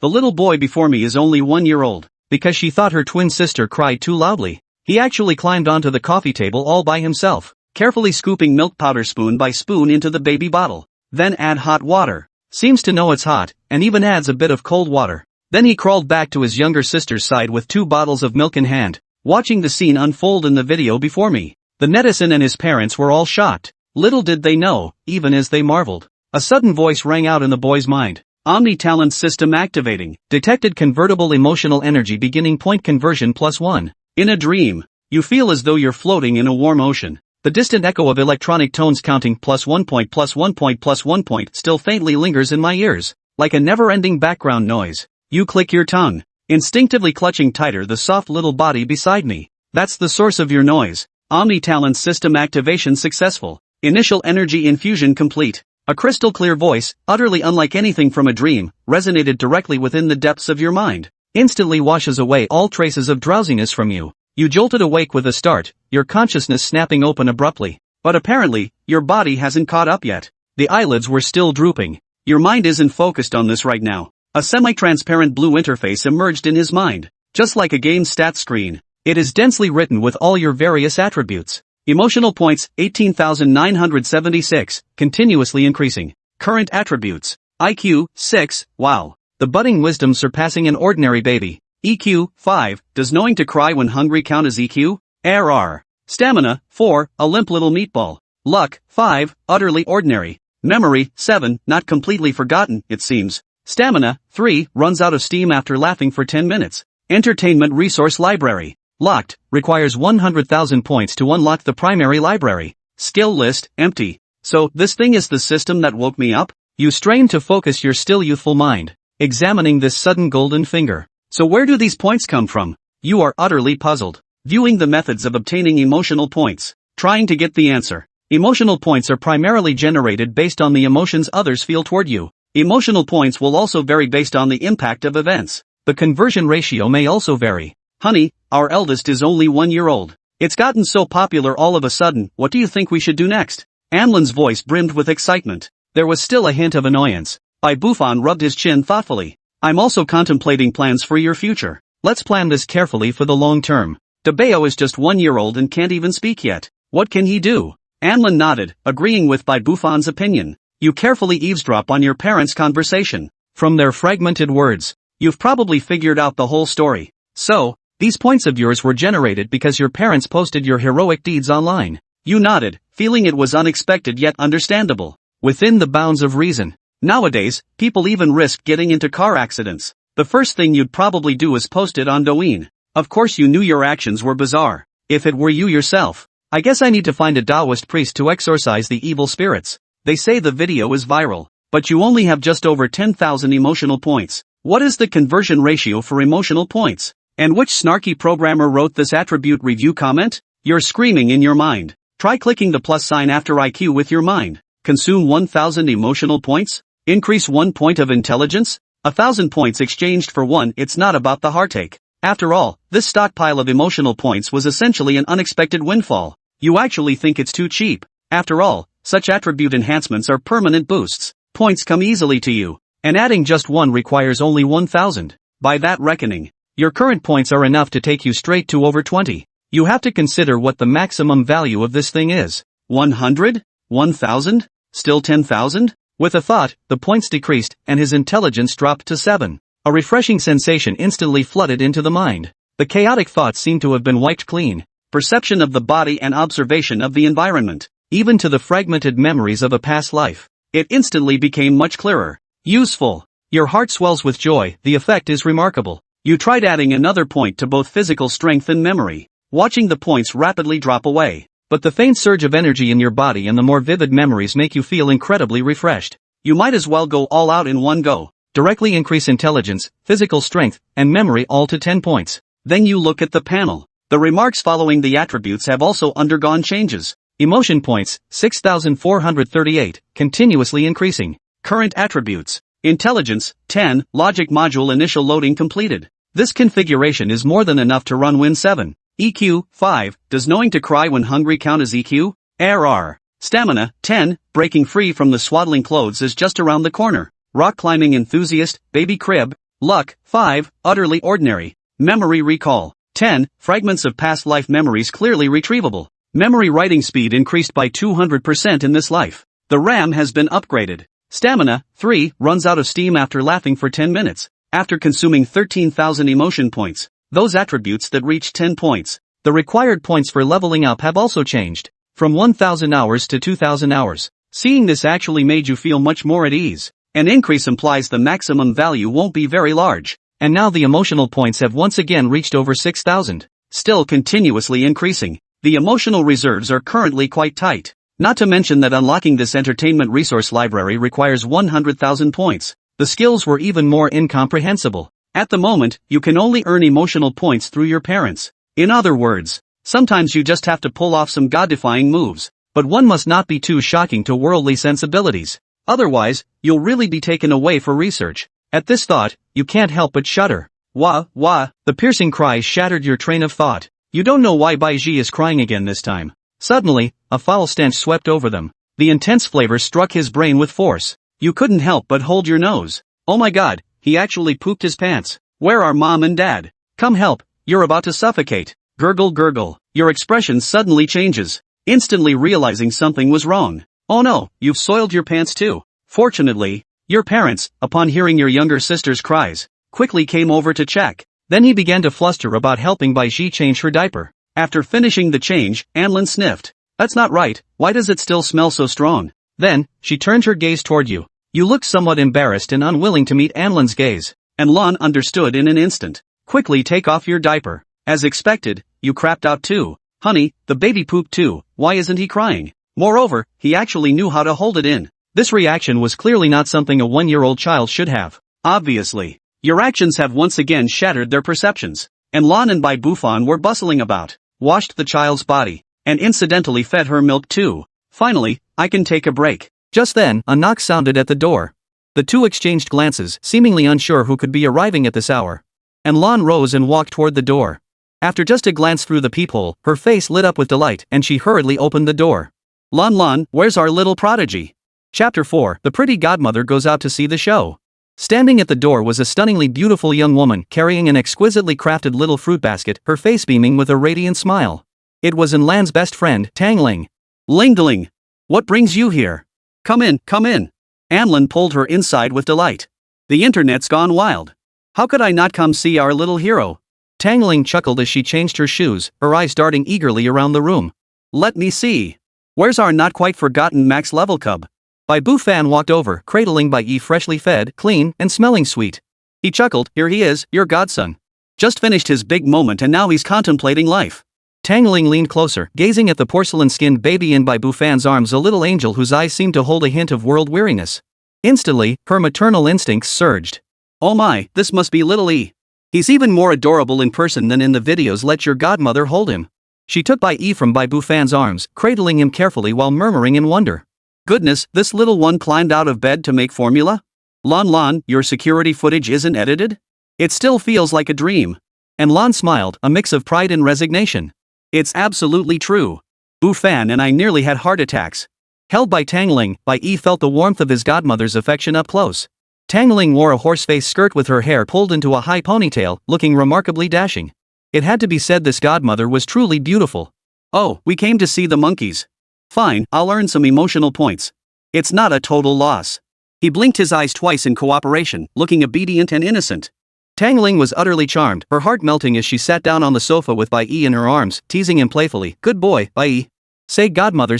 The little boy before me is only 1 year old, because she thought her twin sister cried too loudly. He actually climbed onto the coffee table all by himself, carefully scooping milk powder spoon by spoon into the baby bottle. Then add hot water. Seems to know it's hot, and even adds a bit of cold water. Then he crawled back to his younger sister's side with 2 bottles of milk in hand, watching the scene unfold in the video before me. The netizen and his parents were all shocked. Little did they know, even as they marveled. A sudden voice rang out in the boy's mind. Omni-Talented System activating. Detected convertible emotional energy beginning point conversion +1. In a dream, you feel as though you're floating in a warm ocean. The distant echo of electronic tones counting +1 point +1 point +1 point still faintly lingers in my ears, like a never-ending background noise. You click your tongue, instinctively clutching tighter the soft little body beside me. That's the source of your noise. Omni-Talented System activation successful. Initial energy infusion complete. A crystal clear voice, utterly unlike anything from a dream, resonated directly within the depths of your mind. Instantly washes away all traces of drowsiness from you. You jolted awake with a start, your consciousness snapping open abruptly. But apparently, your body hasn't caught up yet. The eyelids were still drooping. Your mind isn't focused on this right now. A semi-transparent blue interface emerged in his mind, just like a game stats screen. It is densely written with all your various attributes. Emotional points, 18,976, continuously increasing. Current attributes. IQ, 6, wow. The budding wisdom surpassing an ordinary baby. EQ, 5, does knowing to cry when hungry count as EQ? RR. Stamina, 4, a limp little meatball. Luck, 5, utterly ordinary. Memory, 7, not completely forgotten, it seems. Stamina, 3, runs out of steam after laughing for 10 minutes. Entertainment resource library. Locked, requires 100,000 points to unlock the primary library. Skill list, empty. So, this thing is the system that woke me up? You strain to focus your still youthful mind, examining this sudden golden finger. So where do these points come from? You are utterly puzzled. Viewing the methods of obtaining emotional points. Trying to get the answer. Emotional points are primarily generated based on the emotions others feel toward you. Emotional points will also vary based on the impact of events. The conversion ratio may also vary. Honey, our eldest is only 1 year old. It's gotten so popular all of a sudden, what do you think we should do next? Amlin's voice brimmed with excitement. There was still a hint of annoyance. Bai Buffon rubbed his chin thoughtfully. I'm also contemplating plans for your future. Let's plan this carefully for the long term. Debeo is just 1 year old and can't even speak yet. What can he do? Amlin nodded, agreeing with Bai Buffon's opinion. You carefully eavesdrop on your parents' conversation. From their fragmented words, you've probably figured out the whole story. So, these points of yours were generated because your parents posted your heroic deeds online. You nodded, feeling it was unexpected yet understandable. Within the bounds of reason. Nowadays, people even risk getting into car accidents. The first thing you'd probably do is post it on Douyin. Of course you knew your actions were bizarre. If it were you yourself, I guess I need to find a Taoist priest to exorcise the evil spirits. They say the video is viral, but you only have just over 10,000 emotional points. What is the conversion ratio for emotional points? And which snarky programmer wrote this attribute review comment? You're screaming in your mind. Try clicking the plus sign after IQ with your mind. Consume 1,000 emotional points? Increase 1 point of intelligence? 1,000 points exchanged for 1. It's not about the heartache. After all, this stockpile of emotional points was essentially an unexpected windfall. You actually think it's too cheap. After all, such attribute enhancements are permanent boosts. Points come easily to you. And adding just 1 requires only 1,000. By that reckoning, your current points are enough to take you straight to over 20. You have to consider what the maximum value of this thing is. 100? 1,000? Still 10,000? With a thought, the points decreased, and his intelligence dropped to 7. A refreshing sensation instantly flooded into the mind. The chaotic thoughts seemed to have been wiped clean. Perception of the body and observation of the environment, even to the fragmented memories of a past life. It instantly became much clearer. Useful. Your heart swells with joy, the effect is remarkable. You tried adding another point to both physical strength and memory, watching the points rapidly drop away. But the faint surge of energy in your body and the more vivid memories make you feel incredibly refreshed. You might as well go all out in one go. Directly increase intelligence, physical strength, and memory all to 10 points. Then you look at the panel. The remarks following the attributes have also undergone changes. Emotion points, 6,438, continuously increasing. Current attributes. Intelligence, 10, logic module initial loading completed. This configuration is more than enough to run Win 7. EQ, 5, does knowing to cry when hungry count as EQ? RR. Stamina, 10, breaking free from the swaddling clothes is just around the corner. Rock climbing enthusiast, baby crib, Luck, 5, utterly ordinary. Memory recall, 10, fragments of past life memories clearly retrievable. Memory writing speed increased by 200% in this life. The RAM has been upgraded. Stamina, 3, runs out of steam after laughing for 10 minutes. After consuming 13,000 emotion points. Those attributes that reach 10 points. The required points for leveling up have also changed. From 1,000 hours to 2,000 hours. Seeing this actually made you feel much more at ease. An increase implies the maximum value won't be very large. And now the emotional points have once again reached over 6,000. Still continuously increasing. The emotional reserves are currently quite tight. Not to mention that unlocking this entertainment resource library requires 100,000 points. The skills were even more incomprehensible. At the moment, you can only earn emotional points through your parents. In other words, sometimes you just have to pull off some god-defying moves. But one must not be too shocking to worldly sensibilities. Otherwise, you'll really be taken away for research. At this thought, you can't help but shudder. Wah, wah, the piercing cry shattered your train of thought. You don't know why Bai Yi is crying again this time. Suddenly, a foul stench swept over them. The intense flavor struck his brain with force. You couldn't help but hold your nose. Oh my god, he actually pooped his pants. Where are mom and dad? Come help, you're about to suffocate. Gurgle gurgle. Your expression suddenly changes. Instantly realizing something was wrong. Oh no, you've soiled your pants too. Fortunately, your parents, upon hearing your younger sister's cries, quickly came over to check. Then he began to fluster about helping Bai Yi change her diaper. After finishing the change, Anlin sniffed. That's not right, why does it still smell so strong? Then, she turned her gaze toward you. You looked somewhat embarrassed and unwilling to meet Anlin's gaze. And Lon understood in an instant. Quickly take off your diaper. As expected, you crapped out too. Honey, the baby pooped too, why isn't he crying? Moreover, he actually knew how to hold it in. This reaction was clearly not something a 1-year-old child should have. Obviously. Your actions have once again shattered their perceptions. And Lon and Bai Buffon were bustling about, washed the child's body, and incidentally fed her milk too. Finally, I can take a break. Just then, a knock sounded at the door. The two exchanged glances, seemingly unsure who could be arriving at this hour. And Lon rose and walked toward the door. After just a glance through the peephole, her face lit up with delight and she hurriedly opened the door. Lon, where's our little prodigy? Chapter 4, The Pretty Godmother Goes Out to See the Show. Standing at the door was a stunningly beautiful young woman carrying an exquisitely crafted little fruit basket, her face beaming with a radiant smile. It was Lan's best friend, Tang Ling. Ling-deling. What brings you here? Come in, come in. Anlin pulled her inside with delight. The internet's gone wild. How could I not come see our little hero? Tang Ling chuckled as she changed her shoes, her eyes darting eagerly around the room. Let me see. Where's our not quite forgotten max level cub? Bai Buffon walked over, cradling Bai Yi freshly fed, clean, and smelling sweet. He chuckled, here he is, your godson. Just finished his big moment and now he's contemplating life. Tang Ling leaned closer, gazing at the porcelain-skinned baby in Bai Buffon's arms, a little angel whose eyes seemed to hold a hint of world weariness. Instantly, her maternal instincts surged. Oh my, this must be little E. He's even more adorable in person than in the videos. Let your godmother hold him. She took Bai Yi from Bai Buffon's arms, cradling him carefully while murmuring in wonder. Goodness, this little one climbed out of bed to make formula? Lon, your security footage isn't edited? It still feels like a dream. And Lon smiled, a mix of pride and resignation. It's absolutely true. Buffon and I nearly had heart attacks. Held by Tang Ling, Bai Yi felt the warmth of his godmother's affection up close. Tang Ling wore a horse-face skirt with her hair pulled into a high ponytail, looking remarkably dashing. It had to be said this godmother was truly beautiful. Oh, we came to see the monkeys. Fine, I'll earn some emotional points. It's not a total loss. He blinked his eyes twice in cooperation, looking obedient and innocent. Tang Ling was utterly charmed, her heart melting as she sat down on the sofa with Bai Yi in her arms, teasing him playfully. Good boy, Bai Yi. Say godmother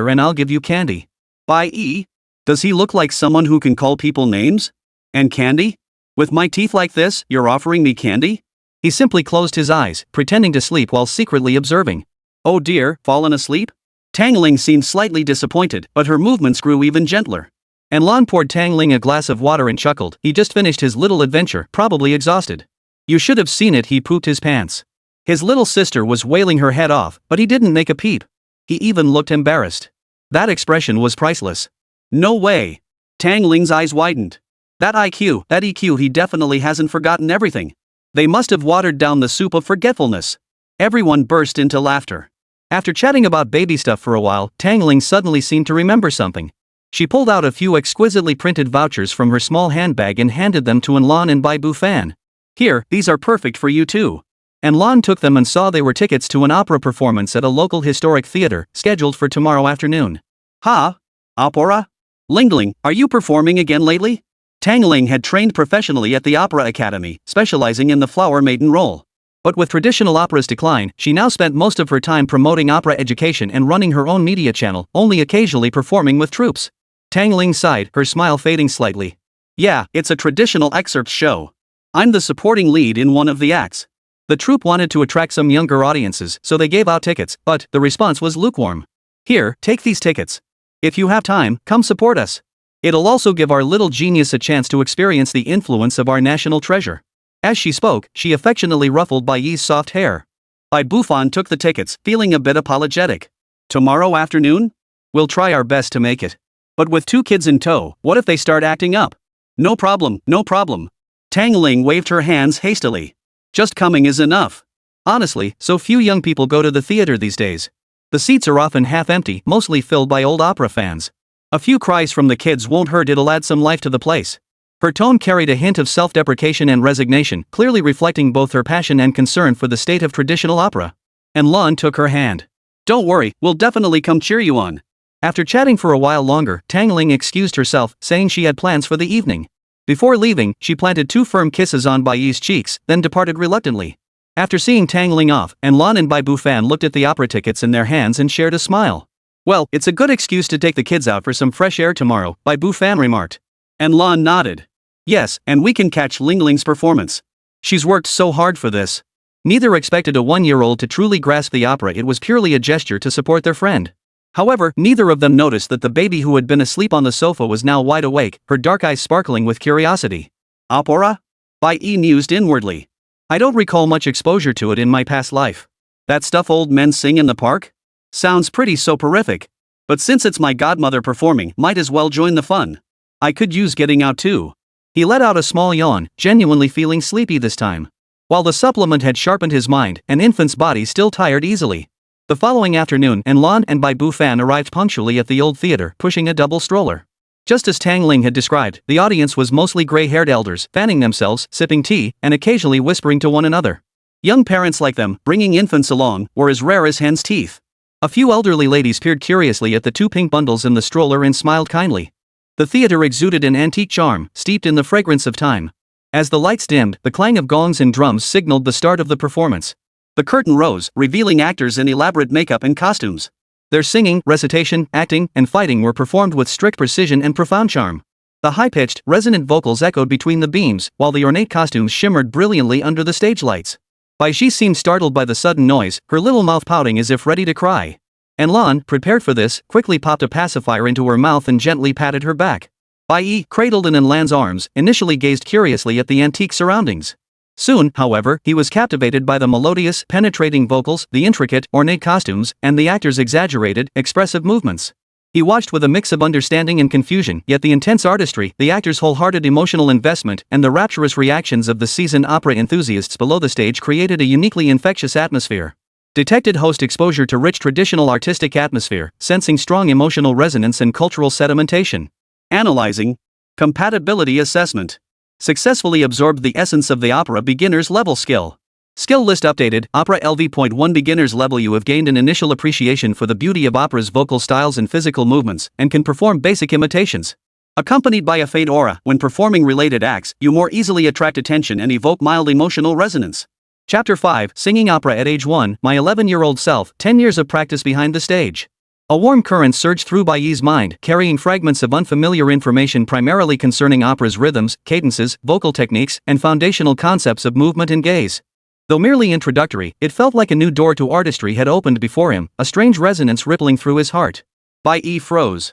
and I'll give you candy. Bai Yi? Does he look like someone who can call people names? And candy? With my teeth like this, you're offering me candy? He simply closed his eyes, pretending to sleep while secretly observing. Oh dear, fallen asleep? Tang Ling seemed slightly disappointed, but her movements grew even gentler. And Lon poured Tang Ling a glass of water and chuckled. He just finished his little adventure, probably exhausted. You should have seen it, he pooped his pants. His little sister was wailing her head off, but he didn't make a peep. He even looked embarrassed. That expression was priceless. No way. Tang Ling's eyes widened. That EQ, he definitely hasn't forgotten everything. They must have watered down the soup of forgetfulness. Everyone burst into laughter. After chatting about baby stuff for a while, Tang Ling suddenly seemed to remember something. She pulled out a few exquisitely printed vouchers from her small handbag and handed them to Lan and Bai Bufan. Here, these are perfect for you too. And Lan took them and saw they were tickets to an opera performance at a local historic theater, scheduled for tomorrow afternoon. Ha? Opera? Lingling, are you performing again lately? Tangling had trained professionally at the Opera Academy, specializing in the flower maiden role. But with traditional opera's decline, she now spent most of her time promoting opera education and running her own media channel, only occasionally performing with troops. Tangling sighed, her smile fading slightly. Yeah, it's a traditional excerpt show. I'm the supporting lead in one of the acts. The troupe wanted to attract some younger audiences, so they gave out tickets, but the response was lukewarm. Here, take these tickets. If you have time, come support us. It'll also give our little genius a chance to experience the influence of our national treasure. As she spoke, she affectionately ruffled Bai Yi's soft hair. Bai Bufan took the tickets, feeling a bit apologetic. Tomorrow afternoon? We'll try our best to make it. But with 2 kids in tow, what if they start acting up? No problem, no problem. Tangling waved her hands hastily. Just coming is enough. Honestly, so few young people go to the theater these days. The seats are often half empty, mostly filled by old opera fans. A few cries from the kids won't hurt, it'll add some life to the place. Her tone carried a hint of self-deprecation and resignation, clearly reflecting both her passion and concern for the state of traditional opera. And Lan took her hand. Don't worry, we'll definitely come cheer you on. After chatting for a while longer, Tangling excused herself, saying she had plans for the evening. Before leaving, she planted 2 firm kisses on Bai Yi's cheeks, then departed reluctantly. After seeing Tangling off, Lan and Bai Bufan looked at the opera tickets in their hands and shared a smile. Well, it's a good excuse to take the kids out for some fresh air tomorrow, Bai Bufan remarked. And Lan nodded. Yes, and we can catch Lingling's performance. She's worked so hard for this. Neither expected a 1-year-old to truly grasp the opera, it was purely a gesture to support their friend. However, neither of them noticed that the baby who had been asleep on the sofa was now wide awake, her dark eyes sparkling with curiosity. Opera? Bai Yi mused inwardly. I don't recall much exposure to it in my past life. That stuff old men sing in the park? Sounds pretty soporific. But since it's my godmother performing, might as well join the fun. I could use getting out too. He let out a small yawn, genuinely feeling sleepy this time. While the supplement had sharpened his mind, an infant's body still tired easily. The following afternoon, Lan and Bai Bufan arrived punctually at the old theater, pushing a double stroller. Just as Tangling had described, the audience was mostly gray-haired elders, fanning themselves, sipping tea, and occasionally whispering to one another. Young parents like them, bringing infants along, were as rare as hen's teeth. A few elderly ladies peered curiously at the 2 pink bundles in the stroller and smiled kindly. The theater exuded an antique charm, steeped in the fragrance of time. As the lights dimmed, the clang of gongs and drums signaled the start of the performance. The curtain rose, revealing actors in elaborate makeup and costumes. Their singing, recitation, acting, and fighting were performed with strict precision and profound charm. The high-pitched, resonant vocals echoed between the beams, while the ornate costumes shimmered brilliantly under the stage lights. Bai Yi seemed startled by the sudden noise, her little mouth pouting as if ready to cry. And Lan, prepared for this, quickly popped a pacifier into her mouth and gently patted her back. Bai Yi, cradled in Lan's arms, initially gazed curiously at the antique surroundings. Soon, however, he was captivated by the melodious, penetrating vocals, the intricate, ornate costumes, and the actors' exaggerated, expressive movements. He watched with a mix of understanding and confusion, yet the intense artistry, the actors' wholehearted emotional investment, and the rapturous reactions of the seasoned opera enthusiasts below the stage created a uniquely infectious atmosphere. Detected host exposure to rich traditional artistic atmosphere, sensing strong emotional resonance and cultural sedimentation. Analyzing. Compatibility assessment. Successfully absorbed the essence of the opera beginner's level skill. Skill list updated. Opera LV.1 beginner's level. You have gained an initial appreciation for the beauty of opera's vocal styles and physical movements, and can perform basic imitations. Accompanied by a faint aura, when performing related acts, you more easily attract attention and evoke mild emotional resonance. Chapter 5, Singing Opera at Age 1, My 11-year-old Self, 10 Years of Practice Behind the Stage. A warm current surged through Bai Yi's mind, carrying fragments of unfamiliar information primarily concerning opera's rhythms, cadences, vocal techniques, and foundational concepts of movement and gaze. Though merely introductory, it felt like a new door to artistry had opened before him, a strange resonance rippling through his heart. Bai Yi froze.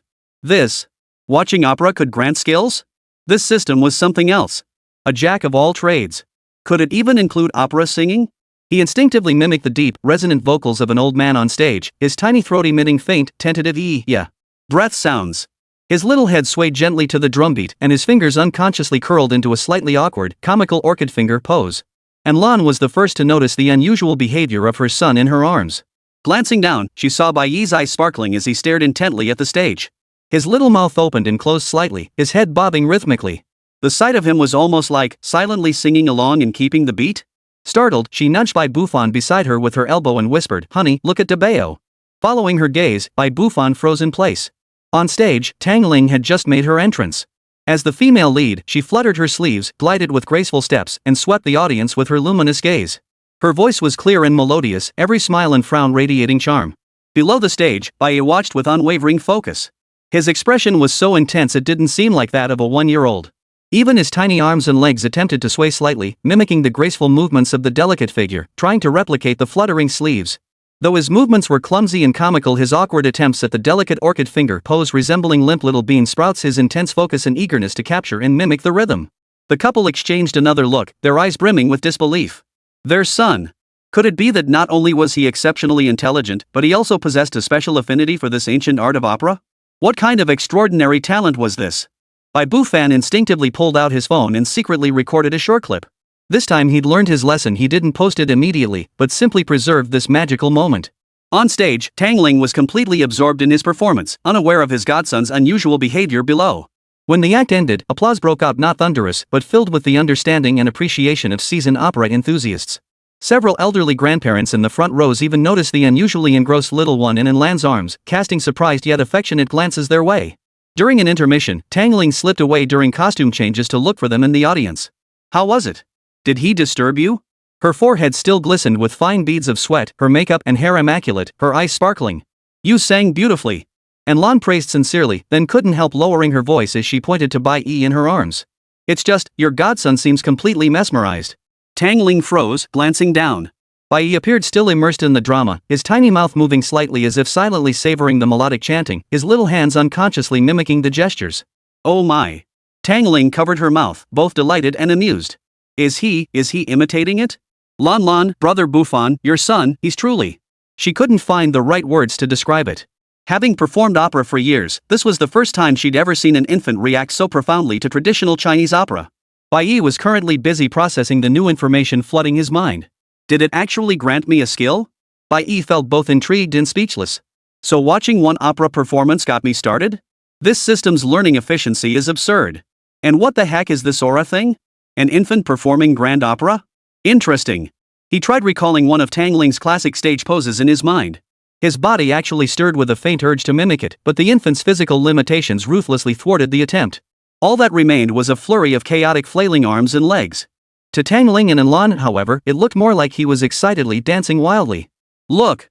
Watching opera could grant skills? This system was something else. A jack of all trades. Could it even include opera singing? He instinctively mimicked the deep, resonant vocals of an old man on stage, his tiny throat emitting faint, tentative yeah breath sounds. His little head swayed gently to the drumbeat, and his fingers unconsciously curled into a slightly awkward, comical orchid finger pose. And Lan was the first to notice the unusual behavior of her son in her arms. Glancing down, she saw Bai Yi's eyes sparkling as he stared intently at the stage. His little mouth opened and closed slightly, his head bobbing rhythmically. The sight of him was almost like silently singing along and keeping the beat. Startled, she nudged Bai Buffon beside her with her elbow and whispered, "Honey, look at Debeo." Following her gaze, Bai Buffon froze in place. On stage, Tang Ling had just made her entrance. As the female lead, she fluttered her sleeves, glided with graceful steps, and swept the audience with her luminous gaze. Her voice was clear and melodious, every smile and frown radiating charm. Below the stage, Bai Yi watched with unwavering focus. His expression was so intense it didn't seem like that of a 1-year-old. Even his tiny arms and legs attempted to sway slightly, mimicking the graceful movements of the delicate figure, trying to replicate the fluttering sleeves. Though his movements were clumsy and comical, his awkward attempts at the delicate orchid finger pose resembling limp little bean sprouts, his intense focus and eagerness to capture and mimic the rhythm. The couple exchanged another look, their eyes brimming with disbelief. Their son. Could it be that not only was he exceptionally intelligent, but he also possessed a special affinity for this ancient art of opera? What kind of extraordinary talent was this? Bai Buffon instinctively pulled out his phone and secretly recorded a short clip. This time he'd learned his lesson. He didn't post it immediately, but simply preserved this magical moment. On stage, Tang Ling was completely absorbed in his performance, unaware of his godson's unusual behavior below. When the act ended, applause broke out, not thunderous, but filled with the understanding and appreciation of seasoned opera enthusiasts. Several elderly grandparents in the front rows even noticed the unusually engrossed little one in Lan's arms, casting surprised yet affectionate glances their way. During an intermission, Tang Ling slipped away during costume changes to look for them in the audience. "How was it? Did he disturb you?" Her forehead still glistened with fine beads of sweat, her makeup and hair immaculate, her eyes sparkling. "You sang beautifully." And Lan praised sincerely, then couldn't help lowering her voice as she pointed to Bai Yi in her arms. "It's just, your godson seems completely mesmerized." Tang Ling froze, glancing down. Bai Yi appeared still immersed in the drama, his tiny mouth moving slightly as if silently savoring the melodic chanting, his little hands unconsciously mimicking the gestures. "Oh my." Tang Ling covered her mouth, both delighted and amused. Is he imitating it? Lan, brother Buffon, your son, he's truly." She couldn't find the right words to describe it. Having performed opera for years, this was the first time she'd ever seen an infant react so profoundly to traditional Chinese opera. Bai Yi was currently busy processing the new information flooding his mind. Did it actually grant me a skill? Bai Yi felt both intrigued and speechless. So watching one opera performance got me started? This system's learning efficiency is absurd. And what the heck is this aura thing? An infant performing grand opera? Interesting. He tried recalling one of Tang Ling's classic stage poses in his mind. His body actually stirred with a faint urge to mimic it, but the infant's physical limitations ruthlessly thwarted the attempt. All that remained was a flurry of chaotic flailing arms and legs. To Tang Ling and Lan, however, it looked more like he was excitedly dancing wildly. Look!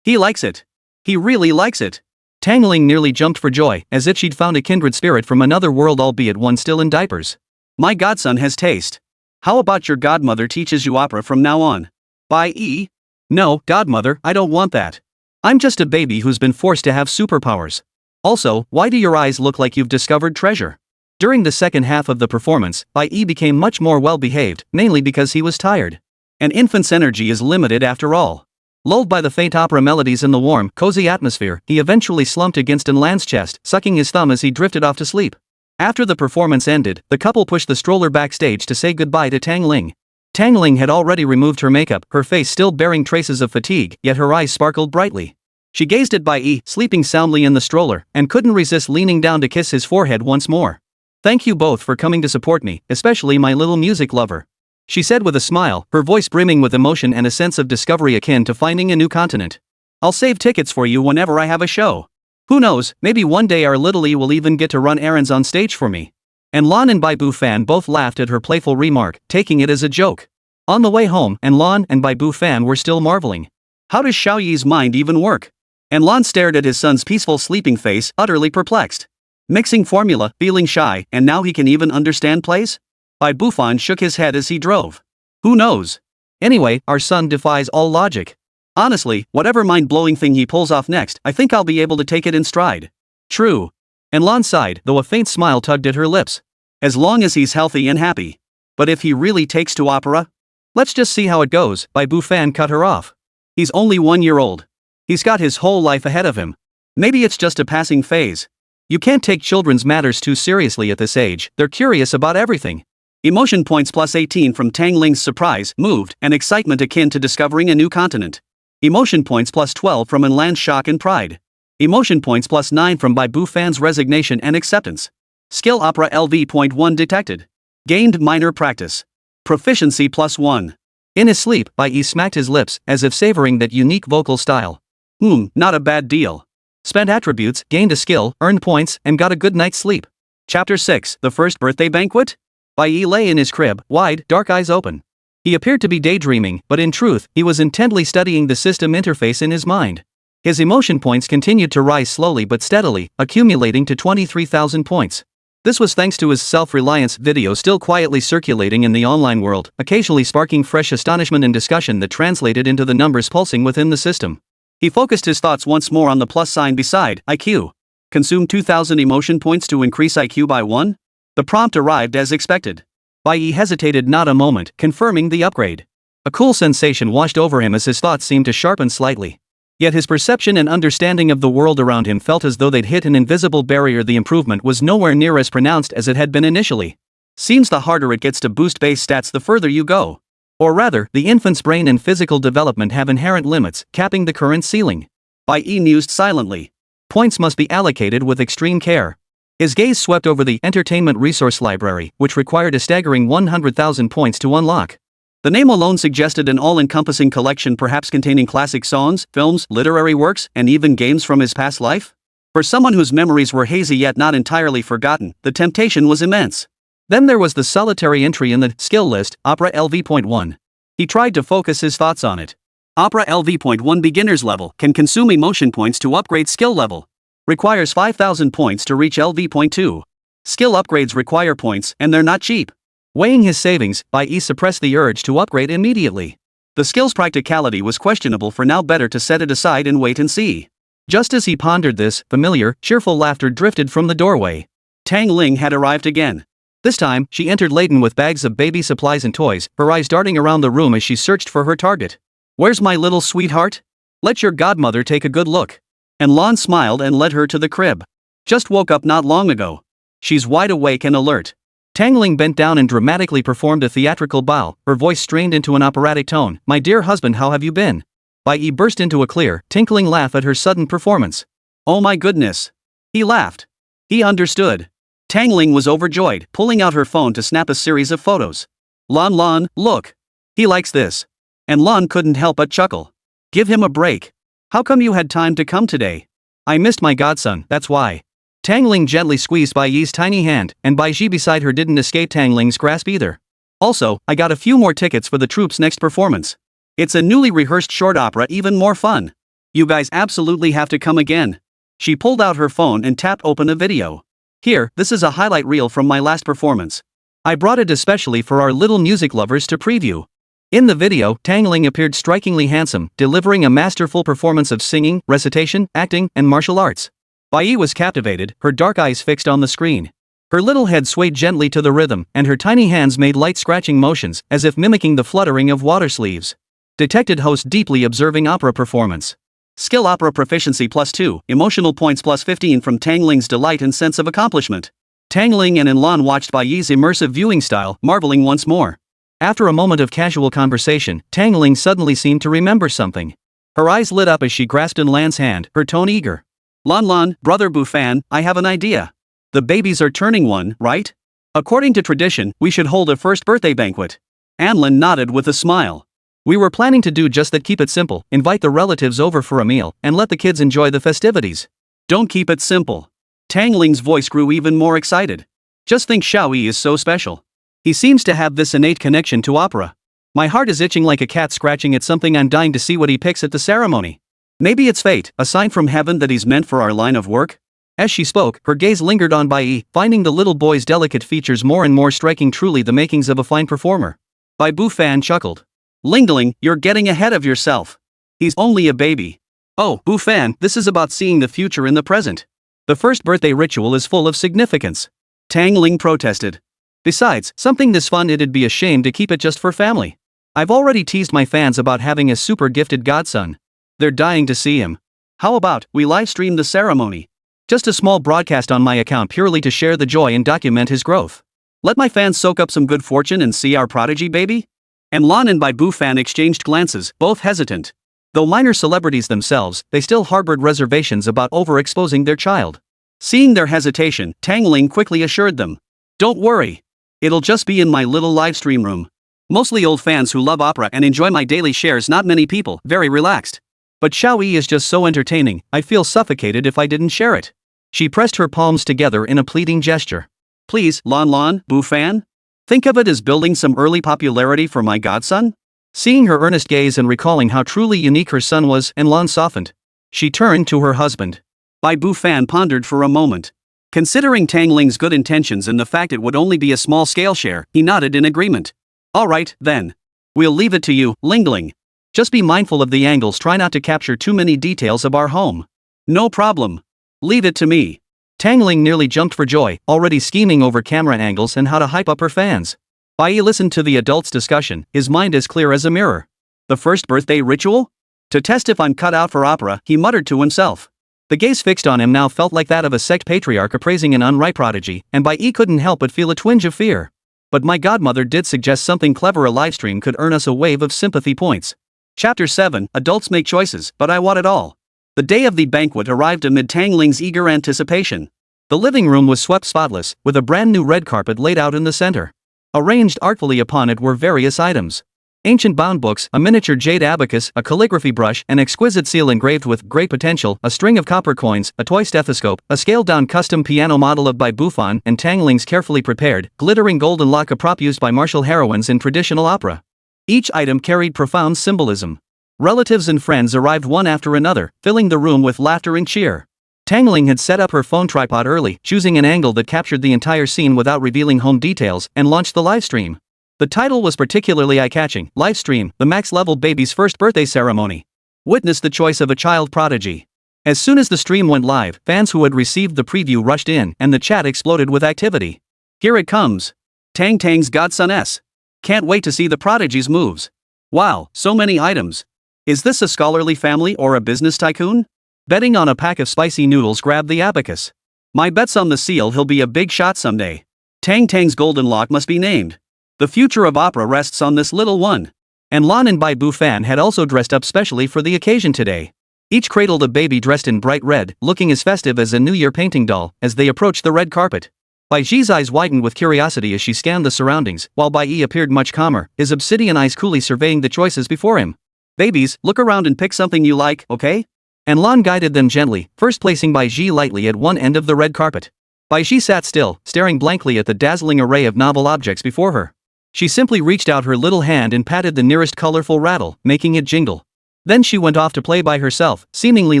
He likes it! He really likes it! Tang Ling nearly jumped for joy, as if she'd found a kindred spirit from another world, albeit one still in diapers. My godson has taste. How about your godmother teaches you opera from now on? Bai Yi? No, godmother, I don't want that. I'm just a baby who's been forced to have superpowers. Also, why do your eyes look like you've discovered treasure? During the second half of the performance, Bai Yi became much more well-behaved, mainly because he was tired. An infant's energy is limited after all. Lulled by the faint opera melodies and the warm, cozy atmosphere, he eventually slumped against Lan's chest, sucking his thumb as he drifted off to sleep. After the performance ended, the couple pushed the stroller backstage to say goodbye to Tang Ling. Tang Ling had already removed her makeup, her face still bearing traces of fatigue, yet her eyes sparkled brightly. She gazed at Bai Yi, sleeping soundly in the stroller, and couldn't resist leaning down to kiss his forehead once more. Thank you both for coming to support me, especially my little music lover. She said with a smile, her voice brimming with emotion and a sense of discovery akin to finding a new continent. I'll save tickets for you whenever I have a show. Who knows, maybe one day our little E will even get to run errands on stage for me. And Lan and Bai Buffon both laughed at her playful remark, taking it as a joke. On the way home, Lan and Bai Buffon were still marveling. How does Xiao Yi's mind even work? And Lan stared at his son's peaceful sleeping face, utterly perplexed. Mixing formula, feeling shy, and now he can even understand plays? Bai Buffon shook his head as he drove. Who knows? Anyway, our son defies all logic. Honestly, whatever mind-blowing thing he pulls off next, I think I'll be able to take it in stride. True. And Lan sighed, though a faint smile tugged at her lips. As long as he's healthy and happy. But if he really takes to opera? Let's just see how it goes, Bai Buffon cut her off. He's only 1 year old. He's got his whole life ahead of him. Maybe it's just a passing phase. You can't take children's matters too seriously at this age, they're curious about everything. Emotion points plus 18 from Tang Ling's surprise, moved, and excitement akin to discovering a new continent. Emotion points plus 12 from Lan's shock and pride. Emotion points +9 from Bai Yi fan's resignation and acceptance. Skill opera LV.1 detected. Gained minor practice. Proficiency +1. In his sleep, Bai Yi smacked his lips as if savoring that unique vocal style. Not a bad deal. Spent attributes, gained a skill, earned points, and got a good night's sleep. Chapter 6, The First Birthday Banquet? Bai Yi lay in his crib, wide, dark eyes open. He appeared to be daydreaming, but in truth, he was intently studying the system interface in his mind. His emotion points continued to rise slowly but steadily, accumulating to 23,000 points. This was thanks to his self-reliance video still quietly circulating in the online world, occasionally sparking fresh astonishment and discussion that translated into the numbers pulsing within the system. He focused his thoughts once more on the plus sign beside IQ. Consume 2,000 emotion points to increase IQ by 1? The prompt arrived as expected. Bai Yi hesitated not a moment, confirming the upgrade. A cool sensation washed over him as his thoughts seemed to sharpen slightly. Yet his perception and understanding of the world around him felt as though they'd hit an invisible barrier. The improvement was nowhere near as pronounced as it had been initially. Seems the harder it gets to boost base stats the further you go. Or rather, the infant's brain and physical development have inherent limits, capping the current ceiling. Bai Yi mused silently. Points must be allocated with extreme care. His gaze swept over the entertainment resource library, which required a staggering 100,000 points to unlock. The name alone suggested an all-encompassing collection, perhaps containing classic songs, films, literary works, and even games from his past life? For someone whose memories were hazy yet not entirely forgotten, the temptation was immense. Then there was the solitary entry in the skill list, Opera LV.1. He tried to focus his thoughts on it. Opera LV.1 beginner's level can consume emotion points to upgrade skill level. Requires 5,000 points to reach LV.2. Skill upgrades require points, and they're not cheap. Weighing his savings, Bai Yi suppressed the urge to upgrade immediately. The skill's practicality was questionable for now, better to set it aside and wait and see. Just as he pondered this, familiar, cheerful laughter drifted from the doorway. Tang Ling had arrived again. This time, she entered laden with bags of baby supplies and toys, her eyes darting around the room as she searched for her target. "Where's my little sweetheart? Let your godmother take a good look." And Lon smiled and led her to the crib. "Just woke up not long ago. She's wide awake and alert." Tang Ling bent down and dramatically performed a theatrical bow, her voice strained into an operatic tone. "My dear husband, how have you been?" Bai Yi burst into a clear, tinkling laugh at her sudden performance. "Oh my goodness." He laughed. He understood. Tang Ling was overjoyed, pulling out her phone to snap a series of photos. Lon, look. He likes this." And Lon couldn't help but chuckle. "Give him a break. How come you had time to come today?" "I missed my godson, that's why." Tang Ling gently squeezed Bai Yi's tiny hand, and Bai Yi beside her didn't escape Tang Ling's grasp either. "Also, I got a few more tickets for the troupe's next performance. It's a newly rehearsed short opera, even more fun. You guys absolutely have to come again." She pulled out her phone and tapped open a video. "Here, this is a highlight reel from my last performance. I brought it especially for our little music lovers to preview." In the video, Tang Ling appeared strikingly handsome, delivering a masterful performance of singing, recitation, acting, and martial arts. Bai Yi was captivated, her dark eyes fixed on the screen. Her little head swayed gently to the rhythm, and her tiny hands made light scratching motions, as if mimicking the fluttering of water sleeves. Detected host deeply observing opera performance. Skill opera proficiency +2, emotional points +15 from Tang Ling's delight and sense of accomplishment. Tang Ling and Enlon watched Bai Yi's immersive viewing style, marveling once more. After a moment of casual conversation, Tang Ling suddenly seemed to remember something. Her eyes lit up as she grasped Enlan's hand, her tone eager. Lon, brother Bufan, I have an idea. The babies are turning 1, right? According to tradition, we should hold a first birthday banquet." Anlin nodded with a smile. "We were planning to do just that, keep it simple, invite the relatives over for a meal, and let the kids enjoy the festivities." "Don't keep it simple." Tang Ling's voice grew even more excited. "Just think, Xiao Yi is so special. He seems to have this innate connection to opera. My heart is itching like a cat scratching at something. I'm dying to see what he picks at the ceremony. Maybe it's fate, a sign from heaven that he's meant for our line of work." As she spoke, her gaze lingered on Bai Yi, finding the little boy's delicate features more and more striking, truly the makings of a fine performer. Bai Bufan chuckled. "Lingling, you're getting ahead of yourself. He's only a baby." "Oh, Bufan, this is about seeing the future in the present. The first birthday ritual is full of significance." Tang Ling protested. "Besides, something this fun, it'd be a shame to keep it just for family. I've already teased my fans about having a super gifted godson. They're dying to see him. How about we live stream the ceremony? Just a small broadcast on my account purely to share the joy and document his growth. Let my fans soak up some good fortune and see our prodigy baby?" And Lon and Bai Bufan exchanged glances, both hesitant. Though minor celebrities themselves, they still harbored reservations about overexposing their child. Seeing their hesitation, Tang Ling quickly assured them. Don't worry. It'll just be in my little livestream room. Mostly old fans who love opera and enjoy my daily shares, not many people, very relaxed. But Xiao Yi is just so entertaining, I'd feel suffocated if I didn't share it. She pressed her palms together in a pleading gesture. Please, Lan, Bu Fan? Think of it as building some early popularity for my godson? Seeing her earnest gaze and recalling how truly unique her son was, and Lan softened. She turned to her husband. Bai Bu Fan pondered for a moment. Considering Tang Ling's good intentions and the fact it would only be a small-scale share, he nodded in agreement. Alright, then. We'll leave it to you, Lingling. Just be mindful of the angles, try not to capture too many details of our home. No problem. Leave it to me. Tang Ling nearly jumped for joy, already scheming over camera angles and how to hype up her fans. Bai Yi listened to the adults' discussion, his mind as clear as a mirror. The first birthday ritual? To test if I'm cut out for opera, he muttered to himself. The gaze fixed on him now felt like that of a sect patriarch appraising an unripe prodigy, and Bai Yi couldn't help but feel a twinge of fear. But my godmother did suggest something clever: a livestream could earn us a wave of sympathy points. Chapter 7, Adults Make Choices, but I Want It All. The day of the banquet arrived amid Tang Ling's eager anticipation. The living room was swept spotless, with a brand new red carpet laid out in the center. Arranged artfully upon it were various items. Ancient bound books, a miniature jade abacus, a calligraphy brush, an exquisite seal engraved with great potential, a string of copper coins, a toy stethoscope, a scaled-down custom piano model of Bai Bufan, and Tang Ling's carefully prepared, glittering golden lock, a prop used by martial heroines in traditional opera. Each item carried profound symbolism. Relatives and friends arrived one after another, filling the room with laughter and cheer. Tang Ling had set up her phone tripod early, choosing an angle that captured the entire scene without revealing home details, and launched the livestream. The title was particularly eye-catching: Livestream, the max-level baby's first birthday ceremony. Witness the choice of a child prodigy. As soon as the stream went live, fans who had received the preview rushed in, and the chat exploded with activity. Here it comes. Tang's godson S. Can't wait to see the prodigy's moves. Wow, so many items. Is this a scholarly family or a business tycoon? Betting on a pack of spicy noodles, grabbed the abacus. My bet's on the seal, he'll be a big shot someday. Tang's golden lock must be named. The future of opera rests on this little one. And Lan and Bai Bufan had also dressed up specially for the occasion today. Each cradled a baby dressed in bright red, looking as festive as a New Year painting doll, as they approached the red carpet. Bai Ji's eyes widened with curiosity as she scanned the surroundings, while Bai Yi appeared much calmer, his obsidian eyes coolly surveying the choices before him. Babies, look around and pick something you like, okay? And Lan guided them gently, first placing Bai Ji lightly at one end of the red carpet. Bai Ji sat still, staring blankly at the dazzling array of novel objects before her. She simply reached out her little hand and patted the nearest colorful rattle, making it jingle. Then she went off to play by herself, seemingly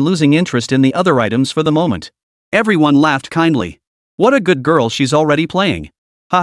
losing interest in the other items for the moment. Everyone laughed kindly. What a good girl, she's already playing.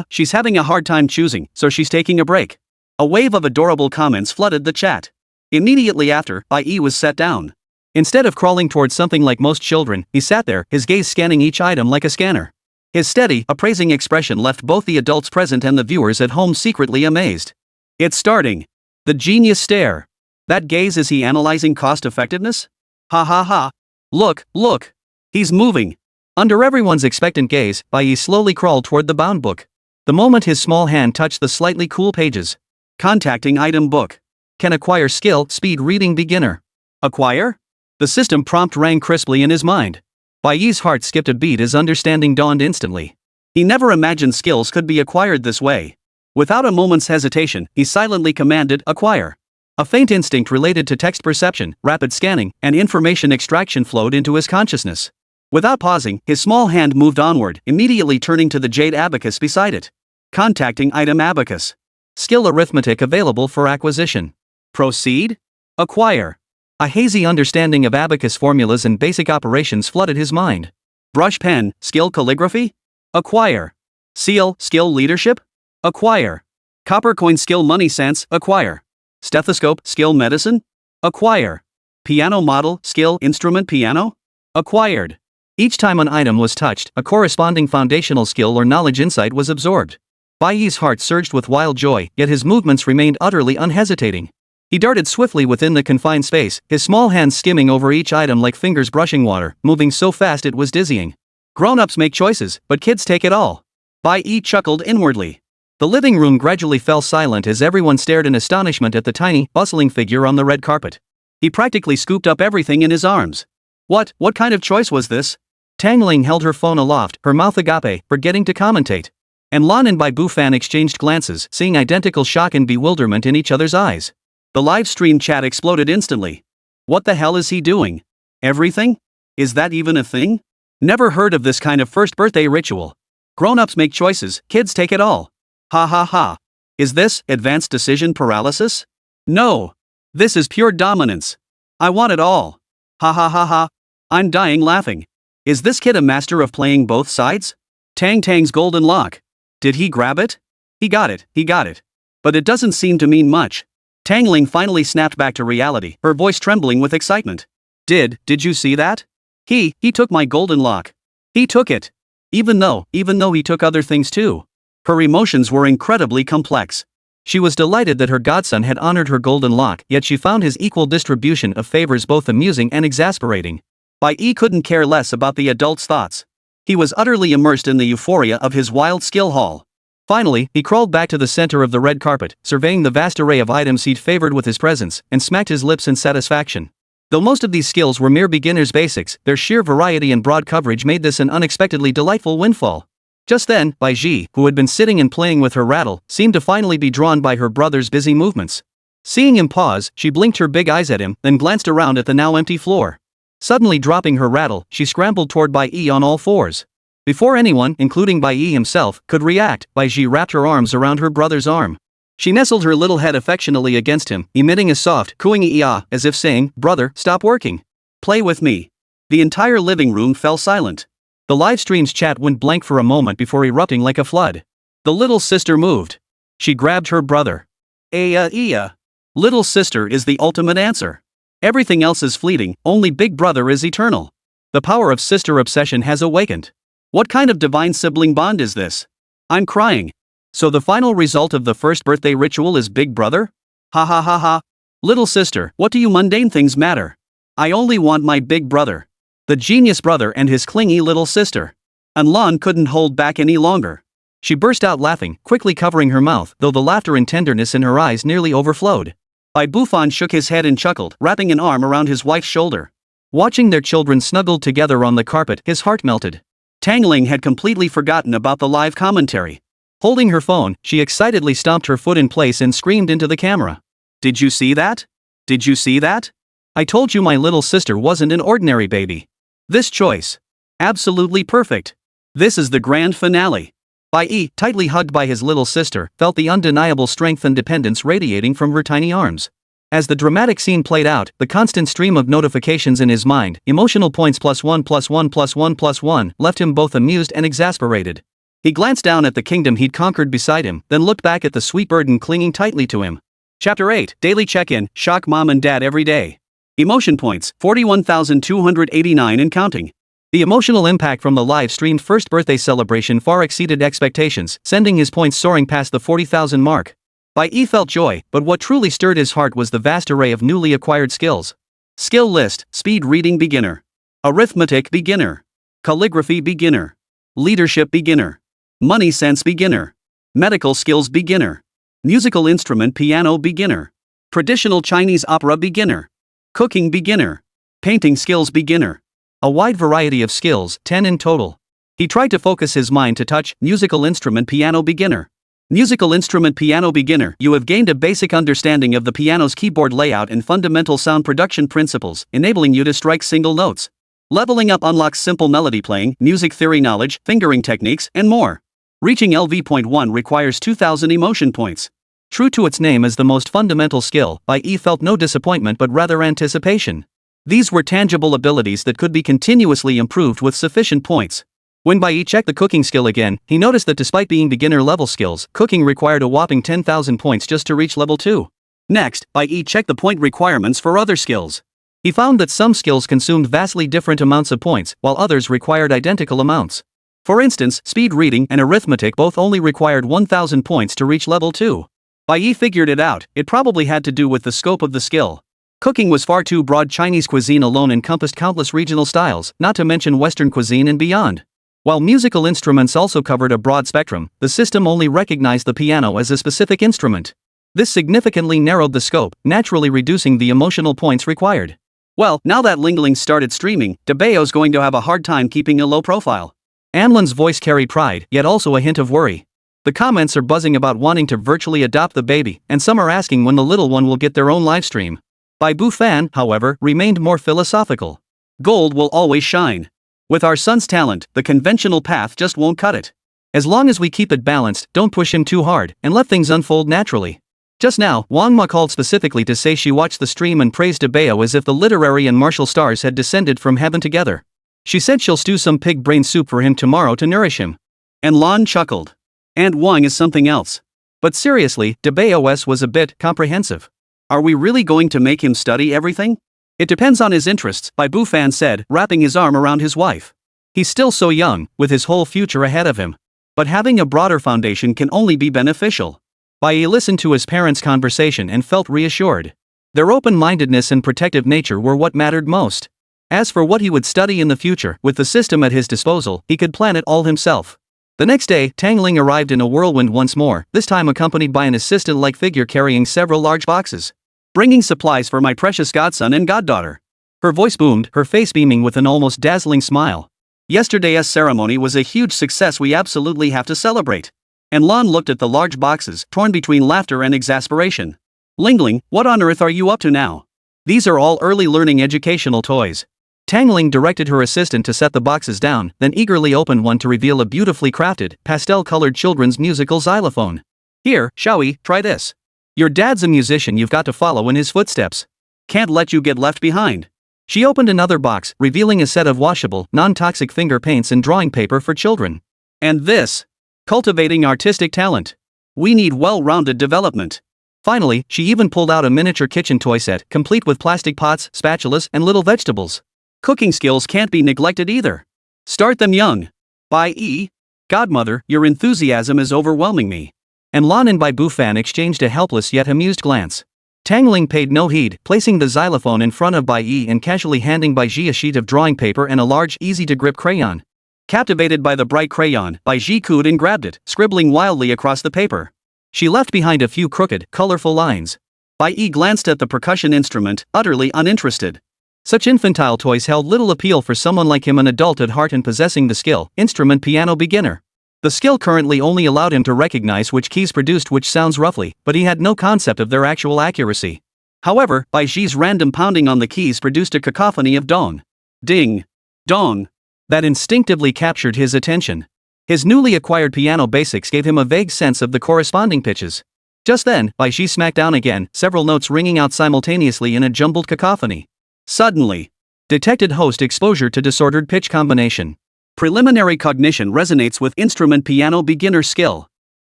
She's having a hard time choosing, so she's taking a break. A wave of adorable comments flooded the chat. Immediately after, Bai Yi was set down. Instead of crawling towards something like most children, he sat there, his gaze scanning each item like a scanner. His steady, appraising expression left both the adults present and the viewers at home secretly amazed. It's starting. The genius stare. That gaze, is he analyzing cost effectiveness? Ha. Look. He's moving. Under everyone's expectant gaze, Bai Yi slowly crawled toward the bound book. The moment his small hand touched the slightly cool pages. Contacting item book. Can acquire skill, speed reading beginner. Acquire? The system prompt rang crisply in his mind. Bai Yi's heart skipped a beat as understanding dawned instantly. He never imagined skills could be acquired this way. Without a moment's hesitation, he silently commanded acquire. A faint instinct related to text perception, rapid scanning, and information extraction flowed into his consciousness. Without pausing, his small hand moved onward, immediately turning to the jade abacus beside it. Contacting item abacus. Skill arithmetic available for acquisition. Proceed? Acquire. A hazy understanding of abacus formulas and basic operations flooded his mind. Brush pen, skill calligraphy? Acquire. Seal, skill leadership? Acquire. Copper coin, skill money sense? Acquire. Stethoscope, skill medicine? Acquire. Piano model, skill instrument piano? Acquired. Each time an item was touched, a corresponding foundational skill or knowledge insight was absorbed. Bai Yi's heart surged with wild joy, yet his movements remained utterly unhesitating. He darted swiftly within the confined space, his small hands skimming over each item like fingers brushing water, moving so fast it was dizzying. Grown-ups make choices, but kids take it all. Bai Yi chuckled inwardly. The living room gradually fell silent as everyone stared in astonishment at the tiny, bustling figure on the red carpet. He practically scooped up everything in his arms. What kind of choice was this? Tang Ling held her phone aloft, her mouth agape, forgetting to commentate. And Lan and Bai Bufan exchanged glances, seeing identical shock and bewilderment in each other's eyes. The live stream chat exploded instantly. What the hell is he doing? Everything? Is that even a thing? Never heard of this kind of first birthday ritual. Grown-ups make choices, kids take it all. Ha ha ha. Is this advanced decision paralysis? No. This is pure dominance. I want it all. Ha ha ha ha. I'm dying laughing. Is this kid a master of playing both sides? Tang's golden lock. Did he grab it? He got it. But it doesn't seem to mean much. Tang Ling finally snapped back to reality, her voice trembling with excitement. Did you see that? He took my golden lock. He took it. Even though he took other things too. Her emotions were incredibly complex. She was delighted that her godson had honored her golden lock, yet she found his equal distribution of favors both amusing and exasperating. Bai Yi couldn't care less about the adult's thoughts. He was utterly immersed in the euphoria of his wild skill haul. Finally, he crawled back to the center of the red carpet, surveying the vast array of items he'd favored with his presence, and smacked his lips in satisfaction. Though most of these skills were mere beginner's basics, their sheer variety and broad coverage made this an unexpectedly delightful windfall. Just then, Bai Yi, who had been sitting and playing with her rattle, seemed to finally be drawn by her brother's busy movements. Seeing him pause, she blinked her big eyes at him, then glanced around at the now empty floor. Suddenly dropping her rattle, she scrambled toward Bai Yi on all fours. Before anyone, including Bai Yi himself, could react, Bai Yi wrapped her arms around her brother's arm. She nestled her little head affectionately against him, emitting a soft, cooing ee-ah, as if saying, "Brother, stop working. Play with me." The entire living room fell silent. The live stream's chat went blank for a moment before erupting like a flood. The little sister moved. She grabbed her brother. Little sister is the ultimate answer. Everything else is fleeting, only big brother is eternal. The power of sister obsession has awakened. What kind of divine sibling bond is this? I'm crying. So the final result of the first birthday ritual is big brother? Ha ha ha ha. Little sister, what do you mundane things matter? I only want my big brother. The genius brother and his clingy little sister. And Lan couldn't hold back any longer. She burst out laughing, quickly covering her mouth, though the laughter and tenderness in her eyes nearly overflowed. Bai Bufan shook his head and chuckled, wrapping an arm around his wife's shoulder. Watching their children snuggled together on the carpet, his heart melted. Tang Ling had completely forgotten about the live commentary. Holding her phone, she excitedly stomped her foot in place and screamed into the camera. Did you see that? Did you see that? I told you my little sister wasn't an ordinary baby. This choice. Absolutely perfect. This is the grand finale. Bai Yi, tightly hugged by his little sister, felt the undeniable strength and dependence radiating from her tiny arms. As the dramatic scene played out, the constant stream of notifications in his mind, emotional points +1+1+1+1, left him both amused and exasperated. He glanced down at the kingdom he'd conquered beside him, then looked back at the sweet burden clinging tightly to him. Chapter 8, Daily Check-In, Shock Mom and Dad Every Day. Emotion points, 41,289 and counting. The emotional impact from the live-streamed first birthday celebration far exceeded expectations, sending his points soaring past the 40,000 mark. Bai Yi felt joy, but what truly stirred his heart was the vast array of newly acquired skills. Skill list: Speed Reading Beginner, Arithmetic Beginner, Calligraphy Beginner, Leadership Beginner, Money Sense Beginner, Medical Skills Beginner, Musical Instrument Piano Beginner, Traditional Chinese Opera Beginner, Cooking Beginner, Painting Skills Beginner. A wide variety of skills, 10 in total. He tried to focus his mind to touch Musical Instrument Piano Beginner. Musical Instrument Piano Beginner. You have gained a basic understanding of the piano's keyboard layout and fundamental sound production principles, enabling you to strike single notes. Leveling up unlocks simple melody playing, music theory knowledge, fingering techniques, and more. Reaching LV.1 requires 2,000 emotion points. True to its name as the most fundamental skill, Bai Yi felt no disappointment but rather anticipation. These were tangible abilities that could be continuously improved with sufficient points. When Bai Yi checked the cooking skill again, he noticed that despite being beginner-level skills, cooking required a whopping 10,000 points just to reach level 2. Next, Bai Yi checked the point requirements for other skills. He found that some skills consumed vastly different amounts of points, while others required identical amounts. For instance, speed reading and arithmetic both only required 1,000 points to reach level 2. Bai Yi figured it out. It probably had to do with the scope of the skill. Cooking was far too broad. Chinese cuisine alone encompassed countless regional styles, not to mention Western cuisine and beyond. While musical instruments also covered a broad spectrum, the system only recognized the piano as a specific instrument. This significantly narrowed the scope, naturally reducing the emotional points required. Well, now that Lingling started streaming, Debayo's going to have a hard time keeping a low profile. Anlan's voice carried pride, yet also a hint of worry. The comments are buzzing about wanting to virtually adopt the baby, and some are asking when the little one will get their own livestream. Bai Fan, however, remained more philosophical. Gold will always shine. With our son's talent, the conventional path just won't cut it. As long as we keep it balanced, don't push him too hard, and let things unfold naturally. Just now, Wang Ma called specifically to say she watched the stream and praised Debayo as if the literary and martial stars had descended from heaven together. She said she'll stew some pig brain soup for him tomorrow to nourish him. And Lan chuckled. And Wang is something else. But seriously, Debayo was a bit comprehensive. Are we really going to make him study everything? It depends on his interests, Bai Fan said, wrapping his arm around his wife. He's still so young, with his whole future ahead of him. But having a broader foundation can only be beneficial. Bai Yi listened to his parents' conversation and felt reassured. Their open-mindedness and protective nature were what mattered most. As for what he would study in the future, with the system at his disposal, he could plan it all himself. The next day, Tangling arrived in a whirlwind once more, this time accompanied by an assistant-like figure carrying several large boxes. Bringing supplies for my precious godson and goddaughter. Her voice boomed, her face beaming with an almost dazzling smile. Yesterday's ceremony was a huge success we absolutely have to celebrate. And Lan looked at the large boxes, torn between laughter and exasperation. Lingling, what on earth are you up to now? These are all early learning educational toys. Tangling directed her assistant to set the boxes down, then eagerly opened one to reveal a beautifully crafted, pastel-colored children's musical xylophone. Here, Xiaoyi, try this. Your dad's a musician, you've got to follow in his footsteps. Can't let you get left behind. She opened another box, revealing a set of washable, non-toxic finger paints and drawing paper for children. And this. Cultivating artistic talent. We need well-rounded development. Finally, she even pulled out a miniature kitchen toy set, complete with plastic pots, spatulas, and little vegetables. Cooking skills can't be neglected either. Start them young. Bai Yi. Godmother, your enthusiasm is overwhelming me. And Lan and Bai Fan exchanged a helpless yet amused glance. Tangling paid no heed, placing the xylophone in front of Bai Yi and casually handing Bai Yi a sheet of drawing paper and a large, easy-to-grip crayon. Captivated by the bright crayon, Bai Yi cooed and grabbed it, scribbling wildly across the paper. She left behind a few crooked, colorful lines. Bai Yi glanced at the percussion instrument, utterly uninterested. Such infantile toys held little appeal for someone like him, an adult at heart and possessing the skill, instrument piano beginner. The skill currently only allowed him to recognize which keys produced which sounds roughly, but he had no concept of their actual accuracy. However, Bai Yi's random pounding on the keys produced a cacophony of dong, ding, dong, that instinctively captured his attention. His newly acquired piano basics gave him a vague sense of the corresponding pitches. Just then, Bai Yi smacked down again, several notes ringing out simultaneously in a jumbled cacophony. Suddenly, detected host exposure to disordered pitch combination. Preliminary cognition resonates with instrument piano beginner skill.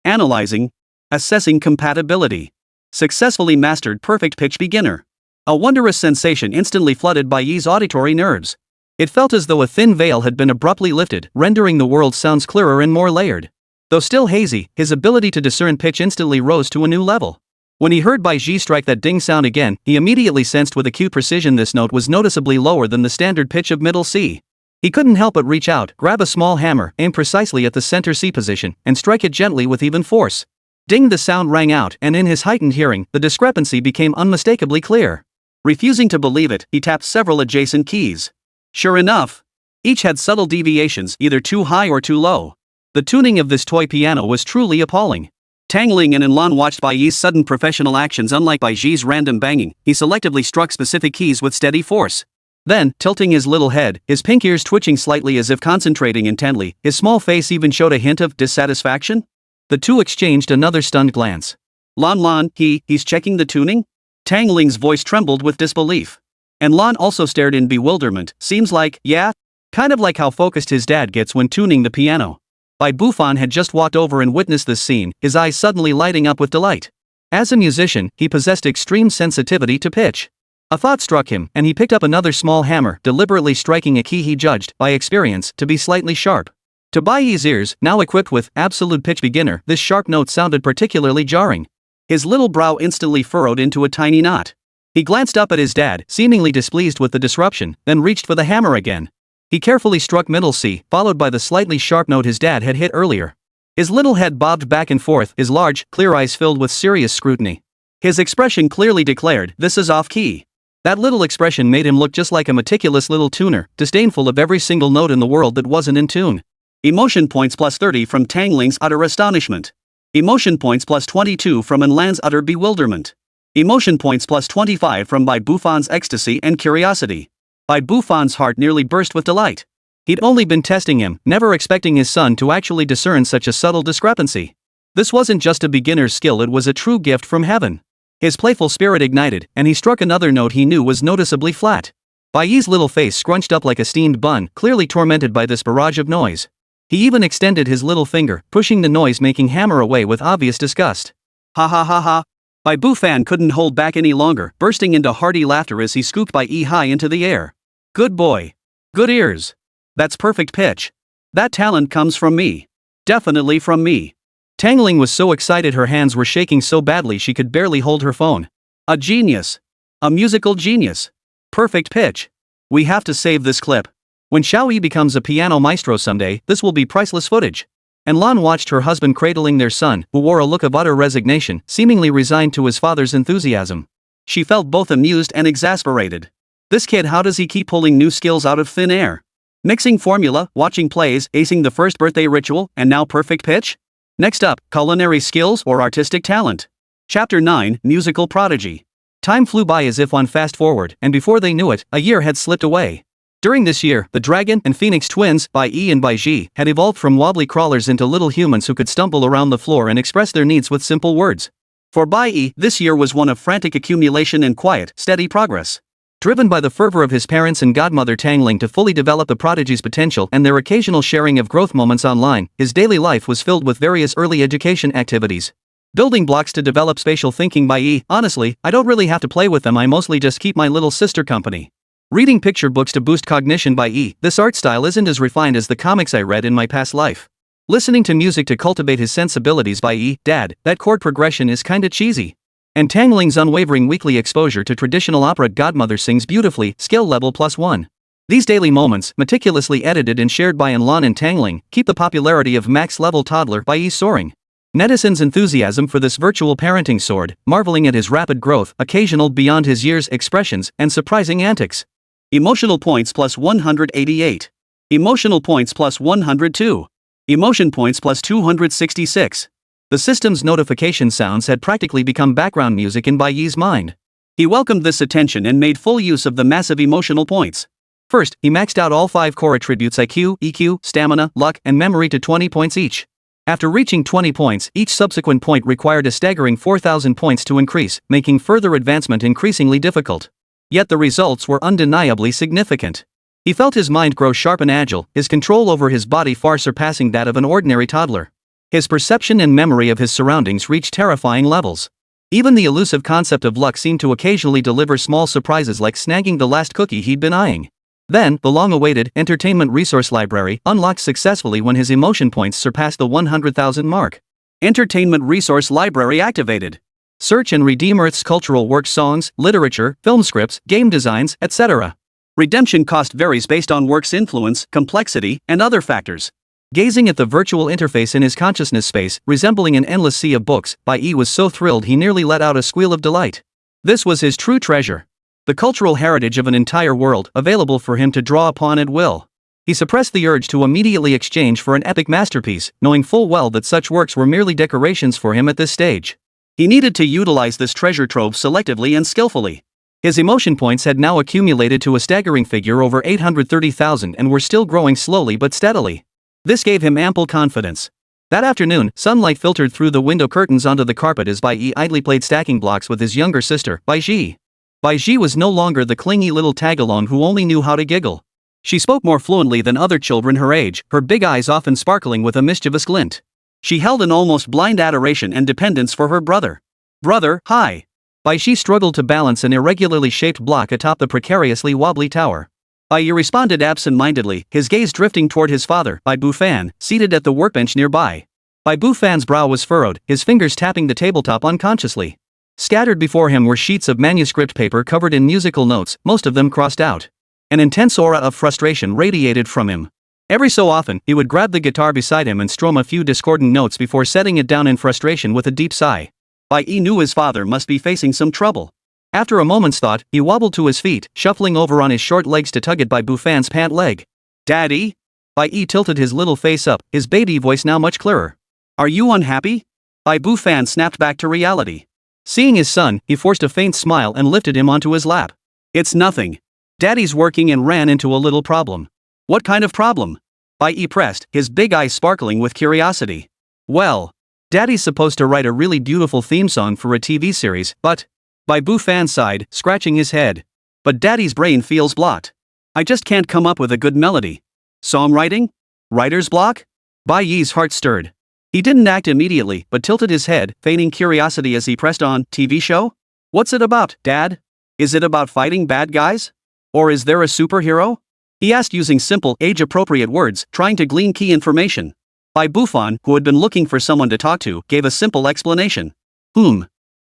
Analyzing. Assessing compatibility. Successfully mastered perfect pitch beginner. A wondrous sensation instantly flooded Bai Yi's auditory nerves. It felt as though a thin veil had been abruptly lifted, rendering the world's sounds clearer and more layered. Though still hazy, his ability to discern pitch instantly rose to a new level. When he heard Bai Yi strike that ding sound again, he immediately sensed with acute precision this note was noticeably lower than the standard pitch of middle C. He couldn't help but reach out, grab a small hammer, aim precisely at the center C position, and strike it gently with even force. Ding, the sound rang out, and in his heightened hearing, the discrepancy became unmistakably clear. Refusing to believe it, he tapped several adjacent keys. Sure enough, each had subtle deviations, either too high or too low. The tuning of this toy piano was truly appalling. Tangling and Lan watched Bai Yi's sudden professional actions. Unlike Bai Yi's random banging, he selectively struck specific keys with steady force. Then, tilting his little head, his pink ears twitching slightly as if concentrating intently, his small face even showed a hint of dissatisfaction. The two exchanged another stunned glance. Lan, he's checking the tuning? Tangling's voice trembled with disbelief. And Lan also stared in bewilderment. Seems like, yeah? Kind of like how focused his dad gets when tuning the piano. Bai Fan had just walked over and witnessed this scene, his eyes suddenly lighting up with delight. As a musician, he possessed extreme sensitivity to pitch. A thought struck him, and he picked up another small hammer, deliberately striking a key he judged, by experience, to be slightly sharp. To Bai Yi's ears, now equipped with absolute pitch beginner, this sharp note sounded particularly jarring. His little brow instantly furrowed into a tiny knot. He glanced up at his dad, seemingly displeased with the disruption, then reached for the hammer again. He carefully struck middle C, followed by the slightly sharp note his dad had hit earlier. His little head bobbed back and forth, his large, clear eyes filled with serious scrutiny. His expression clearly declared, "This is off-key." That little expression made him look just like a meticulous little tuner, disdainful of every single note in the world that wasn't in tune. Emotion points plus 30 from Tangling's utter astonishment. Emotion points plus 22 from Enlan's utter bewilderment. Emotion points plus 25 from Bai Buffan's ecstasy and curiosity. Bai Buffan's heart nearly burst with delight. He'd only been testing him, never expecting his son to actually discern such a subtle discrepancy. This wasn't just a beginner's skill, it was a true gift from heaven. His playful spirit ignited, and he struck another note he knew was noticeably flat. Bai Yi's little face scrunched up like a steamed bun, clearly tormented by this barrage of noise. He even extended his little finger, pushing the noise-making hammer away with obvious disgust. Ha ha ha ha. Bai Buffan couldn't hold back any longer, bursting into hearty laughter as he scooped Bai Yi high into the air. Good boy. Good ears. That's perfect pitch. That talent comes from me. Definitely from me. Tangling was so excited her hands were shaking so badly she could barely hold her phone. A genius. A musical genius. Perfect pitch. We have to save this clip. When Xiaoyi becomes a piano maestro someday, this will be priceless footage. And Lan watched her husband cradling their son, who wore a look of utter resignation, seemingly resigned to his father's enthusiasm. She felt both amused and exasperated. This kid, how does he keep pulling new skills out of thin air? Mixing formula, watching plays, acing the first birthday ritual, and now perfect pitch? Next up, culinary skills or artistic talent. Chapter 9, Musical Prodigy. Time flew by as if on fast forward, and before they knew it, a year had slipped away. During this year, the dragon and phoenix twins, Bai Yi and Bai Yi, had evolved from wobbly crawlers into little humans who could stumble around the floor and express their needs with simple words. For Bai Yi, this year was one of frantic accumulation and quiet, steady progress. Driven by the fervor of his parents and godmother Tangling to fully develop the prodigy's potential and their occasional sharing of growth moments online, his daily life was filled with various early education activities. Building blocks to develop spatial thinking. Bai Yi, honestly, I don't really have to play with them, I mostly just keep my little sister company. Reading picture books to boost cognition. Bai Yi, this art style isn't as refined as the comics I read in my past life. Listening to music to cultivate his sensibilities. Bai Yi, Dad, that chord progression is kinda cheesy. And Tangling's unwavering weekly exposure to traditional opera. Godmother sings beautifully, skill level +1. These daily moments, meticulously edited and shared by Lan and Tangling, keep the popularity of max-level toddler Bai Yi soaring. Netizens' enthusiasm for this virtual parenting soared, marveling at his rapid growth, occasional beyond his years expressions, and surprising antics. Emotional points plus 188. Emotional points plus 102. Emotion points plus 266. The system's notification sounds had practically become background music in Bai Yi's mind. He welcomed this attention and made full use of the massive emotional points. First, he maxed out all 5 core attributes IQ, EQ, stamina, luck, and memory to 20 points each. After reaching 20 points, each subsequent point required a staggering 4,000 points to increase, making further advancement increasingly difficult. Yet the results were undeniably significant. He felt his mind grow sharp and agile, his control over his body far surpassing that of an ordinary toddler. His perception and memory of his surroundings reached terrifying levels. Even the elusive concept of luck seemed to occasionally deliver small surprises like snagging the last cookie he'd been eyeing. Then, the long-awaited entertainment resource library unlocked successfully when his emotion points surpassed the 100,000 mark. Entertainment resource library activated. Search and redeem Earth's cultural works, songs, literature, film scripts, game designs, etc. Redemption cost varies based on work's influence, complexity, and other factors. Gazing at the virtual interface in his consciousness space, resembling an endless sea of books, Bai Yi was so thrilled he nearly let out a squeal of delight. This was his true treasure. The cultural heritage of an entire world, available for him to draw upon at will. He suppressed the urge to immediately exchange for an epic masterpiece, knowing full well that such works were merely decorations for him at this stage. He needed to utilize this treasure trove selectively and skillfully. His emotion points had now accumulated to a staggering figure over 830,000 and were still growing slowly but steadily. This gave him ample confidence. That afternoon, sunlight filtered through the window curtains onto the carpet as Bai Yi idly played stacking blocks with his younger sister, Bai Yi. Bai Yi was no longer the clingy little tagalong who only knew how to giggle. She spoke more fluently than other children her age, her big eyes often sparkling with a mischievous glint. She held an almost blind adoration and dependence for her brother. Brother, hi. Bai Yi struggled to balance an irregularly shaped block atop the precariously wobbly tower. Bai Yi responded absent-mindedly, his gaze drifting toward his father, Bai Bufan, seated at the workbench nearby. Bai Bufan's brow was furrowed, his fingers tapping the tabletop unconsciously. Scattered before him were sheets of manuscript paper covered in musical notes, most of them crossed out. An intense aura of frustration radiated from him. Every so often, he would grab the guitar beside him and strum a few discordant notes before setting it down in frustration with a deep sigh. Bai Yi knew his father must be facing some trouble. After a moment's thought, he wobbled to his feet, shuffling over on his short legs to tug at Bai Bufan's pant leg. Daddy? Bai Yi tilted his little face up, his baby voice now much clearer. Are you unhappy? Bai Bufan snapped back to reality. Seeing his son, he forced a faint smile and lifted him onto his lap. It's nothing. Daddy's working and ran into a little problem. What kind of problem? Bai Yi pressed, his big eyes sparkling with curiosity. Well, Daddy's supposed to write a really beautiful theme song for a TV series, but... Bai Bufan sighed, scratching his head. But Daddy's brain feels blocked. I just can't come up with a good melody. Songwriting? Writer's block? Bai Yi's heart stirred. He didn't act immediately, but tilted his head, feigning curiosity as he pressed on, TV show? What's it about, Dad? Is it about fighting bad guys? Or is there a superhero? He asked using simple, age-appropriate words, trying to glean key information. Bai Bufan, who had been looking for someone to talk to, gave a simple explanation.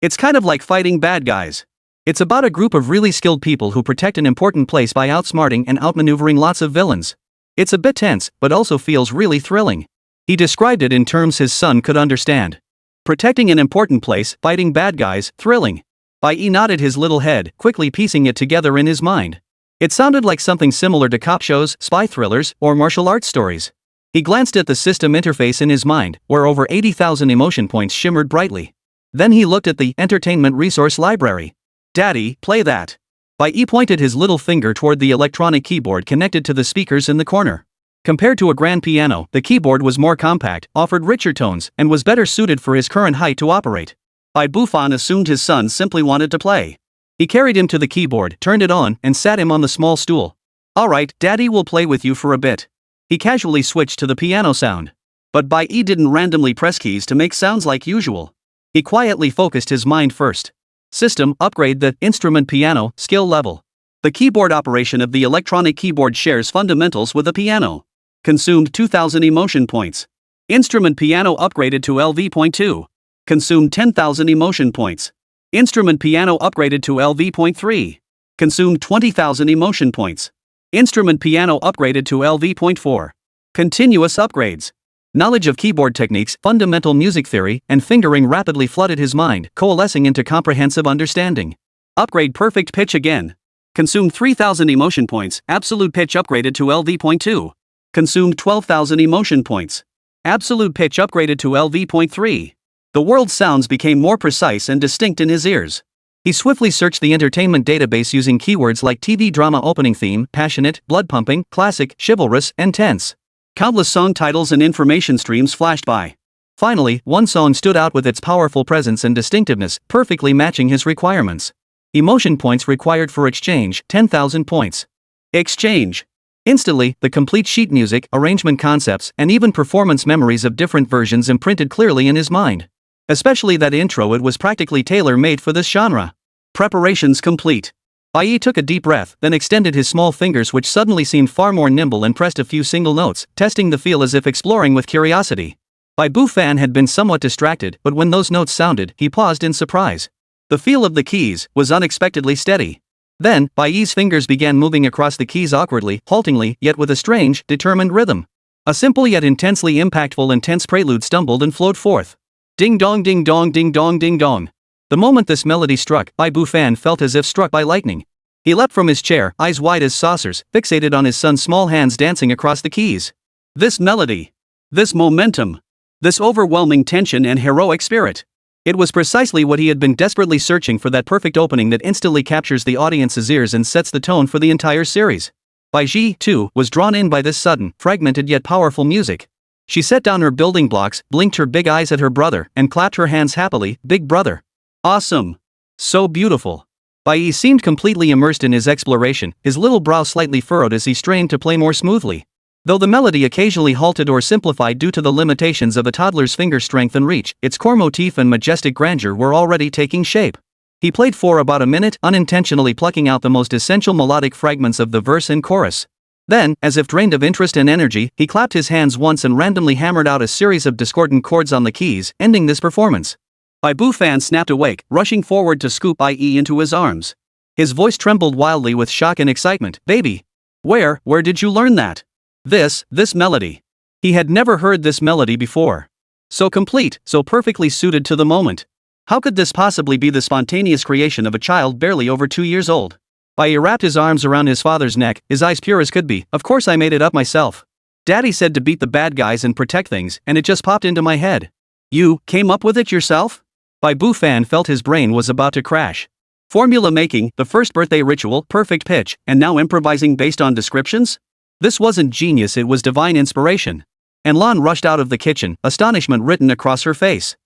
It's kind of like fighting bad guys. It's about a group of really skilled people who protect an important place by outsmarting and outmaneuvering lots of villains. It's a bit tense, but also feels really thrilling. He described it in terms his son could understand. Protecting an important place, fighting bad guys, thrilling. Bai Yi nodded his little head, quickly piecing it together in his mind. It sounded like something similar to cop shows, spy thrillers, or martial arts stories. He glanced at the system interface in his mind, where over 80,000 emotion points shimmered brightly. Then he looked at the entertainment resource library. Daddy, play that. Bai Yi pointed his little finger toward the electronic keyboard connected to the speakers in the corner. Compared to a grand piano, the keyboard was more compact, offered richer tones, and was better suited for his current height to operate. Bai Bufan assumed his son simply wanted to play. He carried him to the keyboard, turned it on, and sat him on the small stool. Alright, Daddy will play with you for a bit. He casually switched to the piano sound. But Bai Yi didn't randomly press keys to make sounds like usual. He quietly focused his mind first. System, upgrade the instrument piano skill level. The keyboard operation of the electronic keyboard shares fundamentals with a piano. Consumed 2,000 emotion points. Instrument piano upgraded to LV.2. Consumed 10,000 emotion points. Instrument piano upgraded to LV.3. Consumed 20,000 emotion points. Instrument piano upgraded to LV.4. Continuous upgrades. Knowledge of keyboard techniques, fundamental music theory, and fingering rapidly flooded his mind, coalescing into comprehensive understanding. Upgrade perfect pitch again. Consumed 3,000 emotion points, absolute pitch upgraded to LV.2. Consumed 12,000 emotion points. Absolute pitch upgraded to LV.3. The world's sounds became more precise and distinct in his ears. He swiftly searched the entertainment database using keywords like TV drama opening theme, passionate, blood pumping, classic, chivalrous, and tense. Countless song titles and information streams flashed by. Finally, one song stood out with its powerful presence and distinctiveness, perfectly matching his requirements. Emotion points required for exchange, 10,000 points. Exchange. Instantly, the complete sheet music, arrangement concepts, and even performance memories of different versions imprinted clearly in his mind. Especially that intro, it was practically tailor-made for this genre. Preparations complete. Bai Yi took a deep breath, then extended his small fingers, which suddenly seemed far more nimble, and pressed a few single notes, testing the feel as if exploring with curiosity. Bai Bufan had been somewhat distracted, but when those notes sounded, he paused in surprise. The feel of the keys was unexpectedly steady. Then, Bai Yi's fingers began moving across the keys awkwardly, haltingly, yet with a strange, determined rhythm. A simple yet intensely impactful and tense prelude stumbled and flowed forth. Ding dong ding dong ding dong ding dong. The moment this melody struck, Bai Bufan felt as if struck by lightning. He leapt from his chair, eyes wide as saucers, fixated on his son's small hands dancing across the keys. This melody. This momentum. This overwhelming tension and heroic spirit. It was precisely what he had been desperately searching for, that perfect opening that instantly captures the audience's ears and sets the tone for the entire series. Bai Yi, too, was drawn in by this sudden, fragmented yet powerful music. She set down her building blocks, blinked her big eyes at her brother, and clapped her hands happily. Big brother. Awesome. So beautiful. Bai Yi seemed completely immersed in his exploration, his little brow slightly furrowed as he strained to play more smoothly. Though the melody occasionally halted or simplified due to the limitations of a toddler's finger strength and reach, its core motif and majestic grandeur were already taking shape. He played for about a minute, unintentionally plucking out the most essential melodic fragments of the verse and chorus. Then, as if drained of interest and energy, he clapped his hands once and randomly hammered out a series of discordant chords on the keys, ending this performance. Bai Bufan snapped awake, rushing forward to scoop Bai Yi into his arms. His voice trembled wildly with shock and excitement. Baby! Where did you learn that? This melody. He had never heard this melody before. So complete, so perfectly suited to the moment. How could this possibly be the spontaneous creation of a child barely over 2 years old? Bai Yi wrapped his arms around his father's neck, his eyes pure as could be. Of course I made it up myself. Daddy said to beat the bad guys and protect things, and it just popped into my head. You came up with it yourself? Bai Fan felt his brain was about to crash. Formula making, the first birthday ritual, perfect pitch, and now improvising based on descriptions? This wasn't genius, it was divine inspiration. And Lan rushed out of the kitchen, astonishment written across her face.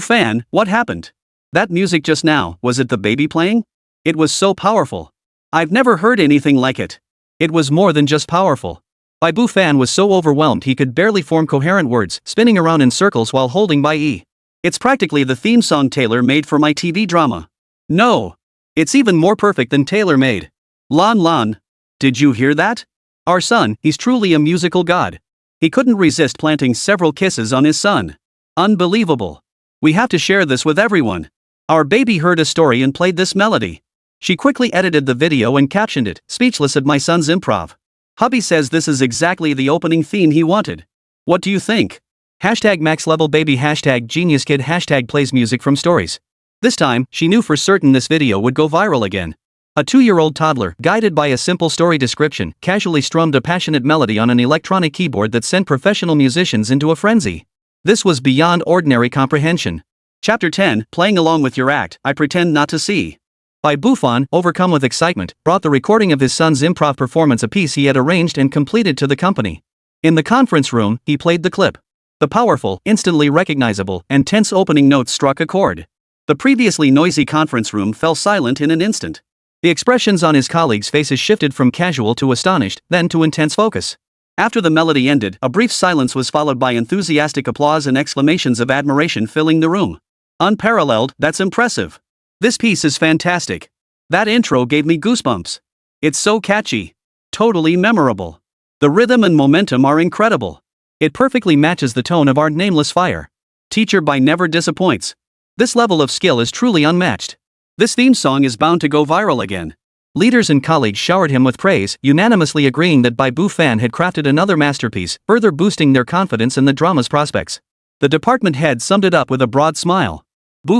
Fan, what happened? That music just now, was it the baby playing? It was so powerful. I've never heard anything like it. It was more than just powerful. Bai Fan was so overwhelmed he could barely form coherent words, spinning around in circles while holding Bai Yi. It's practically the theme song tailor-made for my TV drama. No. It's even more perfect than tailor-made. Lan. Did you hear that? Our son, he's truly a musical god. He couldn't resist planting several kisses on his son. Unbelievable. We have to share this with everyone. Our baby heard a story and played this melody. She quickly edited the video and captioned it, speechless at my son's improv. Hubby says this is exactly the opening theme he wanted. What do you think? #MaxLevelBaby #GeniusKid #plays music from stories. This time, she knew for certain this video would go viral again. A 2-year-old toddler, guided by a simple story description, casually strummed a passionate melody on an electronic keyboard that sent professional musicians into a frenzy. This was beyond ordinary comprehension. Chapter 10, Playing Along with Your Act, I Pretend Not to See. Bai Fan, overcome with excitement, brought the recording of his son's improv performance, a piece he had arranged and completed, to the company. In the conference room, he played the clip. The powerful, instantly recognizable, and tense opening notes struck a chord. The previously noisy conference room fell silent in an instant. The expressions on his colleagues' faces shifted from casual to astonished, then to intense focus. After the melody ended, a brief silence was followed by enthusiastic applause and exclamations of admiration filling the room. Unparalleled, that's impressive. This piece is fantastic. That intro gave me goosebumps. It's so catchy. Totally memorable. The rhythm and momentum are incredible. It perfectly matches the tone of our nameless fire. Teacher Bai never disappoints. This level of skill is truly unmatched. This theme song is bound to go viral again. Leaders and colleagues showered him with praise, unanimously agreeing that Bai Fan had crafted another masterpiece, further boosting their confidence in the drama's prospects. The department head summed it up with a broad smile.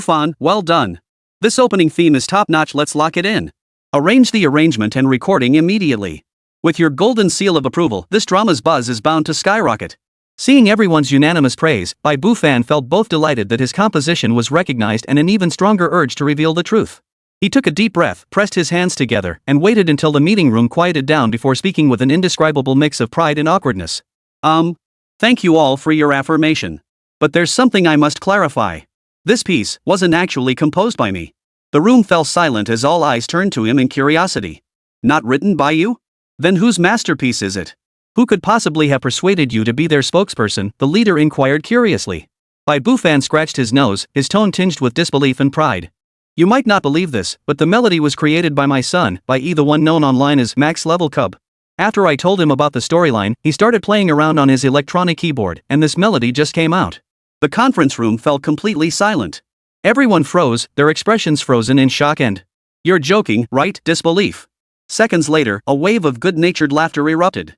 Fan, well done. This opening theme is top-notch, let's lock it in. Arrange the arrangement and recording immediately. With your golden seal of approval, this drama's buzz is bound to skyrocket. Seeing everyone's unanimous praise, Bai Fan felt both delighted that his composition was recognized and an even stronger urge to reveal the truth. He took a deep breath, pressed his hands together, and waited until the meeting room quieted down before speaking with an indescribable mix of pride and awkwardness. Thank you all for your affirmation. But there's something I must clarify. This piece wasn't actually composed by me. The room fell silent as all eyes turned to him in curiosity. Not written by you? Then whose masterpiece is it? Who could possibly have persuaded you to be their spokesperson? The leader inquired curiously. Bai Fan scratched his nose, his tone tinged with disbelief and pride. You might not believe this, but the melody was created by my son, Bai Yi, the one known online as Max Level Cub. After I told him about the storyline, he started playing around on his electronic keyboard, and this melody just came out. The conference room fell completely silent. Everyone froze, their expressions frozen in shock and, "You're joking, right?" disbelief. Seconds later, a wave of good-natured laughter erupted.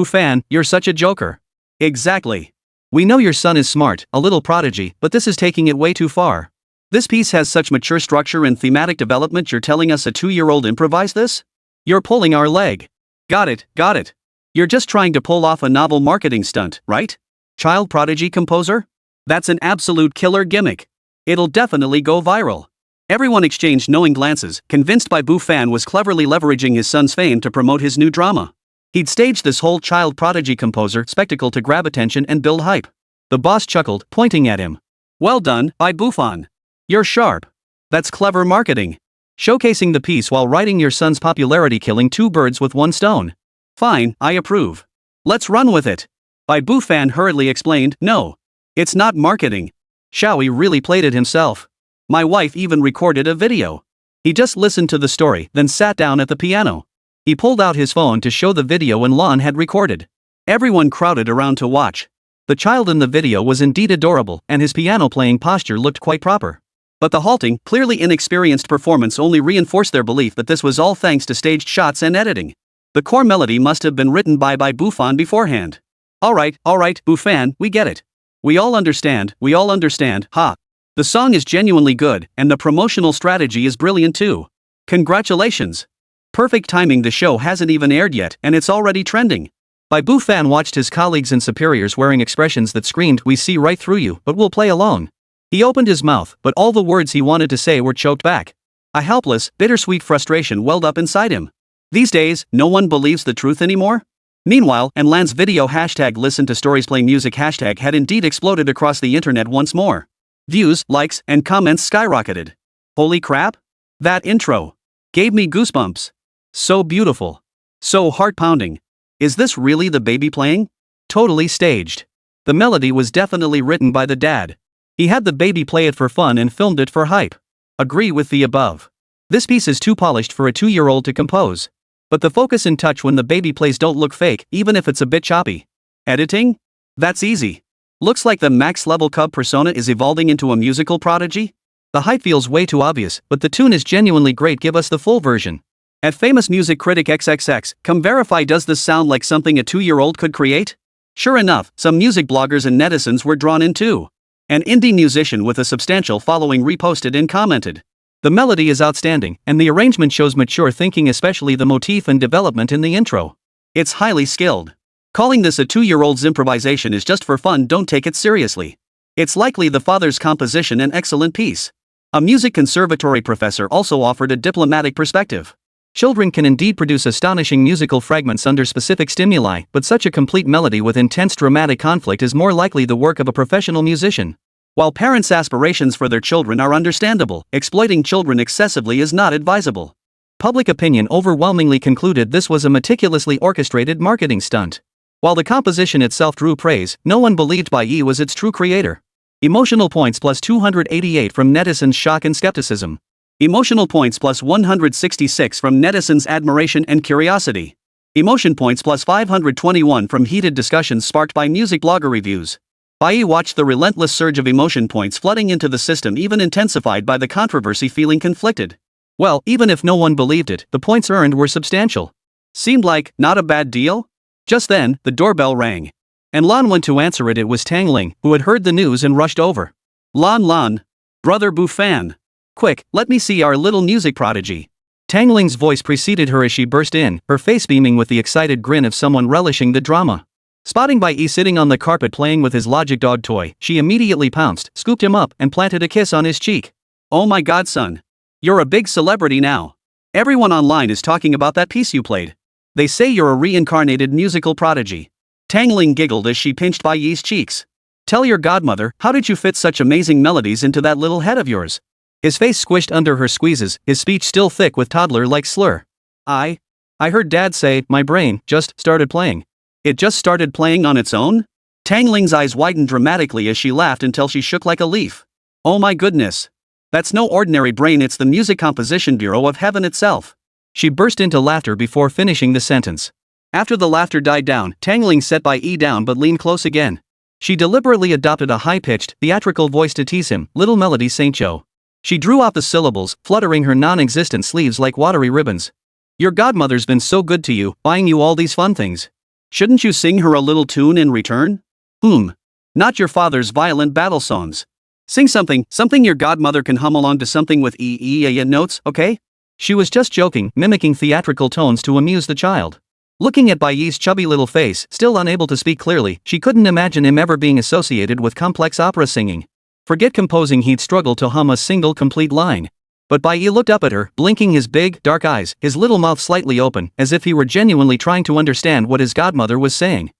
Fan, you're such a joker. Exactly. We know your son is smart, a little prodigy, but this is taking it way too far. This piece has such mature structure and thematic development, you're telling us a 2-year-old improvised this? You're pulling our leg. Got it. You're just trying to pull off a novel marketing stunt, right? Child prodigy composer? That's an absolute killer gimmick. It'll definitely go viral. Everyone exchanged knowing glances, convinced Bai Fan was cleverly leveraging his son's fame to promote his new drama. He'd staged this whole child prodigy composer spectacle to grab attention and build hype. The boss chuckled, pointing at him. Well done, Bai Fan. You're sharp. That's clever marketing. Showcasing the piece while riding your son's popularity, killing 2 birds with 1 stone. Fine, I approve. Let's run with it. Bai Fan hurriedly explained, no. It's not marketing. Xiaoyi really played it himself. My wife even recorded a video. He just listened to the story, then sat down at the piano. He pulled out his phone to show the video and Lan had recorded. Everyone crowded around to watch. The child in the video was indeed adorable, and his piano-playing posture looked quite proper. But the halting, clearly inexperienced performance only reinforced their belief that this was all thanks to staged shots and editing. The core melody must have been written by Bai Fan beforehand. Alright, Fan, we get it. We all understand, ha. The The song is genuinely good, and the promotional strategy is brilliant too. Congratulations! Perfect timing, the show hasn't even aired yet, and it's already trending. Bai Yi fan watched his colleagues and superiors wearing expressions that screamed, "We see right through you, but we'll play along." He opened his mouth, but all the words he wanted to say were choked back. A helpless, bittersweet frustration welled up inside him. These days, no one believes the truth anymore? Meanwhile, Lan's video hashtag listen to stories play music hashtag had indeed exploded across the internet once more. Views, likes, and comments skyrocketed. Holy crap! That intro gave me goosebumps. So beautiful. So heart-pounding. Is this really the baby playing? Totally staged. The melody was definitely written by the dad. He had the baby play it for fun and filmed it for hype. Agree with the above. This piece is too polished for a 2-year-old to compose. But the focus and touch when the baby plays don't look fake, even if it's a bit choppy. Editing? That's easy. Looks like the max-level cub persona is evolving into a musical prodigy? The hype feels way too obvious, but the tune is genuinely great. Give us the full version. At famous music critic XXX, come verify, does this sound like something a 2-year-old could create? Sure enough, some music bloggers and netizens were drawn in too. An indie musician with a substantial following reposted and commented. The melody is outstanding, and the arrangement shows mature thinking, especially the motif and development in the intro. It's highly skilled. Calling this a 2-year-old's improvisation is just for fun, don't take it seriously. It's likely the father's composition, an excellent piece. A music conservatory professor also offered a diplomatic perspective. Children can indeed produce astonishing musical fragments under specific stimuli, but such a complete melody with intense dramatic conflict is more likely the work of a professional musician. While parents' aspirations for their children are understandable, exploiting children excessively is not advisable. Public opinion overwhelmingly concluded this was a meticulously orchestrated marketing stunt. While the composition itself drew praise, no one believed Bai Yi was its true creator. Emotional points plus 288 from netizens' shock and skepticism. Emotional points plus 166 from netizens' admiration and curiosity. Emotion points plus 521 from heated discussions sparked by music blogger reviews. Bai Yi watched the relentless surge of emotion points flooding into the system, even intensified by the controversy, feeling conflicted. Well, even if no one believed it, the points earned were substantial. Seemed like, not a bad deal? Just then, the doorbell rang. And Lan went to answer it. It was Tangling, who had heard the news and rushed over. Lan. Brother Bu fan. Quick, let me see our little music prodigy. Tangling's voice preceded her as she burst in, her face beaming with the excited grin of someone relishing the drama. Spotting Bai Yi sitting on the carpet playing with his Logic Dog toy, she immediately pounced, scooped him up, and planted a kiss on his cheek. Oh my god, son. You're a big celebrity now. Everyone online is talking about that piece you played. They say you're a reincarnated musical prodigy. Tangling giggled as she pinched Bai Yi's cheeks. Tell your godmother, how did you fit such amazing melodies into that little head of yours? His face squished under her squeezes, his speech still thick with toddler-like slur. I heard Dad say, my brain just started playing. It just started playing on its own? Tangling's eyes widened dramatically as she laughed until she shook like a leaf. Oh my goodness. That's no ordinary brain, it's the Music Composition Bureau of Heaven itself. She burst into laughter before finishing the sentence. After the laughter died down, Tangling set Bai Yi down but leaned close again. She deliberately adopted a high-pitched, theatrical voice to tease him, little Melody St. Joe. She drew out the syllables, fluttering her non-existent sleeves like watery ribbons. Your godmother's been so good to you, buying you all these fun things. Shouldn't you sing her a little tune in return? Not your father's violent battle songs. Sing something your godmother can hum along to, something with notes, okay? She was just joking, mimicking theatrical tones to amuse the child. Looking at Bai Yi's chubby little face, still unable to speak clearly, she couldn't imagine him ever being associated with complex opera singing. Forget composing, he'd struggle to hum a single complete line. But Bai Yi looked up at her, blinking his big, dark eyes, his little mouth slightly open, as if he were genuinely trying to understand what his godmother was saying.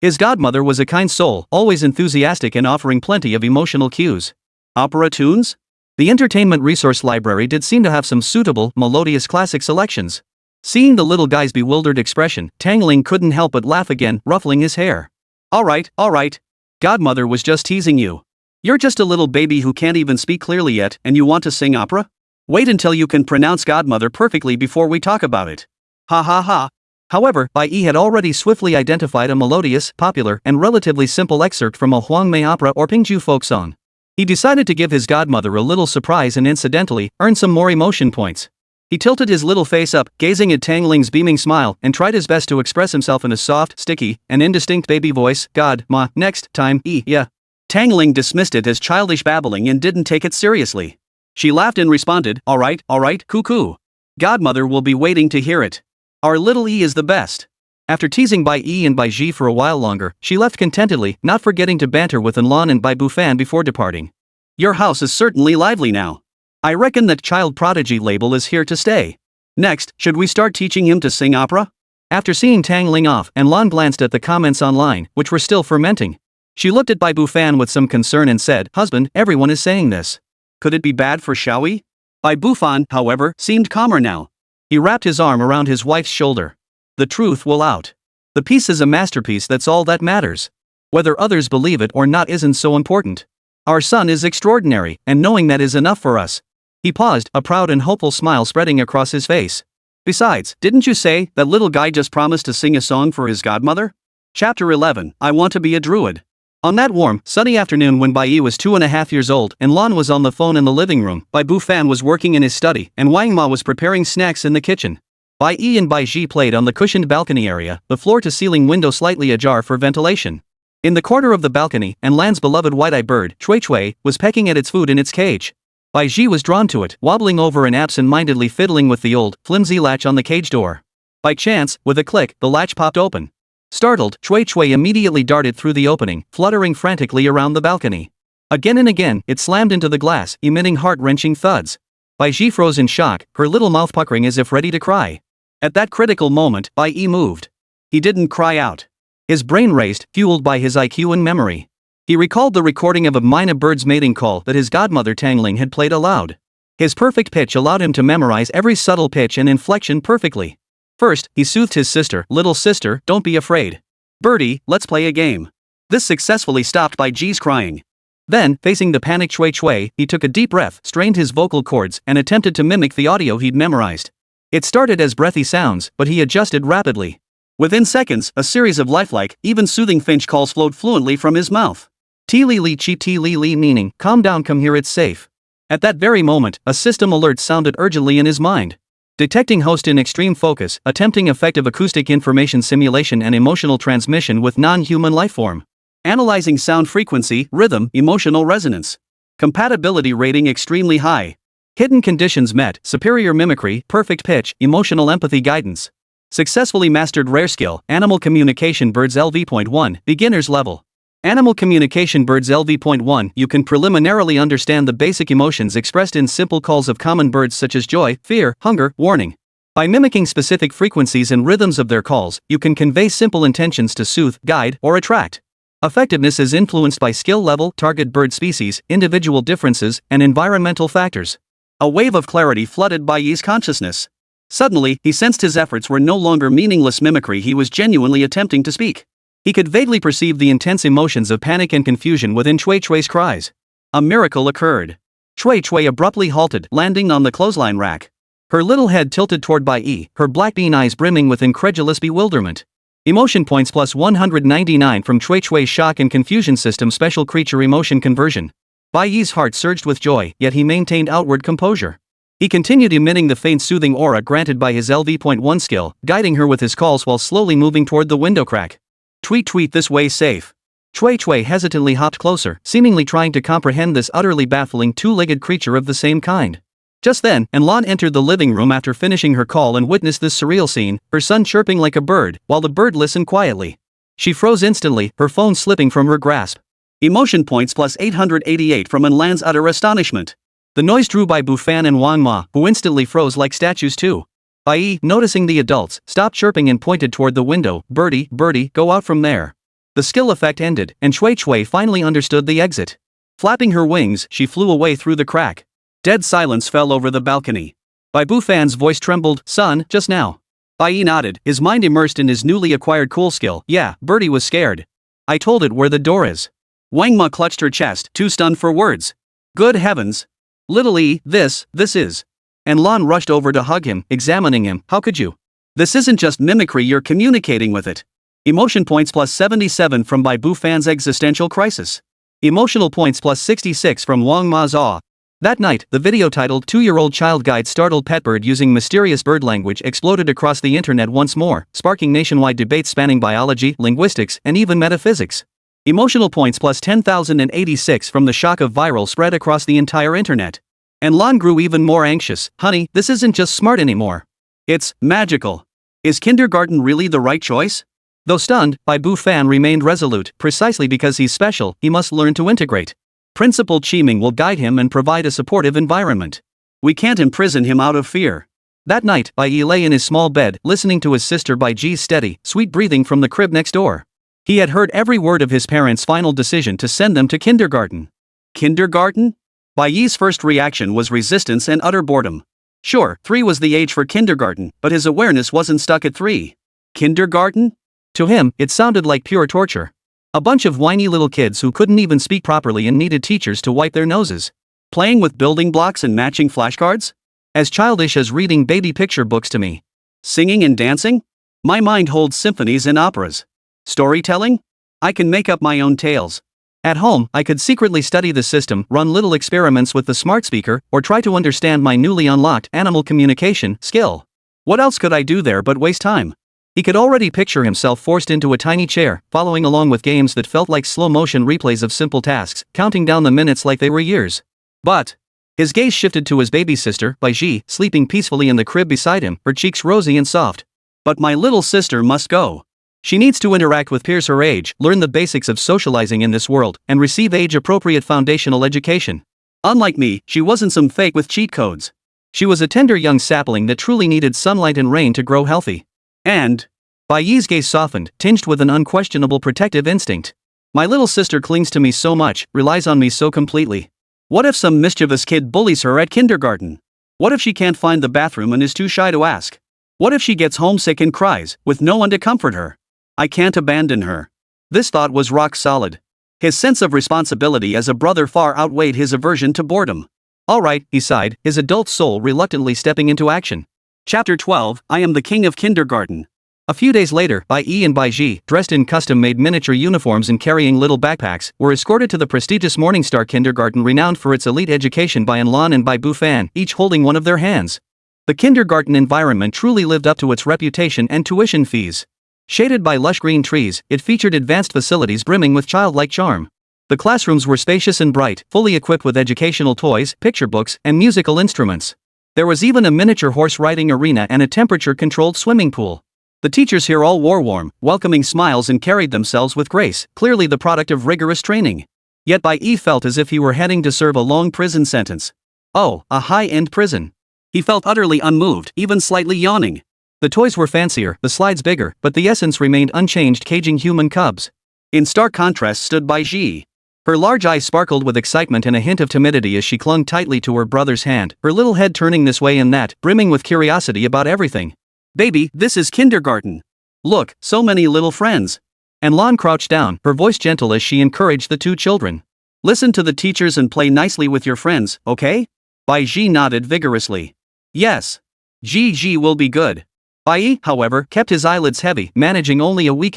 His godmother was a kind soul, always enthusiastic and offering plenty of emotional cues. Opera tunes? The Entertainment Resource Library did seem to have some suitable, melodious classic selections. Seeing the little guy's bewildered expression, Tangling couldn't help but laugh again, ruffling his hair. Alright. Godmother was just teasing you. You're just a little baby who can't even speak clearly yet, and you want to sing opera? Wait until you can pronounce godmother perfectly before we talk about it. Ha ha ha. However, Bai Yi had already swiftly identified a melodious, popular, and relatively simple excerpt from a Huangmei opera or Pingju folk song. He decided to give his godmother a little surprise and incidentally, earn some more emotion points. He tilted his little face up, gazing at Tangling's beaming smile, and tried his best to express himself in a soft, sticky, and indistinct baby voice. God, ma, next time, yeah. Tangling dismissed it as childish babbling and didn't take it seriously. She laughed and responded, all right, cuckoo. Godmother will be waiting to hear it. Our little E is the best. After teasing Bai Yi and Bai Yi for a while longer, she left contentedly, not forgetting to banter with Anlan and Bai Bufan before departing. Your house is certainly lively now. I reckon that child prodigy label is here to stay. Next, should we start teaching him to sing opera? After seeing Tangling off, Anlan glanced at the comments online, which were still fermenting. She looked at Bai Bufan with some concern and said, husband, everyone is saying this. Could it be bad for Xiaoyi? Bai Bufan, however, seemed calmer now. He wrapped his arm around his wife's shoulder. The truth will out. The piece is a masterpiece, that's all that matters. Whether others believe it or not isn't so important. Our son is extraordinary, and knowing that is enough for us. He paused, a proud and hopeful smile spreading across his face. Besides, didn't you say that little guy just promised to sing a song for his godmother? Chapter 11, I Want to Be a Druid. On that warm, sunny afternoon when Bai Yi was 2.5 years old and Lan was on the phone in the living room, Bai Bufan was working in his study and Wang Ma was preparing snacks in the kitchen. Bai Yi and Bai Yi played on the cushioned balcony area, the floor-to-ceiling window slightly ajar for ventilation. In the corner of the balcony, and Lan's beloved white-eyed bird, Cui, was pecking at its food in its cage. Bai Yi was drawn to it, wobbling over and absent-mindedly fiddling with the old, flimsy latch on the cage door. By chance, with a click, the latch popped open. Startled, Cui immediately darted through the opening, fluttering frantically around the balcony. Again and again, it slammed into the glass, emitting heart-wrenching thuds. Bai Yi froze in shock, her little mouth puckering as if ready to cry. At that critical moment, Bai Yi moved. He didn't cry out. His brain raced, fueled by his IQ and memory. He recalled the recording of a Mina bird's mating call that his godmother Tangling had played aloud. His perfect pitch allowed him to memorize every subtle pitch and inflection perfectly. First, he soothed his sister, little sister, don't be afraid. Birdie, let's play a game. This successfully stopped Bai Yi's crying. Then, facing the panicked Cui, he took a deep breath, strained his vocal cords, and attempted to mimic the audio he'd memorized. It started as breathy sounds, but he adjusted rapidly. Within seconds, a series of lifelike, even soothing finch calls flowed fluently from his mouth. Ti-li-li chi ti-li-li meaning, calm down, come here, it's safe. At that very moment, a system alert sounded urgently in his mind. Detecting host in extreme focus, attempting effective acoustic information simulation and emotional transmission with non-human lifeform. Analyzing sound frequency, rhythm, emotional resonance. Compatibility rating extremely high. Hidden conditions met, superior mimicry, perfect pitch, emotional empathy guidance. Successfully mastered rare skill, Animal Communication Birds LV.1, beginner's level. Animal Communication Birds LV.1, you can preliminarily understand the basic emotions expressed in simple calls of common birds such as joy, fear, hunger, warning. By mimicking specific frequencies and rhythms of their calls, you can convey simple intentions to soothe, guide, or attract. Effectiveness is influenced by skill level, target bird species, individual differences, and environmental factors. A wave of clarity flooded Bai Yi's consciousness. Suddenly, he sensed his efforts were no longer meaningless mimicry, he was genuinely attempting to speak. He could vaguely perceive the intense emotions of panic and confusion within Cui's cries. A miracle occurred. Cui abruptly halted, landing on the clothesline rack. Her little head tilted toward Bai Yi, her black bean eyes brimming with incredulous bewilderment. Emotion points plus 199 from Cui's shock and confusion system special creature emotion conversion. Bai Yi's heart surged with joy, yet he maintained outward composure. He continued emitting the faint soothing aura granted by his LV.1 skill, guiding her with his calls while slowly moving toward the window crack. Tweet this way safe. Cui hesitantly hopped closer, seemingly trying to comprehend this utterly baffling two-legged creature of the same kind. Just then, Lan entered the living room after finishing her call and witnessed this surreal scene, her son chirping like a bird, while the bird listened quietly. She froze instantly, her phone slipping from her grasp. Emotion points plus 888 from Lan's utter astonishment. The noise drew Bai Bufan and Wang Ma, who instantly froze like statues too. Bai Yi, noticing the adults, stopped chirping and pointed toward the window. Birdie, go out from there. The skill effect ended, and Cui finally understood the exit. Flapping her wings, she flew away through the crack. Dead silence fell over the balcony. Bai Bufan's voice trembled, son, just now. Bai Yi nodded, his mind immersed in his newly acquired cool skill. Yeah, Birdie was scared. I told it where the door is. Wang Ma clutched her chest, too stunned for words. Good heavens. Little E, this is. And Lan rushed over to hug him, examining him. How could you? This isn't just mimicry, you're communicating with it. Emotion points plus 77 from Bai Bufan's existential crisis. Emotional points plus 66 from Wang Ma's awe. That night, the video titled 2-Year-Old Child Guide Startled Pet Bird Using Mysterious Bird Language exploded across the internet once more, sparking nationwide debates spanning biology, linguistics, and even metaphysics. Emotional points plus 10,086 from the shock of viral spread across the entire internet. And Lan grew even more anxious. Honey, this isn't just smart anymore. It's magical. Is kindergarten really the right choice? Though stunned, Bai Fan remained resolute. Precisely because he's special, he must learn to integrate. Principal Qiming will guide him and provide a supportive environment. We can't imprison him out of fear. That night, Bai Yi lay in his small bed, listening to his sister Bai Ji's steady, sweet breathing from the crib next door. He had heard every word of his parents' final decision to send them to kindergarten. Kindergarten? Bai Yi's first reaction was resistance and utter boredom. Sure, 3 was the age for kindergarten, but his awareness wasn't stuck at 3. Kindergarten? To him, it sounded like pure torture. A bunch of whiny little kids who couldn't even speak properly and needed teachers to wipe their noses. Playing with building blocks and matching flashcards? As childish as reading baby picture books to me. Singing and dancing? My mind holds symphonies and operas. Storytelling? I can make up my own tales. At home, I could secretly study the system, run little experiments with the smart speaker, or try to understand my newly unlocked animal communication skill. What else could I do there but waste time? He could already picture himself forced into a tiny chair, following along with games that felt like slow-motion replays of simple tasks, counting down the minutes like they were years. But his gaze shifted to his baby sister, Bai Yi, sleeping peacefully in the crib beside him, her cheeks rosy and soft. But my little sister must go. She needs to interact with peers her age, learn the basics of socializing in this world, and receive age-appropriate foundational education. Unlike me, she wasn't some fake with cheat codes. She was a tender young sapling that truly needed sunlight and rain to grow healthy. And Bai Yi's gaze softened, tinged with an unquestionable protective instinct. My little sister clings to me so much, relies on me so completely. What if some mischievous kid bullies her at kindergarten? What if she can't find the bathroom and is too shy to ask? What if she gets homesick and cries, with no one to comfort her? I can't abandon her. This thought was rock solid. His sense of responsibility as a brother far outweighed his aversion to boredom. All right, he sighed, his adult soul reluctantly stepping into action. Chapter 12, I am the king of kindergarten. A few days later, Bai Yi and Bai Ji, dressed in custom-made miniature uniforms and carrying little backpacks, were escorted to the prestigious Morningstar kindergarten renowned for its elite education by Lan and Bai Fan, each holding one of their hands. The kindergarten environment truly lived up to its reputation and tuition fees. Shaded by lush green trees, it featured advanced facilities brimming with childlike charm. The classrooms were spacious and bright, fully equipped with educational toys, picture books, and musical instruments. There was even a miniature horse riding arena and a temperature-controlled swimming pool. The teachers here all wore warm, welcoming smiles and carried themselves with grace, clearly the product of rigorous training. Yet Bai Yi felt as if he were heading to serve a long prison sentence. Oh, a high-end prison. He felt utterly unmoved, even slightly yawning. The toys were fancier, the slides bigger, but the essence remained unchanged, caging human cubs. In stark contrast stood Bai Ji. Her large eyes sparkled with excitement and a hint of timidity as she clung tightly to her brother's hand, her little head turning this way and that, brimming with curiosity about everything. Baby, this is kindergarten. Look, so many little friends. And Lan crouched down, her voice gentle as she encouraged the two children. Listen to the teachers and play nicely with your friends, okay? Bai Ji nodded vigorously. Yes. Ji will be good. Bai Yi, however, kept his eyelids heavy, managing only a weak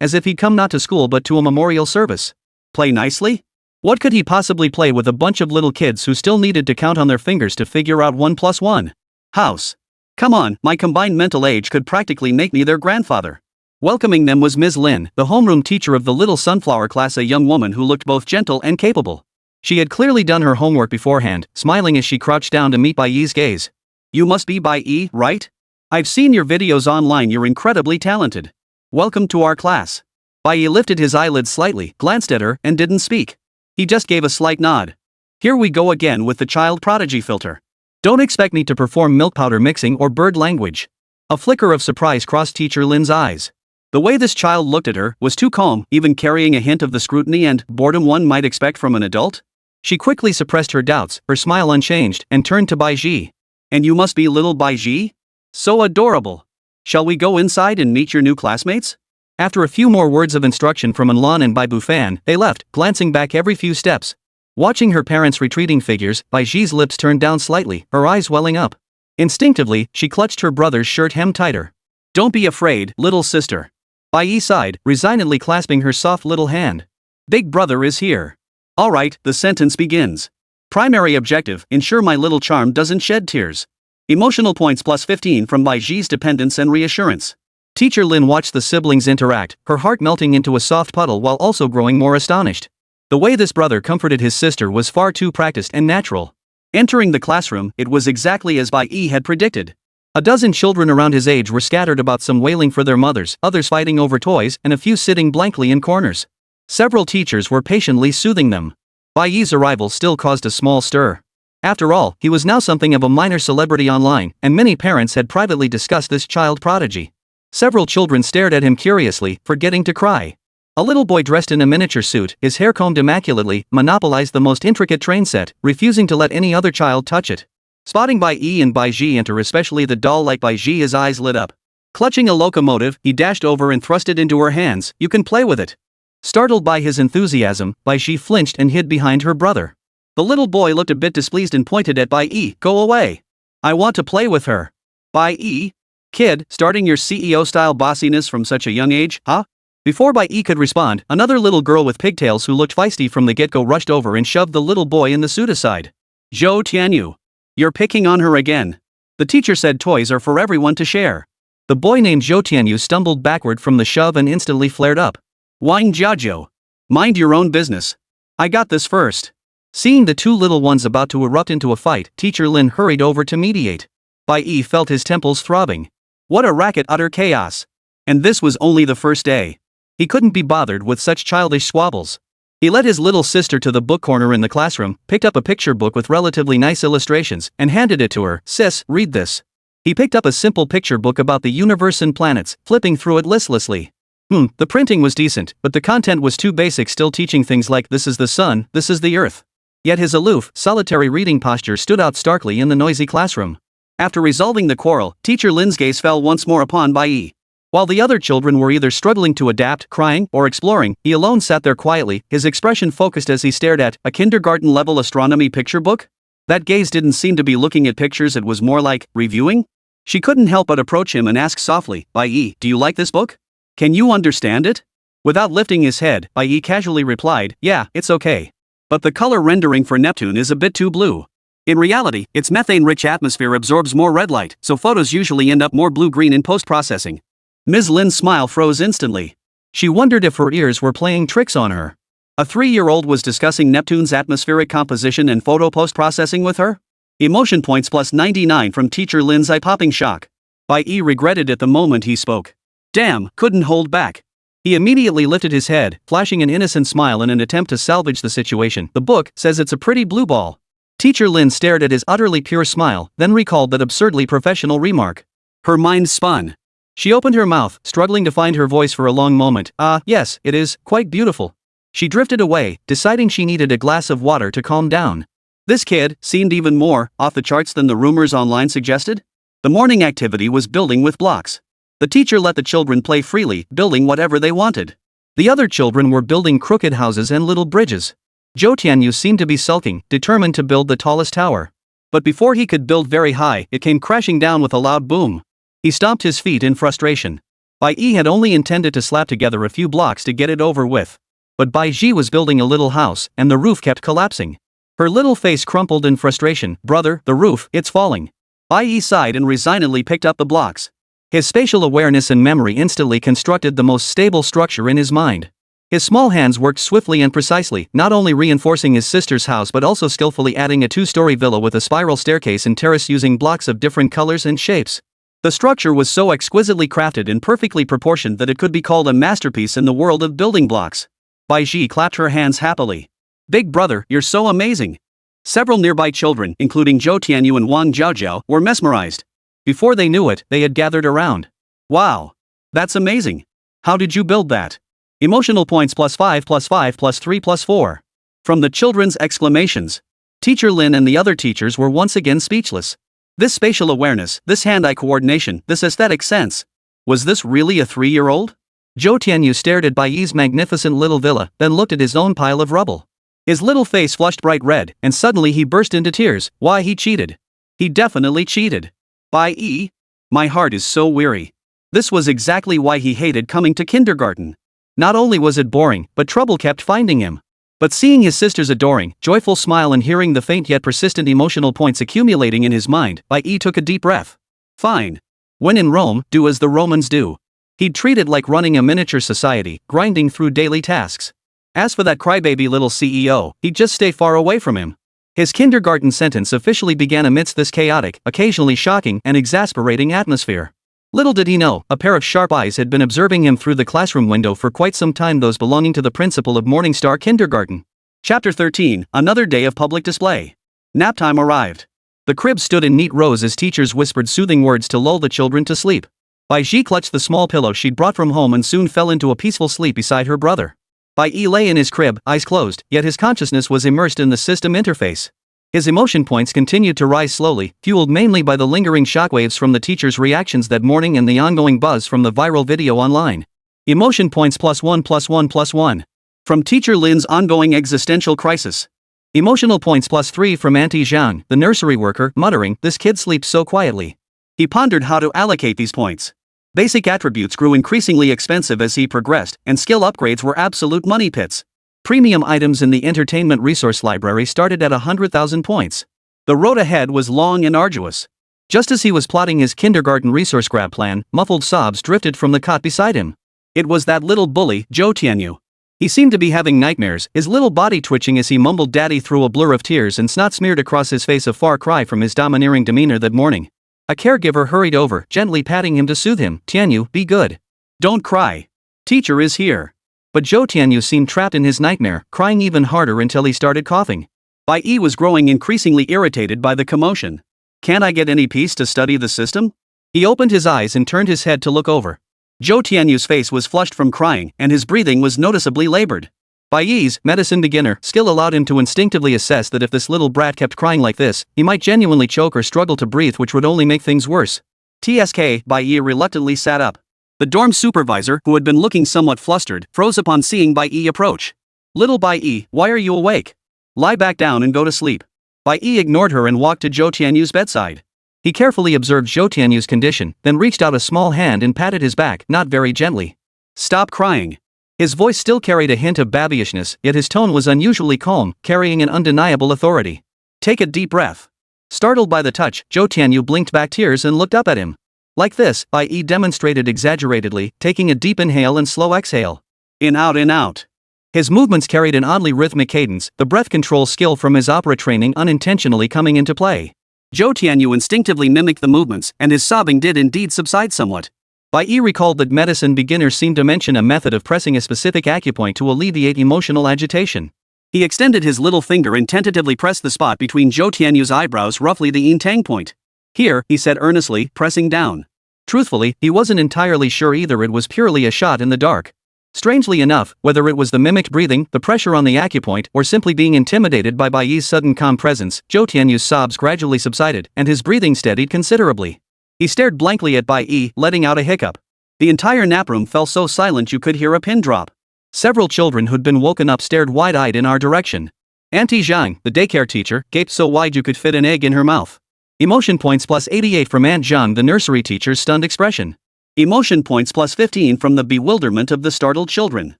as if he'd come not to school but to a memorial service. Play nicely? What could he possibly play with a bunch of little kids who still needed to count on their fingers to figure out 1 + 1? House. Come on, my combined mental age could practically make me their grandfather. Welcoming them was Ms. Lin, the homeroom teacher of the little sunflower class, a young woman who looked both gentle and capable. She had clearly done her homework beforehand, smiling as she crouched down to meet Bai Yi's gaze. You must be Bai Yi, right? I've seen your videos online, you're incredibly talented. Welcome to our class. Bai Yi lifted his eyelids slightly, glanced at her, and didn't speak. He just gave a slight nod. Here we go again with the child prodigy filter. Don't expect me to perform milk powder mixing or bird language. A flicker of surprise crossed Teacher Lin's eyes. The way this child looked at her was too calm, even carrying a hint of the scrutiny and boredom one might expect from an adult. She quickly suppressed her doubts, her smile unchanged, and turned to Bai Ji. And you must be little Bai Ji? So adorable. Shall we go inside and meet your new classmates? After a few more words of instruction from Lan and Bai Fan, they left, glancing back every few steps. Watching her parents' retreating figures, Bai Ji's lips turned down slightly, her eyes welling up. Instinctively, she clutched her brother's shirt hem tighter. Don't be afraid, little sister. Bai Yi sighed, resignedly clasping her soft little hand. Big brother is here. All right, the sentence begins. Primary objective, ensure my little charm doesn't shed tears. Emotional points plus 15 from Bai Ji's dependence and reassurance. Teacher Lin watched the siblings interact, her heart melting into a soft puddle while also growing more astonished. The way this brother comforted his sister was far too practiced and natural. Entering the classroom, it was exactly as Bai Yi had predicted. A dozen children around his age were scattered about, some wailing for their mothers, others fighting over toys, and a few sitting blankly in corners. Several teachers were patiently soothing them. Bai Yi's arrival still caused a small stir. After all, he was now something of a minor celebrity online, and many parents had privately discussed this child prodigy. Several children stared at him curiously, forgetting to cry. A little boy dressed in a miniature suit, his hair combed immaculately, monopolized the most intricate train set, refusing to let any other child touch it. Spotting Bai Yi and Bai Yi enter, especially the doll like Bai Yi, his eyes lit up. Clutching a locomotive, he dashed over and thrust it into her hands. "You can play with it." Startled by his enthusiasm, Bai Yi flinched and hid behind her brother. The little boy looked a bit displeased and pointed at Bai Yi. "Go away. I want to play with her." "Bai Yi? Kid, starting your CEO-style bossiness from such a young age, huh?" Before Bai Yi could respond, another little girl with pigtails who looked feisty from the get-go rushed over and shoved the little boy in the suit aside. "Zhou Tianyu. You're picking on her again. The teacher said toys are for everyone to share." The boy named Zhou Tianyu stumbled backward from the shove and instantly flared up. "Wang Jiajiu. Mind your own business. I got this first." Seeing the two little ones about to erupt into a fight, Teacher Lin hurried over to mediate. Bai Yi felt his temples throbbing. What a racket, utter chaos. And this was only the first day. He couldn't be bothered with such childish squabbles. He led his little sister to the book corner in the classroom, picked up a picture book with relatively nice illustrations, and handed it to her. "Sis, read this." He picked up a simple picture book about the universe and planets, flipping through it listlessly. The printing was decent, but the content was too basic, still teaching things like "this is the sun, this is the earth." Yet his aloof, solitary reading posture stood out starkly in the noisy classroom. After resolving the quarrel, Teacher Lin's gaze fell once more upon Bai Yi. While the other children were either struggling to adapt, crying, or exploring, he alone sat there quietly, his expression focused as he stared at a kindergarten-level astronomy picture book. That gaze didn't seem to be looking at pictures, it was more like reviewing. She couldn't help but approach him and ask softly, "Bai Yi, do you like this book? Can you understand it?" Without lifting his head, Bai Yi casually replied, "Yeah, it's okay. But the color rendering for Neptune is a bit too blue. In reality, its methane-rich atmosphere absorbs more red light, so photos usually end up more blue-green in post-processing." Ms. Lin's smile froze instantly. She wondered if her ears were playing tricks on her. A 3-year-old was discussing Neptune's atmospheric composition and photo post-processing with her? Emotion points plus 99 from Teacher Lin's eye-popping shock. Bai Yi regretted it the moment he spoke. Damn, couldn't hold back. He immediately lifted his head, flashing an innocent smile in an attempt to salvage the situation. "The book says it's a pretty blue ball." Teacher Lin stared at his utterly pure smile, then recalled that absurdly professional remark. Her mind spun. She opened her mouth, struggling to find her voice for a long moment. Yes, it is, quite beautiful." She drifted away, deciding she needed a glass of water to calm down. This kid seemed even more off the charts than the rumors online suggested. The morning activity was building with blocks. The teacher let the children play freely, building whatever they wanted. The other children were building crooked houses and little bridges. Zhou Tianyu seemed to be sulking, determined to build the tallest tower. But before he could build very high, it came crashing down with a loud boom. He stomped his feet in frustration. Bai Yi had only intended to slap together a few blocks to get it over with. But Bai Yi was building a little house, and the roof kept collapsing. Her little face crumpled in frustration. "Brother, the roof, it's falling." Bai Yi sighed and resignedly picked up the blocks. His spatial awareness and memory instantly constructed the most stable structure in his mind. His small hands worked swiftly and precisely, not only reinforcing his sister's house but also skillfully adding a 2-story villa with a spiral staircase and terrace using blocks of different colors and shapes. The structure was so exquisitely crafted and perfectly proportioned that it could be called a masterpiece in the world of building blocks. Bai Yi clapped her hands happily. "Big brother, you're so amazing." Several nearby children, including Zhou Tianyu and Wang Jiajiu, were mesmerized. Before they knew it, they had gathered around. "Wow. That's amazing. How did you build that?" Emotional points plus 5 plus 5 plus 3 plus 4. From the children's exclamations. Teacher Lin and the other teachers were once again speechless. This spatial awareness, this hand-eye coordination, this aesthetic sense. Was this really a 3-year-old? Zhou Tianyu stared at Bai Yi's magnificent little villa, then looked at his own pile of rubble. His little face flushed bright red, and suddenly he burst into tears. Why, he cheated. He definitely cheated. Bai Yi? My heart is so weary. This was exactly why he hated coming to kindergarten. Not only was it boring, but trouble kept finding him. But seeing his sister's adoring, joyful smile and hearing the faint yet persistent emotional points accumulating in his mind, Bai Yi took a deep breath. Fine. When in Rome, do as the Romans do. He'd treat it like running a miniature society, grinding through daily tasks. As for that crybaby little CEO, he'd just stay far away from him. His kindergarten sentence officially began amidst this chaotic, occasionally shocking and exasperating atmosphere. Little did he know, a pair of sharp eyes had been observing him through the classroom window for quite some time, those belonging to the principal of Morningstar Kindergarten. Chapter 13, Another Day of Public Display. Nap time arrived. The crib stood in neat rows as teachers whispered soothing words to lull the children to sleep. Bai Yi clutched the small pillow she'd brought from home and soon fell into a peaceful sleep beside her brother. Bai Yi lay in his crib, eyes closed, yet his consciousness was immersed in the system interface. His emotion points continued to rise slowly, fueled mainly by the lingering shockwaves from the teacher's reactions that morning and the ongoing buzz from the viral video online. Emotion points +1+1+1. From Teacher Lin's ongoing existential crisis. Emotional points +3 from Auntie Zhang, the nursery worker, muttering, "This kid sleeps so quietly." He pondered how to allocate these points. Basic attributes grew increasingly expensive as he progressed, and skill upgrades were absolute money pits. Premium items in the entertainment resource library started at 100,000 points. The road ahead was long and arduous. Just as he was plotting his kindergarten resource grab plan, muffled sobs drifted from the cot beside him. It was that little bully, Zhou Tianyu. He seemed to be having nightmares, his little body twitching as he mumbled daddy through a blur of tears and snot smeared across his face, a far cry from his domineering demeanor that morning. A caregiver hurried over, gently patting him to soothe him. "Tianyu, be good. Don't cry. Teacher is here." But Zhou Tianyu seemed trapped in his nightmare, crying even harder until he started coughing. Bai Yi was growing increasingly irritated by the commotion. "Can't I get any peace to study the system?" He opened his eyes and turned his head to look over. Zhou Tianyu's face was flushed from crying, and his breathing was noticeably labored. Bai Yi's medicine beginner skill allowed him to instinctively assess that if this little brat kept crying like this, he might genuinely choke or struggle to breathe, which would only make things worse. "TSK," Bai Yi reluctantly sat up. The dorm supervisor, who had been looking somewhat flustered, froze upon seeing Bai Yi approach. "Little Bai Yi, why are you awake? Lie back down and go to sleep." Bai Yi ignored her and walked to Zhou Tianyu's bedside. He carefully observed Zhou Tianyu's condition, then reached out a small hand and patted his back, not very gently. "Stop crying." His voice still carried a hint of babyishness, yet his tone was unusually calm, carrying an undeniable authority. "Take a deep breath." Startled by the touch, Zhou Tianyu blinked back tears and looked up at him. "Like this," Bai Yi demonstrated exaggeratedly, taking a deep inhale and slow exhale. In out in out. His movements carried an oddly rhythmic cadence, the breath control skill from his opera training unintentionally coming into play. Zhou Tianyu instinctively mimicked the movements, and his sobbing did indeed subside somewhat. Bai Yi recalled that medicine beginners seemed to mention a method of pressing a specific acupoint to alleviate emotional agitation. He extended his little finger and tentatively pressed the spot between Zhou Tianyu's eyebrows, roughly the yin tang point. "Here," he said earnestly, pressing down. Truthfully, he wasn't entirely sure either. It was purely a shot in the dark. Strangely enough, whether it was the mimicked breathing, the pressure on the acupoint, or simply being intimidated by Bai Yi's sudden calm presence, Zhou Tianyu's sobs gradually subsided, and his breathing steadied considerably. He stared blankly at Bai Yi, letting out a hiccup. The entire nap room fell so silent you could hear a pin drop. Several children who'd been woken up stared wide-eyed in our direction. Auntie Zhang, the daycare teacher, gaped so wide you could fit an egg in her mouth. Emotion points +88 from Aunt Zhang, the nursery teacher's stunned expression. Emotion points +15 from the bewilderment of the startled children.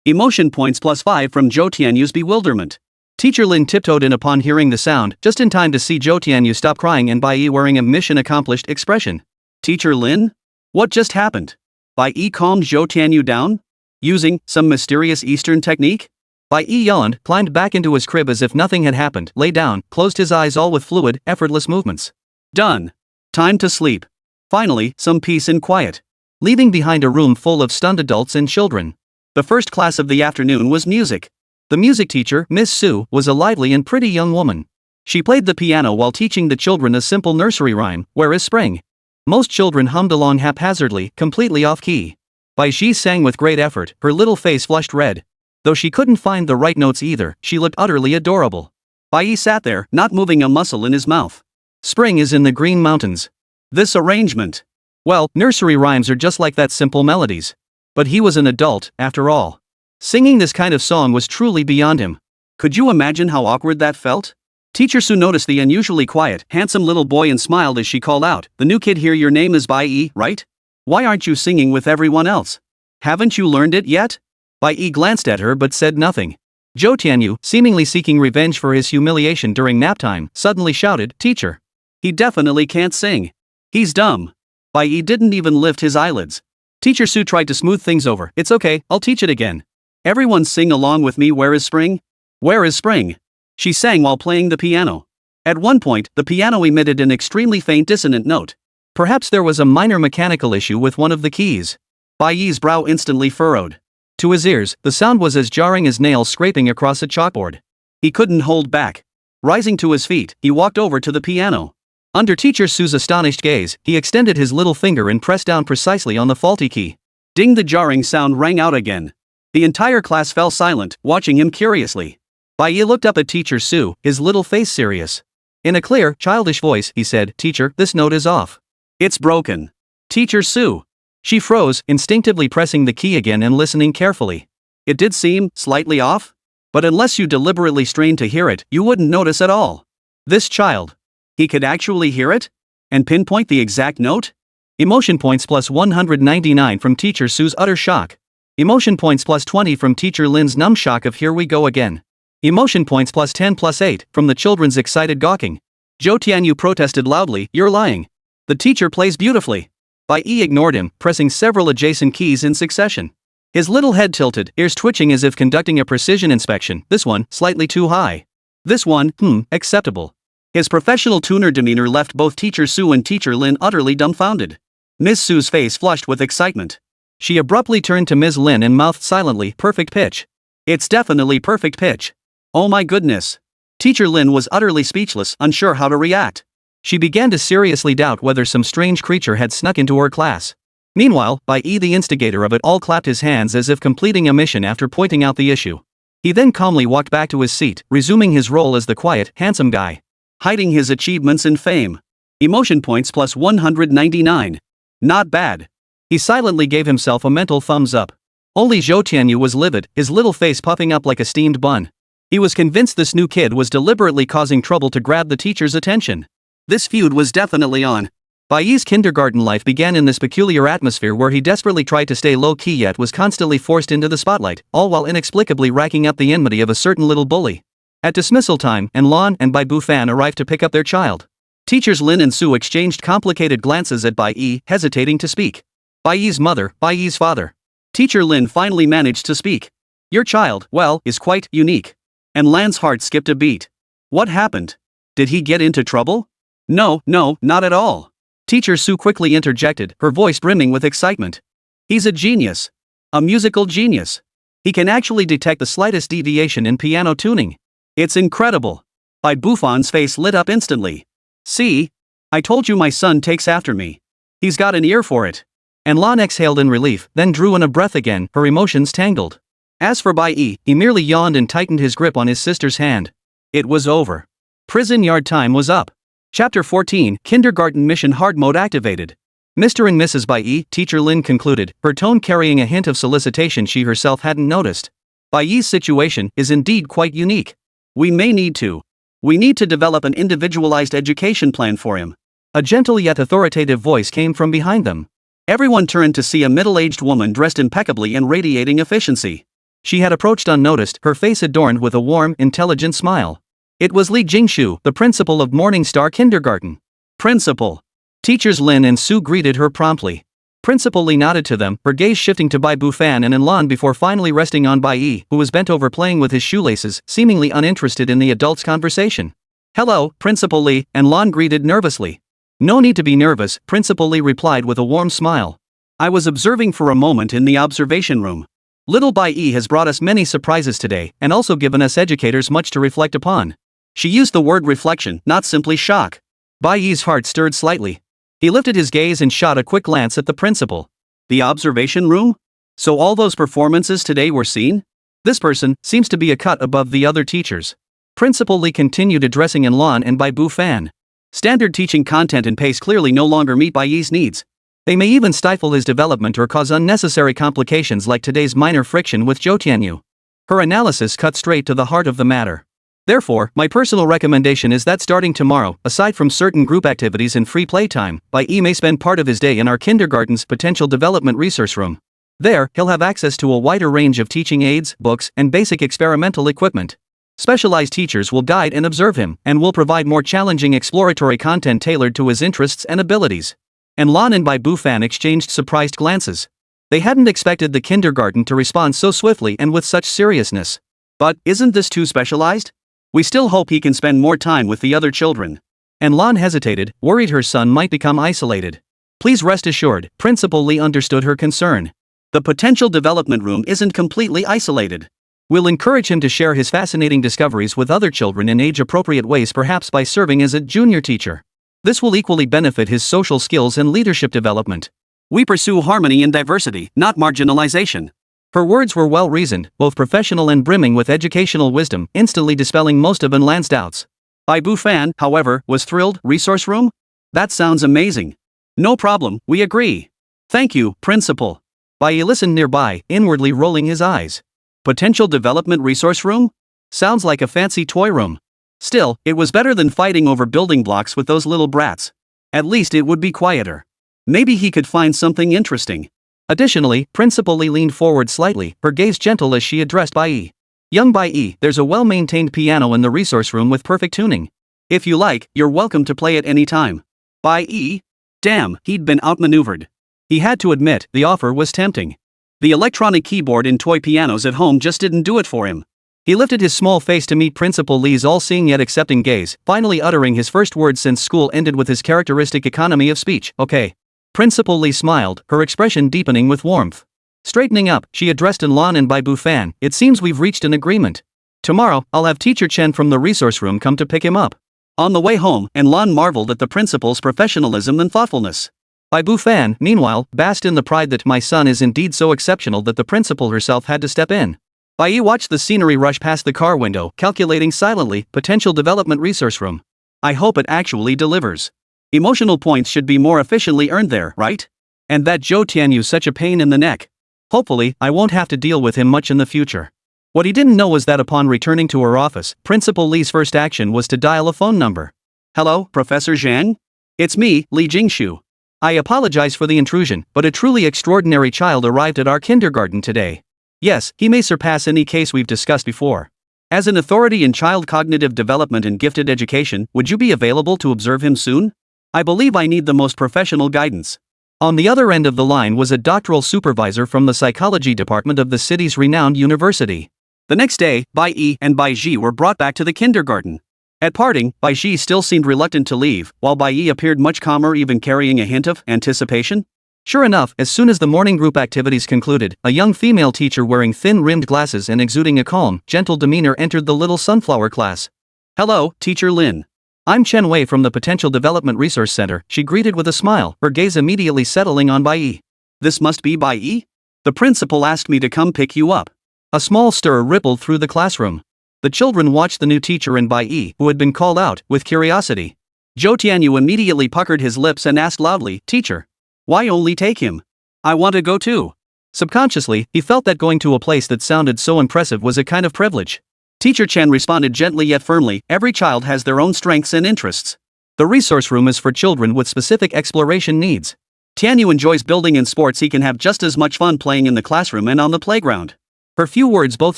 Emotion points +5 from Zhou Tianyu's bewilderment. Teacher Lin tiptoed in upon hearing the sound, just in time to see Zhou Tianyu stop crying and Bai Yi wearing a mission-accomplished expression. "Teacher Lin? What just happened?" Bai Yi calmed Zhou Tianyu down? Using some mysterious Eastern technique? Bai Yi yawned, climbed back into his crib as if nothing had happened, lay down, closed his eyes, all with fluid, effortless movements. Done. Time to sleep. Finally, some peace and quiet. Leaving behind a room full of stunned adults and children. The first class of the afternoon was music. The music teacher, Miss Su, was a lively and pretty young woman. She played the piano while teaching the children a simple nursery rhyme, "Where is Spring?" Most children hummed along haphazardly, completely off-key. Bai Yi sang with great effort, her little face flushed red. Though she couldn't find the right notes either, she looked utterly adorable. Bai Yi sat there, not moving a muscle in his mouth. "Spring is in the Green Mountains." This arrangement. Well, nursery rhymes are just like that, simple melodies. But he was an adult, after all. Singing this kind of song was truly beyond him. Could you imagine how awkward that felt? Teacher Su noticed the unusually quiet, handsome little boy and smiled as she called out, "The new kid here, your name is Bai Yi, right? Why aren't you singing with everyone else? Haven't you learned it yet?" Bai Yi glanced at her but said nothing. Zhou Tianyu, seemingly seeking revenge for his humiliation during nap time, suddenly shouted, "Teacher! He definitely can't sing. He's dumb." Bai Yi didn't even lift his eyelids. Teacher Su tried to smooth things over. It's okay, I'll teach it again. Everyone sing along with me. Where is spring? Where is spring? She sang while playing the piano. At one point, the piano emitted an extremely faint dissonant note. Perhaps there was a minor mechanical issue with one of the keys. Bai Yi's brow instantly furrowed. To his ears, the sound was as jarring as nails scraping across a chalkboard. He couldn't hold back. Rising to his feet, he walked over to the piano. Under Teacher Su's astonished gaze, he extended his little finger and pressed down precisely on the faulty key. Ding! The jarring sound rang out again. The entire class fell silent, watching him curiously. Bai Yi looked up at Teacher Su, his little face serious. In a clear, childish voice, he said, "Teacher, this note is off. It's broken." Teacher Su. She froze, instinctively pressing the key again and listening carefully. It did seem slightly off, but unless you deliberately strained to hear it, you wouldn't notice at all. This child. He could actually hear it? And pinpoint the exact note? Emotion points plus 199 from Teacher Su's utter shock. Emotion points plus 20 from Teacher Lin's numb shock of "here we go again." Emotion points plus 10 plus 8 from the children's excited gawking. Zhou Tianyu protested loudly, "You're lying. The teacher plays beautifully." Bai Yi ignored him, pressing several adjacent keys in succession. His little head tilted, ears twitching as if conducting a precision inspection. This one, slightly too high. This one, acceptable. His professional tuner demeanor left both Teacher Su and Teacher Lin utterly dumbfounded. Ms. Su's face flushed with excitement. She abruptly turned to Ms. Lin and mouthed silently, "Perfect pitch. It's definitely perfect pitch." Oh my goodness. Teacher Lin was utterly speechless, unsure how to react. She began to seriously doubt whether some strange creature had snuck into her class. Meanwhile, Bai Yi, the instigator of it all, clapped his hands as if completing a mission after pointing out the issue. He then calmly walked back to his seat, resuming his role as the quiet, handsome guy. Hiding his achievements and fame. Emotion points plus 199. Not bad. He silently gave himself a mental thumbs up. Only Zhou Tianyu was livid, his little face puffing up like a steamed bun. He was convinced this new kid was deliberately causing trouble to grab the teacher's attention. This feud was definitely on. Bai Yi's kindergarten life began in this peculiar atmosphere where he desperately tried to stay low-key yet was constantly forced into the spotlight, all while inexplicably racking up the enmity of a certain little bully. At dismissal time, Lan and Bai Bufan arrived to pick up their child. Teachers Lin and Su exchanged complicated glances at Bai Yi, hesitating to speak. Bai Yi's mother, Bai Yi's father. Teacher Lin finally managed to speak. "Your child, well, is quite unique." And Lan's heart skipped a beat. What happened? Did he get into trouble? No, not at all. Teacher Su quickly interjected, her voice brimming with excitement. He's a genius. A musical genius. He can actually detect the slightest deviation in piano tuning. It's incredible. Bai Bufan's face lit up instantly. "See? I told you my son takes after me. He's got an ear for it." And Lan exhaled in relief, then drew in a breath again, her emotions tangled. As for Bai Yi, he merely yawned and tightened his grip on his sister's hand. It was over. Prison yard time was up. Chapter 14, Kindergarten Mission Hard Mode activated. Mr. and Mrs. Bai Yi, Teacher Lin concluded, her tone carrying a hint of solicitation she herself hadn't noticed. Bai Yi's situation is indeed quite unique. We need to develop an individualized education plan for him. A gentle yet authoritative voice came from behind them. Everyone turned to see a middle-aged woman dressed impeccably and radiating efficiency. She had approached unnoticed, her face adorned with a warm, intelligent smile. It was Li Jingshu, the principal of Morning Star Kindergarten. "Principal." Teachers Lin and Su greeted her promptly. Principal Li nodded to them, her gaze shifting to Bai Bufan and Lan before finally resting on Bai Yi, who was bent over playing with his shoelaces, seemingly uninterested in the adults' conversation. "Hello, Principal Li," and Lan greeted nervously. "No need to be nervous," Principal Li replied with a warm smile. "I was observing for a moment in the observation room. Little Bai Yi has brought us many surprises today, and also given us educators much to reflect upon." She used the word reflection, not simply shock. Bai Yi's heart stirred slightly. He lifted his gaze and shot a quick glance at the principal. The observation room? So all those performances today were seen? This person seems to be a cut above the other teachers. Principal Li continued addressing Lan and Bai Bufan. Standard teaching content and pace clearly no longer meet Bai Yi's needs. They may even stifle his development or cause unnecessary complications like today's minor friction with Zhou Tianyu. Her analysis cut straight to the heart of the matter. Therefore, my personal recommendation is that starting tomorrow, aside from certain group activities and free playtime, Bai Yi may spend part of his day in our kindergarten's potential development resource room. There, he'll have access to a wider range of teaching aids, books, and basic experimental equipment. Specialized teachers will guide and observe him, and will provide more challenging exploratory content tailored to his interests and abilities. And Lan and Bai Bufan exchanged surprised glances. They hadn't expected the kindergarten to respond so swiftly and with such seriousness. But, isn't this too specialized? We still hope he can spend more time with the other children. And Lan hesitated, worried her son might become isolated. Please rest assured, Principal Lee understood her concern. The potential development room isn't completely isolated. We'll encourage him to share his fascinating discoveries with other children in age-appropriate ways, perhaps by serving as a junior teacher. This will equally benefit his social skills and leadership development. We pursue harmony and diversity, not marginalization. Her words were well-reasoned, both professional and brimming with educational wisdom, instantly dispelling most of Lan's doubts. Bai Fan, however, was thrilled. Resource room? That sounds amazing. No problem, we agree. Thank you, Principal. Bai Yi listened nearby, inwardly rolling his eyes. Potential development resource room? Sounds like a fancy toy room. Still, it was better than fighting over building blocks with those little brats. At least it would be quieter. Maybe he could find something interesting. Additionally, Principal Lee leaned forward slightly, her gaze gentle as she addressed Bai Yi. Young Bai Yi, there's a well-maintained piano in the resource room with perfect tuning. If you like, you're welcome to play it any time. Bai Yi? Damn, he'd been outmaneuvered. He had to admit, the offer was tempting. The electronic keyboard in toy pianos at home just didn't do it for him. He lifted his small face to meet Principal Lee's all-seeing yet accepting gaze, finally uttering his first words since school ended with his characteristic economy of speech. Okay. Principal Lee smiled, her expression deepening with warmth. Straightening up, she addressed Lan and Bai Fan, it seems we've reached an agreement. Tomorrow, I'll have Teacher Chen from the resource room come to pick him up. On the way home, Lan marveled at the principal's professionalism and thoughtfulness. Bai Fan, meanwhile, basked in the pride that my son is indeed so exceptional that the principal herself had to step in. Bai Yi watched the scenery rush past the car window, calculating silently, potential development resource room. I hope it actually delivers. Emotional points should be more efficiently earned there, right? And that Zhou Tianyu's such a pain in the neck. Hopefully, I won't have to deal with him much in the future. What he didn't know was that upon returning to her office, Principal Lee's first action was to dial a phone number. Hello, Professor Zhang? It's me, Li Jingshu. I apologize for the intrusion, but a truly extraordinary child arrived at our kindergarten today. Yes, he may surpass any case we've discussed before. As an authority in child cognitive development and gifted education, would you be available to observe him soon? I believe I need the most professional guidance. On the other end of the line was a doctoral supervisor from the psychology department of the city's renowned university. The next day, Bai Yi and Bai Yi were brought back to the kindergarten. At parting, Bai Yi still seemed reluctant to leave, while Bai Yi appeared much calmer, even carrying a hint of anticipation. Sure enough, as soon as the morning group activities concluded, a young female teacher wearing thin-rimmed glasses and exuding a calm, gentle demeanor entered the little sunflower class. Hello, Teacher Lin. I'm Chen Wei from the Potential Development Resource Center, she greeted with a smile, her gaze immediately settling on Bai Yi. This must be Bai Yi? The principal asked me to come pick you up. A small stir rippled through the classroom. The children watched the new teacher and Bai Yi, who had been called out, with curiosity. Zhou Tianyu immediately puckered his lips and asked loudly, Teacher, why only take him? I want to go too. Subconsciously, he felt that going to a place that sounded so impressive was a kind of privilege. Teacher Chen responded gently yet firmly, every child has their own strengths and interests. The resource room is for children with specific exploration needs. Tianyu enjoys building and sports, he can have just as much fun playing in the classroom and on the playground. Her few words both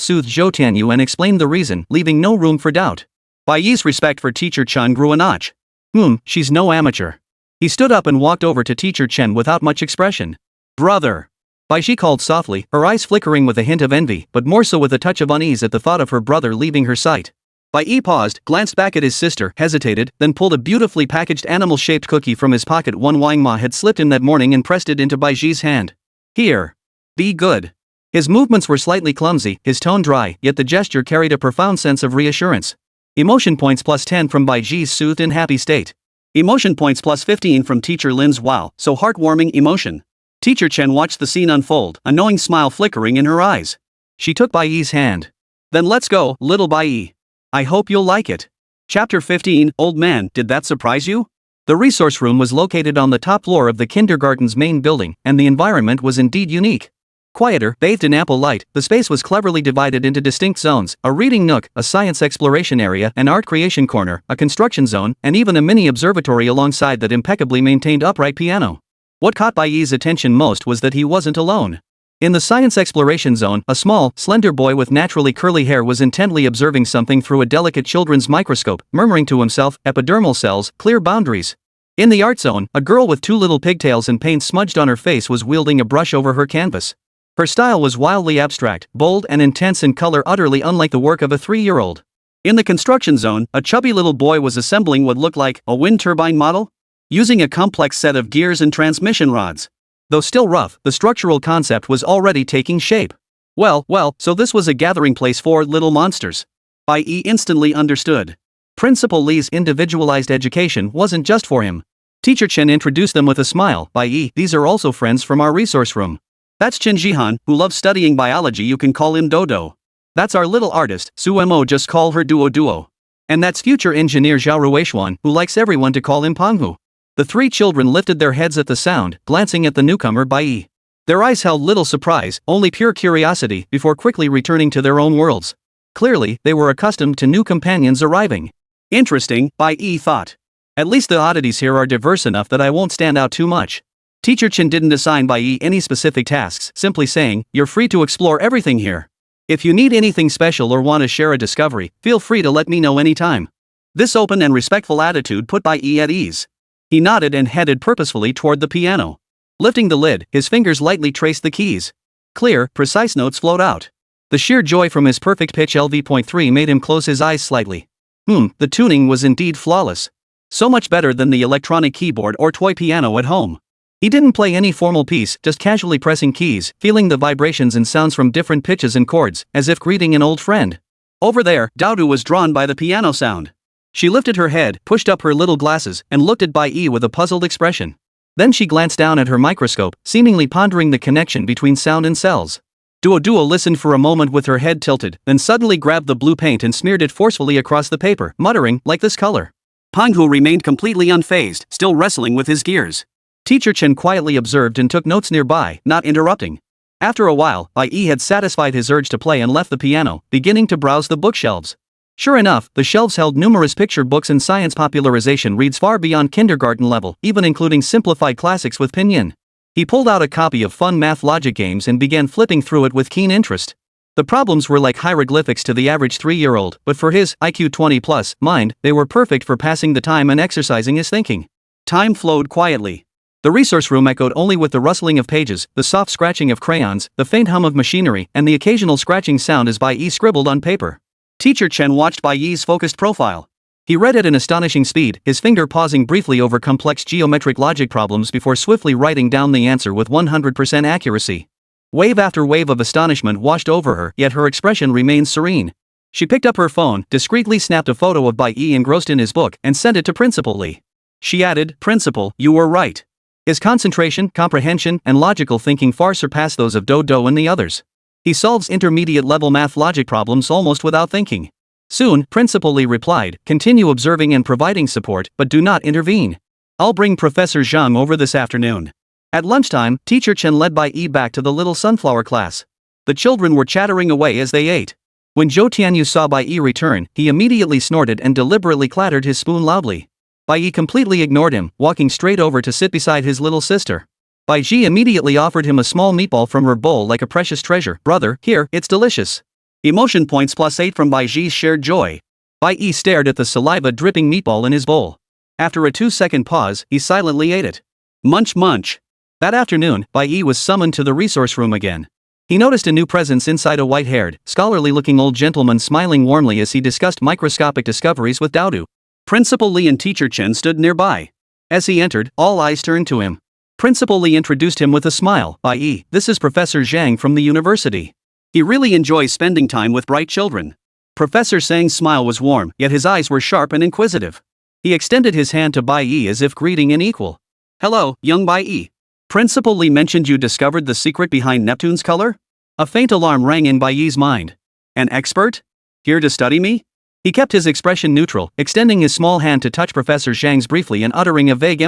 soothed Zhou Tianyu and explained the reason, leaving no room for doubt. Bai Yi's respect for Teacher Chen grew a notch. She's no amateur. He stood up and walked over to Teacher Chen without much expression. Brother. Bai Yi called softly, her eyes flickering with a hint of envy, but more so with a touch of unease at the thought of her brother leaving her sight. Bai Yi paused, glanced back at his sister, hesitated, then pulled a beautifully packaged animal-shaped cookie from his pocket one Wang Ma had slipped him that morning and pressed it into Bai Yi's hand. Here. Be good. His movements were slightly clumsy, his tone dry, yet the gesture carried a profound sense of reassurance. Emotion points plus 10 from Bai Yi's soothed and happy state. Emotion points plus 15 from Teacher Lin's wow, so heartwarming emotion. Teacher Chen watched the scene unfold, a knowing smile flickering in her eyes. She took Bai Yi's hand. Then let's go, little Bai Yi. I hope you'll like it. Chapter 15, Old Man, did that surprise you? The resource room was located on the top floor of the kindergarten's main building, and the environment was indeed unique. Quieter, bathed in ample light, the space was cleverly divided into distinct zones, a reading nook, a science exploration area, an art creation corner, a construction zone, and even a mini observatory alongside that impeccably maintained upright piano. What caught Bai Yi's attention most was that he wasn't alone. In the science exploration zone, a small, slender boy with naturally curly hair was intently observing something through a delicate children's microscope, murmuring to himself, epidermal cells, clear boundaries. In the art zone, a girl with 2 little pigtails and paint smudged on her face was wielding a brush over her canvas. Her style was wildly abstract, bold and intense in color, utterly unlike the work of a 3-year-old. In the construction zone, a chubby little boy was assembling what looked like a wind turbine model, using a complex set of gears and transmission rods. Though still rough, the structural concept was already taking shape. Well, so this was a gathering place for little monsters. Bai Yi instantly understood. Principal Li's individualized education wasn't just for him. Teacher Chen introduced them with a smile. Bai Yi, these are also friends from our resource room. That's Chen Jihan, who loves studying biology, you can call him Dodo. That's our little artist, Sumo, just call her Duo. And that's future engineer Zhao Ruishuan, who likes everyone to call him Panghu. The 3 children lifted their heads at the sound, glancing at the newcomer Bai Yi. Their eyes held little surprise, only pure curiosity, before quickly returning to their own worlds. Clearly, they were accustomed to new companions arriving. Interesting, Bai Yi thought. At least the oddities here are diverse enough that I won't stand out too much. Teacher Chen didn't assign Bai Yi any specific tasks, simply saying, you're free to explore everything here. If you need anything special or want to share a discovery, feel free to let me know anytime. This open and respectful attitude put Bai Yi at ease. He nodded and headed purposefully toward the piano. Lifting the lid, his fingers lightly traced the keys. Clear, precise notes flowed out. The sheer joy from his perfect pitch LV.3 made him close his eyes slightly. The tuning was indeed flawless. So much better than the electronic keyboard or toy piano at home. He didn't play any formal piece, just casually pressing keys, feeling the vibrations and sounds from different pitches and chords, as if greeting an old friend. Over there, Daodu was drawn by the piano sound. She lifted her head, pushed up her little glasses, and looked at Bai Yi with a puzzled expression. Then she glanced down at her microscope, seemingly pondering the connection between sound and cells. Duo listened for a moment with her head tilted, then suddenly grabbed the blue paint and smeared it forcefully across the paper, muttering, like this color. Panghu remained completely unfazed, still wrestling with his gears. Teacher Chen quietly observed and took notes nearby, not interrupting. After a while, Bai Yi had satisfied his urge to play and left the piano, beginning to browse the bookshelves. Sure enough, the shelves held numerous picture books and science popularization reads far beyond kindergarten level, even including simplified classics with pinyin. He pulled out a copy of fun math logic games and began flipping through it with keen interest. The problems were like hieroglyphics to the average 3-year-old, but for his IQ 20+ mind, they were perfect for passing the time and exercising his thinking. Time flowed quietly. The resource room echoed only with the rustling of pages, the soft scratching of crayons, the faint hum of machinery, and the occasional scratching sound as Bai Yi scribbled on paper. Teacher Chen watched Bai Yi's focused profile. He read at an astonishing speed, his finger pausing briefly over complex geometric logic problems before swiftly writing down the answer with 100% accuracy. Wave after wave of astonishment washed over her, yet her expression remained serene. She picked up her phone, discreetly snapped a photo of Bai Yi engrossed in his book, and sent it to Principal Li. She added, Principal, you were right. His concentration, comprehension, and logical thinking far surpass those of Dodo and the others. He solves intermediate-level math logic problems almost without thinking. Soon, Principal Li replied, continue observing and providing support, but do not intervene. I'll bring Professor Zhang over this afternoon. At lunchtime, Teacher Chen led Bai Yi back to the little sunflower class. The children were chattering away as they ate. When Zhou Tianyu saw Bai Yi return, he immediately snorted and deliberately clattered his spoon loudly. Bai Yi completely ignored him, walking straight over to sit beside his little sister. Bai Yi immediately offered him a small meatball from her bowl like a precious treasure. Brother, here, it's delicious. Emotion points +8 from Bai Yi's shared joy. Bai Yi stared at the saliva-dripping meatball in his bowl. After a 2-second pause, he silently ate it. Munch. That afternoon, Bai Yi was summoned to the resource room again. He noticed a new presence inside a white-haired, scholarly-looking old gentleman smiling warmly as he discussed microscopic discoveries with Daodu. Principal Li and Teacher Chen stood nearby. As he entered, all eyes turned to him. Principal Li introduced him with a smile. Bai Yi, this is Professor Zhang from the university. He really enjoys spending time with bright children. Professor Zhang's smile was warm, yet his eyes were sharp and inquisitive. He extended his hand to Bai Yi as if greeting an equal. Hello, young Bai Yi. Principal Li mentioned you discovered the secret behind Neptune's color? A faint alarm rang in Bai Yi's mind. An expert? Here to study me? He kept his expression neutral, extending his small hand to touch Professor Zhang's briefly and uttering a vague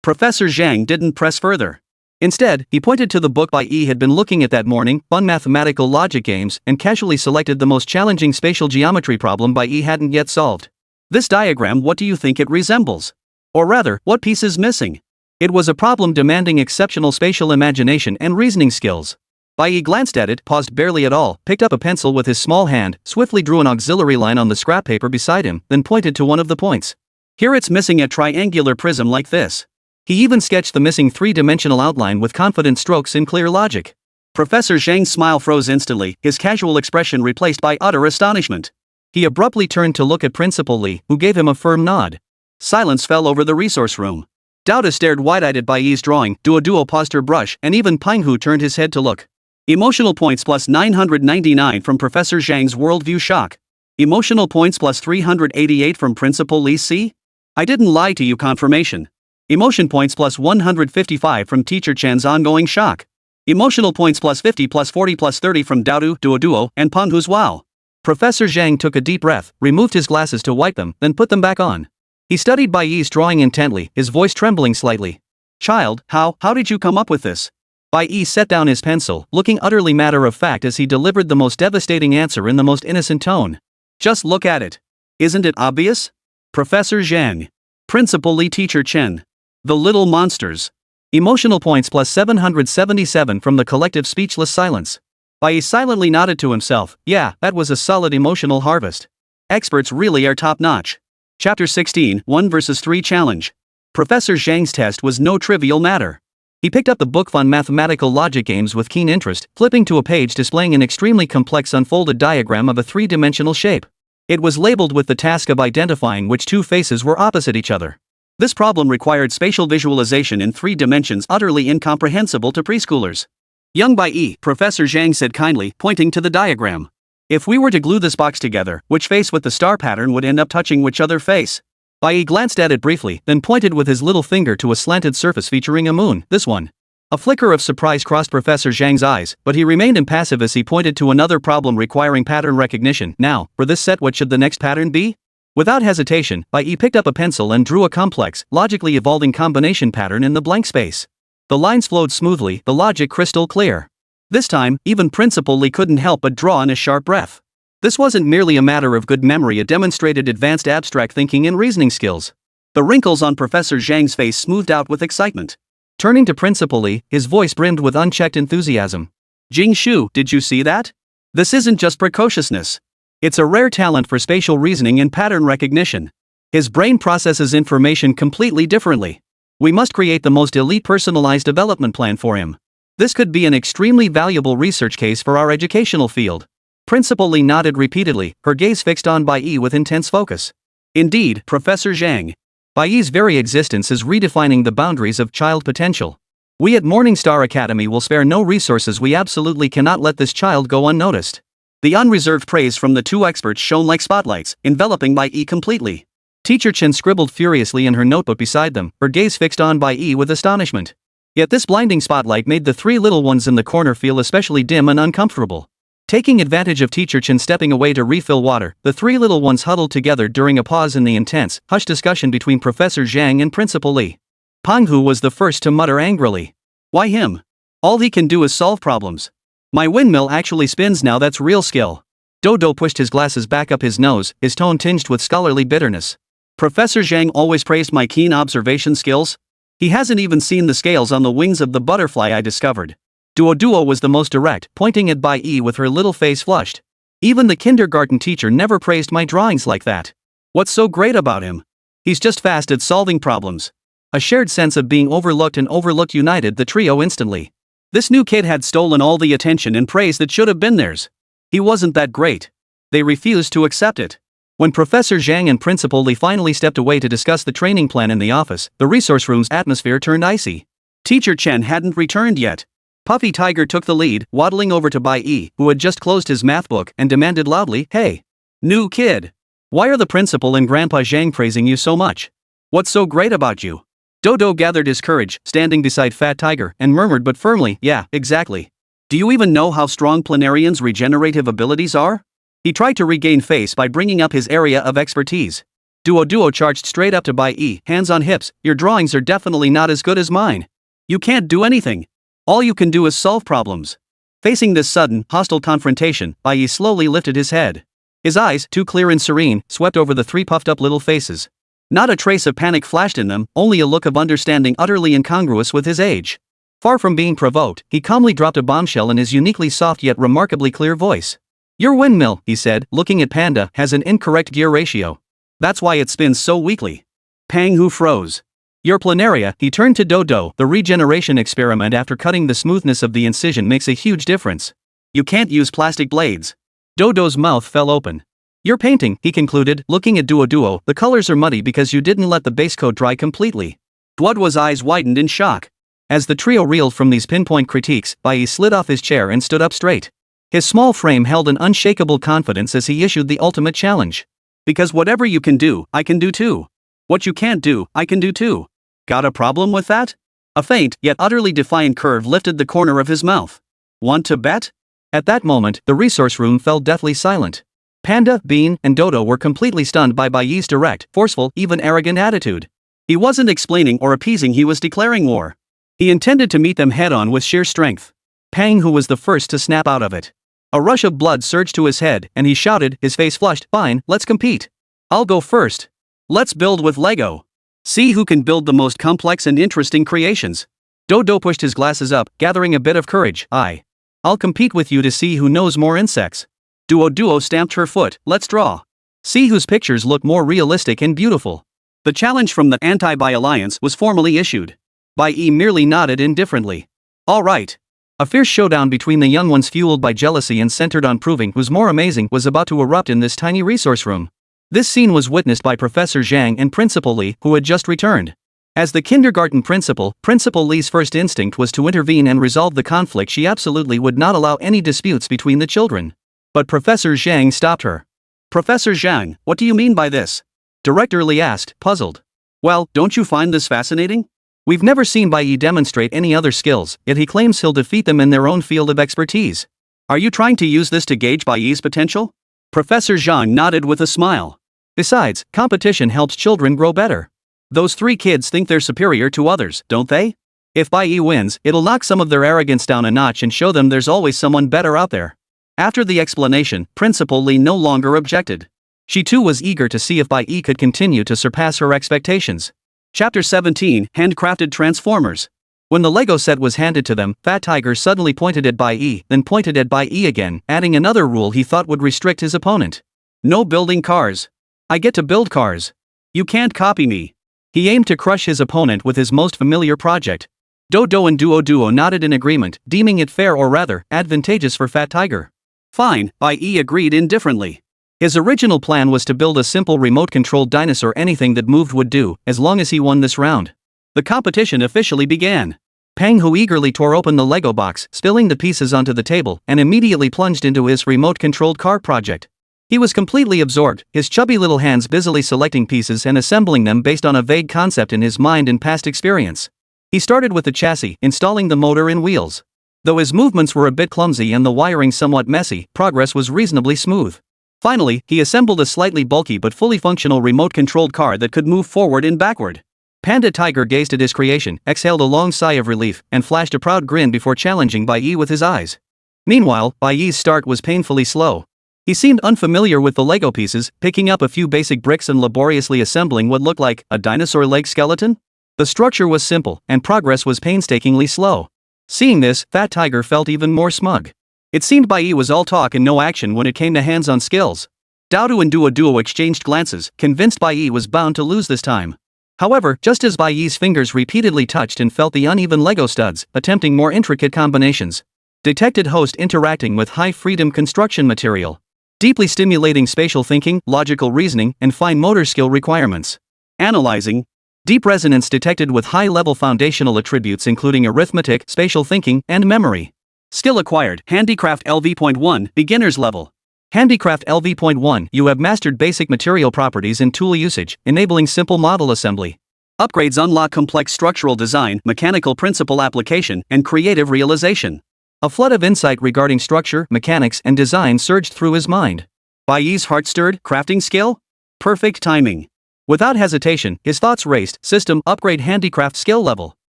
Professor Zhang didn't press further. Instead, he pointed to the book Bai Yi had been looking at that morning, Fun Mathematical Logic Games, and casually selected the most challenging spatial geometry problem Bai Yi hadn't yet solved. This diagram, what do you think it resembles? Or rather, what piece is missing? It was a problem demanding exceptional spatial imagination and reasoning skills. Bai Yi glanced at it, paused barely at all, picked up a pencil with his small hand, swiftly drew an auxiliary line on the scrap paper beside him, then pointed to one of the points. Here it's missing a triangular prism like this. He even sketched the missing three-dimensional outline with confident strokes in clear logic. Professor Zhang's smile froze instantly, his casual expression replaced by utter astonishment. He abruptly turned to look at Principal Li, who gave him a firm nod. Silence fell over the resource room. Doubta stared wide-eyed at Bai Yi's drawing, Duo paused her brush, and even Pinghu turned his head to look. Emotional points plus 999 from Professor Zhang's worldview shock. Emotional points plus 388 from Principal Li C? I didn't lie to you confirmation. Emotion points plus 155 from Teacher Chen's ongoing shock. Emotional points plus 50 plus 40 plus 30 from Duo, and Pinghu's wow. Professor Zhang took a deep breath, removed his glasses to wipe them, then put them back on. He studied Bai Yi's drawing intently, his voice trembling slightly. Child, how did you come up with this? Bai Yi set down his pencil, looking utterly matter-of-fact as he delivered the most devastating answer in the most innocent tone. Just look at it. Isn't it obvious? Professor Zhang. Principal Li Teacher Chen. The little monsters. Emotional points plus 777 from the collective speechless silence. Bai Yi silently nodded to himself, yeah, that was a solid emotional harvest. Experts really are top-notch. Chapter 16, 1 vs 3 Challenge. Professor Zhang's test was no trivial matter. He picked up the book Fun Mathematical Logic Games with keen interest, flipping to a page displaying an extremely complex unfolded diagram of a three-dimensional shape. It was labeled with the task of identifying which two faces were opposite each other. This problem required spatial visualization in 3 dimensions utterly incomprehensible to preschoolers. Young Bai Yi, Professor Zhang said kindly, pointing to the diagram. If we were to glue this box together, which face with the star pattern would end up touching which other face? Bai Yi glanced at it briefly, then pointed with his little finger to a slanted surface featuring a moon, this one. A flicker of surprise crossed Professor Zhang's eyes, but he remained impassive as he pointed to another problem requiring pattern recognition. Now, for this set, what should the next pattern be? Without hesitation, Bai Yi picked up a pencil and drew a complex, logically evolving combination pattern in the blank space. The lines flowed smoothly, the logic crystal clear. This time, even Principal Li couldn't help but draw in a sharp breath. This wasn't merely a matter of good memory, it demonstrated advanced abstract thinking and reasoning skills. The wrinkles on Professor Zhang's face smoothed out with excitement. Turning to Principal Li, his voice brimmed with unchecked enthusiasm. Jing Shu, did you see that? This isn't just precociousness. It's a rare talent for spatial reasoning and pattern recognition. His brain processes information completely differently. We must create the most elite personalized development plan for him. This could be an extremely valuable research case for our educational field. Principal Li nodded repeatedly, her gaze fixed on Bai Yi with intense focus. Indeed, Professor Zhang. Bai Yi's very existence is redefining the boundaries of child potential. We at Morningstar Academy will spare no resources. We absolutely cannot let this child go unnoticed. The unreserved praise from the two experts shone like spotlights, enveloping Bai Yi completely. Teacher Chen scribbled furiously in her notebook beside them, her gaze fixed on Bai Yi with astonishment. Yet this blinding spotlight made the 3 little ones in the corner feel especially dim and uncomfortable. Taking advantage of Teacher Chen stepping away to refill water, the 3 little ones huddled together during a pause in the intense, hushed discussion between Professor Zhang and Principal Li. Pinghu was the first to mutter angrily. Why him? All he can do is solve problems. My windmill actually spins now, that's real skill. Dodo pushed his glasses back up his nose, his tone tinged with scholarly bitterness. Professor Zhang always praised my keen observation skills. He hasn't even seen the scales on the wings of the butterfly I discovered. Duo was the most direct, pointing at Bai Yi with her little face flushed. Even the kindergarten teacher never praised my drawings like that. What's so great about him? He's just fast at solving problems. A shared sense of being overlooked and overlooked united the trio instantly. This new kid had stolen all the attention and praise that should have been theirs. He wasn't that great. They refused to accept it. When Professor Zhang and Principal Li finally stepped away to discuss the training plan in the office, the resource room's atmosphere turned icy. Teacher Chen hadn't returned yet. Puffy Tiger took the lead, waddling over to Bai Yi, who had just closed his math book, and demanded loudly, "Hey, new kid. Why are the principal and Grandpa Zhang praising you so much? What's so great about you?" Dodo gathered his courage, standing beside Fat Tiger, and murmured but firmly, "Yeah, exactly. Do you even know how strong Planarian's regenerative abilities are?" He tried to regain face by bringing up his area of expertise. Duo charged straight up to Bai Yi, hands on hips. "Your drawings are definitely not as good as mine. You can't do anything. All you can do is solve problems." Facing this sudden, hostile confrontation, Bai Yi slowly lifted his head. His eyes, too clear and serene, swept over the 3 puffed up little faces. Not a trace of panic flashed in them, only a look of understanding utterly incongruous with his age. Far from being provoked, he calmly dropped a bombshell in his uniquely soft yet remarkably clear voice. "Your windmill," he said, looking at Panda, "has an incorrect gear ratio. That's why it spins so weakly. Pang Hu froze. Your planaria, he turned to Dodo. The regeneration experiment after cutting the smoothness of the incision makes a huge difference. You can't use plastic blades. Dodo's mouth fell open. You're painting, he concluded, looking at Duo. The colors are muddy because you didn't let the base coat dry completely. Duo's eyes widened in shock. As the trio reeled from these pinpoint critiques, Bai Yi slid off his chair and stood up straight. His small frame held an unshakable confidence as he issued the ultimate challenge. Because whatever you can do, I can do too. What you can't do, I can do too. Got a problem with that? A faint, yet utterly defiant curve lifted the corner of his mouth. Want to bet? At that moment, the resource room fell deathly silent. Panda, Bean, and Dodo were completely stunned by Bai Yi's direct, forceful, even arrogant attitude. He wasn't explaining or appeasing, he was declaring war. He intended to meet them head-on with sheer strength. Pang Hu was the first to snap out of it. A rush of blood surged to his head, and he shouted, his face flushed, fine, let's compete. I'll go first. Let's build with Lego. See who can build the most complex and interesting creations. Dodo pushed his glasses up, gathering a bit of courage. I'll compete with you to see who knows more insects. Duo stamped her foot, let's draw. See whose pictures look more realistic and beautiful. The challenge from the Anti-Bai Alliance was formally issued. Bai Yi merely nodded indifferently. All right. A fierce showdown between the young ones fueled by jealousy and centered on proving who's more amazing was about to erupt in this tiny resource room. This scene was witnessed by Professor Zhang and Principal Li, who had just returned. As the kindergarten principal, Principal Li's first instinct was to intervene and resolve the conflict. She absolutely would not allow any disputes between the children. But Professor Zhang stopped her. Professor Zhang, what do you mean by this? Director Li asked, puzzled. Well, don't you find this fascinating? We've never seen Bai Yi demonstrate any other skills, yet he claims he'll defeat them in their own field of expertise. Are you trying to use this to gauge Bai Yi's potential? Professor Zhang nodded with a smile. Besides, competition helps children grow better. Those three kids think they're superior to others, don't they? If Bai Yi wins, it'll knock some of their arrogance down a notch and show them there's always someone better out there. After the explanation, Principal Li no longer objected. She too was eager to see if Bai Yi could continue to surpass her expectations. Chapter 17, Handcrafted Transformers. When the Lego set was handed to them, Fat Tiger suddenly pointed at Bai Yi, then pointed at Bai Yi again, adding another rule he thought would restrict his opponent. No building cars. I get to build cars. You can't copy me. He aimed to crush his opponent with his most familiar project. Dodo and Duo nodded in agreement, deeming it fair or rather, advantageous for Fat Tiger. Fine, Bai Yi agreed indifferently. His original plan was to build a simple remote-controlled dinosaur. Anything that moved would do, as long as he won this round. The competition officially began. Pang Hu eagerly tore open the Lego box, spilling the pieces onto the table, and immediately plunged into his remote-controlled car project. He was completely absorbed, his chubby little hands busily selecting pieces and assembling them based on a vague concept in his mind and past experience. He started with the chassis, installing the motor and wheels. Though his movements were a bit clumsy and the wiring somewhat messy, progress was reasonably smooth. Finally, he assembled a slightly bulky but fully functional remote-controlled car that could move forward and backward. Panda Tiger gazed at his creation, exhaled a long sigh of relief, and flashed a proud grin before challenging Bai Yi with his eyes. Meanwhile, Bai Yi's start was painfully slow. He seemed unfamiliar with the Lego pieces, picking up a few basic bricks and laboriously assembling what looked like a dinosaur leg skeleton. The structure was simple, and progress was painstakingly slow. Seeing this, Fat Tiger felt even more smug. It seemed Bai Yi was all talk and no action when it came to hands-on skills. Dodo and Duo exchanged glances, convinced Bai Yi was bound to lose this time. However, just as Bai Yi's fingers repeatedly touched and felt the uneven Lego studs, attempting more intricate combinations, detected host interacting with high-freedom construction material, deeply stimulating spatial thinking, logical reasoning, and fine motor skill requirements. Analyzing. Deep resonance detected with high-level foundational attributes including arithmetic, spatial thinking, and memory. Skill acquired, Handicraft LV.1, Beginner's Level. Handicraft LV.1, you have mastered basic material properties and tool usage, enabling simple model assembly. Upgrades unlock complex structural design, mechanical principle application, and creative realization. A flood of insight regarding structure, mechanics, and design surged through his mind. Bai Yi's heart stirred, crafting skill? Perfect timing. Without hesitation, his thoughts raced, system upgrade handicraft skill level.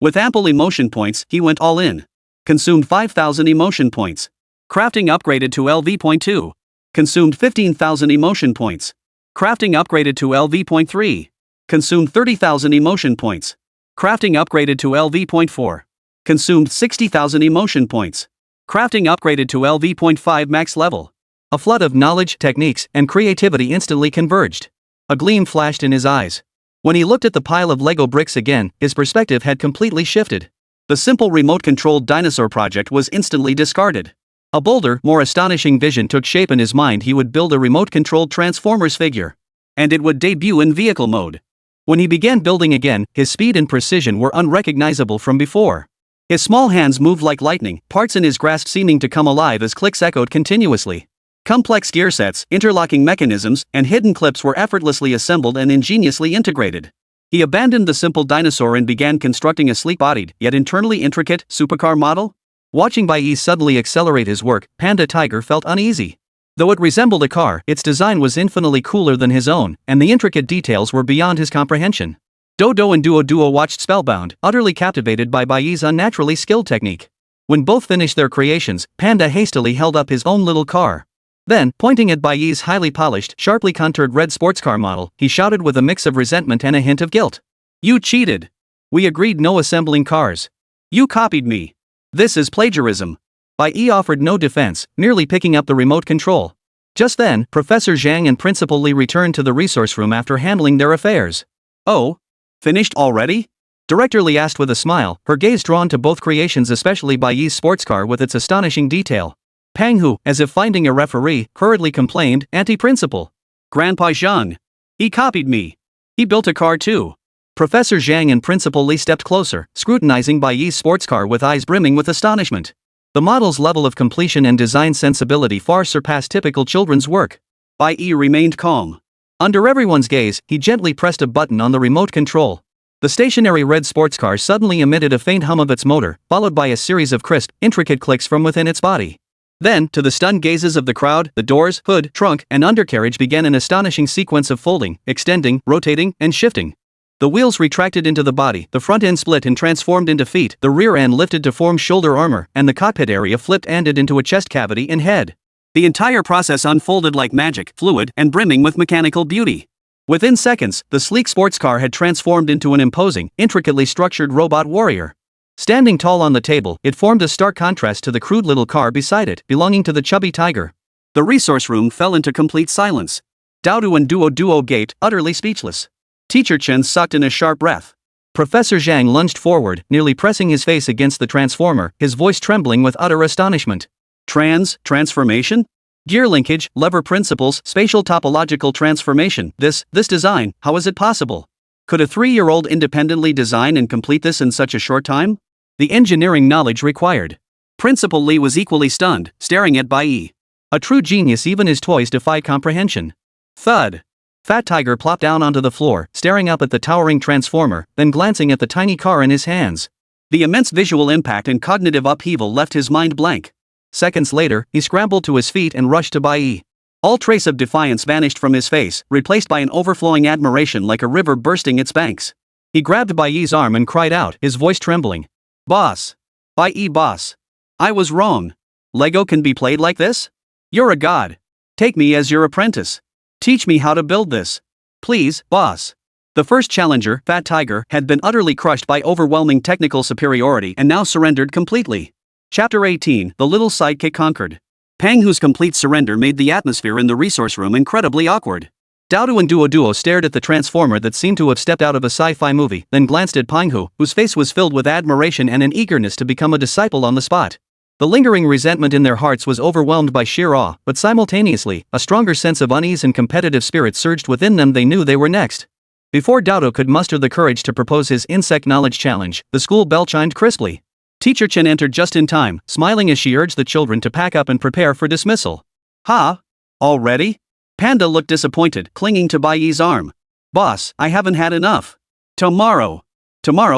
With ample emotion points, he went all in. Consumed 5,000 emotion points. Crafting upgraded to LV.2. Consumed 15,000 emotion points. Crafting upgraded to LV.3. Consumed 30,000 emotion points. Crafting upgraded to LV.4. Consumed 60,000 emotion points. Crafting upgraded to LV.5 max level. A flood of knowledge, techniques, and creativity instantly converged. A gleam flashed in his eyes. When he looked at the pile of Lego bricks again, his perspective had completely shifted. The simple remote-controlled dinosaur project was instantly discarded. A bolder, more astonishing vision took shape in his mind. He would build a remote-controlled Transformers figure. And it would debut in vehicle mode. When he began building again, his speed and precision were unrecognizable from before. His small hands moved like lightning, parts in his grasp seeming to come alive as clicks echoed continuously. Complex gear sets, interlocking mechanisms, and hidden clips were effortlessly assembled and ingeniously integrated. He abandoned the simple dinosaur and began constructing a sleek-bodied, yet internally intricate, supercar model. Watching Bai Yi suddenly accelerate his work, Panda Tiger felt uneasy. Though it resembled a car, its design was infinitely cooler than his own, and the intricate details were beyond his comprehension. Dodo and Duo watched spellbound, utterly captivated by Bai Yi's unnaturally skilled technique. When both finished their creations, Panda hastily held up his own little car. Then, pointing at Bai Yi's highly polished, sharply contoured red sports car model, he shouted with a mix of resentment and a hint of guilt. "You cheated! We agreed no assembling cars. You copied me. This is plagiarism." Bai Yi offered no defense, merely picking up the remote control. Just then, Professor Zhang and Principal Li returned to the resource room after handling their affairs. "Oh? Finished already?" Director Li asked with a smile, her gaze drawn to both creations, especially Bai Yi's sports car with its astonishing detail. Pang Hu, as if finding a referee, hurriedly complained, "Anti-principal. Grandpa Zhang. He copied me. He built a car too." Professor Zhang and Principal Li stepped closer, scrutinizing Bai Yi's sports car with eyes brimming with astonishment. The model's level of completion and design sensibility far surpassed typical children's work. Bai Yi remained calm. Under everyone's gaze, he gently pressed a button on the remote control. The stationary red sports car suddenly emitted a faint hum of its motor, followed by a series of crisp, intricate clicks from within its body. Then, to the stunned gazes of the crowd, the doors, hood, trunk, and undercarriage began an astonishing sequence of folding, extending, rotating, and shifting. The wheels retracted into the body, the front end split and transformed into feet, the rear end lifted to form shoulder armor, and the cockpit area flipped and ended into a chest cavity and head. The entire process unfolded like magic, fluid, and brimming with mechanical beauty. Within seconds, the sleek sports car had transformed into an imposing, intricately structured robot warrior. Standing tall on the table, it formed a stark contrast to the crude little car beside it, belonging to the chubby tiger. The resource room fell into complete silence. Dodo and Duo gaped, utterly speechless. Teacher Chen sucked in a sharp breath. Professor Zhang lunged forward, nearly pressing his face against the transformer, his voice trembling with utter astonishment. Transformation? Gear linkage, lever principles, spatial topological transformation. This design, how is it possible? Could a 3-year-old independently design and complete this in such a short time? The engineering knowledge required. Principal Li was equally stunned, staring at Bai Yi. A true genius, even his toys defied comprehension. Thud. Fat Tiger plopped down onto the floor, staring up at the towering transformer, then glancing at the tiny car in his hands. The immense visual impact and cognitive upheaval left his mind blank. Seconds later, he scrambled to his feet and rushed to Bai Yi. All trace of defiance vanished from his face, replaced by an overflowing admiration like a river bursting its banks. He grabbed Bai Yi's arm and cried out, his voice trembling. "Boss! Bai Yi boss! I was wrong. Lego can be played like this? You're a god. Take me as your apprentice. Teach me how to build this. Please, boss." The first challenger, Fat Tiger, had been utterly crushed by overwhelming technical superiority and now surrendered completely. Chapter 18, The Little Sidekick Conquered. Pang Hu's complete surrender made the atmosphere in the resource room incredibly awkward. Dodo and Duo stared at the transformer that seemed to have stepped out of a sci-fi movie, then glanced at Pang Hu, whose face was filled with admiration and an eagerness to become a disciple on the spot. The lingering resentment in their hearts was overwhelmed by sheer awe, but simultaneously, a stronger sense of unease and competitive spirit surged within them. They knew they were next. Before Dodo could muster the courage to propose his insect knowledge challenge, the school bell chimed crisply. Teacher Chen entered just in time, smiling as she urged the children to pack up and prepare for dismissal. "Ha? Already?" Panda looked disappointed, clinging to Bai Yi's arm. "Boss, I haven't had enough. Tomorrow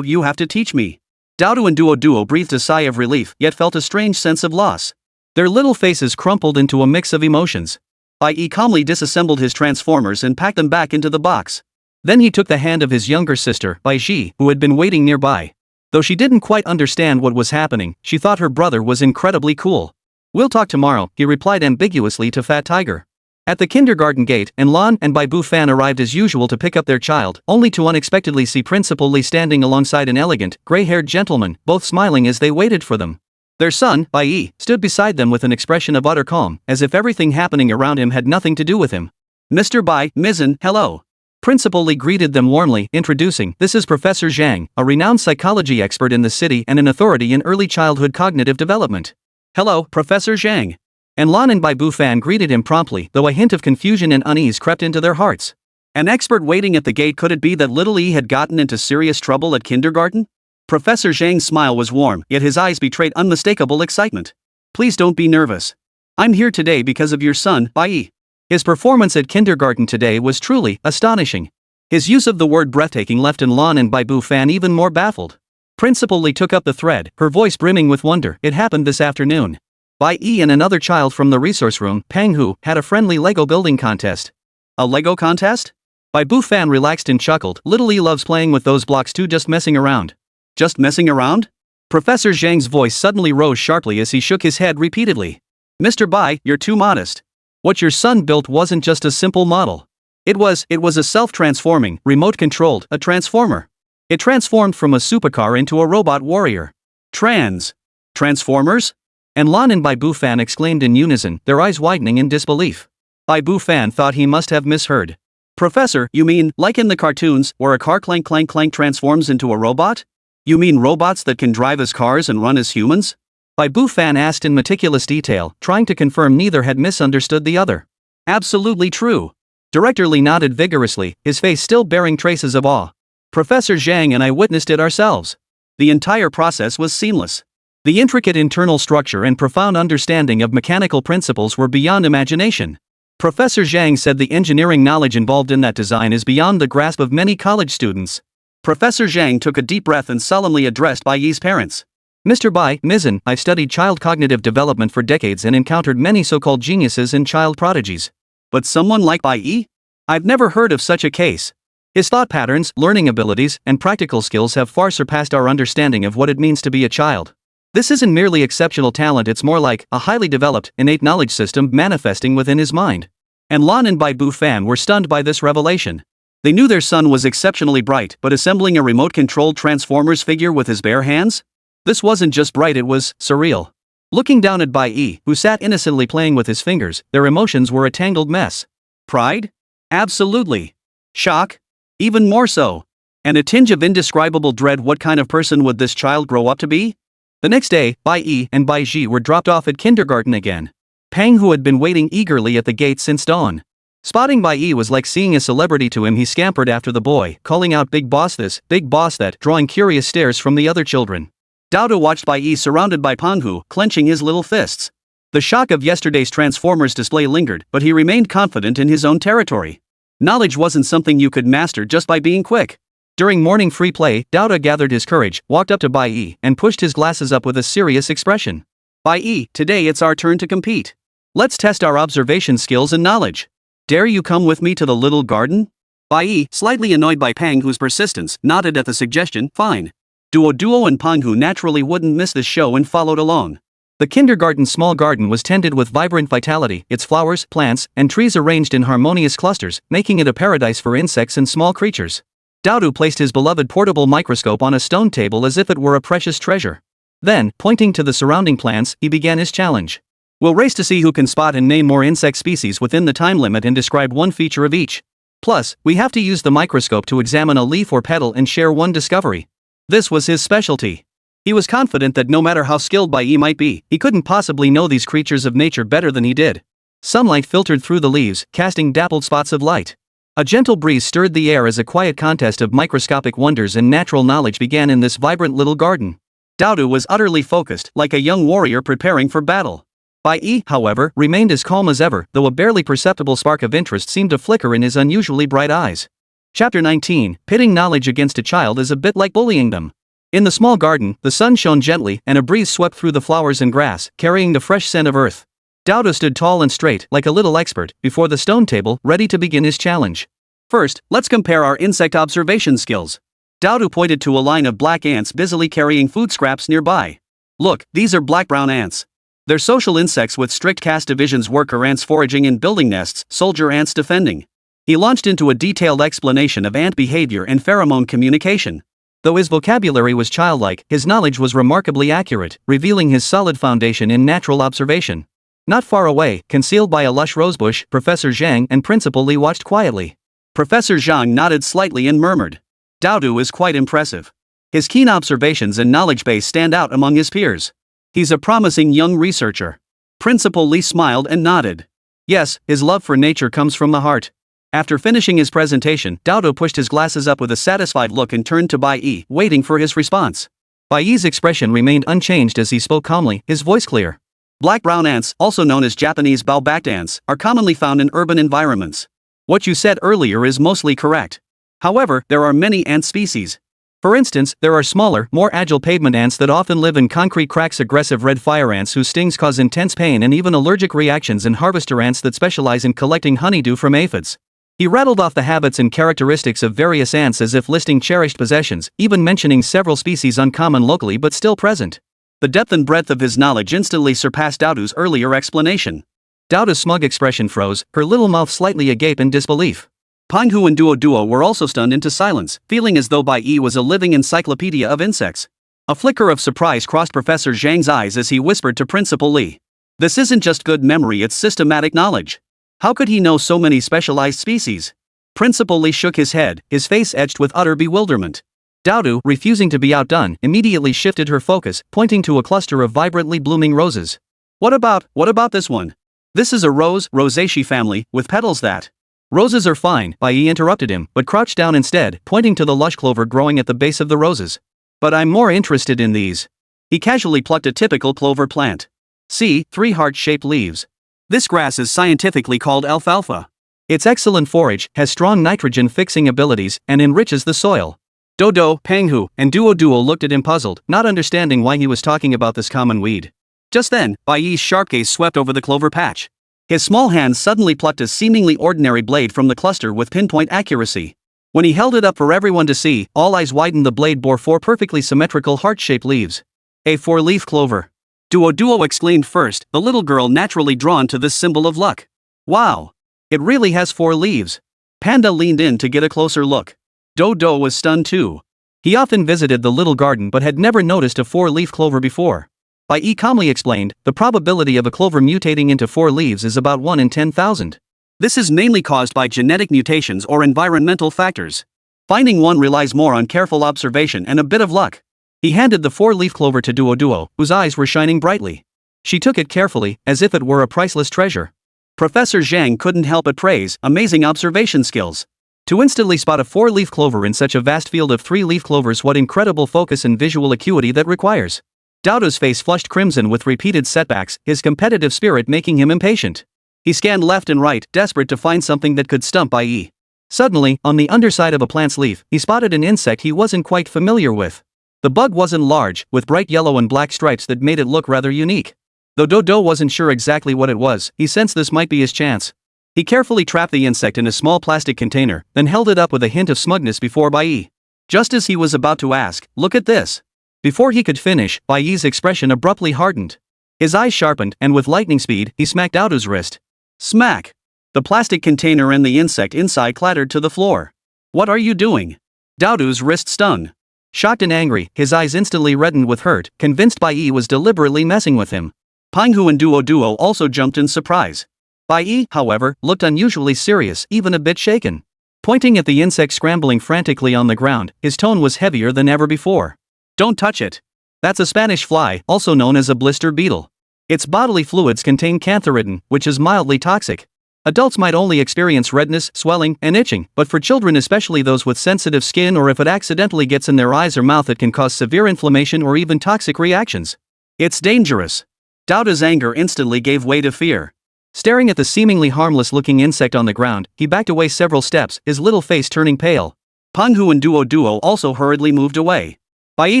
you have to teach me." Dodo and Duo breathed a sigh of relief, yet felt a strange sense of loss. Their little faces crumpled into a mix of emotions. Bai Yi calmly disassembled his transformers and packed them back into the box. Then he took the hand of his younger sister, Bai Yi, who had been waiting nearby. Though she didn't quite understand what was happening, she thought her brother was incredibly cool. "We'll talk tomorrow," he replied ambiguously to Fat Tiger. At the kindergarten gate, Lan and Bai Bu Fan arrived as usual to pick up their child, only to unexpectedly see Principal Li standing alongside an elegant, gray-haired gentleman, both smiling as they waited for them. Their son, Bai Yi, stood beside them with an expression of utter calm, as if everything happening around him had nothing to do with him. "Mr. Bai, Mizzen, hello." Principal Li greeted them warmly, introducing, "This is Professor Zhang, a renowned psychology expert in the city and an authority in early childhood cognitive development." "Hello, Professor Zhang." And Lan and Bai Bufan greeted him promptly, though a hint of confusion and unease crept into their hearts. An expert waiting at the gate. Could it be that little E had gotten into serious trouble at kindergarten? Professor Zhang's smile was warm, yet his eyes betrayed unmistakable excitement. "Please don't be nervous. I'm here today because of your son, Bai Yi. His performance at kindergarten today was truly astonishing." His use of the word breathtaking left Lan and Bai Bufan even more baffled. Principal Li took up the thread, her voice brimming with wonder. "It happened this afternoon. Bai Yi and another child from the resource room, Pang Hu, had a friendly Lego building contest." "A Lego contest?" Bai Bufan relaxed and chuckled. "Little E loves playing with those blocks too, just messing around." "Just messing around?" Professor Zhang's voice suddenly rose sharply as he shook his head repeatedly. "Mr. Bai, you're too modest. What your son built wasn't just a simple model. It was a self-transforming, remote-controlled, a transformer. It transformed from a supercar into a robot warrior." Transformers? And Lan and Bai Bufan exclaimed in unison, their eyes widening in disbelief. Bai Bufan thought he must have misheard. "Professor, you mean, like in the cartoons, where a car clank clank clank transforms into a robot? You mean robots that can drive as cars and run as humans?" Bai Bufan asked in meticulous detail, trying to confirm neither had misunderstood the other. "Absolutely true." Director Li nodded vigorously, his face still bearing traces of awe. "Professor Zhang and I witnessed it ourselves. The entire process was seamless. The intricate internal structure and profound understanding of mechanical principles were beyond imagination." Professor Zhang said the engineering knowledge involved in that design is beyond the grasp of many college students. Professor Zhang took a deep breath and solemnly addressed Bai Yi's parents. "Mr. Bai, Mizan, I've studied child cognitive development for decades and encountered many so-called geniuses and child prodigies. But someone like Bai Yi? I've never heard of such a case. His thought patterns, learning abilities, and practical skills have far surpassed our understanding of what it means to be a child. This isn't merely exceptional talent, it's more like a highly developed, innate knowledge system manifesting within his mind." And Lan and Bai Bufan were stunned by this revelation. They knew their son was exceptionally bright, but assembling a remote-controlled Transformers figure with his bare hands? This wasn't just bright, it was surreal. Looking down at Bai Yi, who sat innocently playing with his fingers, their emotions were a tangled mess. Pride? Absolutely. Shock? Even more so. And a tinge of indescribable dread. What kind of person would this child grow up to be? The next day, Bai Yi and Bai Ji were dropped off at kindergarten again. Pang, who had been waiting eagerly at the gate since dawn. Spotting Bai Yi was like seeing a celebrity to him. He scampered after the boy, calling out, "Big boss this, big boss that," drawing curious stares from the other children. Dao watched Bai Yi surrounded by Pang Hu, clenching his little fists. The shock of yesterday's Transformers display lingered, but he remained confident in his own territory. Knowledge wasn't something you could master just by being quick. During morning free play, Dao gathered his courage, walked up to Bai Yi, and pushed his glasses up with a serious expression. "Bai Yi, today it's our turn to compete. Let's test our observation skills and knowledge. Dare you come with me to the little garden?" Bai Yi, slightly annoyed by Pang Hu's persistence, nodded at the suggestion. "Fine." Duo and Pang Hu naturally wouldn't miss the show and followed along. The kindergarten's small garden was tended with vibrant vitality, its flowers, plants, and trees arranged in harmonious clusters, making it a paradise for insects and small creatures. Dao placed his beloved portable microscope on a stone table as if it were a precious treasure. Then, pointing to the surrounding plants, he began his challenge. "We'll race to see who can spot and name more insect species within the time limit and describe one feature of each. Plus, we have to use the microscope to examine a leaf or petal and share one discovery." This was his specialty. He was confident that no matter how skilled Bai Yi might be, he couldn't possibly know these creatures of nature better than he did. Sunlight filtered through the leaves, casting dappled spots of light. A gentle breeze stirred the air as a quiet contest of microscopic wonders and natural knowledge began in this vibrant little garden. Dao was utterly focused, like a young warrior preparing for battle. Bai Yi, however, remained as calm as ever, though a barely perceptible spark of interest seemed to flicker in his unusually bright eyes. Chapter 19, Pitting knowledge against a child is a bit like bullying them. In the small garden, the sun shone gently, and a breeze swept through the flowers and grass, carrying the fresh scent of earth. Dao stood tall and straight, like a little expert, before the stone table, ready to begin his challenge. "First, let's compare our insect observation skills." Dao pointed to a line of black ants busily carrying food scraps nearby. "Look, these are black-brown ants. They're social insects with strict caste divisions: worker ants foraging in building nests, soldier ants defending." He launched into a detailed explanation of ant behavior and pheromone communication. Though his vocabulary was childlike, his knowledge was remarkably accurate, revealing his solid foundation in natural observation. Not far away, concealed by a lush rosebush, Professor Zhang and Principal Li watched quietly. Professor Zhang nodded slightly and murmured. Daodu is quite impressive. His keen observations and knowledge base stand out among his peers. He's a promising young researcher. Principal Li smiled and nodded. Yes, his love for nature comes from the heart. After finishing his presentation, Daodu pushed his glasses up with a satisfied look and turned to Bai Yi, waiting for his response. Bai Yi's expression remained unchanged as he spoke calmly, his voice clear. Black-brown ants, also known as Japanese bow-backed ants, are commonly found in urban environments. What you said earlier is mostly correct. However, there are many ant species. For instance, there are smaller, more agile pavement ants that often live in concrete cracks, aggressive red fire ants whose stings cause intense pain, and even allergic reactions, and harvester ants that specialize in collecting honeydew from aphids. He rattled off the habits and characteristics of various ants as if listing cherished possessions, even mentioning several species uncommon locally but still present. The depth and breadth of his knowledge instantly surpassed Daodu's earlier explanation. Daodu's smug expression froze, her little mouth slightly agape in disbelief. Panghu and Duo were also stunned into silence, feeling as though Bai Yi was a living encyclopedia of insects. A flicker of surprise crossed Professor Zhang's eyes as he whispered to Principal Li. This isn't just good memory, it's systematic knowledge. How could he know so many specialized species? Principal Li shook his head, his face etched with utter bewilderment. Daodu, refusing to be outdone, immediately shifted her focus, pointing to a cluster of vibrantly blooming roses. What about this one? This is a rosaceae family, with petals that... Roses are fine, Bai Yi interrupted him, but crouched down instead, pointing to the lush clover growing at the base of the roses. But I'm more interested in these. He casually plucked a typical clover plant. See, 3 heart-shaped leaves. This grass is scientifically called alfalfa. It's excellent forage, has strong nitrogen-fixing abilities, and enriches the soil. Dodo, Panghu, and Duo looked at him puzzled, not understanding why he was talking about this common weed. Just then, Bai Yi's sharp gaze swept over the clover patch. His small hand suddenly plucked a seemingly ordinary blade from the cluster with pinpoint accuracy. When he held it up for everyone to see, all eyes widened. The blade bore 4 perfectly symmetrical heart-shaped leaves. A 4-leaf clover. Duo exclaimed first, the little girl naturally drawn to this symbol of luck. Wow! It really has 4 leaves. Panda leaned in to get a closer look. Dodo was stunned too. He often visited the little garden but had never noticed a 4-leaf clover before. Bai Yi calmly explained, the probability of a clover mutating into 4 leaves is about 1 in 10,000. This is mainly caused by genetic mutations or environmental factors. Finding one relies more on careful observation and a bit of luck. He handed the 4-leaf clover to Duo, whose eyes were shining brightly. She took it carefully, as if it were a priceless treasure. Professor Zhang couldn't help but praise, amazing observation skills. To instantly spot a 4-leaf clover in such a vast field of 3-leaf clovers, what incredible focus and visual acuity that requires. Daodu's face flushed crimson with repeated setbacks, his competitive spirit making him impatient. He scanned left and right, desperate to find something that could stump Bai Yi. Suddenly, on the underside of a plant's leaf, he spotted an insect he wasn't quite familiar with. The bug wasn't large, with bright yellow and black stripes that made it look rather unique. Though Dodo wasn't sure exactly what it was, he sensed this might be his chance. He carefully trapped the insect in a small plastic container, then held it up with a hint of smugness before Bai Yi. Just as he was about to ask, "Look at this." Before he could finish, Bai Yi's expression abruptly hardened. His eyes sharpened, and with lightning speed, he smacked Daodu's wrist. Smack! The plastic container and the insect inside clattered to the floor. What are you doing? Daodu's wrist stung. Shocked and angry, his eyes instantly reddened with hurt, convinced Bai Yi was deliberately messing with him. Panghu and Duo also jumped in surprise. Bai Yi, however, looked unusually serious, even a bit shaken. Pointing at the insect scrambling frantically on the ground, his tone was heavier than ever before. Don't touch it. That's a Spanish fly, also known as a blister beetle. Its bodily fluids contain cantharidin, which is mildly toxic. Adults might only experience redness, swelling, and itching, but for children, especially those with sensitive skin, or if it accidentally gets in their eyes or mouth, it can cause severe inflammation or even toxic reactions. It's dangerous. Daodu's anger instantly gave way to fear. Staring at the seemingly harmless-looking insect on the ground, he backed away several steps, his little face turning pale. Panghu and Duo also hurriedly moved away. Bai Yi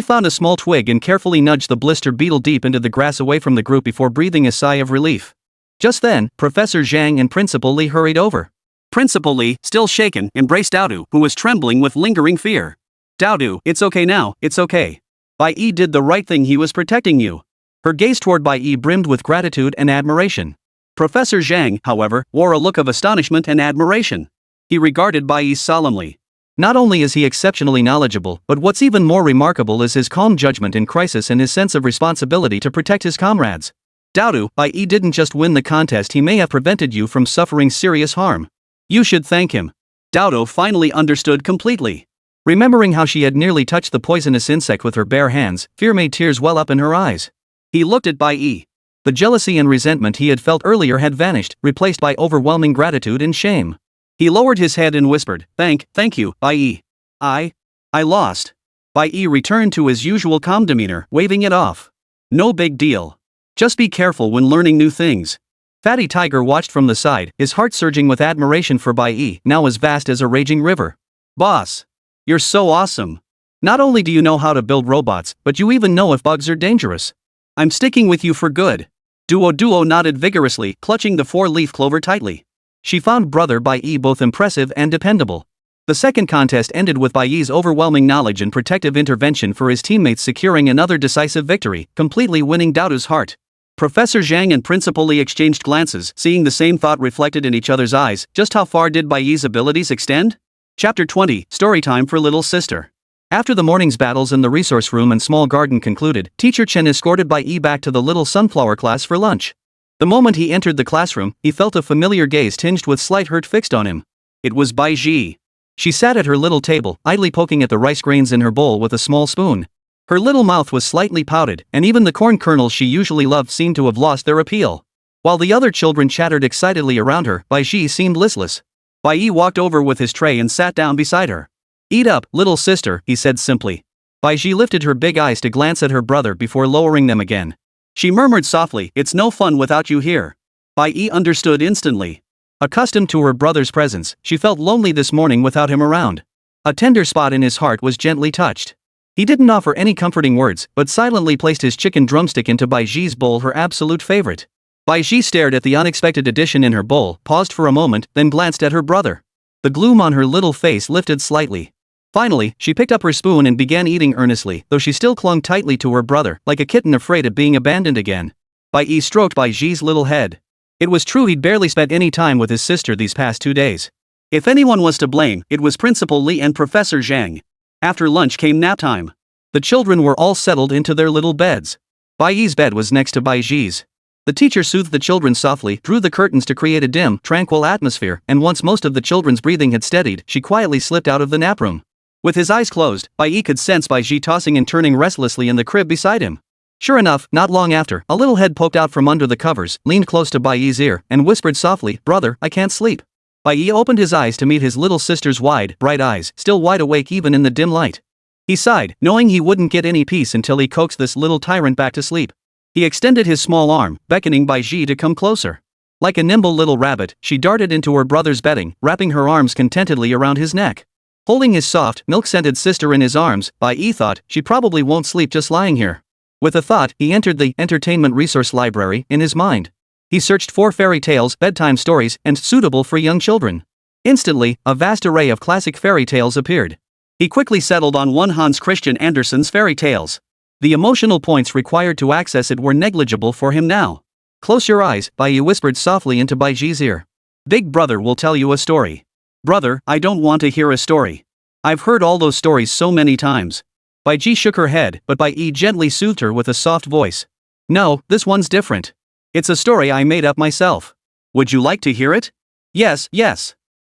found a small twig and carefully nudged the blister beetle deep into the grass away from the group before breathing a sigh of relief. Just then, Professor Zhang and Principal Li hurried over. Principal Li, still shaken, embraced Daodu, who was trembling with lingering fear. Daodu, it's okay now, it's okay. Bai Yi did the right thing, he was protecting you. Her gaze toward Bai Yi brimmed with gratitude and admiration. Professor Zhang, however, wore a look of astonishment and admiration. He regarded Bai Yi solemnly. Not only is he exceptionally knowledgeable, but what's even more remarkable is his calm judgment in crisis and his sense of responsibility to protect his comrades. Daodu, Bai Yi didn't just win the contest, he may have prevented you from suffering serious harm. You should thank him. Dodo finally understood completely. Remembering how she had nearly touched the poisonous insect with her bare hands, fear made tears well up in her eyes. He looked at Bai Yi. The jealousy and resentment he had felt earlier had vanished, replaced by overwhelming gratitude and shame. He lowered his head and whispered, Thank you, Bai Yi. I lost. Bai Yi returned to his usual calm demeanor, waving it off. No big deal. Just be careful when learning new things. Fatty Tiger watched from the side, his heart surging with admiration for Bai Yi, now as vast as a raging river. Boss. You're so awesome. Not only do you know how to build robots, but you even know if bugs are dangerous. I'm sticking with you for good. Duo nodded vigorously, clutching the 4-leaf clover tightly. She found brother Bai Yi both impressive and dependable. The second contest ended with Bai Yi's overwhelming knowledge and protective intervention for his teammates securing another decisive victory, completely winning Dodo's heart. Professor Zhang and Principal Li exchanged glances, seeing the same thought reflected in each other's eyes. Just how far did Bai Yi's abilities extend? Chapter 20, Storytime for Little Sister. After the morning's battles in the resource room and small garden concluded, Teacher Chen escorted Bai Yi back to the little sunflower class for lunch. The moment he entered the classroom, he felt a familiar gaze tinged with slight hurt fixed on him. It was Bai Yi. She sat at her little table, idly poking at the rice grains in her bowl with a small spoon. Her little mouth was slightly pouted, and even the corn kernels she usually loved seemed to have lost their appeal. While the other children chattered excitedly around her, Bai Yi seemed listless. Bai Yi walked over with his tray and sat down beside her. Eat up, little sister, he said simply. Bai Yi lifted her big eyes to glance at her brother before lowering them again. She murmured softly, It's no fun without you here. Bai Yi understood instantly. Accustomed to her brother's presence, she felt lonely this morning without him around. A tender spot in his heart was gently touched. He didn't offer any comforting words, but silently placed his chicken drumstick into Bai Yi's bowl, her absolute favorite. Bai Yi stared at the unexpected addition in her bowl, paused for a moment, then glanced at her brother. The gloom on her little face lifted slightly. Finally, she picked up her spoon and began eating earnestly, though she still clung tightly to her brother, like a kitten afraid of being abandoned again. Bai Yi stroked Bai Yi's little head. It was true he'd barely spent any time with his sister these past 2 days. If anyone was to blame, it was Principal Li and Professor Zhang. After lunch came nap time. The children were all settled into their little beds. Bai Yi's bed was next to Bai Yi's. The teacher soothed the children softly, drew the curtains to create a dim, tranquil atmosphere, and once most of the children's breathing had steadied, she quietly slipped out of the nap room. With his eyes closed, Bai Yi could sense Bai Yi tossing and turning restlessly in the crib beside him. Sure enough, not long after, a little head poked out from under the covers, leaned close to Bai Yi's ear, and whispered softly, Brother, I can't sleep. Bai Yi opened his eyes to meet his little sister's wide, bright eyes, still wide awake even in the dim light. He sighed, knowing he wouldn't get any peace until he coaxed this little tyrant back to sleep. He extended his small arm, beckoning Bai Yi to come closer. Like a nimble little rabbit, she darted into her brother's bedding, wrapping her arms contentedly around his neck. Holding his soft, milk-scented sister in his arms, Bai Yi thought, she probably won't sleep just lying here. With a thought, he entered the entertainment resource library in his mind. He searched for fairy tales, bedtime stories, and suitable for young children. Instantly, a vast array of classic fairy tales appeared. He quickly settled on one Hans Christian Andersen's fairy tales. The emotional points required to access it were negligible for him now. Close your eyes, Bai Yi whispered softly into Bai Yi's ear. Big brother will tell you a story. Brother, I don't want to hear a story. I've heard all those stories so many times. Bai Yi shook her head, but Bai Yi gently soothed her with a soft voice. No, this one's different. It's a story I made up myself. Would you like to hear it? Yes.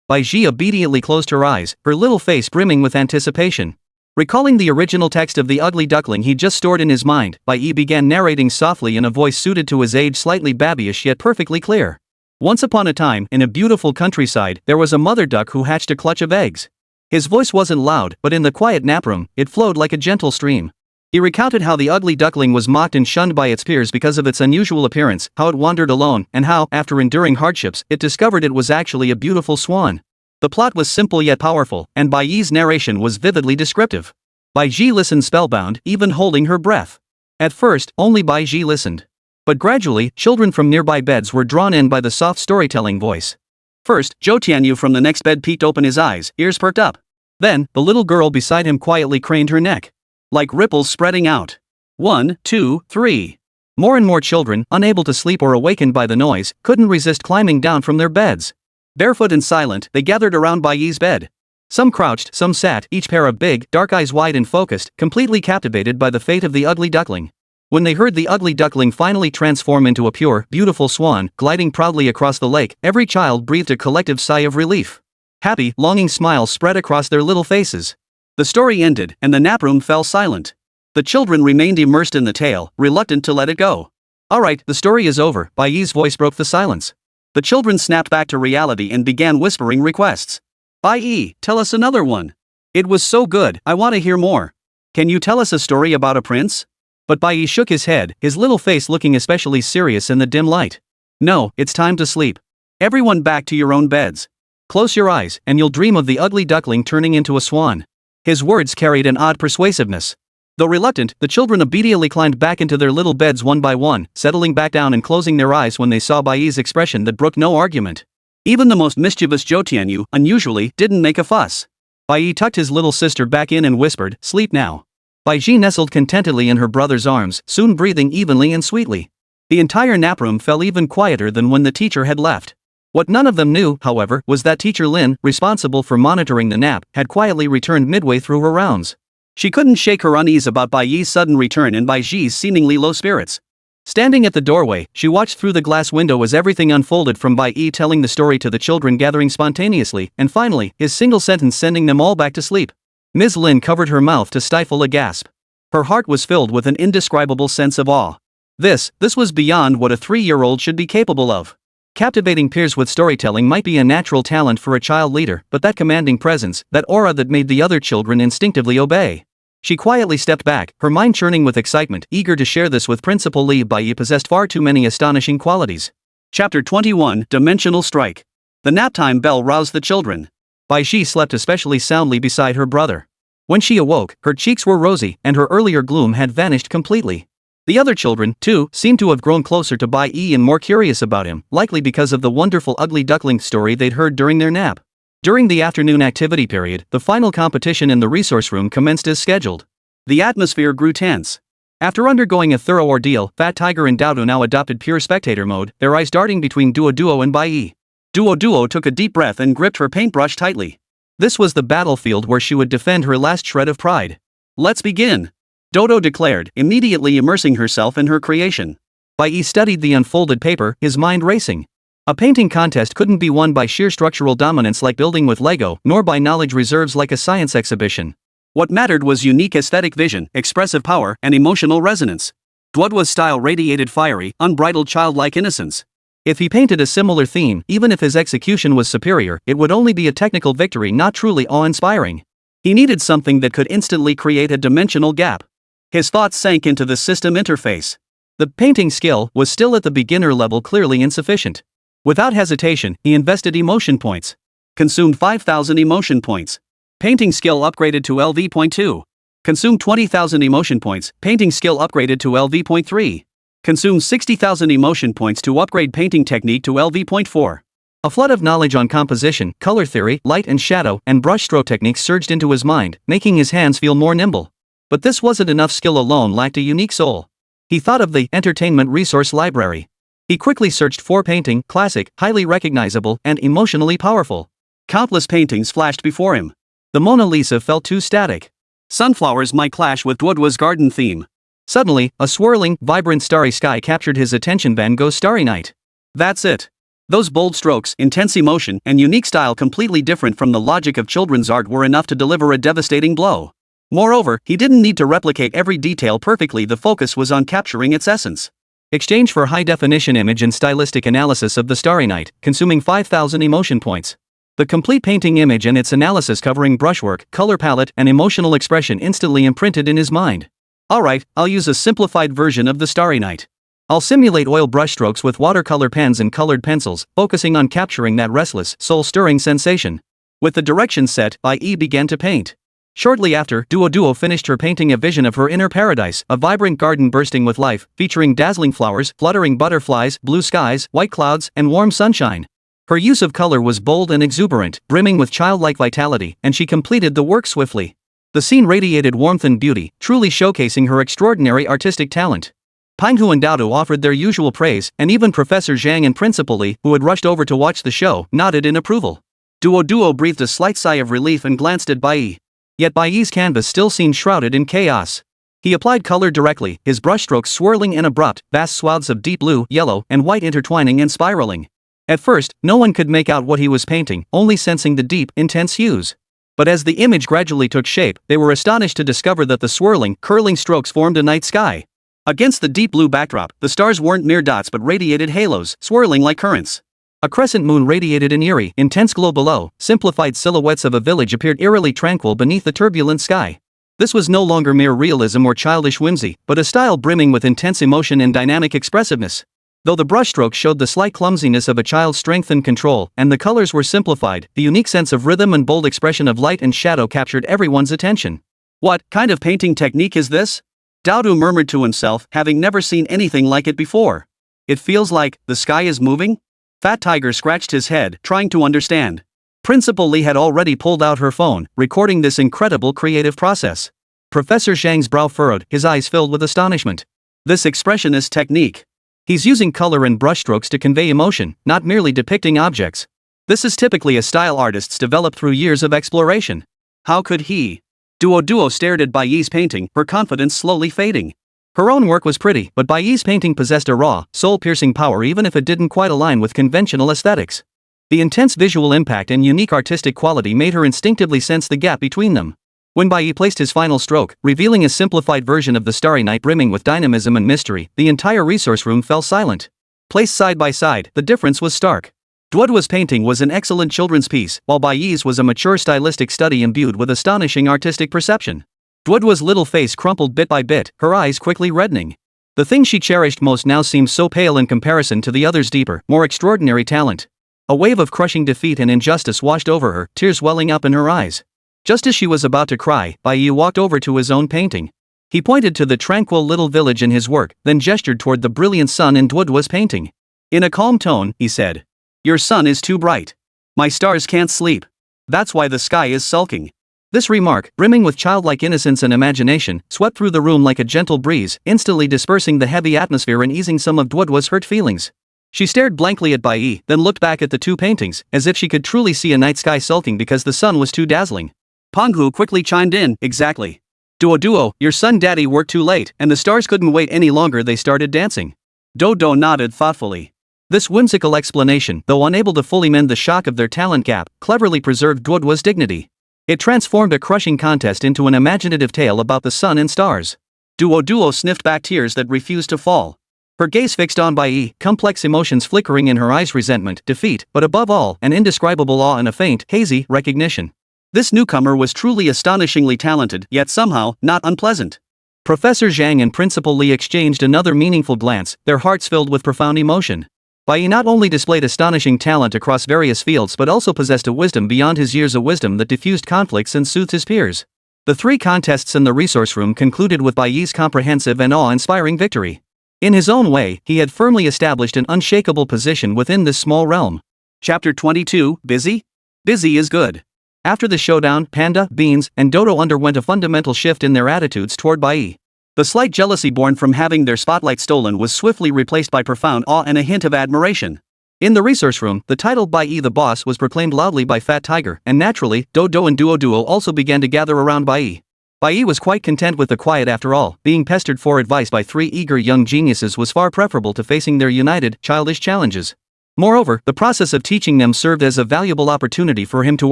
Bai Yi obediently closed her eyes, her little face brimming with anticipation. Recalling the original text of The Ugly Duckling he just stored in his mind, Bai Yi began narrating softly in a voice suited to his age, slightly babyish yet perfectly clear. Once upon a time, in a beautiful countryside, there was a mother duck who hatched a clutch of eggs. His voice wasn't loud, but in the quiet nap room, it flowed like a gentle stream. He recounted how the ugly duckling was mocked and shunned by its peers because of its unusual appearance, how it wandered alone, and how, after enduring hardships, it discovered it was actually a beautiful swan. The plot was simple yet powerful, and Bai Yi's narration was vividly descriptive. Bai Yi listened spellbound, even holding her breath. At first, only Bai Yi listened. But gradually, children from nearby beds were drawn in by the soft storytelling voice. First, Zhou Tianyu from the next bed peeked open his eyes, ears perked up. Then, the little girl beside him quietly craned her neck. Like ripples spreading out. 1, 2, 3. More and more children, unable to sleep or awakened by the noise, couldn't resist climbing down from their beds. Barefoot and silent, they gathered around Bai Yi's bed. Some crouched, some sat, each pair of big, dark eyes wide and focused, completely captivated by the fate of the ugly duckling. When they heard the ugly duckling finally transform into a pure, beautiful swan, gliding proudly across the lake, every child breathed a collective sigh of relief. Happy, longing smiles spread across their little faces. The story ended, and the nap room fell silent. The children remained immersed in the tale, reluctant to let it go. Alright, the story is over, Bai Yi's voice broke the silence. The children snapped back to reality and began whispering requests. Bai Yi, tell us another one. It was so good, I want to hear more. Can you tell us a story about a prince? But Bai Yi shook his head, his little face looking especially serious in the dim light. No, it's time to sleep. Everyone back to your own beds. Close your eyes, and you'll dream of the ugly duckling turning into a swan. His words carried an odd persuasiveness. Though reluctant, the children obediently climbed back into their little beds one by one, settling back down and closing their eyes when they saw Bai Yi's expression that brooked no argument. Even the most mischievous Zhou Tianyu, unusually, didn't make a fuss. Bai Yi tucked his little sister back in and whispered, "Sleep now." Bai Yi nestled contentedly in her brother's arms, soon breathing evenly and sweetly. The entire nap room fell even quieter than when the teacher had left. What none of them knew, however, was that Teacher Lin, responsible for monitoring the nap, had quietly returned midway through her rounds. She couldn't shake her unease about Bai Yi's sudden return and Bai Yi's seemingly low spirits. Standing at the doorway, she watched through the glass window as everything unfolded, from Bai Yi telling the story to the children gathering spontaneously, and finally, his single sentence sending them all back to sleep. Ms. Lin covered her mouth to stifle a gasp. Her heart was filled with an indescribable sense of awe. This was beyond what a 3-year-old should be capable of. Captivating peers with storytelling might be a natural talent for a child leader, but that commanding presence, that aura that made the other children instinctively obey. She quietly stepped back, her mind churning with excitement, eager to share this with Principal Li. Bai Yi possessed far too many astonishing qualities. Chapter 21, Dimensional Strike. The naptime bell roused the children. Bai Yi slept especially soundly beside her brother. When she awoke, her cheeks were rosy, and her earlier gloom had vanished completely. The other children, too, seemed to have grown closer to Bai Yi and more curious about him, likely because of the wonderful ugly duckling story they'd heard during their nap. During the afternoon activity period, the final competition in the resource room commenced as scheduled. The atmosphere grew tense. After undergoing a thorough ordeal, Fat Tiger and Dodo now adopted pure spectator mode, their eyes darting between Duo and Bai Yi. Duo took a deep breath and gripped her paintbrush tightly. This was the battlefield where she would defend her last shred of pride. Let's begin, Dodo declared, immediately immersing herself in her creation. Bai Yi studied the unfolded paper, his mind racing. A painting contest couldn't be won by sheer structural dominance like building with Lego, nor by knowledge reserves like a science exhibition. What mattered was unique aesthetic vision, expressive power, and emotional resonance. Duoduo's style radiated fiery, unbridled childlike innocence. If he painted a similar theme, even if his execution was superior, it would only be a technical victory, not truly awe-inspiring. He needed something that could instantly create a dimensional gap. His thoughts sank into the system interface. The painting skill was still at the beginner level, clearly insufficient. Without hesitation, he invested emotion points. Consumed 5,000 emotion points. Painting skill upgraded to LV.2. Consumed 20,000 emotion points, painting skill upgraded to LV.3. Consumed 60,000 emotion points to upgrade painting technique to LV.4. A flood of knowledge on composition, color theory, light and shadow, and brushstroke techniques surged into his mind, making his hands feel more nimble. But this wasn't enough. Skill alone lacked a unique soul. He thought of the entertainment resource library. He quickly searched for painting, classic, highly recognizable, and emotionally powerful. Countless paintings flashed before him. The Mona Lisa felt too static. Sunflowers might clash with Duoduo's garden theme. Suddenly, a swirling, vibrant starry sky captured his attention. Van Gogh's Starry Night. That's it. Those bold strokes, intense emotion, and unique style completely different from the logic of children's art were enough to deliver a devastating blow. Moreover, he didn't need to replicate every detail perfectly. The focus was on capturing its essence. Exchange for high-definition image and stylistic analysis of the Starry Night, consuming 5,000 emotion points. The complete painting image and its analysis covering brushwork, color palette, and emotional expression instantly imprinted in his mind. Alright, I'll use a simplified version of the Starry Night. I'll simulate oil brushstrokes with watercolor pens and colored pencils, focusing on capturing that restless, soul-stirring sensation. With the directions set, Bai Yi began to paint. Shortly after, Duo finished her painting, a vision of her inner paradise, a vibrant garden bursting with life, featuring dazzling flowers, fluttering butterflies, blue skies, white clouds, and warm sunshine. Her use of color was bold and exuberant, brimming with childlike vitality, and she completed the work swiftly. The scene radiated warmth and beauty, truly showcasing her extraordinary artistic talent. Pinghu and Dodo offered their usual praise, and even Professor Zhang and Principal Li, who had rushed over to watch the show, nodded in approval. Duo breathed a slight sigh of relief and glanced at Bai Yi. Yet Bai Yi's canvas still seemed shrouded in chaos. He applied color directly, his brushstrokes swirling and abrupt, vast swaths of deep blue, yellow, and white intertwining and spiraling. At first, no one could make out what he was painting, only sensing the deep, intense hues. But as the image gradually took shape, they were astonished to discover that the swirling, curling strokes formed a night sky. Against the deep blue backdrop, the stars weren't mere dots but radiated halos, swirling like currents. A crescent moon radiated an eerie, intense glow below. Simplified silhouettes of a village appeared eerily tranquil beneath the turbulent sky. This was no longer mere realism or childish whimsy, but a style brimming with intense emotion and dynamic expressiveness. Though the brushstrokes showed the slight clumsiness of a child's strength and control, and the colors were simplified, the unique sense of rhythm and bold expression of light and shadow captured everyone's attention. What kind of painting technique is this? Dodo murmured to himself, having never seen anything like it before. It feels like the sky is moving? Fat Tiger scratched his head, trying to understand. Principal Lee had already pulled out her phone, recording this incredible creative process. Professor Zhang's brow furrowed, his eyes filled with astonishment. This expressionist technique. He's using color and brushstrokes to convey emotion, not merely depicting objects. This is typically a style artists develop through years of exploration. How could he? Duo stared at Bai Yi's painting, her confidence slowly fading. Her own work was pretty, but Bai Yi's painting possessed a raw, soul-piercing power even if it didn't quite align with conventional aesthetics. The intense visual impact and unique artistic quality made her instinctively sense the gap between them. When Bai Yi placed his final stroke, revealing a simplified version of the starry night brimming with dynamism and mystery, the entire resource room fell silent. Placed side by side, the difference was stark. Duoduo's painting was an excellent children's piece, while Bai Yi's was a mature stylistic study imbued with astonishing artistic perception. Duoduo's little face crumpled bit by bit, her eyes quickly reddening. The thing she cherished most now seemed so pale in comparison to the other's deeper, more extraordinary talent. A wave of crushing defeat and injustice washed over her, tears welling up in her eyes. Just as she was about to cry, Bai Yi walked over to his own painting. He pointed to the tranquil little village in his work, then gestured toward the brilliant sun in Duoduo's painting. In a calm tone, he said, "Your sun is too bright. My stars can't sleep. That's why the sky is sulking." This remark, brimming with childlike innocence and imagination, swept through the room like a gentle breeze, instantly dispersing the heavy atmosphere and easing some of Duoduo's hurt feelings. She stared blankly at Bai Yi, then looked back at the two paintings, as if she could truly see a night sky sulking because the sun was too dazzling. Penghu quickly chimed in, "Exactly. Duo, your son daddy worked too late, and the stars couldn't wait any longer. They started dancing." Dodo nodded thoughtfully. This whimsical explanation, though unable to fully mend the shock of their talent gap, cleverly preserved Duoduo's dignity. It transformed a crushing contest into an imaginative tale about the sun and stars. Duo sniffed back tears that refused to fall. Her gaze fixed on Bai Yi, complex emotions flickering in her eyes: resentment, defeat, but above all, an indescribable awe and a faint, hazy recognition. This newcomer was truly astonishingly talented, yet somehow, not unpleasant. Professor Zhang and Principal Lee exchanged another meaningful glance, their hearts filled with profound emotion. Bai Yi not only displayed astonishing talent across various fields but also possessed a wisdom beyond his years, a wisdom that diffused conflicts and soothed his peers. The three contests in the resource room concluded with Bai Yi's comprehensive and awe-inspiring victory. In his own way, he had firmly established an unshakable position within this small realm. Chapter 22, Busy? Busy is good. After the showdown, Panda, Beans, and Dodo underwent a fundamental shift in their attitudes toward Bai Yi. The slight jealousy born from having their spotlight stolen was swiftly replaced by profound awe and a hint of admiration. In the resource room, the title Bai Yi the boss was proclaimed loudly by Fat Tiger, and naturally, Dodo and Duo also began to gather around Bai Yi. Bai Yi was quite content with the quiet after all. Being pestered for advice by three eager young geniuses was far preferable to facing their united, childish challenges. Moreover, the process of teaching them served as a valuable opportunity for him to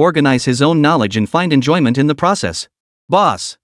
organize his own knowledge and find enjoyment in the process. Boss!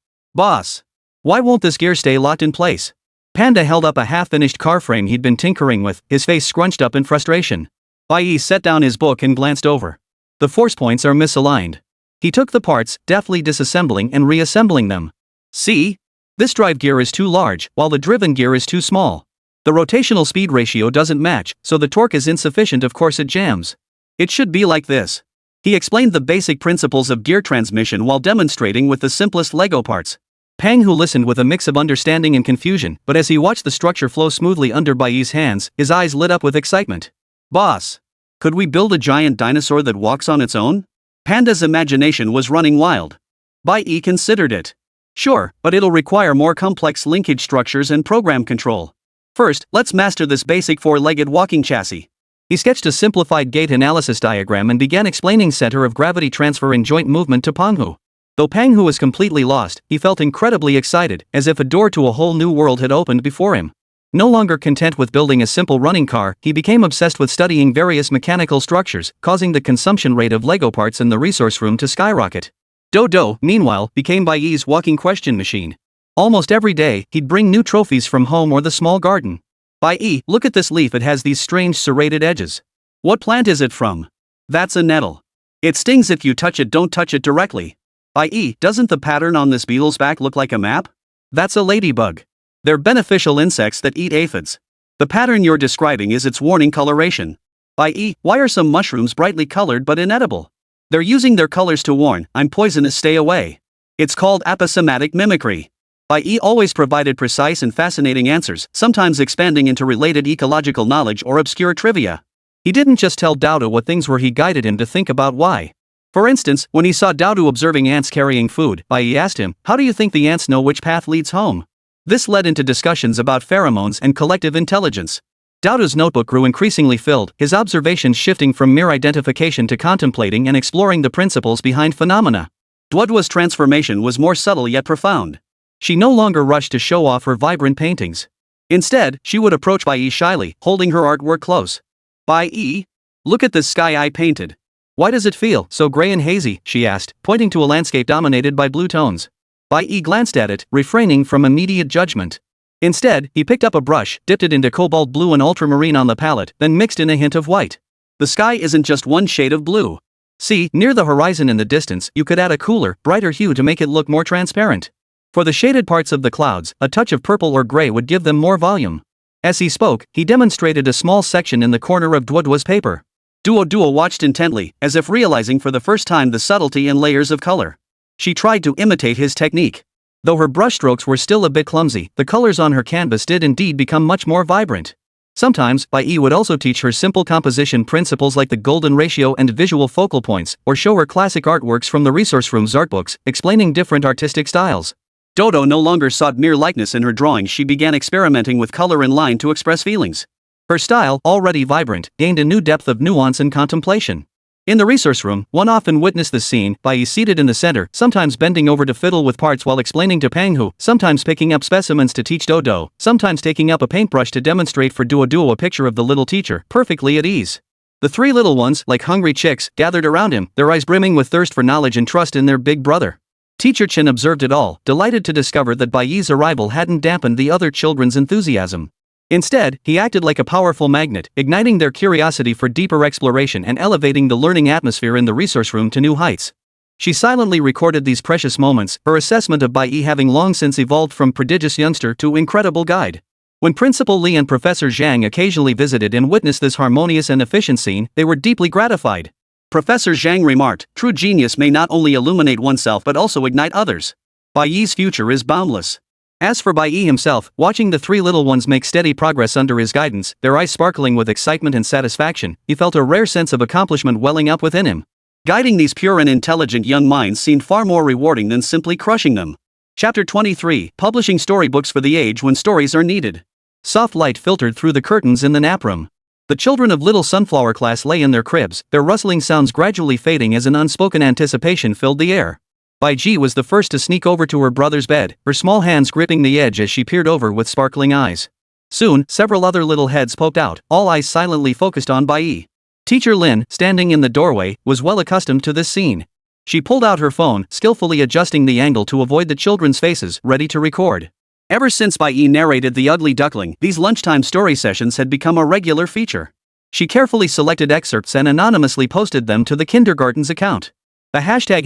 Why won't this gear stay locked in place?" Panda held up a half-finished car frame he'd been tinkering with, his face scrunched up in frustration. Bai Yi set down his book and glanced over. "The force points are misaligned." He took the parts, deftly disassembling and reassembling them. "See? This drive gear is too large, while the driven gear is too small. The rotational speed ratio doesn't match, so the torque is insufficient, of course it jams. It should be like this." He explained the basic principles of gear transmission while demonstrating with the simplest Lego parts. Penghu listened with a mix of understanding and confusion, but as he watched the structure flow smoothly under Bai Yi's hands, his eyes lit up with excitement. "Boss! Could we build a giant dinosaur that walks on its own?" Panda's imagination was running wild. Bai Yi considered it. "Sure, but it'll require more complex linkage structures and program control. First, let's master this basic four-legged walking chassis." He sketched a simplified gait analysis diagram and began explaining center of gravity transfer and joint movement to Penghu. Though Penghu was completely lost, he felt incredibly excited, as if a door to a whole new world had opened before him. No longer content with building a simple running car, he became obsessed with studying various mechanical structures, causing the consumption rate of Lego parts in the resource room to skyrocket. Dodo, meanwhile, became Bai Yi's walking question machine. Almost every day, he'd bring new trophies from home or the small garden. Bai Yi, look at this leaf, it has these strange serrated edges. What plant is it from? That's a nettle. It stings if you touch it, don't touch it directly. Bai Yi, doesn't the pattern on this beetle's back look like a map? That's a ladybug. They're beneficial insects that eat aphids. The pattern you're describing is its warning coloration. Bai Yi, why are some mushrooms brightly colored but inedible? They're using their colors to warn, I'm poisonous, stay away. It's called aposematic mimicry. Bai Yi always provided precise and fascinating answers, sometimes expanding into related ecological knowledge or obscure trivia. He didn't just tell Dodo what things were, he guided him to think about why. For instance, when he saw Dodo observing ants carrying food, Bai Yi asked him, how do you think the ants know which path leads home? This led into discussions about pheromones and collective intelligence. Dodo's notebook grew increasingly filled, his observations shifting from mere identification to contemplating and exploring the principles behind phenomena. Dodo's transformation was more subtle yet profound. She no longer rushed to show off her vibrant paintings. Instead, she would approach Bai Yi shyly, holding her artwork close. Bai Yi, look at this sky I painted. Why does it feel so gray and hazy? She asked, pointing to a landscape dominated by blue tones. Bai Yi glanced at it, refraining from immediate judgment. Instead, he picked up a brush, dipped it into cobalt blue and ultramarine on the palette, then mixed in a hint of white. The sky isn't just one shade of blue. See, near the horizon in the distance, you could add a cooler, brighter hue to make it look more transparent. For the shaded parts of the clouds, a touch of purple or gray would give them more volume. As he spoke, he demonstrated a small section in the corner of Dodo's paper. Dodo watched intently, as if realizing for the first time the subtlety and layers of color. She tried to imitate his technique. Though her brushstrokes were still a bit clumsy, the colors on her canvas did indeed become much more vibrant. Sometimes, Bai Yi would also teach her simple composition principles like the golden ratio and visual focal points, or show her classic artworks from the resource room's artbooks, explaining different artistic styles. Dodo no longer sought mere likeness in her drawings, she began experimenting with color and line to express feelings. Her style, already vibrant, gained a new depth of nuance and contemplation. In the resource room, one often witnessed the scene, Bai Yi seated in the center, sometimes bending over to fiddle with parts while explaining to Panghu, sometimes picking up specimens to teach Dodo, sometimes taking up a paintbrush to demonstrate for Dodo a picture of the little teacher, perfectly at ease. The three little ones, like hungry chicks, gathered around him, their eyes brimming with thirst for knowledge and trust in their big brother. Teacher Chen observed it all, delighted to discover that Bai Yi's arrival hadn't dampened the other children's enthusiasm. Instead, he acted like a powerful magnet, igniting their curiosity for deeper exploration and elevating the learning atmosphere in the resource room to new heights. She silently recorded these precious moments, her assessment of Bai Yi having long since evolved from prodigious youngster to incredible guide. When Principal Li and Professor Zhang occasionally visited and witnessed this harmonious and efficient scene, they were deeply gratified. Professor Zhang remarked, true genius may not only illuminate oneself but also ignite others. Bai Yi's future is boundless. As for Bai Yi himself, watching the three little ones make steady progress under his guidance, their eyes sparkling with excitement and satisfaction, he felt a rare sense of accomplishment welling up within him. Guiding these pure and intelligent young minds seemed far more rewarding than simply crushing them. Chapter 23, Publishing Storybooks for the Age When Stories Are Needed. Soft light filtered through the curtains in the nap room. The children of Little Sunflower class lay in their cribs, their rustling sounds gradually fading as an unspoken anticipation filled the air. Bai Yi was the first to sneak over to her brother's bed, her small hands gripping the edge as she peered over with sparkling eyes. Soon, several other little heads poked out, all eyes silently focused on Bai Yi. Teacher Lin, standing in the doorway, was well accustomed to this scene. She pulled out her phone, skillfully adjusting the angle to avoid the children's faces, ready to record. Ever since Bai Yi narrated The Ugly Duckling, these lunchtime story sessions had become a regular feature. She carefully selected excerpts and anonymously posted them to the kindergarten's account. The hashtag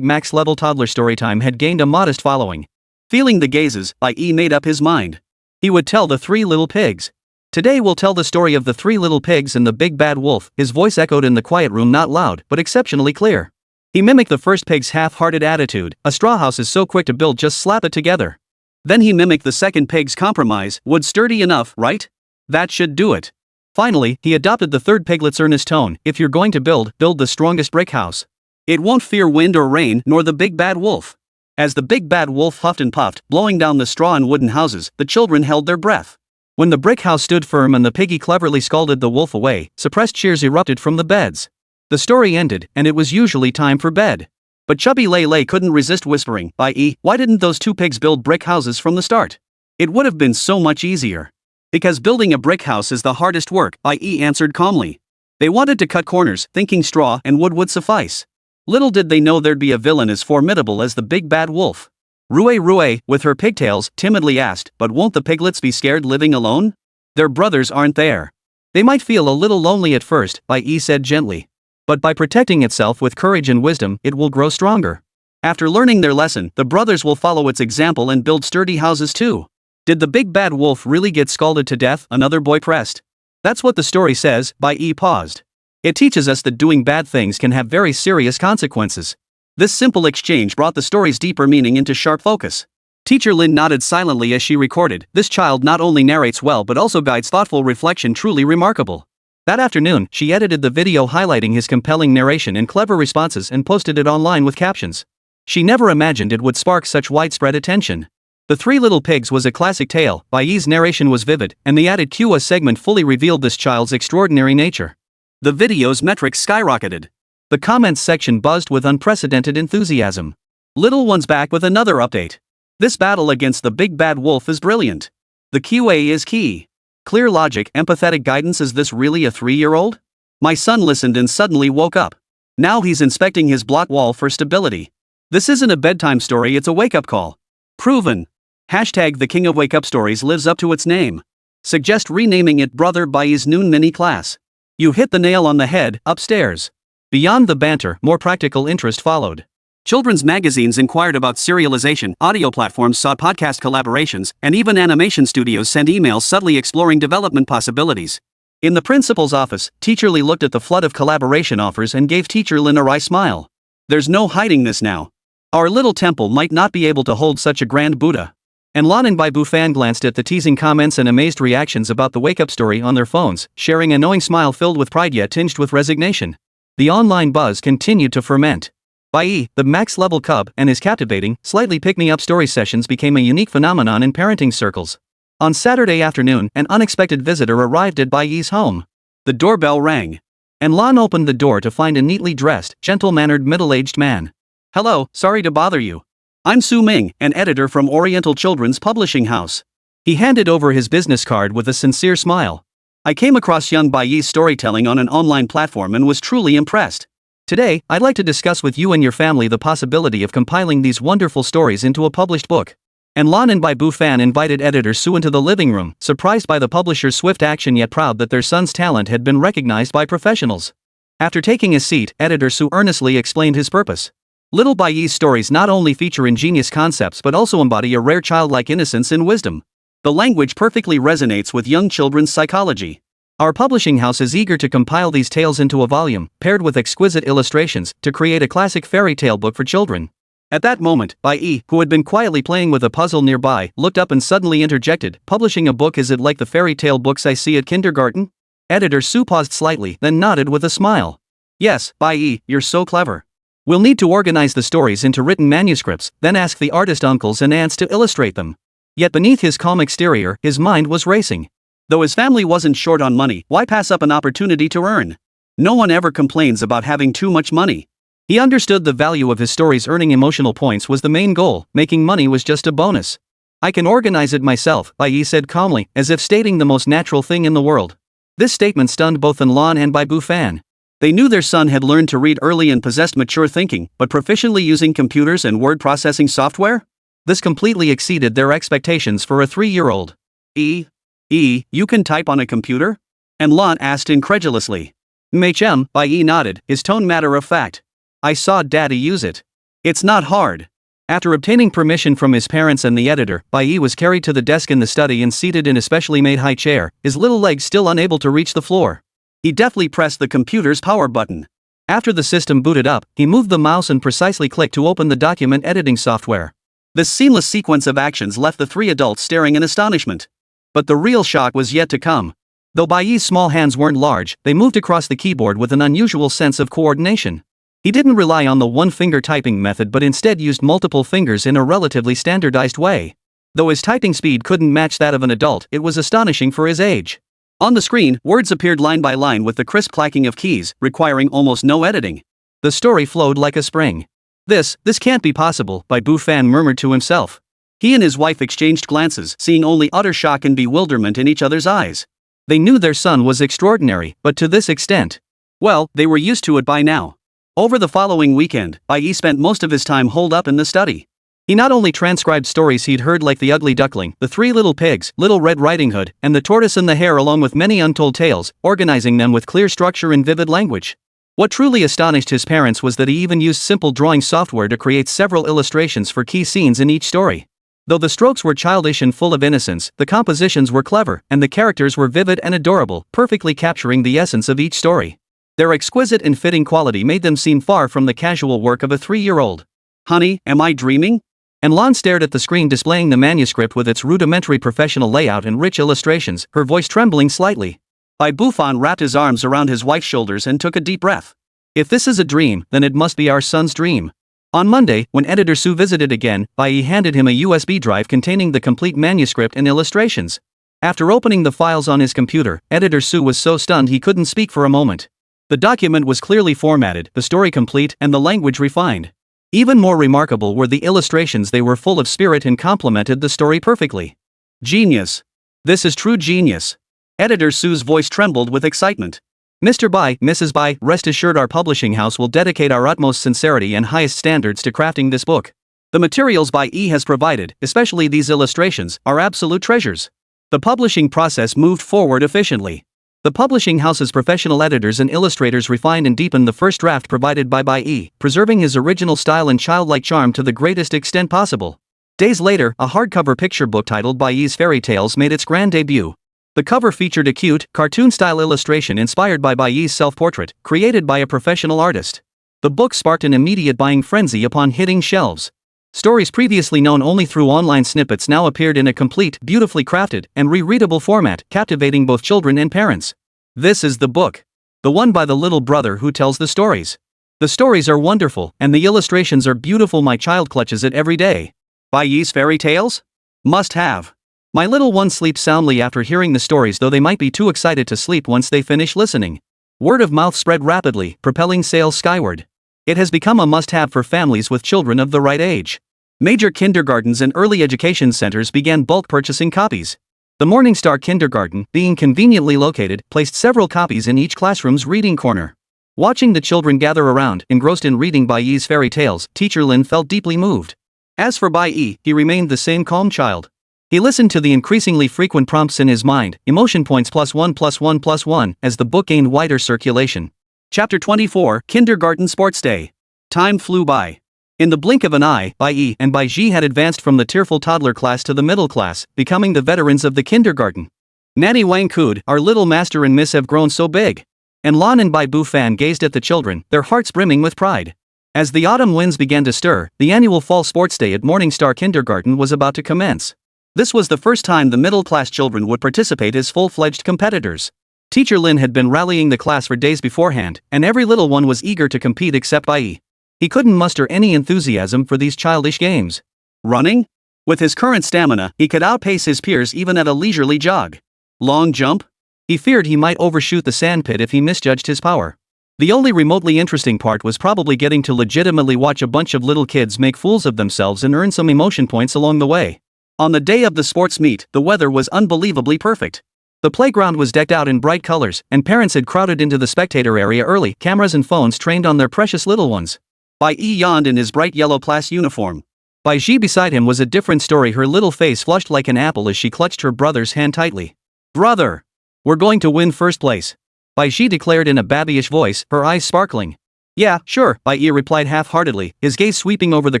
#MaxLevelToddlerStorytime had gained a modest following. Feeling the gazes, Bai Yi made up his mind. He would tell the three little pigs. Today we'll tell the story of the three little pigs and the big bad wolf. His voice echoed in the quiet room, not loud, but exceptionally clear. He mimicked the first pig's half-hearted attitude, a straw house is so quick to build, just slap it together. Then he mimicked the second pig's compromise, wood sturdy enough, right? That should do it. Finally, he adopted the third piglet's earnest tone, if you're going to build the strongest brick house. It won't fear wind or rain, nor the big bad wolf. As the big bad wolf huffed and puffed, blowing down the straw and wooden houses, the children held their breath. When the brick house stood firm and the piggy cleverly scalded the wolf away, suppressed cheers erupted from the beds. The story ended, and it was usually time for bed. But Chubby Lay couldn't resist whispering, Bai Yi, why didn't those two pigs build brick houses from the start? It would have been so much easier. Because building a brick house is the hardest work, Bai Yi answered calmly. They wanted to cut corners, thinking straw and wood would suffice. Little did they know there'd be a villain as formidable as the big bad wolf. Rue, with her pigtails, timidly asked, but won't the piglets be scared living alone? Their brothers aren't there. They might feel a little lonely at first, Bai Yi said gently. But by protecting itself with courage and wisdom, it will grow stronger. After learning their lesson, the brothers will follow its example and build sturdy houses too. Did the big bad wolf really get scalded to death? Another boy pressed. That's what the story says, Bai Yi paused. It teaches us that doing bad things can have very serious consequences. This simple exchange brought the story's deeper meaning into sharp focus. Teacher Lin nodded silently as she recorded. This child not only narrates well but also guides thoughtful reflection, truly remarkable. That afternoon, she edited the video highlighting his compelling narration and clever responses and posted it online with captions. She never imagined it would spark such widespread attention. The Three Little Pigs was a classic tale, Bai Yi's narration was vivid, and the added Q&A segment fully revealed this child's extraordinary nature. The video's metrics skyrocketed. The comments section buzzed with unprecedented enthusiasm. Little One's back with another update. This battle against the big bad wolf is brilliant. The Q&A is key. Clear logic, empathetic guidance. Is this really a 3-year-old? My son listened and suddenly woke up. Now he's inspecting his block wall for stability. This isn't a bedtime story, it's a wake-up call. Proven. Hashtag the king of wake-up stories lives up to its name. Suggest renaming it Brother Bai Yi's Noon Mini Class. You hit the nail on the head. Upstairs. Beyond the banter, more practical interest followed. Children's magazines inquired about serialization, audio platforms sought podcast collaborations, and even animation studios sent emails subtly exploring development possibilities. In the principal's office, Teacher Lee looked at the flood of collaboration offers and gave Teacher Lin a wry smile. There's no hiding this now. Our little temple might not be able to hold such a grand Buddha. And Lan and Bai Bufan glanced at the teasing comments and amazed reactions about the wake-up story on their phones, sharing a knowing smile filled with pride yet tinged with resignation. The online buzz continued to ferment. Bai Yi, the max-level cub, and his captivating, slightly pick-me-up story sessions became a unique phenomenon in parenting circles. On Saturday afternoon, an unexpected visitor arrived at Bai Yi's home. The doorbell rang. And Lan opened the door to find a neatly dressed, gentle-mannered middle-aged man. Hello, sorry to bother you. I'm Su Ming, an editor from Oriental Children's Publishing House. He handed over his business card with a sincere smile. I came across young Bai Yi's storytelling on an online platform and was truly impressed. Today, I'd like to discuss with you and your family the possibility of compiling these wonderful stories into a published book. And Lan and Bai Bufan invited editor Su into the living room, surprised by the publisher's swift action yet proud that their son's talent had been recognized by professionals. After taking a seat, editor Su earnestly explained his purpose. Little Bai Yi's stories not only feature ingenious concepts but also embody a rare childlike innocence and wisdom. The language perfectly resonates with young children's psychology. Our publishing house is eager to compile these tales into a volume, paired with exquisite illustrations, to create a classic fairy tale book for children. At that moment, Bai Yi, who had been quietly playing with a puzzle nearby, looked up and suddenly interjected, "Publishing a book, is it like the fairy tale books I see at kindergarten?" Editor Su paused slightly, then nodded with a smile. "Yes, Bai Yi, you're so clever. We'll need to organize the stories into written manuscripts, then ask the artist uncles and aunts to illustrate them." Yet beneath his calm exterior, his mind was racing. Though his family wasn't short on money, why pass up an opportunity to earn? No one ever complains about having too much money. He understood the value of his stories. Earning emotional points was the main goal, making money was just a bonus. "I can organize it myself," Bai Yi said calmly, as if stating the most natural thing in the world. This statement stunned both Lan and Bai Bufan. They knew their son had learned to read early and possessed mature thinking, but proficiently using computers and word processing software? This completely exceeded their expectations for a 3-year-old. You can type on a computer?" And Lan asked incredulously. Bai Yi nodded, his tone matter of fact. "I saw Daddy use it. It's not hard." After obtaining permission from his parents and the editor, Bai Yi was carried to the desk in the study and seated in a specially made high chair, his little legs still unable to reach the floor. He deftly pressed the computer's power button. After the system booted up, he moved the mouse and precisely clicked to open the document editing software. This seamless sequence of actions left the 3 adults staring in astonishment. But the real shock was yet to come. Though Bai Yi's small hands weren't large, they moved across the keyboard with an unusual sense of coordination. He didn't rely on the one-finger typing method but instead used multiple fingers in a relatively standardized way. Though his typing speed couldn't match that of an adult, it was astonishing for his age. On the screen, words appeared line by line with the crisp clacking of keys, requiring almost no editing. The story flowed like a spring. This can't be possible," Bai Bufan murmured to himself. He and his wife exchanged glances, seeing only utter shock and bewilderment in each other's eyes. They knew their son was extraordinary, but to this extent. Well, they were used to it by now. Over the following weekend, Bai Yi spent most of his time holed up in the study. He not only transcribed stories he'd heard like The Ugly Duckling, The Three Little Pigs, Little Red Riding Hood, and The Tortoise and the Hare, along with many untold tales, organizing them with clear structure and vivid language. What truly astonished his parents was that he even used simple drawing software to create several illustrations for key scenes in each story. Though the strokes were childish and full of innocence, the compositions were clever, and the characters were vivid and adorable, perfectly capturing the essence of each story. Their exquisite and fitting quality made them seem far from the casual work of a 3-year-old. "Honey, am I dreaming?" And Lon stared at the screen displaying the manuscript with its rudimentary professional layout and rich illustrations, her voice trembling slightly. Bai Buffon wrapped his arms around his wife's shoulders and took a deep breath. "If this is a dream, then it must be our son's dream." On Monday, when Editor Sue visited again, Bai Yi handed him a USB drive containing the complete manuscript and illustrations. After opening the files on his computer, Editor Sue was so stunned he couldn't speak for a moment. The document was clearly formatted, the story complete, and the language refined. Even more remarkable were the illustrations. They were full of spirit and complemented the story perfectly. "Genius. This is true genius." Editor Sue's voice trembled with excitement. "Mr. Bai, Mrs. Bai, rest assured our publishing house will dedicate our utmost sincerity and highest standards to crafting this book. The materials Bai Yi has provided, especially these illustrations, are absolute treasures." The publishing process moved forward efficiently. The publishing house's professional editors and illustrators refined and deepened the first draft provided by Bai Yi, preserving his original style and childlike charm to the greatest extent possible. Days later, a hardcover picture book titled Bai Yi's Fairy Tales made its grand debut. The cover featured a cute, cartoon-style illustration inspired by Bai Yi's self-portrait, created by a professional artist. The book sparked an immediate buying frenzy upon hitting shelves. Stories previously known only through online snippets now appeared in a complete, beautifully crafted, and rereadable format, captivating both children and parents. This is the book. The one by the little brother who tells the stories. The stories are wonderful, and the illustrations are beautiful. My child clutches it every day. Bai Yi's Fairy Tales? Must have. My little one sleeps soundly after hearing the stories, though they might be too excited to sleep once they finish listening. Word of mouth spread rapidly, propelling sales skyward. It has become a must-have for families with children of the right age. Major kindergartens and early education centers began bulk purchasing copies. The Morningstar Kindergarten, being conveniently located, placed several copies in each classroom's reading corner. Watching the children gather around, engrossed in reading Bai Yi's fairy tales, Teacher Lin felt deeply moved. As for Bai Yi, he remained the same calm child. He listened to the increasingly frequent prompts in his mind, emotion points +1+1+1, as the book gained wider circulation. Chapter 24, Kindergarten Sports Day. Time flew by. In the blink of an eye, Bai Yi and Bai Ji had advanced from the tearful toddler class to the middle class, becoming the veterans of the kindergarten. Nanny Wang Kud, our little master and miss, have grown so big. And Lan and Bai Bu Fan gazed at the children, their hearts brimming with pride. As the autumn winds began to stir, the annual fall sports day at Morningstar Kindergarten was about to commence. This was the first time the middle-class children would participate as full-fledged competitors. Teacher Lin had been rallying the class for days beforehand, and every little one was eager to compete except Bai Yi. He couldn't muster any enthusiasm for these childish games. Running? With his current stamina, he could outpace his peers even at a leisurely jog. Long jump? He feared he might overshoot the sandpit if he misjudged his power. The only remotely interesting part was probably getting to legitimately watch a bunch of little kids make fools of themselves and earn some emotion points along the way. On the day of the sports meet, the weather was unbelievably perfect. The playground was decked out in bright colors, and parents had crowded into the spectator area early, cameras and phones trained on their precious little ones. Bai Yi yawned in his bright yellow class uniform. Bai Ji beside him was a different story. Her little face flushed like an apple as she clutched her brother's hand tightly. "Brother! We're going to win first place," Bai Ji declared in a babyish voice, her eyes sparkling. "Yeah, sure," Bai Yi replied half-heartedly, his gaze sweeping over the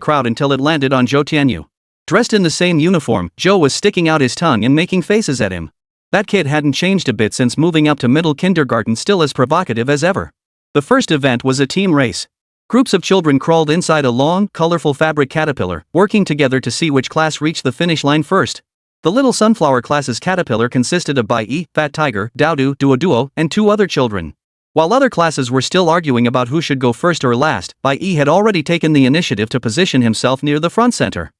crowd until it landed on Zhou Tianyu. Dressed in the same uniform, Zhou was sticking out his tongue and making faces at him. That kid hadn't changed a bit since moving up to middle kindergarten, still as provocative as ever. The first event was a team race. Groups of children crawled inside a long, colorful fabric caterpillar, working together to see which class reached the finish line first. The little sunflower class's caterpillar consisted of Bai Yi, Fat Tiger, Daodu, Duoduo, and 2 other children. While other classes were still arguing about who should go first or last, Bai Yi had already taken the initiative to position himself near the front center.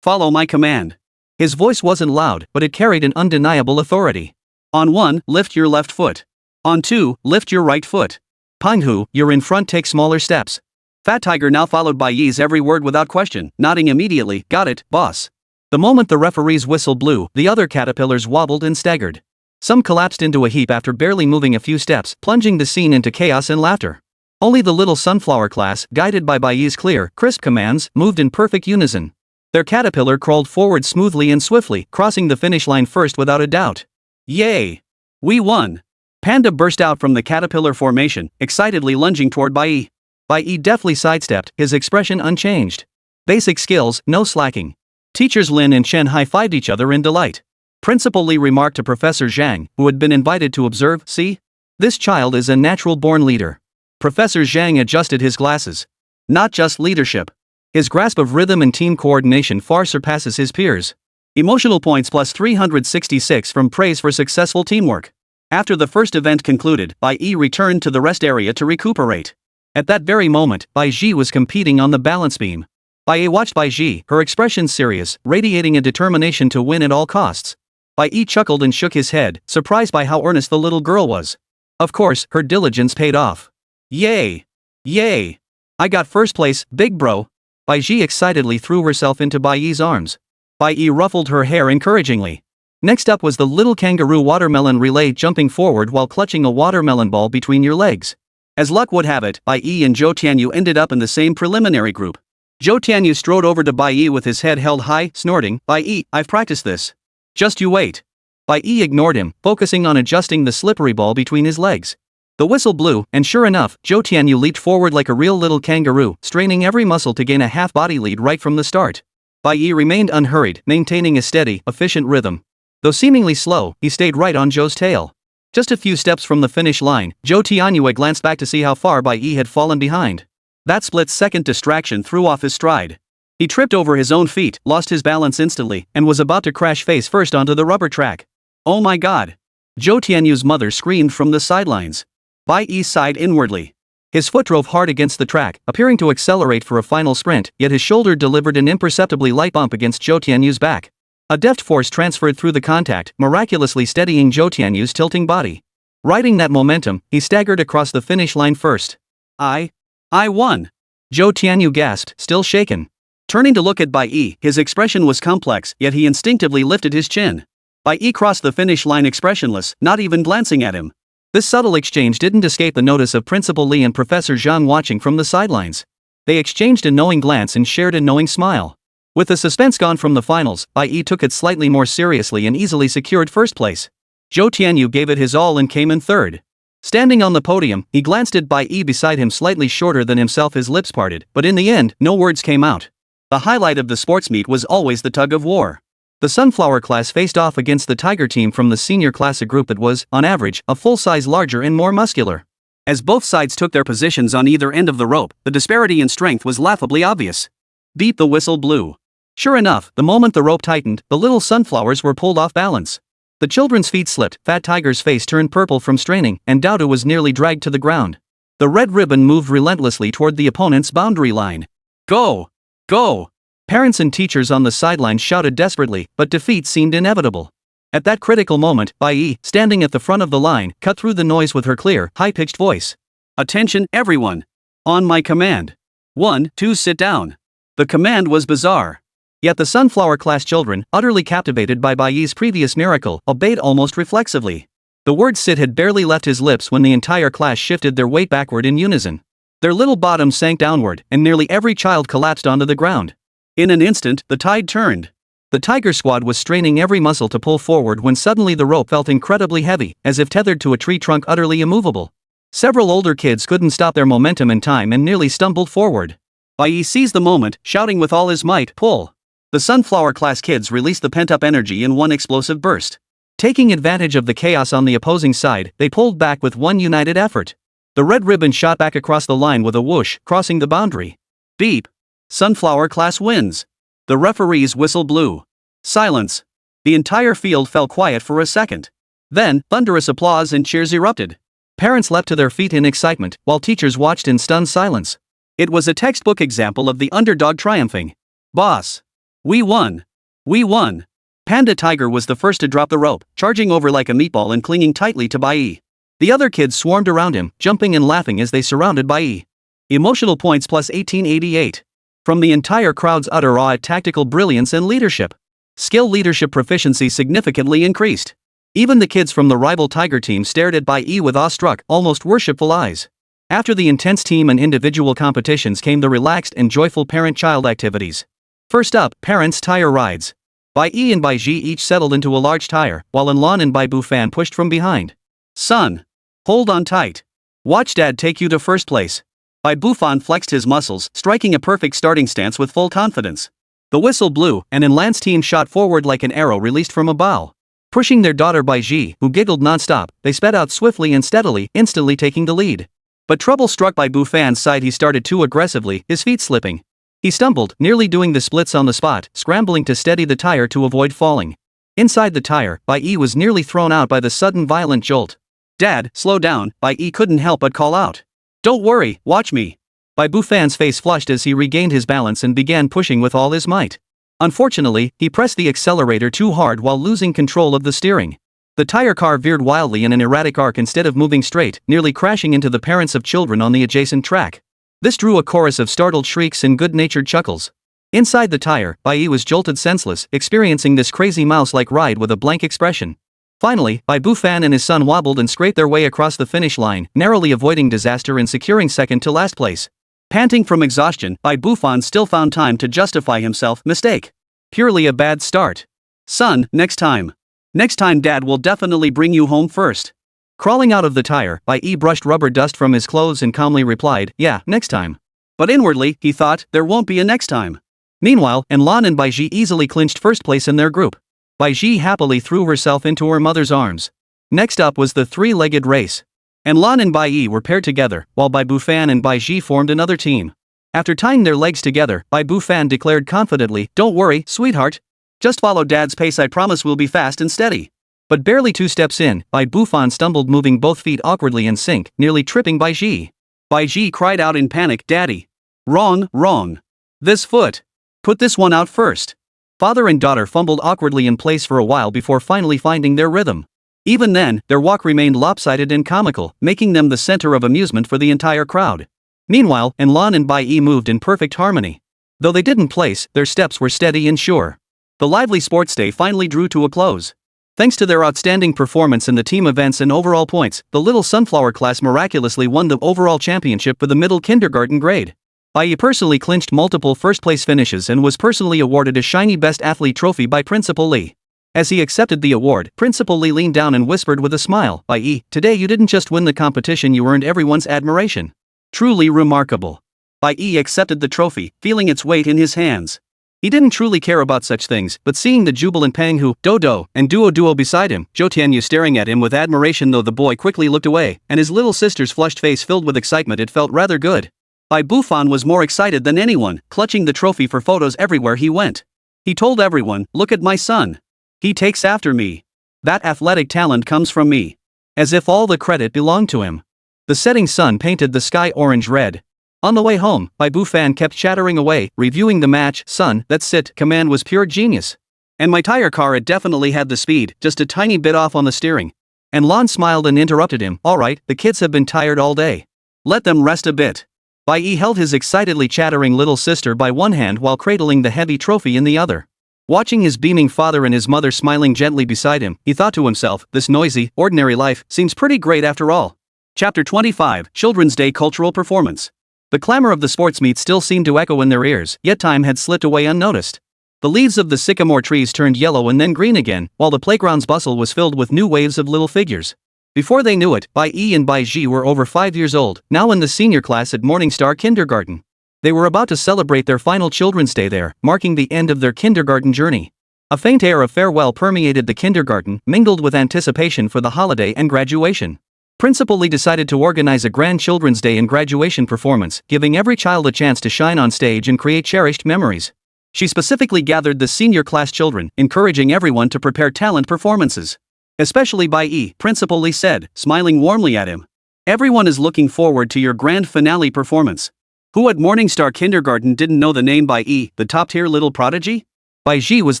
"Follow my command." His voice wasn't loud, but it carried an undeniable authority. "On 1, lift your left foot. On 2, lift your right foot. Pinghu, you're in front, take smaller steps." Fat Tiger now followed Bai Yi's every word without question, nodding immediately. "Got it, boss." The moment the referee's whistle blew, the other caterpillars wobbled and staggered. Some collapsed into a heap after barely moving a few steps, plunging the scene into chaos and laughter. Only the little sunflower class, guided by Bai Yi's clear, crisp commands, moved in perfect unison. Their caterpillar crawled forward smoothly and swiftly, crossing the finish line first without a doubt. Yay! We won! Panda burst out from the caterpillar formation, excitedly lunging toward Bai Yi. Bai Yi deftly sidestepped, his expression unchanged. Basic skills, no slacking. Teachers Lin and Chen high-fived each other in delight. Principal Li remarked to Professor Zhang, who had been invited to observe, "See? This child is a natural-born leader." Professor Zhang adjusted his glasses. Not just leadership. His grasp of rhythm and team coordination far surpasses his peers. Emotional points plus 366 from praise for successful teamwork. After the first event concluded, Bai Yi returned to the rest area to recuperate. At that very moment, Bai Yi was competing on the balance beam. Bai Yi watched Bai Yi, her expression serious, radiating a determination to win at all costs. Bai Yi chuckled and shook his head, surprised by how earnest the little girl was. Of course, her diligence paid off. Yay! Yay! I got first place, big bro! Bai Yi excitedly threw herself into Bai Yi's arms. Bai Yi ruffled her hair encouragingly. Next up was the little kangaroo watermelon relay, jumping forward while clutching a watermelon ball between your legs. As luck would have it, Bai Yi and Zhou Tianyu ended up in the same preliminary group. Zhou Tianyu strode over to Bai Yi with his head held high, snorting, "Bai Yi, I've practiced this. Just you wait." Bai Yi ignored him, focusing on adjusting the slippery ball between his legs. The whistle blew, and sure enough, Zhou Tianyu leaped forward like a real little kangaroo, straining every muscle to gain a half-body lead right from the start. Bai Yi remained unhurried, maintaining a steady, efficient rhythm. Though seemingly slow, he stayed right on Zhou's tail. Just a few steps from the finish line, Zhou Tianyu glanced back to see how far Bai Yi had fallen behind. That split-second distraction threw off his stride. He tripped over his own feet, lost his balance instantly, and was about to crash face first onto the rubber track. "Oh my god!" Zhou Tianyu's mother screamed from the sidelines. Bai Yi sighed inwardly. His foot drove hard against the track, appearing to accelerate for a final sprint, yet his shoulder delivered an imperceptibly light bump against Zhou Tianyu's back. A deft force transferred through the contact, miraculously steadying Zhou Tianyu's tilting body. Riding that momentum, he staggered across the finish line first. I won! Zhou Tianyu gasped, still shaken. Turning to look at Bai Yi, his expression was complex, yet he instinctively lifted his chin. Bai Yi crossed the finish line expressionless, not even glancing at him. This subtle exchange didn't escape the notice of Principal Li and Professor Zhang watching from the sidelines. They exchanged a knowing glance and shared a knowing smile. With the suspense gone from the finals, Bai Yi took it slightly more seriously and easily secured first place. Zhou Tianyu gave it his all and came in third. Standing on the podium, he glanced at Bai Yi beside him, slightly shorter than himself, his lips parted, but in the end, no words came out. The highlight of the sports meet was always the tug of war. The Sunflower class faced off against the Tiger team from the senior class, a group that was, on average, a full size larger and more muscular. As both sides took their positions on either end of the rope, the disparity in strength was laughably obvious. Beep, the whistle blew. Sure enough, the moment the rope tightened, the little sunflowers were pulled off balance. The children's feet slipped, Fat Tiger's face turned purple from straining, and Dowdu was nearly dragged to the ground. The red ribbon moved relentlessly toward the opponent's boundary line. Go! Go! Parents and teachers on the sidelines shouted desperately, but defeat seemed inevitable. At that critical moment, Bai Yi, standing at the front of the line, cut through the noise with her clear, high-pitched voice. "Attention, everyone! On my command. 1, 2, sit down." The command was bizarre. Yet the Sunflower class children, utterly captivated by Bai Yi's previous miracle, obeyed almost reflexively. The word sit had barely left his lips when the entire class shifted their weight backward in unison. Their little bottoms sank downward, and nearly every child collapsed onto the ground. In an instant, the tide turned. The Tiger squad was straining every muscle to pull forward when suddenly the rope felt incredibly heavy, as if tethered to a tree trunk utterly immovable. Several older kids couldn't stop their momentum in time and nearly stumbled forward. Bai Yi seized the moment, shouting with all his might, "Pull!" The Sunflower class kids released the pent-up energy in one explosive burst. Taking advantage of the chaos on the opposing side, they pulled back with one united effort. The red ribbon shot back across the line with a whoosh, crossing the boundary. Beep! Sunflower class wins. The referee's whistle blew. Silence. The entire field fell quiet for a second. Then, thunderous applause and cheers erupted. Parents leapt to their feet in excitement, while teachers watched in stunned silence. It was a textbook example of the underdog triumphing. "Boss! We won! We won!" Panda Tiger was the first to drop the rope, charging over like a meatball and clinging tightly to Bai Yi. The other kids swarmed around him, jumping and laughing as they surrounded Bai Yi. Emotional points plus 1888. From the entire crowd's utter awe at tactical brilliance and leadership. Skill leadership proficiency significantly increased. Even the kids from the rival Tiger team stared at Bai Yi with awestruck, almost worshipful eyes. After the intense team and individual competitions came the relaxed and joyful parent-child activities. First up, parents' tire rides. Bai Yi and Bai Yi each settled into a large tire, while Enlon and Bai Bufan pushed from behind. Son, hold on tight. Watch Dad take you to first place. Bai Bufan flexed his muscles, striking a perfect starting stance with full confidence. The whistle blew, and Enlan's team shot forward like an arrow released from a bow. Pushing their daughter Bai Yi, who giggled non-stop, they sped out swiftly and steadily, instantly taking the lead. But trouble struck Bai Bufan's side. He started too aggressively, his feet slipping. He stumbled, nearly doing the splits on the spot, scrambling to steady the tire to avoid falling. Inside the tire, Bai Yi was nearly thrown out by the sudden violent jolt. Dad, slow down, Bai Yi couldn't help but call out. Don't worry, watch me. Bai Bufan's face flushed as he regained his balance and began pushing with all his might. Unfortunately, he pressed the accelerator too hard while losing control of the steering. The tire car veered wildly in an erratic arc instead of moving straight, nearly crashing into the parents of children on the adjacent track. This drew a chorus of startled shrieks and good-natured chuckles. Inside the tire, Bai Yi was jolted senseless, experiencing this crazy mouse-like ride with a blank expression. Finally, Bai Bufan and his son wobbled and scraped their way across the finish line, narrowly avoiding disaster and securing second to last place. Panting from exhaustion, Bai Bufan still found time to justify himself. Mistake. Purely a bad start. Son, next time. Next time Dad will definitely bring you home first. Crawling out of the tire, Bai Yi brushed rubber dust from his clothes and calmly replied, yeah, next time. But inwardly, he thought, there won't be a next time. Meanwhile, Enlon and Bai Yi easily clinched first place in their group. Bai Yi happily threw herself into her mother's arms. Next up was the three-legged race. Enlon and Bai Yi were paired together, while Bai Bufan and Bai Yi formed another team. After tying their legs together, Bai Bufan declared confidently, don't worry, sweetheart. Just follow Dad's pace, I promise we'll be fast and steady. But barely 2 steps in, Bai Bufan stumbled, moving both feet awkwardly in sync, nearly tripping Bai Yi. Bai Yi cried out in panic, Daddy. Wrong, wrong. This foot. Put this one out first. Father and daughter fumbled awkwardly in place for a while before finally finding their rhythm. Even then, their walk remained lopsided and comical, making them the center of amusement for the entire crowd. Meanwhile, Enlon and Bai Yi moved in perfect harmony. Though they didn't place, their steps were steady and sure. The lively sports day finally drew to a close. Thanks to their outstanding performance in the team events and overall points, the Little Sunflower class miraculously won the overall championship for the middle kindergarten grade. Bai Yi personally clinched multiple first-place finishes and was personally awarded a shiny Best Athlete trophy by Principal Lee. As he accepted the award, Principal Lee leaned down and whispered with a smile, Bai Yi, today you didn't just win the competition, you earned everyone's admiration. Truly remarkable. Bai Yi accepted the trophy, feeling its weight in his hands. He didn't truly care about such things, but seeing the jubilant Peng Hu, Dodo, and Duo beside him, Zhou Tianyu staring at him with admiration, though the boy quickly looked away, and his little sister's flushed face filled with excitement, it felt rather good. Bai Bufan was more excited than anyone, clutching the trophy for photos everywhere he went. He told everyone, look at my son. He takes after me. That athletic talent comes from me. As if all the credit belonged to him. The setting sun painted the sky orange-red. On the way home, Bai Bufan kept chattering away, reviewing the match. Son, that sit command was pure genius. And my tire car, it definitely had the speed, just a tiny bit off on the steering. And Lon smiled and interrupted him, alright, the kids have been tired all day. Let them rest a bit. Bai Yi held his excitedly chattering little sister by one hand while cradling the heavy trophy in the other. Watching his beaming father and his mother smiling gently beside him, he thought to himself, this noisy, ordinary life seems pretty great after all. Chapter 25, Children's Day Cultural Performance. The clamor of the sports meet still seemed to echo in their ears, yet time had slipped away unnoticed. The leaves of the sycamore trees turned yellow and then green again, while the playground's bustle was filled with new waves of little figures. Before they knew it, Bai Yi and Bai Yi were over 5 years old, now in the senior class at Morningstar Kindergarten. They were about to celebrate their final Children's Day there, marking the end of their kindergarten journey. A faint air of farewell permeated the kindergarten, mingled with anticipation for the holiday and graduation. Principal Lee decided to organize a grand Children's Day and graduation performance, giving every child a chance to shine on stage and create cherished memories. She specifically gathered the senior class children, encouraging everyone to prepare talent performances. Especially Bai Yi, Principal Lee said, smiling warmly at him. Everyone is looking forward to your grand finale performance. Who at Morningstar Kindergarten didn't know the name Bai Yi, the top-tier little prodigy? Bai Yi was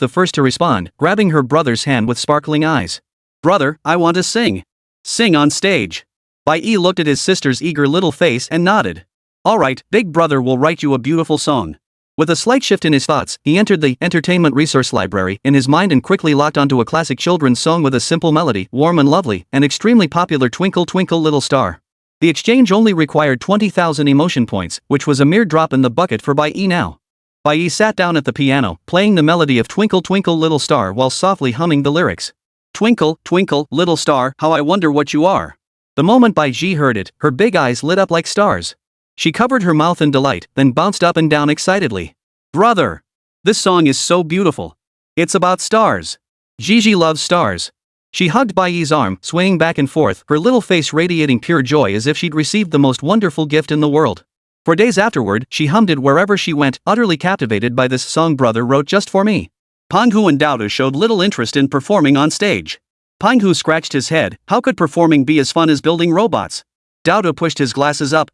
the first to respond, grabbing her brother's hand with sparkling eyes. Brother, I want to sing. Sing on stage. Bai Yi looked at his sister's eager little face and nodded. Alright, big brother will write you a beautiful song. With a slight shift in his thoughts, he entered the entertainment resource library in his mind and quickly locked onto a classic children's song with a simple melody, warm and lovely, and extremely popular Twinkle Twinkle Little Star. The exchange only required 20,000 emotion points, which was a mere drop in the bucket for Bai Yi now. Bai Yi sat down at the piano, playing the melody of Twinkle Twinkle Little Star while softly humming the lyrics. Twinkle, twinkle, little star, how I wonder what you are. The moment Bai Yi heard it, her big eyes lit up like stars. She covered her mouth in delight, then bounced up and down excitedly. Brother! This song is so beautiful. It's about stars. Gigi loves stars. She hugged Bai Yi's arm, swaying back and forth, her little face radiating pure joy as if she'd received the most wonderful gift in the world. For days afterward, she hummed it wherever she went, utterly captivated by this song brother wrote just for me. Panghu and Dodo showed little interest in performing on stage. Panghu scratched his head, how could performing be as fun as building robots? Dodo pushed his glasses up,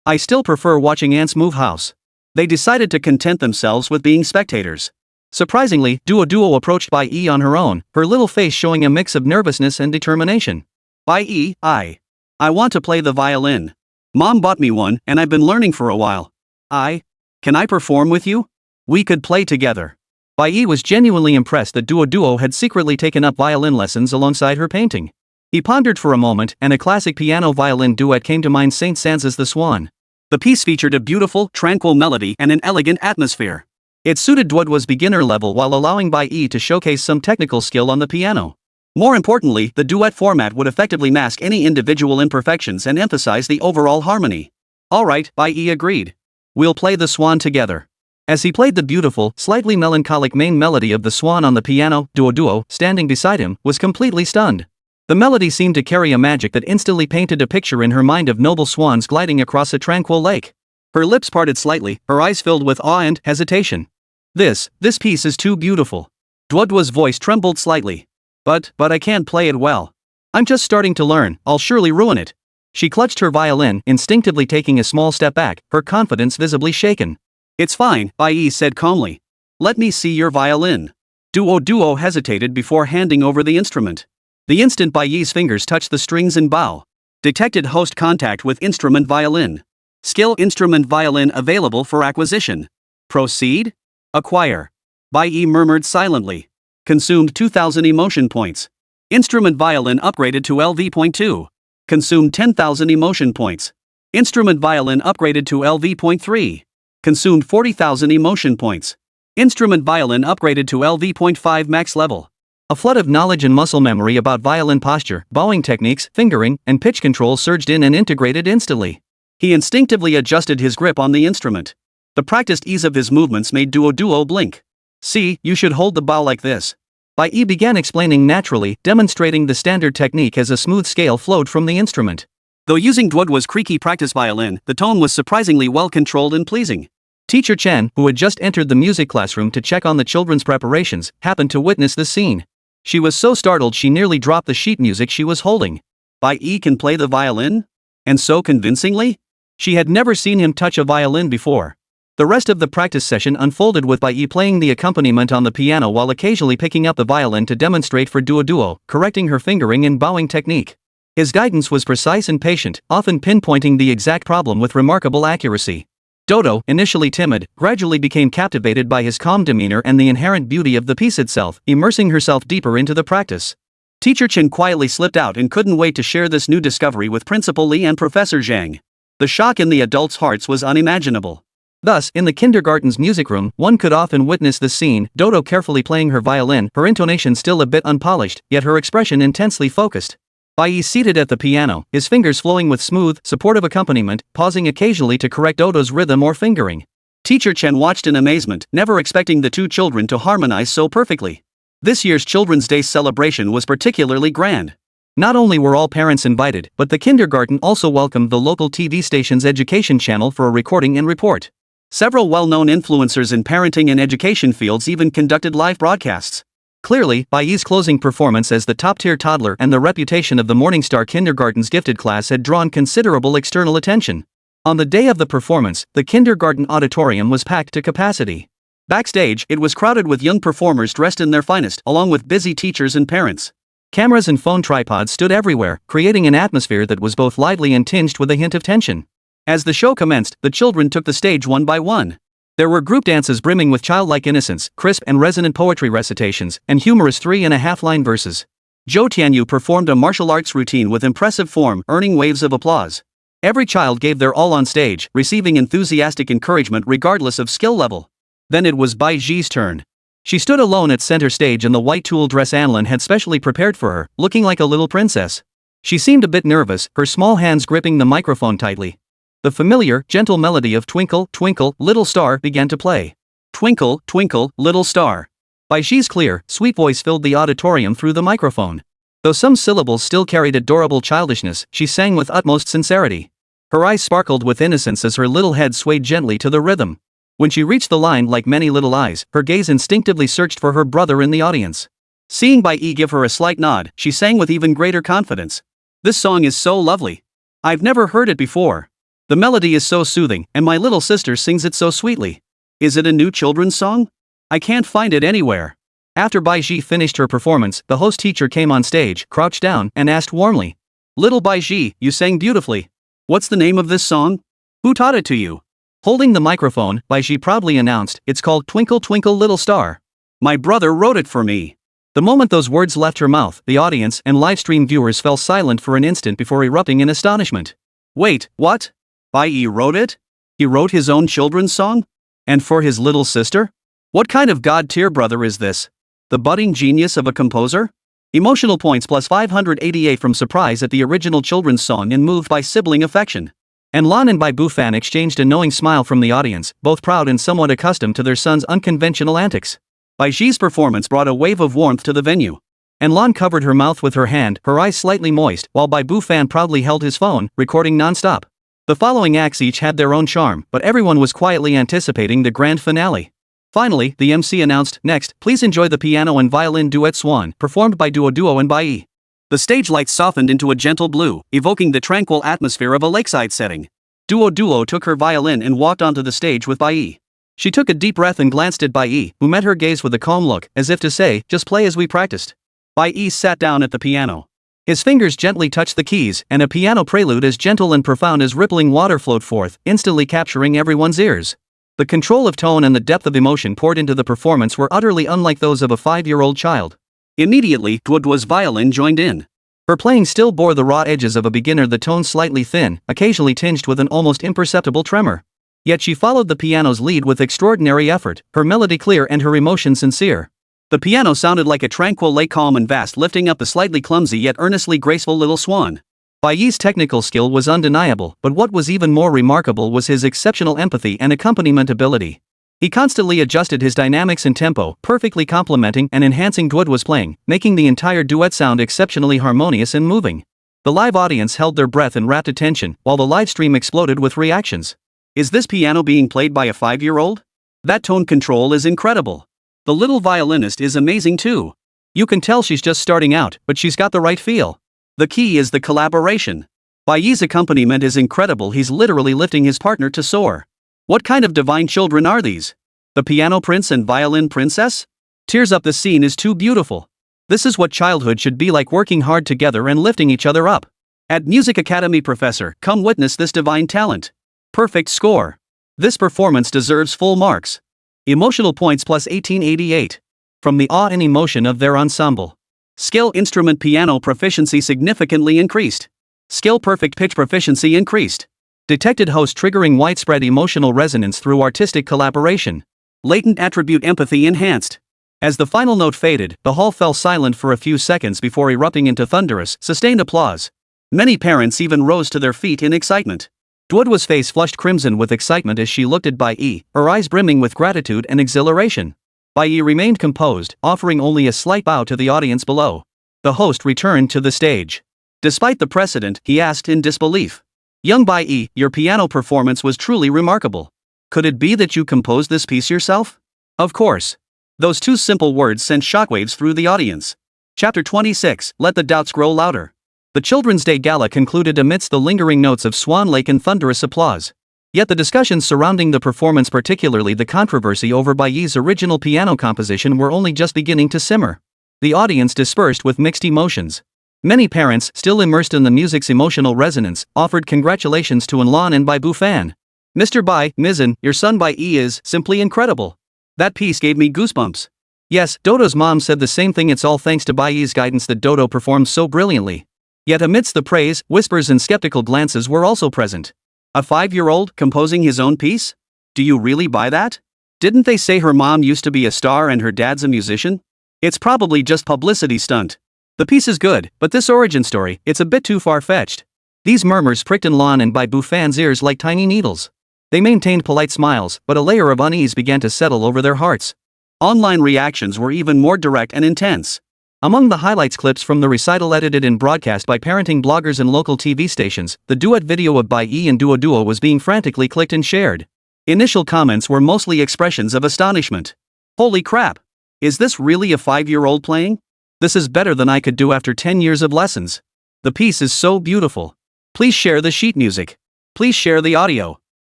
I still prefer watching ants move house. They decided to content themselves with being spectators. Surprisingly, Duo approached Bai Yi on her own, her little face showing a mix of nervousness and determination. Bai Yi, I want to play the violin. Mom bought me one, and I've been learning for a while. Can I perform with you? We could play together. Bai Yi was genuinely impressed that Duo had secretly taken up violin lessons alongside her painting. He pondered for a moment, and a classic piano-violin duet came to mind, Saint Saëns's The Swan. The piece featured a beautiful, tranquil melody and an elegant atmosphere. It suited Duo's beginner level while allowing Bai Yi to showcase some technical skill on the piano. More importantly, the duet format would effectively mask any individual imperfections and emphasize the overall harmony. Alright, Bai Yi agreed. We'll play The Swan together. As he played the beautiful, slightly melancholic main melody of The Swan on the piano, Duo, standing beside him, was completely stunned. The melody seemed to carry a magic that instantly painted a picture in her mind of noble swans gliding across a tranquil lake. Her lips parted slightly, her eyes filled with awe and hesitation. This piece is too beautiful. Duo's voice trembled slightly. But I can't play it well. I'm just starting to learn, I'll surely ruin it. She clutched her violin, instinctively taking a small step back, her confidence visibly shaken. It's fine, Bai Yi said calmly. Let me see your violin. Duo hesitated before handing over the instrument. The instant Bai Yi's fingers touched the strings and bow. Detected host contact with instrument violin. Skill instrument violin available for acquisition. Proceed? Acquire. Bai Yi murmured silently. Consumed 2,000 emotion points. Instrument violin upgraded to LV.2. Consumed 10,000 emotion points. Instrument violin upgraded to LV.3. Consumed 40,000 emotion points. Instrument violin upgraded to LV.5 max level. A flood of knowledge and muscle memory about violin posture, bowing techniques, fingering, and pitch control surged in and integrated instantly. He instinctively adjusted his grip on the instrument. The practiced ease of his movements made Duo blink. See, you should hold the bow like this. Bai Yi began explaining naturally, demonstrating the standard technique as a smooth scale flowed from the instrument. Though using Duo's creaky practice violin, the tone was surprisingly well controlled and pleasing. Teacher Chen, who had just entered the music classroom to check on the children's preparations, happened to witness the scene. She was so startled she nearly dropped the sheet music she was holding. Bai Yi can play the violin? And so convincingly? She had never seen him touch a violin before. The rest of the practice session unfolded with Bai Yi playing the accompaniment on the piano while occasionally picking up the violin to demonstrate for Duo, correcting her fingering and bowing technique. His guidance was precise and patient, often pinpointing the exact problem with remarkable accuracy. Dodo, initially timid, gradually became captivated by his calm demeanor and the inherent beauty of the piece itself, immersing herself deeper into the practice. Teacher Chen quietly slipped out and couldn't wait to share this new discovery with Principal Li and Professor Zhang. The shock in the adults' hearts was unimaginable. Thus, in the kindergarten's music room, one could often witness this scene, Dodo carefully playing her violin, her intonation still a bit unpolished, yet her expression intensely focused. Bai Yi seated at the piano, his fingers flowing with smooth, supportive accompaniment, pausing occasionally to correct Dodo's rhythm or fingering. Teacher Chen watched in amazement, never expecting the two children to harmonize so perfectly. This year's Children's Day celebration was particularly grand. Not only were all parents invited, but the kindergarten also welcomed the local TV station's education channel for a recording and report. Several well-known influencers in parenting and education fields even conducted live broadcasts. Clearly, Bai Yi's closing performance as the top-tier toddler and the reputation of the Morningstar Kindergarten's gifted class had drawn considerable external attention. On the day of the performance, the kindergarten auditorium was packed to capacity. Backstage, it was crowded with young performers dressed in their finest, along with busy teachers and parents. Cameras and phone tripods stood everywhere, creating an atmosphere that was both lively and tinged with a hint of tension. As the show commenced, the children took the stage one by one. There were group dances brimming with childlike innocence, crisp and resonant poetry recitations, and humorous 3.5-line verses. Zhou Tianyu performed a martial arts routine with impressive form, earning waves of applause. Every child gave their all on stage, receiving enthusiastic encouragement regardless of skill level. Then it was Bai Yi's turn. She stood alone at center stage in the white tulle dress Anlin had specially prepared for her, looking like a little princess. She seemed a bit nervous, her small hands gripping the microphone tightly. The familiar, gentle melody of Twinkle, Twinkle, Little Star began to play. Twinkle, twinkle, little star. Bai Yi's clear, sweet voice filled the auditorium through the microphone. Though some syllables still carried adorable childishness, she sang with utmost sincerity. Her eyes sparkled with innocence as her little head swayed gently to the rhythm. When she reached the line like many little eyes, her gaze instinctively searched for her brother in the audience. Seeing Bai Yi give her a slight nod, she sang with even greater confidence. This song is so lovely. I've never heard it before. The melody is so soothing, and my little sister sings it so sweetly. Is it a new children's song? I can't find it anywhere. After Bai Yi finished her performance, the host teacher came on stage, crouched down, and asked warmly, "Little Bai Yi, you sang beautifully. What's the name of this song? Who taught it to you?" Holding the microphone, Bai Yi proudly announced, "It's called Twinkle Twinkle Little Star. My brother wrote it for me." The moment those words left her mouth, the audience and livestream viewers fell silent for an instant before erupting in astonishment. Wait, what? Bai Yi wrote it? He wrote his own children's song? And for his little sister? What kind of god-tier brother is this? The budding genius of a composer? Emotional points plus 588 from surprise at the original children's song and moved by sibling affection. And Lan and Bai Bufan exchanged a knowing smile from the audience, both proud and somewhat accustomed to their son's unconventional antics. Bai Yi's performance brought a wave of warmth to the venue. And Lan covered her mouth with her hand, her eyes slightly moist, while Bai Bufan proudly held his phone, recording non-stop. The following acts each had their own charm, but everyone was quietly anticipating the grand finale. Finally, the MC announced, "Next, please enjoy the piano and violin duet Swan, performed by Duo and Bai Yi." The stage lights softened into a gentle blue, evoking the tranquil atmosphere of a lakeside setting. Duo took her violin and walked onto the stage with Bai Yi. She took a deep breath and glanced at Bai Yi, who met her gaze with a calm look, as if to say, "Just play as we practiced." Bai Yi sat down at the piano. His fingers gently touched the keys, and a piano prelude as gentle and profound as rippling water flowed forth, instantly capturing everyone's ears. The control of tone and the depth of emotion poured into the performance were utterly unlike those of a 5-year-old child. Immediately, Duo's violin joined in. Her playing still bore the raw edges of a beginner, the tone slightly thin, occasionally tinged with an almost imperceptible tremor. Yet she followed the piano's lead with extraordinary effort, her melody clear and her emotion sincere. The piano sounded like a tranquil lake, calm and vast, lifting up the slightly clumsy yet earnestly graceful little swan. Bai Yi's technical skill was undeniable, but what was even more remarkable was his exceptional empathy and accompaniment ability. He constantly adjusted his dynamics and tempo, perfectly complementing and enhancing Duo's playing, making the entire duet sound exceptionally harmonious and moving. The live audience held their breath in rapt attention, while the live stream exploded with reactions. Is this piano being played by a 5-year-old? That tone control is incredible. The little violinist is amazing too. You can tell she's just starting out, but she's got the right feel. The key is the collaboration. Bai Yi's accompaniment is incredible, he's literally lifting his partner to soar. What kind of divine children are these? The piano prince and violin princess? Tears up, the scene is too beautiful. This is what childhood should be like, working hard together and lifting each other up. At Music Academy professor, come witness this divine talent. Perfect score. This performance deserves full marks. Emotional points plus 1888. From the awe and emotion of their ensemble. Skill instrument piano proficiency significantly increased. Skill perfect pitch proficiency increased. Detected host triggering widespread emotional resonance through artistic collaboration. Latent attribute empathy enhanced. As the final note faded, the hall fell silent for a few seconds before erupting into thunderous, sustained applause. Many parents even rose to their feet in excitement. Duo's face flushed crimson with excitement as she looked at Bai Yi, her eyes brimming with gratitude and exhilaration. Bai Yi remained composed, offering only a slight bow to the audience below. The host returned to the stage. Despite the precedent, he asked in disbelief. "Young Bai Yi, your piano performance was truly remarkable. Could it be that you composed this piece yourself?" Of course. Those two simple words sent shockwaves through the audience. Chapter 26, Let the Doubts Grow Louder. The Children's Day Gala concluded amidst the lingering notes of Swan Lake and thunderous applause. Yet the discussions surrounding the performance, particularly the controversy over Bai Yi's original piano composition, were only just beginning to simmer. The audience dispersed with mixed emotions. Many parents, still immersed in the music's emotional resonance, offered congratulations to Lan and Bai Bufan. Mr. Bai Mizan, your son Bai Yi is simply incredible. That piece gave me goosebumps. Yes, Dodo's mom said the same thing. It's all thanks to Bai Yi's guidance that Dodo performed so brilliantly. Yet amidst the praise, whispers and skeptical glances were also present. A 5-year-old composing his own piece? Do you really buy that? Didn't they say her mom used to be a star and her dad's a musician? It's probably just publicity stunt. The piece is good, but this origin story, it's a bit too far-fetched. These murmurs pricked in Lan and Bai Bu fans' ears like tiny needles. They maintained polite smiles, but a layer of unease began to settle over their hearts. Online reactions were even more direct and intense. Among the highlights, clips from the recital edited and broadcast by parenting bloggers and local TV stations, the duet video of Bai Yi and Duo was being frantically clicked and shared. Initial comments were mostly expressions of astonishment. Holy crap! Is this really a 5-year-old playing? This is better than I could do after 10 years of lessons. The piece is so beautiful. Please share the sheet music. Please share the audio.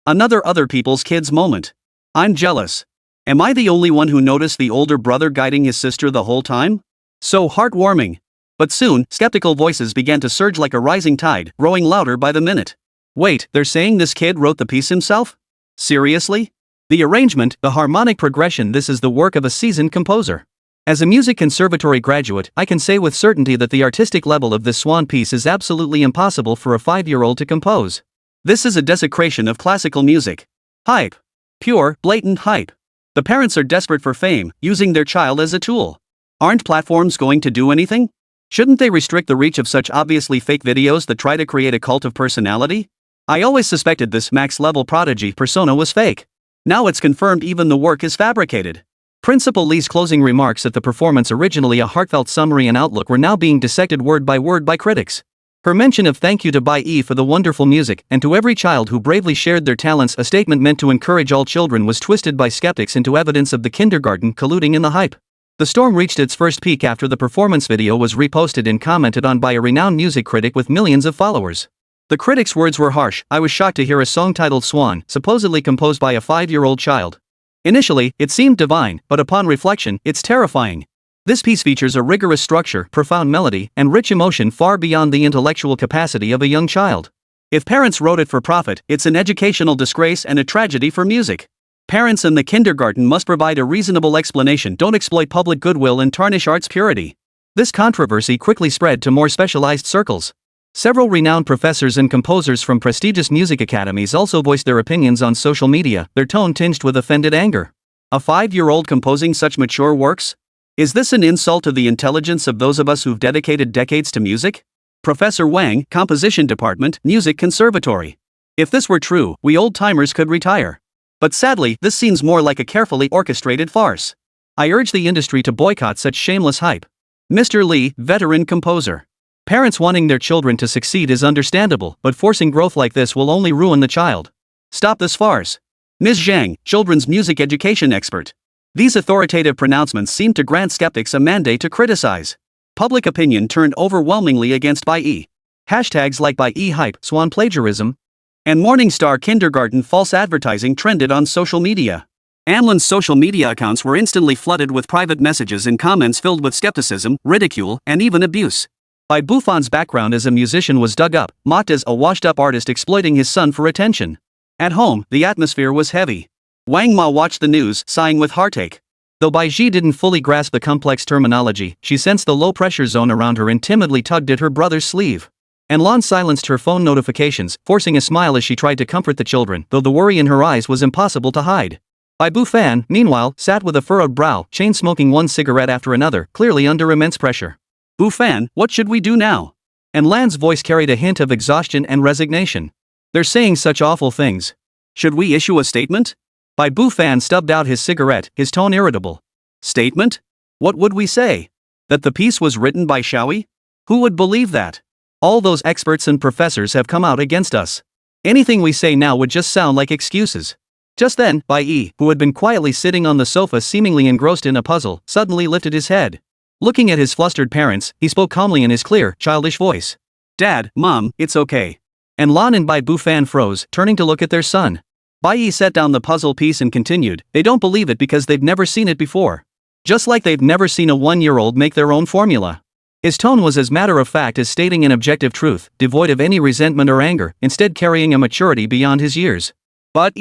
Another other people's kids moment. I'm jealous. Am I the only one who noticed the older brother guiding his sister the whole time? So heartwarming. But soon, skeptical voices began to surge like a rising tide, growing louder by the minute. Wait, they're saying this kid wrote the piece himself? Seriously? The arrangement, the harmonic progression, this is the work of a seasoned composer. As a music conservatory graduate, I can say with certainty that the artistic level of this swan piece is absolutely impossible for a 5-year-old to compose. This is a desecration of classical music. Hype. Pure, blatant hype. The parents are desperate for fame, using their child as a tool. Aren't platforms going to do anything? Shouldn't they restrict the reach of such obviously fake videos that try to create a cult of personality? I always suspected this max-level prodigy persona was fake. Now it's confirmed even the work is fabricated. Principal Lee's closing remarks at the performance, originally a heartfelt summary and outlook, were now being dissected word by word by critics. Her mention of thank you to Bai Yi for the wonderful music, and to every child who bravely shared their talents, a statement meant to encourage all children, was twisted by skeptics into evidence of the kindergarten colluding in the hype. The storm reached its first peak after the performance video was reposted and commented on by a renowned music critic with millions of followers. The critic's words were harsh. I was shocked to hear a song titled Swan, supposedly composed by a 5-year-old child. Initially, it seemed divine, but upon reflection, it's terrifying. This piece features a rigorous structure, profound melody, and rich emotion far beyond the intellectual capacity of a young child. If parents wrote it for profit, it's an educational disgrace and a tragedy for music. Parents in the kindergarten must provide a reasonable explanation. Don't exploit public goodwill and tarnish art's purity. This controversy quickly spread to more specialized circles. Several renowned professors and composers from prestigious music academies also voiced their opinions on social media, their tone tinged with offended anger. A 5-year-old composing such mature works? Is this an insult to the intelligence of those of us who've dedicated decades to music? Professor Wang, Composition Department, Music Conservatory. If this were true, we old-timers could retire. But sadly, this seems more like a carefully orchestrated farce. I urge the industry to boycott such shameless hype. Mr. Lee, veteran composer. Parents wanting their children to succeed is understandable, but forcing growth like this will only ruin the child. Stop this farce. Ms. Zhang, children's music education expert. These authoritative pronouncements seem to grant skeptics a mandate to criticize. Public opinion turned overwhelmingly against Bai Yi. Hashtags like Bai Yi hype, swan plagiarism, and Morningstar kindergarten false advertising trended on social media. Anlin's social media accounts were instantly flooded with private messages and comments filled with skepticism, ridicule, and even abuse. Bai Bufan's background as a musician was dug up, mocked as a washed-up artist exploiting his son for attention. At home, the atmosphere was heavy. Wang Ma watched the news, sighing with heartache. Though Bai Yi didn't fully grasp the complex terminology, she sensed the low-pressure zone around her and timidly tugged at her brother's sleeve. And Lan silenced her phone notifications, forcing a smile as she tried to comfort the children, though the worry in her eyes was impossible to hide. Bai Bufan, meanwhile, sat with a furrowed brow, chain-smoking one cigarette after another, clearly under immense pressure. Bufan, what should we do now? And Lan's voice carried a hint of exhaustion and resignation. They're saying such awful things. Should we issue a statement? Bai Bufan stubbed out his cigarette, his tone irritable. Statement? What would we say? That the piece was written by Xiaoyi? Who would believe that? All those experts and professors have come out against us. Anything we say now would just sound like excuses. Just then, Bai Yi, who had been quietly sitting on the sofa seemingly engrossed in a puzzle, suddenly lifted his head. Looking at his flustered parents, he spoke calmly in his clear, childish voice. Dad, Mom, it's okay. And Lan and Bai Bufan froze, turning to look at their son. Bai Yi set down the puzzle piece and continued, they don't believe it because they've never seen it before. Just like they've never seen a 1-year-old make their own formula. His tone was as matter of fact as stating an objective truth, devoid of any resentment or anger, instead carrying a maturity beyond his years. But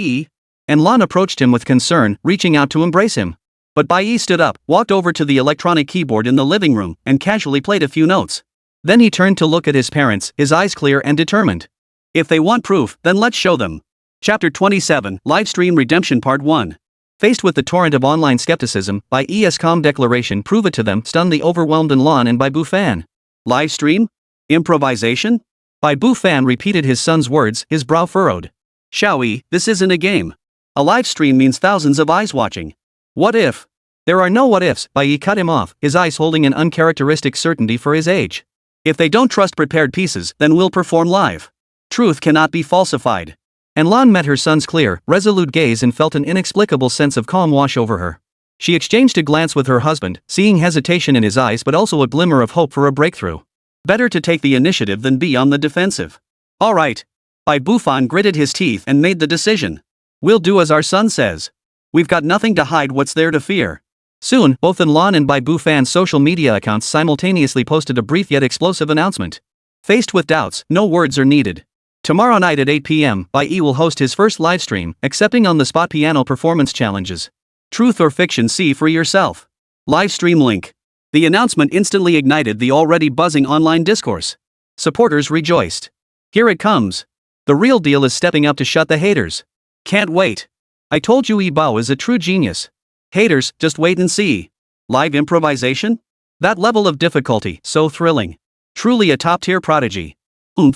and Lan approached him with concern, reaching out to embrace him. But Bai Yi stood up, walked over to the electronic keyboard in the living room, and casually played a few notes. Then he turned to look at his parents, his eyes clear and determined. If they want proof, then let's show them. Chapter 27, Livestream Redemption Part 1. Faced with the torrent of online skepticism, Bai Yi's calm declaration "prove it to them" stunned the overwhelmed Lan and Bai Bu Fan. Livestream? Improvisation? Bai Bu Fan repeated his son's words, his brow furrowed. Xiaoyi, this isn't a game. A live stream means thousands of eyes watching. What if? There are no what ifs, Bai Yi cut him off, his eyes holding an uncharacteristic certainty for his age. If they don't trust prepared pieces, then we'll perform live. Truth cannot be falsified. And Lan met her son's clear, resolute gaze and felt an inexplicable sense of calm wash over her. She exchanged a glance with her husband, seeing hesitation in his eyes but also a glimmer of hope for a breakthrough. Better to take the initiative than be on the defensive. Alright. Bai Bufan gritted his teeth and made the decision. We'll do as our son says. We've got nothing to hide, what's there to fear? Soon, both Lan and Bai Bufan's social media accounts simultaneously posted a brief yet explosive announcement. Faced with doubts, no words are needed. Tomorrow night at 8 p.m., Bai Yi will host his first livestream, accepting on-the-spot piano performance challenges. Truth or fiction, see for yourself. Livestream link. The announcement instantly ignited the already buzzing online discourse. Supporters rejoiced. Here it comes. The real deal is stepping up to shut the haters. Can't wait. I told you Yi Bao is a true genius. Haters, just wait and see. Live improvisation? That level of difficulty, so thrilling. Truly a top-tier prodigy.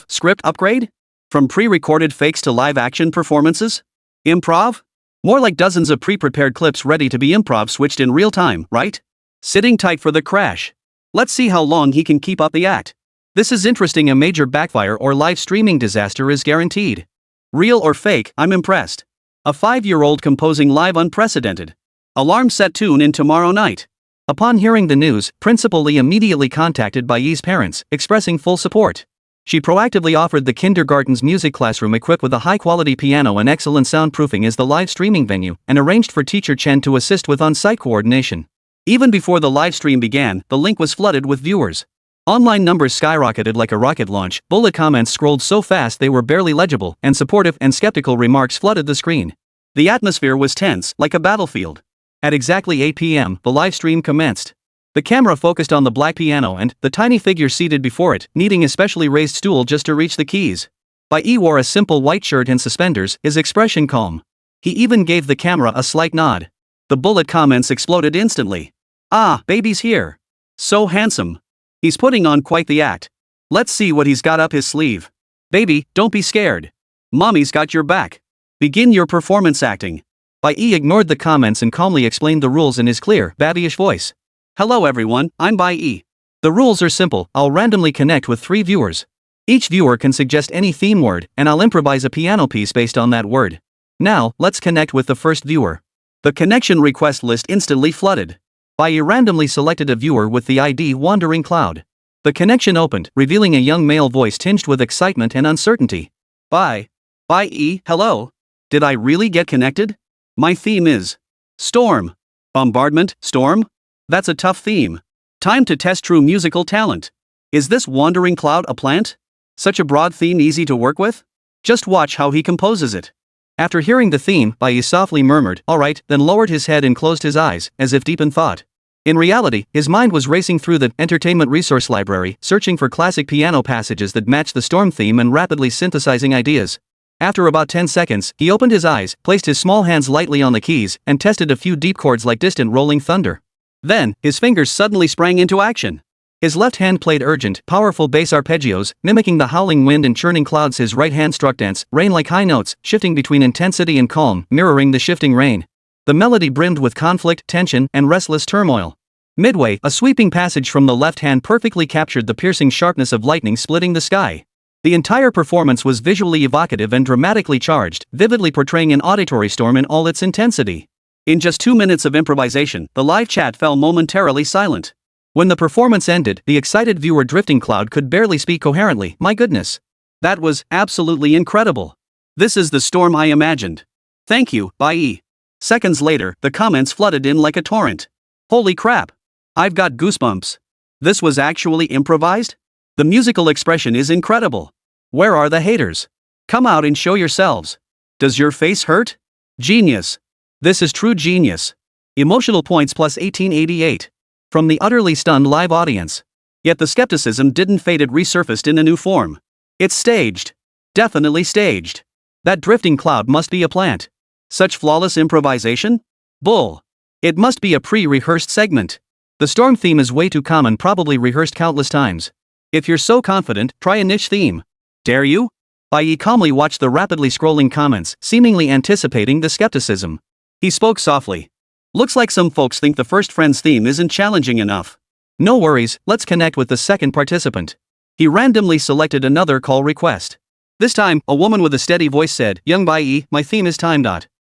Script upgrade? From pre-recorded fakes to live-action performances? Improv? More like dozens of pre-prepared clips ready to be improv switched in real time, right? Sitting tight for the crash. Let's see how long he can keep up the act. This is interesting. A major backfire or live streaming disaster is guaranteed. Real or fake, I'm impressed. A 5-year-old composing live, unprecedented. Alarm set, tune in tomorrow night. Upon hearing the news, Principal Li immediately contacted Bai Yi's parents, expressing full support. She proactively offered the kindergarten's music classroom equipped with a high-quality piano and excellent soundproofing as the live streaming venue, and arranged for teacher Chen to assist with on-site coordination. Even before the live stream began, the link was flooded with viewers. Online numbers skyrocketed like a rocket launch, bullet comments scrolled so fast they were barely legible, and supportive and skeptical remarks flooded the screen. The atmosphere was tense, like a battlefield. At exactly 8 p.m., the live stream commenced. The camera focused on the black piano and the tiny figure seated before it, needing a specially raised stool just to reach the keys. Bai Yi wore a simple white shirt and suspenders, his expression calm. He even gave the camera a slight nod. The bullet comments exploded instantly. Ah, baby's here. So handsome. He's putting on quite the act. Let's see what he's got up his sleeve. Baby, don't be scared. Mommy's got your back. Begin your performance acting. Bai Yi ignored the comments and calmly explained the rules in his clear, babyish voice. Hello everyone, I'm Bai Yi. The rules are simple. I'll randomly connect with 3 viewers. Each viewer can suggest any theme word, and I'll improvise a piano piece based on that word. Now, let's connect with the first viewer. The connection request list instantly flooded. Bai Yi randomly selected a viewer with the ID Wandering Cloud. The connection opened, revealing a young male voice tinged with excitement and uncertainty. Bai Yi, hello? Did I really get connected? My theme is Storm. Bombardment, storm? That's a tough theme. Time to test true musical talent. Is this Wandering Cloud a plant? Such a broad theme, easy to work with? Just watch how he composes it. After hearing the theme, Bai Yi softly murmured, alright, then lowered his head and closed his eyes, as if deep in thought. In reality, his mind was racing through the entertainment resource library, searching for classic piano passages that matched the storm theme and rapidly synthesizing ideas. After about 10 seconds, he opened his eyes, placed his small hands lightly on the keys, and tested a few deep chords like distant rolling thunder. Then, his fingers suddenly sprang into action. His left hand played urgent, powerful bass arpeggios, mimicking the howling wind and churning clouds. His right hand struck dense, rain-like high notes, shifting between intensity and calm, mirroring the shifting rain. The melody brimmed with conflict, tension, and restless turmoil. Midway, a sweeping passage from the left hand perfectly captured the piercing sharpness of lightning splitting the sky. The entire performance was visually evocative and dramatically charged, vividly portraying an auditory storm in all its intensity. In just 2 minutes of improvisation, the live chat fell momentarily silent. When the performance ended, the excited viewer Drifting Cloud could barely speak coherently. My goodness. That was absolutely incredible. This is the storm I imagined. Thank you, Bai Yi. Seconds later, the comments flooded in like a torrent. Holy crap. I've got goosebumps. This was actually improvised? The musical expression is incredible. Where are the haters? Come out and show yourselves. Does your face hurt? Genius. This is true genius. Emotional points plus 1888. From the utterly stunned live audience. Yet the skepticism didn't fade, it resurfaced in a new form. It's staged. Definitely staged. That drifting cloud must be a plant. Such flawless improvisation? Bull. It must be a pre-rehearsed segment. The storm theme is way too common, probably rehearsed countless times. If you're so confident, try a niche theme. Dare you? Bai Yi calmly watched the rapidly scrolling comments, seemingly anticipating the skepticism. He spoke softly. Looks like some folks think the first Friends theme isn't challenging enough. No worries, let's connect with the second participant. He randomly selected another call request. This time, a woman with a steady voice said, "Young Bai Yi, my theme is time.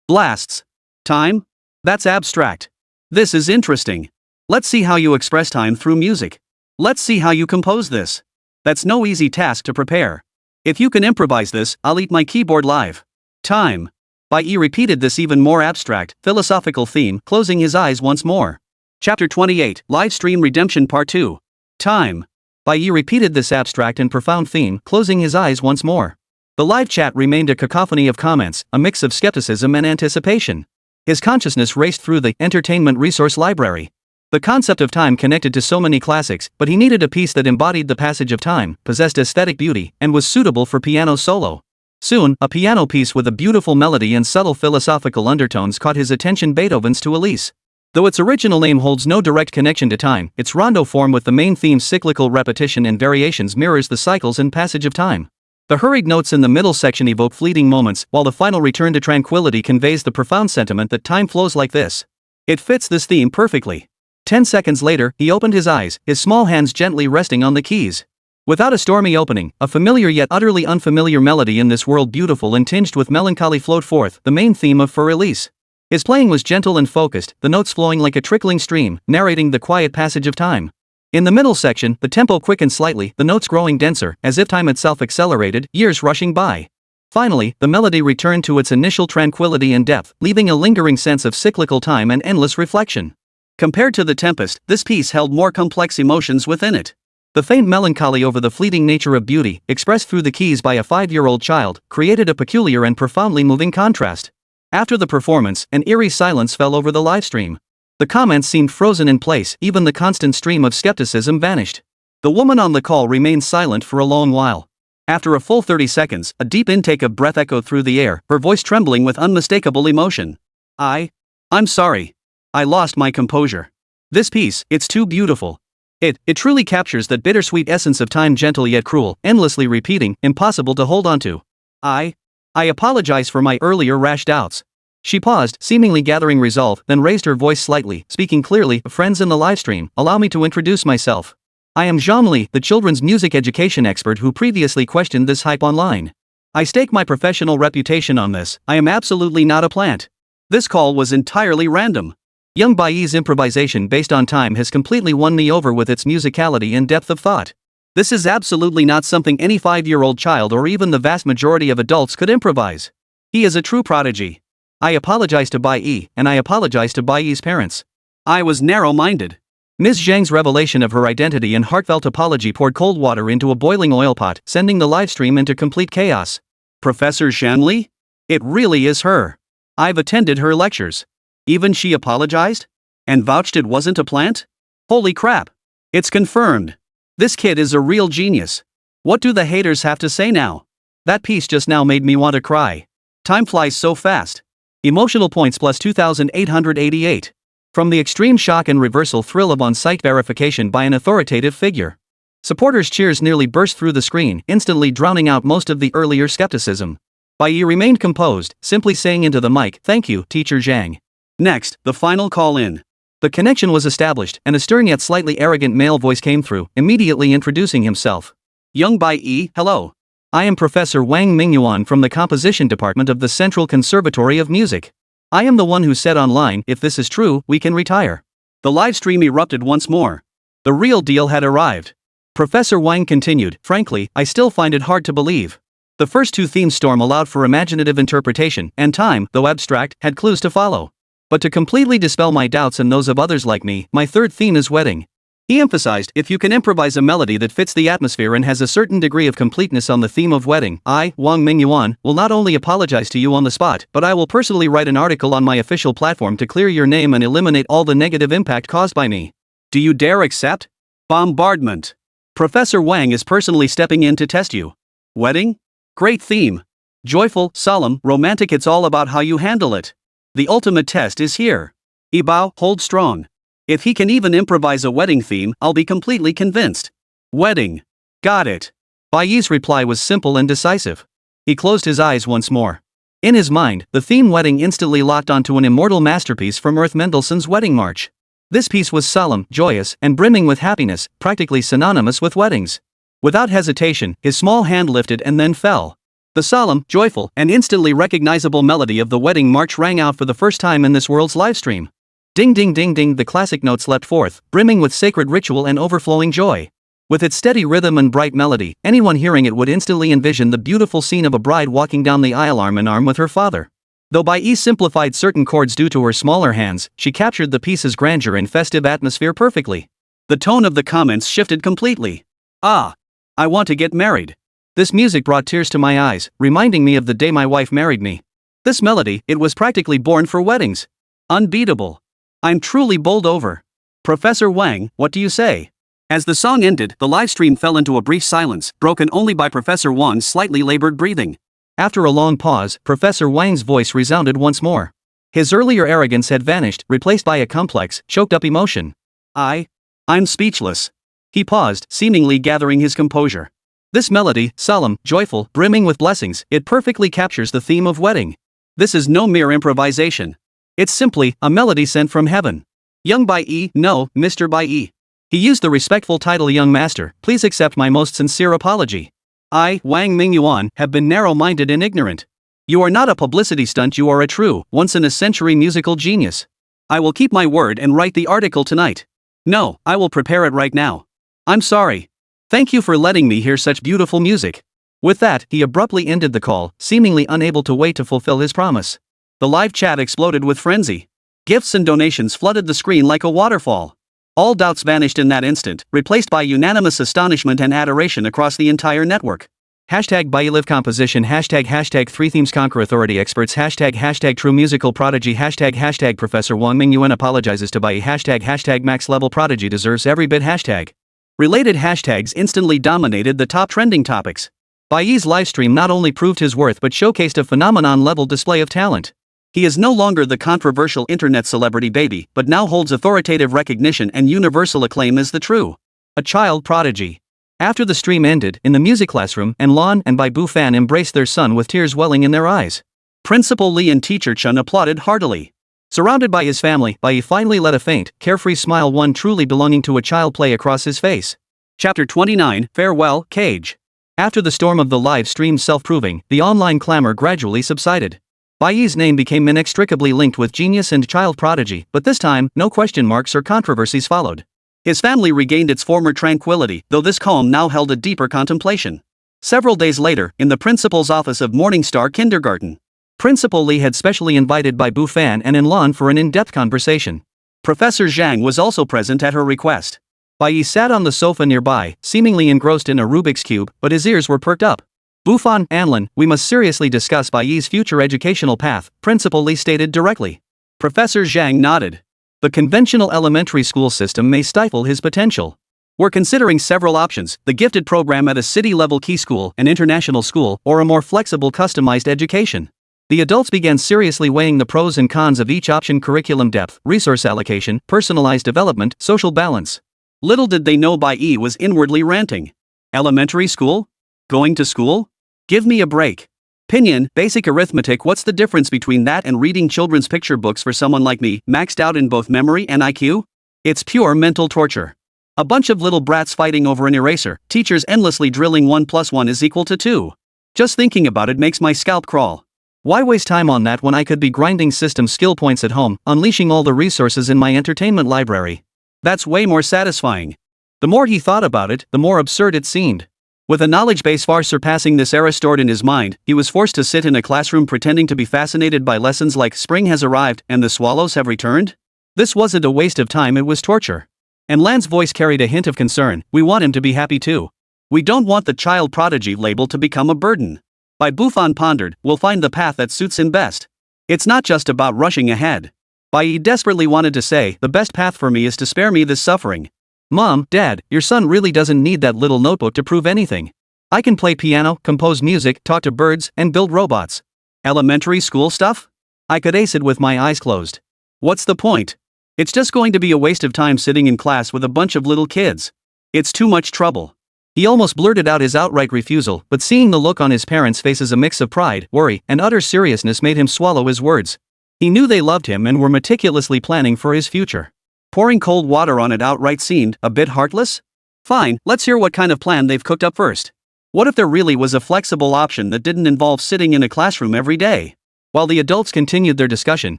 Blasts. Time? That's abstract. This is interesting. Let's see how you express time through music. Let's see how you compose this. That's no easy task to prepare. If you can improvise this, I'll eat my keyboard live. Time." Bai Yi repeated this even more abstract, philosophical theme, closing his eyes once more. Chapter 28, Live Stream Redemption Part 2. Time. Bai Yi repeated this abstract and profound theme, closing his eyes once more. The live chat remained a cacophony of comments, a mix of skepticism and anticipation. His consciousness raced through the entertainment resource library. The concept of time connected to so many classics, but he needed a piece that embodied the passage of time, possessed aesthetic beauty, and was suitable for piano solo. Soon, a piano piece with a beautiful melody and subtle philosophical undertones caught his attention: Beethoven's To Elise. Though its original name holds no direct connection to time, its rondo form with the main theme's cyclical repetition and variations mirrors the cycles and passage of time. The hurried notes in the middle section evoke fleeting moments, while the final return to tranquility conveys the profound sentiment that time flows like this. It fits this theme perfectly. 10 seconds later, he opened his eyes, his small hands gently resting on the keys. Without a stormy opening, a familiar yet utterly unfamiliar melody in this world beautiful and tinged with melancholy flowed forth, the main theme of For Elise. His playing was gentle and focused, the notes flowing like a trickling stream, narrating the quiet passage of time. In the middle section, the tempo quickened slightly, the notes growing denser, as if time itself accelerated, years rushing by. Finally, the melody returned to its initial tranquility and depth, leaving a lingering sense of cyclical time and endless reflection. Compared to The Tempest, this piece held more complex emotions within it. The faint melancholy over the fleeting nature of beauty, expressed through the keys by a 5-year-old child, created a peculiar and profoundly moving contrast. After the performance, an eerie silence fell over the livestream. The comments seemed frozen in place, even the constant stream of skepticism vanished. The woman on the call remained silent for a long while. After a full 30 seconds, a deep intake of breath echoed through the air, her voice trembling with unmistakable emotion. I'm sorry. I lost my composure. This piece, it's too beautiful. It truly captures that bittersweet essence of time, gentle yet cruel, endlessly repeating, impossible to hold onto. I apologize for my earlier rash doubts. She paused, seemingly gathering resolve, then raised her voice slightly, speaking clearly. Friends in the livestream, allow me to introduce myself. I am Zhang Li, the children's music education expert who previously questioned this hype online. I stake my professional reputation on this. I am absolutely not a plant. This call was entirely random. Young Bai Yi's improvisation based on time has completely won me over with its musicality and depth of thought. This is absolutely not something any 5-year-old child or even the vast majority of adults could improvise. He is a true prodigy. I apologize to Bai Yi, and I apologize to Bai Yi's parents. I was narrow-minded. Ms. Zhang's revelation of her identity and heartfelt apology poured cold water into a boiling oil pot, sending the livestream into complete chaos. Professor Zhang Li? It really is her. I've attended her lectures. Even she apologized? And vouched it wasn't a plant? Holy crap. It's confirmed. This kid is a real genius. What do the haters have to say now? That piece just now made me want to cry. Time flies so fast. Emotional points plus 2,888. From the extreme shock and reversal thrill of on-site verification by an authoritative figure. Supporters' cheers nearly burst through the screen, instantly drowning out most of the earlier skepticism. Bai Yi remained composed, simply saying into the mic, "Thank you, Teacher Zhang." Next, the final call-in. The connection was established, and a stern yet slightly arrogant male voice came through, immediately introducing himself. Young Bai Yi, hello. I am Professor Wang Mingyuan from the Composition Department of the Central Conservatory of Music. I am the one who said online, if this is true, we can retire. The live stream erupted once more. The real deal had arrived. Professor Wang continued, frankly, I still find it hard to believe. The first two themes storm allowed for imaginative interpretation, and time, though abstract, had clues to follow. But to completely dispel my doubts and those of others like me, my third theme is wedding. He emphasized, if you can improvise a melody that fits the atmosphere and has a certain degree of completeness on the theme of wedding, I, Wang Mingyuan, will not only apologize to you on the spot, but I will personally write an article on my official platform to clear your name and eliminate all the negative impact caused by me. Do you dare accept? Bombardment. Professor Wang is personally stepping in to test you. Wedding? Great theme. Joyful, solemn, romantic, it's all about how you handle it. The ultimate test is here. Ibao, hold strong. If he can even improvise a wedding theme, I'll be completely convinced. Wedding. Got it. Bai Yi's reply was simple and decisive. He closed his eyes once more. In his mind, the theme wedding instantly locked onto an immortal masterpiece from Earth Mendelssohn's Wedding March. This piece was solemn, joyous, and brimming with happiness, practically synonymous with weddings. Without hesitation, his small hand lifted and then fell. The solemn, joyful, and instantly recognizable melody of the wedding march rang out for the first time in this world's livestream. Ding ding ding ding, the classic notes leapt forth, brimming with sacred ritual and overflowing joy. With its steady rhythm and bright melody, anyone hearing it would instantly envision the beautiful scene of a bride walking down the aisle arm in arm with her father. Though Bai Yi simplified certain chords due to her smaller hands, she captured the piece's grandeur and festive atmosphere perfectly. The tone of the comments shifted completely. Ah! I want to get married. This music brought tears to my eyes, reminding me of the day my wife married me. This melody, it was practically born for weddings. Unbeatable. I'm truly bowled over. Professor Wang, what do you say? As the song ended, the livestream fell into a brief silence, broken only by Professor Wang's slightly labored breathing. After a long pause, Professor Wang's voice resounded once more. His earlier arrogance had vanished, replaced by a complex, choked-up emotion. I'm speechless. He paused, seemingly gathering his composure. This melody, solemn, joyful, brimming with blessings, it perfectly captures the theme of wedding. This is no mere improvisation. It's simply a melody sent from heaven. Young Bai Yi, no, Mr. Bai Yi. He used the respectful title Young Master, please accept my most sincere apology. I, Wang Mingyuan, have been narrow-minded and ignorant. You are not a publicity stunt, you are a true, once-in-a-century musical genius. I will keep my word and write the article tonight. No, I will prepare it right now. I'm sorry. Thank you for letting me hear such beautiful music. With that, he abruptly ended the call, seemingly unable to wait to fulfill his promise. The live chat exploded with frenzy. Gifts and donations flooded the screen like a waterfall. All doubts vanished in that instant, replaced by unanimous astonishment and adoration across the entire network. Hashtag Bai Yi live composition, hashtag 3 themes conquer authority experts, hashtag true musical prodigy, hashtag Professor Wang Mingyuan apologizes to Bai Yi, hashtag max level prodigy deserves every bit, hashtag. Related hashtags instantly dominated the top trending topics. Bai Yi's livestream not only proved his worth but showcased a phenomenon-level display of talent. He is no longer the controversial internet celebrity baby, but now holds authoritative recognition and universal acclaim as the true. A child prodigy. After the stream ended, in the music classroom, Lan and Bai Bu Fan embraced their son with tears welling in their eyes. Principal Li and teacher Chun applauded heartily. Surrounded by his family, Bai Yi finally let a faint, carefree smile, one truly belonging to a child, play across his face. Chapter 29, Farewell, Cage. After the storm of the live stream's self-proving, the online clamor gradually subsided. Bai Yi's name became inextricably linked with genius and child prodigy, but this time, no question marks or controversies followed. His family regained its former tranquility, though this calm now held a deeper contemplation. Several days later, in the principal's office of Morningstar Kindergarten, Principal Li had specially invited Bai Bu Fan and Lan for an in-depth conversation. Professor Zhang was also present at her request. Bai Yi sat on the sofa nearby, seemingly engrossed in a Rubik's Cube, but his ears were perked up. Bufan, Anlin, we must seriously discuss Bai Yi's future educational path, Principal Li stated directly. Professor Zhang nodded. The conventional elementary school system may stifle his potential. We're considering several options: the gifted program at a city-level key school, an international school, or a more flexible customized education. The adults began seriously weighing the pros and cons of each option: curriculum depth, resource allocation, personalized development, social balance. Little did they know Bai Yi was inwardly ranting. Elementary school? Going to school? Give me a break. Pinyin, basic arithmetic, what's the difference between that and reading children's picture books for someone like me, maxed out in both memory and IQ? It's pure mental torture. A bunch of little brats fighting over an eraser, teachers endlessly drilling 1 + 1 = 2. Just thinking about it makes my scalp crawl. Why waste time on that when I could be grinding system skill points at home, unleashing all the resources in my entertainment library? That's way more satisfying. The more he thought about it, the more absurd it seemed. With a knowledge base far surpassing this era stored in his mind, he was forced to sit in a classroom pretending to be fascinated by lessons like spring has arrived and the swallows have returned? This wasn't a waste of time, it was torture. And Lan's voice carried a hint of concern. We want him to be happy too. We don't want the child prodigy label to become a burden. Bai Buffon pondered, we'll find the path that suits him best. It's not just about rushing ahead. Bai Yi desperately wanted to say, the best path for me is to spare me this suffering. Mom, Dad, your son really doesn't need that little notebook to prove anything. I can play piano, compose music, talk to birds, and build robots. Elementary school stuff? I could ace it with my eyes closed. What's the point? It's just going to be a waste of time sitting in class with a bunch of little kids. It's too much trouble. He almost blurted out his outright refusal, but seeing the look on his parents' faces, a mix of pride, worry, and utter seriousness, made him swallow his words. He knew they loved him and were meticulously planning for his future. Pouring cold water on it outright seemed a bit heartless? Fine, let's hear what kind of plan they've cooked up first. What if there really was a flexible option that didn't involve sitting in a classroom every day? While the adults continued their discussion,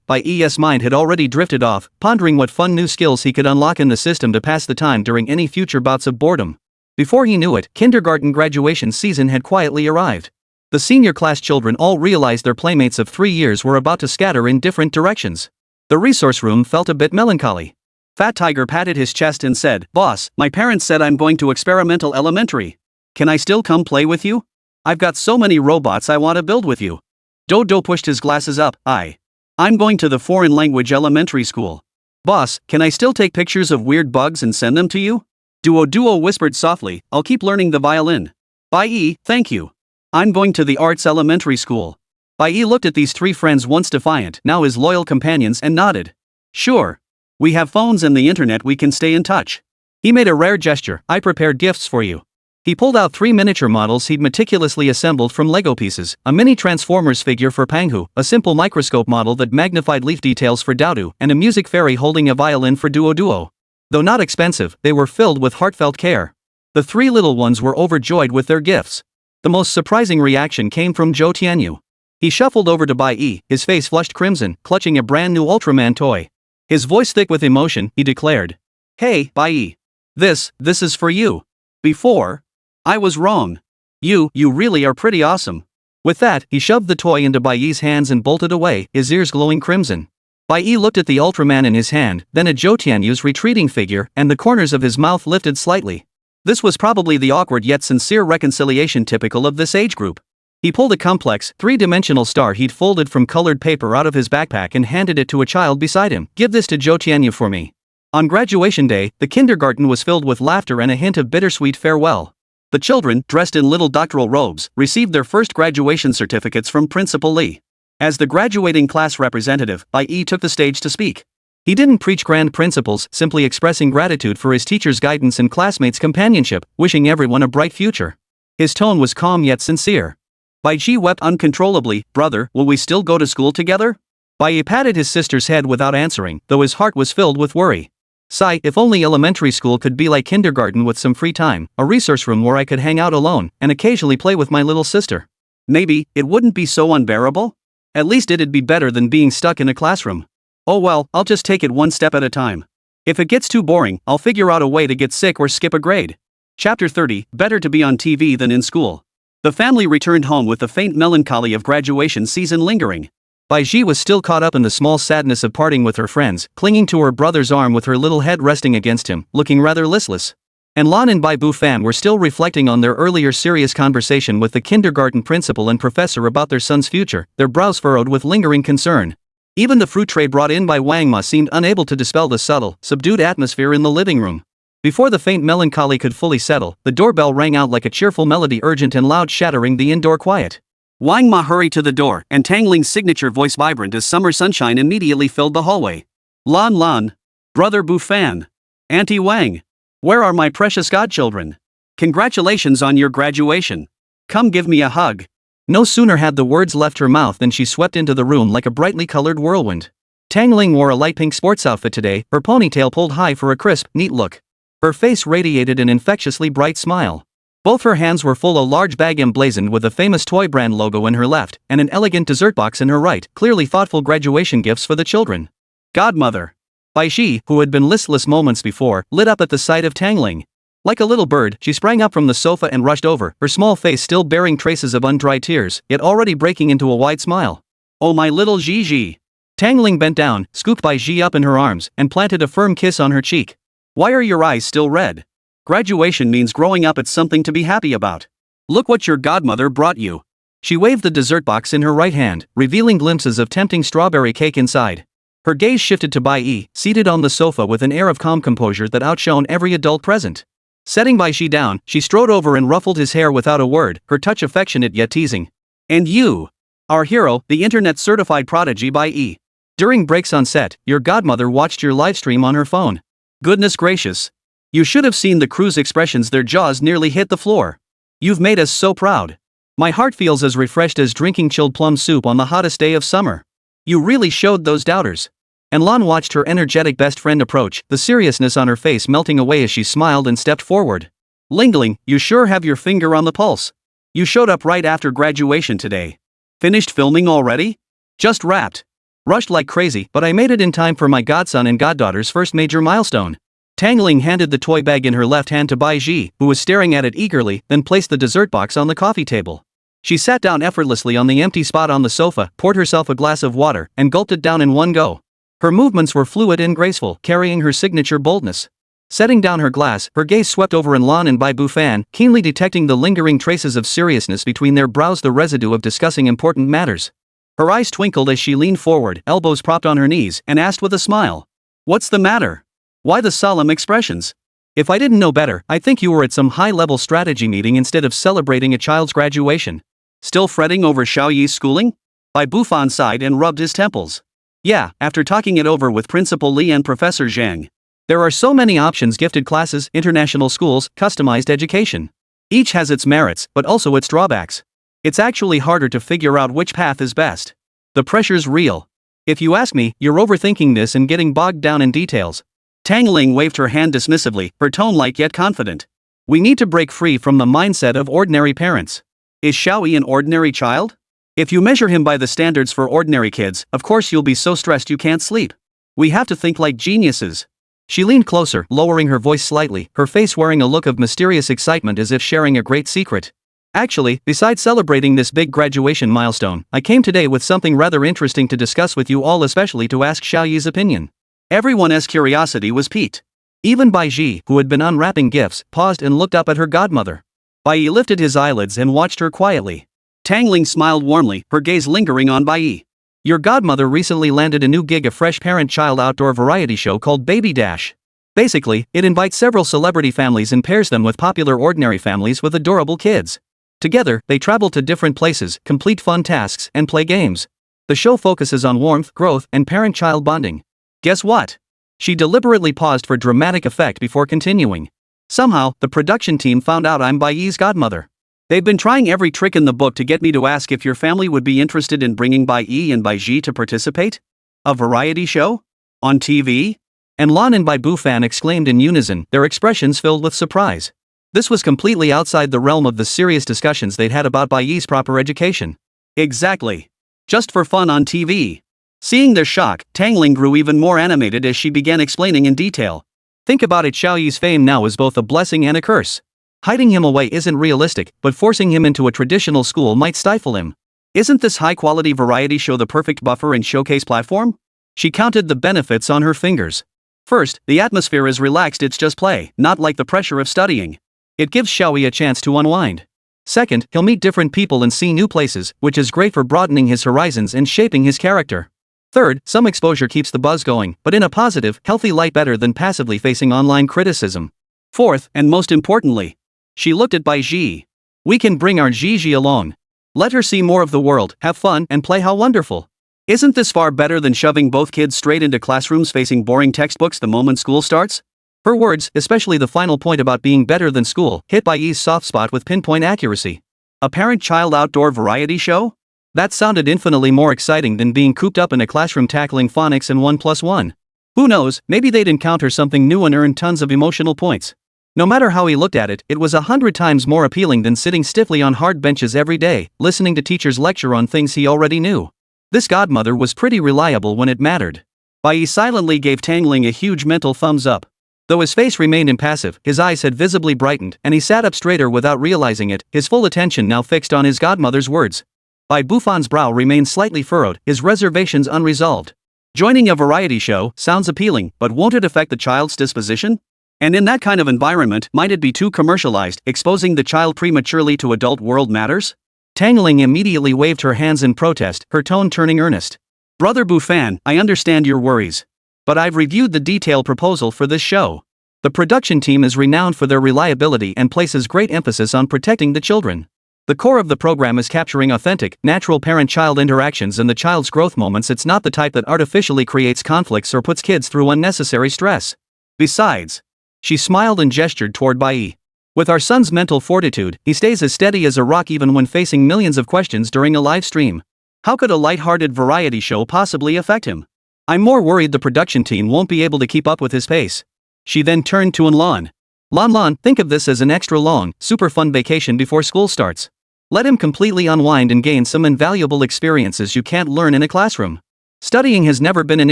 Bai Yi's mind had already drifted off, pondering what fun new skills he could unlock in the system to pass the time during any future bouts of boredom. Before he knew it, kindergarten graduation season had quietly arrived. The senior class children all realized their playmates of 3 years were about to scatter in different directions. The resource room felt a bit melancholy. Fat Tiger patted his chest and said, Boss, my parents said I'm going to experimental elementary. Can I still come play with you? I've got so many robots I want to build with you. Dodo pushed his glasses up. I'm going to the foreign language elementary school. Boss, can I still take pictures of weird bugs and send them to you? Duo whispered softly, I'll keep learning the violin. Bai Yi, thank you. I'm going to the arts elementary school. Bai Yi looked at these 3 friends, once defiant, now his loyal companions, and nodded. Sure. We have phones and the internet, we can stay in touch. He made a rare gesture, I prepared gifts for you. He pulled out 3 miniature models he'd meticulously assembled from Lego pieces, a mini Transformers figure for Panghu, a simple microscope model that magnified leaf details for Dodo, and a music fairy holding a violin for Duo. Though not expensive, they were filled with heartfelt care. The 3 little ones were overjoyed with their gifts. The most surprising reaction came from Zhou Tianyu. He shuffled over to Bai Yi, his face flushed crimson, clutching a brand new Ultraman toy. His voice thick with emotion, he declared. Hey, Bai Yi. This is for you. Before. I was wrong. You really are pretty awesome. With that, he shoved the toy into Bai Yi's hands and bolted away, his ears glowing crimson. Bai Yi looked at the Ultraman in his hand, then at Zhou Tianyu's retreating figure, and the corners of his mouth lifted slightly. This was probably the awkward yet sincere reconciliation typical of this age group. He pulled a complex, 3-dimensional star he'd folded from colored paper out of his backpack and handed it to a child beside him. Give this to Zhou Tianyu for me. On graduation day, the kindergarten was filled with laughter and a hint of bittersweet farewell. The children, dressed in little doctoral robes, received their first graduation certificates from Principal Li. As the graduating class representative, Bai Yi took the stage to speak. He didn't preach grand principles, simply expressing gratitude for his teacher's guidance and classmates' companionship, wishing everyone a bright future. His tone was calm yet sincere. Bai Yi wept uncontrollably. Brother, will we still go to school together? Bai Yi patted his sister's head without answering, though his heart was filled with worry. Sigh, if only elementary school could be like kindergarten with some free time, a resource room where I could hang out alone, and occasionally play with my little sister. Maybe, it wouldn't be so unbearable? At least it'd be better than being stuck in a classroom. Oh well, I'll just take it one step at a time. If it gets too boring, I'll figure out a way to get sick or skip a grade. Chapter 30, Better to be on TV than in school. The family returned home with the faint melancholy of graduation season lingering. Bai Yi was still caught up in the small sadness of parting with her friends, clinging to her brother's arm with her little head resting against him, looking rather listless. And Lan and Bai Bufan were still reflecting on their earlier serious conversation with the kindergarten principal and professor about their son's future, their brows furrowed with lingering concern. Even the fruit tray brought in by Wang Ma seemed unable to dispel the subtle, subdued atmosphere in the living room. Before the faint melancholy could fully settle, the doorbell rang out like a cheerful melody, urgent and loud, shattering the indoor quiet. Wang Ma hurried to the door, and Tang Ling's signature voice, vibrant as summer sunshine, immediately filled the hallway. Lan, Brother Bufan, Auntie Wang, where are my precious godchildren? Congratulations on your graduation. Come give me a hug. No sooner had the words left her mouth than she swept into the room like a brightly colored whirlwind. Tang Ling wore a light pink sports outfit today, her ponytail pulled high for a crisp, neat look. Her face radiated an infectiously bright smile. Both her hands were full, a large bag emblazoned with a famous toy brand logo in her left, and an elegant dessert box in her right, clearly thoughtful graduation gifts for the children. Godmother. Bai Yi, who had been listless moments before, lit up at the sight of Tang Ling. Like a little bird, she sprang up from the sofa and rushed over, her small face still bearing traces of undried tears, yet already breaking into a wide smile. Oh, my little Ji. Tang Ling bent down, scooped Bai Yi up in her arms, and planted a firm kiss on her cheek. Why are your eyes still red? Graduation means growing up. It's something to be happy about. Look what your godmother brought you. She waved the dessert box in her right hand, revealing glimpses of tempting strawberry cake inside. Her gaze shifted to Bai Yi, seated on the sofa with an air of calm composure that outshone every adult present. Setting Bai Yi down, she strode over and ruffled his hair without a word, her touch affectionate yet teasing. And you? Our hero, the internet-certified prodigy Bai Yi. During breaks on set, your godmother watched your livestream on her phone. Goodness gracious. You should have seen the crew's expressions. Their jaws nearly hit the floor. You've made us so proud. My heart feels as refreshed as drinking chilled plum soup on the hottest day of summer. You really showed those doubters. And Lan watched her energetic best friend approach, the seriousness on her face melting away as she smiled and stepped forward. Lingling, you sure have your finger on the pulse. You showed up right after graduation today. Finished filming already? Just wrapped. Rushed like crazy, but I made it in time for my godson and goddaughter's first major milestone. Tangling handed the toy bag in her left hand to Bai Yi, who was staring at it eagerly, then placed the dessert box on the coffee table. She sat down effortlessly on the empty spot on the sofa, poured herself a glass of water, and gulped it down in one go. Her movements were fluid and graceful, carrying her signature boldness. Setting down her glass, her gaze swept over Lan and Bai Bufan, keenly detecting the lingering traces of seriousness between their brows, the residue of discussing important matters. Her eyes twinkled as she leaned forward, elbows propped on her knees, and asked with a smile. What's the matter? Why the solemn expressions? If I didn't know better, I'd think you were at some high-level strategy meeting instead of celebrating a child's graduation. Still fretting over Xiao Yi's schooling? Bai Bufan sighed and rubbed his temples. Yeah, after talking it over with Principal Li and Professor Zhang. There are so many options: gifted classes, international schools, customized education. Each has its merits, but also its drawbacks. It's actually harder to figure out which path is best. The pressure's real. If you ask me, you're overthinking this and getting bogged down in details. Tang Ling waved her hand dismissively, her tone light yet confident. We need to break free from the mindset of ordinary parents. Is Xiao Yi an ordinary child? If you measure him by the standards for ordinary kids, of course you'll be so stressed you can't sleep. We have to think like geniuses. She leaned closer, lowering her voice slightly, her face wearing a look of mysterious excitement as if sharing a great secret. Actually, besides celebrating this big graduation milestone, I came today with something rather interesting to discuss with you all, especially to ask Xiao Yi's opinion. Everyone's curiosity was piqued. Even Bai Yi, who had been unwrapping gifts, paused and looked up at her godmother. Bai Yi lifted his eyelids and watched her quietly. Tang Ling smiled warmly, her gaze lingering on Bai Yi. Your godmother recently landed a new gig, a fresh parent-child outdoor variety show called Baby Dash. Basically, it invites several celebrity families and pairs them with popular ordinary families with adorable kids. Together, they travel to different places, complete fun tasks, and play games. The show focuses on warmth, growth, and parent-child bonding. Guess what? She deliberately paused for dramatic effect before continuing. Somehow, the production team found out I'm Bai Yi's godmother. They've been trying every trick in the book to get me to ask if your family would be interested in bringing Bai Yi and Bai Yi to participate? A variety show? On TV? And Lan and Bai Bufan exclaimed in unison, their expressions filled with surprise. This was completely outside the realm of the serious discussions they'd had about Bai Yi's proper education. Exactly. Just for fun on TV. Seeing their shock, Tang Ling grew even more animated as she began explaining in detail. Think about it, Xiao Yi's fame now is both a blessing and a curse. Hiding him away isn't realistic, but forcing him into a traditional school might stifle him. Isn't this high-quality variety show the perfect buffer and showcase platform? She counted the benefits on her fingers. First, the atmosphere is relaxed, it's just play, not like the pressure of studying. It gives Xiao Yi a chance to unwind. Second, he'll meet different people and see new places, which is great for broadening his horizons and shaping his character. Third, some exposure keeps the buzz going, but in a positive, healthy light, better than passively facing online criticism. Fourth, and most importantly, she looked at Bai Yi. We can bring our Gigi along. Let her see more of the world, have fun, and play. How wonderful. Isn't this far better than shoving both kids straight into classrooms facing boring textbooks the moment school starts? Her words, especially the final point about being better than school, hit Bai Yi's soft spot with pinpoint accuracy. A parent-child outdoor variety show? That sounded infinitely more exciting than being cooped up in a classroom tackling phonics and 1+1. Who knows, maybe they'd encounter something new and earn tons of emotional points. No matter how he looked at it, it was 100 times more appealing than sitting stiffly on hard benches every day, listening to teachers lecture on things he already knew. This godmother was pretty reliable when it mattered. Bai Yi silently gave Tang Ling a huge mental thumbs up. Though his face remained impassive, his eyes had visibly brightened, and he sat up straighter without realizing it, his full attention now fixed on his godmother's words. Bai Bufan's brow remained slightly furrowed, his reservations unresolved. Joining a variety show sounds appealing, but won't it affect the child's disposition? And in that kind of environment, might it be too commercialized, exposing the child prematurely to adult world matters? Tang Ling immediately waved her hands in protest, her tone turning earnest. Brother Bufan, I understand your worries. But I've reviewed the detailed proposal for this show. The production team is renowned for their reliability and places great emphasis on protecting the children. The core of the program is capturing authentic, natural parent-child interactions and the child's growth moments. It's not the type that artificially creates conflicts or puts kids through unnecessary stress. Besides, she smiled and gestured toward Bai Yi. With our son's mental fortitude, he stays as steady as a rock even when facing millions of questions during a live stream. How could a light-hearted variety show possibly affect him? I'm more worried the production team won't be able to keep up with his pace. She then turned to Lan. Lan, think of this as an extra long, super fun vacation before school starts. Let him completely unwind and gain some invaluable experiences you can't learn in a classroom. Studying has never been an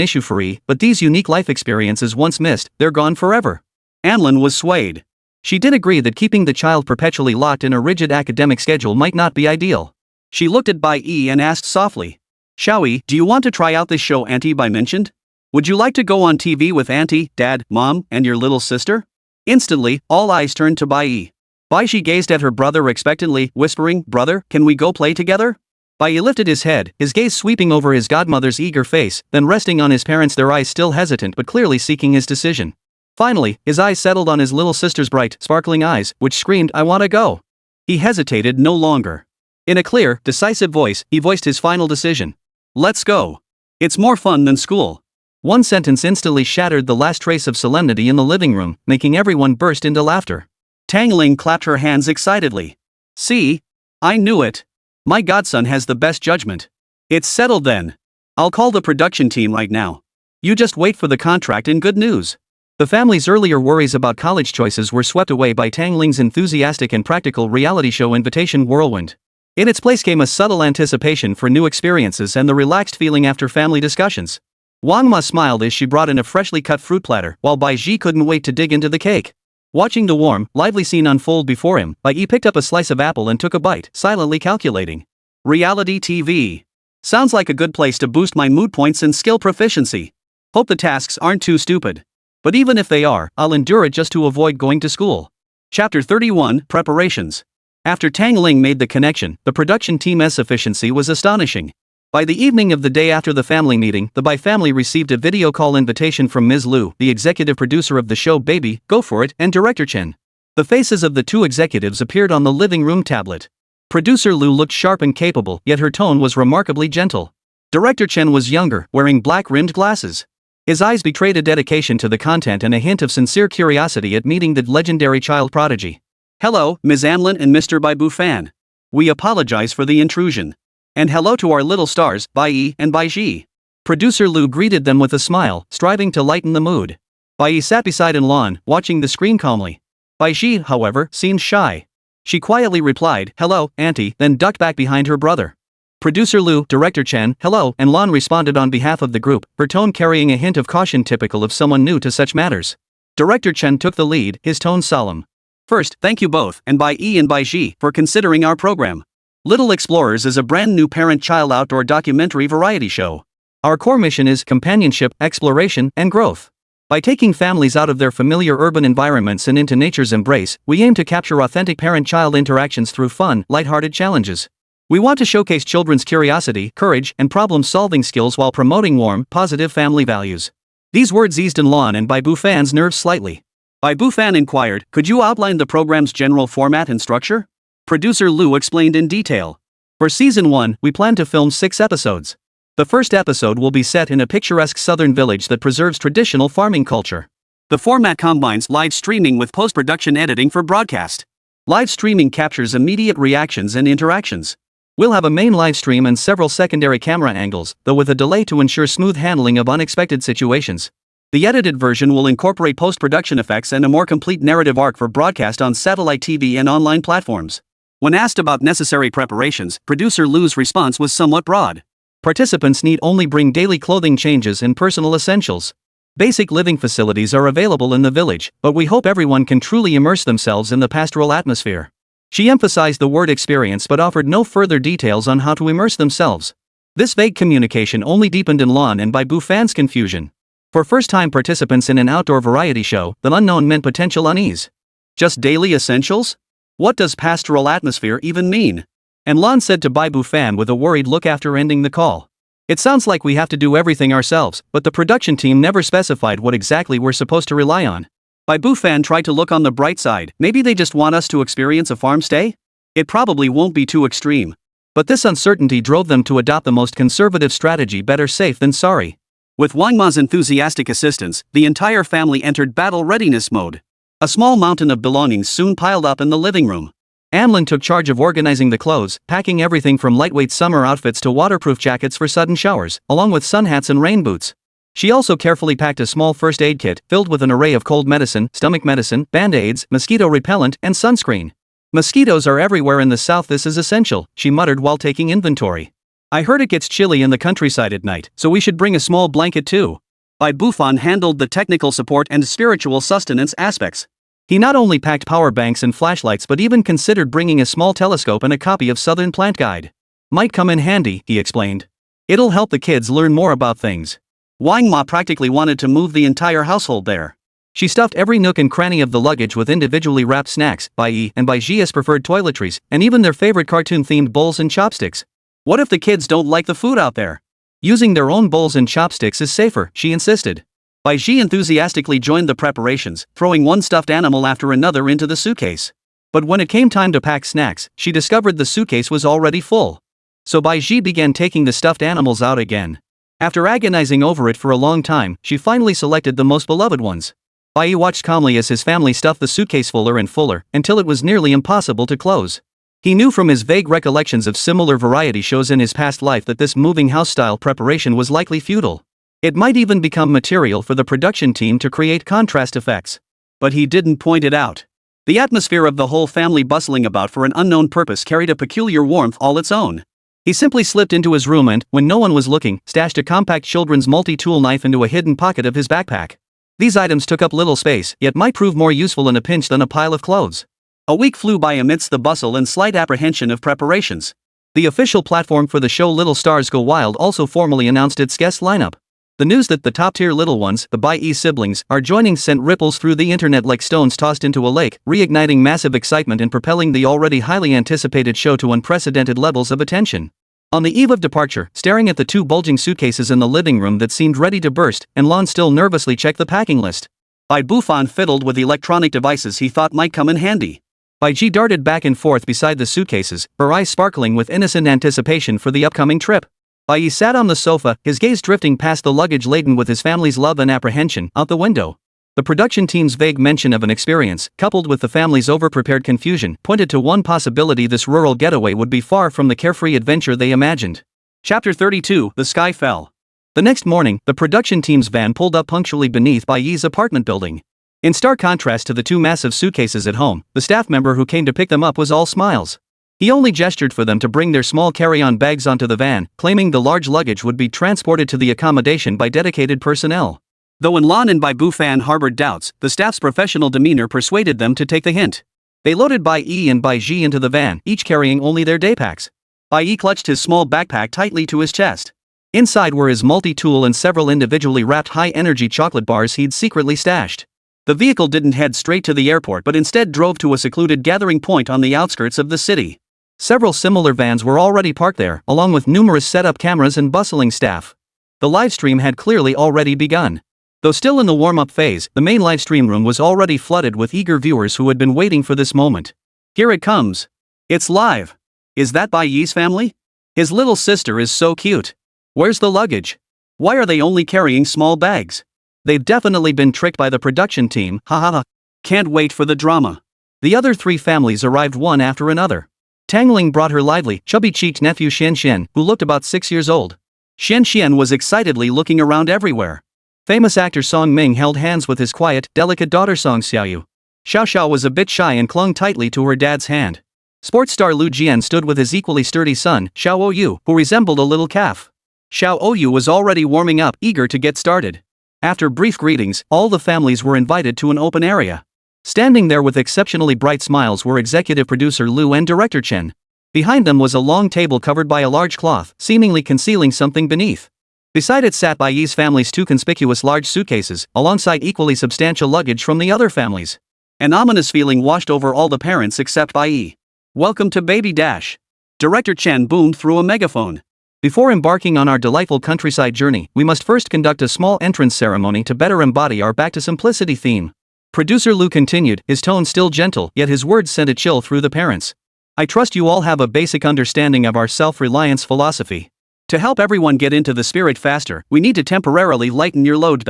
issue for Yi, but these unique life experiences once missed, they're gone forever. Anlin was swayed. She did agree that keeping the child perpetually locked in a rigid academic schedule might not be ideal. She looked at Bai Yi and asked softly, Xiaoyi, do you want to try out this show Auntie Bai mentioned? Would you like to go on TV with Auntie, Dad, Mom, and your little sister? Instantly, all eyes turned to Bai Yi. Bai Yi gazed at her brother expectantly, whispering, Brother, can we go play together? Bai Yi lifted his head, his gaze sweeping over his godmother's eager face, then resting on his parents, their eyes still hesitant but clearly seeking his decision. Finally, his eyes settled on his little sister's bright, sparkling eyes, which screamed, I want to go. He hesitated no longer. In a clear, decisive voice, he voiced his final decision. Let's go. It's more fun than school. One sentence instantly shattered the last trace of solemnity in the living room, making everyone burst into laughter. Tang Ling clapped her hands excitedly. See? I knew it. My godson has the best judgment. It's settled then. I'll call the production team right now. You just wait for the contract and good news. The family's earlier worries about college choices were swept away by Tang Ling's enthusiastic and practical reality show invitation whirlwind. In its place came a subtle anticipation for new experiences and the relaxed feeling after family discussions. Wang Ma smiled as she brought in a freshly cut fruit platter, while Bai Yi couldn't wait to dig into the cake. Watching the warm, lively scene unfold before him, Bai Yi picked up a slice of apple and took a bite, silently calculating. Reality TV. Sounds like a good place to boost my mood points and skill proficiency. Hope the tasks aren't too stupid. But even if they are, I'll endure it just to avoid going to school. Chapter 31, Preparations. After Tang Ling made the connection, the production team's efficiency was astonishing. By the evening of the day after the family meeting, the Bai family received a video call invitation from Ms. Liu, the executive producer of the show Baby, Go For It, and director Chen. The faces of the two executives appeared on the living room tablet. Producer Liu looked sharp and capable, yet her tone was remarkably gentle. Director Chen was younger, wearing black-rimmed glasses. His eyes betrayed a dedication to the content and a hint of sincere curiosity at meeting the legendary child prodigy. Hello, Ms. Anlin and Mr. Bai Bufan. We apologize for the intrusion. And hello to our little stars, Bai Yi and Bai Yi. Producer Liu greeted them with a smile, striving to lighten the mood. Bai Yi sat beside Lan, watching the screen calmly. Bai Yi, however, seemed shy. She quietly replied, Hello, Auntie, then ducked back behind her brother. Producer Liu, Director Chen, hello, and Lan responded on behalf of the group, her tone carrying a hint of caution typical of someone new to such matters. Director Chen took the lead, his tone solemn. First, thank you both, and Bai Yi and Bai Yi, for considering our program. Little Explorers is a brand new parent-child outdoor documentary variety show. Our core mission is companionship, exploration, and growth. By taking families out of their familiar urban environments and into nature's embrace, we aim to capture authentic parent-child interactions through fun, lighthearted challenges. We want to showcase children's curiosity, courage, and problem-solving skills while promoting warm, positive family values. These words eased Lan and Bai Bufan's nerves slightly. Bai Bufan inquired, could you outline the program's general format and structure? Producer Liu explained in detail. For Season 1, we plan to film 6 episodes. The first episode will be set in a picturesque southern village that preserves traditional farming culture. The format combines live streaming with post-production editing for broadcast. Live streaming captures immediate reactions and interactions. We'll have a main live stream and several secondary camera angles, though with a delay to ensure smooth handling of unexpected situations. The edited version will incorporate post-production effects and a more complete narrative arc for broadcast on satellite TV and online platforms. When asked about necessary preparations, producer Liu's response was somewhat broad. Participants need only bring daily clothing changes and personal essentials. Basic living facilities are available in the village, but we hope everyone can truly immerse themselves in the pastoral atmosphere. She emphasized the word experience but offered no further details on how to immerse themselves. This vague communication only deepened Lan and Bai Bufan's confusion. For first-time participants in an outdoor variety show, the unknown meant potential unease. Just daily essentials? What does pastoral atmosphere even mean? And Lon said to Bai Fan with a worried look after ending the call. It sounds like we have to do everything ourselves, but the production team never specified what exactly we're supposed to rely on. Bai Fan tried to look on the bright side. Maybe they just want us to experience a farm stay? It probably won't be too extreme. But this uncertainty drove them to adopt the most conservative strategy: better safe than sorry. With Wang Ma's enthusiastic assistance, the entire family entered battle readiness mode. A small mountain of belongings soon piled up in the living room. Amlin took charge of organizing the clothes, packing everything from lightweight summer outfits to waterproof jackets for sudden showers, along with sun hats and rain boots. She also carefully packed a small first aid kit filled with an array of cold medicine, stomach medicine, band-aids, mosquito repellent, and sunscreen. Mosquitoes are everywhere in the south. This is essential, she muttered while taking inventory. I heard it gets chilly in the countryside at night, so we should bring a small blanket too. Bai Fan handled the technical support and spiritual sustenance aspects. He not only packed power banks and flashlights but even considered bringing a small telescope and a copy of Southern Plant Guide. Might come in handy, he explained. It'll help the kids learn more about things. Wang Ma practically wanted to move the entire household there. She stuffed every nook and cranny of the luggage with individually wrapped snacks, Bai Yi and Bai Ji's preferred toiletries, and even their favorite cartoon-themed bowls and chopsticks. What if the kids don't like the food out there? Using their own bowls and chopsticks is safer, she insisted. Bai Ji enthusiastically joined the preparations, throwing one stuffed animal after another into the suitcase. But when it came time to pack snacks, she discovered the suitcase was already full. So Bai Ji began taking the stuffed animals out again. After agonizing over it for a long time, she finally selected the most beloved ones. Bai Yi watched calmly as his family stuffed the suitcase fuller and fuller, until it was nearly impossible to close. He knew from his vague recollections of similar variety shows in his past life that this moving house-style preparation was likely futile. It might even become material for the production team to create contrast effects. But he didn't point it out. The atmosphere of the whole family bustling about for an unknown purpose carried a peculiar warmth all its own. He simply slipped into his room and, when no one was looking, stashed a compact children's multi-tool knife into a hidden pocket of his backpack. These items took up little space, yet might prove more useful in a pinch than a pile of clothes. A week flew by amidst the bustle and slight apprehension of preparations. The official platform for the show Little Stars Go Wild also formally announced its guest lineup. The news that the top-tier little ones, the Bai Yi siblings, are joining sent ripples through the internet like stones tossed into a lake, reigniting massive excitement and propelling the already highly anticipated show to unprecedented levels of attention. On the eve of departure, staring at the two bulging suitcases in the living room that seemed ready to burst, and Lon still nervously checked the packing list. Bai Fan fiddled with electronic devices he thought might come in handy. Bai Ji darted back and forth beside the suitcases, her eyes sparkling with innocent anticipation for the upcoming trip. Bai Yi sat on the sofa, his gaze drifting past the luggage laden with his family's love and apprehension, out the window. The production team's vague mention of an experience, coupled with the family's over-prepared confusion, pointed to one possibility: this rural getaway would be far from the carefree adventure they imagined. Chapter 32: The Sky Fell. The next morning, the production team's van pulled up punctually beneath Bai Yi's apartment building. In stark contrast to the two massive suitcases at home, the staff member who came to pick them up was all smiles. He only gestured for them to bring their small carry-on bags onto the van, claiming the large luggage would be transported to the accommodation by dedicated personnel. Though Lon and Bai Fan harbored doubts, the staff's professional demeanor persuaded them to take the hint. They loaded Bai Yi and Bai Ji into the van, each carrying only their day packs. Bai Yi clutched his small backpack tightly to his chest. Inside were his multi-tool and several individually wrapped high-energy chocolate bars he'd secretly stashed. The vehicle didn't head straight to the airport but instead drove to a secluded gathering point on the outskirts of the city. Several similar vans were already parked there, along with numerous set-up cameras and bustling staff. The livestream had clearly already begun. Though still in the warm-up phase, the main livestream room was already flooded with eager viewers who had been waiting for this moment. Here it comes. It's live. Is that Bai Yi's family? His little sister is so cute. Where's the luggage? Why are they only carrying small bags? They've definitely been tricked by the production team, ha ha ha. Can't wait for the drama. The other three families arrived one after another. Tangling brought her lively, chubby-cheeked nephew Xian Xian, who looked about 6 years old. Xian Xian was excitedly looking around everywhere. Famous actor Song Ming held hands with his quiet, delicate daughter Song Xiaoyu. Xiao Xiao was a bit shy and clung tightly to her dad's hand. Sports star Lu Jian stood with his equally sturdy son, Xiao Oyu, who resembled a little calf. Xiao Oyu was already warming up, eager to get started. After brief greetings, all the families were invited to an open area. Standing there with exceptionally bright smiles were executive producer Lu and director Chen. Behind them was a long table covered by a large cloth, seemingly concealing something beneath. Beside it sat Bai Yi's family's two conspicuous large suitcases, alongside equally substantial luggage from the other families. An ominous feeling washed over all the parents except Bai Yi. "Welcome to Baby Dash," Director Chen boomed through a megaphone. "Before embarking on our delightful countryside journey, we must first conduct a small entrance ceremony to better embody our back to simplicity theme." Producer Lu continued, his tone still gentle, yet his words sent a chill through the parents. "I trust you all have a basic understanding of our self-reliance philosophy. To help everyone get into the spirit faster, we need to temporarily lighten your load.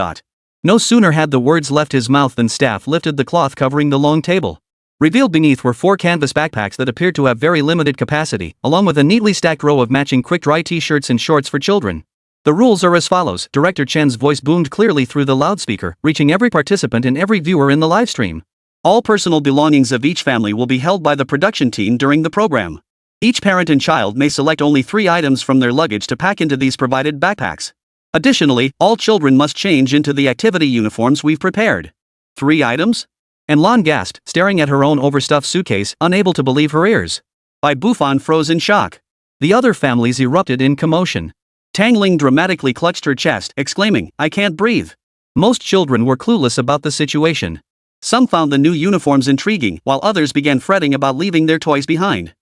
No sooner had the words left his mouth than staff lifted the cloth covering the long table. Revealed beneath were 4 canvas backpacks that appeared to have very limited capacity, along with a neatly stacked row of matching quick-dry t-shirts and shorts for children. "The rules are as follows," Director Chen's voice boomed clearly through the loudspeaker, reaching every participant and every viewer in the livestream. "All personal belongings of each family will be held by the production team during the program. Each parent and child may select only 3 items from their luggage to pack into these provided backpacks. Additionally, all children must change into the activity uniforms we've prepared." 3 items? And Lan gasped, staring at her own overstuffed suitcase, unable to believe her ears. Bai Bufan froze in shock. The other families erupted in commotion. Tang Ling dramatically clutched her chest, exclaiming, "I can't breathe." Most children were clueless about the situation. Some found the new uniforms intriguing, while others began fretting about leaving their toys behind.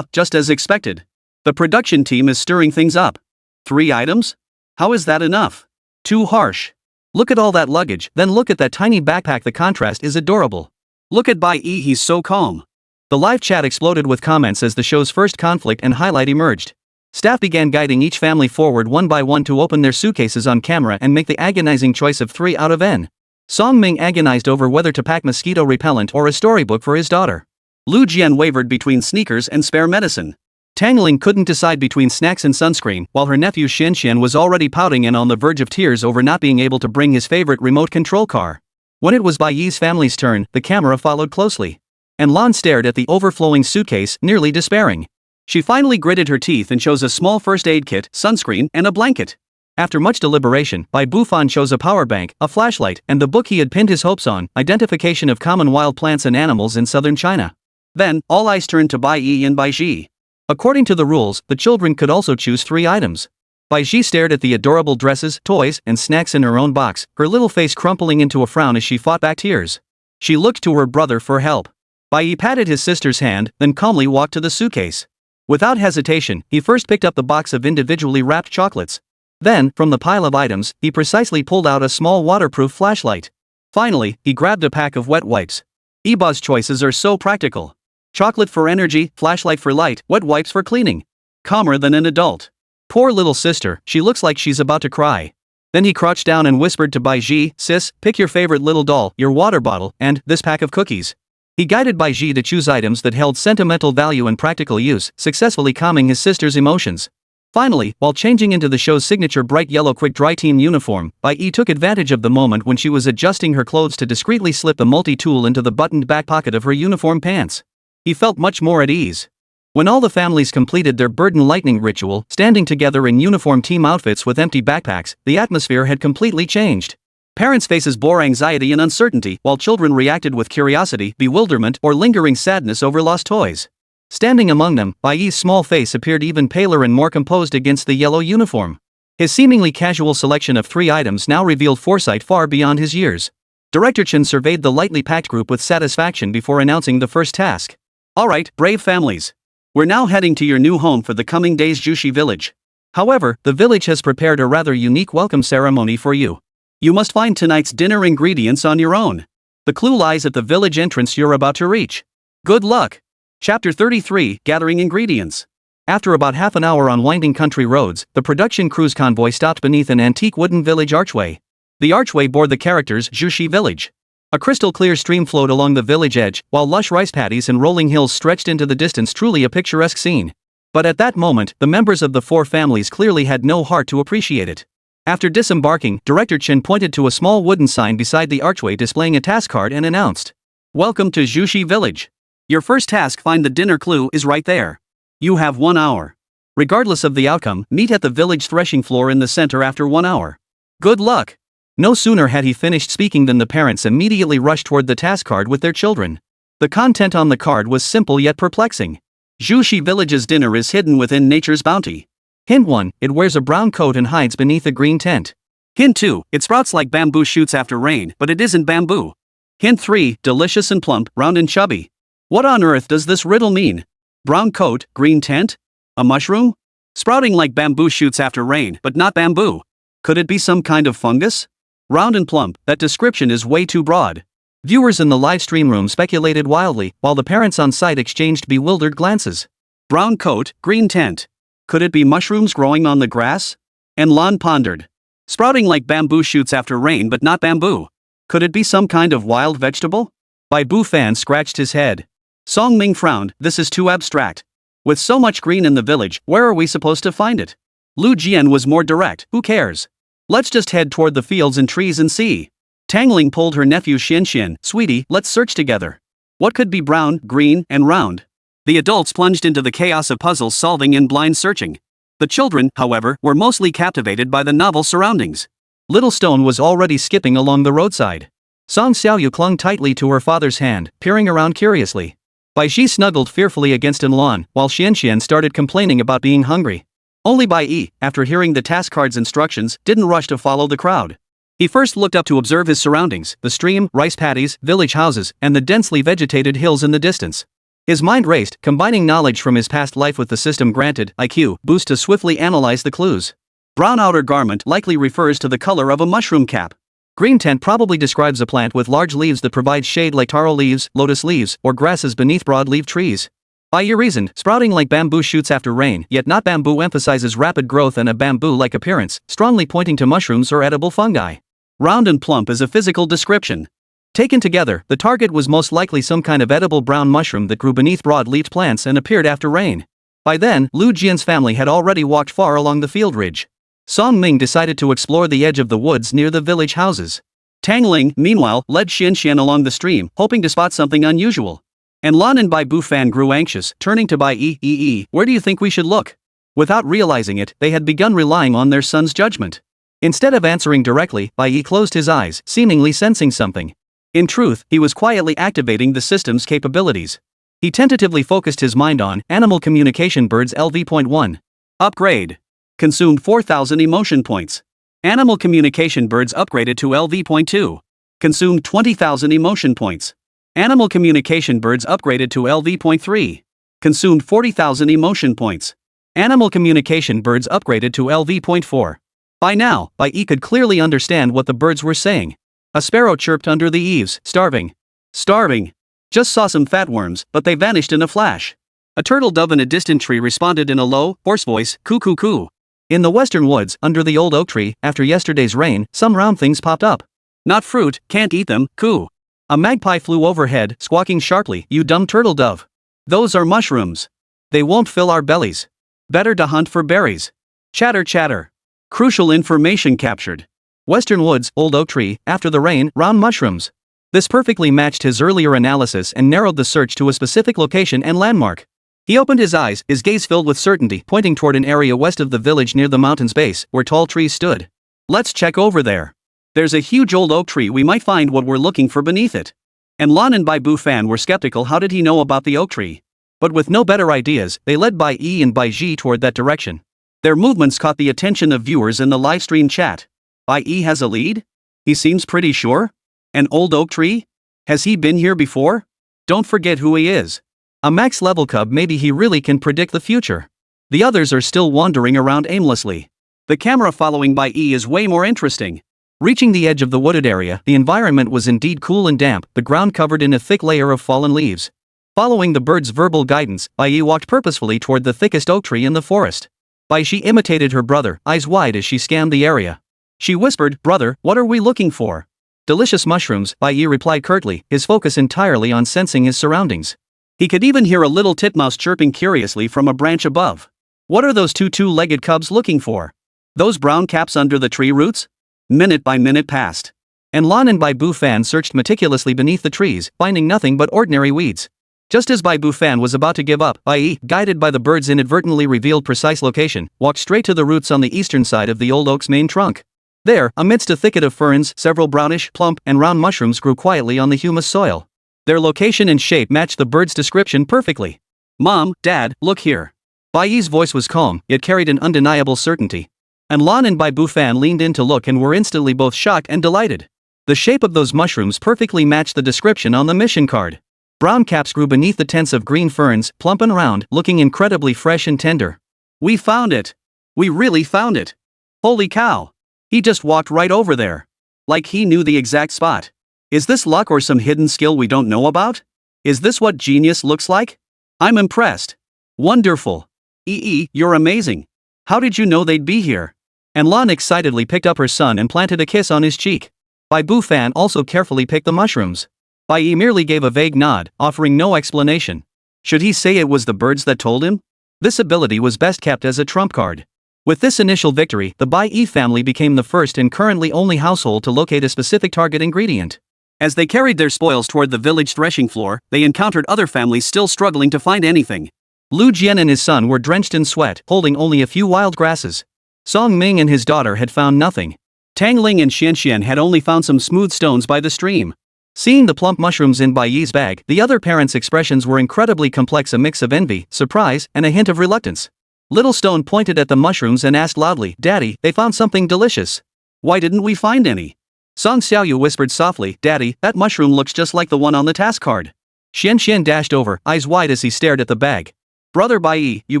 Just as expected. The production team is stirring things up. 3 items? How is that enough? Too harsh. Look at all that luggage, then look at that tiny backpack. The contrast is adorable. Look at Bai Yi, he's so calm. The live chat exploded with comments as the show's first conflict and highlight emerged. Staff began guiding each family forward one by one to open their suitcases on camera and make the agonizing choice of 3 out of N. Song Ming agonized over whether to pack mosquito repellent or a storybook for his daughter. Lu Jian wavered between sneakers and spare medicine. Tang Ling couldn't decide between snacks and sunscreen, while her nephew Xian was already pouting and on the verge of tears over not being able to bring his favorite remote control car. When it was Bai Yi's family's turn, the camera followed closely. And Lan stared at the overflowing suitcase, nearly despairing. She finally gritted her teeth and chose a small first aid kit, sunscreen, and a blanket. After much deliberation, Bai Bufan chose a power bank, a flashlight, and the book he had pinned his hopes on, Identification of Common Wild Plants and Animals in Southern China. Then, all eyes turned to Bai Yi and Bai Ji. According to the rules, the children could also choose 3 items. Bai Ji stared at the adorable dresses, toys, and snacks in her own box, her little face crumpling into a frown as she fought back tears. She looked to her brother for help. Bai Yi patted his sister's hand, then calmly walked to the suitcase. Without hesitation, he first picked up the box of individually wrapped chocolates. Then, from the pile of items, he precisely pulled out a small waterproof flashlight. Finally, he grabbed a pack of wet wipes. Iba's choices are so practical. Chocolate for energy, flashlight for light, wet wipes for cleaning. Calmer than an adult. Poor little sister, she looks like she's about to cry. Then he crouched down and whispered to Bai Ji, "Sis, pick your favorite little doll, your water bottle, and this pack of cookies." He guided Bai Ji to choose items that held sentimental value and practical use, successfully calming his sister's emotions. Finally, while changing into the show's signature bright yellow quick-dry team uniform, Bai Yi took advantage of the moment when she was adjusting her clothes to discreetly slip the multi-tool into the buttoned back pocket of her uniform pants. He felt much more at ease. When all the families completed their burden-lightening ritual, standing together in uniform team outfits with empty backpacks, the atmosphere had completely changed. Parents' faces bore anxiety and uncertainty, while children reacted with curiosity, bewilderment, or lingering sadness over lost toys. Standing among them, Bai Yi's small face appeared even paler and more composed against the yellow uniform. His seemingly casual selection of 3 items now revealed foresight far beyond his years. Director Chen surveyed the lightly packed group with satisfaction before announcing the first task. "Alright, brave families. We're now heading to your new home for the coming days, Jushi Village. However, the village has prepared a rather unique welcome ceremony for you. You must find tonight's dinner ingredients on your own. The clue lies at the village entrance you're about to reach. Good luck." Chapter 33, Gathering Ingredients. After about half an hour on winding country roads, the production crew's convoy stopped beneath an antique wooden village archway. The archway bore the characters Jushi Village. A crystal-clear stream flowed along the village edge, while lush rice paddies and rolling hills stretched into the distance, truly a picturesque scene. But at that moment, the members of the 4 families clearly had no heart to appreciate it. After disembarking, Director Chen pointed to a small wooden sign beside the archway displaying a task card and announced, "Welcome to Jushi Village. Your first task, find the dinner clue, is right there. You have 1 hour. Regardless of the outcome, meet at the village threshing floor in the center after 1 hour. Good luck." No sooner had he finished speaking than the parents immediately rushed toward the task card with their children. The content on the card was simple yet perplexing. Jushi Village's dinner is hidden within nature's bounty. Hint 1, it wears a brown coat and hides beneath a green tent. Hint 2, it sprouts like bamboo shoots after rain, but it isn't bamboo. Hint 3, delicious and plump, round and chubby. What on earth does this riddle mean? Brown coat, green tent? A mushroom? Sprouting like bamboo shoots after rain, but not bamboo. Could it be some kind of fungus? Round and plump, that description is way too broad. Viewers in the live stream room speculated wildly, while the parents on site exchanged bewildered glances. Brown coat, green tent. Could it be mushrooms growing on the grass? And Lon pondered. Sprouting like bamboo shoots after rain but not bamboo. Could it be some kind of wild vegetable? Bai Bu Fan scratched his head. Song Ming frowned, this is too abstract. With so much green in the village, where are we supposed to find it? Lu Jian was more direct, who cares? Let's just head toward the fields and trees and see. Tang Ling pulled her nephew Xian Xian, sweetie, let's search together. What could be brown, green, and round? The adults plunged into the chaos of puzzle solving and blind searching. The children, however, were mostly captivated by the novel surroundings. Little Stone was already skipping along the roadside. Song Xiaoyu clung tightly to her father's hand, peering around curiously. Bai Yi snuggled fearfully against Lan, while Xian Xian started complaining about being hungry. Only Bai Yi, after hearing the task card's instructions, didn't rush to follow the crowd. He first looked up to observe his surroundings, the stream, rice paddies, village houses, and the densely vegetated hills in the distance. His mind raced, combining knowledge from his past life with the system granted IQ boost to swiftly analyze the clues. Brown outer garment likely refers to the color of a mushroom cap. Green tent probably describes a plant with large leaves that provide shade like taro leaves, lotus leaves, or grasses beneath broad-leaved trees. Bai Yi reasoned, sprouting like bamboo shoots after rain, yet not bamboo emphasizes rapid growth and a bamboo-like appearance, strongly pointing to mushrooms or edible fungi. Round and plump is a physical description. Taken together, the target was most likely some kind of edible brown mushroom that grew beneath broad-leaved plants and appeared after rain. By then, Lu Jian's family had already walked far along the field ridge. Song Ming decided to explore the edge of the woods near the village houses. Tang Ling, meanwhile, led Xian Xian along the stream, hoping to spot something unusual. And Lan and Bai Bu Fan grew anxious, turning to Bai Yi, where do you think we should look? Without realizing it, they had begun relying on their son's judgment. Instead of answering directly, Bai Yi closed his eyes, seemingly sensing something. In truth, he was quietly activating the system's capabilities. He tentatively focused his mind on Animal Communication Birds LV.1. Upgrade. Consumed 4,000 emotion points. Animal Communication Birds upgraded to LV.2. Consumed 20,000 emotion points. Animal Communication Birds upgraded to LV.3. Consumed 40,000 emotion points. Animal Communication Birds upgraded to LV.4. By now, Bai Yi could clearly understand what the birds were saying. A sparrow chirped under the eaves, starving. Starving. Just saw some fat worms, but they vanished in a flash. A turtle dove in a distant tree responded in a low, hoarse voice, coo coo coo. In the western woods, under the old oak tree, after yesterday's rain, some round things popped up. Not fruit, can't eat them, coo. A magpie flew overhead, squawking sharply, you dumb turtle dove. Those are mushrooms. They won't fill our bellies. Better to hunt for berries. Chatter chatter. Crucial information captured. Western woods, old oak tree, after the rain, round mushrooms. This perfectly matched his earlier analysis and narrowed the search to a specific location and landmark. He opened his eyes, his gaze filled with certainty, pointing toward an area west of the village near the mountain's base, where tall trees stood. Let's check over there. There's a huge old oak tree, we might find what we're looking for beneath it. And Lan and Bai Bu Fan were skeptical, how did he know about the oak tree? But with no better ideas, they led Bai Yi and Bai Yi toward that direction. Their movements caught the attention of viewers in the livestream chat. Bai Yi has a lead? He seems pretty sure? An old oak tree? Has he been here before? Don't forget who he is. A max level cub, maybe he really can predict the future. The others are still wandering around aimlessly. The camera following Bai Yi is way more interesting. Reaching the edge of the wooded area, the environment was indeed cool and damp, the ground covered in a thick layer of fallen leaves. Following the bird's verbal guidance, Bai Yi walked purposefully toward the thickest oak tree in the forest. Bai Yi imitated her brother, eyes wide as she scanned the area. She whispered, brother, what are we looking for? Delicious mushrooms, Bai Yi replied curtly, his focus entirely on sensing his surroundings. He could even hear a little titmouse chirping curiously from a branch above. What are those two-legged cubs looking for? Those brown caps under the tree roots? Minute by minute passed. And Lan and Bai Bu Fan searched meticulously beneath the trees, finding nothing but ordinary weeds. Just as Bai Bu Fan was about to give up, Bai Yi, guided by the bird's inadvertently revealed precise location, walked straight to the roots on the eastern side of the old oak's main trunk. There, amidst a thicket of ferns, several brownish, plump, and round mushrooms grew quietly on the humus soil. Their location and shape matched the bird's description perfectly. Mom, Dad, look here. Bai Yi's voice was calm, yet carried an undeniable certainty. And Lan and Bai Bufan leaned in to look and were instantly both shocked and delighted. The shape of those mushrooms perfectly matched the description on the mission card. Brown caps grew beneath the tents of green ferns, plump and round, looking incredibly fresh and tender. We found it! We really found it! Holy cow! He just walked right over there. Like he knew the exact spot. Is this luck or some hidden skill we don't know about? Is this what genius looks like? I'm impressed. Wonderful. You're amazing. How did you know they'd be here? And Lan excitedly picked up her son and planted a kiss on his cheek. Bai Bufan also carefully picked the mushrooms. Bai Yi merely gave a vague nod, offering no explanation. Should he say it was the birds that told him? This ability was best kept as a trump card. With this initial victory, the Bai Yi family became the first and currently only household to locate a specific target ingredient. As they carried their spoils toward the village threshing floor, they encountered other families still struggling to find anything. Lu Jian and his son were drenched in sweat, holding only a few wild grasses. Song Ming and his daughter had found nothing. Tang Ling and Xianxian had only found some smooth stones by the stream. Seeing the plump mushrooms in Bai Yi's bag, the other parents' expressions were incredibly complex, a mix of envy, surprise, and a hint of reluctance. Little Stone pointed at the mushrooms and asked loudly, "Daddy, they found something delicious. Why didn't we find any?" Song Xiaoyu whispered softly, "Daddy, that mushroom looks just like the one on the task card." Xianxian dashed over, eyes wide as he stared at the bag. "Brother Bai Yi, you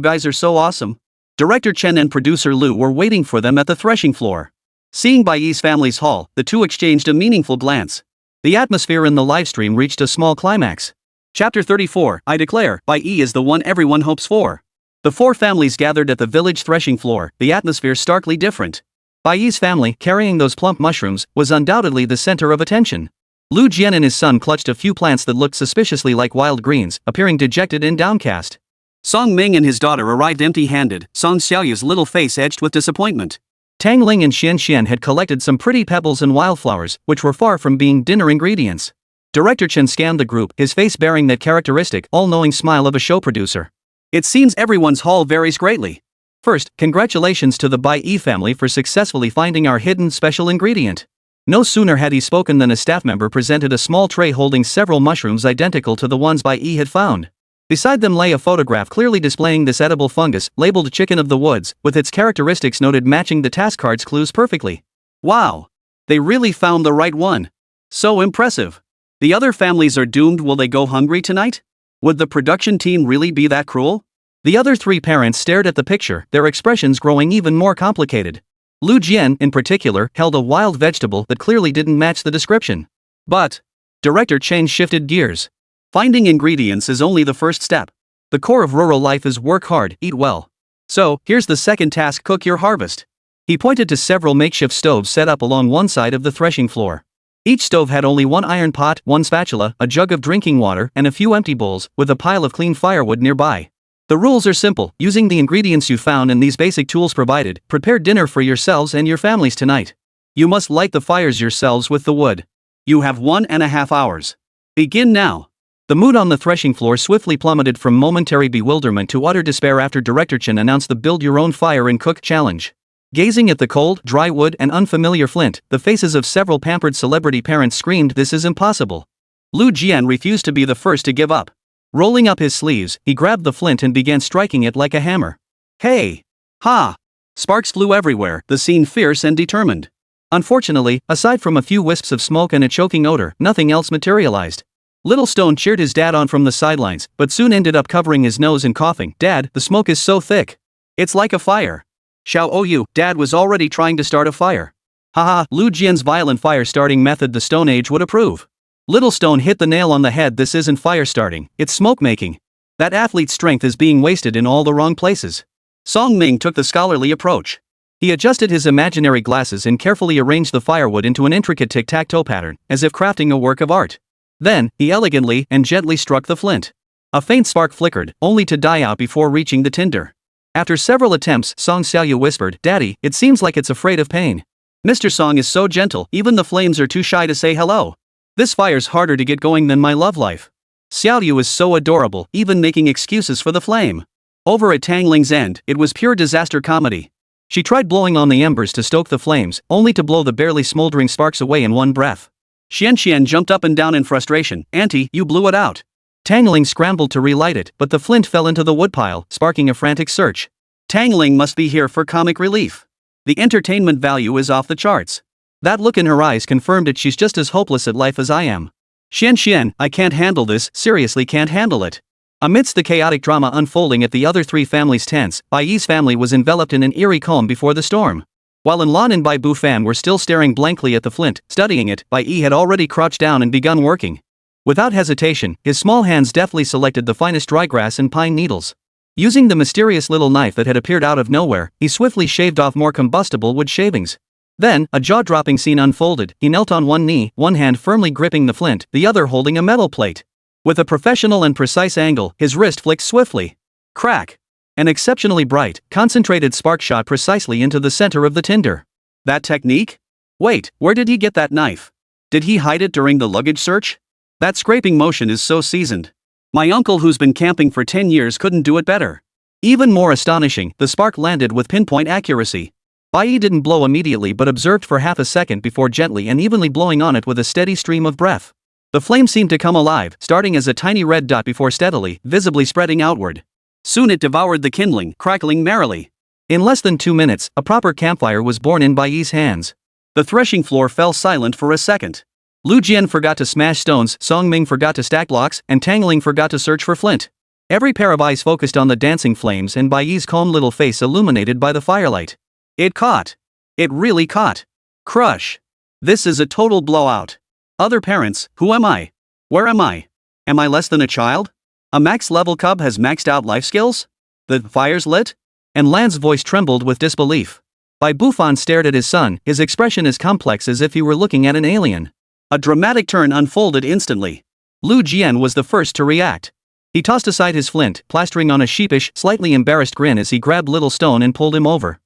guys are so awesome." Director Chen and producer Lu were waiting for them at the threshing floor. Seeing Bai Yi's family's haul, the two exchanged a meaningful glance. The atmosphere in the livestream reached a small climax. Chapter 34, I declare, Bai Yi is the one everyone hopes for. The four families gathered at the village threshing floor, the atmosphere starkly different. Bai Yi's family, carrying those plump mushrooms, was undoubtedly the center of attention. Lu Jian and his son clutched a few plants that looked suspiciously like wild greens, appearing dejected and downcast. Song Ming and his daughter arrived empty-handed, Song Xiaoyu's little face edged with disappointment. Tang Ling and Xianxian had collected some pretty pebbles and wildflowers, which were far from being dinner ingredients. Director Chen scanned the group, his face bearing that characteristic, all-knowing smile of a show producer. It seems everyone's haul varies greatly. First, congratulations to the Bai Yi family for successfully finding our hidden special ingredient. No sooner had he spoken than a staff member presented a small tray holding several mushrooms identical to the ones Bai Yi had found. Beside them lay a photograph clearly displaying this edible fungus, labeled chicken of the woods, with its characteristics noted matching the task card's clues perfectly. Wow! They really found the right one. So impressive. The other families are doomed. Will they go hungry tonight? Would the production team really be that cruel? The other three parents stared at the picture, their expressions growing even more complicated. Lu Jian, in particular, held a wild vegetable that clearly didn't match the description. But Director Chen shifted gears. Finding ingredients is only the first step. The core of rural life is work hard, eat well. So, here's the second task: cook your harvest. He pointed to several makeshift stoves set up along one side of the threshing floor. Each stove had only one iron pot, one spatula, a jug of drinking water, and a few empty bowls, with a pile of clean firewood nearby. The rules are simple: using the ingredients you found and these basic tools provided, prepare dinner for yourselves and your families tonight. You must light the fires yourselves with the wood. You have 1.5 hours. Begin now. The mood on the threshing floor swiftly plummeted from momentary bewilderment to utter despair after Director Chen announced the Build Your Own Fire and Cook challenge. Gazing at the cold, dry wood and unfamiliar flint, the faces of several pampered celebrity parents screamed, "This is impossible." Lu Jian refused to be the first to give up. Rolling up his sleeves, he grabbed the flint and began striking it like a hammer. Hey! Ha! Sparks flew everywhere, the scene fierce and determined. Unfortunately, aside from a few wisps of smoke and a choking odor, nothing else materialized. Little Stone cheered his dad on from the sidelines, but soon ended up covering his nose and coughing. "Dad, the smoke is so thick. It's like a fire." Xiao Oyu, Dad was already trying to start a fire. Haha, Lu Jian's violent fire starting method the Stone Age would approve. Little Stone hit the nail on the head. This isn't fire starting, it's smoke making. That athlete's strength is being wasted in all the wrong places. Song Ming took the scholarly approach. He adjusted his imaginary glasses and carefully arranged the firewood into an intricate tic-tac-toe pattern, as if crafting a work of art. Then, he elegantly and gently struck the flint. A faint spark flickered, only to die out before reaching the tinder. After several attempts, Song Xiaoyu whispered, "Daddy, it seems like it's afraid of pain. Mr. Song is so gentle, even the flames are too shy to say hello. This fire's harder to get going than my love life. Xiaoyu is so adorable, even making excuses for the flame." Over at Tang Ling's end, it was pure disaster comedy. She tried blowing on the embers to stoke the flames, only to blow the barely smoldering sparks away in one breath. Xianxian jumped up and down in frustration. "Auntie, you blew it out." Tangling scrambled to relight it, but the flint fell into the woodpile, sparking a frantic search. Tangling must be here for comic relief. The entertainment value is off the charts. That look in her eyes confirmed that she's just as hopeless at life as I am. Xian, I can't handle this, seriously can't handle it. Amidst the chaotic drama unfolding at the other three families' tents, Bai Yi's family was enveloped in an eerie calm before the storm. While Lan and Bai Bufan were still staring blankly at the flint, studying it, Bai Yi had already crouched down and begun working. Without hesitation, his small hands deftly selected the finest ryegrass and pine needles. Using the mysterious little knife that had appeared out of nowhere, he swiftly shaved off more combustible wood shavings. Then, a jaw-dropping scene unfolded. He knelt on one knee, one hand firmly gripping the flint, the other holding a metal plate. With a professional and precise angle, his wrist flicked swiftly. Crack! An exceptionally bright, concentrated spark shot precisely into the center of the tinder. That technique? Wait, where did he get that knife? Did he hide it during the luggage search? That scraping motion is so seasoned. My uncle who's been camping for 10 years couldn't do it better. Even more astonishing, the spark landed with pinpoint accuracy. Bai Yi didn't blow immediately but observed for half a second before gently and evenly blowing on it with a steady stream of breath. The flame seemed to come alive, starting as a tiny red dot before steadily, visibly spreading outward. Soon it devoured the kindling, crackling merrily. In less than 2 minutes, a proper campfire was born in Bai Yi's hands. The threshing floor fell silent for a second. Lu Jian forgot to smash stones, Song Ming forgot to stack blocks, and Tangling forgot to search for flint. Every pair of eyes focused on the dancing flames and Bai Yi's calm little face illuminated by the firelight. It caught. It really caught. Crush. This is a total blowout. Other parents, who am I? Where am I? Am I less than a child? A max-level cub has maxed out life skills? The fire's lit? And Lan's voice trembled with disbelief. Bai Bufan stared at his son, his expression as complex as if he were looking at an alien. A dramatic turn unfolded instantly. Lu Jian was the first to react. He tossed aside his flint, plastering on a sheepish, slightly embarrassed grin as he grabbed Little Stone and pulled him over.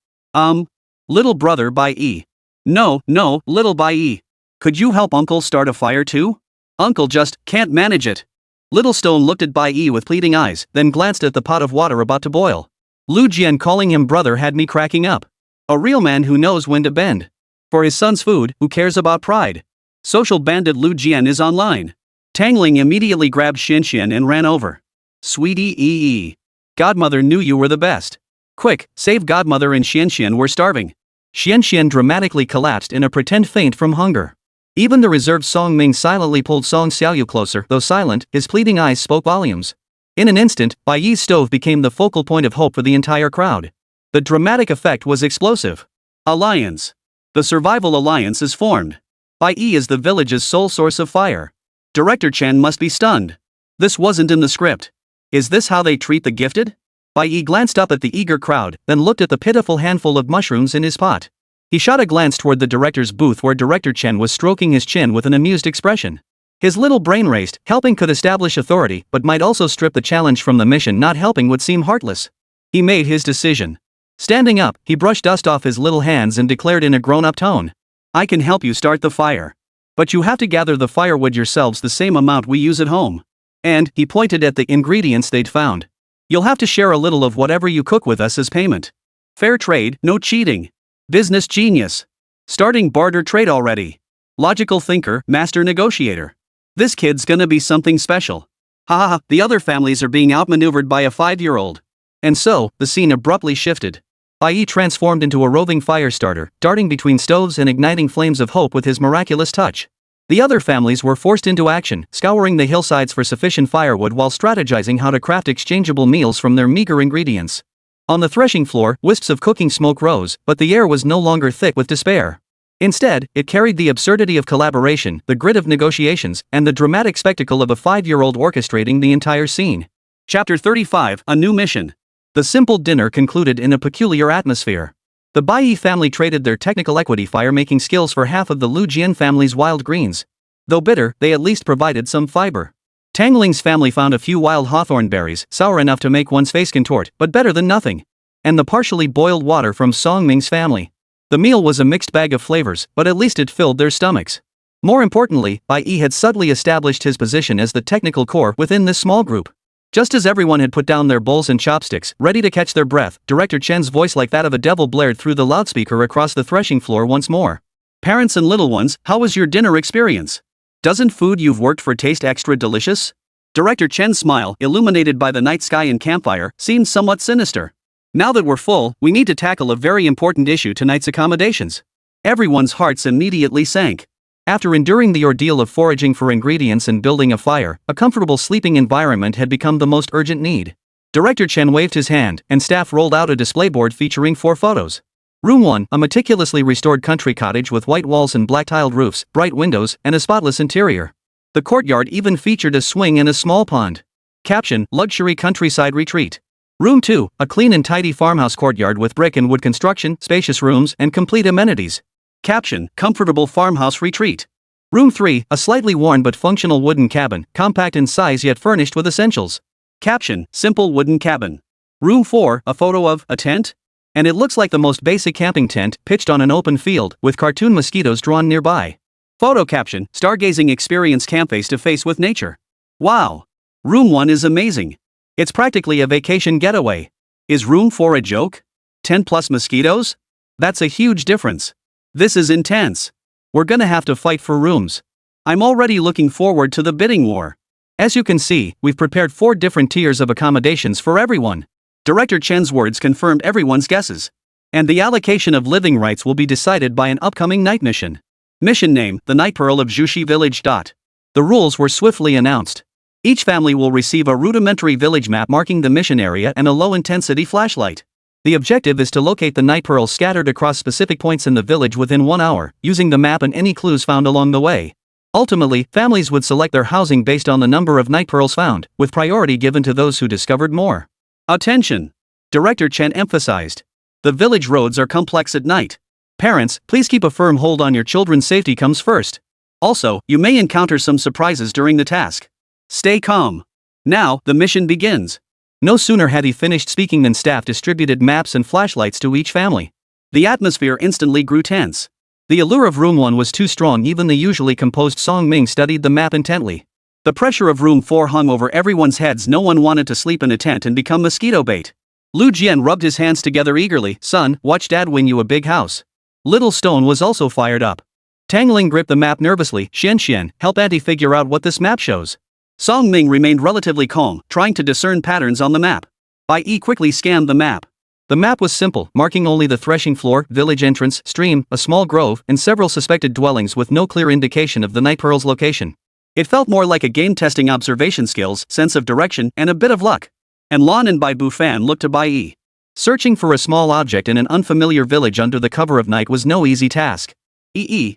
Little brother Bai Yi. No, little Bai Yi. Could you help Uncle start a fire too? Uncle just can't manage it. Little Stone looked at Bai Yi with pleading eyes, then glanced at the pot of water about to boil. Lu Jian calling him brother had me cracking up. A real man who knows when to bend. For his son's food, who cares about pride? Social bandit Lu Jian is online. Tangling immediately grabbed Xian and ran over. Sweetie ee. Godmother knew you were the best. Quick, save Godmother and Xian were starving. Xian dramatically collapsed in a pretend faint from hunger. Even the reserved Song Ming silently pulled Song Xiaoyu closer, though silent, his pleading eyes spoke volumes. In an instant, Bai Yi's stove became the focal point of hope for the entire crowd. The dramatic effect was explosive. Alliance. The Survival Alliance is formed. Bai Yi is the village's sole source of fire. Director Chen must be stunned. This wasn't in the script. Is this how they treat the gifted? Bai Yi glanced up at the eager crowd, then looked at the pitiful handful of mushrooms in his pot. He shot a glance toward the director's booth where Director Chen was stroking his chin with an amused expression. His little brain raced. Helping could establish authority, but might also strip the challenge from the mission. Not helping would seem heartless. He made his decision. Standing up, he brushed dust off his little hands and declared in a grown-up tone. I can help you start the fire. But you have to gather the firewood yourselves the same amount we use at home. And, he pointed at the ingredients they'd found. You'll have to share a little of whatever you cook with us as payment. Fair trade, no cheating. Business genius. Starting barter trade already. Logical thinker, master negotiator. This kid's gonna be something special. Haha, the other families are being outmaneuvered by a 5-year-old. And so, the scene abruptly shifted. Bai Yi transformed into a roving fire starter, darting between stoves and igniting flames of hope with his miraculous touch. The other families were forced into action, scouring the hillsides for sufficient firewood while strategizing how to craft exchangeable meals from their meager ingredients. On the threshing floor, wisps of cooking smoke rose, but the air was no longer thick with despair. Instead, it carried the absurdity of collaboration, the grit of negotiations, and the dramatic spectacle of a 5-year-old orchestrating the entire scene. Chapter 35, A New Mission. The simple dinner concluded in a peculiar atmosphere. The Bai Yi family traded their technical equity fire-making skills for half of the Lu Jian family's wild greens. Though bitter, they at least provided some fiber. Tangling's family found a few wild hawthorn berries, sour enough to make one's face contort, but better than nothing. And the partially boiled water from Song Ming's family. The meal was a mixed bag of flavors, but at least it filled their stomachs. More importantly, Bai Yi had subtly established his position as the technical core within this small group. Just as everyone had put down their bowls and chopsticks, ready to catch their breath, Director Chen's voice like that of a devil blared through the loudspeaker across the threshing floor once more. Parents and little ones, how was your dinner experience? Doesn't food you've worked for taste extra delicious? Director Chen's smile, illuminated by the night sky and campfire, seemed somewhat sinister. Now that we're full, we need to tackle a very important issue: tonight's accommodations. Everyone's hearts immediately sank. After enduring the ordeal of foraging for ingredients and building a fire, a comfortable sleeping environment had become the most urgent need. Director Chen waved his hand, and staff rolled out a display board featuring 4 photos. Room 1, a meticulously restored country cottage with white walls and black-tiled roofs, bright windows, and a spotless interior. The courtyard even featured a swing and a small pond. Caption: luxury countryside retreat. Room 2, a clean and tidy farmhouse courtyard with brick and wood construction, spacious rooms, and complete amenities. Caption: comfortable farmhouse retreat. Room 3, a slightly worn but functional wooden cabin, compact in size yet furnished with essentials. Caption: simple wooden cabin. Room 4, a photo of a tent? And it looks like the most basic camping tent, pitched on an open field, with cartoon mosquitoes drawn nearby. Photo caption: stargazing experience, camp face to face with nature. Wow! Room 1 is amazing. It's practically a vacation getaway. Is room 4 a joke? 10 plus mosquitoes? That's a huge difference. This is intense. We're gonna have to fight for rooms. I'm already looking forward to the bidding war. As you can see, we've prepared 4 different tiers of accommodations for everyone. Director Chen's words confirmed everyone's guesses. And the allocation of living rights will be decided by an upcoming night mission. Mission name: the Night Pearl of Zhuxi Village. The rules were swiftly announced. Each family will receive a rudimentary village map marking the mission area and a low-intensity flashlight. The objective is to locate the night pearls scattered across specific points in the village within 1 hour, using the map and any clues found along the way. Ultimately, families would select their housing based on the number of night pearls found, with priority given to those who discovered more. Attention! Director Chen emphasized. The village roads are complex at night. Parents, please keep a firm hold on your children's safety comes first. Also, you may encounter some surprises during the task. Stay calm. Now, the mission begins. No sooner had he finished speaking than staff distributed maps and flashlights to each family. The atmosphere instantly grew tense. The allure of Room 1 was too strong. Even the usually composed Song Ming studied the map intently. The pressure of Room 4 hung over everyone's heads. No one wanted to sleep in a tent and become mosquito bait. Lu Jian rubbed his hands together eagerly. Son, watch Dad win you a big house. Little Stone was also fired up. Tangling gripped the map nervously. Xian, help Auntie figure out what this map shows. Song Ming remained relatively calm, trying to discern patterns on the map. Bai Yi quickly scanned the map. The map was simple, marking only the threshing floor, village entrance, stream, a small grove, and several suspected dwellings with no clear indication of the Night Pearl's location. It felt more like a game testing observation skills, sense of direction, and a bit of luck. And Lan and Bai Bufan looked to Bai Yi. Searching for a small object in an unfamiliar village under the cover of night was no easy task.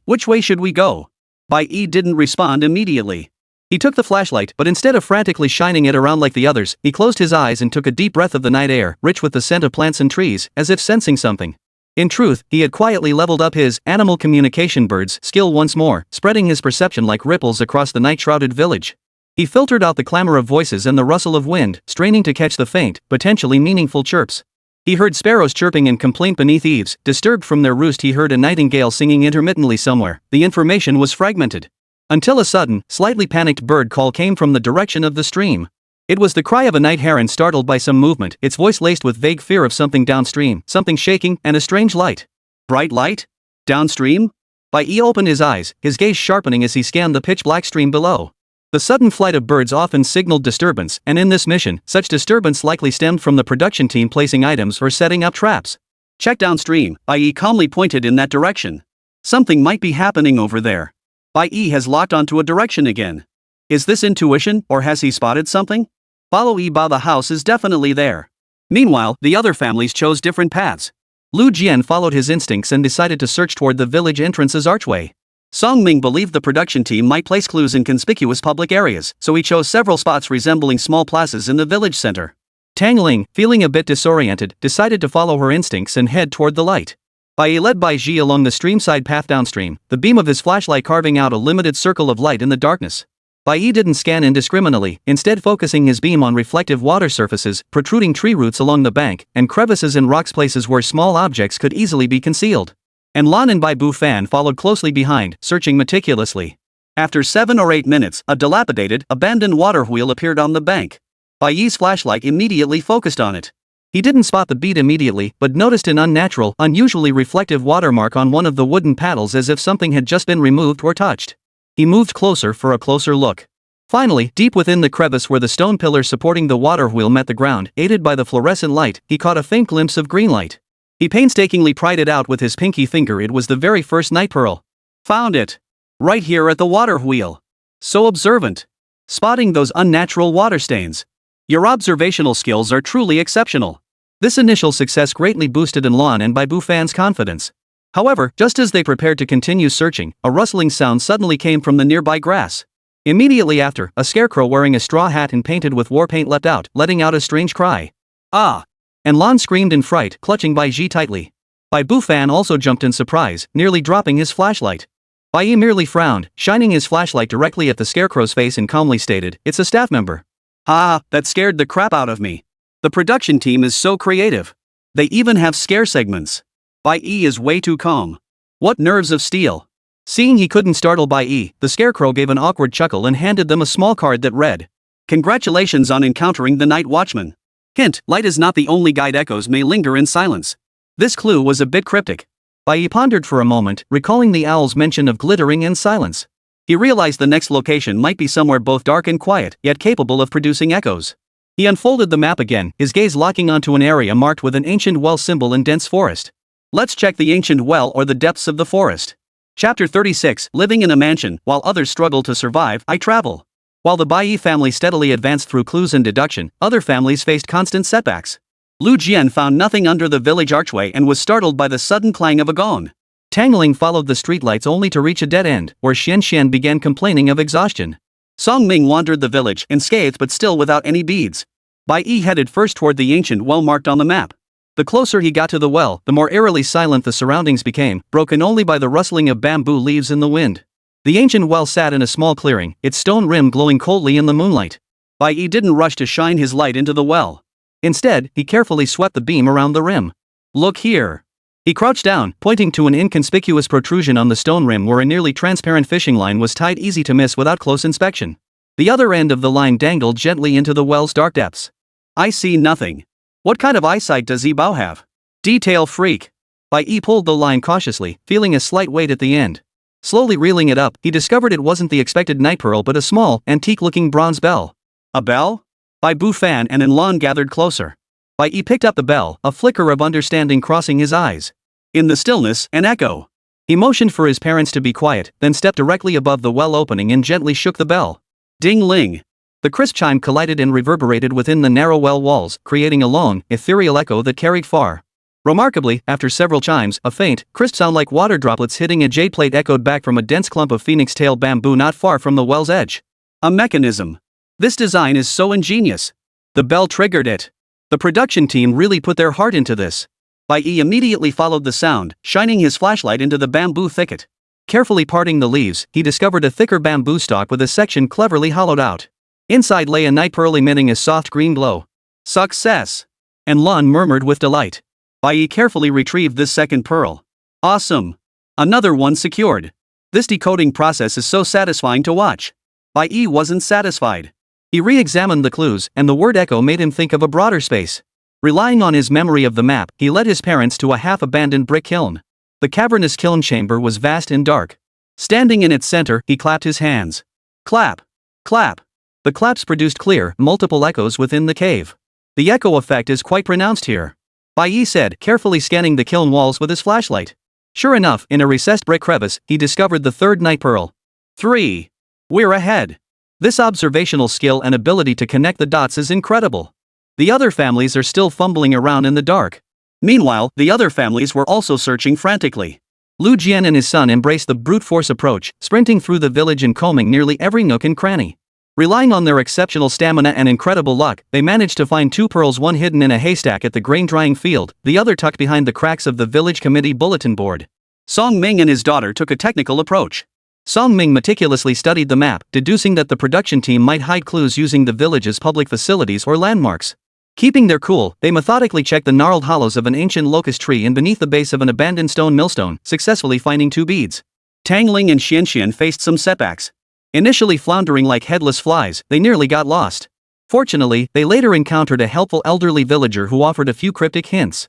Which way should we go? Bai Yi didn't respond immediately. He took the flashlight, but instead of frantically shining it around like the others, he closed his eyes and took a deep breath of the night air, rich with the scent of plants and trees, as if sensing something. In truth, he had quietly leveled up his animal communication birds skill once more, spreading his perception like ripples across the night-shrouded village. He filtered out the clamor of voices and the rustle of wind, straining to catch the faint, potentially meaningful chirps. He heard sparrows chirping in complaint beneath eaves. Disturbed from their roost, he heard a nightingale singing intermittently somewhere. The information was fragmented. Until a sudden, slightly panicked bird call came from the direction of the stream. It was the cry of a night heron startled by some movement, its voice laced with vague fear of something downstream, something shaking, and a strange light. Bright light? Downstream? Bai Yi opened his eyes, his gaze sharpening as he scanned the pitch-black stream below. The sudden flight of birds often signaled disturbance, and in this mission, such disturbance likely stemmed from the production team placing items or setting up traps. Check downstream. Bai Yi calmly pointed in that direction. Something might be happening over there. Bai Yi has locked onto a direction again. Is this intuition, or has he spotted something? Follow Yi Bao, the house is definitely there. Meanwhile, the other families chose different paths. Lu Jian followed his instincts and decided to search toward the village entrance's archway. Song Ming believed the production team might place clues in conspicuous public areas, so he chose several spots resembling small plazas in the village center. Tang Ling, feeling a bit disoriented, decided to follow her instincts and head toward the light. Bai Yi led Bai Ji along the streamside path downstream, the beam of his flashlight carving out a limited circle of light in the darkness. Bai Yi didn't scan indiscriminately, instead focusing his beam on reflective water surfaces, protruding tree roots along the bank, and crevices in rocks, places where small objects could easily be concealed. And Lan and Bai Bufan followed closely behind, searching meticulously. After 7 or 8 minutes, a dilapidated, abandoned water wheel appeared on the bank. Bai Yi's flashlight immediately focused on it. He didn't spot the bead immediately, but noticed an unnatural, unusually reflective watermark on one of the wooden paddles, as if something had just been removed or touched. He moved closer for a closer look. Finally, deep within the crevice where the stone pillar supporting the water wheel met the ground, aided by the fluorescent light, he caught a faint glimpse of green light. He painstakingly pried it out with his pinky finger. It was the very first night pearl. Found it! Right here at the water wheel. So observant. Spotting those unnatural water stains. Your observational skills are truly exceptional. This initial success greatly boosted Enlon and Bai Fan's confidence. However, just as they prepared to continue searching, a rustling sound suddenly came from the nearby grass. Immediately after, a scarecrow wearing a straw hat and painted with war paint leapt out, letting out a strange cry. Ah! Enlon screamed in fright, clutching Bai Yi tightly. Bai Fan also jumped in surprise, nearly dropping his flashlight. Bai Yi merely frowned, shining his flashlight directly at the scarecrow's face and calmly stated, "It's a staff member." "Ah, that scared the crap out of me. The production team is so creative. They even have scare segments. Bai Yi is way too calm. What nerves of steel." Seeing he couldn't startle Bai Yi, the scarecrow gave an awkward chuckle and handed them a small card that read, "Congratulations on encountering the Night Watchman. Hint, light is not the only guide. Echoes may linger in silence." This clue was a bit cryptic. Bai Yi pondered for a moment, recalling the owl's mention of glittering and silence. He realized the next location might be somewhere both dark and quiet, yet capable of producing echoes. He unfolded the map again, his gaze locking onto an area marked with an ancient well symbol in dense forest. Let's check the ancient well or the depths of the forest. Chapter 36, Living in a Mansion. While others struggle to survive, I travel. While the Bai Yi family steadily advanced through clues and deduction, other families faced constant setbacks. Lu Jian found nothing under the village archway and was startled by the sudden clang of a gong. Tang Ling followed the streetlights only to reach a dead end, where Xian Xian began complaining of exhaustion. Song Ming wandered the village, unscathed but still without any beads. Bai Yi headed first toward the ancient well marked on the map. The closer he got to the well, the more eerily silent the surroundings became, broken only by the rustling of bamboo leaves in the wind. The ancient well sat in a small clearing, its stone rim glowing coldly in the moonlight. Bai Yi didn't rush to shine his light into the well. Instead, he carefully swept the beam around the rim. "Look here." He crouched down, pointing to an inconspicuous protrusion on the stone rim where a nearly transparent fishing line was tied, easy to miss without close inspection. The other end of the line dangled gently into the well's dark depths. "I see nothing. What kind of eyesight does Bao have? Detail freak." Bai Yi pulled the line cautiously, feeling a slight weight at the end. Slowly reeling it up, he discovered it wasn't the expected night pearl but a small, antique-looking bronze bell. "A bell?" Bai Fan and Enlon gathered closer. Bai Yi picked up the bell, a flicker of understanding crossing his eyes. In the stillness, an echo. He motioned for his parents to be quiet, then stepped directly above the well opening and gently shook the bell. Ding-ling. The crisp chime collided and reverberated within the narrow well walls, creating a long, ethereal echo that carried far. Remarkably, after several chimes, a faint, crisp sound like water droplets hitting a jade plate echoed back from a dense clump of phoenix-tail bamboo not far from the well's edge. A mechanism. This design is so ingenious. The bell triggered it. The production team really put their heart into this. Bai Yi immediately followed the sound, shining his flashlight into the bamboo thicket. Carefully parting the leaves, he discovered a thicker bamboo stalk with a section cleverly hollowed out. Inside lay a night pearl emitting a soft green glow. "Success!" Enlon murmured with delight. Bai Yi carefully retrieved this second pearl. "Awesome! Another one secured. This decoding process is so satisfying to watch." Bai Yi wasn't satisfied. He re-examined the clues, and the word echo made him think of a broader space. Relying on his memory of the map, he led his parents to a half-abandoned brick kiln. The cavernous kiln chamber was vast and dark. Standing in its center, he clapped his hands. Clap! Clap! The claps produced clear, multiple echoes within the cave. "The echo effect is quite pronounced here," Bai Yi said, carefully scanning the kiln walls with his flashlight. Sure enough, in a recessed brick crevice, he discovered the third night pearl. 3. We're ahead. This observational skill and ability to connect the dots is incredible. The other families are still fumbling around in the dark. Meanwhile, the other families were also searching frantically. Lu Jian and his son embraced the brute force approach, sprinting through the village and combing nearly every nook and cranny. Relying on their exceptional stamina and incredible luck, they managed to find 2 pearls, one hidden in a haystack at the grain-drying field, the other tucked behind the cracks of the village committee bulletin board. Song Ming and his daughter took a technical approach. Song Ming meticulously studied the map, deducing that the production team might hide clues using the village's public facilities or landmarks. Keeping their cool, they methodically checked the gnarled hollows of an ancient locust tree and beneath the base of an abandoned stone millstone, successfully finding 2 beads. Tang Ling and Xian Xian faced some setbacks. Initially floundering like headless flies, they nearly got lost. Fortunately, they later encountered a helpful elderly villager who offered a few cryptic hints.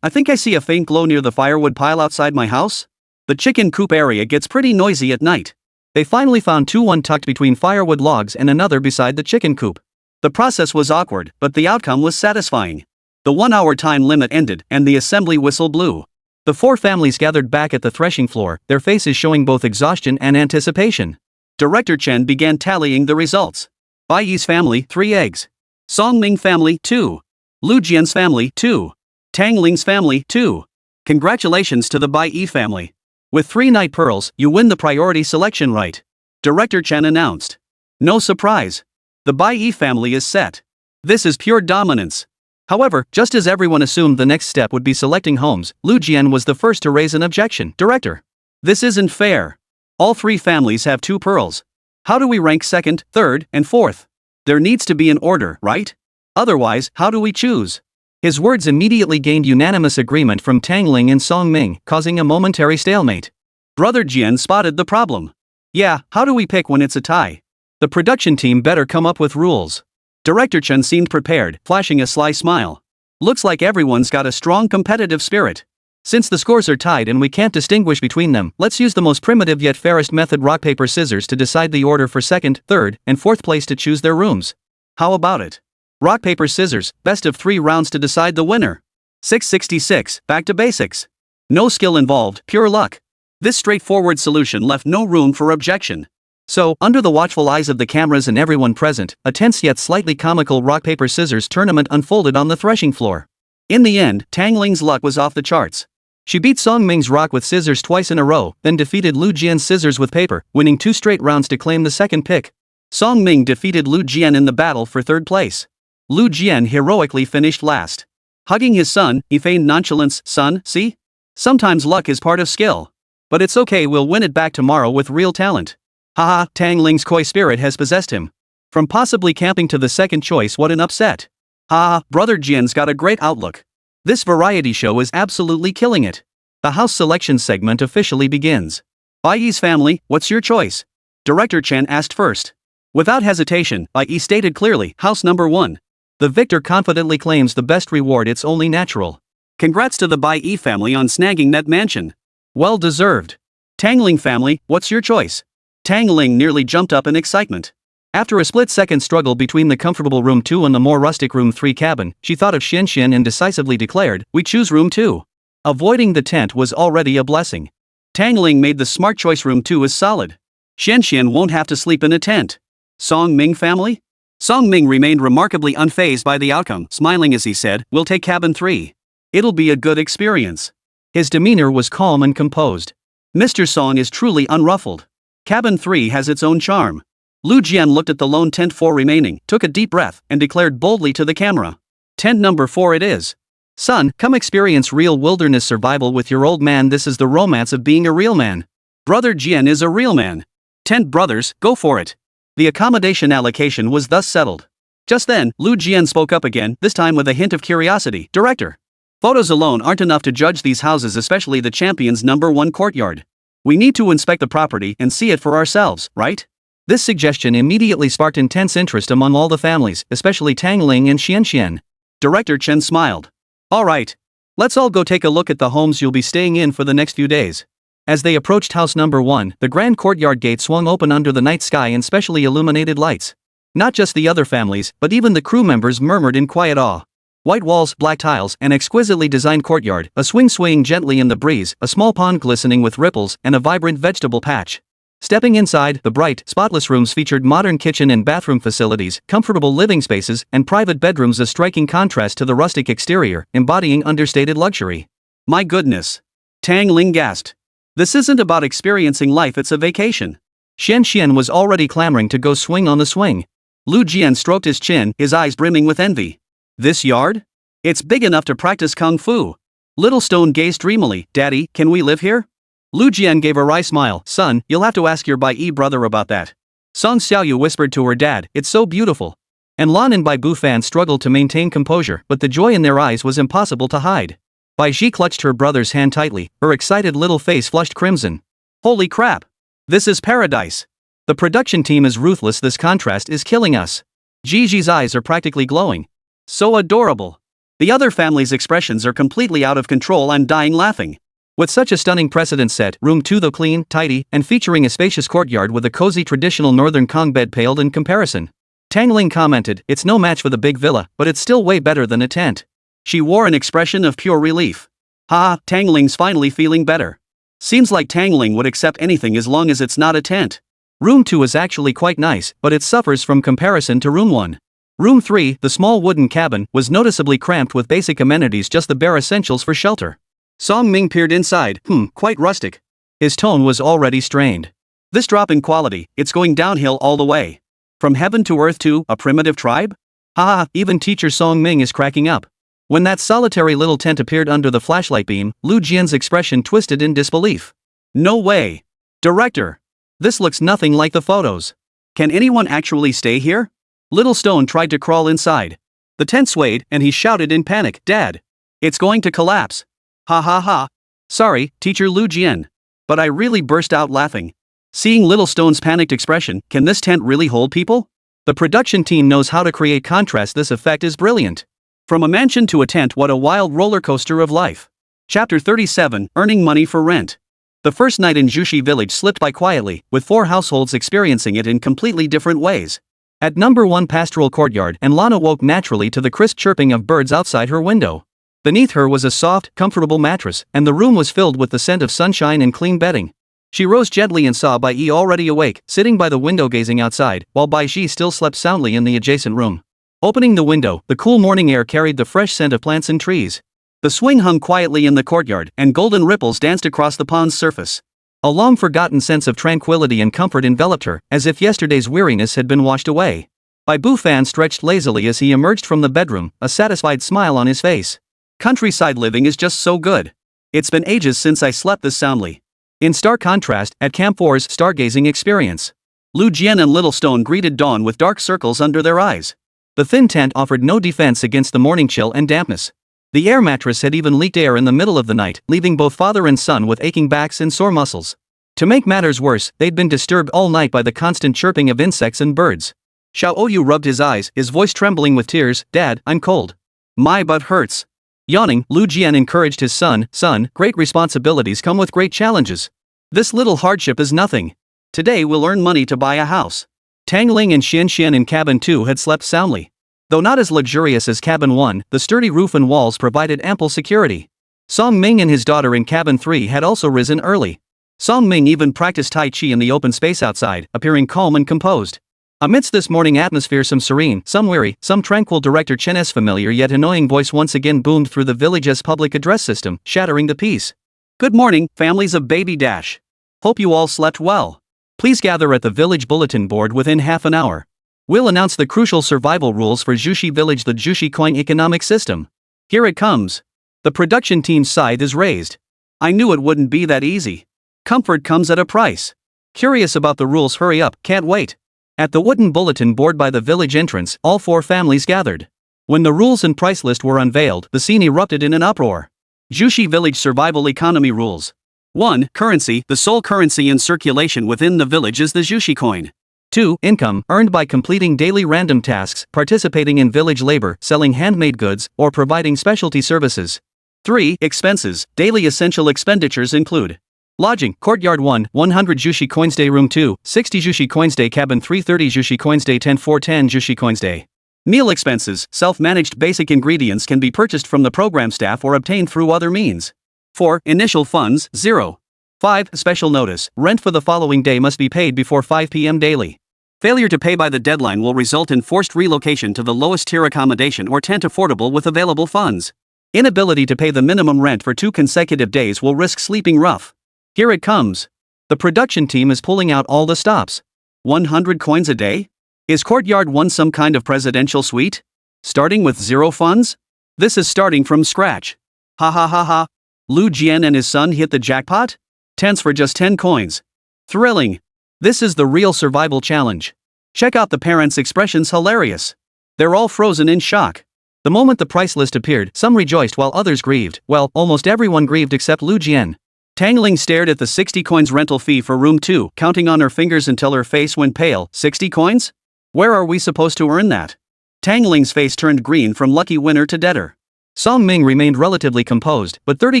I think I see a faint glow near the firewood pile outside my house. The chicken coop area gets pretty noisy at night. They finally found one tucked between firewood logs and another beside the chicken coop. The process was awkward, but the outcome was satisfying. The 1-hour time limit ended, and the assembly whistle blew. The 4 families gathered back at the threshing floor, their faces showing both exhaustion and anticipation. Director Chen began tallying the results. Bai Yi's family, 3 eggs. Song Ming family, 2. Lu Jian's family, 2. Tang Ling's family, 2. Congratulations to the Bai Yi family. With 3 night pearls, you win the priority selection right. Director Chen announced. No surprise. The Bai Yi family is set. This is pure dominance. However, just as everyone assumed the next step would be selecting homes, Lu Jian was the first to raise an objection. Director. This isn't fair. All 3 families have 2 pearls. How do we rank second, third, and fourth? There needs to be an order, right? Otherwise, how do we choose? His words immediately gained unanimous agreement from Tang Ling and Song Ming, causing a momentary stalemate. Brother Jian spotted the problem. Yeah, how do we pick when it's a tie? The production team better come up with rules. Director Chen seemed prepared, flashing a sly smile. Looks like everyone's got a strong competitive spirit. Since the scores are tied and we can't distinguish between them, let's use the most primitive yet fairest method, rock paper scissors, to decide the order for second, third, and fourth place to choose their rooms. How about it? Rock paper scissors, best of 3 rounds to decide the winner. 666, back to basics. No skill involved, pure luck. This straightforward solution left no room for objection. So, under the watchful eyes of the cameras and everyone present, a tense yet slightly comical rock paper scissors tournament unfolded on the threshing floor. In the end, Tang Ling's luck was off the charts. She beat Song Ming's rock with scissors twice in a row, then defeated Lu Jian's scissors with paper, winning 2 straight rounds to claim the second pick. Song Ming defeated Lu Jian in the battle for third place. Lu Jian heroically finished last. Hugging his son, he feigned nonchalance. Son, see? Sometimes luck is part of skill. But it's okay, we'll win it back tomorrow with real talent. Haha, Tang Ling's coy spirit has possessed him. From possibly camping to the second choice, what an upset. Haha, Brother Jian's got a great outlook. This variety show is absolutely killing it. The house selection segment officially begins. Bai Yi's family, what's your choice? Director Chen asked first. Without hesitation, Bai Yi stated clearly, house number 1. The victor confidently claims the best reward, it's only natural. Congrats to the Bai Yi family on snagging that mansion. Well deserved. Tang Ling family, what's your choice? Tang Ling nearly jumped up in excitement. After a split-second struggle between the comfortable room 2 and the more rustic room 3 cabin, she thought of Xian and decisively declared, we choose room 2. Avoiding the tent was already a blessing. Tang Ling made the smart choice, room 2 is solid. Xian won't have to sleep in a tent. Song Ming family? Song Ming remained remarkably unfazed by the outcome, smiling as he said, we'll take cabin 3. It'll be a good experience. His demeanor was calm and composed. Mr. Song is truly unruffled. Cabin 3 has its own charm. Lu Jian looked at the lone tent 4 remaining, took a deep breath, and declared boldly to the camera. Tent number 4 it is. Son, come experience real wilderness survival with your old man. This is the romance of being a real man. Brother Jian is a real man. Tent brothers, go for it. The accommodation allocation was thus settled. Just then, Lu Jian spoke up again, this time with a hint of curiosity. Director. Photos alone aren't enough to judge these houses, especially the champion's number 1 courtyard. We need to inspect the property and see it for ourselves, right? This suggestion immediately sparked intense interest among all the families, especially Tang Ling and Xian. Director Chen smiled. All right. Let's all go take a look at the homes you'll be staying in for the next few days. As they approached house number 1, the grand courtyard gate swung open under the night sky and specially illuminated lights. Not just the other families, but even the crew members murmured in quiet awe. White walls, black tiles, an exquisitely designed courtyard, a swing swaying gently in the breeze, a small pond glistening with ripples, and a vibrant vegetable patch. Stepping inside, the bright, spotless rooms featured modern kitchen and bathroom facilities, comfortable living spaces, and private bedrooms, a striking contrast to the rustic exterior, embodying understated luxury. My goodness. Tang Ling gasped. This isn't about experiencing life, it's a vacation. Xian was already clamoring to go swing on the swing. Lu Jian stroked his chin, his eyes brimming with envy. This yard? It's big enough to practice kung fu. Little Stone gazed dreamily. Daddy, can we live here? Lu Jian gave a wry smile. Son, you'll have to ask your Bai Yi brother about that. Song Xiaoyu whispered to her dad, it's so beautiful. And Lan and Bai Bu Fan struggled to maintain composure, but the joy in their eyes was impossible to hide. Bai Ji clutched her brother's hand tightly, her excited little face flushed crimson. Holy crap! This is paradise! The production team is ruthless, this contrast is killing us. Gigi's eyes are practically glowing. So adorable. The other family's expressions are completely out of control, I'm dying laughing. With such a stunning precedent set, room 2 though clean, tidy, and featuring a spacious courtyard with a cozy traditional northern Kong bed paled in comparison. Tang Ling commented, "It's no match for the big villa, but it's still way better than a tent." She wore an expression of pure relief. Haha, Tang Ling's finally feeling better. Seems like Tang Ling would accept anything as long as it's not a tent. Room 2 is actually quite nice, but it suffers from comparison to room 1. Room 3, the small wooden cabin, was noticeably cramped with basic amenities, just the bare essentials for shelter. Song Ming peered inside, quite rustic. His tone was already strained. This drop in quality, it's going downhill all the way. From heaven to earth to a primitive tribe? Haha, even teacher Song Ming is cracking up. When that solitary little tent appeared under the flashlight beam, Lu Jian's expression twisted in disbelief. No way. Director. This looks nothing like the photos. Can anyone actually stay here? Little Stone tried to crawl inside. The tent swayed, and he shouted in panic, "Dad! It's going to collapse!" Ha ha ha. Sorry, teacher Lu Jian. But I really burst out laughing. Seeing Little Stone's panicked expression, can this tent really hold people? The production team knows how to create contrast. This effect is brilliant. From a mansion to a tent, what a wild roller coaster of life. Chapter 37, Earning Money for Rent. The first night in Jushi Village slipped by quietly, with 4 households experiencing it in completely different ways. At number 1 pastoral courtyard, and Lana woke naturally to the crisp chirping of birds outside her window. Beneath her was a soft, comfortable mattress, and the room was filled with the scent of sunshine and clean bedding. She rose gently and saw Bai Yi already awake, sitting by the window gazing outside, while Bai Yi still slept soundly in the adjacent room. Opening the window, the cool morning air carried the fresh scent of plants and trees. The swing hung quietly in the courtyard, and golden ripples danced across the pond's surface. A long-forgotten sense of tranquility and comfort enveloped her, as if yesterday's weariness had been washed away. Bai Bu Fan stretched lazily as he emerged from the bedroom, a satisfied smile on his face. Countryside living is just so good. It's been ages since I slept this soundly. In stark contrast, at Camp 4's stargazing experience, Lu Jian and Little Stone greeted dawn with dark circles under their eyes. The thin tent offered no defense against the morning chill and dampness. The air mattress had even leaked air in the middle of the night, leaving both father and son with aching backs and sore muscles. To make matters worse, they'd been disturbed all night by the constant chirping of insects and birds. Xiao Oyu rubbed his eyes, his voice trembling with tears. "Dad, I'm cold. My butt hurts." Yawning, Lu Jian encouraged his son, "Son, great responsibilities come with great challenges. This little hardship is nothing. Today we'll earn money to buy a house." Tang Ling and Xian Xian in cabin 2 had slept soundly. Though not as luxurious as cabin 1, the sturdy roof and walls provided ample security. Song Ming and his daughter in cabin 3 had also risen early. Song Ming even practiced Tai Chi in the open space outside, appearing calm and composed. Amidst this morning atmosphere, some serene, some weary, some tranquil Director Chen's familiar yet annoying voice once again boomed through the village's public address system, shattering the peace. "Good morning, families of Baby Dash. Hope you all slept well. Please gather at the village bulletin board within half an hour. We'll announce the crucial survival rules for Jushi Village, the Jushi Coin economic system. Here it comes." The production team's scythe is raised. I knew it wouldn't be that easy. Comfort comes at a price. Curious about the rules? Hurry up, can't wait. At the wooden bulletin board by the village entrance, all 4 families gathered. When the rules and price list were unveiled, the scene erupted in an uproar. Jushi Village Survival Economy Rules. 1. Currency. The sole currency in circulation within the village is the Jushi coin. 2. Income, earned by completing daily random tasks, participating in village labor, selling handmade goods, or providing specialty services. 3. Expenses. Daily essential expenditures include lodging, courtyard 1, 100 Jushi coins day, room 2, 60 Jushi coins day, cabin 3, 30 Jushi coins day, 10 410 Jushi coins day. Meal expenses. Self-managed basic ingredients can be purchased from the program staff or obtained through other means. 4. Initial funds, 0. 5. Special notice. Rent for the following day must be paid before 5 p.m. daily. Failure to pay by the deadline will result in forced relocation to the lowest tier accommodation or tent affordable with available funds. Inability to pay the minimum rent for 2 consecutive days will risk sleeping rough. Here it comes. The production team is pulling out all the stops. 100 coins a day? Is Courtyard 1 some kind of presidential suite? Starting with 0 funds? This is starting from scratch. Ha ha ha ha. Lu Jian and his son hit the jackpot? Tents for just 10 coins. Thrilling. This is the real survival challenge. Check out the parents' expressions, hilarious. They're all frozen in shock. The moment the price list appeared, some rejoiced while others grieved. Well, almost everyone grieved except Lu Jian. Tang Ling stared at the 60 coins rental fee for room 2, counting on her fingers until her face went pale. 60 coins? Where are we supposed to earn that? Tang Ling's face turned green from lucky winner to debtor. Song Ming remained relatively composed, but 30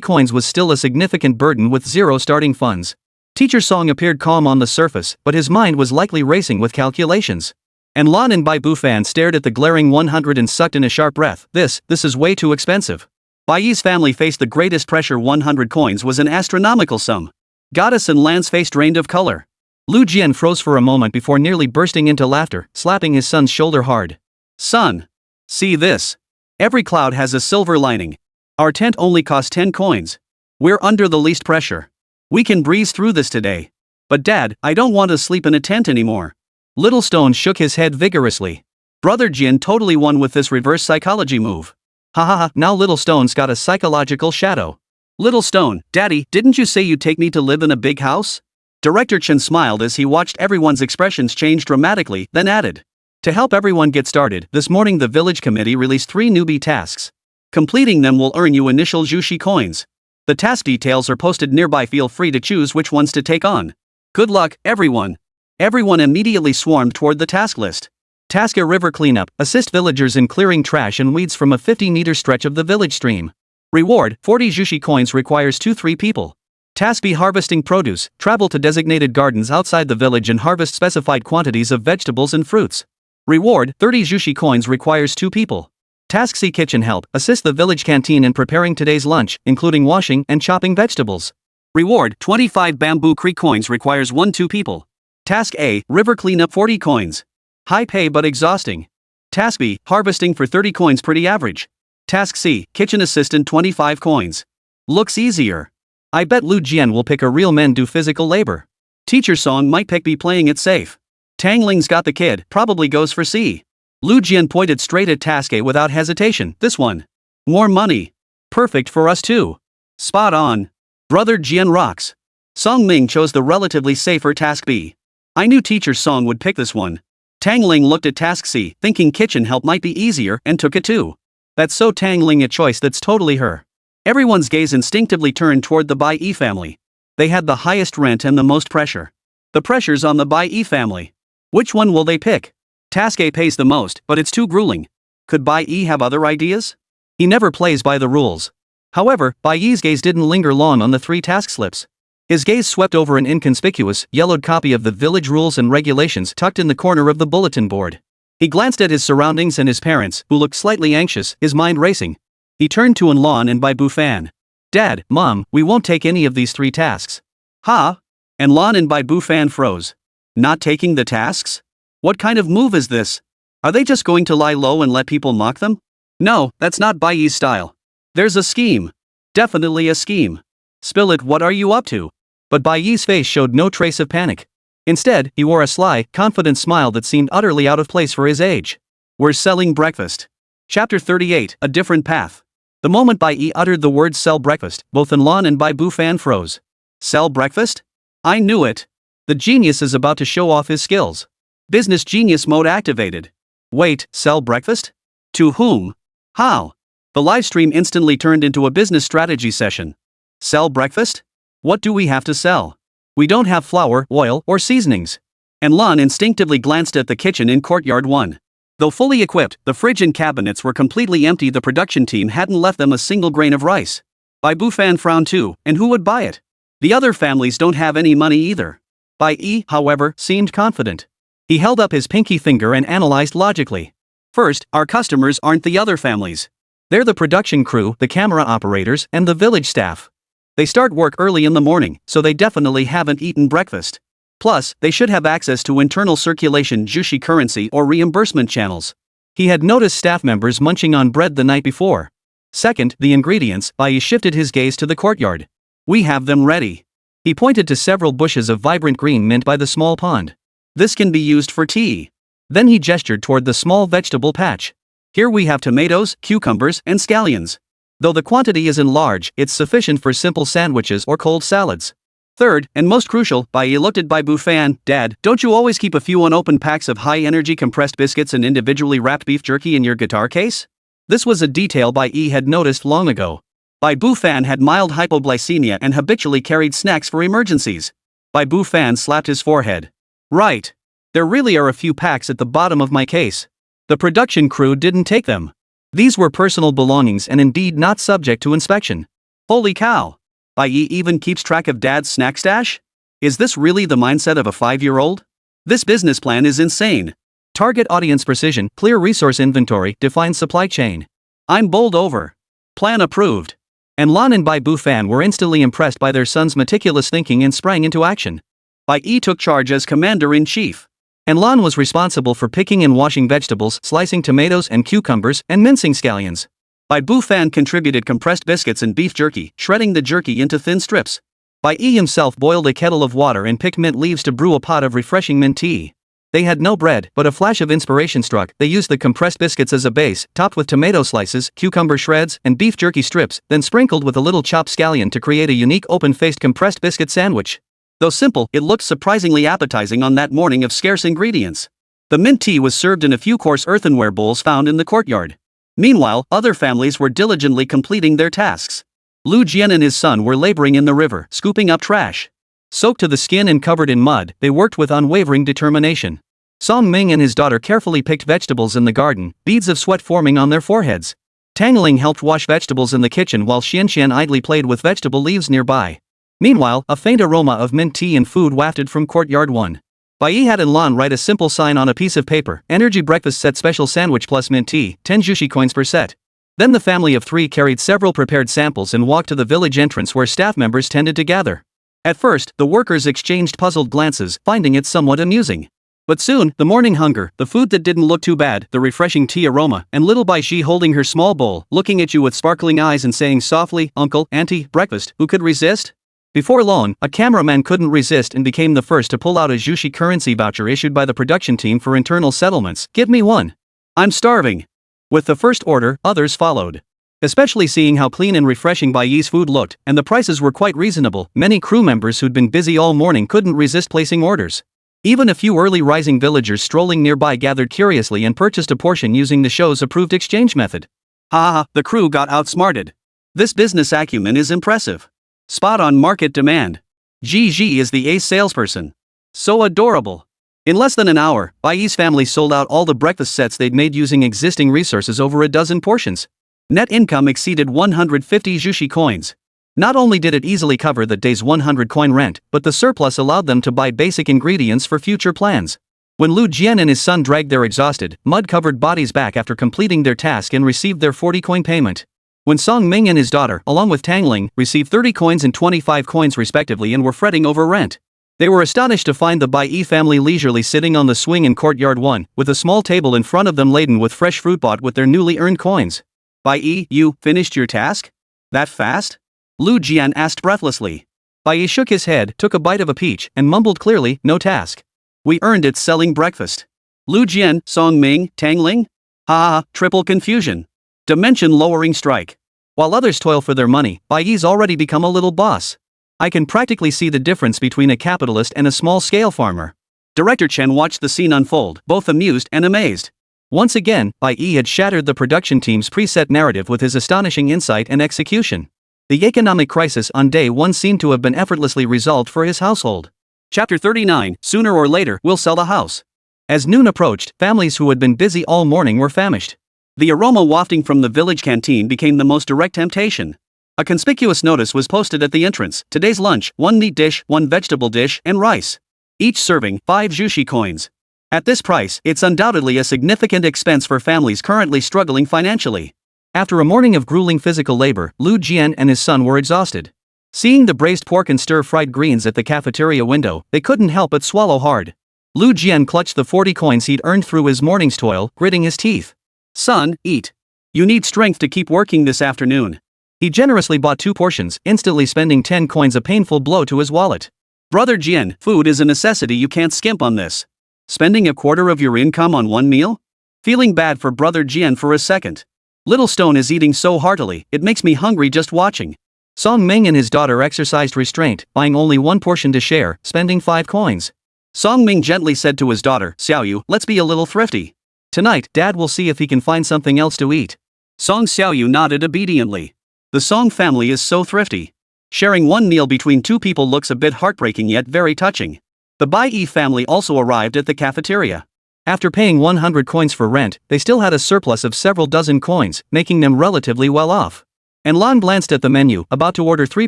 coins was still a significant burden with 0 starting funds. Teacher Song appeared calm on the surface, but his mind was likely racing with calculations. And Lan and Bai Bufan stared at the glaring 100 and sucked in a sharp breath. This is way too expensive. Bai Yi's family faced the greatest pressure. 100 coins was an astronomical sum. Goddess and Lan's face drained of color. Lu Jian froze for a moment before nearly bursting into laughter, slapping his son's shoulder hard. Son! See this. Every cloud has a silver lining. Our tent only costs 10 coins. We're under the least pressure. We can breeze through this today. But Dad, I don't want to sleep in a tent anymore. Little Stone shook his head vigorously. Brother Jin totally won with this reverse psychology move. Ha, now Little Stone's got a psychological shadow. Little Stone, Daddy, didn't you say you'd take me to live in a big house? Director Chen smiled as he watched everyone's expressions change dramatically, then added. To help everyone get started, this morning the village committee released 3 newbie tasks. Completing them will earn you initial Jushi coins. The task details are posted nearby. Feel free to choose which ones to take on. Good luck, everyone. Everyone immediately swarmed toward the task list. Task A: river cleanup, assist villagers in clearing trash and weeds from a 50-meter stretch of the village stream. Reward, 40 Jushi coins, requires 2-3 people. Task B: harvesting produce, travel to designated gardens outside the village and harvest specified quantities of vegetables and fruits. Reward, 30 Jushi coins, requires 2 people. Task C: kitchen help, assist the village canteen in preparing today's lunch, including washing and chopping vegetables. Reward, 25 bamboo creek coins, requires 1-2 people. Task A: river cleanup, 40 coins. High pay but exhausting. Task B: harvesting for 30 coins, pretty average. Task C: kitchen assistant, 25 coins. Looks easier. I bet Lu Jian will pick a real men do physical labor. Teacher Song might pick B, playing it safe. Tang Ling's got the kid, probably goes for C. Lu Jian pointed straight at Task A without hesitation. This one. More money. Perfect for us too. Spot on. Brother Jian rocks. Song Ming chose the relatively safer Task B. I knew Teacher Song would pick this one. Tang Ling looked at Task C, thinking kitchen help might be easier, and took it too. That's so Tang Ling a choice that's totally her. Everyone's gaze instinctively turned toward the Bai Yi family. They had the highest rent and the most pressure. The pressure's on the Bai Yi family. Which one will they pick? Task A pays the most, but it's too grueling. Could Bai Yi have other ideas? He never plays by the rules. However, Bai Yi's gaze didn't linger long on the 3 task slips. His gaze swept over an inconspicuous, yellowed copy of the village rules and regulations tucked in the corner of the bulletin board. He glanced at his surroundings and his parents, who looked slightly anxious, his mind racing. He turned to Lan and Bai Bufan. Dad, Mom, we won't take any of these 3 tasks. Ha? And Lan and Bai Bufan froze. Not taking the tasks? What kind of move is this? Are they just going to lie low and let people mock them? No, that's not Bai Yi's style. There's a scheme. Definitely a scheme. Spill it, what are you up to? But Bai Yi's face showed no trace of panic. Instead, he wore a sly, confident smile that seemed utterly out of place for his age. We're selling breakfast. Chapter 38, A Different Path. The moment Bai Yi uttered the words sell breakfast, both Lan and Bai Bufan froze. Sell breakfast? I knew it. The genius is about to show off his skills. Business genius mode activated. Wait, sell breakfast? To whom? How? The live stream instantly turned into a business strategy session. Sell breakfast? What do we have to sell? We don't have flour, oil, or seasonings. And Lan instinctively glanced at the kitchen in Courtyard 1. Though fully equipped, the fridge and cabinets were completely empty. The production team hadn't left them a single grain of rice. Bai Bufan frowned too, and who would buy it? The other families don't have any money either. Bai Yi, however, seemed confident. He held up his pinky finger and analyzed logically. First, our customers aren't the other families. They're the production crew, the camera operators, and the village staff. They start work early in the morning, so they definitely haven't eaten breakfast. Plus, they should have access to internal circulation Jushi currency or reimbursement channels. He had noticed staff members munching on bread the night before. Second, the ingredients. Bai Yi shifted his gaze to the courtyard. We have them ready. He pointed to several bushes of vibrant green mint by the small pond. This can be used for tea. Then he gestured toward the small vegetable patch. Here we have tomatoes, cucumbers, and scallions. Though the quantity isn't large, it's sufficient for simple sandwiches or cold salads. Third, and most crucial, Bai Yi looked at Bai Bufan. Dad, don't you always keep a few unopened packs of high-energy compressed biscuits and individually wrapped beef jerky in your guitar case? This was a detail Bai Yi had noticed long ago. Bai Bufan had mild hypoglycemia and habitually carried snacks for emergencies. Bai Bufan slapped his forehead. Right. There really are a few packs at the bottom of my case. The production crew didn't take them. These were personal belongings and indeed not subject to inspection. Holy cow! Bai Yi even keeps track of dad's snack stash? Is this really the mindset of a 5-year-old? This business plan is insane. Target audience precision, clear resource inventory, defined supply chain. I'm bowled over. Plan approved. And Lan and Bai Bufan were instantly impressed by their son's meticulous thinking and sprang into action. Bai Yi took charge as commander-in-chief. And Lan was responsible for picking and washing vegetables, slicing tomatoes and cucumbers, and mincing scallions. Bai Bufan contributed compressed biscuits and beef jerky, shredding the jerky into thin strips. Bai Yi himself boiled a kettle of water and picked mint leaves to brew a pot of refreshing mint tea. They had no bread, but a flash of inspiration struck. They used the compressed biscuits as a base, topped with tomato slices, cucumber shreds, and beef jerky strips, then sprinkled with a little chopped scallion to create a unique open-faced compressed biscuit sandwich. Though simple, it looked surprisingly appetizing on that morning of scarce ingredients. The mint tea was served in a few coarse earthenware bowls found in the courtyard. Meanwhile, other families were diligently completing their tasks. Lu Jian and his son were laboring in the river, scooping up trash. Soaked to the skin and covered in mud, they worked with unwavering determination. Song Ming and his daughter carefully picked vegetables in the garden, beads of sweat forming on their foreheads. Tang Ling helped wash vegetables in the kitchen while Xian Xian idly played with vegetable leaves nearby. Meanwhile, a faint aroma of mint tea and food wafted from courtyard 1. Bai Yi had Lan write a simple sign on a piece of paper: Energy breakfast set special sandwich plus mint tea, 10 jushi coins per set. Then the family of 3 carried several prepared samples and walked to the village entrance where staff members tended to gather. At first, the workers exchanged puzzled glances, finding it somewhat amusing. But soon, the morning hunger, the food that didn't look too bad, the refreshing tea aroma, and little Bai Shi holding her small bowl, looking at you with sparkling eyes and saying softly, "Uncle, Auntie, breakfast," who could resist? Before long, a cameraman couldn't resist and became the first to pull out a Jushi currency voucher issued by the production team for internal settlements. "Give me one. I'm starving." With the first order, others followed. Especially seeing how clean and refreshing Bai Yi's food looked, and the prices were quite reasonable, many crew members who'd been busy all morning couldn't resist placing orders. Even a few early rising villagers strolling nearby gathered curiously and purchased a portion using the show's approved exchange method. Ha, the crew got outsmarted. This business acumen is impressive. Spot on market demand. GG is the ace salesperson. So adorable. In less than an hour, Bai Yi's family sold out all the breakfast sets they'd made using existing resources over a dozen portions. Net income exceeded 150 jushi coins. Not only did it easily cover the day's 100 coin rent, but the surplus allowed them to buy basic ingredients for future plans. When Lu Jian and his son dragged their exhausted, mud-covered bodies back after completing their task and received their 40 coin payment. When Song Ming and his daughter, along with Tang Ling, received 30 coins and 25 coins respectively and were fretting over rent. They were astonished to find the Bai Yi family leisurely sitting on the swing in courtyard 1, with a small table in front of them laden with fresh fruit bought with their newly earned coins. "Bai Yi, you finished your task? That fast?" Lu Jian asked breathlessly. Bai Yi shook his head, took a bite of a peach, and mumbled clearly, "No task. We earned it selling breakfast." Lu Jian, Song Ming, Tang Ling? Ha, triple confusion. Dimension-lowering strike. While others toil for their money, Bai Yi's already become a little boss. I can practically see the difference between a capitalist and a small-scale farmer. Director Chen watched the scene unfold, both amused and amazed. Once again, Bai Yi had shattered the production team's preset narrative with his astonishing insight and execution. The economic crisis on day 1 seemed to have been effortlessly resolved for his household. Chapter 39, Sooner or later, we'll sell the house. As noon approached, families who had been busy all morning were famished. The aroma wafting from the village canteen became the most direct temptation. A conspicuous notice was posted at the entrance: today's lunch, 1 meat dish, 1 vegetable dish, and rice. Each serving, 5 jushi coins. At this price, it's undoubtedly a significant expense for families currently struggling financially. After a morning of grueling physical labor, Lu Jian and his son were exhausted. Seeing the braised pork and stir-fried greens at the cafeteria window, they couldn't help but swallow hard. Lu Jian clutched the 40 coins he'd earned through his morning's toil, gritting his teeth. "Son, eat. You need strength to keep working this afternoon." He generously bought 2 portions, instantly spending 10 coins, a painful blow to his wallet. "Brother Jian, food is a necessity, you can't skimp on this. Spending a quarter of your income on 1 meal? Feeling bad for Brother Jian for a second. Little Stone is eating so heartily, it makes me hungry just watching." Song Ming and his daughter exercised restraint, buying only 1 portion to share, spending 5 coins. Song Ming gently said to his daughter, "Xiaoyu, let's be a little thrifty. Tonight, Dad will see if he can find something else to eat." Song Xiaoyu nodded obediently. The Song family is so thrifty. Sharing 1 meal between 2 people looks a bit heartbreaking yet very touching. The Bai Yi family also arrived at the cafeteria. After paying 100 coins for rent, they still had a surplus of several dozen coins, making them relatively well off. And Lan glanced at the menu, about to order 3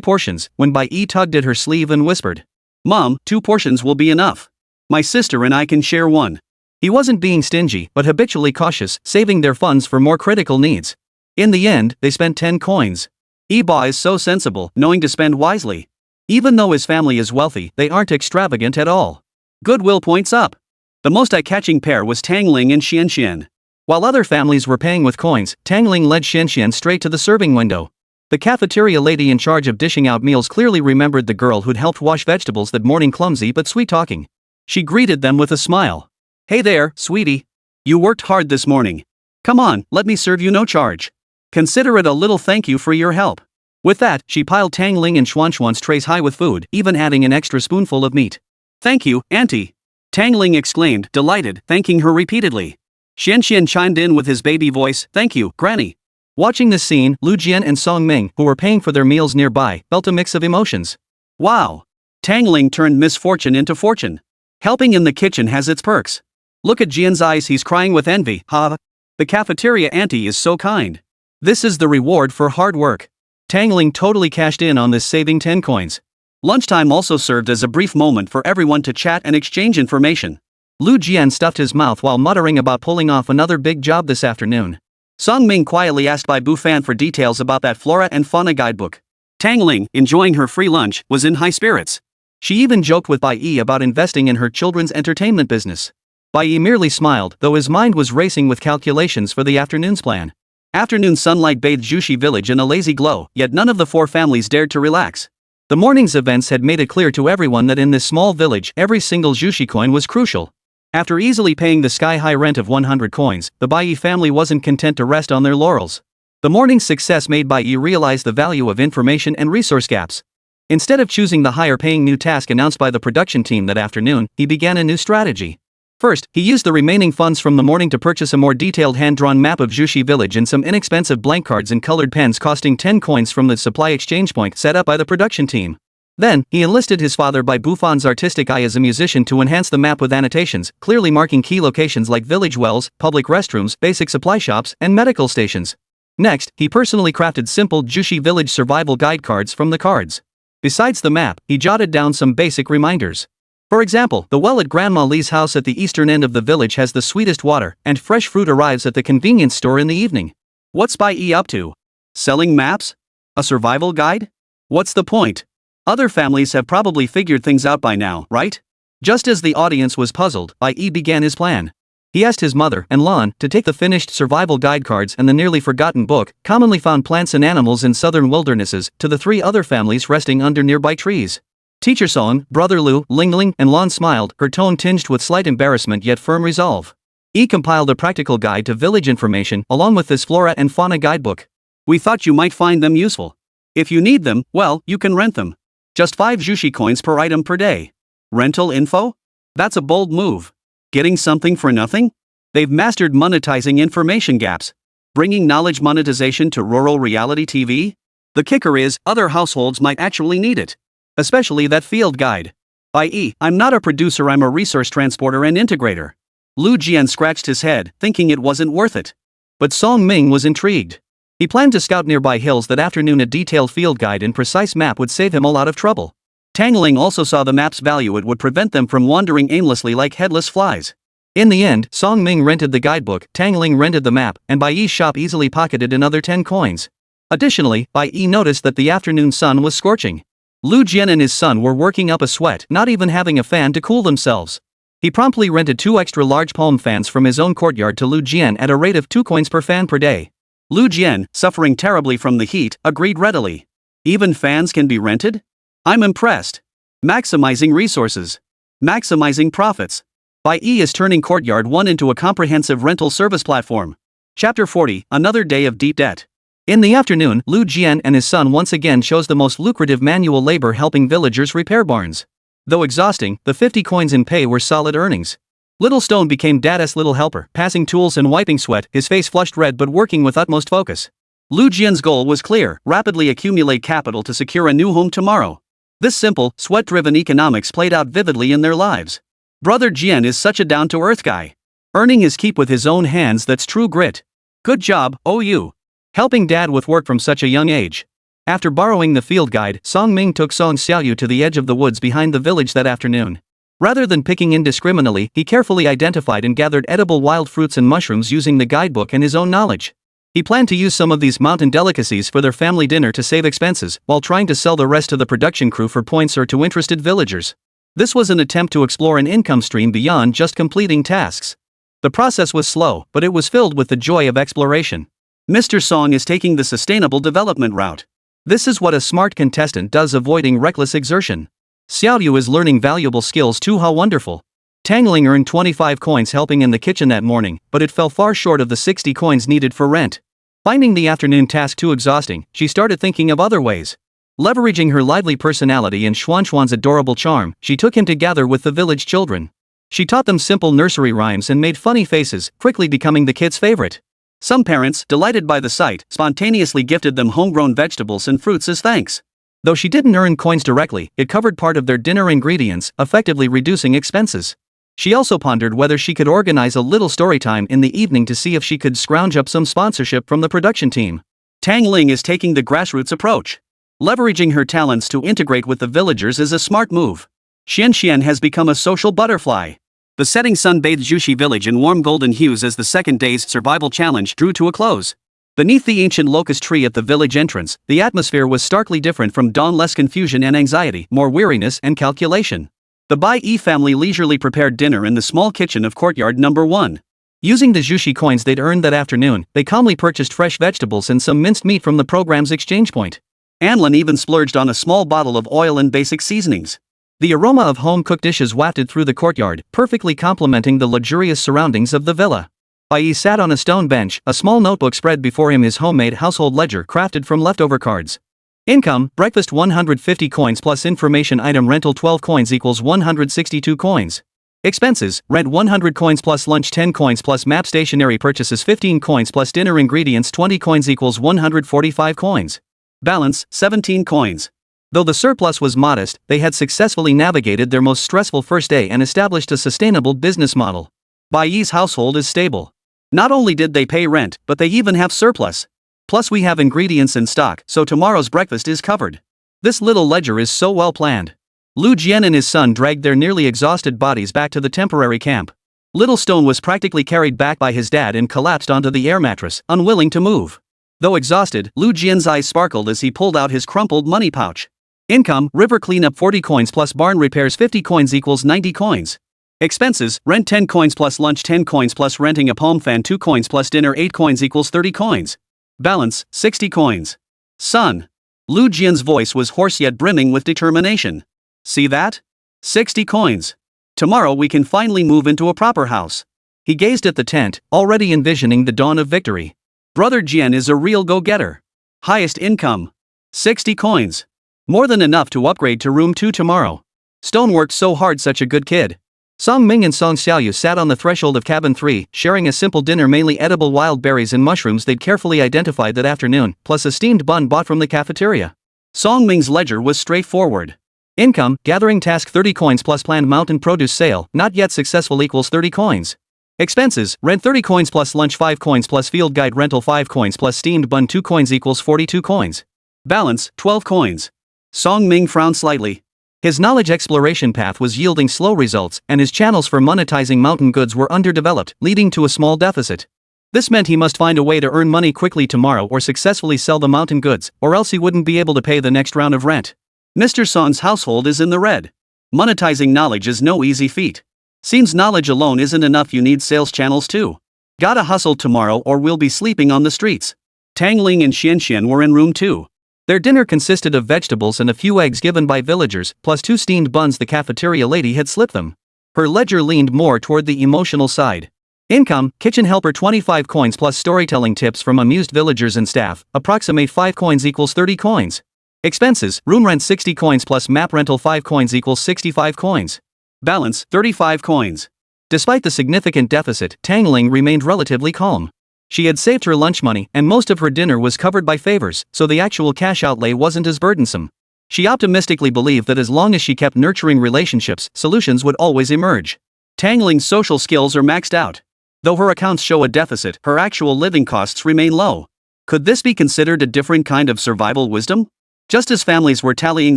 portions, when Bai Yi tugged at her sleeve and whispered, "Mom, 2 portions will be enough. My sister and I can share 1. He wasn't being stingy, but habitually cautious, saving their funds for more critical needs. In the end, they spent 10 coins. Bai is so sensible, knowing to spend wisely. Even though his family is wealthy, they aren't extravagant at all. Goodwill points up. The most eye-catching pair was Tangling and Xianxian. While other families were paying with coins, Tangling led Xianxian straight to the serving window. The cafeteria lady in charge of dishing out meals clearly remembered the girl who'd helped wash vegetables that morning, clumsy but sweet-talking. She greeted them with a smile. "Hey there, sweetie. You worked hard this morning. Come on, let me serve you no charge. Consider it a little thank you for your help." With that, she piled Tangling and Xuanxuan's trays high with food, even adding an extra spoonful of meat. "Thank you, Auntie," Tangling exclaimed, delighted, thanking her repeatedly. Xianxian chimed in with his baby voice, "Thank you, Granny." Watching this scene, Lu Jian and Song Ming, who were paying for their meals nearby, felt a mix of emotions. Wow! Tangling turned misfortune into fortune. Helping in the kitchen has its perks. Look at Jian's eyes, he's crying with envy, ha! The cafeteria auntie is so kind. This is the reward for hard work. Tangling totally cashed in on this, saving 10 coins. Lunchtime also served as a brief moment for everyone to chat and exchange information. Lu Jian stuffed his mouth while muttering about pulling off another big job this afternoon. Song Ming quietly asked Bai Bu Fan for details about that flora and fauna guidebook. Tangling, enjoying her free lunch, was in high spirits. She even joked with Bai Yi about investing in her children's entertainment business. Bai Yi merely smiled, though his mind was racing with calculations for the afternoon's plan. Afternoon sunlight bathed Jushi village in a lazy glow, yet none of the 4 families dared to relax. The morning's events had made it clear to everyone that in this small village, every single Jushi coin was crucial. After easily paying the sky-high rent of 100 coins, the Bai Yi family wasn't content to rest on their laurels. The morning's success made Bai Yi realize the value of information and resource gaps. Instead of choosing the higher-paying new task announced by the production team that afternoon, he began a new strategy. First, he used the remaining funds from the morning to purchase a more detailed hand-drawn map of Jushi village and some inexpensive blank cards and colored pens costing 10 coins from the supply exchange point set up by the production team. Then, he enlisted his father Bai Bufan's artistic eye as a musician to enhance the map with annotations, clearly marking key locations like village wells, public restrooms, basic supply shops, and medical stations. Next, he personally crafted simple Jushi village survival guide cards from the cards. Besides the map, he jotted down some basic reminders. For example, the well at Grandma Lee's house at the eastern end of the village has the sweetest water, and fresh fruit arrives at the convenience store in the evening. What's Bai Yi up to? Selling maps? A survival guide? What's the point? Other families have probably figured things out by now, right? Just as the audience was puzzled, Bai Yi began his plan. He asked his mother and Lan to take the finished survival guide cards and the nearly forgotten book, Commonly Found Plants and Animals in Southern Wildernesses, to the 3 other families resting under nearby trees. Teacher Song, Brother Lu, Lingling, and Lan smiled, her tone tinged with slight embarrassment yet firm resolve. Yi compiled a practical guide to village information along with this flora and fauna guidebook. We thought you might find them useful. If you need them, well, you can rent them. Just 5 Jushi coins per item per day. Rental info? That's a bold move. Getting something for nothing? They've mastered monetizing information gaps. Bringing knowledge monetization to rural reality TV? The kicker is, other households might actually need it. Especially that field guide. Bai Yi, I'm not a producer, I'm a resource transporter and integrator. Lu Jian scratched his head, thinking it wasn't worth it. But Song Ming was intrigued. He planned to scout nearby hills that afternoon. A detailed field guide and precise map would save him a lot of trouble. Tangling also saw the map's value, it would prevent them from wandering aimlessly like headless flies. In the end, Song Ming rented the guidebook, Tangling rented the map, and Bai Yi's shop easily pocketed another 10 coins. Additionally, Bai Yi noticed that the afternoon sun was scorching. Lu Jian and his son were working up a sweat, not even having a fan to cool themselves. He promptly rented 2 extra large palm fans from his own courtyard to Lu Jian at a rate of 2 coins per fan per day. Lu Jian, suffering terribly from the heat, agreed readily. Even fans can be rented? I'm impressed. Maximizing resources. Maximizing profits. Bai Yi is turning Courtyard 1 into a comprehensive rental service platform. Chapter 40, Another Day of Deep Debt. In the afternoon, Lu Jian and his son once again chose the most lucrative manual labor, helping villagers repair barns. Though exhausting, the 50 coins in pay were solid earnings. Little Stone became Dad's little helper, passing tools and wiping sweat, his face flushed red but working with utmost focus. Lu Jian's goal was clear: rapidly accumulate capital to secure a new home tomorrow. This simple, sweat-driven economics played out vividly in their lives. Brother Jian is such a down-to-earth guy. Earning his keep with his own hands, that's true grit. Good job, OU. Helping dad with work from such a young age. After borrowing the field guide, Song Ming took Song Xiaoyu to the edge of the woods behind the village that afternoon. Rather than picking indiscriminately, he carefully identified and gathered edible wild fruits and mushrooms using the guidebook and his own knowledge. He planned to use some of these mountain delicacies for their family dinner to save expenses, while trying to sell the rest to the production crew for points or to interested villagers. This was an attempt to explore an income stream beyond just completing tasks. The process was slow, but it was filled with the joy of exploration. Mr. Song is taking the sustainable development route. This is what a smart contestant does, avoiding reckless exertion. Xiaoyu is learning valuable skills too. How wonderful. Tangling earned 25 coins helping in the kitchen that morning, but it fell far short of the 60 coins needed for rent. Finding the afternoon task too exhausting, she started thinking of other ways. Leveraging her lively personality and Xuanxuan's adorable charm, she took him to gather with the village children. She taught them simple nursery rhymes and made funny faces, quickly becoming the kids' favorite. Some parents, delighted by the sight, spontaneously gifted them homegrown vegetables and fruits as thanks. Though she didn't earn coins directly, it covered part of their dinner ingredients, effectively reducing expenses. She also pondered whether she could organize a little story time in the evening to see if she could scrounge up some sponsorship from the production team. Tang Ling is taking the grassroots approach. Leveraging her talents to integrate with the villagers is a smart move. Xian has become a social butterfly. The setting sun bathed Jushi village in warm golden hues as the second day's survival challenge drew to a close. Beneath the ancient locust tree at the village entrance, the atmosphere was starkly different from dawn, less confusion and anxiety, more weariness and calculation. The Bai Yi family leisurely prepared dinner in the small kitchen of courtyard number 1. Using the Jushi coins they'd earned that afternoon, they calmly purchased fresh vegetables and some minced meat from the program's exchange point. Anlin even splurged on a small bottle of oil and basic seasonings. The aroma of home-cooked dishes wafted through the courtyard, perfectly complementing the luxurious surroundings of the villa. Bai Yi sat on a stone bench, a small notebook spread before him, his homemade household ledger crafted from leftover cards. Income, breakfast 150 coins plus information item rental 12 coins equals 162 coins. Expenses, rent 100 coins plus lunch 10 coins plus map stationery purchases 15 coins plus dinner ingredients 20 coins equals 145 coins. Balance, 17 coins. Though the surplus was modest, they had successfully navigated their most stressful first day and established a sustainable business model. Bai Yi's household is stable. Not only did they pay rent, but they even have surplus. Plus we have ingredients in stock, so tomorrow's breakfast is covered. This little ledger is so well planned. Lu Jian and his son dragged their nearly exhausted bodies back to the temporary camp. Little Stone was practically carried back by his dad and collapsed onto the air mattress, unwilling to move. Though exhausted, Lu Jian's eyes sparkled as he pulled out his crumpled money pouch. Income, river cleanup 40 coins plus barn repairs 50 coins equals 90 coins. Expenses, rent 10 coins plus lunch 10 coins plus renting a palm fan 2 coins plus dinner 8 coins equals 30 coins. Balance, 60 coins. Son. Lu Jian's voice was hoarse yet brimming with determination. See that? 60 coins. Tomorrow we can finally move into a proper house. He gazed at the tent, already envisioning the dawn of victory. Brother Jian is a real go-getter. Highest income. 60 coins. More than enough to upgrade to room 2 tomorrow. Stone worked so hard, such a good kid. Song Ming and Song Xiaoyu sat on the threshold of cabin 3, sharing a simple dinner, mainly edible wild berries and mushrooms they'd carefully identified that afternoon, plus a steamed bun bought from the cafeteria. Song Ming's ledger was straightforward. Income, gathering task 30 coins plus planned mountain produce sale, not yet successful equals 30 coins. Expenses, rent 30 coins plus lunch 5 coins plus field guide rental 5 coins plus steamed bun 2 coins equals 42 coins. Balance, 12 coins. Song Ming frowned slightly. His knowledge exploration path was yielding slow results, and his channels for monetizing mountain goods were underdeveloped, leading to a small deficit. This meant he must find a way to earn money quickly tomorrow or successfully sell the mountain goods, or else he wouldn't be able to pay the next round of rent. Mr. Song's household is in the red. Monetizing knowledge is no easy feat. Seems knowledge alone isn't enough, you need sales channels too. Gotta hustle tomorrow or we'll be sleeping on the streets. Tang Ling and Xian were in room 2. Their dinner consisted of vegetables and a few eggs given by villagers, plus 2 steamed buns the cafeteria lady had slipped them. Her ledger leaned more toward the emotional side. Income, kitchen helper 25 coins plus storytelling tips from amused villagers and staff, approximate 5 coins equals 30 coins. Expenses, room rent 60 coins plus map rental 5 coins equals 65 coins. Balance, 35 coins. Despite the significant deficit, Tang Ling remained relatively calm. She had saved her lunch money, and most of her dinner was covered by favors, so the actual cash outlay wasn't as burdensome. She optimistically believed that as long as she kept nurturing relationships, solutions would always emerge. Tang Ling's social skills are maxed out. Though her accounts show a deficit, her actual living costs remain low. Could this be considered a different kind of survival wisdom? Just as families were tallying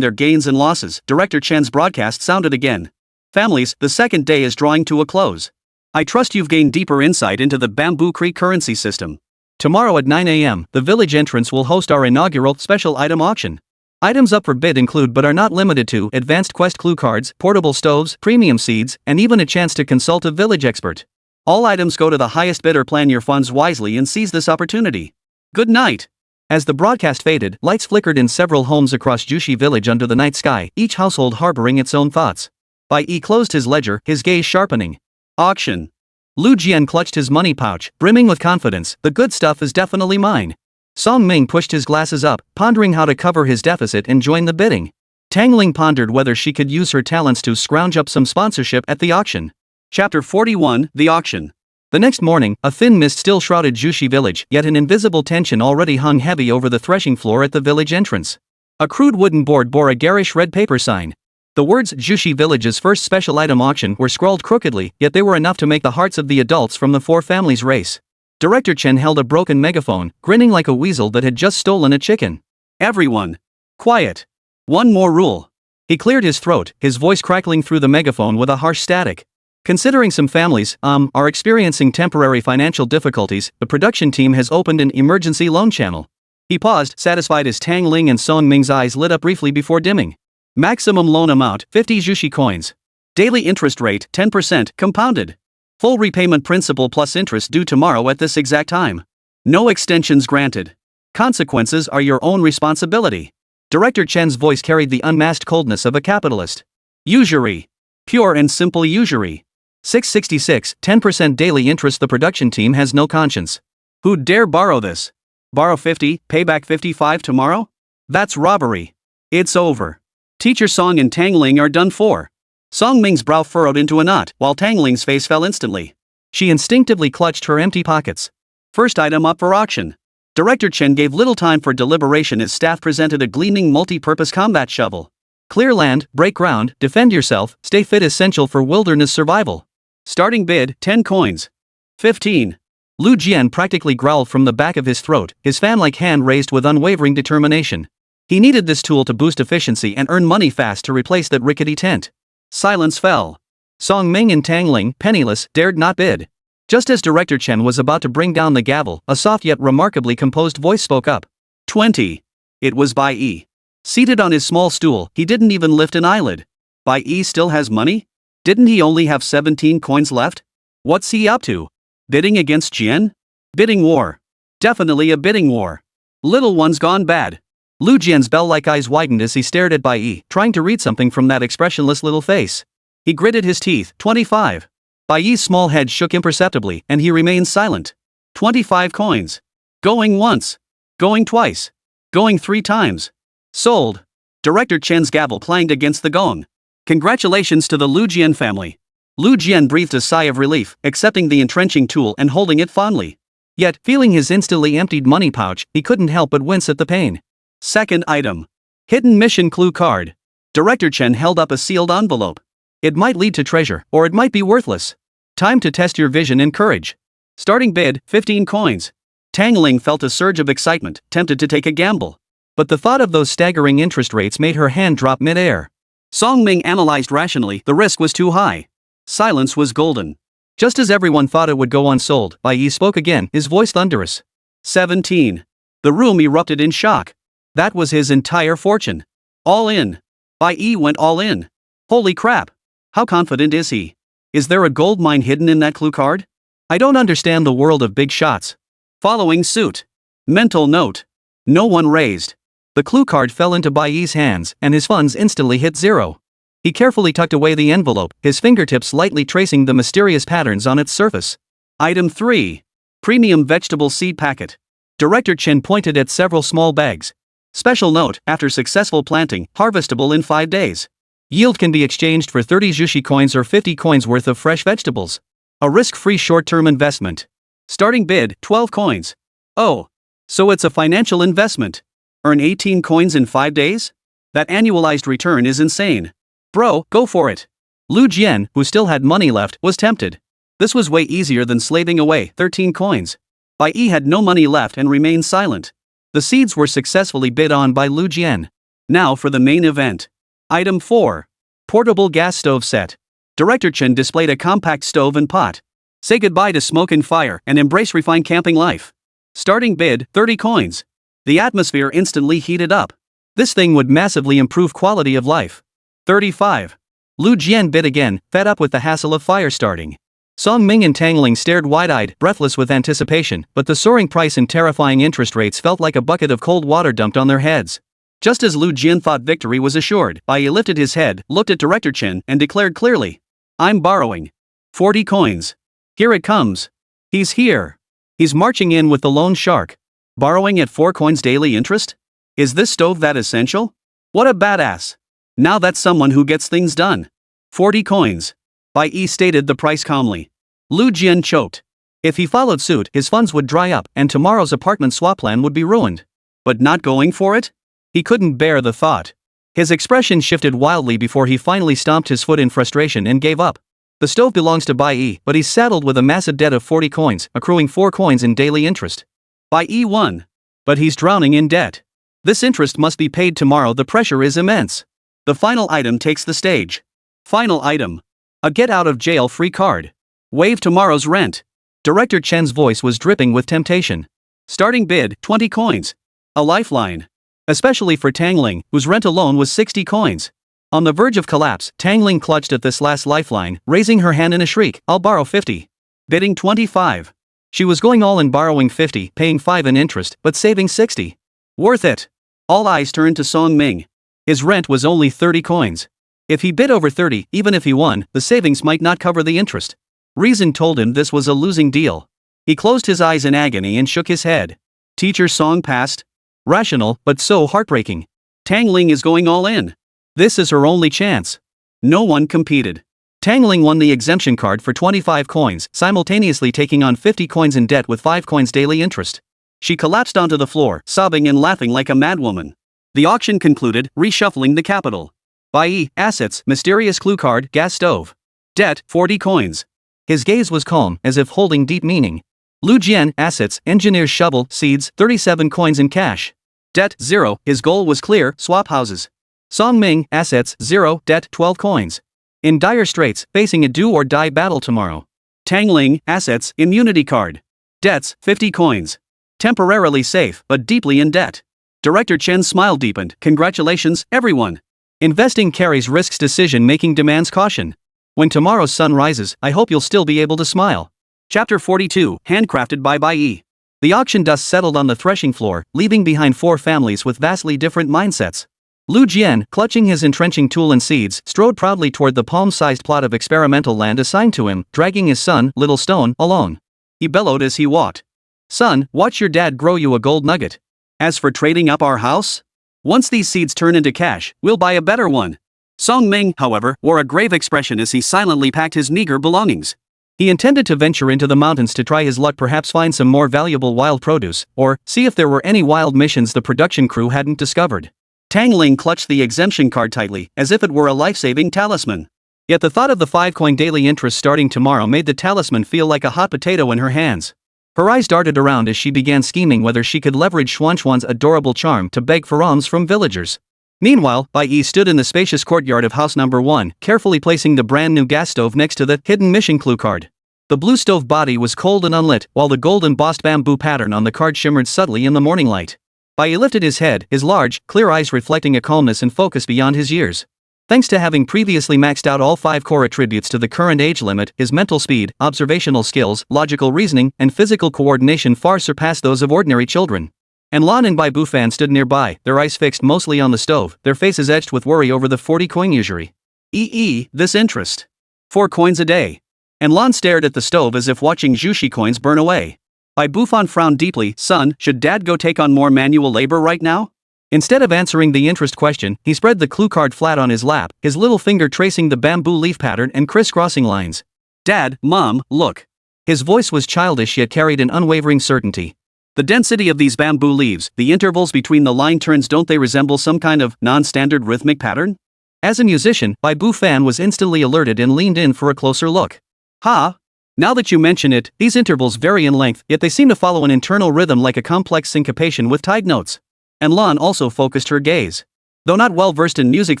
their gains and losses, Director Chen's broadcast sounded again. Families, the second day is drawing to a close. I trust you've gained deeper insight into the Bamboo Creek currency system. Tomorrow at 9 a.m., the village entrance will host our inaugural special item auction. Items up for bid include but are not limited to advanced quest clue cards, portable stoves, premium seeds, and even a chance to consult a village expert. All items go to the highest bidder. Plan your funds wisely and seize this opportunity. Good night. As the broadcast faded, lights flickered in several homes across Jushi village under the night sky, each household harboring its own thoughts. Bai Yi closed his ledger, his gaze sharpening. Auction. Lu Jian clutched his money pouch, brimming with confidence. The good stuff is definitely mine. Song Ming pushed his glasses up, pondering how to cover his deficit and join the bidding. Tang Ling pondered whether she could use her talents to scrounge up some sponsorship at the auction. Chapter 41, The Auction. The next morning, a thin mist still shrouded Jushi village, yet an invisible tension already hung heavy over the threshing floor at the village entrance. A crude wooden board bore a garish red paper sign. The words Jushi village's first special item auction were scrawled crookedly, yet they were enough to make the hearts of the adults from the four families race. Director Chen held a broken megaphone, grinning like a weasel that had just stolen a chicken. Everyone. Quiet. One more rule. He cleared his throat, his voice crackling through the megaphone with a harsh static. Considering some families, are experiencing temporary financial difficulties, the production team has opened an emergency loan channel. He paused, satisfied as Tang Ling and Song Ming's eyes lit up briefly before dimming. Maximum loan amount, 50 Jushi coins. Daily interest rate, 10%, compounded. Full repayment principal plus interest due tomorrow at this exact time. No extensions granted. Consequences are your own responsibility. Director Chen's voice carried the unmasked coldness of a capitalist. Usury. Pure and simple usury. 666, 10% daily interest. The production team has no conscience. Who'd dare borrow this? Borrow 50, pay back 55 tomorrow? That's robbery. It's over. Teacher Song and Tang Ling are done for. Song Ming's brow furrowed into a knot, while Tang Ling's face fell instantly. She instinctively clutched her empty pockets. First item up for auction. Director Chen gave little time for deliberation as staff presented a gleaming multi-purpose combat shovel. Clear land, break ground, defend yourself, stay fit, essential for wilderness survival. Starting bid, 10 coins. 15. Lu Jian practically growled from the back of his throat, his fan-like hand raised with unwavering determination. He needed this tool to boost efficiency and earn money fast to replace that rickety tent. Silence fell. Song Ming and Tang Ling, penniless, dared not bid. Just as Director Chen was about to bring down the gavel, a soft yet remarkably composed voice spoke up. 20. It was Bai Yi. Seated on his small stool, he didn't even lift an eyelid. Bai Yi still has money? Didn't he only have 17 coins left? What's he up to? Bidding against Jian? Bidding war. Definitely a bidding war. Little one's gone bad. Lu Jian's bell-like eyes widened as he stared at Bai Yi, trying to read something from that expressionless little face. He gritted his teeth. 25. Bai Yi's small head shook imperceptibly, and he remained silent. 25 coins. Going once. Going twice. Going 3 times. Sold. Director Chen's gavel clanged against the gong. Congratulations to the Lu Jian family. Lu Jian breathed a sigh of relief, accepting the entrenching tool and holding it fondly. Yet, feeling his instantly emptied money pouch, he couldn't help but wince at the pain. Second item. Hidden mission clue card. Director Chen held up a sealed envelope. It might lead to treasure, or it might be worthless. Time to test your vision and courage. Starting bid, 15 coins. Tang Ling felt a surge of excitement, tempted to take a gamble. But the thought of those staggering interest rates made her hand drop mid-air. Song Ming analyzed rationally, the risk was too high. Silence was golden. Just as everyone thought it would go unsold, Bai Yi spoke again, his voice thunderous. 17. The room erupted in shock. That was his entire fortune. All in. Bai Yi went all in. Holy crap. How confident is he? Is there a gold mine hidden in that clue card? I don't understand the world of big shots. Following suit. Mental note. No one raised. The clue card fell into Bai Yi's hands, and his funds instantly hit 0. He carefully tucked away the envelope, his fingertips lightly tracing the mysterious patterns on its surface. Item 3. Premium vegetable seed packet. Director Chen pointed at several small bags. Special note, after successful planting, harvestable in 5 days. Yield can be exchanged for 30 Jushi coins or 50 coins worth of fresh vegetables. A risk-free short-term investment. Starting bid, 12 coins. Oh. So it's a financial investment. Earn 18 coins in 5 days? That annualized return is insane. Bro, go for it. Lu Jian, who still had money left, was tempted. This was way easier than slaving away 13 coins. Bai Yi had no money left and remained silent. The seeds were successfully bid on by Lu Jian. Now for the main event. Item 4. Portable gas stove set. Director Chen displayed a compact stove and pot. Say goodbye to smoke and fire and embrace refined camping life. Starting bid, 30 coins. The atmosphere instantly heated up. This thing would massively improve quality of life. 35. Lu Jian bid again, fed up with the hassle of fire starting. Song Ming and Tang Ling stared wide-eyed, breathless with anticipation, but the soaring price and terrifying interest rates felt like a bucket of cold water dumped on their heads. Just as Lu Jian thought victory was assured, Bai Yi lifted his head, looked at Director Chen, and declared clearly, "I'm borrowing 40 coins. Here it comes. He's here. He's marching in with the loan shark. Borrowing at 4 coins daily interest? Is this stove that essential? What a badass. Now that's someone who gets things done. 40 coins. Bai Yi stated the price calmly. Lu Jian choked. If he followed suit, his funds would dry up and tomorrow's apartment swap plan would be ruined. But not going for it? He couldn't bear the thought. His expression shifted wildly before he finally stomped his foot in frustration and gave up. The stove belongs to Bai Yi, but he's saddled with a massive debt of 40 coins, accruing 4 coins in daily interest. Bai Yi won. But he's drowning in debt. This interest must be paid tomorrow. The pressure is immense. The final item takes the stage. Final item. A get-out-of-jail-free card. Waive tomorrow's rent. Director Chen's voice was dripping with temptation. Starting bid, 20 coins. A lifeline. Especially for Tang Ling, whose rent alone was 60 coins. On the verge of collapse, Tang Ling clutched at this last lifeline, raising her hand in a shriek. "I'll borrow 50. Bidding 25. She was going all in, borrowing 50, paying 5 in interest, but saving 60. Worth it. All eyes turned to Song Ming. His rent was only 30 coins. If he bid over 30, even if he won, the savings might not cover the interest. Reason told him this was a losing deal. He closed his eyes in agony and shook his head. Teacher Song passed. Rational, but so heartbreaking. Tang Ling is going all in. This is her only chance. No one competed. Tang Ling won the exemption card for 25 coins, simultaneously taking on 50 coins in debt with 5 coins daily interest. She collapsed onto the floor, sobbing and laughing like a madwoman. The auction concluded, reshuffling the capital. Bai Yi, assets, mysterious clue card, gas stove. Debt, 40 coins. His gaze was calm, as if holding deep meaning. Lu Jian, assets, engineer's shovel, seeds, 37 coins in cash. Debt, 0, his goal was clear, swap houses. Song Ming, assets, 0, debt, 12 coins. In dire straits, facing a do-or-die battle tomorrow. Tang Ling, assets, immunity card. Debts, 50 coins. Temporarily safe, but deeply in debt. Director Chen's smile deepened. Congratulations, everyone. Investing carries risks, decision-making demands caution. When tomorrow's sun rises, I hope you'll still be able to smile. Chapter 42, handcrafted by Bai Yi. The auction dust settled on the threshing floor, leaving behind 4 families with vastly different mindsets. Lu Jian, clutching his entrenching tool and seeds, strode proudly toward the palm-sized plot of experimental land assigned to him, dragging his son, Little Stone, along. He bellowed as he walked. "Son, watch your dad grow you a gold nugget. As for trading up our house? Once these seeds turn into cash, we'll buy a better one." Song Ming, however, wore a grave expression as he silently packed his meager belongings. He intended to venture into the mountains to try his luck, perhaps find some more valuable wild produce, or see if there were any wild missions the production crew hadn't discovered. Tang Ling clutched the exemption card tightly, as if it were a life-saving talisman. Yet the thought of the 5-coin daily interest starting tomorrow made the talisman feel like a hot potato in her hands. Her eyes darted around as she began scheming whether she could leverage Xuanchuan's adorable charm to beg for alms from villagers. Meanwhile, Bai Yi stood in the spacious courtyard of house number 1, carefully placing the brand new gas stove next to the hidden mission clue card. The blue stove body was cold and unlit, while the gold embossed bamboo pattern on the card shimmered subtly in the morning light. Bai Yi lifted his head, his large, clear eyes reflecting a calmness and focus beyond his years. Thanks to having previously maxed out all 5 core attributes to the current age limit, his mental speed, observational skills, logical reasoning, and physical coordination far surpassed those of ordinary children. And Lan and Bai Bufan stood nearby, their eyes fixed mostly on the stove, their faces etched with worry over the 40-coin usury. This interest. 4 coins a day. And Lan stared at the stove as if watching Jushi coins burn away. Bai Bufan frowned deeply. "Son, should Dad go take on more manual labor right now?" Instead of answering the interest question, he spread the clue card flat on his lap, his little finger tracing the bamboo leaf pattern and crisscrossing lines. "Dad, Mom, look." His voice was childish yet carried an unwavering certainty. "The density of these bamboo leaves, the intervals between the line turns, don't they resemble some kind of non-standard rhythmic pattern?" As a musician, Bai Bufan was instantly alerted and leaned in for a closer look. "Ha! Now that you mention it, these intervals vary in length, yet they seem to follow an internal rhythm like a complex syncopation with tied notes. And Lan also focused her gaze. Though not well versed in music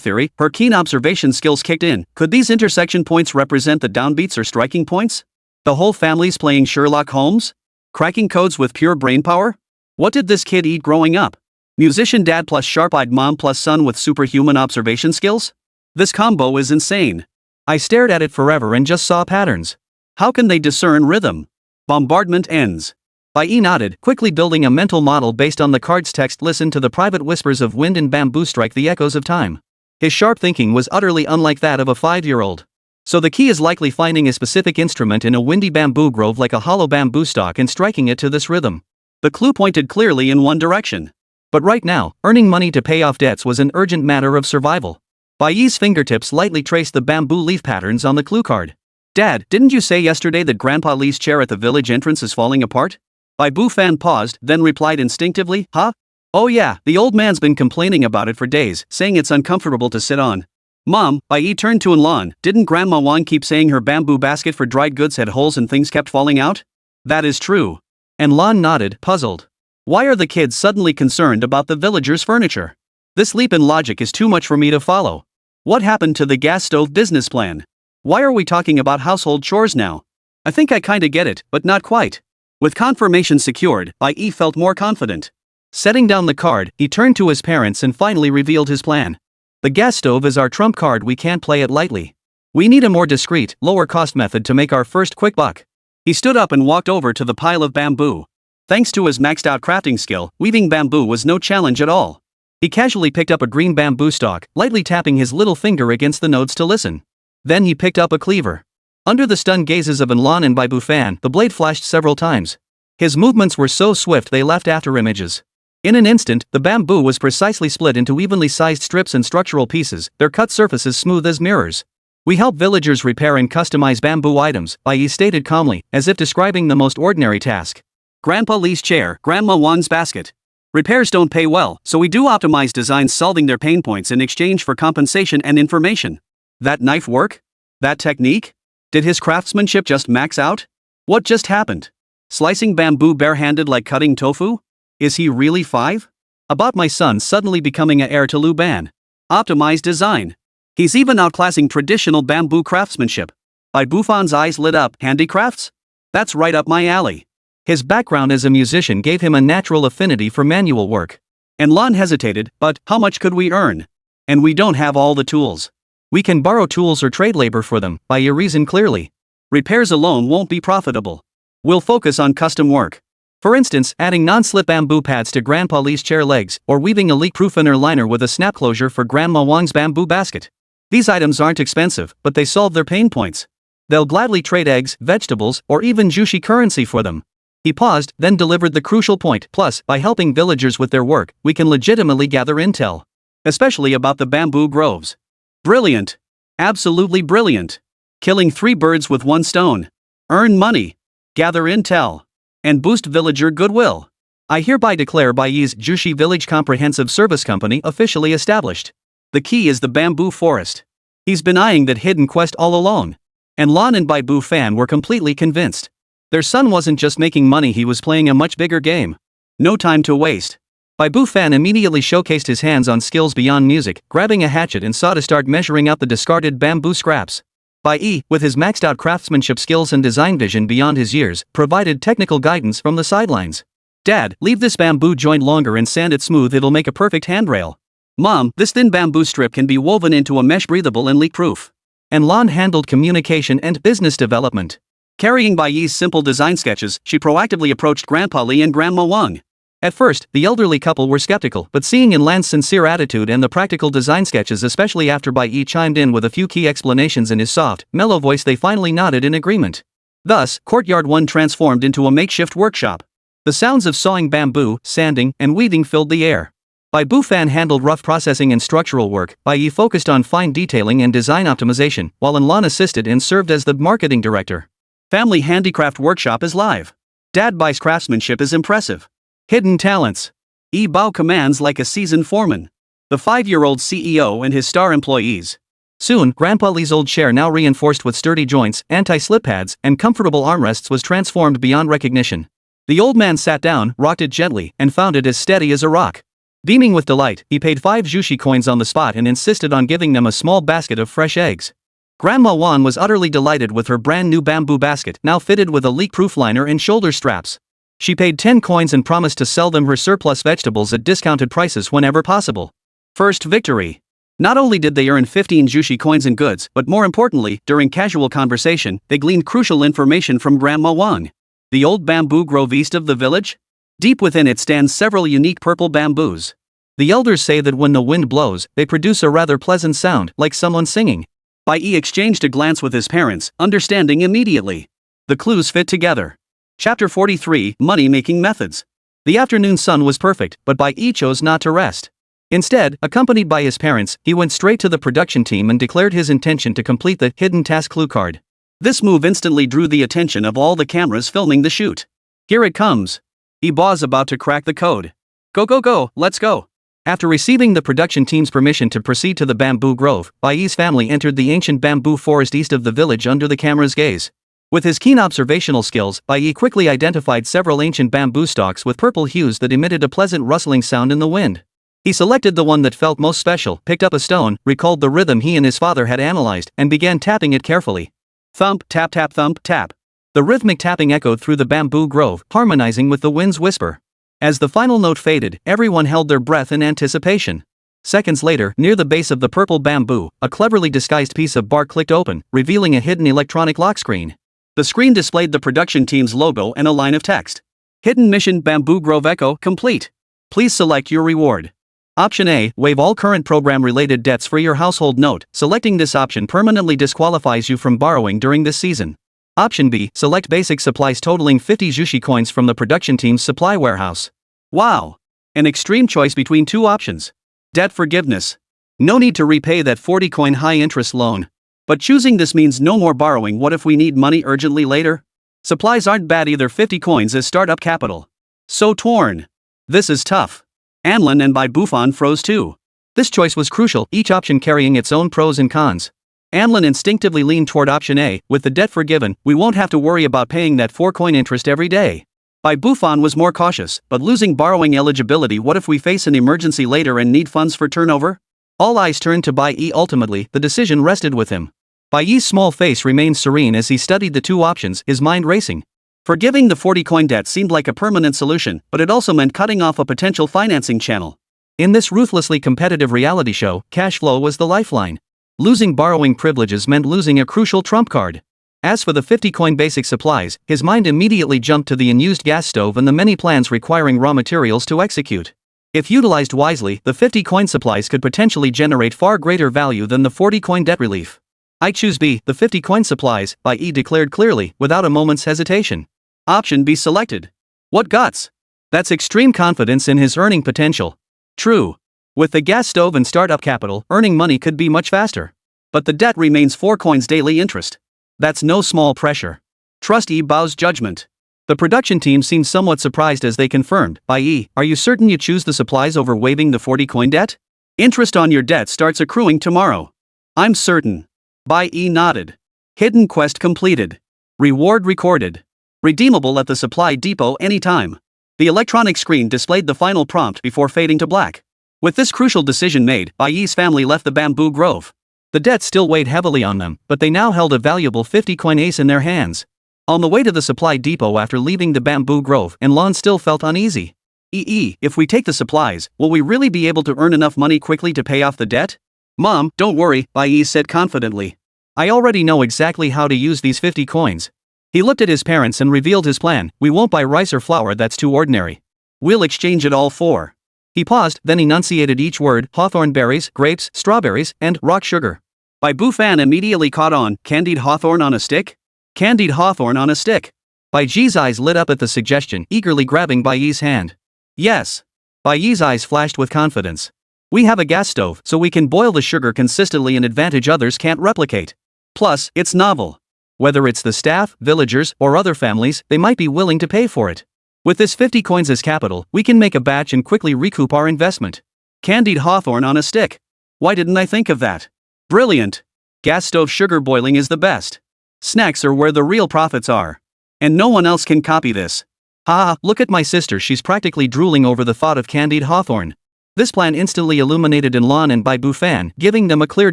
theory, her keen observation skills kicked in. Could these intersection points represent the downbeats or striking points? The whole family's playing Sherlock Holmes? Cracking codes with pure brainpower? What did this kid eat growing up? Musician dad plus sharp-eyed mom plus son with superhuman observation skills? This combo is insane. I stared at it forever and just saw patterns. How can they discern rhythm? Bombardment ends. Bai Yi nodded, quickly building a mental model based on the card's text. Listen to the private whispers of wind and bamboo strike the echoes of time. His sharp thinking was utterly unlike that of a 5-year-old. So the key is likely finding a specific instrument in a windy bamboo grove like a hollow bamboo stalk and striking it to this rhythm. The clue pointed clearly in one direction. But right now, earning money to pay off debts was an urgent matter of survival. Bai Yi's fingertips lightly traced the bamboo leaf patterns on the clue card. Dad, didn't you say yesterday that Grandpa Lee's chair at the village entrance is falling apart? Bai Fan paused, then replied instinctively, huh? Oh yeah, the old man's been complaining about it for days, saying it's uncomfortable to sit on. Mom, Bai Yi turned to Lan, didn't Grandma Wang keep saying her bamboo basket for dried goods had holes and things kept falling out? That is true. And Lan nodded, puzzled. Why are the kids suddenly concerned about the villagers' furniture? This leap in logic is too much for me to follow. What happened to the gas stove business plan? Why are we talking about household chores now? I think I kinda get it, but not quite. With confirmation secured, Bai Yi felt more confident. Setting down the card, he turned to his parents and finally revealed his plan. The gas stove is our trump card. We can't play it lightly. We need a more discreet, lower-cost method to make our first quick buck. He stood up and walked over to the pile of bamboo. Thanks to his maxed-out crafting skill, weaving bamboo was no challenge at all. He casually picked up a green bamboo stalk, lightly tapping his little finger against the nodes to listen. Then he picked up a cleaver. Under the stunned gazes of Lan and Bai Fan, the blade flashed several times. His movements were so swift they left afterimages. In an instant, the bamboo was precisely split into evenly sized strips and structural pieces, their cut surfaces smooth as mirrors. We help villagers repair and customize bamboo items, Bai Yi stated calmly, as if describing the most ordinary task. Grandpa Lee's chair, Grandma Wang's basket. Repairs don't pay well, so we do optimize designs solving their pain points in exchange for compensation and information. That knife work? That technique? Did his craftsmanship just max out? What just happened? Slicing bamboo barehanded like cutting tofu? Is he really 5? About my son suddenly becoming a heir to Lu Ban. Optimized design. He's even outclassing traditional bamboo craftsmanship. Bai Fan's eyes lit up. Handicrafts? That's right up my alley. His background as a musician gave him a natural affinity for manual work. And Lan hesitated, but how much could we earn? And we don't have all the tools. We can borrow tools or trade labor for them, Bai Yi reasoned clearly. Repairs alone won't be profitable. We'll focus on custom work. For instance, adding non-slip bamboo pads to Grandpa Lee's chair legs, or weaving a leak-proof inner liner with a snap closure for Grandma Wang's bamboo basket. These items aren't expensive, but they solve their pain points. They'll gladly trade eggs, vegetables, or even Jushi currency for them. He paused, then delivered the crucial point. Plus, by helping villagers with their work, we can legitimately gather intel. Especially about the bamboo groves. Brilliant. Absolutely brilliant. Killing 3 birds with 1 stone. Earn money. Gather intel. And boost villager goodwill. I hereby declare Bai Yi's Jushi Village Comprehensive Service Company officially established. The key is the bamboo forest. He's been eyeing that hidden quest all along. And Lan and Bai Fan were completely convinced. Their son wasn't just making money, he was playing a much bigger game. No time to waste. Bai Fan immediately showcased his hands-on skills beyond music, grabbing a hatchet and saw to start measuring out the discarded bamboo scraps. Bai Yi, with his maxed-out craftsmanship skills and design vision beyond his years, provided technical guidance from the sidelines. Dad, leave this bamboo joint longer and sand it smooth, it'll make a perfect handrail. Mom, this thin bamboo strip can be woven into a mesh breathable and leak-proof. And Lan handled communication and business development. Carrying Bai Yi's simple design sketches, she proactively approached Grandpa Lee and Grandma Wang. At first, the elderly couple were skeptical, but seeing in Lan's sincere attitude and the practical design sketches, especially after Bai Yi chimed in with a few key explanations in his soft, mellow voice, they finally nodded in agreement. Thus, Courtyard 1 transformed into a makeshift workshop. The sounds of sawing bamboo, sanding, and weaving filled the air. Bai Fan handled rough processing and structural work, Bai Yi focused on fine detailing and design optimization, while Lan assisted and served as the marketing director. Family Handicraft Workshop is live. Dad Bai's craftsmanship is impressive. Hidden talents. Yi Bao commands like a seasoned foreman. The 5-year-old CEO and his star employees. Soon, Grandpa Li's old chair, now reinforced with sturdy joints, anti-slip pads, and comfortable armrests, was transformed beyond recognition. The old man sat down, rocked it gently, and found it as steady as a rock. Beaming with delight, he paid 5 jushi coins on the spot and insisted on giving them a small basket of fresh eggs. Grandma Wan was utterly delighted with her brand new bamboo basket, now fitted with a leak-proof liner and shoulder straps. She paid 10 coins and promised to sell them her surplus vegetables at discounted prices whenever possible. First victory. Not only did they earn 15 jushi coins in goods, but more importantly, during casual conversation, they gleaned crucial information from Grandma Wang. The old bamboo grove east of the village? Deep within it stands several unique purple bamboos. The elders say that when the wind blows, they produce a rather pleasant sound, like someone singing. Bai Yi exchanged a glance with his parents, understanding immediately. The clues fit together. Chapter 43, Money-Making Methods. The afternoon sun was perfect, but Bai Yi chose not to rest. Instead, accompanied by his parents, he went straight to the production team and declared his intention to complete the hidden task clue card. This move instantly drew the attention of all the cameras filming the shoot. Here it comes. Bai's about to crack the code. Go go go, let's go. After receiving the production team's permission to proceed to the bamboo grove, Bai Yi's family entered the ancient bamboo forest east of the village under the camera's gaze. With his keen observational skills, Bai Yi quickly identified several ancient bamboo stalks with purple hues that emitted a pleasant rustling sound in the wind. He selected the one that felt most special, picked up a stone, recalled the rhythm he and his father had analyzed, and began tapping it carefully. Thump, tap tap thump, tap. The rhythmic tapping echoed through the bamboo grove, harmonizing with the wind's whisper. As the final note faded, everyone held their breath in anticipation. Seconds later, near the base of the purple bamboo, a cleverly disguised piece of bark clicked open, revealing a hidden electronic lock screen. The screen displayed the production team's logo and a line of text. Hidden mission Bamboo Grove Echo complete. Please select your reward. Option A, waive all current program-related debts for your household note. Selecting this option permanently disqualifies you from borrowing during this season. Option B, select basic supplies totaling 50 jushi coins from the production team's supply warehouse. Wow! An extreme choice between 2 options. Debt forgiveness. No need to repay that 40-coin high-interest loan. But choosing this means no more borrowing. What if we need money urgently later? Supplies aren't bad either. 50 coins as startup capital. So torn. This is tough. Anlin and Bai Bufan froze too. This choice was crucial, each option carrying its own pros and cons. Anlin instinctively leaned toward option A. With the debt forgiven, we won't have to worry about paying that 4-coin interest every day. Bai Bufan was more cautious, but losing borrowing eligibility. What if we face an emergency later and need funds for turnover? All eyes turned to Bai Yi. Ultimately, the decision rested with him. Bai Yi's small face remained serene as he studied the 2 options, his mind racing. Forgiving the 40-coin debt seemed like a permanent solution, but it also meant cutting off a potential financing channel. In this ruthlessly competitive reality show, cash flow was the lifeline. Losing borrowing privileges meant losing a crucial trump card. As for the 50-coin basic supplies, his mind immediately jumped to the unused gas stove and the many plans requiring raw materials to execute. If utilized wisely, the 50-coin supplies could potentially generate far greater value than the 40-coin debt relief. I choose B, the 50-coin supplies, Bai Yi declared clearly, without a moment's hesitation. Option B selected. What guts! That's extreme confidence in his earning potential. True. With the gas stove and startup capital, earning money could be much faster. But the debt remains 4 coins daily interest. That's no small pressure. Trust Bai's judgment. The production team seemed somewhat surprised as they confirmed, Bai Yi, are you certain you choose the supplies over waiving the 40-coin debt? Interest on your debt starts accruing tomorrow. I'm certain. Bai Yi nodded. Hidden quest completed. Reward recorded. Redeemable at the supply depot anytime. The electronic screen displayed the final prompt before fading to black. With this crucial decision made, Bai Yi's family left the bamboo grove. The debt still weighed heavily on them, but they now held a valuable 50-coin ace in their hands. On the way to the supply depot after leaving the bamboo grove, Anlin still felt uneasy. If we take the supplies, will we really be able to earn enough money quickly to pay off the debt? Mom, don't worry, Bai Yi said confidently. I already know exactly how to use these 50 coins. He looked at his parents and revealed his plan. We won't buy rice or flour, that's too ordinary. We'll exchange it all for. He paused, then enunciated each word: hawthorn berries, grapes, strawberries, and rock sugar. Bai Bufan immediately caught on. Candied hawthorn on a stick? Candied hawthorn on a stick. Bai Ji's eyes lit up at the suggestion, eagerly grabbing Bai Yi's hand. Yes. Bai Yi's eyes flashed with confidence. We have a gas stove, so we can boil the sugar consistently, an advantage others can't replicate. Plus, it's novel. Whether it's the staff, villagers, or other families, they might be willing to pay for it. With this 50 coins as capital, we can make a batch and quickly recoup our investment. Candied hawthorn on a stick. Why didn't I think of that? Brilliant. Gas stove sugar boiling is the best. Snacks are where the real profits are. And no one else can copy this. Haha, look at my sister, she's practically drooling over the thought of candied hawthorn. This plan instantly illuminated Lan and Bai Bufan, giving them a clear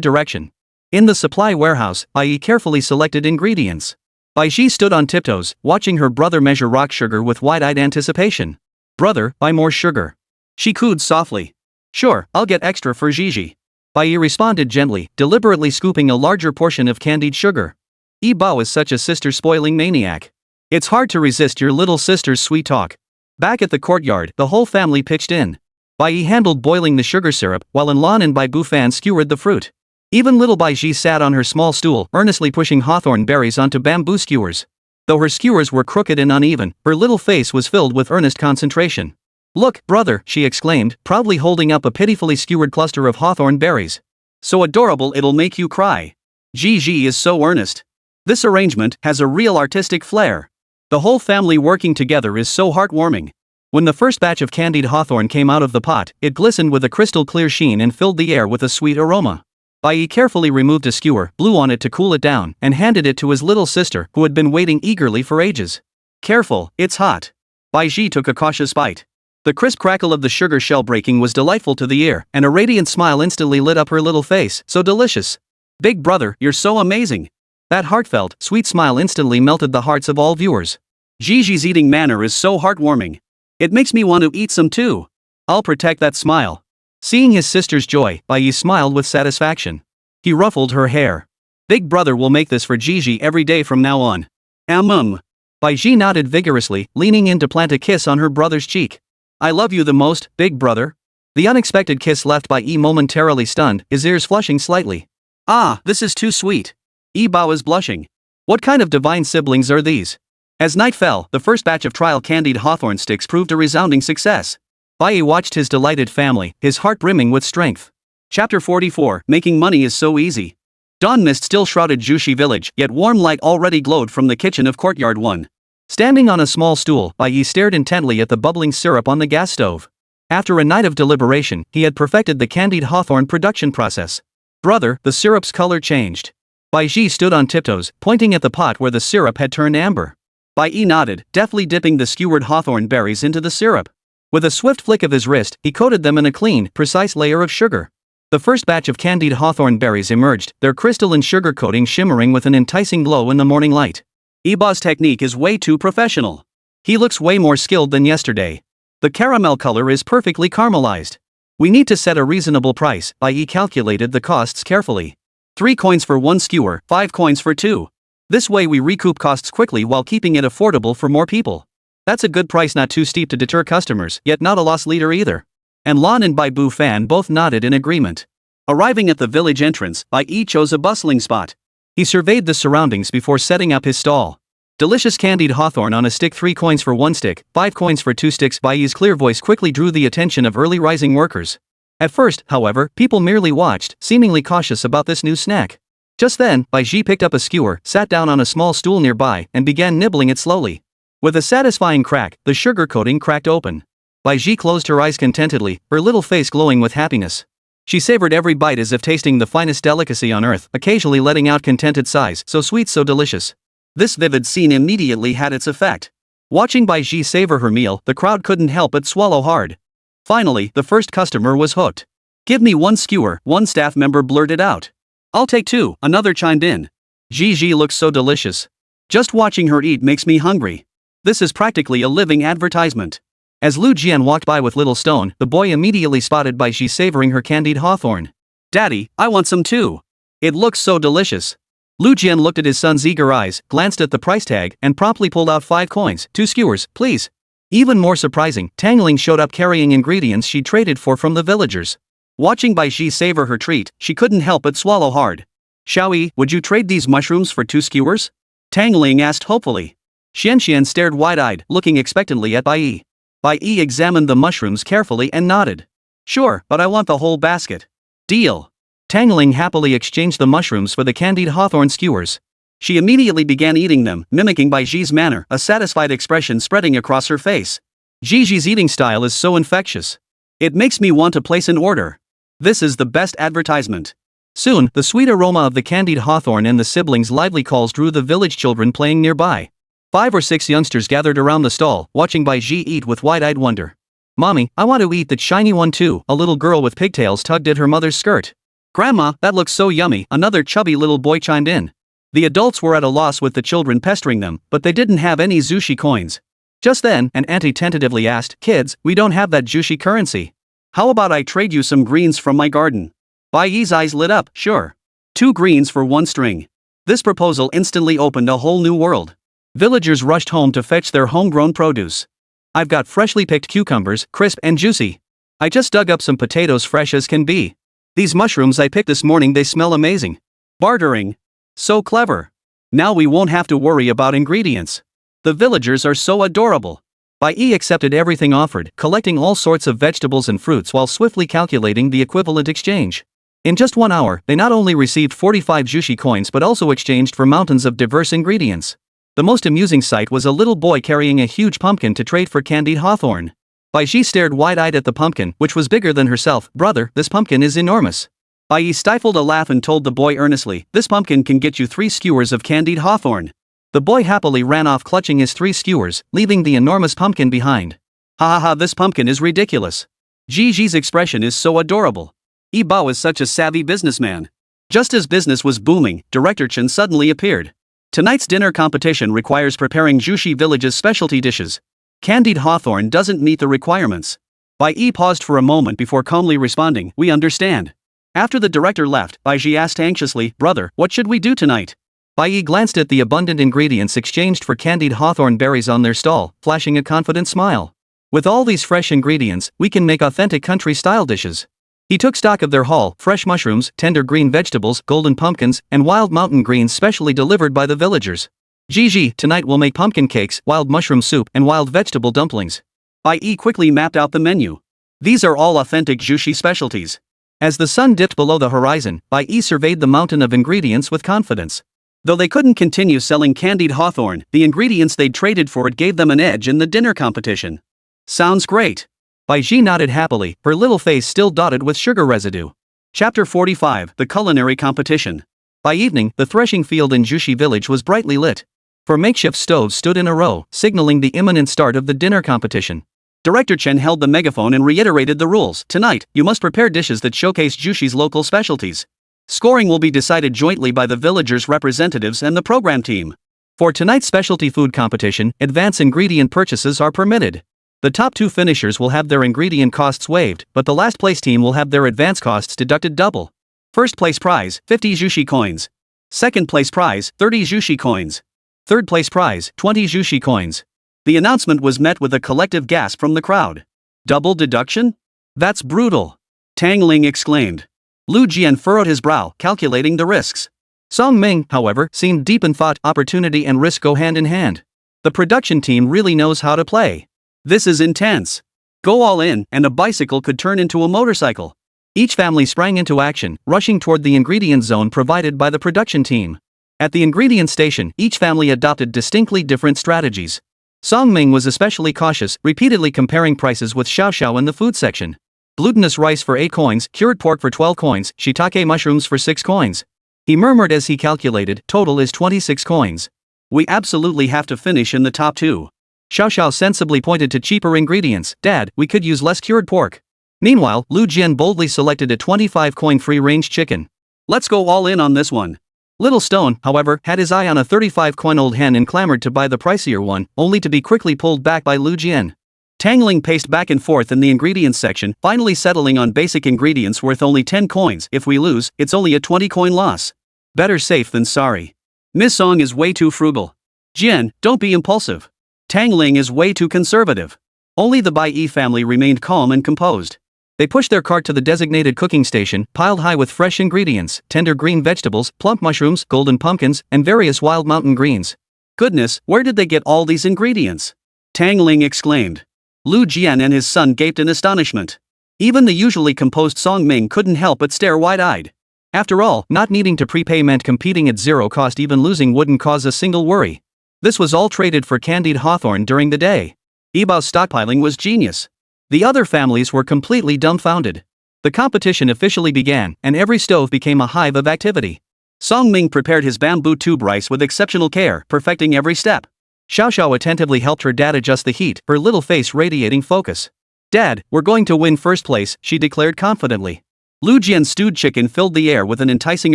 direction. In the supply warehouse, Bai Yi carefully selected ingredients. Bai Yi stood on tiptoes, watching her brother measure rock sugar with wide-eyed anticipation. Brother, buy more sugar. She cooed softly. Sure, I'll get extra for Gigi. Bai Yi responded gently, deliberately scooping a larger portion of candied sugar. Yi Bao is such a sister-spoiling maniac. It's hard to resist your little sister's sweet talk. Back at the courtyard, the whole family pitched in. Bai Yi handled boiling the sugar syrup, while Lan and Bai Bufan skewered the fruit. Even little Bai Yi sat on her small stool, earnestly pushing hawthorn berries onto bamboo skewers. Though her skewers were crooked and uneven, her little face was filled with earnest concentration. Look, brother, she exclaimed, proudly holding up a pitifully skewered cluster of hawthorn berries. So adorable it'll make you cry. Gigi is so earnest. This arrangement has a real artistic flair. The whole family working together is so heartwarming. When the first batch of candied hawthorn came out of the pot, it glistened with a crystal clear sheen and filled the air with a sweet aroma. Bai Yi carefully removed a skewer, blew on it to cool it down, and handed it to his little sister, who had been waiting eagerly for ages. Careful, it's hot. Bai Yi took a cautious bite. The crisp crackle of the sugar shell breaking was delightful to the ear, and a radiant smile instantly lit up her little face. So delicious. Big brother, you're so amazing. That heartfelt, sweet smile instantly melted the hearts of all viewers. Gigi's eating manner is so heartwarming. It makes me want to eat some too. I'll protect that smile. Seeing his sister's joy, Bai Yi smiled with satisfaction. He ruffled her hair. Big brother will make this for Gigi every day from now on. Bai Yi nodded vigorously, leaning in to plant a kiss on her brother's cheek. I love you the most, big brother. The unexpected kiss left Bai Yi momentarily stunned, his ears flushing slightly. Ah, this is too sweet. Yi Bao is blushing. What kind of divine siblings are these? As night fell, the first batch of trial candied hawthorn sticks proved a resounding success. Bai Yi watched his delighted family, his heart brimming with strength. Chapter 44, Making money is so easy. Dawn mist still shrouded Jushi village, yet warm light already glowed from the kitchen of Courtyard 1. Standing on a small stool, Bai Yi stared intently at the bubbling syrup on the gas stove. After a night of deliberation, he had perfected the candied hawthorn production process. Brother, the syrup's color changed. Bai Yi stood on tiptoes, pointing at the pot where the syrup had turned amber. Bai Yi nodded, deftly dipping the skewered hawthorn berries into the syrup. With a swift flick of his wrist, he coated them in a clean, precise layer of sugar. The first batch of candied hawthorn berries emerged, their crystalline sugar coating shimmering with an enticing glow in the morning light. Yi Bao's technique is way too professional. He looks way more skilled than yesterday. The caramel color is perfectly caramelized. We need to set a reasonable price. Bai Yi calculated the costs carefully. 3 coins for 1 skewer, 5 coins for 2. This way we recoup costs quickly while keeping it affordable for more people. That's a good price, not too steep to deter customers, yet not a loss leader either. And Lan and Bai Bufan both nodded in agreement. Arriving at the village entrance, Bai Yi chose a bustling spot. He surveyed the surroundings before setting up his stall. Delicious candied hawthorn on a stick, 3 coins for 1 stick, 5 coins for 2 sticks. Bai Yi's clear voice quickly drew the attention of early rising workers. At first, however, people merely watched, seemingly cautious about this new snack. Just then, Bai Yi picked up a skewer, sat down on a small stool nearby, and began nibbling it slowly. With a satisfying crack, the sugar coating cracked open. Bai Yi closed her eyes contentedly, her little face glowing with happiness. She savored every bite as if tasting the finest delicacy on earth, occasionally letting out contented sighs, so sweet, so delicious. This vivid scene immediately had its effect. Watching Bai Yi savor her meal, the crowd couldn't help but swallow hard. Finally, the first customer was hooked. Give me 1 skewer, one staff member blurted out. I'll take 2, another chimed in. Gigi looks so delicious. Just watching her eat makes me hungry. This is practically a living advertisement. As Lu Jian walked by with little Stone, the boy immediately spotted Bai Yi savoring her candied hawthorn. Daddy, I want some too. It looks so delicious. Lu Jian looked at his son's eager eyes, glanced at the price tag, and promptly pulled out 5 coins, 2 skewers, please. Even more surprising, Tangling showed up carrying ingredients she traded for from the villagers. Watching Bai Yi savor her treat, she couldn't help but swallow hard. Xiaoyi, would you trade these mushrooms for 2 skewers? Tangling asked hopefully. Xianxian stared wide-eyed, looking expectantly at Bai Yi. Bai Yi examined the mushrooms carefully and nodded. Sure, but I want the whole basket. Deal. Tangling happily exchanged the mushrooms for the candied hawthorn skewers. She immediately began eating them, mimicking Bai Yi's manner, a satisfied expression spreading across her face. Gigi's eating style is so infectious. It makes me want to place an order. This is the best advertisement. Soon, the sweet aroma of the candied hawthorn and the siblings' lively calls drew the village children playing nearby. 5 or 6 youngsters gathered around the stall, watching Bai Yi eat with wide-eyed wonder. "Mommy, I want to eat that shiny one too," a little girl with pigtails tugged at her mother's skirt. "Grandma, that looks so yummy," another chubby little boy chimed in. The adults were at a loss with the children pestering them, but they didn't have any Zushi coins. Just then, an auntie tentatively asked, "Kids, we don't have that Zushi currency. How about I trade you some greens from my garden?" Bai Yi's eyes lit up. "Sure. 2 greens for 1 string." This proposal instantly opened a whole new world. Villagers rushed home to fetch their homegrown produce. "I've got freshly picked cucumbers, crisp and juicy. I just dug up some potatoes fresh as can be. These mushrooms I picked this morning, they smell amazing." Bartering. So clever. Now we won't have to worry about ingredients. The villagers are so adorable. Bai Yi accepted everything offered, collecting all sorts of vegetables and fruits while swiftly calculating the equivalent exchange. In just 1 hour, they not only received 45 Zushi coins but also exchanged for mountains of diverse ingredients. The most amusing sight was a little boy carrying a huge pumpkin to trade for candied hawthorn. Bai Yi stared wide-eyed at the pumpkin, which was bigger than herself. "Brother, this pumpkin is enormous." Bai Yi stifled a laugh and told the boy earnestly, "This pumpkin can get you 3 skewers of candied hawthorn." The boy happily ran off clutching his 3 skewers, leaving the enormous pumpkin behind. "Ha ha ha, this pumpkin is ridiculous. Gigi's expression is so adorable. Yi Bao is such a savvy businessman." Just as business was booming, Director Chen suddenly appeared. "Tonight's dinner competition requires preparing Jushi Village's specialty dishes. Candied hawthorn doesn't meet the requirements." Bai Yi paused for a moment before calmly responding, "We understand." After the director left, Bai Yi asked anxiously, "Brother, what should we do tonight?" Bai Yi glanced at the abundant ingredients exchanged for candied hawthorn berries on their stall, flashing a confident smile. "With all these fresh ingredients, we can make authentic country-style dishes." He took stock of their haul: fresh mushrooms, tender green vegetables, golden pumpkins, and wild mountain greens specially delivered by the villagers. "Gigi, tonight we'll make pumpkin cakes, wild mushroom soup, and wild vegetable dumplings." Bai Yi quickly mapped out the menu. These are all authentic Jushi specialties. As the sun dipped below the horizon, Bai Yi surveyed the mountain of ingredients with confidence. Though they couldn't continue selling candied hawthorn, the ingredients they'd traded for it gave them an edge in the dinner competition. "Sounds great." Bai Yi nodded happily, her little face still dotted with sugar residue. Chapter 45: The Culinary Competition. By evening, the threshing field in Jushi village was brightly lit. 4 makeshift stoves stood in a row, signaling the imminent start of the dinner competition. Director Chen held the megaphone and reiterated the rules. "Tonight, you must prepare dishes that showcase Jushi's local specialties. Scoring will be decided jointly by the villagers' representatives and the program team. For tonight's specialty food competition, advance ingredient purchases are permitted. The top 2 finishers will have their ingredient costs waived, but the last place team will have their advance costs deducted double. First place prize, 50 Jushi coins. Second place prize, 30 Jushi coins. Third place prize, 20 Jushi coins." The announcement was met with a collective gasp from the crowd. "Double deduction? That's brutal," Tang Ling exclaimed. Lu Jian furrowed his brow, calculating the risks. Song Ming, however, seemed deep in thought. Opportunity and risk go hand in hand. The production team really knows how to play. This is intense. Go all in, and a bicycle could turn into a motorcycle. Each family sprang into action, rushing toward the ingredient zone provided by the production team. At the ingredient station, each family adopted distinctly different strategies. Song Ming was especially cautious, repeatedly comparing prices with Xiao Xiao in the food section. Glutinous rice for 8 coins, cured pork for 12 coins, shiitake mushrooms for 6 coins. He murmured as he calculated, total is 26 coins. "We absolutely have to finish in the top 2. Xiao Xiao sensibly pointed to cheaper ingredients. "Dad, we could use less cured pork." Meanwhile, Lu Jian boldly selected a 25-coin free-range chicken. "Let's go all in on this one." Little Stone, however, had his eye on a 35-coin-old hen and clamored to buy the pricier one, only to be quickly pulled back by Lu Jian. Tang Ling paced back and forth in the ingredients section, finally settling on basic ingredients worth only 10 coins. "If we lose, it's only a 20-coin loss. Better safe than sorry. Miss Song is way too frugal. Jian, don't be impulsive. Tang Ling is way too conservative." Only the Bai Yi family remained calm and composed. They pushed their cart to the designated cooking station, piled high with fresh ingredients: tender green vegetables, plump mushrooms, golden pumpkins, and various wild mountain greens. "Goodness, where did they get all these ingredients?" Tang Ling exclaimed. Lu Jian and his son gaped in astonishment. Even the usually composed Song Ming couldn't help but stare wide-eyed. After all, not needing to prepay meant competing at zero cost. Even losing wouldn't cause a single worry. This was all traded for candied hawthorn during the day. Yi Bao's stockpiling was genius. The other families were completely dumbfounded. The competition officially began, and every stove became a hive of activity. Song Ming prepared his bamboo tube rice with exceptional care, perfecting every step. Xiao Xiao attentively helped her dad adjust the heat, her little face radiating focus. "Dad, we're going to win first place," she declared confidently. Lu Jian's stewed chicken filled the air with an enticing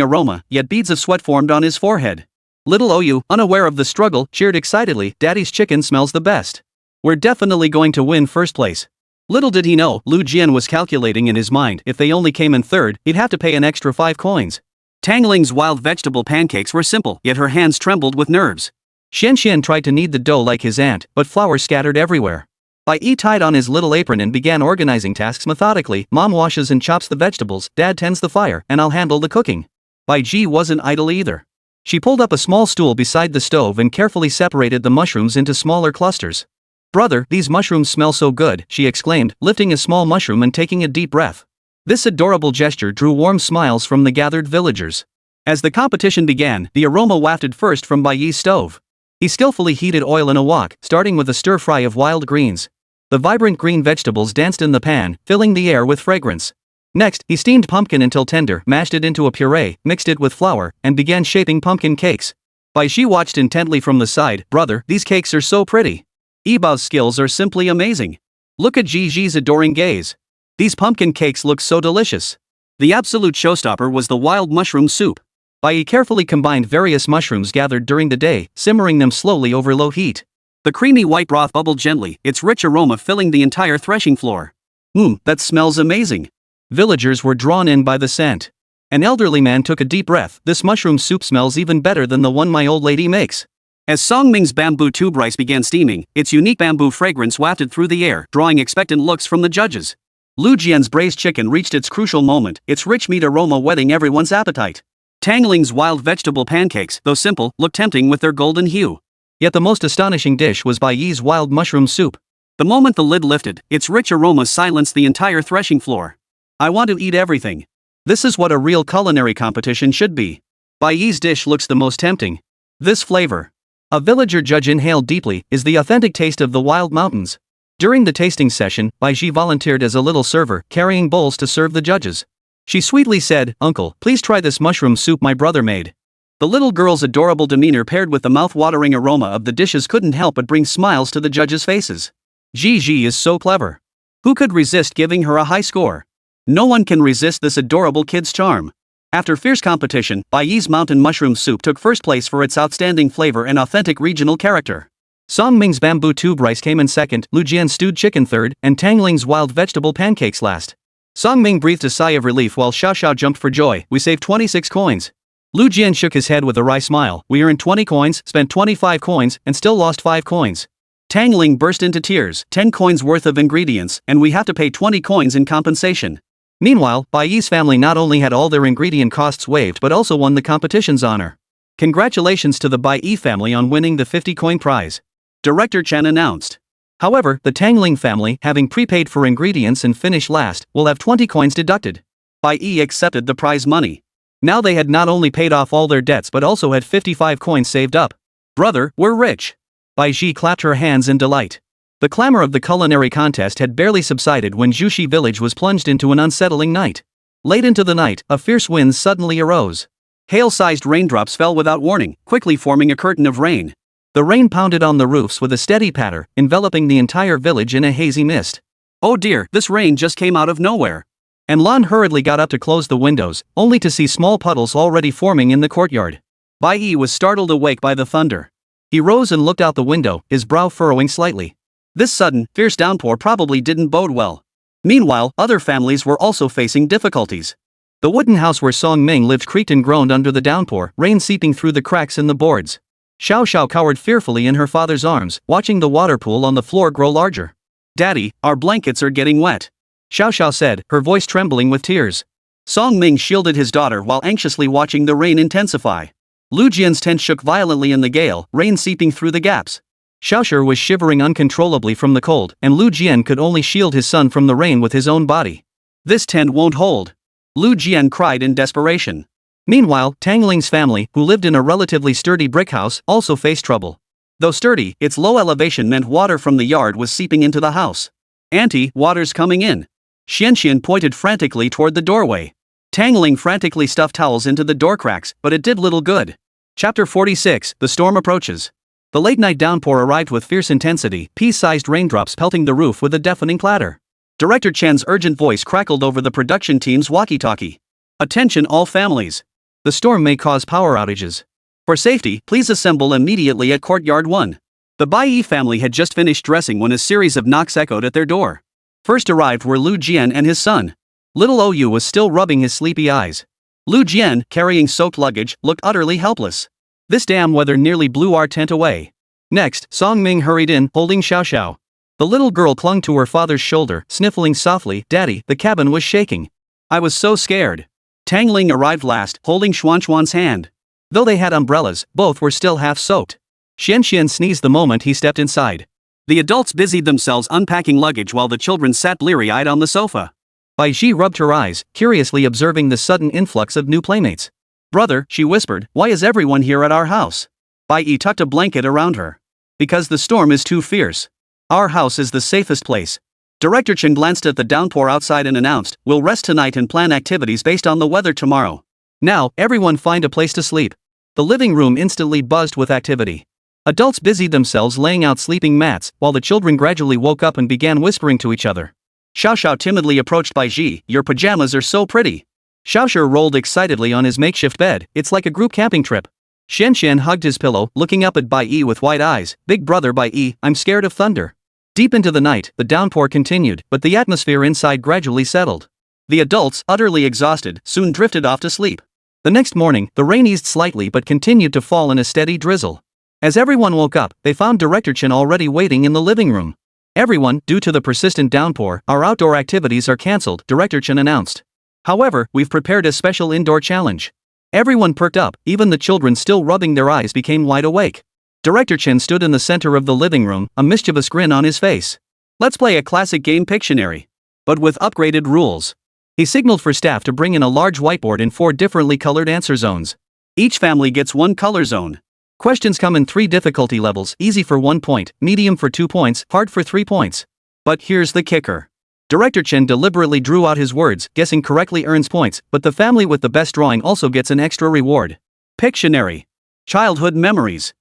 aroma, yet beads of sweat formed on his forehead. Little Oyu, unaware of the struggle, cheered excitedly, "Daddy's chicken smells the best. We're definitely going to win first place." Little did he know, Lu Jian was calculating in his mind, if they only came in third, he'd have to pay an extra 5 coins. Tang Ling's wild vegetable pancakes were simple, yet her hands trembled with nerves. Xian Xian tried to knead the dough like his aunt, but flour scattered everywhere. Bai Yi tied on his little apron and began organizing tasks methodically. Mom washes and chops the vegetables, Dad tends the fire, and I'll handle the cooking. Bai Ji wasn't idle either. She pulled up a small stool beside the stove and carefully separated the mushrooms into smaller clusters. "Brother, these mushrooms smell so good," she exclaimed, lifting a small mushroom and taking a deep breath. This adorable gesture drew warm smiles from the gathered villagers. As the competition began, the aroma wafted first from Bai Yi's stove. He skillfully heated oil in a wok, starting with a stir-fry of wild greens. The vibrant green vegetables danced in the pan, filling the air with fragrance. Next, he steamed pumpkin until tender, mashed it into a puree, mixed it with flour, and began shaping pumpkin cakes. Bai Shi watched intently from the side. "Brother, these cakes are so pretty. Yibao's skills are simply amazing. Look at Ji's adoring gaze. These pumpkin cakes look so delicious." The absolute showstopper was the wild mushroom soup. Bai Yi carefully combined various mushrooms gathered during the day, simmering them slowly over low heat. The creamy white broth bubbled gently, its rich aroma filling the entire threshing floor. That smells amazing." Villagers were drawn in by the scent. An elderly man took a deep breath. "This mushroom soup smells even better than the one my old lady makes." As Song Ming's bamboo tube rice began steaming, its unique bamboo fragrance wafted through the air, drawing expectant looks from the judges. Lu Jian's braised chicken reached its crucial moment, its rich meat aroma whetting everyone's appetite. Tang Ling's wild vegetable pancakes, though simple, looked tempting with their golden hue. Yet the most astonishing dish was Bai Yi's wild mushroom soup. The moment the lid lifted, its rich aroma silenced the entire threshing floor. "I want to eat everything. This is what a real culinary competition should be. Bai Yi's dish looks the most tempting. This flavor," a villager judge inhaled deeply, "is the authentic taste of the wild mountains." During the tasting session, Bai Yi volunteered as a little server, carrying bowls to serve the judges. She sweetly said, "Uncle, please try this mushroom soup my brother made." The little girl's adorable demeanor paired with the mouth-watering aroma of the dishes couldn't help but bring smiles to the judges' faces. Ji is so clever. Who could resist giving her a high score? No one can resist this adorable kid's charm. After fierce competition, Bai Yi's mountain mushroom soup took first place for its outstanding flavor and authentic regional character. Song Ming's bamboo tube rice came in second, Lu Jian's stewed chicken third, and Tang Ling's wild vegetable pancakes last. Song Ming breathed a sigh of relief while Xiao Xiao jumped for joy. "We saved 26 coins. Lu Jian shook his head with a wry smile. "We earned 20 coins, spent 25 coins, and still lost 5 coins. Tang Ling burst into tears. 10 coins worth of ingredients, and we have to pay 20 coins in compensation. Meanwhile, Bai Yi's family not only had all their ingredient costs waived but also won the competition's honor. Congratulations to the Bai Yi family on winning the 50-coin prize, Director Chen announced. However, the Tang Ling family, having prepaid for ingredients and finished last, will have 20 coins deducted. Bai Yi accepted the prize money. Now they had not only paid off all their debts but also had 55 coins saved up. "Brother, we're rich." Bai Yi clapped her hands in delight. The clamor of the culinary contest had barely subsided when Jushi village was plunged into an unsettling night. Late into the night, a fierce wind suddenly arose. Hail-sized raindrops fell without warning, quickly forming a curtain of rain. The rain pounded on the roofs with a steady patter, enveloping the entire village in a hazy mist. "Oh dear, this rain just came out of nowhere." And Lan hurriedly got up to close the windows, only to see small puddles already forming in the courtyard. Bai Yi was startled awake by the thunder. He rose and looked out the window, his brow furrowing slightly. This sudden, fierce downpour probably didn't bode well. Meanwhile, other families were also facing difficulties. The wooden house where Song Ming lived creaked and groaned under the downpour, rain seeping through the cracks in the boards. Xiao Xiao cowered fearfully in her father's arms, watching the water pool on the floor grow larger. "Daddy, our blankets are getting wet," Xiao Xiao said, her voice trembling with tears. Song Ming shielded his daughter while anxiously watching the rain intensify. Lu Jian's tent shook violently in the gale, rain seeping through the gaps. Xiaoshi was shivering uncontrollably from the cold, and Lu Jian could only shield his son from the rain with his own body. "This tent won't hold," Lu Jian cried in desperation. Meanwhile, Tang Ling's family, who lived in a relatively sturdy brick house, also faced trouble. Though sturdy, its low elevation meant water from the yard was seeping into the house. "Auntie, water's coming in." Xianxian pointed frantically toward the doorway. Tang Ling frantically stuffed towels into the door cracks, but it did little good. Chapter 46, The Storm Approaches. The late-night downpour arrived with fierce intensity, pea-sized raindrops pelting the roof with a deafening clatter. Director Chen's urgent voice crackled over the production team's walkie-talkie. Attention all families. The storm may cause power outages. For safety, please assemble immediately at Courtyard 1. The Bai Yi family had just finished dressing when a series of knocks echoed at their door. First arrived were Lu Jian and his son. Little Ou was still rubbing his sleepy eyes. Lu Jian, carrying soaked luggage, looked utterly helpless. This damn weather nearly blew our tent away. Next, Song Ming hurried in, holding Xiao Xiao. The little girl clung to her father's shoulder, sniffling softly. Daddy, the cabin was shaking. I was so scared. Tang Ling arrived last, holding Xuanxuan's hand. Though they had umbrellas, both were still half soaked. Xianxian sneezed the moment he stepped inside. The adults busied themselves unpacking luggage while the children sat bleary-eyed on the sofa. Bai Yi rubbed her eyes, curiously observing the sudden influx of new playmates. Brother, she whispered, why is everyone here at our house? Bai Yi tucked a blanket around her. Because the storm is too fierce. Our house is the safest place. Director Chen glanced at the downpour outside and announced, we'll rest tonight and plan activities based on the weather tomorrow. Now, everyone find a place to sleep. The living room instantly buzzed with activity. Adults busied themselves laying out sleeping mats, while the children gradually woke up and began whispering to each other. Xiao Xiao timidly approached Bai Yi. Your pajamas are so pretty. Xiao Xiao rolled excitedly on his makeshift bed. It's like a group camping trip. Xianxian hugged his pillow, looking up at Bai Yi with wide eyes. Big brother Bai Yi, I'm scared of thunder. Deep into the night, the downpour continued, but the atmosphere inside gradually settled. The adults, utterly exhausted, soon drifted off to sleep. The next morning, the rain eased slightly but continued to fall in a steady drizzle. As everyone woke up, they found Director Chen already waiting in the living room. Everyone, due to the persistent downpour, our outdoor activities are cancelled, Director Chen announced. However, we've prepared a special indoor challenge. Everyone perked up, even the children still rubbing their eyes became wide awake. Director Chen stood in the center of the living room, a mischievous grin on his face. Let's play a classic game Pictionary. But with upgraded rules. He signaled for staff to bring in a large whiteboard in 4 differently colored answer zones. Each family gets 1 color zone. Questions come in 3 difficulty levels, easy for 1 point, medium for 2 points, hard for 3 points. But here's the kicker. Director Chen deliberately drew out his words, guessing correctly earns points, but the family with the best drawing also gets an extra reward. Pictionary. Childhood memories.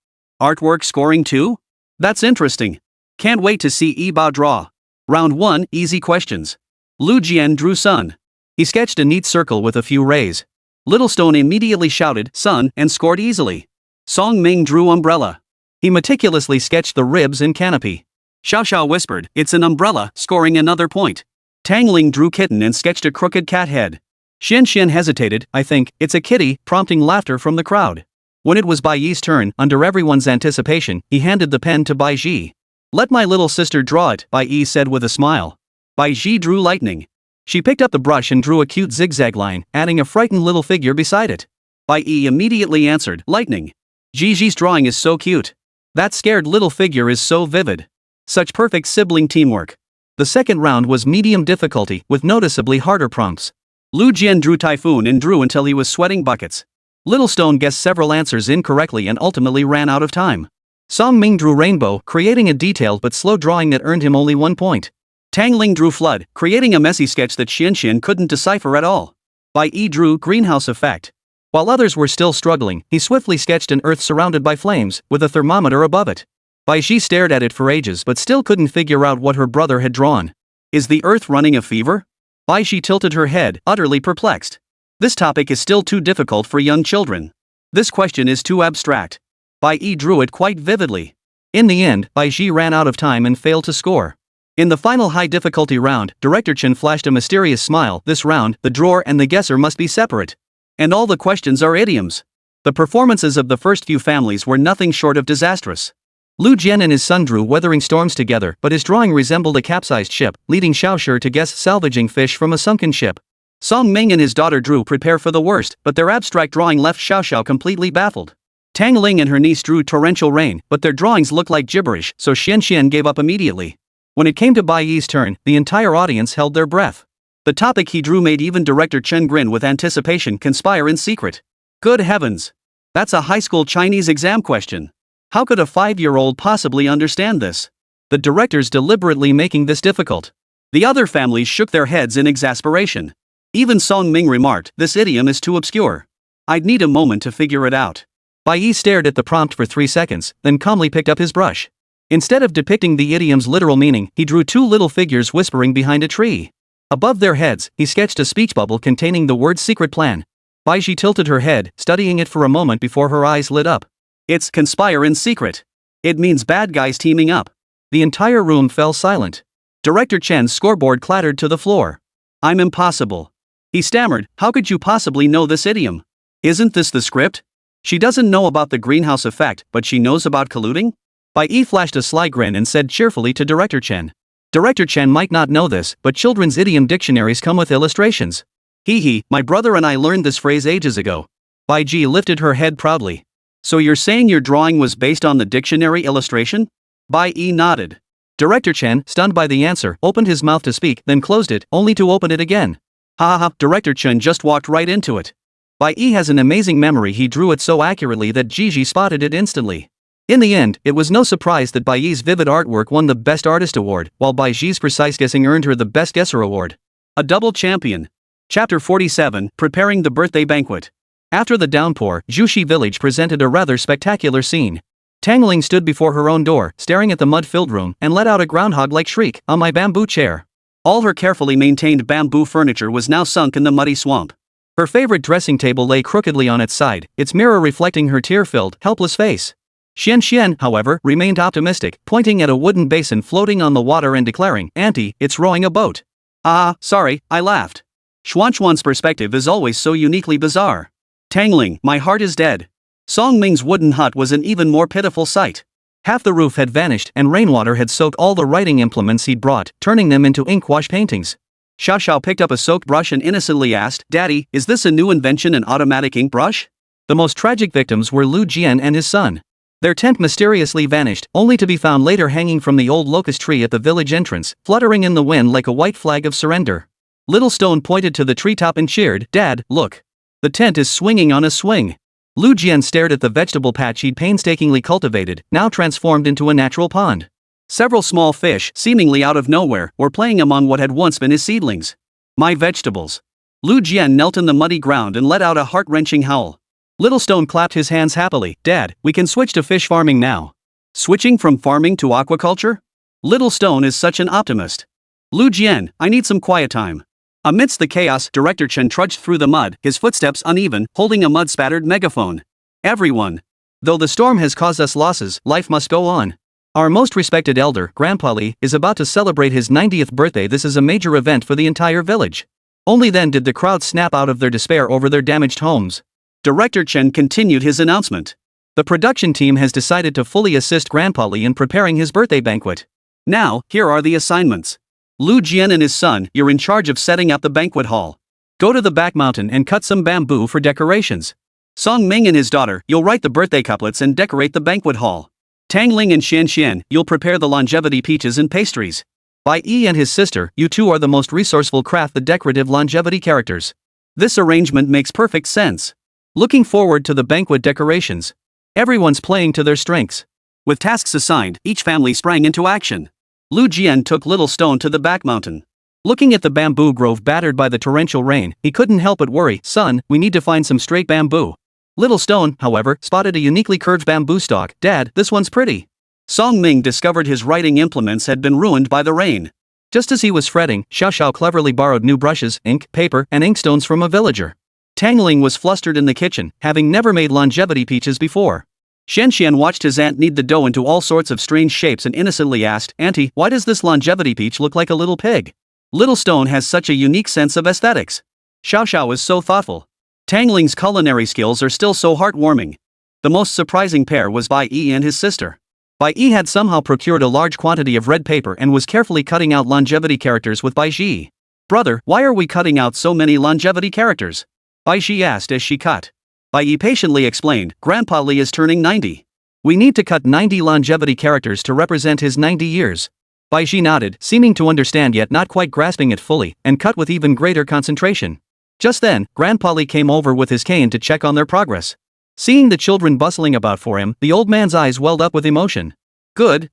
Artwork scoring too? That's interesting. Can't wait to see Yi-Bao draw. Round 1, easy questions. Lu Jian drew sun. He sketched a neat circle with a few rays. Little Stone immediately shouted, sun, and scored easily. Song Ming drew umbrella. He meticulously sketched the ribs and canopy. Xiao Xiao whispered, it's an umbrella, scoring another point. Tang Ling drew kitten and sketched a crooked cat head. Xianxian hesitated, I think, it's a kitty, prompting laughter from the crowd. When it was Bai Yi's turn, under everyone's anticipation, he handed the pen to Bai Yi. Let my little sister draw it, Bai Yi said with a smile. Bai Yi drew lightning. She picked up the brush and drew a cute zigzag line, adding a frightened little figure beside it. Bai Yi immediately answered, lightning. Gigi's drawing is so cute. That scared little figure is so vivid. Such perfect sibling teamwork. The second round was medium difficulty, with noticeably harder prompts. Lu Jian drew typhoon and drew until he was sweating buckets. Little Stone guessed several answers incorrectly and ultimately ran out of time. Song Ming drew rainbow, creating a detailed but slow drawing that earned him only 1 point. Tang Ling drew flood, creating a messy sketch that Xianxian couldn't decipher at all. Bai Yi drew greenhouse effect. While others were still struggling, he swiftly sketched an earth surrounded by flames, with a thermometer above it. Bai Yi stared at it for ages but still couldn't figure out what her brother had drawn. Is the earth running a fever? Bai Yi tilted her head, utterly perplexed. This topic is still too difficult for young children. This question is too abstract. Bai Yi drew it quite vividly. In the end, Bai Yi ran out of time and failed to score. In the final high difficulty round, Director Chen flashed a mysterious smile. This round, the drawer and the guesser must be separate. And all the questions are idioms. The performances of the first few families were nothing short of disastrous. Lu Jian and his son drew weathering storms together, but his drawing resembled a capsized ship, leading Xiao Shi to guess salvaging fish from a sunken ship. Song Ming and his daughter drew prepare for the worst, but their abstract drawing left Xiao Xiao completely baffled. Tang Ling and her niece drew torrential rain, but their drawings looked like gibberish, so Xianxian gave up immediately. When it came to Bai Yi's turn, the entire audience held their breath. The topic he drew made even Director Chen grin with anticipation, conspire in secret. Good heavens! That's a high school Chinese exam question. How could a 5-year-old possibly understand this? The director's deliberately making this difficult. The other families shook their heads in exasperation. Even Song Ming remarked, "This idiom is too obscure. I'd need a moment to figure it out." Bai Yi stared at the prompt for 3 seconds, then calmly picked up his brush. Instead of depicting the idiom's literal meaning, he drew 2 little figures whispering behind a tree. Above their heads, he sketched a speech bubble containing the word secret plan. Bai Yi tilted her head, studying it for a moment before her eyes lit up. "It's conspire in secret. It means bad guys teaming up." The entire room fell silent. Director Chen's scoreboard clattered to the floor. "I'm impossible." He stammered, "How could you possibly know this idiom? Isn't this the script?" She doesn't know about the greenhouse effect, but she knows about colluding? Bai Yi flashed a sly grin and said cheerfully to Director Chen. Director Chen might not know this, but children's idiom dictionaries come with illustrations. Hee, my brother and I learned this phrase ages ago. Bai Yi lifted her head proudly. "So you're saying your drawing was based on the dictionary illustration?" Bai Yi nodded. Director Chen, stunned by the answer, opened his mouth to speak, then closed it, only to open it again. Ha, Director Chen just walked right into it. Bai Yi has an amazing memory. He drew it so accurately that Gigi spotted it instantly. In the end, it was no surprise that Bai Yi's vivid artwork won the Best Artist Award, while Bai Yi's precise guessing earned her the Best Guesser Award. A double champion. Chapter 47, Preparing the Birthday Banquet. After the downpour, Jushi village presented a rather spectacular scene. Tangling stood before her own door, staring at the mud-filled room, and let out a groundhog-like shriek, "On my bamboo chair." All her carefully maintained bamboo furniture was now sunk in the muddy swamp. Her favorite dressing table lay crookedly on its side, its mirror reflecting her tear-filled, helpless face. Xian, however, remained optimistic, pointing at a wooden basin floating on the water and declaring, "Auntie, it's rowing a boat." "Ah, sorry," I laughed. Xuan's perspective is always so uniquely bizarre. Tangling, my heart is dead. Song Ming's wooden hut was an even more pitiful sight. Half the roof had vanished and rainwater had soaked all the writing implements he'd brought, turning them into ink-wash paintings. Xiao picked up a soaked brush and innocently asked, "Daddy, is this a new invention, an automatic ink brush?" The most tragic victims were Lu Jian and his son. Their tent mysteriously vanished, only to be found later hanging from the old locust tree at the village entrance, fluttering in the wind like a white flag of surrender. Little Stone pointed to the treetop and cheered, "Dad, look. The tent is swinging on a swing." Lu Jian stared at the vegetable patch he'd painstakingly cultivated, now transformed into a natural pond. Several small fish, seemingly out of nowhere, were playing among what had once been his seedlings. "My vegetables." Lu Jian knelt in the muddy ground and let out a heart-wrenching howl. Little Stone clapped his hands happily. "Dad, we can switch to fish farming now." "Switching from farming to aquaculture?" Little Stone is such an optimist. "Lu Jian, I need some quiet time." Amidst the chaos, Director Chen trudged through the mud, his footsteps uneven, holding a mud-spattered megaphone. "Everyone. Though the storm has caused us losses, life must go on. Our most respected elder, Grandpa Li, is about to celebrate his 90th birthday. This is a major event for the entire village." Only then did the crowd snap out of their despair over their damaged homes. Director Chen continued his announcement. "The production team has decided to fully assist Grandpa Li in preparing his birthday banquet. Now, here are the assignments. Lu Jian and his son, you're in charge of setting up the banquet hall. Go to the back mountain and cut some bamboo for decorations. Song Ming and his daughter, you'll write the birthday couplets and decorate the banquet hall. Tangling and Xian, you'll prepare the longevity peaches and pastries. Bai Yi and his sister, you two are the most resourceful, craft the decorative longevity characters." This arrangement makes perfect sense. Looking forward to the banquet decorations. Everyone's playing to their strengths. With tasks assigned, each family sprang into action. Lu Jian took Little Stone to the back mountain. Looking at the bamboo grove battered by the torrential rain, he couldn't help but worry, "Son, we need to find some straight bamboo." Little Stone, however, spotted a uniquely curved bamboo stalk. "Dad, this one's pretty." Song Ming discovered his writing implements had been ruined by the rain. Just as he was fretting, Xiao cleverly borrowed new brushes, ink, paper, and inkstones from a villager. Tangling was flustered in the kitchen, having never made longevity peaches before. Xian watched his aunt knead the dough into all sorts of strange shapes and innocently asked, "Auntie, why does this longevity peach look like a little pig?" Little Stone has such a unique sense of aesthetics. Xiao is so thoughtful. Tangling's culinary skills are still so heartwarming. The most surprising pair was Bai Yi and his sister. Bai Yi had somehow procured a large quantity of red paper and was carefully cutting out longevity characters with Bai Yi. "Brother, why are we cutting out so many longevity characters?" Bai Yi asked as she cut. Bai Yi patiently explained, "Grandpa Li is turning 90. We need to cut 90 longevity characters to represent his 90 years. Bai Yi nodded, seeming to understand yet not quite grasping it fully, and cut with even greater concentration. Just then, Grandpa Li came over with his cane to check on their progress. Seeing the children bustling about for him, the old man's eyes welled up with emotion. Good.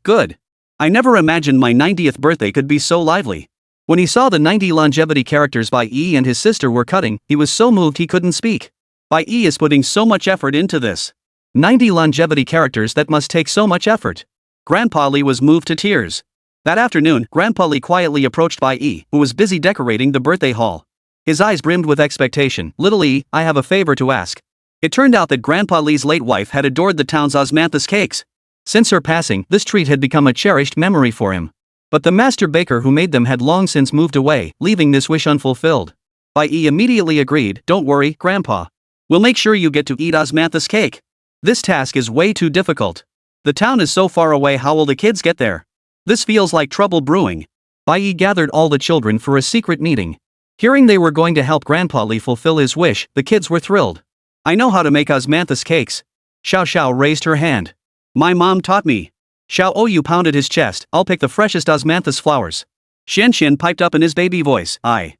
I never imagined my 90th birthday could be so lively." When he saw the 90 longevity characters Bai Yi and his sister were cutting, he was so moved he couldn't speak. Bai Yi is putting so much effort into this. 90 longevity characters, that must take so much effort. Grandpa Li was moved to tears. That afternoon, Grandpa Li quietly approached Bai Yi, who was busy decorating the birthday hall. His eyes brimmed with expectation. "Little Yi, I have a favor to ask." It turned out that Grandpa Li's late wife had adored the town's osmanthus cakes. Since her passing, this treat had become a cherished memory for him. But the master baker who made them had long since moved away, leaving this wish unfulfilled. Bai Yi immediately agreed. "Don't worry, Grandpa. We'll make sure you get to eat osmanthus cake. This task is way too difficult. The town is so far away, how will the kids get there? This feels like trouble brewing." Bai Yi gathered all the children for a secret meeting. Hearing they were going to help Grandpa Li fulfill his wish, the kids were thrilled. "I know how to make osmanthus cakes." Xiao Xiao raised her hand. "My mom taught me." Xiao Oyu pounded his chest. "I'll pick the freshest osmanthus flowers." Xian Xian piped up in his baby voice. I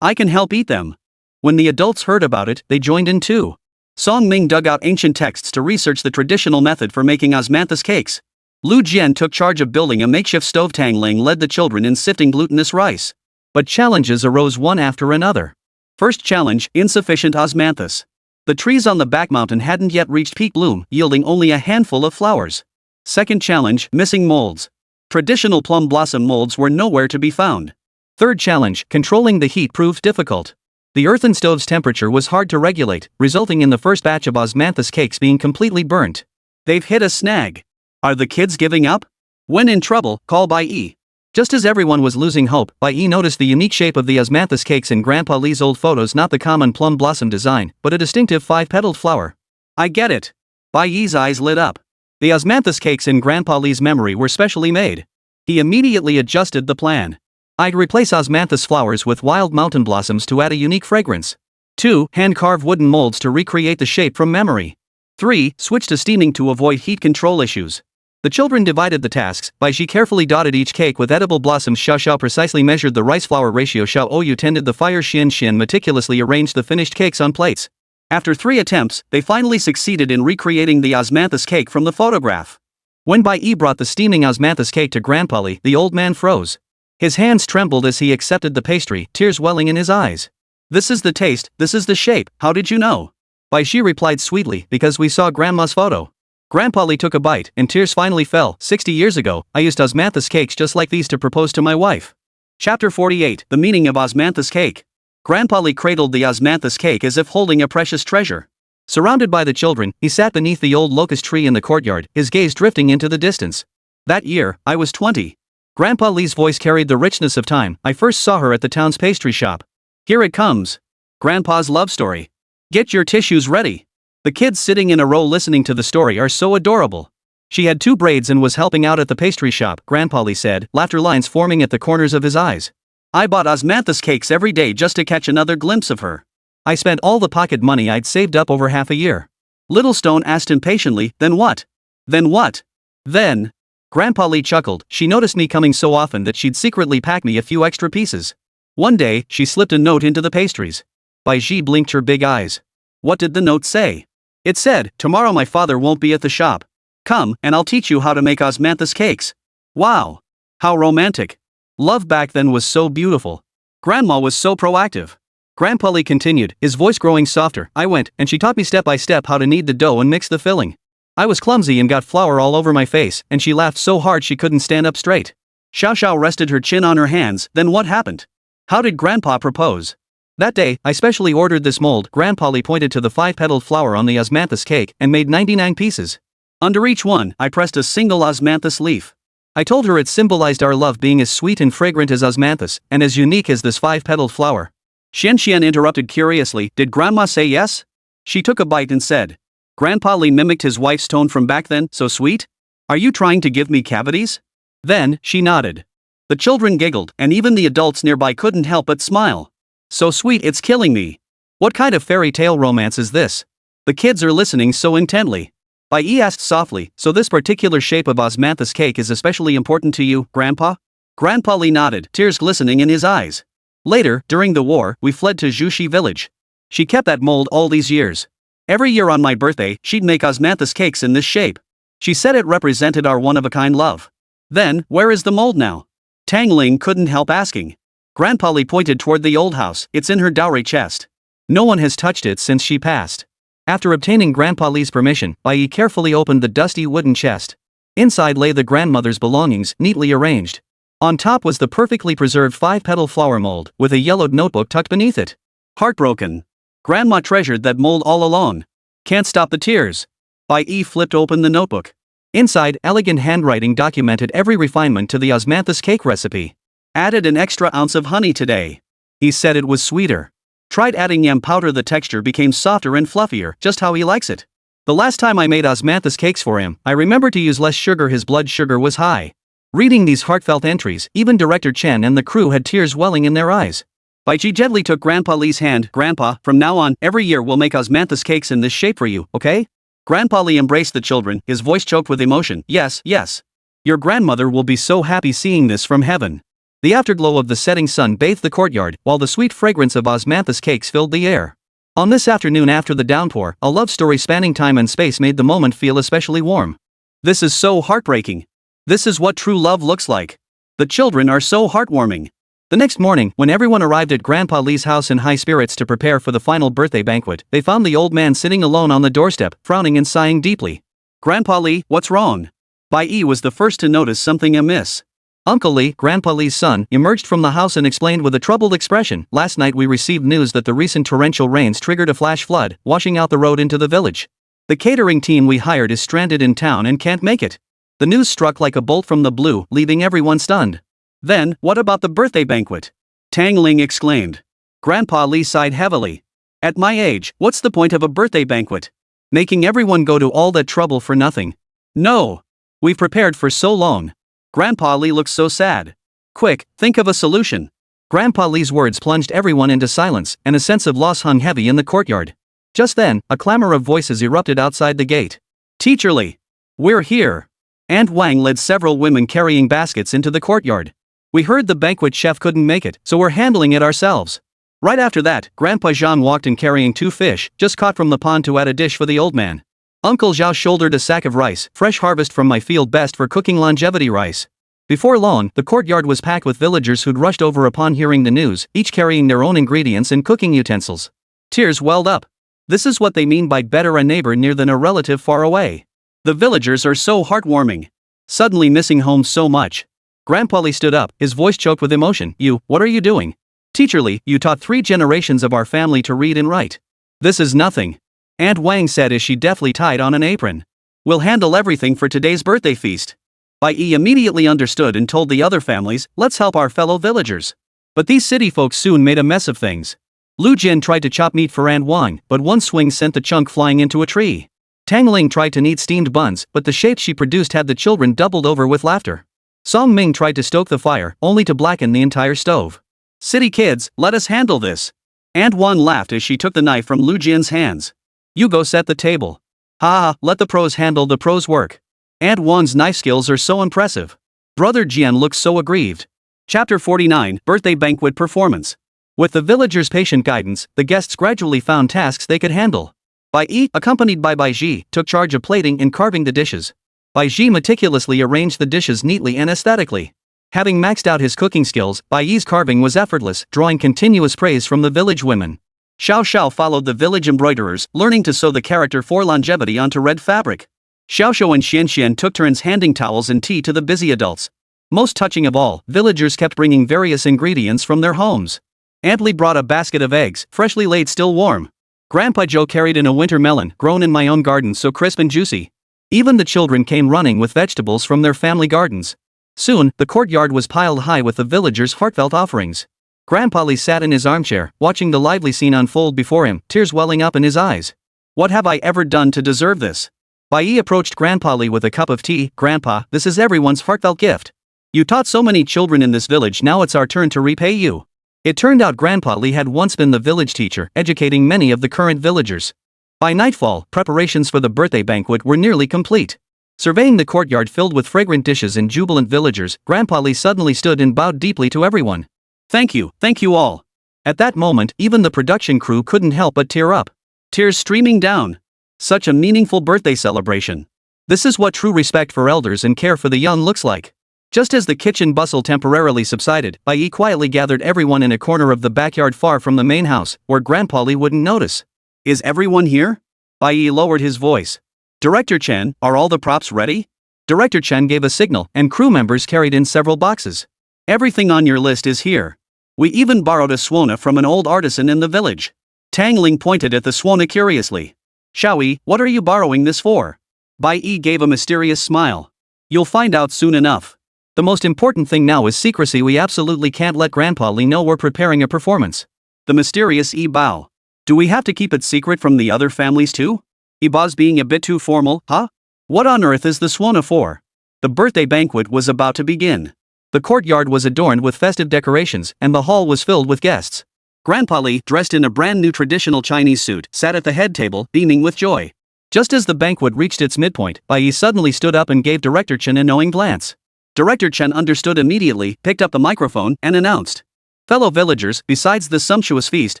can help eat them." When the adults heard about it, they joined in too. Song Ming dug out ancient texts to research the traditional method for making osmanthus cakes. Lu Jian took charge of building a makeshift stove. Tang Ling led the children in sifting glutinous rice. But challenges arose one after another. First challenge: insufficient osmanthus. The trees on the back mountain hadn't yet reached peak bloom, yielding only a handful of flowers. Second challenge: missing molds. Traditional plum blossom molds were nowhere to be found. Third challenge: controlling the heat proved difficult. The earthen stove's temperature was hard to regulate, resulting in the first batch of osmanthus cakes being completely burnt. They've hit a snag. Are the kids giving up? When in trouble, call Bai Yi. Just as everyone was losing hope, Bai Yi noticed the unique shape of the osmanthus cakes in Grandpa Li's old photos. Not the common plum blossom design, but a distinctive 5-petaled flower. "I get it." Bai Yi's eyes lit up. The osmanthus cakes in Grandpa Li's memory were specially made. He immediately adjusted the plan. "I'd replace osmanthus flowers with wild mountain blossoms to add a unique fragrance. 2. Hand-carve wooden molds to recreate the shape from memory. 3. Switch to steaming to avoid heat control issues." The children divided the tasks. Bai Yi carefully dotted each cake with edible blossoms. Xiao Xiao precisely measured the rice-flour ratio. Xiao Oyu tended the fire. Xian Xian meticulously arranged the finished cakes on plates. After 3 attempts, they finally succeeded in recreating the osmanthus cake from the photograph. When Bai Yi brought the steaming osmanthus cake to Grandpa Li, the old man froze. His hands trembled as he accepted the pastry, tears welling in his eyes. "This is the taste, this is the shape, how did you know?" Bai Yi replied sweetly, "Because we saw Grandma's photo." Grandpa Li took a bite, and tears finally fell. 60 years ago, I used osmanthus cakes just like these to propose to my wife. Chapter 48, The Meaning of Osmanthus Cake. Grandpa Li cradled the osmanthus cake as if holding a precious treasure. Surrounded by the children, he sat beneath the old locust tree in the courtyard, his gaze drifting into the distance. "That year, I was 20. Grandpa Li's voice carried the richness of time. "I first saw her at the town's pastry shop. Here it comes. Grandpa's love story. Get your tissues ready." The kids sitting in a row listening to the story are so adorable. "She had 2 braids and was helping out at the pastry shop," Grandpa Li said, laughter lines forming at the corners of his eyes. "I bought osmanthus cakes every day just to catch another glimpse of her. I spent all the pocket money I'd saved up over half a year." Little Stone asked impatiently, "Then what?" "Then what?" "Then..." Grandpa Li chuckled. "She noticed me coming so often that she'd secretly pack me a few extra pieces. One day, she slipped a note into the pastries." Bai Yi blinked her big eyes. "What did the note say?" "It said, 'Tomorrow my father won't be at the shop. Come, and I'll teach you how to make osmanthus cakes.'" Wow! How romantic. Love back then was so beautiful. Grandma was so proactive. Grandpa Li continued, his voice growing softer. "I went, and she taught me step by step how to knead the dough and mix the filling. I was clumsy and got flour all over my face, and she laughed so hard she couldn't stand up straight." Xiao Xiao rested her chin on her hands. "Then what happened? How did Grandpa propose?" "That day, I specially ordered this mold." Grandpa Li pointed to the 5-petaled flower on the osmanthus cake and made 99 pieces. Under each one, I pressed a single osmanthus leaf. I told her it symbolized our love being as sweet and fragrant as osmanthus, and as unique as this 5-petaled flower. Xian Xian interrupted curiously, "Did Grandma say yes?" She took a bite and said. Grandpa Li mimicked his wife's tone from back then. "So sweet? Are you trying to give me cavities?" Then, she nodded. The children giggled, and even the adults nearby couldn't help but smile. "So sweet it's killing me. What kind of fairy tale romance is this?" The kids are listening so intently. Bai Yi asked softly, "So this particular shape of osmanthus cake is especially important to you, Grandpa?" Grandpa Li nodded, tears glistening in his eyes. "Later, during the war, we fled to Zhuxi village. She kept that mold all these years. Every year on my birthday, she'd make osmanthus cakes in this shape. She said it represented our one-of-a-kind love." "Then, where is the mold now?" Tang Ling couldn't help asking. Grandpa Li pointed toward the old house. It's in her dowry chest. No one has touched it since she passed. After obtaining Grandpa Li's permission, Bai Yi carefully opened the dusty wooden chest. Inside lay the grandmother's belongings, neatly arranged. On top was the perfectly preserved 5-petal flower mold, with a yellowed notebook tucked beneath it. Heartbroken. Grandma treasured that mold all along. Can't stop the tears. Bai Yi flipped open the notebook. Inside, elegant handwriting documented every refinement to the osmanthus cake recipe. Added an extra ounce of honey today. He said it was sweeter. Tried adding yam powder, the texture became softer and fluffier, just how he likes it. The last time I made osmanthus cakes for him, I remember to use less sugar, his blood sugar was high. Reading these heartfelt entries, even Director Chen and the crew had tears welling in their eyes. Bai Yi gently took Grandpa Li's hand. Grandpa, from now on, every year we'll make osmanthus cakes in this shape for you, okay? Grandpa Li embraced the children, his voice choked with emotion. Yes, yes. Your grandmother will be so happy seeing this from heaven. The afterglow of the setting sun bathed the courtyard, while the sweet fragrance of osmanthus cakes filled the air. On this afternoon after the downpour, a love story spanning time and space made the moment feel especially warm. This is so heartbreaking. This is what true love looks like. The children are so heartwarming. The next morning, when everyone arrived at Grandpa Li's house in high spirits to prepare for the final birthday banquet, they found the old man sitting alone on the doorstep, frowning and sighing deeply. Grandpa Li, what's wrong? Bai Yi was the first to notice something amiss. Uncle Li, Grandpa Li's son, emerged from the house and explained with a troubled expression, last night we received news that the recent torrential rains triggered a flash flood, washing out the road into the village. The catering team we hired is stranded in town and can't make it. The news struck like a bolt from the blue, leaving everyone stunned. Then, what about the birthday banquet? Tang Ling exclaimed. Grandpa Li sighed heavily. At my age, what's the point of a birthday banquet? Making everyone go to all that trouble for nothing. No. We've prepared for so long. Grandpa Li looks so sad. Quick, think of a solution. Grandpa Li's words plunged everyone into silence, and a sense of loss hung heavy in the courtyard. Just then, a clamor of voices erupted outside the gate. Teacher Li! We're here! Aunt Wang led several women carrying baskets into the courtyard. We heard the banquet chef couldn't make it, so we're handling it ourselves. Right after that, Grandpa Zhang walked in carrying 2 fish, just caught from the pond, to add a dish for the old man. Uncle Zhao shouldered a sack of rice, fresh harvest from my field, best for cooking longevity rice. Before long, the courtyard was packed with villagers who'd rushed over upon hearing the news, each carrying their own ingredients and cooking utensils. Tears welled up. This is what they mean by better a neighbor near than a relative far away. The villagers are so heartwarming. Suddenly missing home so much. Grandpa Li stood up, his voice choked with emotion. You, what are you doing? Teacher Li, you taught 3 generations of our family to read and write. This is nothing. Aunt Wang said as she deftly tied on an apron. We'll handle everything for today's birthday feast. Bai Yi immediately understood and told the other families, let's help our fellow villagers. But these city folks soon made a mess of things. Lu Jin tried to chop meat for Aunt Wang, but one swing sent the chunk flying into a tree. Tang Ling tried to knead steamed buns, but the shapes she produced had the children doubled over with laughter. Song Ming tried to stoke the fire, only to blacken the entire stove. City kids, let us handle this. Aunt Wan laughed as she took the knife from Lu Jin's hands. You go set the table. Ha ha, let the pros handle the pros' work. Aunt Wan's knife skills are so impressive. Brother Jian looks so aggrieved. Chapter 49, Birthday Banquet Performance. With the villagers' patient guidance, the guests gradually found tasks they could handle. Bai Yi, accompanied by Bai Yi, took charge of plating and carving the dishes. Bai Yi meticulously arranged the dishes neatly and aesthetically. Having maxed out his cooking skills, Bai Yi's carving was effortless, drawing continuous praise from the village women. Xiao Xiao followed the village embroiderers, learning to sew the character for longevity onto red fabric. Xiao Xiao and Xian Xian took turns handing towels and tea to the busy adults. Most touching of all, villagers kept bringing various ingredients from their homes. Aunt Li brought a basket of eggs, freshly laid, still warm. Grandpa Joe carried in a winter melon, grown in my own garden, so crisp and juicy. Even the children came running with vegetables from their family gardens. Soon, the courtyard was piled high with the villagers' heartfelt offerings. Grandpa Li sat in his armchair, watching the lively scene unfold before him, tears welling up in his eyes. What have I ever done to deserve this? Bai Yi approached Grandpa Li with a cup of tea. Grandpa, this is everyone's heartfelt gift. You taught so many children in this village, now it's our turn to repay you. It turned out Grandpa Li had once been the village teacher, educating many of the current villagers. By nightfall, preparations for the birthday banquet were nearly complete. Surveying the courtyard filled with fragrant dishes and jubilant villagers, Grandpa Li suddenly stood and bowed deeply to everyone. Thank you all. At that moment, even the production crew couldn't help but tear up. Tears streaming down. Such a meaningful birthday celebration. This is what true respect for elders and care for the young looks like. Just as the kitchen bustle temporarily subsided, Bai Yi quietly gathered everyone in a corner of the backyard far from the main house, where Grandpa Li wouldn't notice. Is everyone here? Bai Yi lowered his voice. Director Chen, are all the props ready? Director Chen gave a signal, and crew members carried in several boxes. Everything on your list is here. We even borrowed a suona from an old artisan in the village. Tang Ling pointed at the suona curiously. Xiaoyi, what are you borrowing this for? Bai Yi gave a mysterious smile. You'll find out soon enough. The most important thing now is secrecy. We absolutely can't let Grandpa Li know we're preparing a performance. The mysterious Yi Bao. Do we have to keep it secret from the other families too? Yi Bao's being a bit too formal, huh? What on earth is the suona for? The birthday banquet was about to begin. The courtyard was adorned with festive decorations, and the hall was filled with guests. Grandpa Li, dressed in a brand new traditional Chinese suit, sat at the head table, beaming with joy. Just as the banquet reached its midpoint, Bai Yi suddenly stood up and gave Director Chen a knowing glance. Director Chen understood immediately, picked up the microphone, and announced. Fellow villagers, besides this sumptuous feast,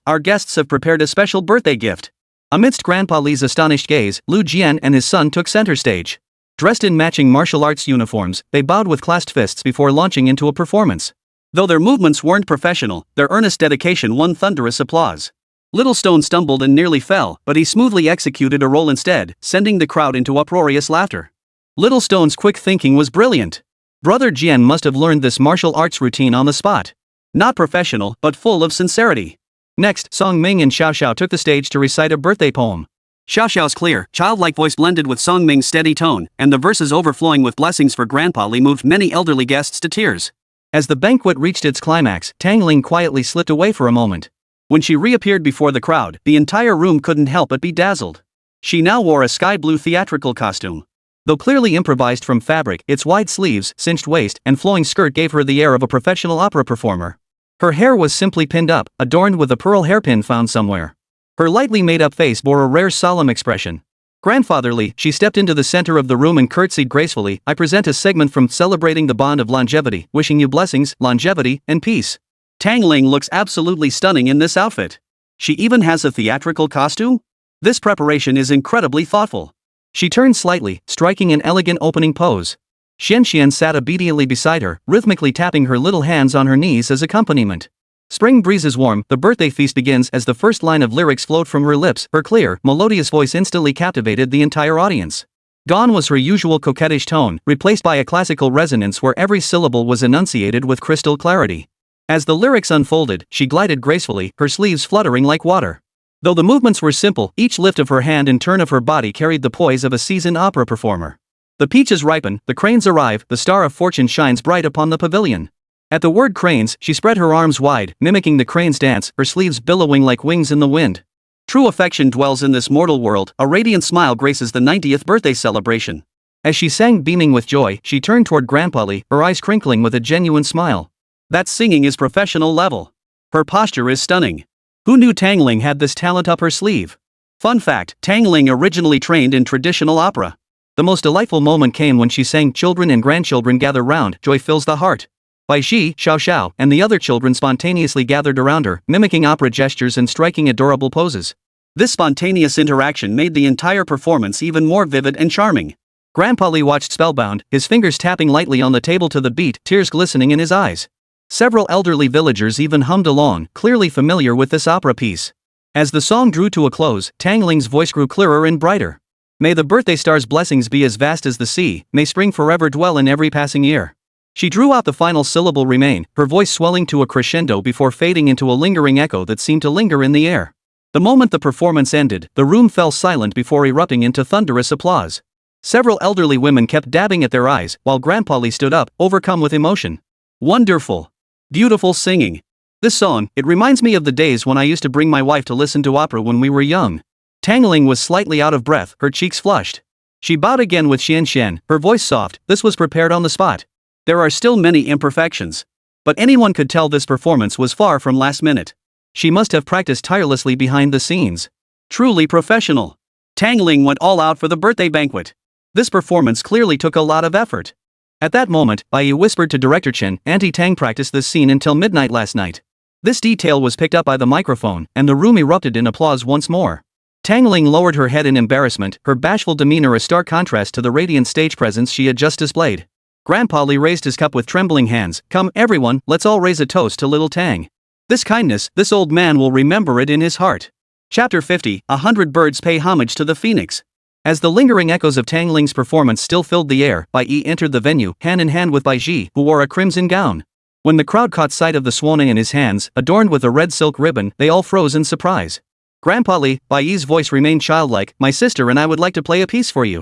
our guests have prepared a special birthday gift. Amidst Grandpa Li's astonished gaze, Lu Jian and his son took center stage. Dressed in matching martial arts uniforms, they bowed with clasped fists before launching into a performance. Though their movements weren't professional, their earnest dedication won thunderous applause. Little Stone stumbled and nearly fell, but he smoothly executed a roll instead, sending the crowd into uproarious laughter. Little Stone's quick thinking was brilliant. Brother Jian must have learned this martial arts routine on the spot. Not professional, but full of sincerity. Next, Song Ming and Xiao Xiao took the stage to recite a birthday poem. Xiao Xiao's clear, childlike voice blended with Song Ming's steady tone, and the verses overflowing with blessings for Grandpa Li moved many elderly guests to tears. As the banquet reached its climax, Tang Ling quietly slipped away for a moment. When she reappeared before the crowd, the entire room couldn't help but be dazzled. She now wore a sky blue theatrical costume. Though clearly improvised from fabric, its wide sleeves, cinched waist, and flowing skirt gave her the air of a professional opera performer. Her hair was simply pinned up, adorned with a pearl hairpin found somewhere. Her lightly made-up face bore a rare solemn expression. Grandfatherly, she stepped into the center of the room and curtsied gracefully. I present a segment from Celebrating the Bond of Longevity, wishing you blessings, longevity, and peace. Tang Ling looks absolutely stunning in this outfit. She even has a theatrical costume? This preparation is incredibly thoughtful. She turned slightly, striking an elegant opening pose. Xian sat obediently beside her, rhythmically tapping her little hands on her knees as accompaniment. Spring breeze is warm, the birthday feast begins. As the first line of lyrics flowed from her lips, her clear, melodious voice instantly captivated the entire audience. Gone was her usual coquettish tone, replaced by a classical resonance where every syllable was enunciated with crystal clarity. As the lyrics unfolded, she glided gracefully, her sleeves fluttering like water. Though the movements were simple, each lift of her hand and turn of her body carried the poise of a seasoned opera performer. The peaches ripen, the cranes arrive, the star of fortune shines bright upon the pavilion. At the word cranes, she spread her arms wide, mimicking the crane's dance, her sleeves billowing like wings in the wind. True affection dwells in this mortal world, a radiant smile graces the 90th birthday celebration. As she sang beaming with joy, she turned toward Grandpa Li, her eyes crinkling with a genuine smile. That singing is professional level. Her posture is stunning. Who knew Tang Ling had this talent up her sleeve? Fun fact, Tang Ling originally trained in traditional opera. The most delightful moment came when she sang Children and Grandchildren Gather Round, Joy Fills the Heart. Bai Yi, Xiao Xiao, and the other children spontaneously gathered around her, mimicking opera gestures and striking adorable poses. This spontaneous interaction made the entire performance even more vivid and charming. Grandpa Li watched spellbound, his fingers tapping lightly on the table to the beat, tears glistening in his eyes. Several elderly villagers even hummed along, clearly familiar with this opera piece. As the song drew to a close, Tang Ling's voice grew clearer and brighter. May the birthday star's blessings be as vast as the sea, may spring forever dwell in every passing year. She drew out the final syllable remain, her voice swelling to a crescendo before fading into a lingering echo that seemed to linger in the air. The moment the performance ended, the room fell silent before erupting into thunderous applause. Several elderly women kept dabbing at their eyes, while Grandpa Li stood up, overcome with emotion. Wonderful! Beautiful singing. This song, it reminds me of the days when I used to bring my wife to listen to opera when we were young. Tang Ling was slightly out of breath, her cheeks flushed. She bowed again with Xian, her voice soft. This was prepared on the spot. There are still many imperfections. But anyone could tell this performance was far from last minute. She must have practiced tirelessly behind the scenes. Truly professional. Tang Ling went all out for the birthday banquet. This performance clearly took a lot of effort. At that moment, Bai Yi whispered to Director Chen, Auntie Tang practiced this scene until midnight last night. This detail was picked up by the microphone, and the room erupted in applause once more. Tang Ling lowered her head in embarrassment, her bashful demeanor a stark contrast to the radiant stage presence she had just displayed. Grandpa Li raised his cup with trembling hands. Come, everyone, let's all raise a toast to little Tang. This kindness, this old man will remember it in his heart. Chapter 50, 100 Birds Pay Homage to the Phoenix. As the lingering echoes of Tang Ling's performance still filled the air, Bai Yi entered the venue, hand in hand with Bai Yi, who wore a crimson gown. When the crowd caught sight of the swan in his hands, adorned with a red silk ribbon, they all froze in surprise. Grandpa Li, Bai Yi's voice remained childlike. My sister and I would like to play a piece for you.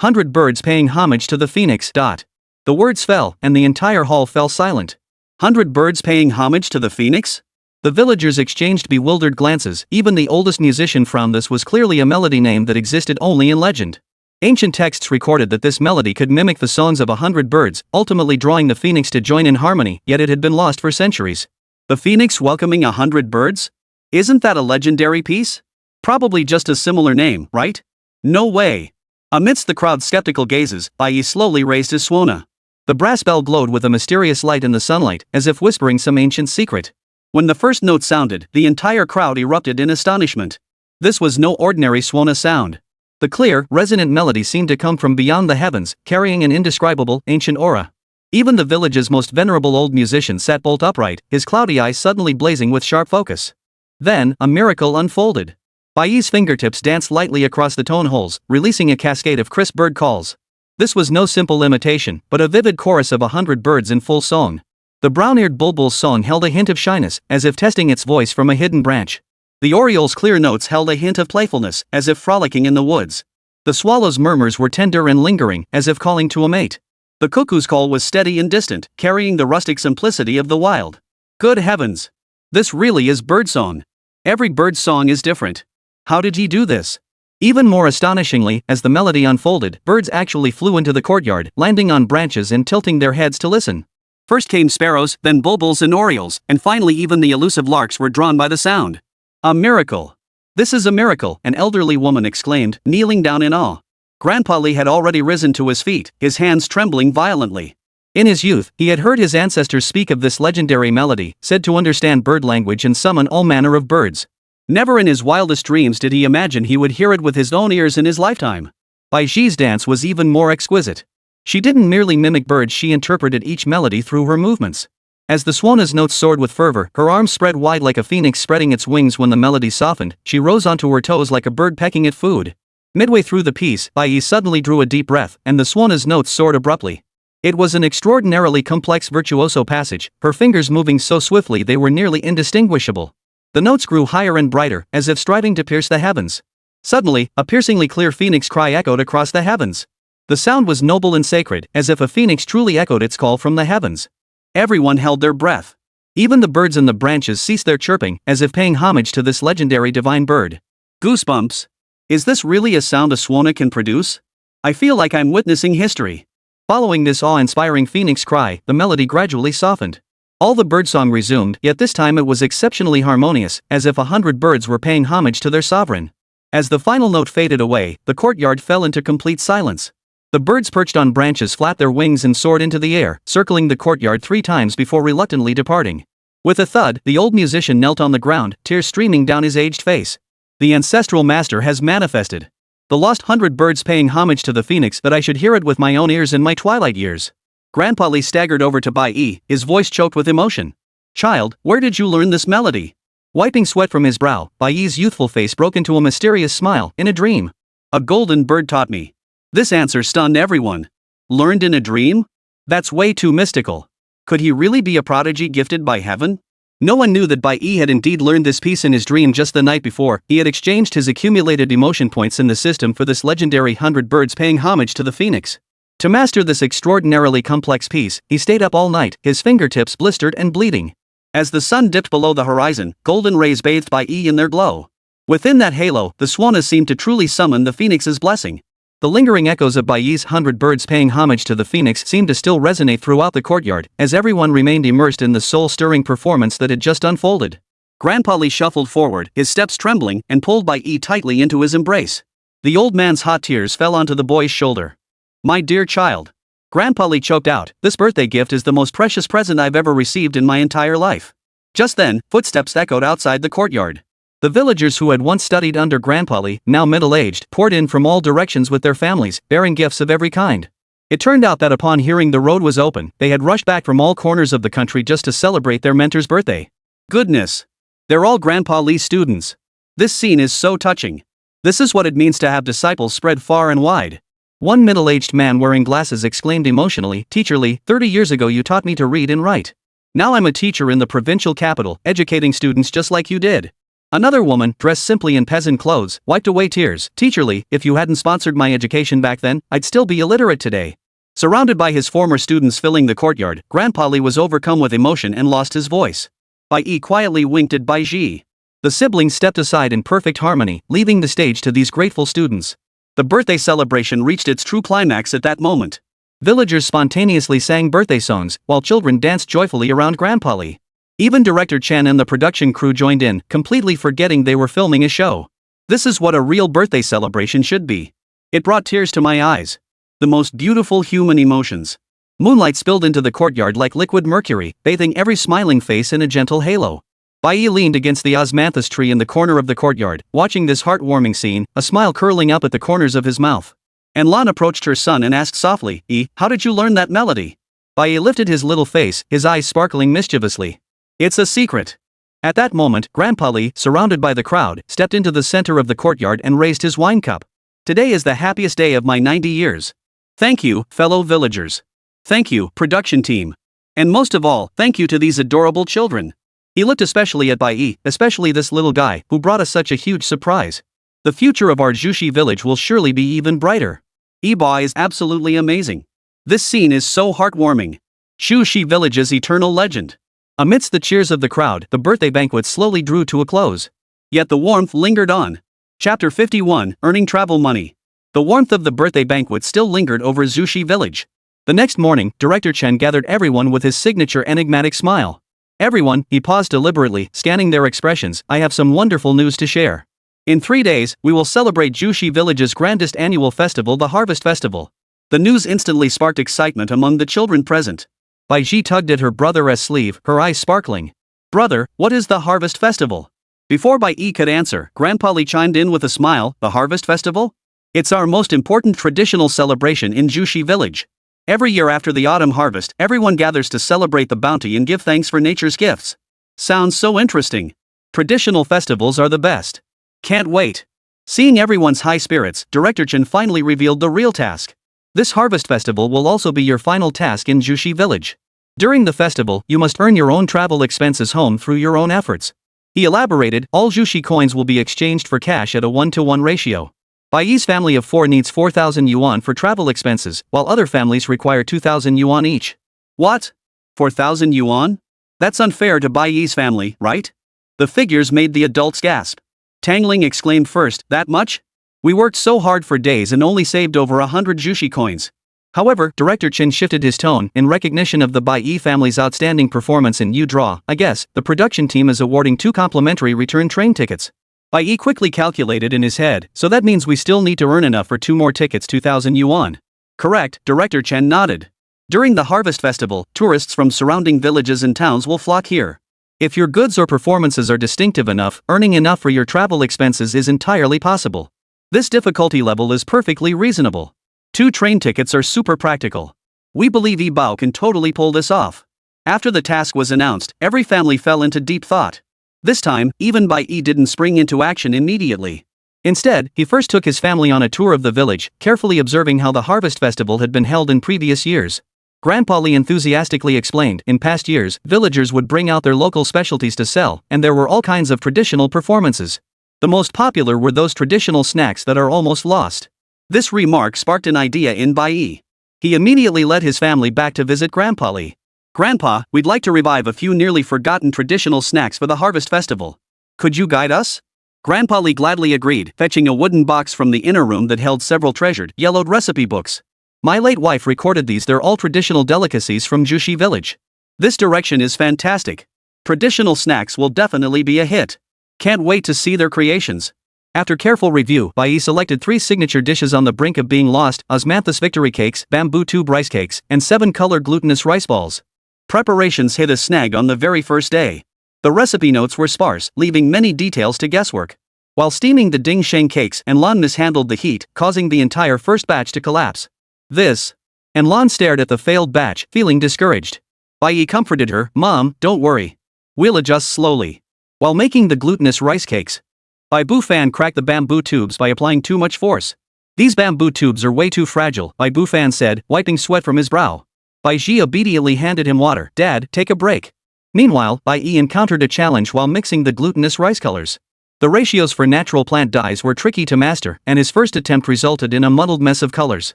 100 birds paying homage to the phoenix. The words fell, and the entire hall fell silent. 100 birds paying homage to the phoenix? The villagers exchanged bewildered glances. Even the oldest musician frowned. This was clearly a melody name that existed only in legend. Ancient texts recorded that this melody could mimic the songs of 100 birds, ultimately drawing the phoenix to join in harmony, yet it had been lost for centuries. The phoenix welcoming 100 birds? Isn't that a legendary piece? Probably just a similar name, right? No way. Amidst the crowd's skeptical gazes, Bai Yi slowly raised his suona. The brass bell glowed with a mysterious light in the sunlight, as if whispering some ancient secret. When the first note sounded, the entire crowd erupted in astonishment. This was no ordinary suona sound. The clear, resonant melody seemed to come from beyond the heavens, carrying an indescribable, ancient aura. Even the village's most venerable old musician sat bolt upright, his cloudy eyes suddenly blazing with sharp focus. Then, a miracle unfolded. Bai Yi's fingertips danced lightly across the tone holes, releasing a cascade of crisp bird calls. This was no simple imitation, but a vivid chorus of 100 birds in full song. The brown-eared bulbul's song held a hint of shyness, as if testing its voice from a hidden branch. The oriole's clear notes held a hint of playfulness, as if frolicking in the woods. The swallow's murmurs were tender and lingering, as if calling to a mate. The cuckoo's call was steady and distant, carrying the rustic simplicity of the wild. Good heavens! This really is birdsong. Every bird's song is different. How did he do this? Even more astonishingly, as the melody unfolded, birds actually flew into the courtyard, landing on branches and tilting their heads to listen. First came sparrows, then bulbuls and orioles, and finally even the elusive larks were drawn by the sound. A miracle! This is a miracle, an elderly woman exclaimed, kneeling down in awe. Grandpa Li had already risen to his feet, his hands trembling violently. In his youth, he had heard his ancestors speak of this legendary melody, said to understand bird language and summon all manner of birds. Never in his wildest dreams did he imagine he would hear it with his own ears in his lifetime. Bai Yi's dance was even more exquisite. She didn't merely mimic birds, she interpreted each melody through her movements. As the suona's notes soared with fervor, her arms spread wide like a phoenix spreading its wings. When the melody softened, she rose onto her toes like a bird pecking at food. Midway through the piece, Bai Yi suddenly drew a deep breath, and the suona's notes soared abruptly. It was an extraordinarily complex virtuoso passage, her fingers moving so swiftly they were nearly indistinguishable. The notes grew higher and brighter, as if striving to pierce the heavens. Suddenly, a piercingly clear phoenix cry echoed across the heavens. The sound was noble and sacred, as if a phoenix truly echoed its call from the heavens. Everyone held their breath. Even the birds in the branches ceased their chirping, as if paying homage to this legendary divine bird. Goosebumps. Is this really a sound a suona can produce? I feel like I'm witnessing history. Following this awe-inspiring phoenix cry, the melody gradually softened. All the birdsong resumed, yet this time it was exceptionally harmonious, as if 100 birds were paying homage to their sovereign. As the final note faded away, the courtyard fell into complete silence. The birds perched on branches flapped their wings and soared into the air, circling the courtyard 3 times before reluctantly departing. With a thud, the old musician knelt on the ground, tears streaming down his aged face. The ancestral master has manifested. The lost 100 birds paying homage to the phoenix, that I should hear it with my own ears in my twilight years. Grandpa Li staggered over to Bai Yi, his voice choked with emotion. Child, where did you learn this melody? Wiping sweat from his brow, Bai Yi's youthful face broke into a mysterious smile. In a dream. A golden bird taught me. This answer stunned everyone. Learned in a dream? That's way too mystical. Could he really be a prodigy gifted by heaven? No one knew that Bai Yi had indeed learned this piece in his dream just the night before. He had exchanged his accumulated emotion points in the system for this legendary 100 birds paying homage to the phoenix. To master this extraordinarily complex piece, he stayed up all night, his fingertips blistered and bleeding. As the sun dipped below the horizon, golden rays bathed Bai Yi in their glow. Within that halo, the suona seemed to truly summon the phoenix's blessing. The lingering echoes of Bai Yi's 100 birds paying homage to the phoenix seemed to still resonate throughout the courtyard, as everyone remained immersed in the soul-stirring performance that had just unfolded. Grandpa Li shuffled forward, his steps trembling, and pulled Bai Yi tightly into his embrace. The old man's hot tears fell onto the boy's shoulder. My dear child. Grandpa Li choked out, this birthday gift is the most precious present I've ever received in my entire life. Just then, footsteps echoed outside the courtyard. The villagers who had once studied under Grandpa Li, now middle-aged, poured in from all directions with their families, bearing gifts of every kind. It turned out that upon hearing the road was open, they had rushed back from all corners of the country just to celebrate their mentor's birthday. Goodness! They're all Grandpa Lee's students. This scene is so touching. This is what it means to have disciples spread far and wide. One middle-aged man wearing glasses exclaimed emotionally, "Teacher Lee, 30 years ago you taught me to read and write. Now I'm a teacher in the provincial capital, educating students just like you did." Another woman, dressed simply in peasant clothes, wiped away tears. "Teacher Lee, if you hadn't sponsored my education back then, I'd still be illiterate today." Surrounded by his former students filling the courtyard, Grandpa Lee was overcome with emotion and lost his voice. Bai Yi quietly winked at Bai Yi. The siblings stepped aside in perfect harmony, leaving the stage to these grateful students. The birthday celebration reached its true climax at that moment. Villagers spontaneously sang birthday songs, while children danced joyfully around Grandpa Lee. Even Director Chen and the production crew joined in, completely forgetting they were filming a show. This is what a real birthday celebration should be. It brought tears to my eyes. The most beautiful human emotions. Moonlight spilled into the courtyard like liquid mercury, bathing every smiling face in a gentle halo. Bai Yi leaned against the osmanthus tree in the corner of the courtyard, watching this heartwarming scene, a smile curling up at the corners of his mouth. And Lan approached her son and asked softly, "Yi, how did you learn that melody?" Bai Yi lifted his little face, his eyes sparkling mischievously. "It's a secret." At that moment, Grandpa Lee, surrounded by the crowd, stepped into the center of the courtyard and raised his wine cup. "Today is the happiest day of my 90 years. Thank you, fellow villagers. Thank you, production team. And most of all, thank you to these adorable children." He looked especially at Bai Yi, especially this little guy, who brought us such a huge surprise. The future of our Jushi village will surely be even brighter. Bai is absolutely amazing. This scene is so heartwarming. Jushi village's eternal legend. Amidst the cheers of the crowd, the birthday banquet slowly drew to a close. Yet the warmth lingered on. Chapter 51, Earning Travel Money. The warmth of the birthday banquet still lingered over Jushi village. The next morning, Director Chen gathered everyone with his signature enigmatic smile. "Everyone," he paused deliberately, scanning their expressions, "I have some wonderful news to share. In 3 days, we will celebrate Jushi village's grandest annual festival, the Harvest Festival." The news instantly sparked excitement among the children present. Bai Yi tugged at her brother's sleeve, her eyes sparkling. "Brother, what is the Harvest Festival?" Before Bai Yi could answer, Grandpa Lee chimed in with a smile, "The Harvest Festival? It's our most important traditional celebration in Jushi village. Every year after the autumn harvest, everyone gathers to celebrate the bounty and give thanks for nature's gifts." Sounds so interesting. Traditional festivals are the best. Can't wait. Seeing everyone's high spirits, Director Chen finally revealed the real task. This harvest festival will also be your final task in Jushi village. During the festival, you must earn your own travel expenses home through your own efforts. He elaborated, all Jushi coins will be exchanged for cash at a 1-to-1 ratio. Bai Yi's family of 4 needs 4,000 yuan for travel expenses, while other families require 2,000 yuan each. What? 4,000 yuan? That's unfair to Bai Yi's family, right? The figures made the adults gasp. Tangling exclaimed first, "That much? We worked so hard for days and only saved over 100 Jushi coins." However, Director Chen shifted his tone. "In recognition of the Bai Yi family's outstanding performance in You Draw, I guess, the production team is awarding 2 complimentary return train tickets." Bai Yi quickly calculated in his head, "So that means we still need to earn enough for 2 more tickets, 2,000 yuan. Correct, Director Chen nodded. During the Harvest Festival, tourists from surrounding villages and towns will flock here. If your goods or performances are distinctive enough, earning enough for your travel expenses is entirely possible. This difficulty level is perfectly reasonable. 2 train tickets are super practical. We believe Bao can totally pull this off." After the task was announced, every family fell into deep thought. This time, even Bai Yi didn't spring into action immediately. Instead, he first took his family on a tour of the village, carefully observing how the Harvest Festival had been held in previous years. Grandpa Lee enthusiastically explained, in past years, villagers would bring out their local specialties to sell, and there were all kinds of traditional performances. The most popular were those traditional snacks that are almost lost. This remark sparked an idea in Bai Yi. He immediately led his family back to visit Grandpa Lee. "Grandpa, we'd like to revive a few nearly forgotten traditional snacks for the Harvest Festival. Could you guide us?" Grandpa Lee gladly agreed, fetching a wooden box from the inner room that held several treasured, yellowed recipe books. "My late wife recorded these, they're all traditional delicacies from Jushi village. This direction is fantastic. Traditional snacks will definitely be a hit. Can't wait to see their creations." After careful review, Bai Yi selected 3 signature dishes on the brink of being lost: osmanthus victory cakes, bamboo tube rice cakes, and 7 colored glutinous rice balls. Preparations hit a snag on the very first day. The recipe notes were sparse, leaving many details to guesswork. While steaming the ding sheng cakes, and Lan mishandled the heat, causing the entire first batch to collapse. This and Lan stared at the failed batch, feeling discouraged. Bai Yi comforted her, "Mom, don't worry. We'll adjust slowly." While making the glutinous rice cakes, Bai Bufan cracked the bamboo tubes by applying too much force. "These bamboo tubes are way too fragile," Bai Bufan said, wiping sweat from his brow. Bai Yi obediently handed him water. "Dad, take a break." Meanwhile, Bai Yi encountered a challenge while mixing the glutinous rice colors. The ratios for natural plant dyes were tricky to master, and his first attempt resulted in a muddled mess of colors.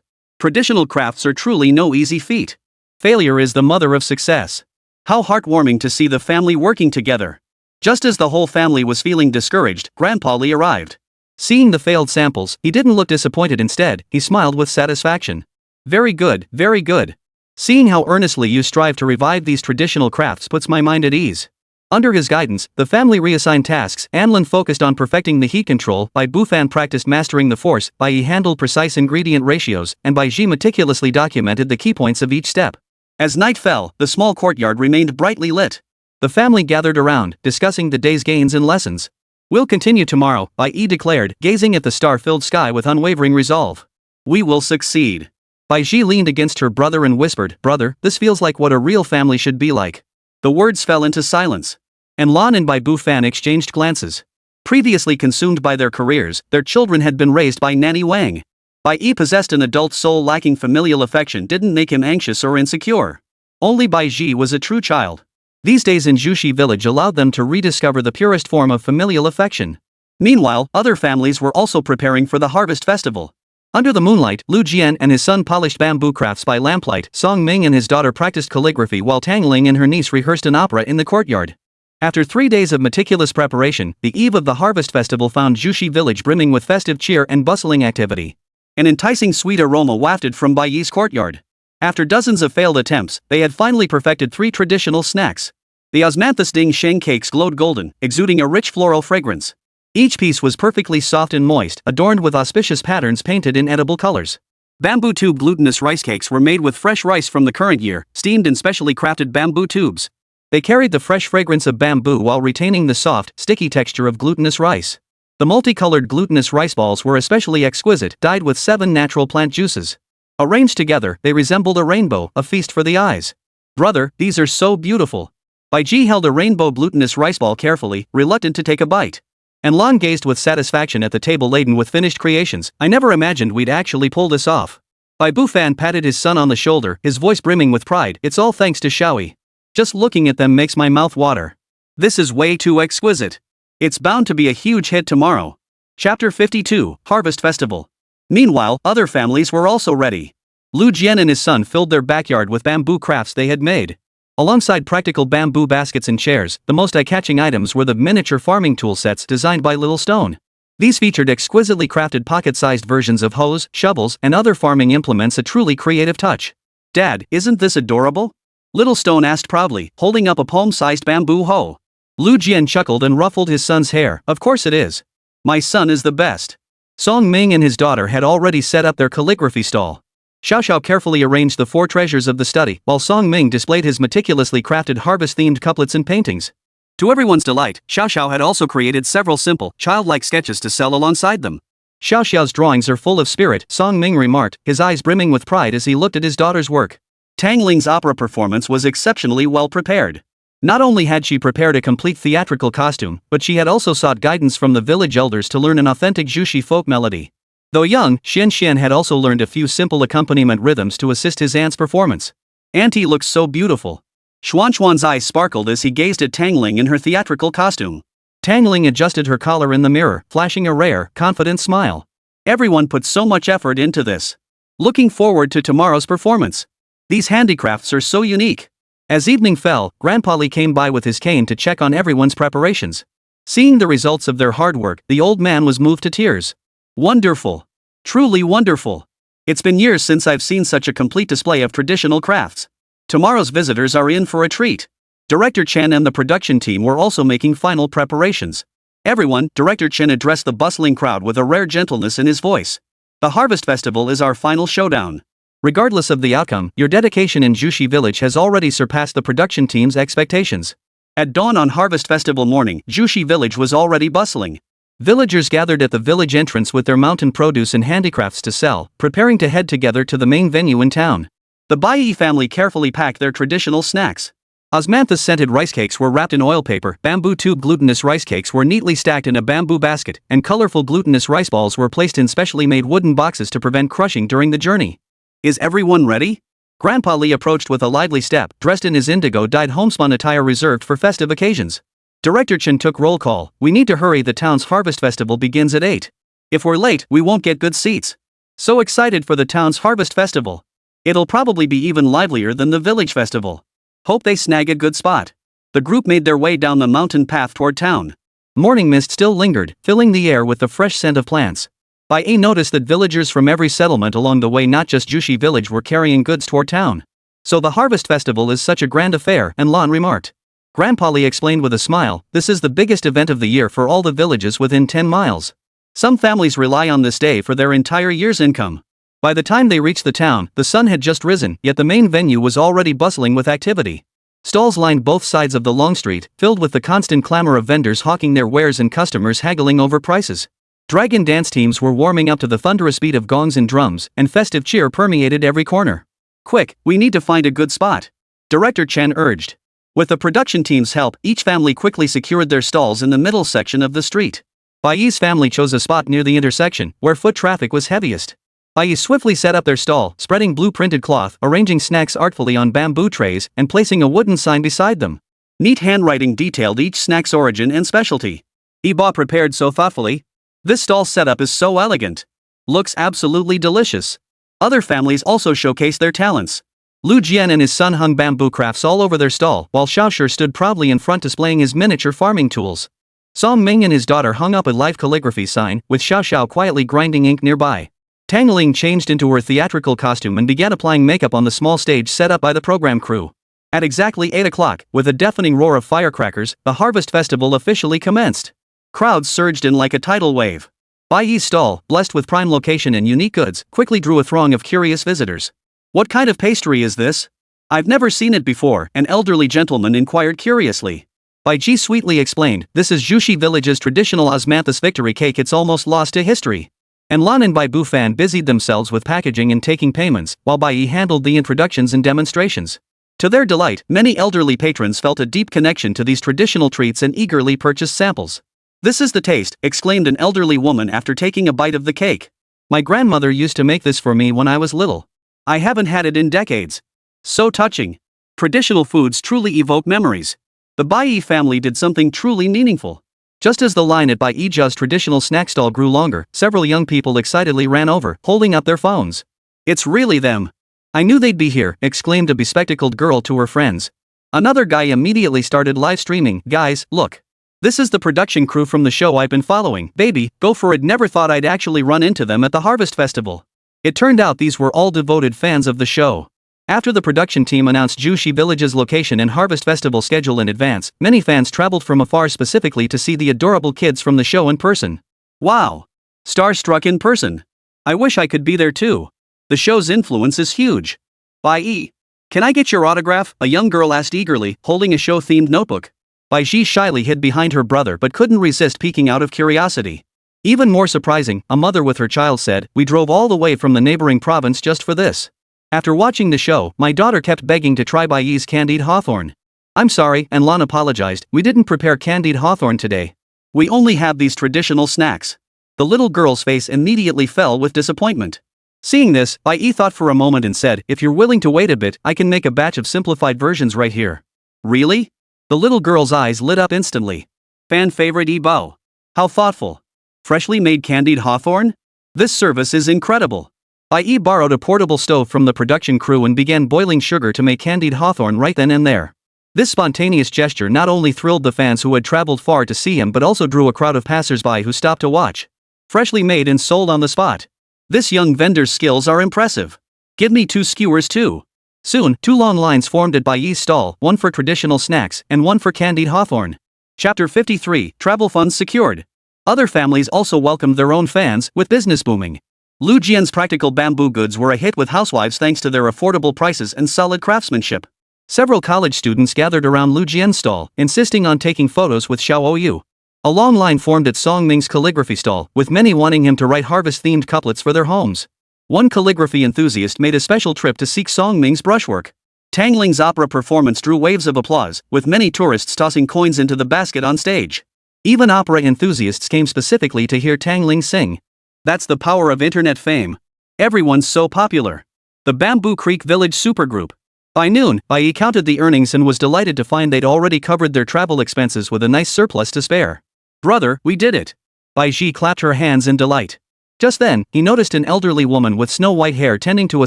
Traditional crafts are truly no easy feat. Failure is the mother of success. How heartwarming to see the family working together. Just as the whole family was feeling discouraged, Grandpa Li arrived. Seeing the failed samples, he didn't look disappointed. Instead, he smiled with satisfaction. "Very good, very good. Seeing how earnestly you strive to revive these traditional crafts puts my mind at ease." Under his guidance, the family reassigned tasks. Anlin focused on perfecting the heat control, Bai Bufan practiced mastering the force, Bai Yi handled precise ingredient ratios, and Bai Yi meticulously documented the key points of each step. As night fell, the small courtyard remained brightly lit. The family gathered around, discussing the day's gains and lessons. "We'll continue tomorrow," Bai Yi declared, gazing at the star-filled sky with unwavering resolve. "We will succeed." Bai Yi leaned against her brother and whispered, "Brother, this feels like what a real family should be like." The words fell into silence, and Lan and Bai Bufan exchanged glances. Previously consumed by their careers, their children had been raised by Nanny Wang. Bai Yi possessed an adult soul lacking familial affection didn't make him anxious or insecure. Only Bai Yi was a true child. These days in Jushi village allowed them to rediscover the purest form of familial affection. Meanwhile, other families were also preparing for the harvest festival. Under the moonlight, Lu Jian and his son polished bamboo crafts by lamplight. Song Ming and his daughter practiced calligraphy while Tang Ling and her niece rehearsed an opera in the courtyard. After 3 days of meticulous preparation, the eve of the harvest festival found Jushi village brimming with festive cheer and bustling activity. An enticing sweet aroma wafted from Bai Yi's courtyard. After dozens of failed attempts, they had finally perfected 3 traditional snacks. The osmanthus ding sheng cakes glowed golden, exuding a rich floral fragrance. Each piece was perfectly soft and moist, adorned with auspicious patterns painted in edible colors. Bamboo tube glutinous rice cakes were made with fresh rice from the current year, steamed in specially crafted bamboo tubes. They carried the fresh fragrance of bamboo while retaining the soft, sticky texture of glutinous rice. The multicolored glutinous rice balls were especially exquisite, dyed with 7 natural plant juices. Arranged together, they resembled a rainbow, a feast for the eyes. "Brother, these are so beautiful." Bai Yi held a rainbow glutinous rice ball carefully, reluctant to take a bite. And Lan gazed with satisfaction at the table laden with finished creations. "I never imagined we'd actually pull this off." Bai Bufan patted his son on the shoulder, his voice brimming with pride. "It's all thanks to Xiaoyi. Just looking at them makes my mouth water. This is way too exquisite. It's bound to be a huge hit tomorrow." Chapter 52, Harvest Festival. Meanwhile, other families were also ready. Lu Jian and his son filled their backyard with bamboo crafts they had made. Alongside practical bamboo baskets and chairs, the most eye-catching items were the miniature farming tool sets designed by Little Stone. These featured exquisitely crafted pocket-sized versions of hoes, shovels, and other farming implements, a truly creative touch. "Dad, isn't this adorable?" Little Stone asked proudly, holding up a palm-sized bamboo hoe. Lu Jian chuckled and ruffled his son's hair. "Of course it is. My son is the best." Song Ming and his daughter had already set up their calligraphy stall. Xiao Xiao carefully arranged the 4 treasures of the study, while Song Ming displayed his meticulously crafted harvest-themed couplets and paintings. To everyone's delight, Xiao Xiao had also created several simple, childlike sketches to sell alongside them. "Xiao Xiao's drawings are full of spirit," Song Ming remarked, his eyes brimming with pride as he looked at his daughter's work. Tang Ling's opera performance was exceptionally well prepared. Not only had she prepared a complete theatrical costume, but she had also sought guidance from the village elders to learn an authentic Jushi folk melody. Though young, Xian Xian had also learned a few simple accompaniment rhythms to assist his aunt's performance. "Auntie looks so beautiful." Xuan Xuan's eyes sparkled as he gazed at Tang Ling in her theatrical costume. Tang Ling adjusted her collar in the mirror, flashing a rare, confident smile. "Everyone put so much effort into this. Looking forward to tomorrow's performance. These handicrafts are so unique." As evening fell, Grandpa Li came by with his cane to check on everyone's preparations. Seeing the results of their hard work, the old man was moved to tears. "Wonderful. Truly wonderful. It's been years since I've seen such a complete display of traditional crafts. Tomorrow's visitors are in for a treat." Director Chen and the production team were also making final preparations. "Everyone," Director Chen addressed the bustling crowd with a rare gentleness in his voice. "The Harvest Festival is our final showdown. Regardless of the outcome, your dedication in Jushi village has already surpassed the production team's expectations." At dawn on Harvest Festival morning, Jushi village was already bustling. Villagers gathered at the village entrance with their mountain produce and handicrafts to sell, preparing to head together to the main venue in town. The Bai Yi family carefully packed their traditional snacks. Osmanthus-scented rice cakes were wrapped in oil paper, bamboo tube glutinous rice cakes were neatly stacked in a bamboo basket, and colorful glutinous rice balls were placed in specially made wooden boxes to prevent crushing during the journey. Is everyone ready? Grandpa Lee approached with a lively step, dressed in his indigo-dyed homespun attire reserved for festive occasions. Director Chen took roll call. We need to hurry, the town's harvest festival begins at 8. If we're late, we won't get good seats. So excited for the town's harvest festival. It'll probably be even livelier than the village festival. Hope they snag a good spot. The group made their way down the mountain path toward town. Morning mist still lingered, filling the air with the fresh scent of plants. Bai Yi noticed that villagers from every settlement along the way, not just Jushi village, were carrying goods toward town. So the harvest festival is such a grand affair, and Lan remarked. Grandpa Lee explained with a smile, this is the biggest event of the year for all the villages within 10 miles. Some families rely on this day for their entire year's income. By the time they reached the town, the sun had just risen, yet the main venue was already bustling with activity. Stalls lined both sides of the long street, filled with the constant clamor of vendors hawking their wares and customers haggling over prices. Dragon dance teams were warming up to the thunderous beat of gongs and drums, and festive cheer permeated every corner. Quick, we need to find a good spot. Director Chen urged. With the production team's help, each family quickly secured their stalls in the middle section of the street. Bai Yi's family chose a spot near the intersection, where foot traffic was heaviest. Bai Yi swiftly set up their stall, spreading blue-printed cloth, arranging snacks artfully on bamboo trays, and placing a wooden sign beside them. Neat handwriting detailed each snack's origin and specialty. Iba prepared so thoughtfully. This stall setup is so elegant. Looks absolutely delicious. Other families also showcased their talents. Lu Jian and his son hung bamboo crafts all over their stall, while Xiaoshi stood proudly in front displaying his miniature farming tools. Song Ming and his daughter hung up a live calligraphy sign, with Xiao quietly grinding ink nearby. Tang Ling changed into her theatrical costume and began applying makeup on the small stage set up by the program crew. At exactly 8 o'clock, with a deafening roar of firecrackers, the harvest festival officially commenced. Crowds surged in like a tidal wave. Bai Yi's stall, blessed with prime location and unique goods, quickly drew a throng of curious visitors. What kind of pastry is this? I've never seen it before, an elderly gentleman inquired curiously. Bai Ji sweetly explained, this is Jushi village's traditional osmanthus victory cake, it's almost lost to history. And Lan and Bai Bu Fan busied themselves with packaging and taking payments, while Bai Yi handled the introductions and demonstrations. To their delight, many elderly patrons felt a deep connection to these traditional treats and eagerly purchased samples. This is the taste, exclaimed an elderly woman after taking a bite of the cake. My grandmother used to make this for me when I was little. I haven't had it in decades. So touching. Traditional foods truly evoke memories. The Bai Yi family did something truly meaningful. Just as the line at Bai Yi's traditional snack stall grew longer, several young people excitedly ran over, holding up their phones. It's really them. I knew they'd be here, exclaimed a bespectacled girl to her friends. Another guy immediately started live streaming. Guys, look. This is the production crew from the show I've been following. Baby, go for it. Never thought I'd actually run into them at the Harvest Festival. It turned out these were all devoted fans of the show. After the production team announced Jushi Village's location and Harvest Festival schedule in advance, many fans traveled from afar specifically to see the adorable kids from the show in person. Wow! Starstruck in person. I wish I could be there too. The show's influence is huge. Bai Yi. Can I get your autograph? A young girl asked eagerly, holding a show-themed notebook. Bai Yi shyly hid behind her brother but couldn't resist peeking out of curiosity. Even more surprising, a mother with her child said, we drove all the way from the neighboring province just for this. After watching the show, my daughter kept begging to try Bai Yi's candied hawthorn. I'm sorry, and Lan apologized, we didn't prepare candied hawthorn today. We only have these traditional snacks. The little girl's face immediately fell with disappointment. Seeing this, Bai Yi thought for a moment and said, if you're willing to wait a bit, I can make a batch of simplified versions right here. Really? The little girl's eyes lit up instantly. Fan favorite Bao. How thoughtful. Freshly made candied hawthorn? This service is incredible. Bai Yi borrowed a portable stove from the production crew and began boiling sugar to make candied hawthorn right then and there. This spontaneous gesture not only thrilled the fans who had traveled far to see him but also drew a crowd of passers-by who stopped to watch. Freshly made and sold on the spot. This young vendor's skills are impressive. Give me 2 skewers too. Soon, 2 long lines formed at Bai Yi's stall, one for traditional snacks and one for candied hawthorn. Chapter 53, Travel Funds Secured. Other families also welcomed their own fans, with business booming. Lu Jian's practical bamboo goods were a hit with housewives thanks to their affordable prices and solid craftsmanship. Several college students gathered around Lu Jian's stall, insisting on taking photos with Xiao Yu. A long line formed at Song Ming's calligraphy stall, with many wanting him to write harvest-themed couplets for their homes. One calligraphy enthusiast made a special trip to seek Song Ming's brushwork. Tang Ling's opera performance drew waves of applause, with many tourists tossing coins into the basket on stage. Even opera enthusiasts came specifically to hear Tang Ling sing. That's the power of internet fame. Everyone's so popular. The Bamboo Creek Village Supergroup. By noon, Bai Yi counted the earnings and was delighted to find they'd already covered their travel expenses with a nice surplus to spare. Brother, we did it! Bai Yi clapped her hands in delight. Just then, he noticed an elderly woman with snow-white hair tending to a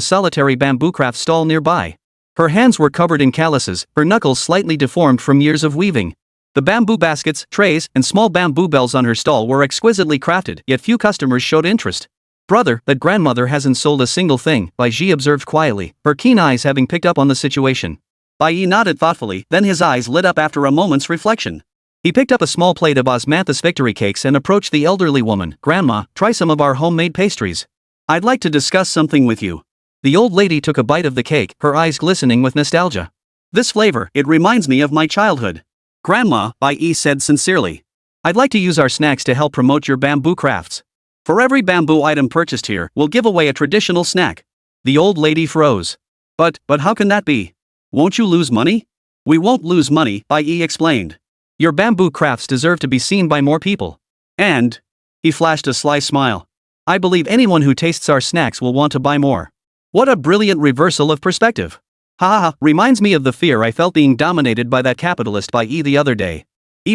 solitary bamboo craft stall nearby. Her hands were covered in calluses, her knuckles slightly deformed from years of weaving. The bamboo baskets, trays, and small bamboo bells on her stall were exquisitely crafted, yet few customers showed interest. Brother, that grandmother hasn't sold a single thing, Bai Yi observed quietly, her keen eyes having picked up on the situation. Bai Yi nodded thoughtfully, then his eyes lit up after a moment's reflection. He picked up a small plate of osmanthus victory cakes and approached the elderly woman. Grandma, try some of our homemade pastries. I'd like to discuss something with you. The old lady took a bite of the cake, her eyes glistening with nostalgia. This flavor, it reminds me of my childhood. Grandma, Bai Yi said sincerely. I'd like to use our snacks to help promote your bamboo crafts. For every bamboo item purchased here, we'll give away a traditional snack. The old lady froze. But how can that be? Won't you lose money? We won't lose money, Bai Yi explained. Your bamboo crafts deserve to be seen by more people. And, he flashed a sly smile, I believe anyone who tastes our snacks will want to buy more. What a brilliant reversal of perspective. Reminds me of the fear I felt being dominated by that capitalist Bai Yi the other day.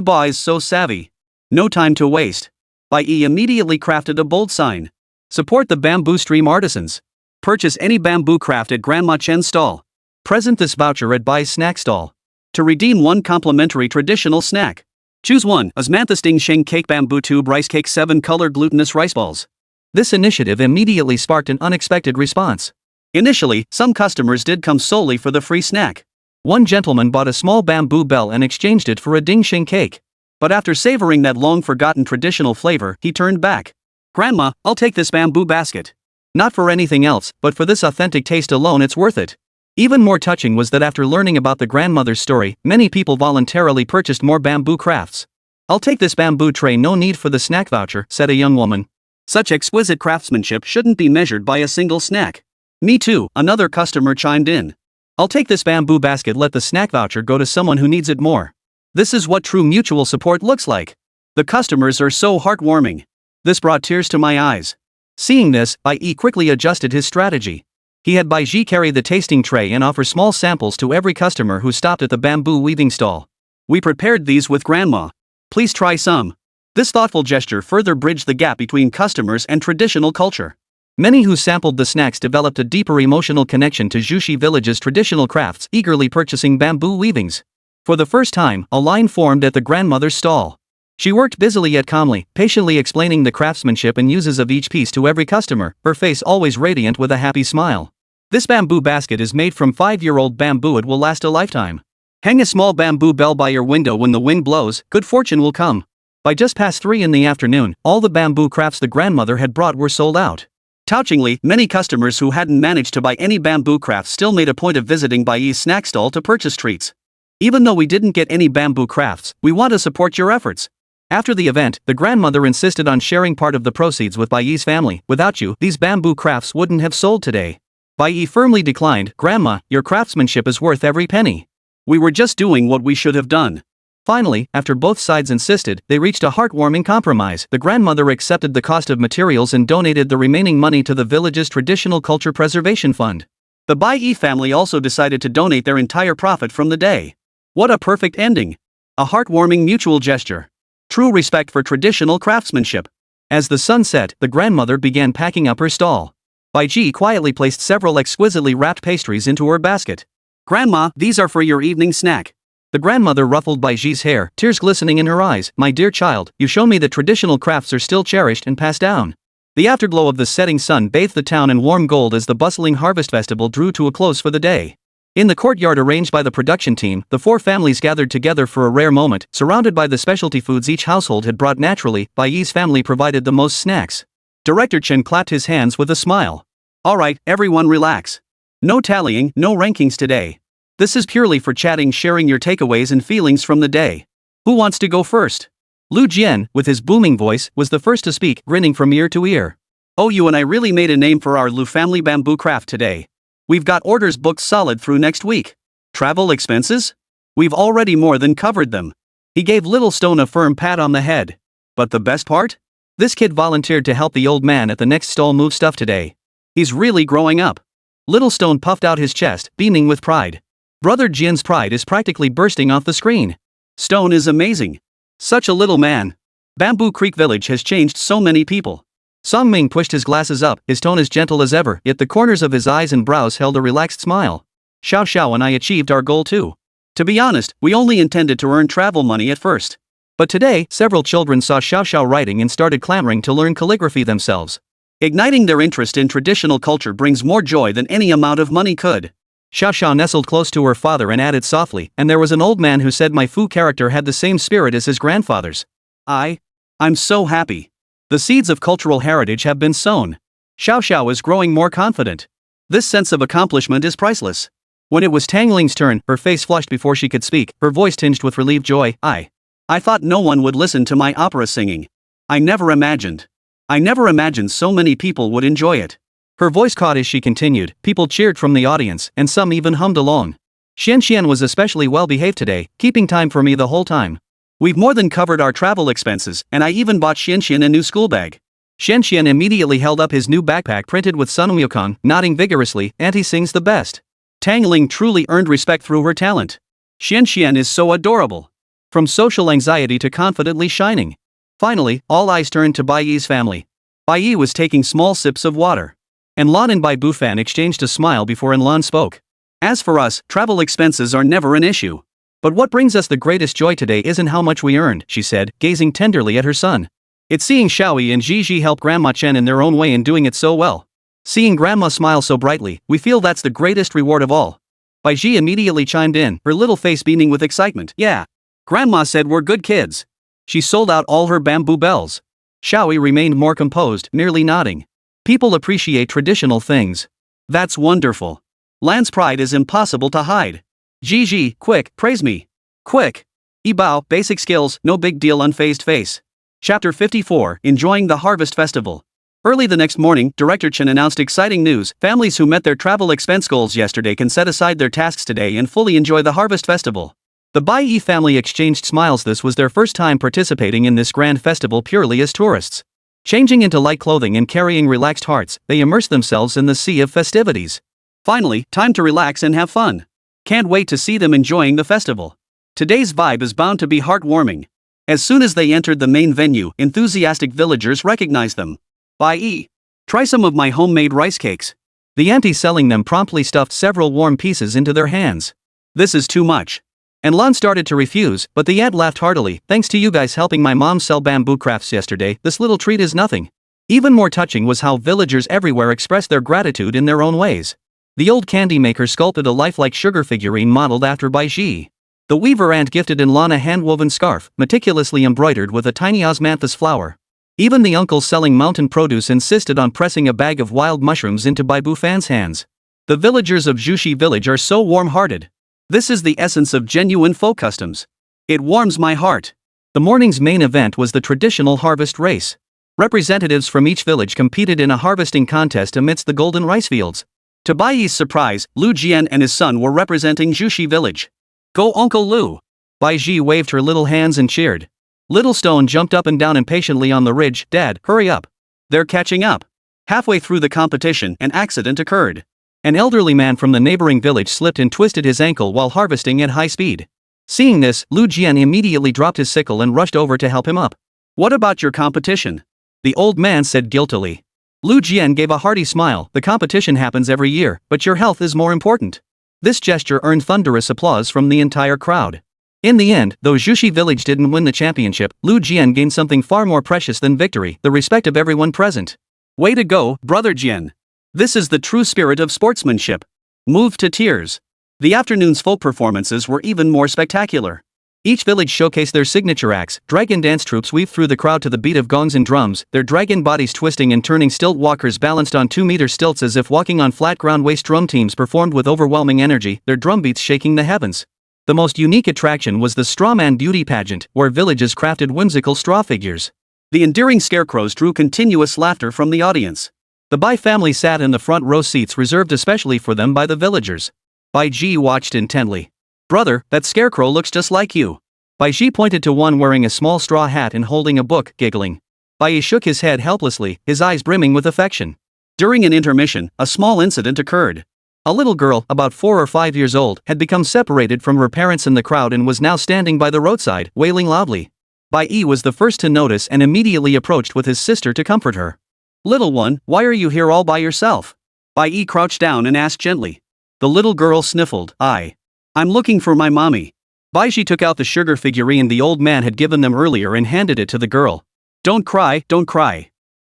Bai is so savvy. No time to waste. Bai Yi immediately crafted a bold sign. Support the bamboo stream artisans. Purchase any bamboo craft at Grandma Chen's stall. Present this voucher at Bai's snack stall. To redeem one complimentary traditional snack. Choose 1 osmanthus ding sheng cake, bamboo tube rice cake, 7 color glutinous rice balls. This initiative immediately sparked an unexpected response. Initially, some customers did come solely for the free snack. One gentleman bought a small bamboo bell and exchanged it for a ding sheng cake. But after savoring that long-forgotten traditional flavor, he turned back. Grandma, I'll take this bamboo basket. Not for anything else, but for this authentic taste alone, it's worth it. Even more touching was that after learning about the grandmother's story, many people voluntarily purchased more bamboo crafts. I'll take this bamboo tray, no need for the snack voucher, said a young woman. Such exquisite craftsmanship shouldn't be measured by a single snack. Me too, another customer chimed in. I'll take this bamboo basket, let the snack voucher go to someone who needs it more. This is what true mutual support looks like. The customers are so heartwarming. This brought tears to my eyes. Seeing this, Bai Yi quickly adjusted his strategy. He had Bai Yi carry the tasting tray and offer small samples to every customer who stopped at the bamboo weaving stall. We prepared these with Grandma. Please try some. This thoughtful gesture further bridged the gap between customers and traditional culture. Many who sampled the snacks developed a deeper emotional connection to Jushi Village's traditional crafts, eagerly purchasing bamboo weavings. For the first time, a line formed at the grandmother's stall. She worked busily yet calmly, patiently explaining the craftsmanship and uses of each piece to every customer, her face always radiant with a happy smile. This bamboo basket is made from 5-year-old bamboo. It will last a lifetime. Hang a small bamboo bell by your window. When the wind blows, good fortune will come. By just past 3 in the afternoon, all the bamboo crafts the grandmother had brought were sold out. Touchingly, many customers who hadn't managed to buy any bamboo crafts still made a point of visiting Bai Yi's snack stall to purchase treats. Even though we didn't get any bamboo crafts, we want to support your efforts. After the event, the grandmother insisted on sharing part of the proceeds with Bai Yi's family. Without you, these bamboo crafts wouldn't have sold today. Bai Yi firmly declined. Grandma, your craftsmanship is worth every penny. We were just doing what we should have done. Finally, after both sides insisted, they reached a heartwarming compromise. The grandmother accepted the cost of materials and donated the remaining money to the village's Traditional Culture Preservation Fund. The Bai Yi family also decided to donate their entire profit from the day. What a perfect ending! A heartwarming mutual gesture. True respect for traditional craftsmanship. As the sun set, the grandmother began packing up her stall. Bai Yi quietly placed several exquisitely wrapped pastries into her basket. Grandma, these are for your evening snack. The grandmother ruffled Bai Yi's hair, tears glistening in her eyes. My dear child, you show me that traditional crafts are still cherished and passed down. The afterglow of the setting sun bathed the town in warm gold as the bustling harvest festival drew to a close for the day. In the courtyard arranged by the production team, the 4 families gathered together for a rare moment, surrounded by the specialty foods each household had brought naturally. Bai Yi's family provided the most snacks. Director Chen clapped his hands with a smile. Alright, everyone relax. No tallying, no rankings today. This is purely for chatting, sharing your takeaways and feelings from the day. Who wants to go first? Lu Jian, with his booming voice, was the first to speak, grinning from ear to ear. Oh, you and I really made a name for our Lu family bamboo craft today. We've got orders booked solid through next week. Travel expenses? We've already more than covered them. He gave Little Stone a firm pat on the head. But the best part? This kid volunteered to help the old man at the next stall move stuff today. He's really growing up. Little Stone puffed out his chest, beaming with pride. Brother Jian's pride is practically bursting off the screen. Stone is amazing. Such a little man. Bamboo Creek Village has changed so many people. Song Ming pushed his glasses up, his tone as gentle as ever, yet the corners of his eyes and brows held a relaxed smile. Xiao Xiao and I achieved our goal too. To be honest, we only intended to earn travel money at first. But today, several children saw Xiao Xiao writing and started clamoring to learn calligraphy themselves. Igniting their interest in traditional culture brings more joy than any amount of money could. Xiao Xiao nestled close to her father and added softly, and there was an old man who said my Fu character had the same spirit as his grandfather's. I'm so happy. The seeds of cultural heritage have been sown. Xiao Xiao is growing more confident. This sense of accomplishment is priceless. When it was Tangling's turn, her face flushed before she could speak, her voice tinged with relieved joy. I thought no one would listen to my opera singing. I never imagined so many people would enjoy it. Her voice caught as she continued, people cheered from the audience, and some even hummed along. Xian was especially well behaved today, keeping time for me the whole time. We've more than covered our travel expenses, and I even bought Xian a new school bag. Xian immediately held up his new backpack printed with Sun Wukong, nodding vigorously, Auntie sings the best. Tangling truly earned respect through her talent. Xian is so adorable. From social anxiety to confidently shining. Finally, all eyes turned to Bai Yi's family. Bai Yi was taking small sips of water. Enlan and Bai Bufan exchanged a smile before Enlan spoke. As for us, travel expenses are never an issue. But what brings us the greatest joy today isn't how much we earned, she said, gazing tenderly at her son. It's seeing Xiaoyi and Gigi help Grandma Chen in their own way and doing it so well. Seeing Grandma smile so brightly, we feel that's the greatest reward of all. Bai Ji immediately chimed in, her little face beaming with excitement. Yeah. Grandma said we're good kids. She sold out all her bamboo bells. Xiaoyi remained more composed, merely nodding. People appreciate traditional things. That's wonderful. Lan's pride is impossible to hide. Gigi, quick, praise me. Quick. Yibao, basic skills, no big deal, unfazed face. Chapter 54, Enjoying the Harvest Festival. Early the next morning, Director Chen announced exciting news. Families who met their travel expense goals yesterday can set aside their tasks today and fully enjoy the Harvest Festival. The Bai Yi family exchanged smiles. This was their first time participating in this grand festival purely as tourists. Changing into light clothing and carrying relaxed hearts, they immersed themselves in the sea of festivities. Finally, time to relax and have fun. Can't wait to see them enjoying the festival. Today's vibe is bound to be heartwarming. As soon as they entered the main venue, enthusiastic villagers recognized them. Bai Yi, try some of my homemade rice cakes. The auntie selling them promptly stuffed several warm pieces into their hands. This is too much. And Lan started to refuse, but the aunt laughed heartily. Thanks to you guys helping my mom sell bamboo crafts yesterday, this little treat is nothing. Even more touching was how villagers everywhere expressed their gratitude in their own ways. The old candy maker sculpted a lifelike sugar figurine modeled after Bai Ji. The weaver aunt gifted Lan a hand-woven scarf, meticulously embroidered with a tiny osmanthus flower. Even the uncle selling mountain produce insisted on pressing a bag of wild mushrooms into Bai Bufan's hands. The villagers of Zhuxi village are so warm-hearted. This is the essence of genuine folk customs. It warms my heart. The morning's main event was the traditional harvest race. Representatives from each village competed in a harvesting contest amidst the golden rice fields. To Bai Yi's surprise, Lu Jian and his son were representing Zhuxi village. Go Uncle Lu! Bai Ji waved her little hands and cheered. Little Stone jumped up and down impatiently on the ridge. Dad, hurry up. They're catching up. Halfway through the competition, an accident occurred. An elderly man from the neighboring village slipped and twisted his ankle while harvesting at high speed. Seeing this, Lu Jian immediately dropped his sickle and rushed over to help him up. What about your competition? The old man said guiltily. Lu Jian gave a hearty smile. The competition happens every year, but your health is more important. This gesture earned thunderous applause from the entire crowd. In the end, though Zhuxi village didn't win the championship, Lu Jian gained something far more precious than victory, the respect of everyone present. Way to go, Brother Jian. This is the true spirit of sportsmanship. Moved to tears. The afternoon's folk performances were even more spectacular. Each village showcased their signature acts. Dragon dance troupes weaved through the crowd to the beat of gongs and drums, their dragon bodies twisting and turning. Stilt walkers balanced on 2-meter stilts as if walking on flat ground. Waist drum teams performed with overwhelming energy, their drum beats shaking the heavens. The most unique attraction was the strawman beauty pageant, where villages crafted whimsical straw figures. The endearing scarecrows drew continuous laughter from the audience. The Bai family sat in the front row seats reserved especially for them by the villagers. Bai Yi watched intently. "Brother, that scarecrow looks just like you." Bai Yi pointed to one wearing a small straw hat and holding a book, giggling. Bai Yi shook his head helplessly, his eyes brimming with affection. During an intermission, a small incident occurred. A little girl, about 4 or 5 years old, had become separated from her parents in the crowd and was now standing by the roadside, wailing loudly. Bai Yi was the first to notice and immediately approached with his sister to comfort her. "Little one, why are you here all by yourself?" Bai Yi crouched down and asked gently. The little girl sniffled. I'm looking for my mommy." Bai Yi took out the sugar figurine the old man had given them earlier and handed it to the girl. Don't cry.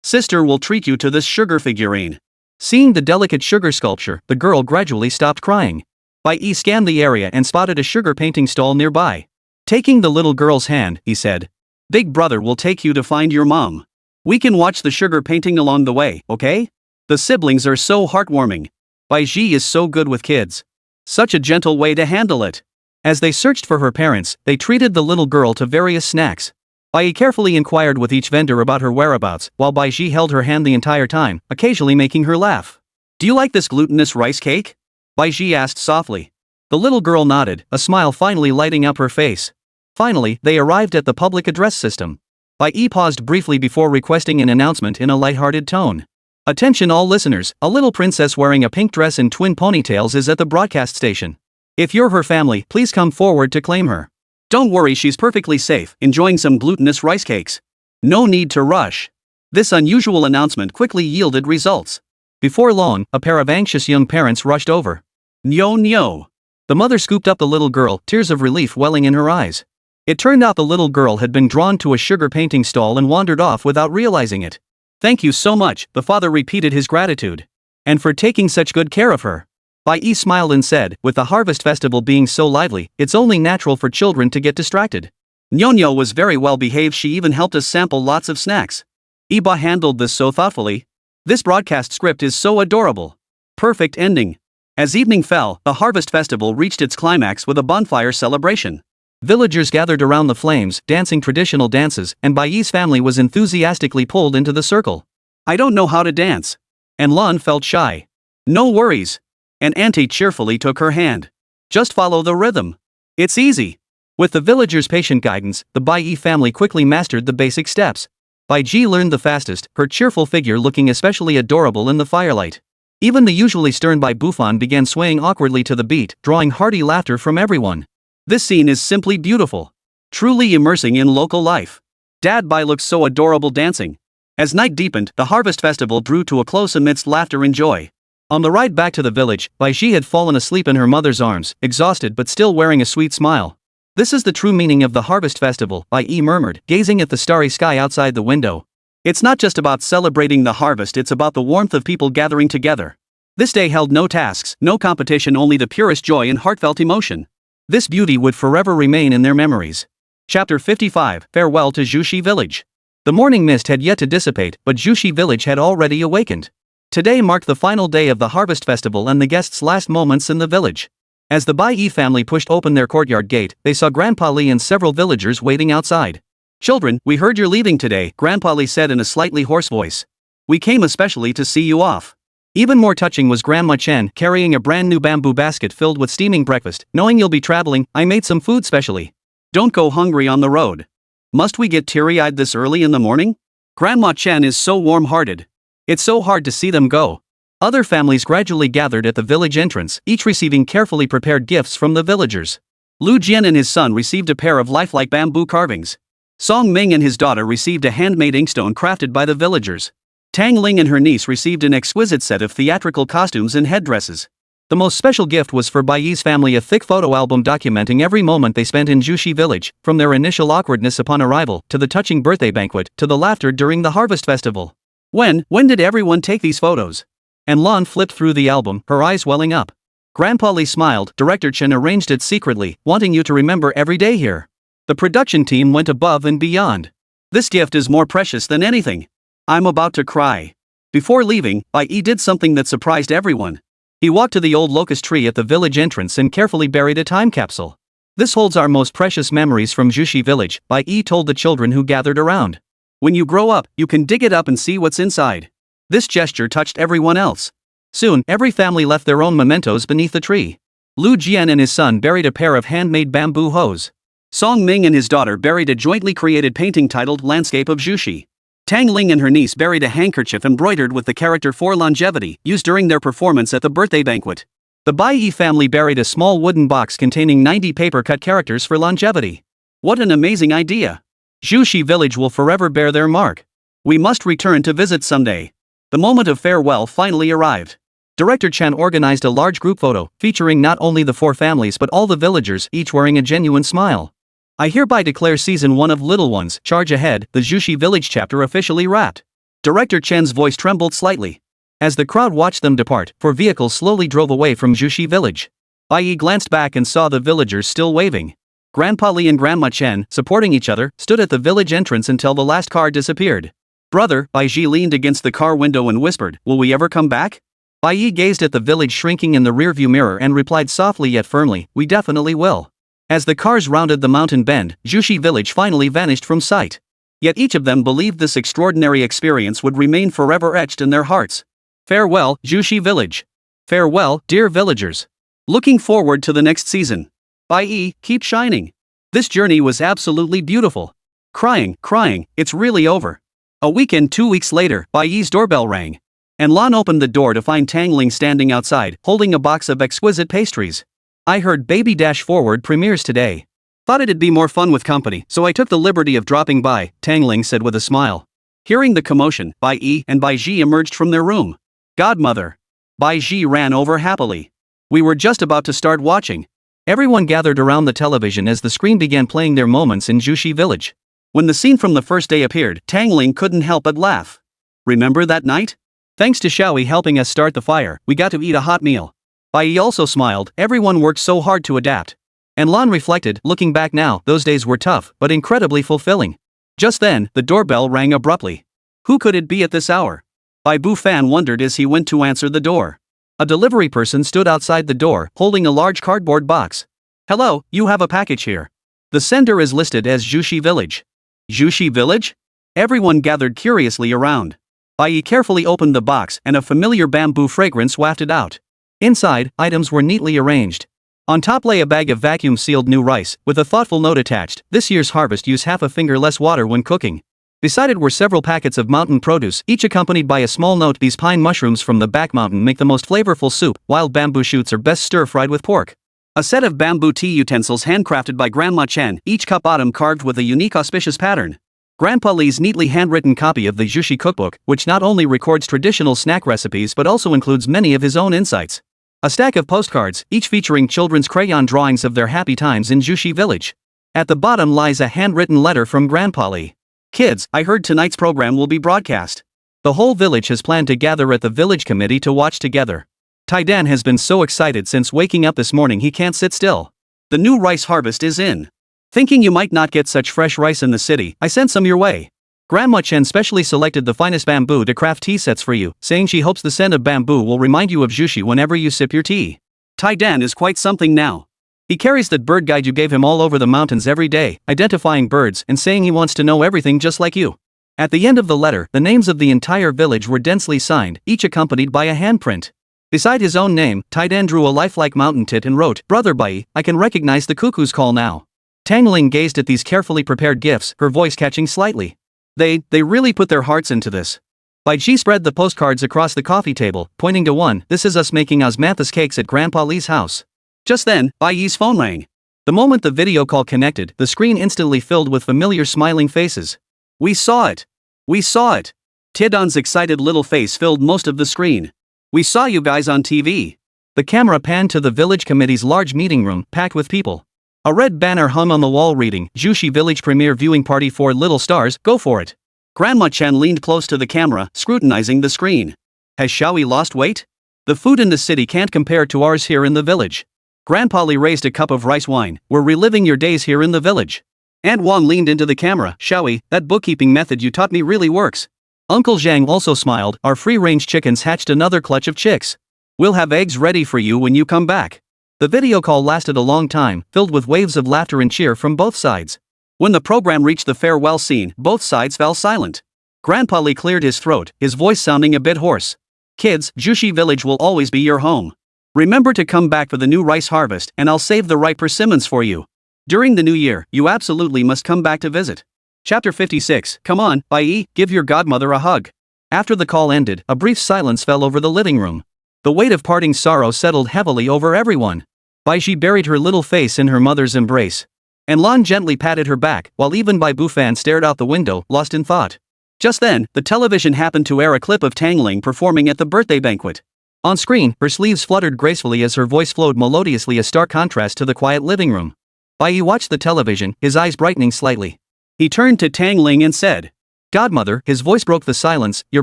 Sister will treat you to this sugar figurine." Seeing the delicate sugar sculpture, the girl gradually stopped crying. Bai Yi scanned the area and spotted a sugar painting stall nearby. Taking the little girl's hand, he said, "Big brother will take you to find your mom. We can watch the sugar painting along the way, okay? The siblings are so heartwarming. Bai Yi is so good with kids. Such a gentle way to handle it." As they searched for her parents, they treated the little girl to various snacks. Bai Yi carefully inquired with each vendor about her whereabouts, while Bai Yi held her hand the entire time, occasionally making her laugh. "Do you like this glutinous rice cake?" Bai Yi asked softly. The little girl nodded, a smile finally lighting up her face. Finally, they arrived at the public address system. Bai Yi paused briefly before requesting an announcement in a lighthearted tone. "Attention all listeners, a little princess wearing a pink dress and twin ponytails is at the broadcast station. If you're her family, please come forward to claim her. Don't worry, she's perfectly safe, enjoying some glutinous rice cakes. No need to rush." This unusual announcement quickly yielded results. Before long, a pair of anxious young parents rushed over. "Nyo." The mother scooped up the little girl, tears of relief welling in her eyes. It turned out the little girl had been drawn to a sugar painting stall and wandered off without realizing it. "Thank you so much," the father repeated his gratitude. "And for taking such good care of her." Bai Yi smiled and said, "With the harvest festival being so lively, it's only natural for children to get distracted." Nyo was very well behaved, she even helped us sample lots of snacks. Iba handled this so thoughtfully. This broadcast script is so adorable. Perfect ending. As evening fell, the harvest festival reached its climax with a bonfire celebration. Villagers gathered around the flames, dancing traditional dances, and Bai Yi's family was enthusiastically pulled into the circle. "I don't know how to dance." And Lan felt shy. "No worries." And Auntie cheerfully took her hand. "Just follow the rhythm. It's easy." With the villagers' patient guidance, the Bai Yi family quickly mastered the basic steps. Bai Yi learned the fastest, her cheerful figure looking especially adorable in the firelight. Even the usually stern Bai Bufan began swaying awkwardly to the beat, drawing hearty laughter from everyone. This scene is simply beautiful. Truly immersing in local life. Dad Bai looks so adorable dancing. As night deepened, the harvest festival drew to a close amidst laughter and joy. On the ride back to the village, Bai Yi had fallen asleep in her mother's arms, exhausted but still wearing a sweet smile. "This is the true meaning of the harvest festival," Bai Yi murmured, gazing at the starry sky outside the window. "It's not just about celebrating the harvest, it's about the warmth of people gathering together." This day held no tasks, no competition, only the purest joy and heartfelt emotion. This beauty would forever remain in their memories. Chapter 55, Farewell to Jushi Village. The morning mist had yet to dissipate, but Jushi Village had already awakened. Today marked the final day of the harvest festival and the guests' last moments in the village. As the Bai Yi family pushed open their courtyard gate, they saw Grandpa Li and several villagers waiting outside. "Children, we heard you're leaving today," Grandpa Li said in a slightly hoarse voice. "We came especially to see you off." Even more touching was Grandma Chen carrying a brand new bamboo basket filled with steaming breakfast. "Knowing you'll be traveling, I made some food specially. Don't go hungry on the road." "Must we get teary-eyed this early in the morning?" Grandma Chen is so warm-hearted. It's so hard to see them go. Other families gradually gathered at the village entrance, each receiving carefully prepared gifts from the villagers. Lu Jian and his son received a pair of lifelike bamboo carvings. Song Ming and his daughter received a handmade inkstone crafted by the villagers. Tang Ling and her niece received an exquisite set of theatrical costumes and headdresses. The most special gift was for Bai Yi's family, a thick photo album documenting every moment they spent in Jushi Village, from their initial awkwardness upon arrival, to the touching birthday banquet, to the laughter during the harvest festival. When did everyone take these photos?" And Lan flipped through the album, her eyes welling up. Grandpa Li smiled. "Director Chen arranged it secretly, wanting you to remember every day here. The production team went above and beyond. This gift is more precious than anything. I'm about to cry." Before leaving, Bai Yi did something that surprised everyone. He walked to the old locust tree at the village entrance and carefully buried a time capsule. "This holds our most precious memories from Jushi Village," Bai Yi told the children who gathered around. When you grow up, you can dig it up and see what's inside. This gesture touched everyone else. Soon, every family left their own mementos beneath the tree. Lu Jian and his son buried a pair of handmade bamboo hose. Song Ming and his daughter buried a jointly created painting titled Landscape of Zhuxi. Tang Ling and her niece buried a handkerchief embroidered with the character for longevity, used during their performance at the birthday banquet. The Bai Yi family buried a small wooden box containing 90 paper-cut characters for longevity. What an amazing idea! Zhuxi village will forever bear their mark. We must return to visit someday. The moment of farewell finally arrived. Director Chen organized a large group photo, featuring not only the 4 families but all the villagers, each wearing a genuine smile. I hereby declare Season 1 of Little Ones, Charge Ahead, the Zhuxi Village chapter officially wrapped. Director Chen's voice trembled slightly. As the crowd watched them depart, 4 vehicles slowly drove away from Zhuxi Village. Bai Yi glanced back and saw the villagers still waving. Grandpa Li and Grandma Chen, supporting each other, stood at the village entrance until the last car disappeared. Brother, Bai Yi leaned against the car window and whispered, "Will we ever come back?" Bai Yi gazed at the village shrinking in the rearview mirror and replied softly yet firmly, "We definitely will." As the cars rounded the mountain bend, Zhuxi village finally vanished from sight. Yet each of them believed this extraordinary experience would remain forever etched in their hearts. Farewell, Zhuxi village. Farewell, dear villagers. Looking forward to the next season. Bai Yi, keep shining. This journey was absolutely beautiful. Crying, it's really over. A week and 2 weeks later, Bai Yi's doorbell rang. And Lan opened the door to find Tang Ling standing outside, holding a box of exquisite pastries. "I heard Baby Dash Forward premieres today. Thought it'd be more fun with company, so I took the liberty of dropping by," Tang Ling said with a smile. Hearing the commotion, Bai Yi and Bai Yi emerged from their room. "Godmother." Bai Yi ran over happily. "We were just about to start watching." Everyone gathered around the television as the screen began playing their moments in Zhuxi village. When the scene from the first day appeared, Tang Ling couldn't help but laugh. "Remember that night? Thanks to Xiaoyi helping us start the fire, we got to eat a hot meal." Bai Yi also smiled, everyone worked so hard to adapt. And Lan reflected, looking back now, those days were tough, but incredibly fulfilling. Just then, the doorbell rang abruptly. Who could it be at this hour? Bai Bu Fan wondered as he went to answer the door. A delivery person stood outside the door, holding a large cardboard box. "Hello, you have a package here. The sender is listed as Zhuxi village." Zhuxi village? Everyone gathered curiously around. Bai Yi carefully opened the box and a familiar bamboo fragrance wafted out. Inside, items were neatly arranged. On top lay a bag of vacuum-sealed new rice, with a thoughtful note attached, "This year's harvest use half a finger less water when cooking." Beside it were several packets of mountain produce, each accompanied by a small note. "These pine mushrooms from the back mountain make the most flavorful soup. Wild bamboo shoots are best stir-fried with pork." A set of bamboo tea utensils handcrafted by Grandma Chen, each cup bottom carved with a unique auspicious pattern. Grandpa Li's neatly handwritten copy of the Zhuxi cookbook, which not only records traditional snack recipes but also includes many of his own insights. A stack of postcards, each featuring children's crayon drawings of their happy times in Zhuxi village. At the bottom lies a handwritten letter from Grandpa Li. "Kids, I heard tonight's program will be broadcast. The whole village has planned to gather at the village committee to watch together. Taidan has been so excited since waking up this morning he can't sit still. The new rice harvest is in. Thinking you might not get such fresh rice in the city, I sent some your way. Grandma Chen specially selected the finest bamboo to craft tea sets for you, saying she hopes the scent of bamboo will remind you of Zhuxi whenever you sip your tea. Taidan is quite something now. He carries that bird guide you gave him all over the mountains every day, identifying birds and saying he wants to know everything just like you." At the end of the letter, the names of the entire village were densely signed, each accompanied by a handprint. Beside his own name, Taidan drew a lifelike mountain tit and wrote, "Brother Bai, I can recognize the cuckoo's call now." Tang Ling gazed at these carefully prepared gifts, her voice catching slightly. They really put their hearts into this. Bai Ji spread the postcards across the coffee table, pointing to one. "This is us making osmanthus cakes at Grandpa Li's house." Just then, Bai Yi's phone rang. The moment the video call connected, the screen instantly filled with familiar smiling faces. "We saw it! We saw it!" Tidan's excited little face filled most of the screen. "We saw you guys on TV." The camera panned to the village committee's large meeting room, packed with people. A red banner hung on the wall reading, "Zhuxi Village Premiere Viewing Party for Little Stars, go for it." Grandma Chen leaned close to the camera, scrutinizing the screen. "Has Xiaoyi lost weight? The food in the city can't compare to ours here in the village." Grandpa Li raised a cup of rice wine. "We're reliving your days here in the village." Aunt Wang leaned into the camera. "Xiaoyi, that bookkeeping method you taught me really works." Uncle Zhang also smiled. "Our free-range chickens hatched another clutch of chicks. We'll have eggs ready for you when you come back." The video call lasted a long time, filled with waves of laughter and cheer from both sides. When the program reached the farewell scene, both sides fell silent. Grandpa Li cleared his throat, his voice sounding a bit hoarse. Kids, Jushi Village will always be your home. Remember to come back for the new rice harvest and I'll save the ripe persimmons for you. During the new year, you absolutely must come back to visit. Chapter 56, Come on, Bai Yi, give your godmother a hug. After the call ended, a brief silence fell over the living room. The weight of parting sorrow settled heavily over everyone. Bai Yi buried her little face in her mother's embrace. And Lan gently patted her back, while even Bai Bufan stared out the window, lost in thought. Just then, the television happened to air a clip of Tang Ling performing at the birthday banquet. On screen, her sleeves fluttered gracefully as her voice flowed melodiously, a stark contrast to the quiet living room. Bai Yi watched the television, his eyes brightening slightly. He turned to Tang Ling and said, "Godmother," his voice broke the silence, "your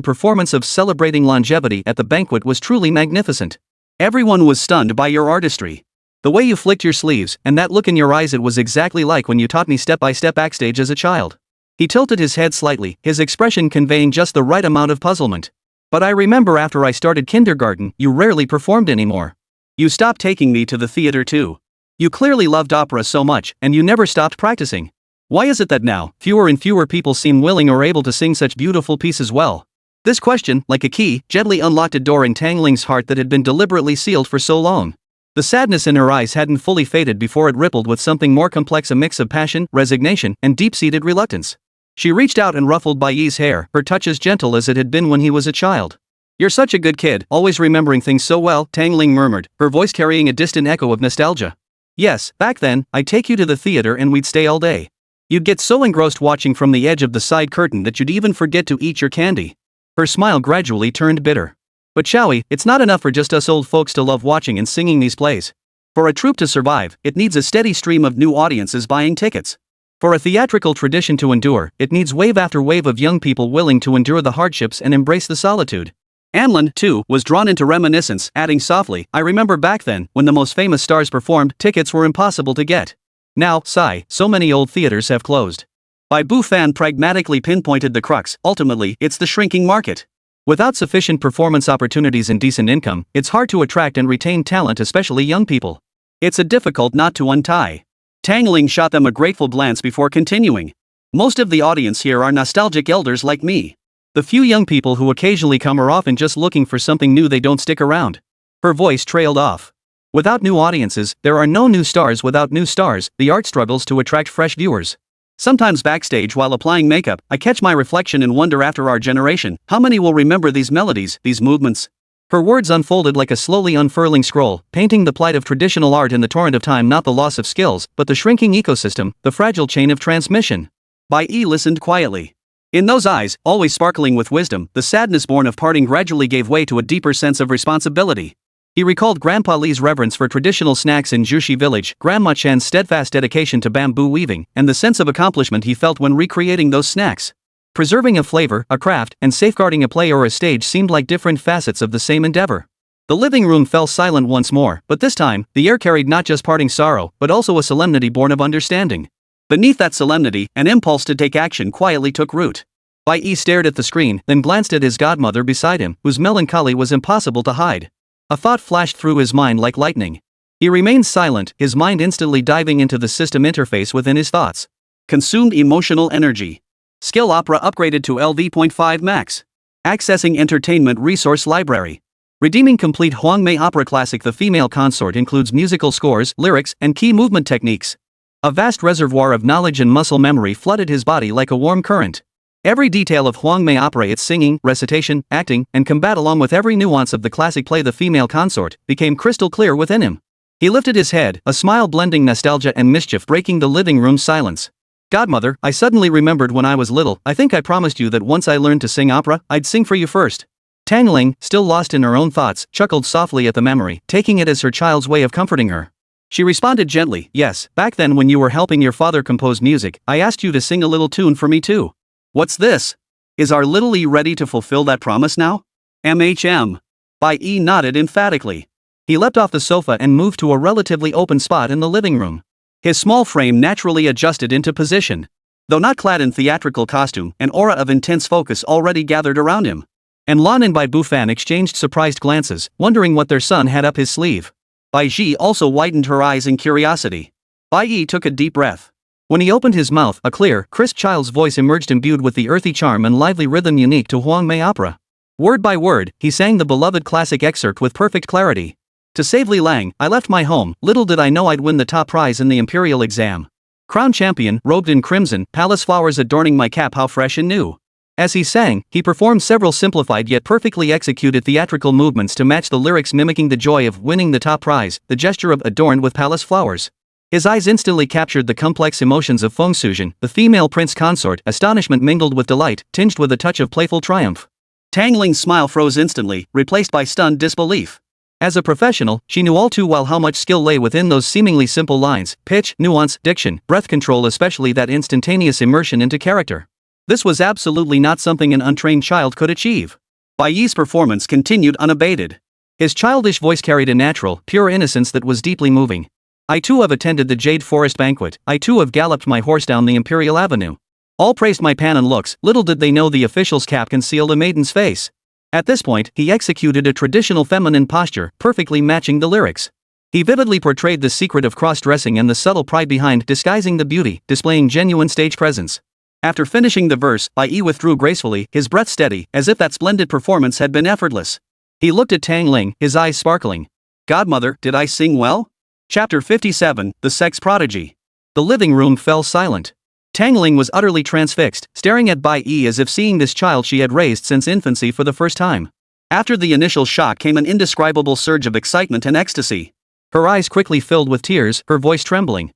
performance of celebrating longevity at the banquet was truly magnificent. Everyone was stunned by your artistry. The way you flicked your sleeves, and that look in your eyes, it was exactly like when you taught me step-by-step backstage as a child." He tilted his head slightly, his expression conveying just the right amount of puzzlement. "But I remember after I started kindergarten, you rarely performed anymore. You stopped taking me to the theater too. You clearly loved opera so much, and you never stopped practicing. Why is it that now, fewer and fewer people seem willing or able to sing such beautiful pieces well?" This question, like a key, gently unlocked a door in Tang Ling's heart that had been deliberately sealed for so long. The sadness in her eyes hadn't fully faded before it rippled with something more complex, a mix of passion, resignation, and deep-seated reluctance. She reached out and ruffled Bai Yi's hair, her touch as gentle as it had been when he was a child. "You're such a good kid, always remembering things so well," Tang Ling murmured, her voice carrying a distant echo of nostalgia. "Yes, back then, I'd take you to the theater and we'd stay all day. You'd get so engrossed watching from the edge of the side curtain that you'd even forget to eat your candy." Her smile gradually turned bitter. "But Chowie, it's not enough for just us old folks to love watching and singing these plays. For a troupe to survive, it needs a steady stream of new audiences buying tickets. For a theatrical tradition to endure, it needs wave after wave of young people willing to endure the hardships and embrace the solitude." Anlin, too, was drawn into reminiscence, adding softly, "I remember back then, when the most famous stars performed, tickets were impossible to get. Now, sigh, so many old theaters have closed." Bai Bufan pragmatically pinpointed the crux, ultimately, it's the shrinking market. Without sufficient performance opportunities and decent income, it's hard to attract and retain talent, especially young people. It's a difficult knot to untie. Tang Ling shot them a grateful glance before continuing. "Most of the audience here are nostalgic elders like me. The few young people who occasionally come are often just looking for something new, they don't stick around." Her voice trailed off. "Without new audiences, there are no new stars. Without new stars, the art struggles to attract fresh viewers. Sometimes backstage while applying makeup, I catch my reflection and wonder, after our generation, how many will remember these melodies, these movements?" Her words unfolded like a slowly unfurling scroll, painting the plight of traditional art in the torrent of time, not the loss of skills, but the shrinking ecosystem, the fragile chain of transmission. Bai Yi listened quietly. In those eyes, always sparkling with wisdom, the sadness born of parting gradually gave way to a deeper sense of responsibility. He recalled Grandpa Li's reverence for traditional snacks in Jushi Village, Grandma Chen's steadfast dedication to bamboo weaving, and the sense of accomplishment he felt when recreating those snacks. Preserving a flavor, a craft, and safeguarding a play or a stage seemed like different facets of the same endeavor. The living room fell silent once more, but this time, the air carried not just parting sorrow, but also a solemnity born of understanding. Beneath that solemnity, an impulse to take action quietly took root. Bai Yi stared at the screen, then glanced at his godmother beside him, whose melancholy was impossible to hide. A thought flashed through his mind like lightning. He remained silent, his mind instantly diving into the system interface within his thoughts. Consumed emotional energy. Skill opera upgraded to LV.5 max. Accessing entertainment resource library. Redeeming complete Huangmei opera classic. The female consort includes musical scores, lyrics, and key movement techniques. A vast reservoir of knowledge and muscle memory flooded his body like a warm current. Every detail of Huangmei opera, its singing, recitation, acting, and combat, along with every nuance of the classic play The Female Consort, became crystal clear within him. He lifted his head, a smile blending nostalgia and mischief breaking the living room silence. "Godmother, I suddenly remembered when I was little, I think I promised you that once I learned to sing opera, I'd sing for you first." Tang Ling, still lost in her own thoughts, chuckled softly at the memory, taking it as her child's way of comforting her. She responded gently, "Yes, back then when you were helping your father compose music, I asked you to sing a little tune for me too." "What's this? Is our little E ready to fulfill that promise now?" Bai Yi nodded emphatically. He leapt off the sofa and moved to a relatively open spot in the living room. His small frame naturally adjusted into position. Though not clad in theatrical costume, an aura of intense focus already gathered around him. And Lan and Bai Bufan exchanged surprised glances, wondering what their son had up his sleeve. Bai Yi also widened her eyes in curiosity. Bai Yi took a deep breath. When he opened his mouth, a clear, crisp child's voice emerged imbued with the earthy charm and lively rhythm unique to Huang Mei opera. Word by word, he sang the beloved classic excerpt with perfect clarity. To save Li Lang, I left my home, little did I know I'd win the top prize in the imperial exam. Crown champion, robed in crimson, palace flowers adorning my cap, how fresh and new. As he sang, he performed several simplified yet perfectly executed theatrical movements to match the lyrics, mimicking the joy of winning the top prize, the gesture of adorned with palace flowers. His eyes instantly captured the complex emotions of Feng Suzhen, the female prince consort, astonishment mingled with delight, tinged with a touch of playful triumph. Tang Ling's smile froze instantly, replaced by stunned disbelief. As a professional, she knew all too well how much skill lay within those seemingly simple lines: pitch, nuance, diction, breath control, especially that instantaneous immersion into character. This was absolutely not something an untrained child could achieve. Bai Yi's performance continued unabated. His childish voice carried a natural, pure innocence that was deeply moving. I too have attended the Jade Forest banquet, I too have galloped my horse down the Imperial Avenue. All praised my pan and looks, little did they know the official's cap concealed a maiden's face. At this point, he executed a traditional feminine posture, perfectly matching the lyrics. He vividly portrayed the secret of cross-dressing and the subtle pride behind disguising the beauty, displaying genuine stage presence. After finishing the verse, Bai Yi withdrew gracefully, his breath steady, as if that splendid performance had been effortless. He looked at Tang Ling, his eyes sparkling. Godmother, did I sing well? Chapter 57, The Sex Prodigy. The living room fell silent. Tang Ling was utterly transfixed, staring at Bai Yi as if seeing this child she had raised since infancy for the first time. After the initial shock came an indescribable surge of excitement and ecstasy. Her eyes quickly filled with tears, her voice trembling.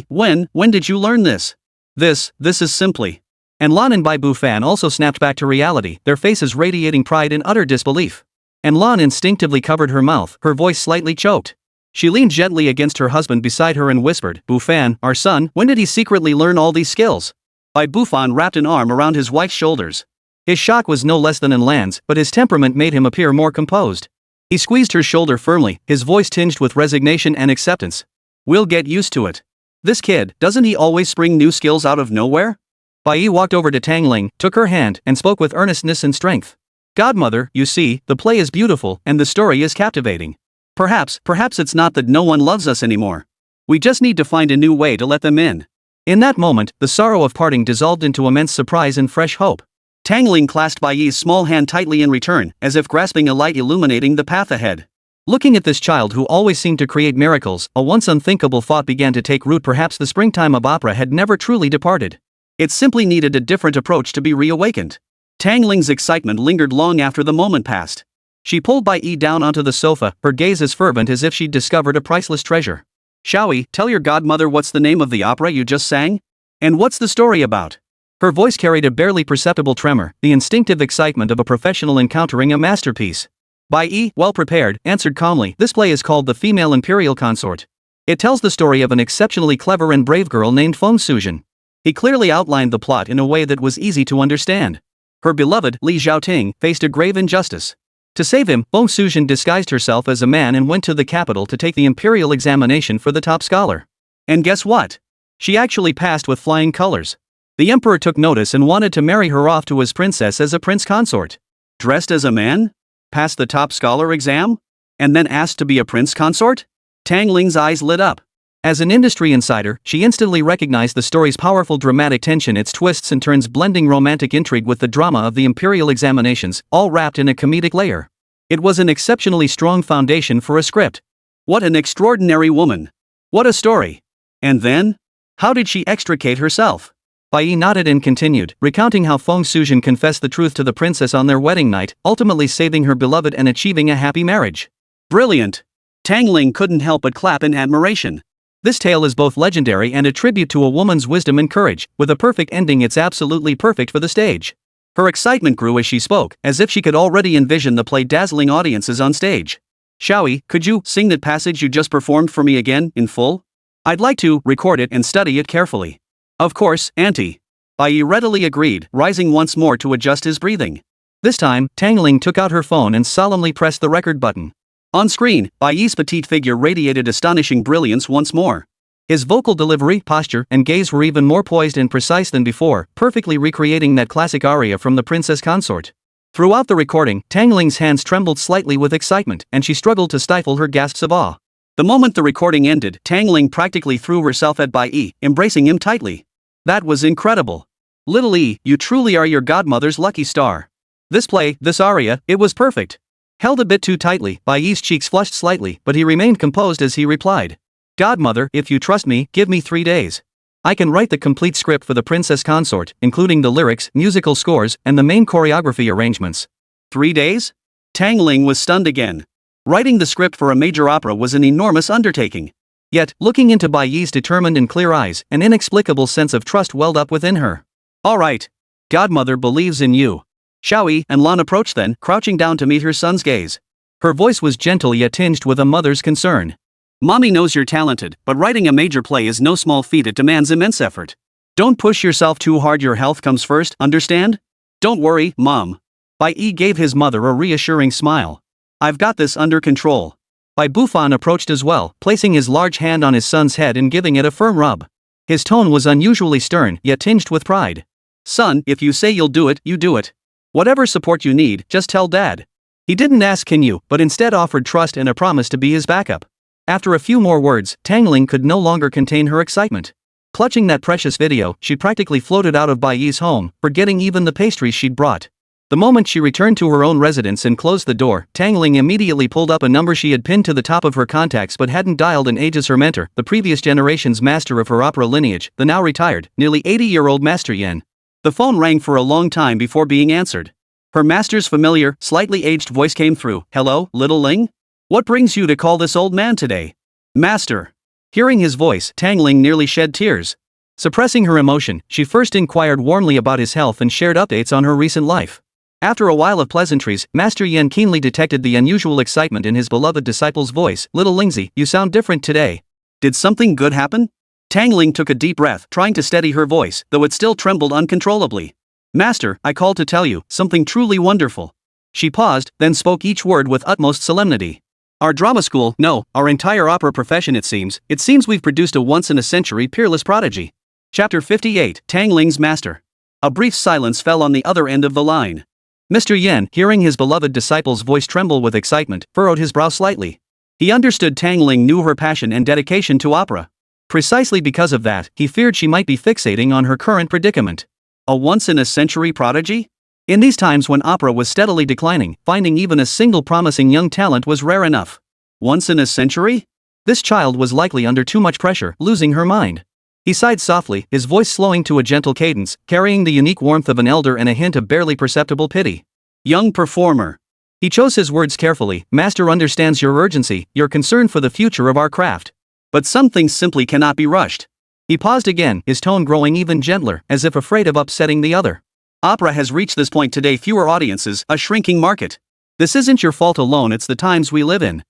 When did you learn this? This is simply. And Lan and Bai Bufan also snapped back to reality, their faces radiating pride and utter disbelief. And Lan instinctively covered her mouth, her voice slightly choked. She leaned gently against her husband beside her and whispered, Bufan, our son, when did he secretly learn all these skills? Bai Bufan wrapped an arm around his wife's shoulders. His shock was no less than in Lan's, but his temperament made him appear more composed. He squeezed her shoulder firmly, his voice tinged with resignation and acceptance. We'll get used to it. This kid, doesn't he always spring new skills out of nowhere? Bai Yi walked over to Tang Ling, took her hand, and spoke with earnestness and strength. Godmother, you see, the play is beautiful, and the story is captivating. Perhaps it's not that no one loves us anymore. We just need to find a new way to let them in. In that moment, the sorrow of parting dissolved into immense surprise and fresh hope. Tang Ling clasped Bai Yi's small hand tightly in return, as if grasping a light illuminating the path ahead. Looking at this child who always seemed to create miracles, a once unthinkable thought began to take root. Perhaps the springtime of opera had never truly departed. It simply needed a different approach to be reawakened. Tang Ling's excitement lingered long after the moment passed. She pulled Bai Yi down onto the sofa, her gaze as fervent as if she'd discovered a priceless treasure. Shall we, tell your godmother what's the name of the opera you just sang? And what's the story about? Her voice carried a barely perceptible tremor, the instinctive excitement of a professional encountering a masterpiece. Bai Yi, well prepared, answered calmly, this play is called The Female Imperial Consort. It tells the story of an exceptionally clever and brave girl named Feng Suzhen. He clearly outlined the plot in a way that was easy to understand. Her beloved, Li Zhaoting, faced a grave injustice. To save him, Feng Suzhen disguised herself as a man and went to the capital to take the imperial examination for the top scholar. And guess what? She actually passed with flying colors. The emperor took notice and wanted to marry her off to his princess as a prince consort. Dressed as a man? Passed the top scholar exam? And then asked to be a prince consort? Tang Ling's eyes lit up. As an industry insider, she instantly recognized the story's powerful dramatic tension, its twists and turns blending romantic intrigue with the drama of the imperial examinations, all wrapped in a comedic layer. It was an exceptionally strong foundation for a script. What an extraordinary woman. What a story. And then? How did she extricate herself? Bai Yi nodded and continued, recounting how Feng Suzhen confessed the truth to the princess on their wedding night, ultimately saving her beloved and achieving a happy marriage. Brilliant. Tang Ling couldn't help but clap in admiration. This tale is both legendary and a tribute to a woman's wisdom and courage. With a perfect ending, it's absolutely perfect for the stage. Her excitement grew as she spoke, as if she could already envision the play dazzling audiences on stage. Xiaoyi, could you sing that passage you just performed for me again, in full? I'd like to record it and study it carefully. Of course, Auntie. Bai Yi readily agreed, rising once more to adjust his breathing. This time, Tang Ling took out her phone and solemnly pressed the record button. On screen, Bai Yi's petite figure radiated astonishing brilliance once more. His vocal delivery, posture, and gaze were even more poised and precise than before, perfectly recreating that classic aria from The Princess Consort. Throughout the recording, Tang Ling's hands trembled slightly with excitement, and she struggled to stifle her gasps of awe. The moment the recording ended, Tangling practically threw herself at Bai Yi, embracing him tightly. That was incredible. Little E, you truly are your godmother's lucky star. This play, this aria, it was perfect. Held a bit too tightly, Bai Yi's cheeks flushed slightly, but he remained composed as he replied. Godmother, if you trust me, give me 3 days. I can write the complete script for the princess consort, including the lyrics, musical scores, and the main choreography arrangements. 3 days? Tangling was stunned again. Writing the script for a major opera was an enormous undertaking. Yet, looking into Bai Yi's determined and clear eyes, an inexplicable sense of trust welled up within her. All right. Godmother believes in you. Xiaoyi and Lan approached then, crouching down to meet her son's gaze. Her voice was gentle yet tinged with a mother's concern. Mommy knows you're talented, but writing a major play is no small feat. It demands immense effort. Don't push yourself too hard. Your health comes first, understand? Don't worry, Mom. Bai Yi gave his mother a reassuring smile. I've got this under control. Bai Bufan approached as well, placing his large hand on his son's head and giving it a firm rub. His tone was unusually stern, yet tinged with pride. Son, if you say you'll do it, you do it. Whatever support you need, just tell Dad. He didn't ask can you, but instead offered trust and a promise to be his backup. After a few more words, Tangling could no longer contain her excitement. Clutching that precious video, she practically floated out of Bai Yi's home, forgetting even the pastries she'd brought. The moment she returned to her own residence and closed the door, Tangling immediately pulled up a number she had pinned to the top of her contacts but hadn't dialed in ages. Her mentor, the previous generation's master of her opera lineage, the now retired, nearly 80-year-old Master Yan. The phone rang for a long time before being answered. Her master's familiar, slightly aged voice came through. Hello, little Ling? What brings you to call this old man today? Master. Hearing his voice, Tangling nearly shed tears. Suppressing her emotion, she first inquired warmly about his health and shared updates on her recent life. After a while of pleasantries, Master Yan keenly detected the unusual excitement in his beloved disciple's voice. Little Lingzi, you sound different today. Did something good happen? Tangling took a deep breath, trying to steady her voice, though it still trembled uncontrollably. Master, I called to tell you something truly wonderful. She paused, then spoke each word with utmost solemnity. Our drama school, no, our entire opera profession it seems we've produced a once-in-a-century peerless prodigy. Chapter 58, Tangling's Master. A brief silence fell on the other end of the line. Mr. Yan, hearing his beloved disciple's voice tremble with excitement, furrowed his brow slightly. He understood Tangling knew her passion and dedication to opera. Precisely because of that, he feared she might be fixating on her current predicament. A once-in-a-century prodigy? In these times when opera was steadily declining, finding even a single promising young talent was rare enough. Once in a century? This child was likely under too much pressure, losing her mind. He sighed softly, his voice slowing to a gentle cadence, carrying the unique warmth of an elder and a hint of barely perceptible pity. Young performer. He chose his words carefully. Master understands your urgency, your concern for the future of our craft. But some things simply cannot be rushed. He paused again, his tone growing even gentler, as if afraid of upsetting the other. Opera has reached this point today, fewer audiences, a shrinking market. This isn't your fault alone, it's the times we live in.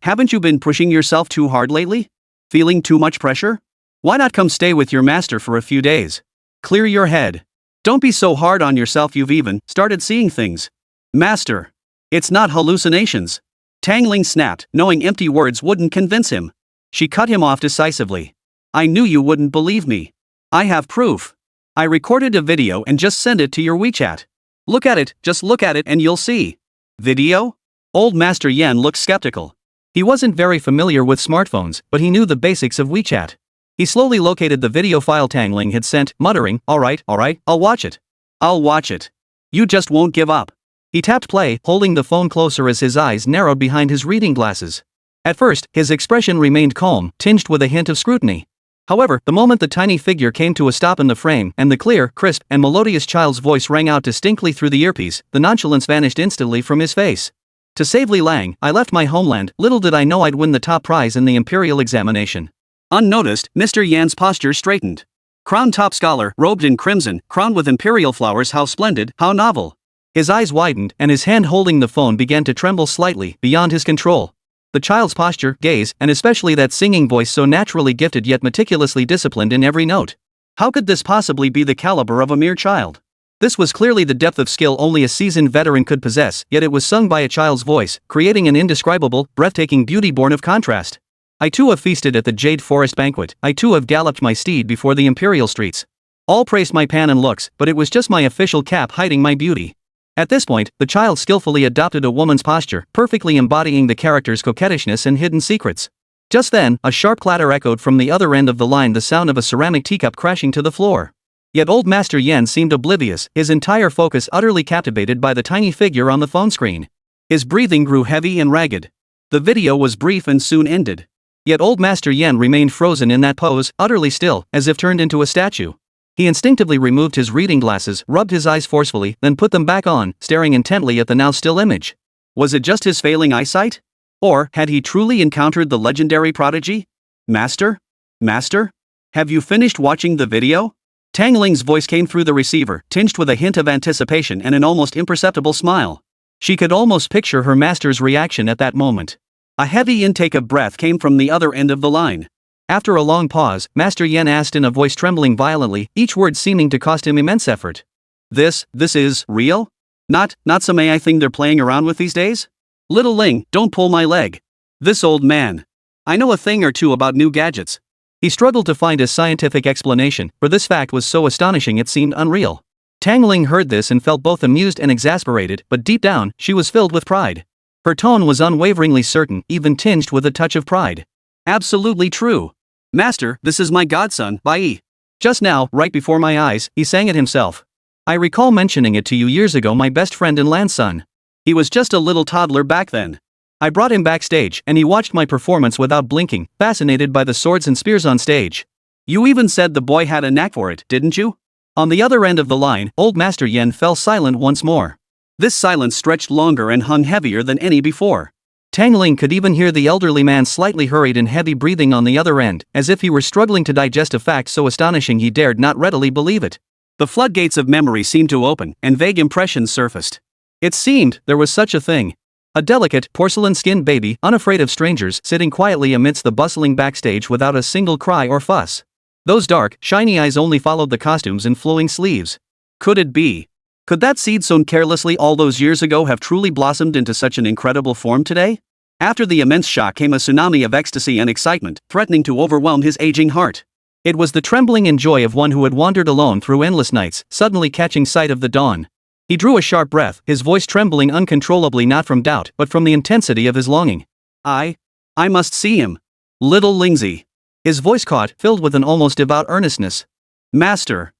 Haven't you been pushing yourself too hard lately? Feeling too much pressure? Why not come stay with your master for a few days? Clear your head. Don't be so hard on yourself, you've even started seeing things. Master. It's not hallucinations. Tangling snapped, knowing empty words wouldn't convince him. She cut him off decisively. I knew you wouldn't believe me. I have proof. I recorded a video and just sent it to your WeChat. Look at it, just look at it and you'll see. Video? Old Master Yan looked skeptical. He wasn't very familiar with smartphones, but he knew the basics of WeChat. He slowly located the video file Tangling had sent, muttering, all right, I'll watch it. I'll watch it. You just won't give up. He tapped play, holding the phone closer as his eyes narrowed behind his reading glasses. At first, his expression remained calm, tinged with a hint of scrutiny. However, the moment the tiny figure came to a stop in the frame, and the clear, crisp, and melodious child's voice rang out distinctly through the earpiece, the nonchalance vanished instantly from his face. To save Li Lang, I left my homeland, little did I know I'd win the top prize in the imperial examination. Unnoticed, Mr. Yan's posture straightened. Crown top scholar, robed in crimson, crowned with imperial flowers, how splendid, how novel. His eyes widened, and his hand holding the phone began to tremble slightly, beyond his control. The child's posture, gaze, and especially that singing voice so naturally gifted yet meticulously disciplined in every note. How could this possibly be the caliber of a mere child? This was clearly the depth of skill only a seasoned veteran could possess, yet it was sung by a child's voice, creating an indescribable, breathtaking beauty born of contrast. I too have feasted at the Jade Forest banquet, I too have galloped my steed before the imperial streets. All praised my pan and looks, but it was just my official cap hiding my beauty. At this point, the child skillfully adopted a woman's posture, perfectly embodying the character's coquettishness and hidden secrets. Just then, a sharp clatter echoed from the other end of the line, the sound of a ceramic teacup crashing to the floor. Yet old Master Yen seemed oblivious, his entire focus utterly captivated by the tiny figure on the phone screen. His breathing grew heavy and ragged. The video was brief and soon ended. Yet old Master Yen remained frozen in that pose, utterly still, as if turned into a statue. He instinctively removed his reading glasses, rubbed his eyes forcefully, then put them back on, staring intently at the now still image. Was it just his failing eyesight? Or had he truly encountered the legendary prodigy? Master? Master? Have you finished watching the video? Tang Ling's voice came through the receiver, tinged with a hint of anticipation and an almost imperceptible smile. She could almost picture her master's reaction at that moment. A heavy intake of breath came from the other end of the line. After a long pause, Master Yen asked in a voice trembling violently, each word seeming to cost him immense effort. This is real? Not some AI thing they're playing around with these days? Little Ling, don't pull my leg. This old man. I know a thing or two about new gadgets. He struggled to find a scientific explanation, for this fact was so astonishing it seemed unreal. Tang Ling heard this and felt both amused and exasperated, but deep down, she was filled with pride. Her tone was unwaveringly certain, even tinged with a touch of pride. Absolutely true. Master, this is my godson, Bai Yi. Just now, right before my eyes, he sang it himself. I recall mentioning it to you years ago, my best friend and landson. He was just a little toddler back then. I brought him backstage and he watched my performance without blinking, fascinated by the swords and spears on stage. You even said the boy had a knack for it, didn't you? On the other end of the line, old Master Yen fell silent once more. This silence stretched longer and hung heavier than any before. Tang Ling could even hear the elderly man slightly hurried and heavy breathing on the other end, as if he were struggling to digest a fact so astonishing he dared not readily believe it. The floodgates of memory seemed to open, and vague impressions surfaced. It seemed there was such a thing. A delicate, porcelain-skinned baby, unafraid of strangers, sitting quietly amidst the bustling backstage without a single cry or fuss. Those dark, shiny eyes only followed the costumes and flowing sleeves. Could it be? Could that seed sown carelessly all those years ago have truly blossomed into such an incredible form today? After the immense shock came a tsunami of ecstasy and excitement, threatening to overwhelm his aging heart. It was the trembling and joy of one who had wandered alone through endless nights, suddenly catching sight of the dawn. He drew a sharp breath, his voice trembling uncontrollably, not from doubt, but from the intensity of his longing. I must see him. Little Lingzi. His voice caught, filled with an almost devout earnestness. Master,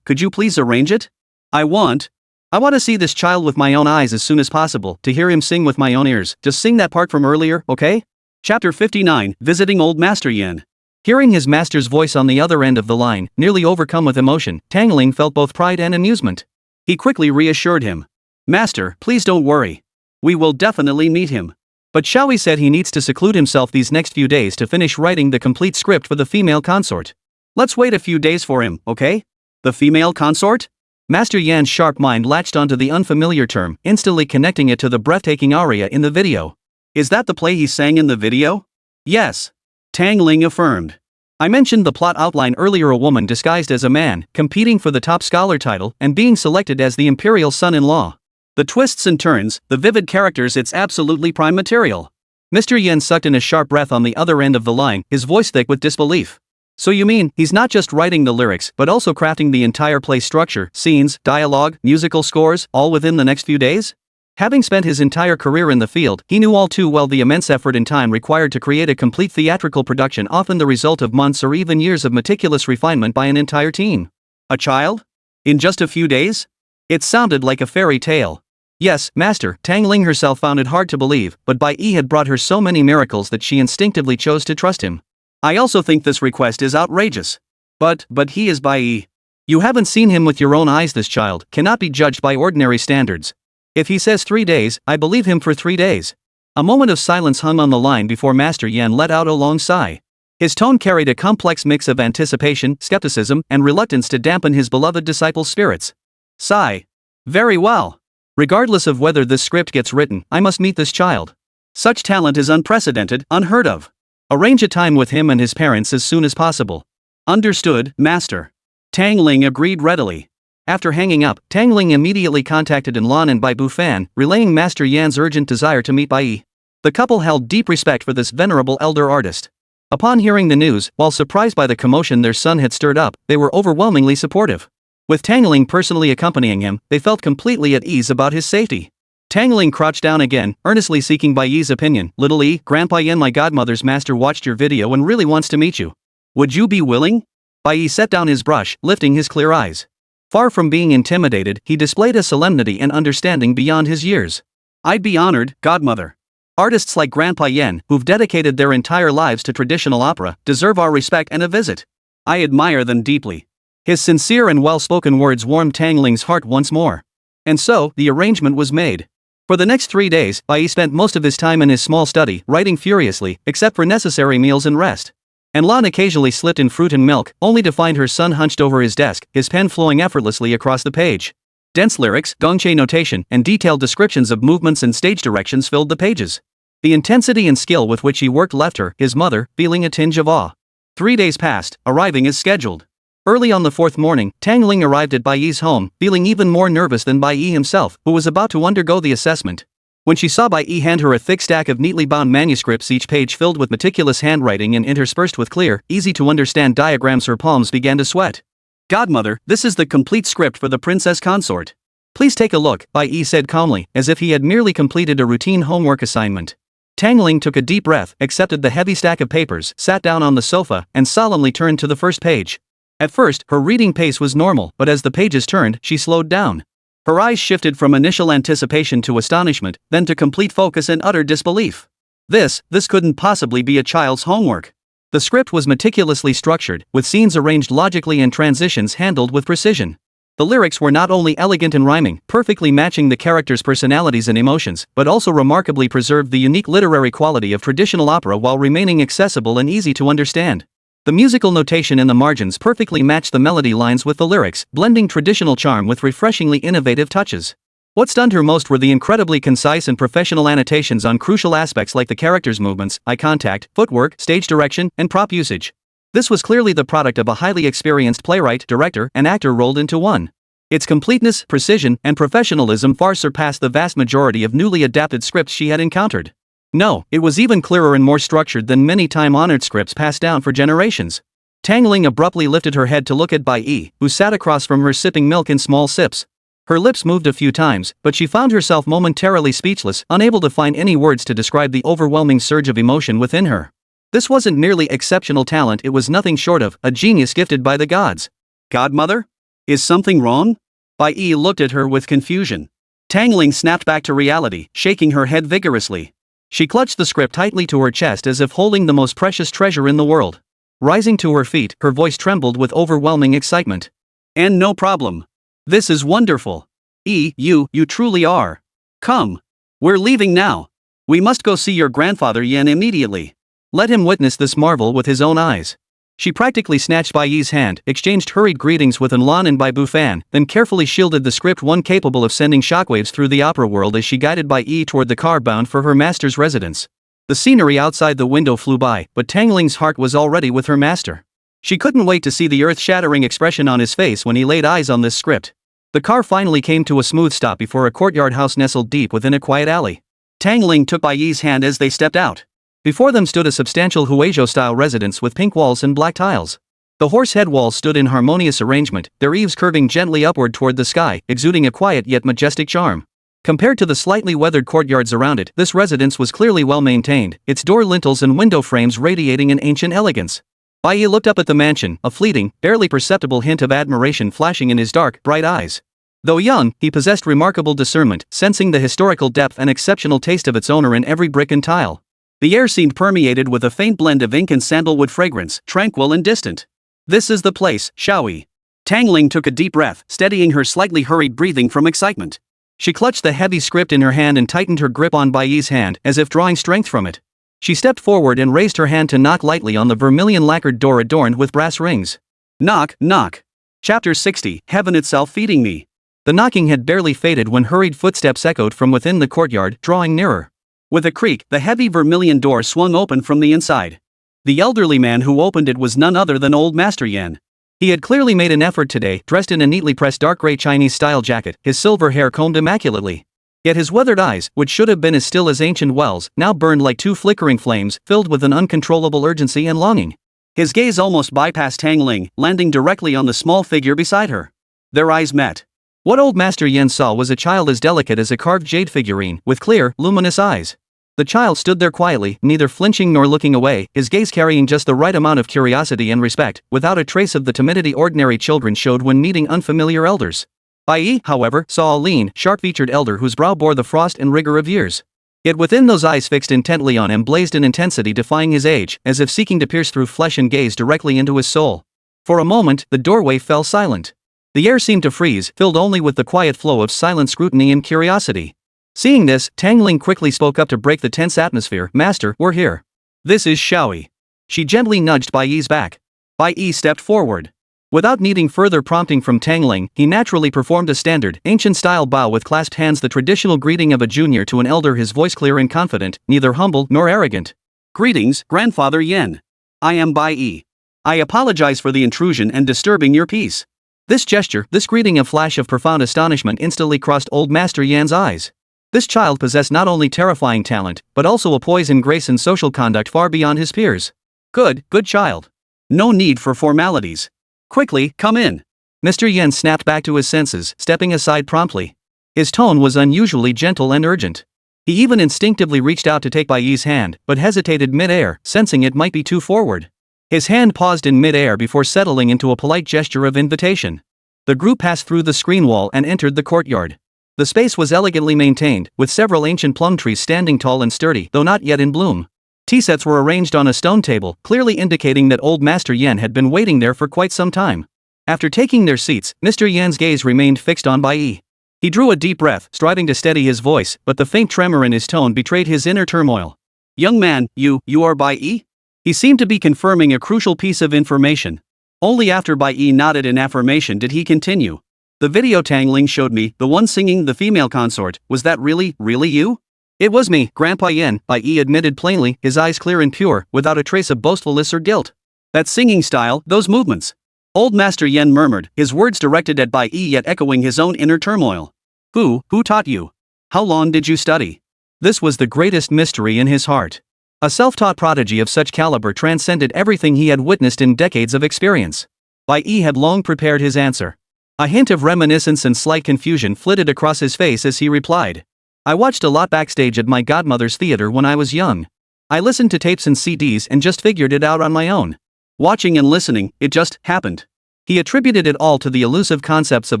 could you please arrange it? I want to see this child with my own eyes as soon as possible, to hear him sing with my own ears. Just sing that part from earlier, okay? Chapter 59, Visiting Old Master Yen. Hearing his master's voice on the other end of the line, nearly overcome with emotion, Tang Ling felt both pride and amusement. He quickly reassured him. Master, please don't worry. We will definitely meet him. But Xiaoyi said he needs to seclude himself these next few days to finish writing the complete script for the female consort. Let's wait a few days for him, okay? The female consort? Master Yan's sharp mind latched onto the unfamiliar term, instantly connecting it to the breathtaking aria in the video. Is that the play he sang in the video? Yes. Tang Ling affirmed. I mentioned the plot outline earlier, a woman disguised as a man, competing for the top scholar title, and being selected as the imperial son-in-law. The twists and turns, the vivid characters, it's absolutely prime material. Mr. Yen sucked in a sharp breath on the other end of the line, his voice thick with disbelief. So you mean, he's not just writing the lyrics, but also crafting the entire play structure, scenes, dialogue, musical scores, all within the next few days? Having spent his entire career in the field, he knew all too well the immense effort and time required to create a complete theatrical production, often the result of months or even years of meticulous refinement by an entire team. A child? In just a few days? It sounded like a fairy tale. Yes, Master, Tang Ling herself found it hard to believe, but Bai Yi had brought her so many miracles that she instinctively chose to trust him. I also think this request is outrageous. But he is Bai Yi. You haven't seen him with your own eyes. This child cannot be judged by ordinary standards. If he says 3 days, I believe him for 3 days. A moment of silence hung on the line before Master Yen let out a long sigh. His tone carried a complex mix of anticipation, skepticism, and reluctance to dampen his beloved disciple's spirits. Sigh. Very well. Regardless of whether this script gets written, I must meet this child. Such talent is unprecedented, unheard of. Arrange a time with him and his parents as soon as possible. Understood, Master. Tang Ling agreed readily. After hanging up, Tang Ling immediately contacted Lan and Bai Bufan, relaying Master Yan's urgent desire to meet Bai Yi. The couple held deep respect for this venerable elder artist. Upon hearing the news, while surprised by the commotion their son had stirred up, they were overwhelmingly supportive. With Tang Ling personally accompanying him, they felt completely at ease about his safety. Tang Ling crouched down again, earnestly seeking Bai Yi's opinion. Little E, Grandpa Yin, my godmother's master, watched your video and really wants to meet you. Would you be willing? Bai Yi set down his brush, lifting his clear eyes. Far from being intimidated, he displayed a solemnity and understanding beyond his years. I'd be honored, godmother. Artists like Grandpa Yin, who've dedicated their entire lives to traditional opera, deserve our respect and a visit. I admire them deeply. His sincere and well-spoken words warmed Tang Ling's heart once more. And so, the arrangement was made. For the next 3 days, Bai Yi spent most of his time in his small study, writing furiously, except for necessary meals and rest. And Lan occasionally slipped in fruit and milk, only to find her son hunched over his desk, his pen flowing effortlessly across the page. Dense lyrics, gongche notation, and detailed descriptions of movements and stage directions filled the pages. The intensity and skill with which he worked left her, his mother, feeling a tinge of awe. 3 days passed, arriving as scheduled. Early on the 4th morning, Tang Ling arrived at Bai Yi's home, feeling even more nervous than Bai Yi himself, who was about to undergo the assessment. When she saw Bai Yi hand her a thick stack of neatly bound manuscripts, each page filled with meticulous handwriting and interspersed with clear, easy-to-understand diagrams, her palms began to sweat. Godmother, this is the complete script for the princess consort. Please take a look, Bai Yi said calmly, as if he had merely completed a routine homework assignment. Tang Ling took a deep breath, accepted the heavy stack of papers, sat down on the sofa, and solemnly turned to the first page. At first, her reading pace was normal, but as the pages turned, she slowed down. Her eyes shifted from initial anticipation to astonishment, then to complete focus and utter disbelief. This couldn't possibly be a child's homework. The script was meticulously structured, with scenes arranged logically and transitions handled with precision. The lyrics were not only elegant and rhyming, perfectly matching the characters' personalities and emotions, but also remarkably preserved the unique literary quality of traditional opera while remaining accessible and easy to understand. The musical notation in the margins perfectly matched the melody lines with the lyrics, blending traditional charm with refreshingly innovative touches. What stunned her most were the incredibly concise and professional annotations on crucial aspects like the characters' movements, eye contact, footwork, stage direction, and prop usage. This was clearly the product of a highly experienced playwright, director, and actor rolled into one. Its completeness, precision, and professionalism far surpassed the vast majority of newly adapted scripts she had encountered. No, it was even clearer and more structured than many time-honored scripts passed down for generations. Tang Ling abruptly lifted her head to look at Bai Yi, who sat across from her sipping milk in small sips. Her lips moved a few times, but she found herself momentarily speechless, unable to find any words to describe the overwhelming surge of emotion within her. This wasn't merely exceptional talent, it was nothing short of a genius gifted by the gods. Godmother? Is something wrong? Bai Yi looked at her with confusion. Tang Ling snapped back to reality, shaking her head vigorously. She clutched the script tightly to her chest as if holding the most precious treasure in the world. Rising to her feet, her voice trembled with overwhelming excitement. And no problem. This is wonderful. You truly are. Come. We're leaving now. We must go see your grandfather Yan immediately. Let him witness this marvel with his own eyes. She practically snatched Bai Yi's hand, exchanged hurried greetings with Lan and Bai Bufan, then carefully shielded the script, one capable of sending shockwaves through the opera world, as she guided Bai Yi toward the car bound for her master's residence. The scenery outside the window flew by, but Tang Ling's heart was already with her master. She couldn't wait to see the earth-shattering expression on his face when he laid eyes on this script. The car finally came to a smooth stop before a courtyard house nestled deep within a quiet alley. Tang Ling took Bai Yi's hand as they stepped out. Before them stood a substantial Huizhou-style residence with pink walls and black tiles. The horse-head walls stood in harmonious arrangement, their eaves curving gently upward toward the sky, exuding a quiet yet majestic charm. Compared to the slightly weathered courtyards around it, this residence was clearly well-maintained, its door lintels and window frames radiating an ancient elegance. Bai Yi looked up at the mansion, a fleeting, barely perceptible hint of admiration flashing in his dark, bright eyes. Though young, he possessed remarkable discernment, sensing the historical depth and exceptional taste of its owner in every brick and tile. The air seemed permeated with a faint blend of ink and sandalwood fragrance, tranquil and distant. This is the place, shall we? Tang Ling took a deep breath, steadying her slightly hurried breathing from excitement. She clutched the heavy script in her hand and tightened her grip on Bai Yi's hand, as if drawing strength from it. She stepped forward and raised her hand to knock lightly on the vermilion lacquered door adorned with brass rings. Knock, knock. Chapter 60, Heaven Itself Feeding Me. The knocking had barely faded when hurried footsteps echoed from within the courtyard, drawing nearer. With a creak, the heavy vermilion door swung open from the inside. The elderly man who opened it was none other than old Master Yan. He had clearly made an effort today, dressed in a neatly pressed dark gray Chinese-style jacket, his silver hair combed immaculately. Yet his weathered eyes, which should have been as still as ancient wells, now burned like two flickering flames, filled with an uncontrollable urgency and longing. His gaze almost bypassed Tang Ling, landing directly on the small figure beside her. Their eyes met. What old Master Yen saw was a child as delicate as a carved jade figurine, with clear, luminous eyes. The child stood there quietly, neither flinching nor looking away, his gaze carrying just the right amount of curiosity and respect, without a trace of the timidity ordinary children showed when meeting unfamiliar elders. Bai Yi, however, saw a lean, sharp-featured elder whose brow bore the frost and rigor of years. Yet within those eyes fixed intently on him blazed an intensity defying his age, as if seeking to pierce through flesh and gaze directly into his soul. For a moment, the doorway fell silent. The air seemed to freeze, filled only with the quiet flow of silent scrutiny and curiosity. Seeing this, Tang Ling quickly spoke up to break the tense atmosphere. "Master, we're here. This is Xiaoyi." She gently nudged Bai Yi's back. Bai Yi stepped forward. Without needing further prompting from Tang Ling, he naturally performed a standard, ancient-style bow with clasped hands, the traditional greeting of a junior to an elder, his voice clear and confident, neither humble nor arrogant. "Greetings, Grandfather Yen. I am Bai Yi. I apologize for the intrusion and disturbing your peace." This gesture, this greeting, a flash of profound astonishment instantly crossed old Master Yan's eyes. This child possessed not only terrifying talent, but also a poise and grace in social conduct far beyond his peers. Good child. No need for formalities. Quickly, come in." Mr. Yen snapped back to his senses, stepping aside promptly. His tone was unusually gentle and urgent. He even instinctively reached out to take Bai Yi's hand, but hesitated mid-air, sensing it might be too forward. His hand paused in mid-air before settling into a polite gesture of invitation. The group passed through the screen wall and entered the courtyard. The space was elegantly maintained, with several ancient plum trees standing tall and sturdy, though not yet in bloom. Tea sets were arranged on a stone table, clearly indicating that old Master Yen had been waiting there for quite some time. After taking their seats, Mr. Yen's gaze remained fixed on Bai Yi. He drew a deep breath, striving to steady his voice, but the faint tremor in his tone betrayed his inner turmoil. "Young man, you are Bai Yi?" He seemed to be confirming a crucial piece of information. Only after Bai Yi nodded in affirmation did he continue. "The video Tang Ling showed me, the one singing the female consort, was that really you?" "It was me, Grandpa Yen," Bai Yi admitted plainly, his eyes clear and pure, without a trace of boastfulness or guilt. "That singing style, those movements." Old Master Yen murmured, his words directed at Bai Yi yet echoing his own inner turmoil. Who taught you? How long did you study?" This was the greatest mystery in his heart. A self-taught prodigy of such caliber transcended everything he had witnessed in decades of experience. Bai Yi had long prepared his answer. A hint of reminiscence and slight confusion flitted across his face as he replied. "I watched a lot backstage at my godmother's theater when I was young. I listened to tapes and CDs and just figured it out on my own. Watching and listening, it just happened." He attributed it all to the elusive concepts of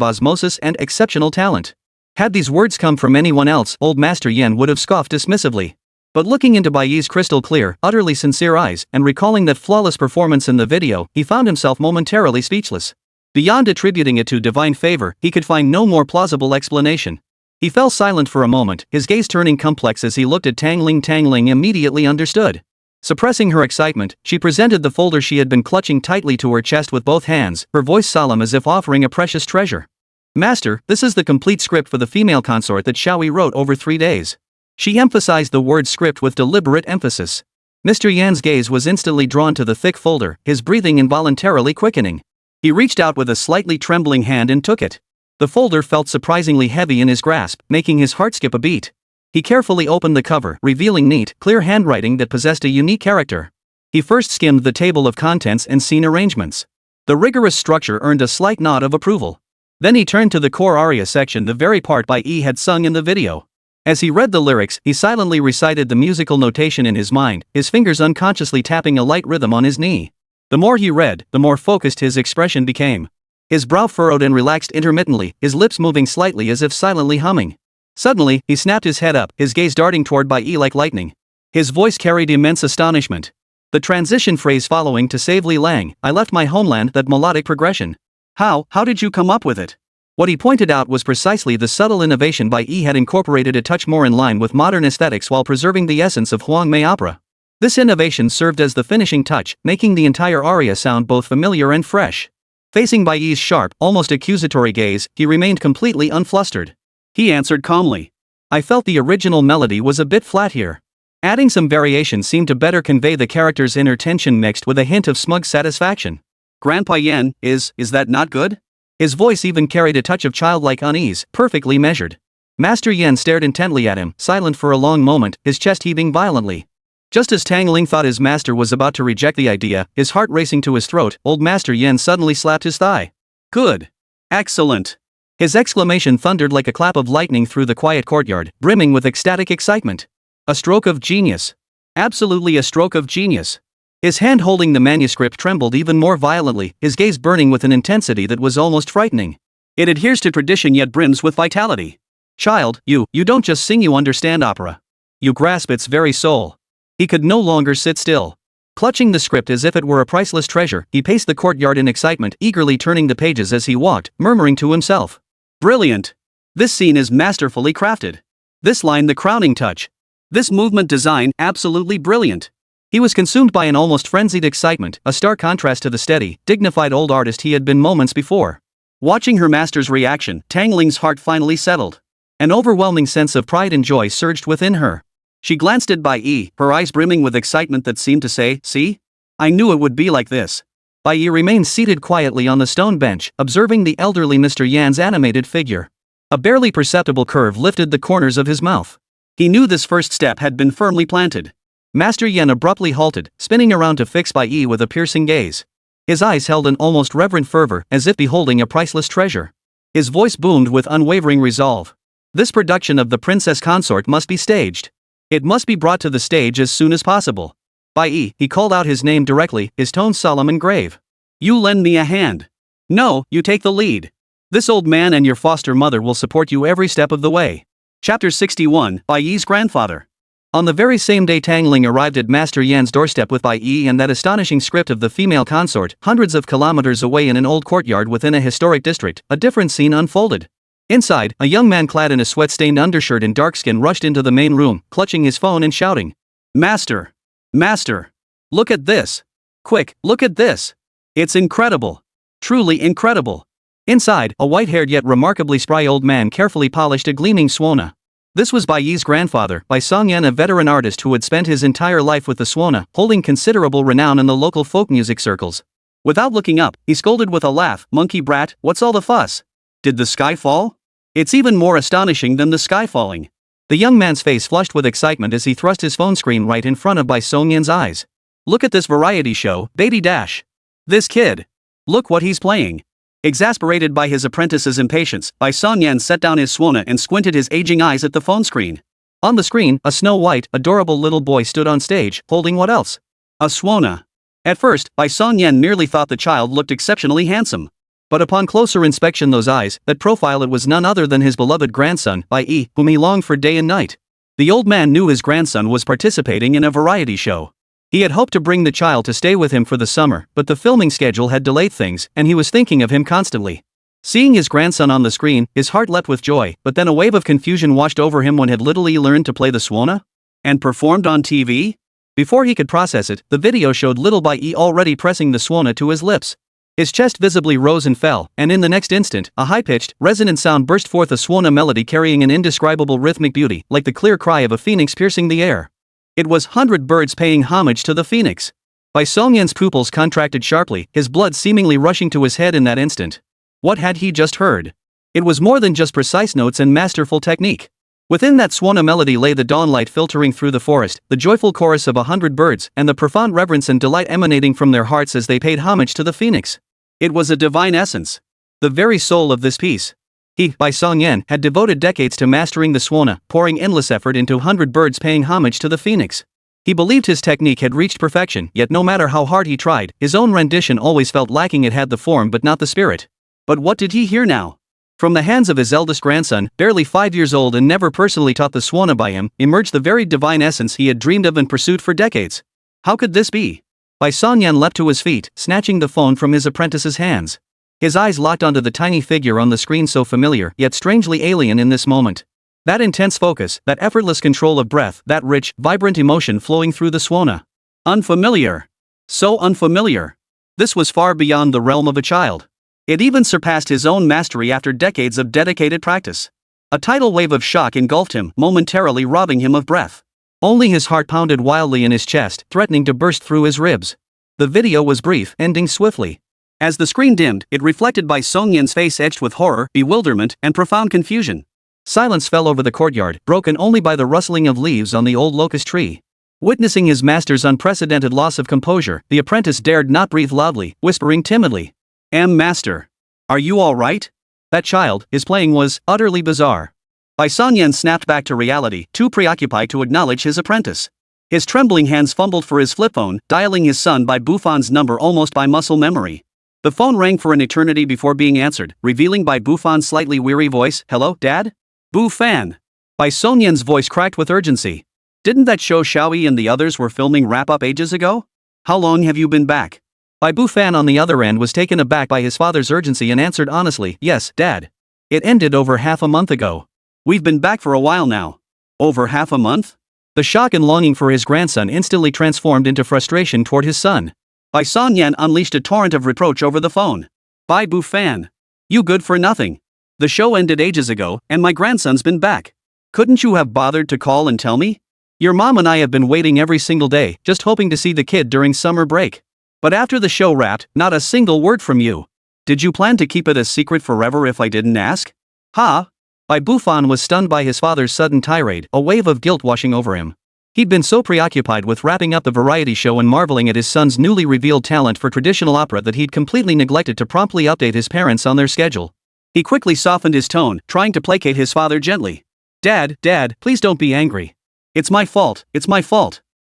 osmosis and exceptional talent. Had these words come from anyone else, old Master Yen would have scoffed dismissively. But looking into Bai Yi's crystal clear, utterly sincere eyes, and recalling that flawless performance in the video, he found himself momentarily speechless. Beyond attributing it to divine favor, he could find no more plausible explanation. He fell silent for a moment, his gaze turning complex as he looked at Tang Ling. Tang Ling immediately understood. Suppressing her excitement, she presented the folder she had been clutching tightly to her chest with both hands, her voice solemn as if offering a precious treasure. "Master, this is the complete script for the female consort that Xiaoyi wrote over 3 days." She emphasized the word script with deliberate emphasis. Mr. Yan's gaze was instantly drawn to the thick folder, his breathing involuntarily quickening. He reached out with a slightly trembling hand and took it. The folder felt surprisingly heavy in his grasp, making his heart skip a beat. He carefully opened the cover, revealing neat, clear handwriting that possessed a unique character. He first skimmed the table of contents and scene arrangements. The rigorous structure earned a slight nod of approval. Then he turned to the core aria section, the very part Bai Yi had sung in the video. As he read the lyrics, he silently recited the musical notation in his mind, his fingers unconsciously tapping a light rhythm on his knee. The more he read, the more focused his expression became. His brow furrowed and relaxed intermittently, his lips moving slightly as if silently humming. Suddenly, he snapped his head up, his gaze darting toward Bai Yi like lightning. His voice carried immense astonishment. The transition phrase following to "Save Li Lang, I left my homeland," that melodic progression. How did you come up with it?" What he pointed out was precisely the subtle innovation Bai Yi had incorporated a touch more in line with modern aesthetics while preserving the essence of Huang Mei opera. This innovation served as the finishing touch, making the entire aria sound both familiar and fresh. Facing Bai Yi's sharp, almost accusatory gaze, he remained completely unflustered. He answered calmly. "I felt the original melody was a bit flat here. Adding some variation seemed to better convey the character's inner tension mixed with a hint of smug satisfaction." "Grandpa Yen, is that not good?" His voice even carried a touch of childlike unease, perfectly measured. Master Yen stared intently at him, silent for a long moment, his chest heaving violently. Just as Tang Ling thought his master was about to reject the idea, his heart racing to his throat, old Master Yen suddenly slapped his thigh. "Good. Excellent." His exclamation thundered like a clap of lightning through the quiet courtyard, brimming with ecstatic excitement. A stroke of genius. Absolutely a stroke of genius. His hand holding the manuscript trembled even more violently, his gaze burning with an intensity that was almost frightening. It adheres to tradition yet brims with vitality. Child, you don't just sing, you understand opera. You grasp its very soul. He could no longer sit still. Clutching the script as if it were a priceless treasure, he paced the courtyard in excitement, eagerly turning the pages as he walked, murmuring to himself. Brilliant! This scene is masterfully crafted. This line the crowning touch. This movement design, absolutely brilliant. He was consumed by an almost frenzied excitement, a stark contrast to the steady, dignified old artist he had been moments before. Watching her master's reaction, Tang Ling's heart finally settled. An overwhelming sense of pride and joy surged within her. She glanced at Bai Yi, her eyes brimming with excitement that seemed to say, "See? I knew it would be like this." Bai Yi remained seated quietly on the stone bench, observing the elderly Mr. Yan's animated figure. A barely perceptible curve lifted the corners of his mouth. He knew this first step had been firmly planted. Master Yan abruptly halted, spinning around to fix Bai Yi with a piercing gaze. His eyes held an almost reverent fervor, as if beholding a priceless treasure. His voice boomed with unwavering resolve. This production of the princess consort must be staged. It must be brought to the stage as soon as possible. Bai Yi, he called out his name directly, his tone solemn and grave. You lend me a hand. No, you take the lead. This old man and your foster mother will support you every step of the way. Chapter 61, Bai Yi's grandfather. On the very same day Tang Ling arrived at Master Yan's doorstep with Bai Yi and that astonishing script of the female consort, hundreds of kilometers away in an old courtyard within a historic district, a different scene unfolded. Inside, a young man clad in a sweat-stained undershirt and dark skin rushed into the main room, clutching his phone and shouting. Master! Master! Look at this! Quick, look at this! It's incredible! Truly incredible! Inside, a white-haired yet remarkably spry old man carefully polished a gleaming suona. This was Bai Yi's grandfather, Bai Songyan, a veteran artist who had spent his entire life with the suona, holding considerable renown in the local folk music circles. Without looking up, he scolded with a laugh, "Monkey brat, what's all the fuss? Did the sky fall? It's even more astonishing than the sky falling." The young man's face flushed with excitement as he thrust his phone screen right in front of Bai Songyan's eyes. Look at this variety show, baby dash. This kid. Look what he's playing. Exasperated by his apprentice's impatience, Bai Songyan set down his suona and squinted his aging eyes at the phone screen. On the screen, a snow-white, adorable little boy stood on stage, holding what else? A suona. At first, Bai Songyan merely thought the child looked exceptionally handsome. But upon closer inspection, those eyes, that profile, it was none other than his beloved grandson, Bai Yi, whom he longed for day and night. The old man knew his grandson was participating in a variety show. He had hoped to bring the child to stay with him for the summer, but the filming schedule had delayed things, and he was thinking of him constantly. Seeing his grandson on the screen, his heart leapt with joy, but then a wave of confusion washed over him. When had little E learned to play the suona? And performed on TV? Before he could process it, the video showed little Bai Yi already pressing the suona to his lips. His chest visibly rose and fell, and in the next instant, a high-pitched, resonant sound burst forth, a suona melody carrying an indescribable rhythmic beauty, like the clear cry of a phoenix piercing the air. It was 100 birds paying homage to the phoenix. Bai Songyan's pupils contracted sharply, his blood seemingly rushing to his head in that instant. What had he just heard? It was more than just precise notes and masterful technique. Within that suona melody lay the dawnlight filtering through the forest, the joyful chorus of 100 birds, and the profound reverence and delight emanating from their hearts as they paid homage to the phoenix. It was a divine essence. The very soul of this piece. He, Bai Songyan, had devoted decades to mastering the suona, pouring endless effort into 100 birds paying homage to the phoenix. He believed his technique had reached perfection, yet no matter how hard he tried, his own rendition always felt lacking. It had the form but not the spirit. But what did he hear now? From the hands of his eldest grandson, barely 5 years old and never personally taught the suona by him, emerged the very divine essence he had dreamed of and pursued for decades. How could this be? Bai Songyan leapt to his feet, snatching the phone from his apprentice's hands. His eyes locked onto the tiny figure on the screen, so familiar yet strangely alien in this moment. That intense focus, that effortless control of breath, that rich, vibrant emotion flowing through the suona. Unfamiliar. So unfamiliar. This was far beyond the realm of a child. It even surpassed his own mastery after decades of dedicated practice. A tidal wave of shock engulfed him, momentarily robbing him of breath. Only his heart pounded wildly in his chest, threatening to burst through his ribs. The video was brief, ending swiftly. As the screen dimmed, it reflected Bai Songyan's face etched with horror, bewilderment, and profound confusion. Silence fell over the courtyard, broken only by the rustling of leaves on the old locust tree. Witnessing his master's unprecedented loss of composure, the apprentice dared not breathe loudly, whispering timidly, "Master. Are you all right?" That child, his playing was utterly bizarre. Bai Yi snapped back to reality, too preoccupied to acknowledge his apprentice. His trembling hands fumbled for his flip phone, dialing his son Bai Bufan's number almost by muscle memory. The phone rang for an eternity before being answered, revealing Bai Bufan's slightly weary voice. "Hello, Dad?" "Bufan." Bai Yi's voice cracked with urgency. "Didn't that show Xiaoyi and the others were filming wrap-up ages ago? How long have you been back?" Bai Bufan on the other end was taken aback by his father's urgency and answered honestly, "Yes, Dad. It ended over half a month ago. We've been back for a while now." "Over half a month?" The shock and longing for his grandson instantly transformed into frustration toward his son. Bai Yi unleashed a torrent of reproach over the phone. "Bai Bufan. You good for nothing. The show ended ages ago, and my grandson's been back. Couldn't you have bothered to call and tell me? Your mom and I have been waiting every single day, just hoping to see the kid during summer break. But after the show wrapped, not a single word from you. Did you plan to keep it a secret forever if I didn't ask?" "Ha?" Bai Bufan was stunned by his father's sudden tirade, a wave of guilt washing over him. He'd been so preoccupied with wrapping up the variety show and marveling at his son's newly revealed talent for traditional opera that he'd completely neglected to promptly update his parents on their schedule. He quickly softened his tone, trying to placate his father gently. Dad, please don't be angry. It's my fault.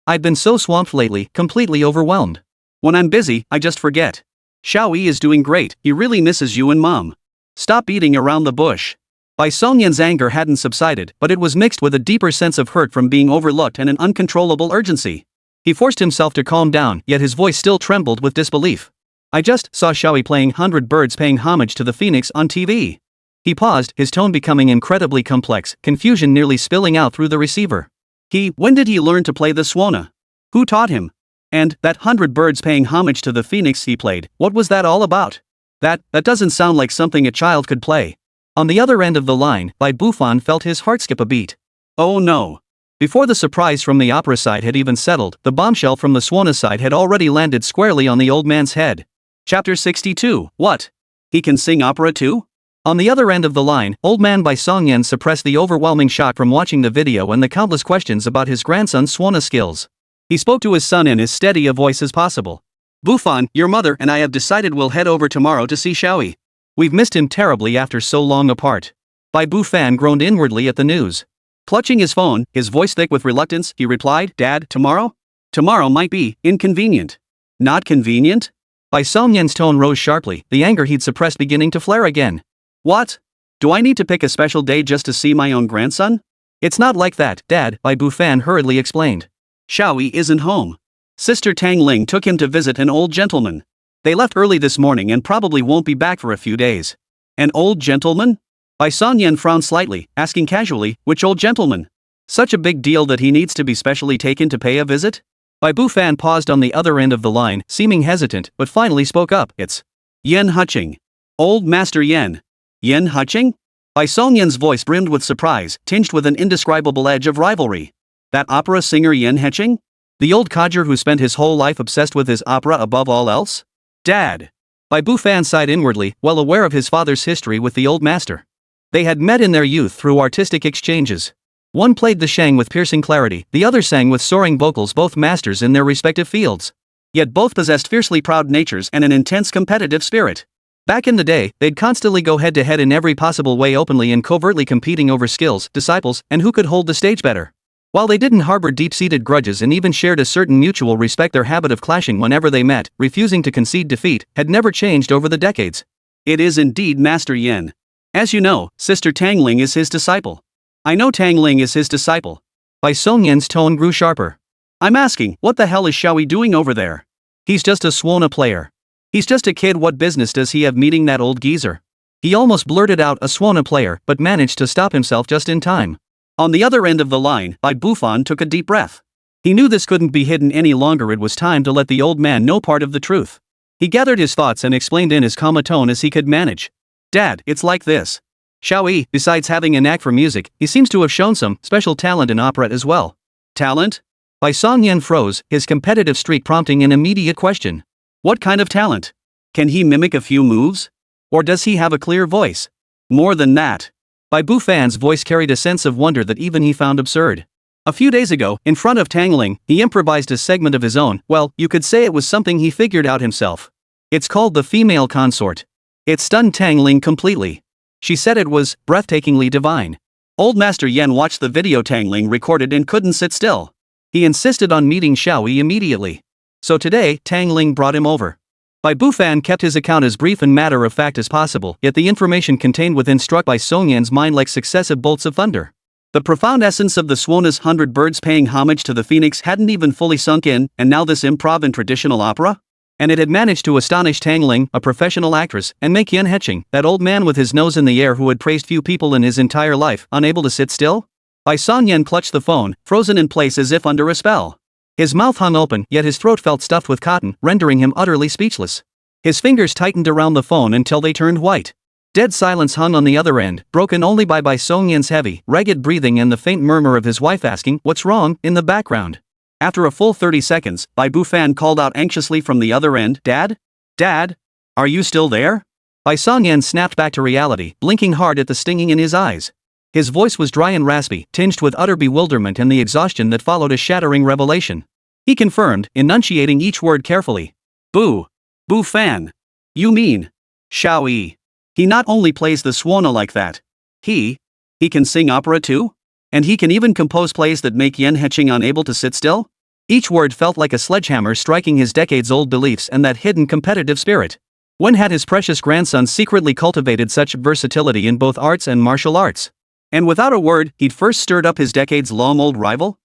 I've been so swamped lately, completely overwhelmed. When I'm busy, I just forget. Xiaoyi is doing great, he really misses you and Mom. Stop beating around the bush." Bai Yi's anger hadn't subsided, but it was mixed with a deeper sense of hurt from being overlooked and an uncontrollable urgency. He forced himself to calm down, yet his voice still trembled with disbelief. "I just saw Xiaoyi playing 100 Birds paying homage to the phoenix on TV." He paused, his tone becoming incredibly complex, confusion nearly spilling out through the receiver. When did he learn to play the swana? Who taught him? And that 100 Birds paying homage to the phoenix he played, what was that all about? That doesn't sound like something a child could play." On the other end of the line, Bai Bufan felt his heart skip a beat. Oh no. Before the surprise from the opera side had even settled, the bombshell from the swana side had already landed squarely on the old man's head. Chapter 62, What? He can sing opera too? On the other end of the line, old man Bai Yi suppressed the overwhelming shock from watching the video and the countless questions about his grandson's swana skills. He spoke to his son in as steady a voice as possible. "Bufan, your mother and I have decided we'll head over tomorrow to see Xiaoyi. We've missed him terribly after so long apart." Bai Bufan groaned inwardly at the news. Clutching his phone, his voice thick with reluctance, he replied, "Dad, tomorrow? Tomorrow might be inconvenient." "Not convenient?" Bai Yi's tone rose sharply, the anger he'd suppressed beginning to flare again. "What? Do I need to pick a special day just to see my own grandson?" "It's not like that, Dad," Bai Bufan hurriedly explained. "Xiaoyi isn't home. Sister Tang Ling took him to visit an old gentleman. They left early this morning and probably won't be back for a few days." "An old gentleman?" Bai Yi frowned slightly, asking casually, "Which old gentleman? Such a big deal that he needs to be specially taken to pay a visit?" Bai Bufan paused on the other end of the line, seeming hesitant, but finally spoke up. "It's Yen Huching. Old Master Yen." "Yen Huching?" Bai Yi's voice brimmed with surprise, tinged with an indescribable edge of rivalry. "That opera singer Yen Huching? The old codger who spent his whole life obsessed with his opera above all else?" "Dad." Bai Bufan sighed inwardly, well aware of his father's history with the old master. They had met in their youth through artistic exchanges. One played the shang with piercing clarity, the other sang with soaring vocals, both masters in their respective fields. Yet both possessed fiercely proud natures and an intense competitive spirit. Back in the day, they'd constantly go head-to-head in every possible way, openly and covertly competing over skills, disciples, and who could hold the stage better. While they didn't harbor deep-seated grudges and even shared a certain mutual respect, their habit of clashing whenever they met, refusing to concede defeat, had never changed over the decades. "It is indeed Master Yen. As you know, Sister Tang Ling is his disciple." "I know Tang Ling is his disciple." Bai Yi's tone grew sharper. "I'm asking, what the hell is Xiaoyi doing over there?" "He's just a swana player. He's just a kid. What business does he have meeting that old geezer?" He almost blurted out, "A swana player," but managed to stop himself just in time. On the other end of the line, Bai Bufan took a deep breath. He knew this couldn't be hidden any longer. It was time to let the old man know part of the truth. He gathered his thoughts and explained in as calm a tone as he could manage. "Dad, it's like this. Xiaoyi, besides having a knack for music, he seems to have shown some special talent in opera as well." "Talent?" Bai Yi froze, his competitive streak prompting an immediate question. "What kind of talent? Can he mimic a few moves? Or does he have a clear voice?" "More than that." Bai Bufan's voice carried a sense of wonder that even he found absurd. A few days ago, in front of Tang Ling, he improvised a segment of his own. Well, you could say it was something he figured out himself. It's called the female consort. It stunned Tang Ling completely. She said it was breathtakingly divine. Old Master Yen watched the video Tang Ling recorded and couldn't sit still. He insisted on meeting Xiao Yi immediately. So today, Tang Ling brought him over. Bai Bufan kept his account as brief and matter-of-fact as possible, yet the information contained within struck Bai Songyan's mind like successive bolts of thunder. The profound essence of the Swan's 100 birds paying homage to the phoenix hadn't even fully sunk in, and now this improv in traditional opera? And it had managed to astonish Tang Ling, a professional actress, and make Yen Heching, that old man with his nose in the air who had praised few people in his entire life, unable to sit still? Bai Songyan clutched the phone, frozen in place as if under a spell. His mouth hung open, yet his throat felt stuffed with cotton, rendering him utterly speechless. His fingers tightened around the phone until they turned white. Dead silence hung on the other end, broken only by Bai Songyan's heavy, ragged breathing and the faint murmur of his wife asking, "What's wrong?" in the background. After a full 30 seconds, Bai Bufan called out anxiously from the other end, "Dad? Dad? Are you still there?" Bai Songyan snapped back to reality, blinking hard at the stinging in his eyes. His voice was dry and raspy, tinged with utter bewilderment and the exhaustion that followed a shattering revelation. He confirmed, enunciating each word carefully. Bufan. You mean Xiao Yi. He not only plays the Swana like that. He can sing opera too? And he can even compose plays that make Yen Heching unable to sit still? Each word felt like a sledgehammer striking his decades-old beliefs and that hidden competitive spirit. When had his precious grandson secretly cultivated such versatility in both arts and martial arts? And without a word, he'd first stirred up his decades-long-old rival?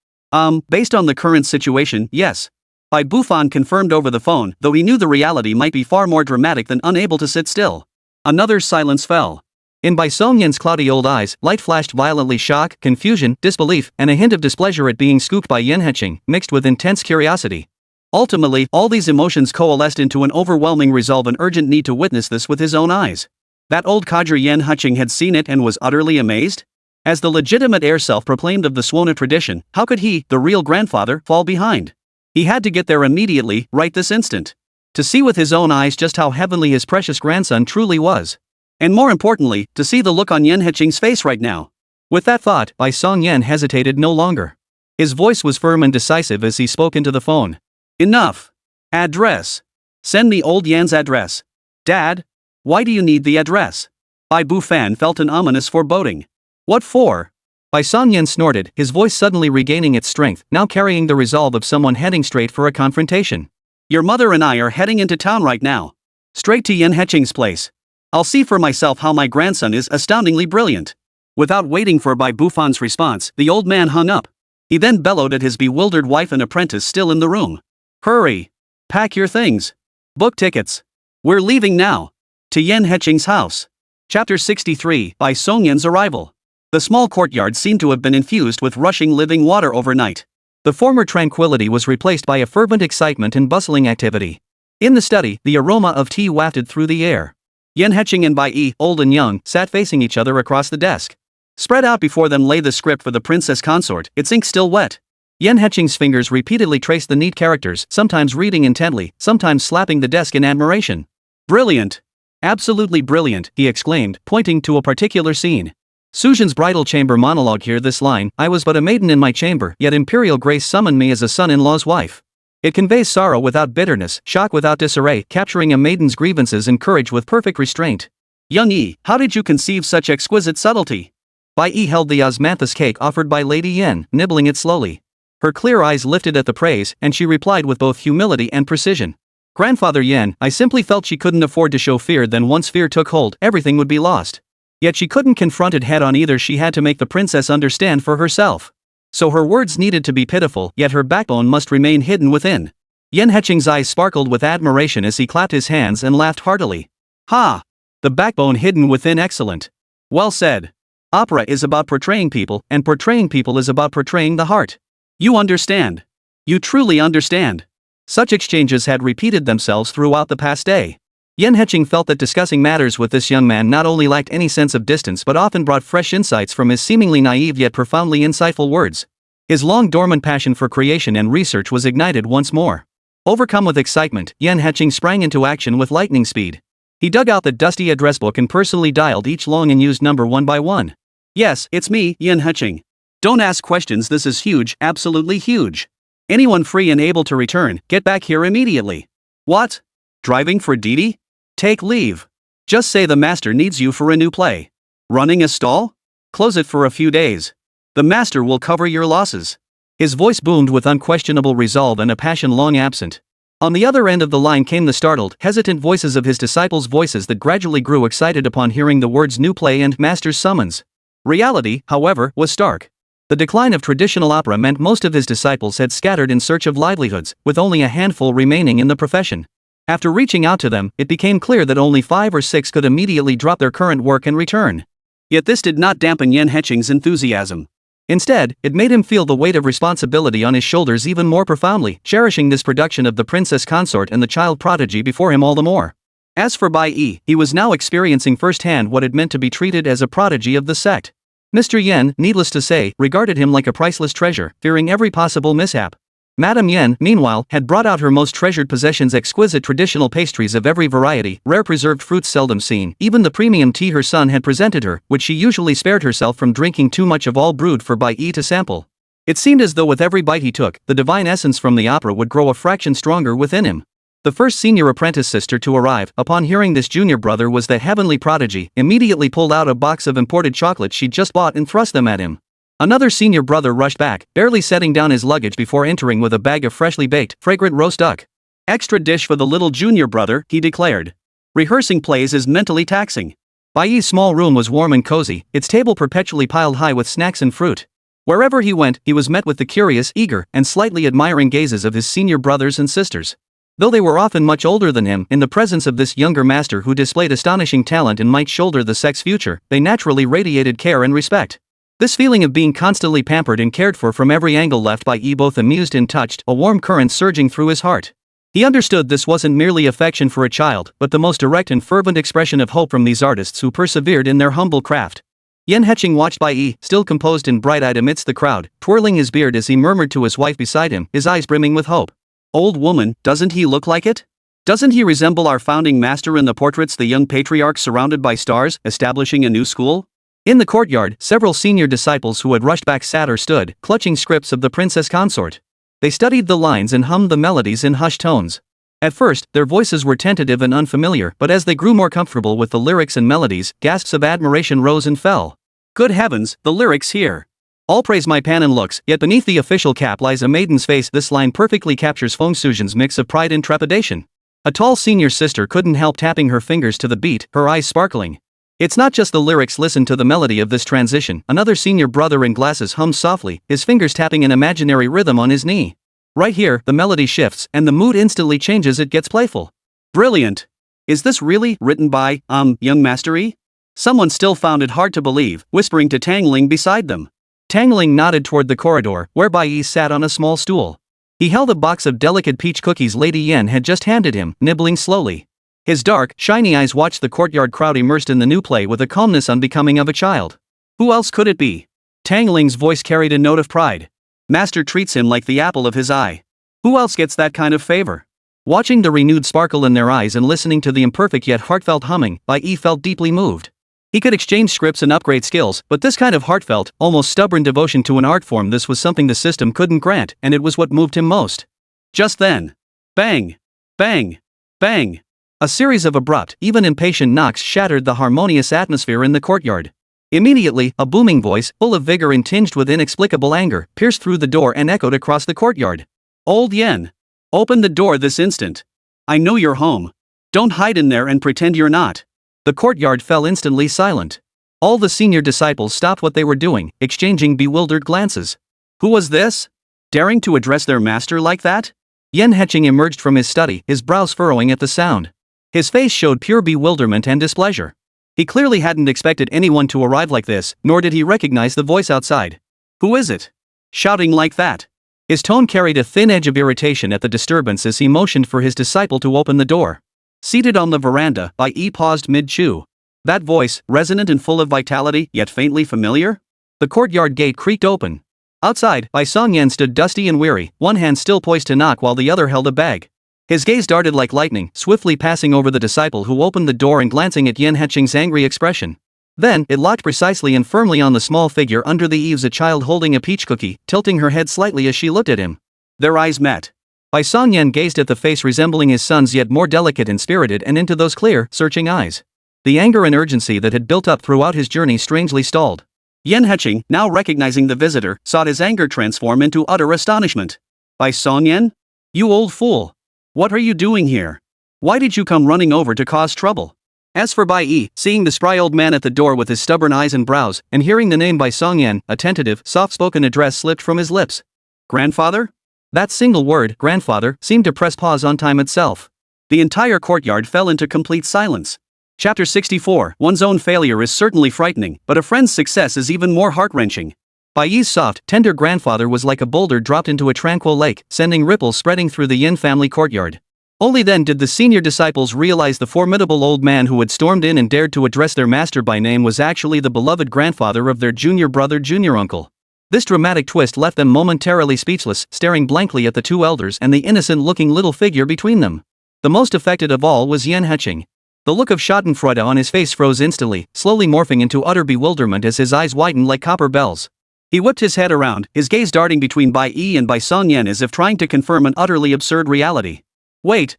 Based on the current situation, yes. Bai Bufan confirmed over the phone, though he knew the reality might be far more dramatic than unable to sit still. Another silence fell. In Bai Songyan's cloudy old eyes, light flashed violently: shock, confusion, disbelief, and a hint of displeasure at being scooped by Yen Heching, mixed with intense curiosity. Ultimately, all these emotions coalesced into an overwhelming resolve and urgent need to witness this with his own eyes. That old codger Yen Heching had seen it and was utterly amazed? As the legitimate heir self-proclaimed of the Swana tradition, how could he, the real grandfather, fall behind? He had to get there immediately, right this instant. To see with his own eyes just how heavenly his precious grandson truly was. And more importantly, to see the look on Yen Heching's face right now. With that thought, Bai Songyan hesitated no longer. His voice was firm and decisive as he spoke into the phone. Enough. Address. Send me old Yan's address. Dad? Why do you need the address? Bai Bufan felt an ominous foreboding. What for? Bai Songyan snorted, his voice suddenly regaining its strength, now carrying the resolve of someone heading straight for a confrontation. Your mother and I are heading into town right now. Straight to Yen Heching's place. I'll see for myself how my grandson is astoundingly brilliant. Without waiting for Bai Bufan's response, the old man hung up. He then bellowed at his bewildered wife and apprentice still in the room. Hurry. Pack your things. Book tickets. We're leaving now. To Yen Heching's house. Chapter 63, Bai Songyan's arrival. The small courtyard seemed to have been infused with rushing living water overnight. The former tranquility was replaced by a fervent excitement and bustling activity. In the study, the aroma of tea wafted through the air. Yen Heching and Bai Yi, old and young, sat facing each other across the desk. Spread out before them lay the script for the princess consort, its ink still wet. Yen Heching's fingers repeatedly traced the neat characters, sometimes reading intently, sometimes slapping the desk in admiration. Brilliant! Absolutely brilliant, he exclaimed, pointing to a particular scene. Suzhen's bridal chamber monologue. Here this line, I was but a maiden in my chamber, yet imperial grace summoned me as a son-in-law's wife. It conveys sorrow without bitterness, shock without disarray, capturing a maiden's grievances and courage with perfect restraint. Young Yi, how did you conceive such exquisite subtlety? Bai Yi held the osmanthus cake offered by Lady Yen, nibbling it slowly. Her clear eyes lifted at the praise, and she replied with both humility and precision. Grandfather Yen, I simply felt she couldn't afford to show fear. Then once fear took hold, everything would be lost. Yet she couldn't confront it head on either. She had to make the princess understand for herself. So her words needed to be pitiful, yet her backbone must remain hidden within. Yen Heching's eyes sparkled with admiration as he clapped his hands and laughed heartily. Ha! The backbone hidden within, excellent. Well said. Opera is about portraying people, and portraying people is about portraying the heart. You understand. You truly understand. Such exchanges had repeated themselves throughout the past day. Yen Heching felt that discussing matters with this young man not only lacked any sense of distance but often brought fresh insights from his seemingly naive yet profoundly insightful words. His long-dormant passion for creation and research was ignited once more. Overcome with excitement, Yen Heching sprang into action with lightning speed. He dug out the dusty address book and personally dialed each long and used number one by one. Yes, it's me, Yen Heching. Don't ask questions, this is huge, absolutely huge. Anyone free and able to return, get back here immediately. What? Driving for Didi? Take leave. Just say the master needs you for a new play. Running a stall? Close it for a few days. The master will cover your losses. His voice boomed with unquestionable resolve and a passion long absent. On the other end of the line came the startled, hesitant voices of his disciples, voices that gradually grew excited upon hearing the words new play and master's summons. Reality, however, was stark. The decline of traditional opera meant most of his disciples had scattered in search of livelihoods, with only a handful remaining in the profession. After reaching out to them, it became clear that only 5 or 6 could immediately drop their current work and return. Yet this did not dampen Yen Heching's enthusiasm. Instead, it made him feel the weight of responsibility on his shoulders even more profoundly, cherishing this production of the princess consort and the child prodigy before him all the more. As for Bai Yi, he was now experiencing firsthand what it meant to be treated as a prodigy of the sect. Mr. Yen, needless to say, regarded him like a priceless treasure, fearing every possible mishap. Madame Yen, meanwhile, had brought out her most treasured possessions, exquisite traditional pastries of every variety, rare preserved fruits seldom seen, even the premium tea her son had presented her, which she usually spared herself from drinking too much of, all brewed for Bai Yi to sample. It seemed as though with every bite he took, the divine essence from the opera would grow a fraction stronger within him. The first senior apprentice sister to arrive, upon hearing this junior brother was the heavenly prodigy, immediately pulled out a box of imported chocolates she'd just bought and thrust them at him. Another senior brother rushed back, barely setting down his luggage before entering with a bag of freshly baked, fragrant roast duck. Extra dish for the little junior brother, he declared. Rehearsing plays is mentally taxing. Bai Yi's small room was warm and cozy, its table perpetually piled high with snacks and fruit. Wherever he went, he was met with the curious, eager, and slightly admiring gazes of his senior brothers and sisters. Though they were often much older than him, in the presence of this younger master who displayed astonishing talent and might shoulder the sect's future, they naturally radiated care and respect. This feeling of being constantly pampered and cared for from every angle left Bai Yi both amused and touched, a warm current surging through his heart. He understood this wasn't merely affection for a child, but the most direct and fervent expression of hope from these artists who persevered in their humble craft. Yen Heching watched Bai Yi, still composed and bright-eyed amidst the crowd, twirling his beard as he murmured to his wife beside him, his eyes brimming with hope. Old woman, doesn't he look like it? Doesn't he resemble our founding master in the portraits, the young patriarch surrounded by stars, establishing a new school? In the courtyard, several senior disciples who had rushed back sat or stood, clutching scripts of the princess consort. They studied the lines and hummed the melodies in hushed tones. At first, their voices were tentative and unfamiliar, but as they grew more comfortable with the lyrics and melodies, gasps of admiration rose and fell. Good heavens, the lyrics here! All praise my pan and looks, yet beneath the official cap lies a maiden's face. This line perfectly captures Feng Suzhen's mix of pride and trepidation. A tall senior sister couldn't help tapping her fingers to the beat, her eyes sparkling. It's not just the lyrics, listen to the melody of this transition. Another senior brother in glasses hummed softly, his fingers tapping an imaginary rhythm on his knee. Right here, the melody shifts, and the mood instantly changes, it gets playful. Brilliant! Is this really written by, young Master Yi? Someone still found it hard to believe, whispering to Tang Ling beside them. Tang Ling nodded toward the corridor, where Bai Yi sat on a small stool. He held a box of delicate peach cookies Lady Yen had just handed him, nibbling slowly. His dark, shiny eyes watched the courtyard crowd immersed in the new play with a calmness unbecoming of a child. Who else could it be? Tang Ling's voice carried a note of pride. Master treats him like the apple of his eye. Who else gets that kind of favor? Watching the renewed sparkle in their eyes and listening to the imperfect yet heartfelt humming, Bai Yi felt deeply moved. He could exchange scripts and upgrade skills, but this kind of heartfelt, almost stubborn devotion to an art form, this was something the system couldn't grant, and it was what moved him most. Just then. Bang! Bang! Bang! A series of abrupt, even impatient knocks shattered the harmonious atmosphere in the courtyard. Immediately, a booming voice, full of vigor and tinged with inexplicable anger, pierced through the door and echoed across the courtyard. Old Yen! Open the door this instant! I know you're home. Don't hide in there and pretend you're not. The courtyard fell instantly silent. All the senior disciples stopped what they were doing, exchanging bewildered glances. Who was this? Daring to address their master like that? Yen Heching emerged from his study, his brows furrowing at the sound. His face showed pure bewilderment and displeasure. He clearly hadn't expected anyone to arrive like this, nor did he recognize the voice outside. Who is it? Shouting like that? His tone carried a thin edge of irritation at the disturbance as he motioned for his disciple to open the door. Seated on the veranda, Bai Yi paused mid-chew. That voice, resonant and full of vitality, yet faintly familiar? The courtyard gate creaked open. Outside, Bai Songyan stood dusty and weary, one hand still poised to knock while the other held a bag. His gaze darted like lightning, swiftly passing over the disciple who opened the door and glancing at Yen Heching's angry expression. Then, it locked precisely and firmly on the small figure under the eaves, a child holding a peach cookie, tilting her head slightly as she looked at him. Their eyes met. Bai Songyan gazed at the face resembling his son's, yet more delicate and spirited, and into those clear, searching eyes. The anger and urgency that had built up throughout his journey strangely stalled. Yan Heching, now recognizing the visitor, saw his anger transform into utter astonishment. Bai Songyan? You old fool! What are you doing here? Why did you come running over to cause trouble? As for Bai Yi, seeing the spry old man at the door with his stubborn eyes and brows, and hearing the name Bai Songyan, a tentative, soft-spoken address slipped from his lips. Grandfather? That single word, grandfather, seemed to press pause on time itself. The entire courtyard fell into complete silence. Chapter 64. One's own failure is certainly frightening, but a friend's success is even more heart-wrenching. Bai Yi's soft, tender grandfather was like a boulder dropped into a tranquil lake, sending ripples spreading through the Yin family courtyard. Only then did the senior disciples realize the formidable old man who had stormed in and dared to address their master by name was actually the beloved grandfather of their junior brother, junior uncle. This dramatic twist left them momentarily speechless, staring blankly at the two elders and the innocent-looking little figure between them. The most affected of all was Yan Heching. The look of schadenfreude on his face froze instantly, slowly morphing into utter bewilderment as his eyes widened like copper bells. He whipped his head around, his gaze darting between Bai Yi and Bai Songyan as if trying to confirm an utterly absurd reality. Wait!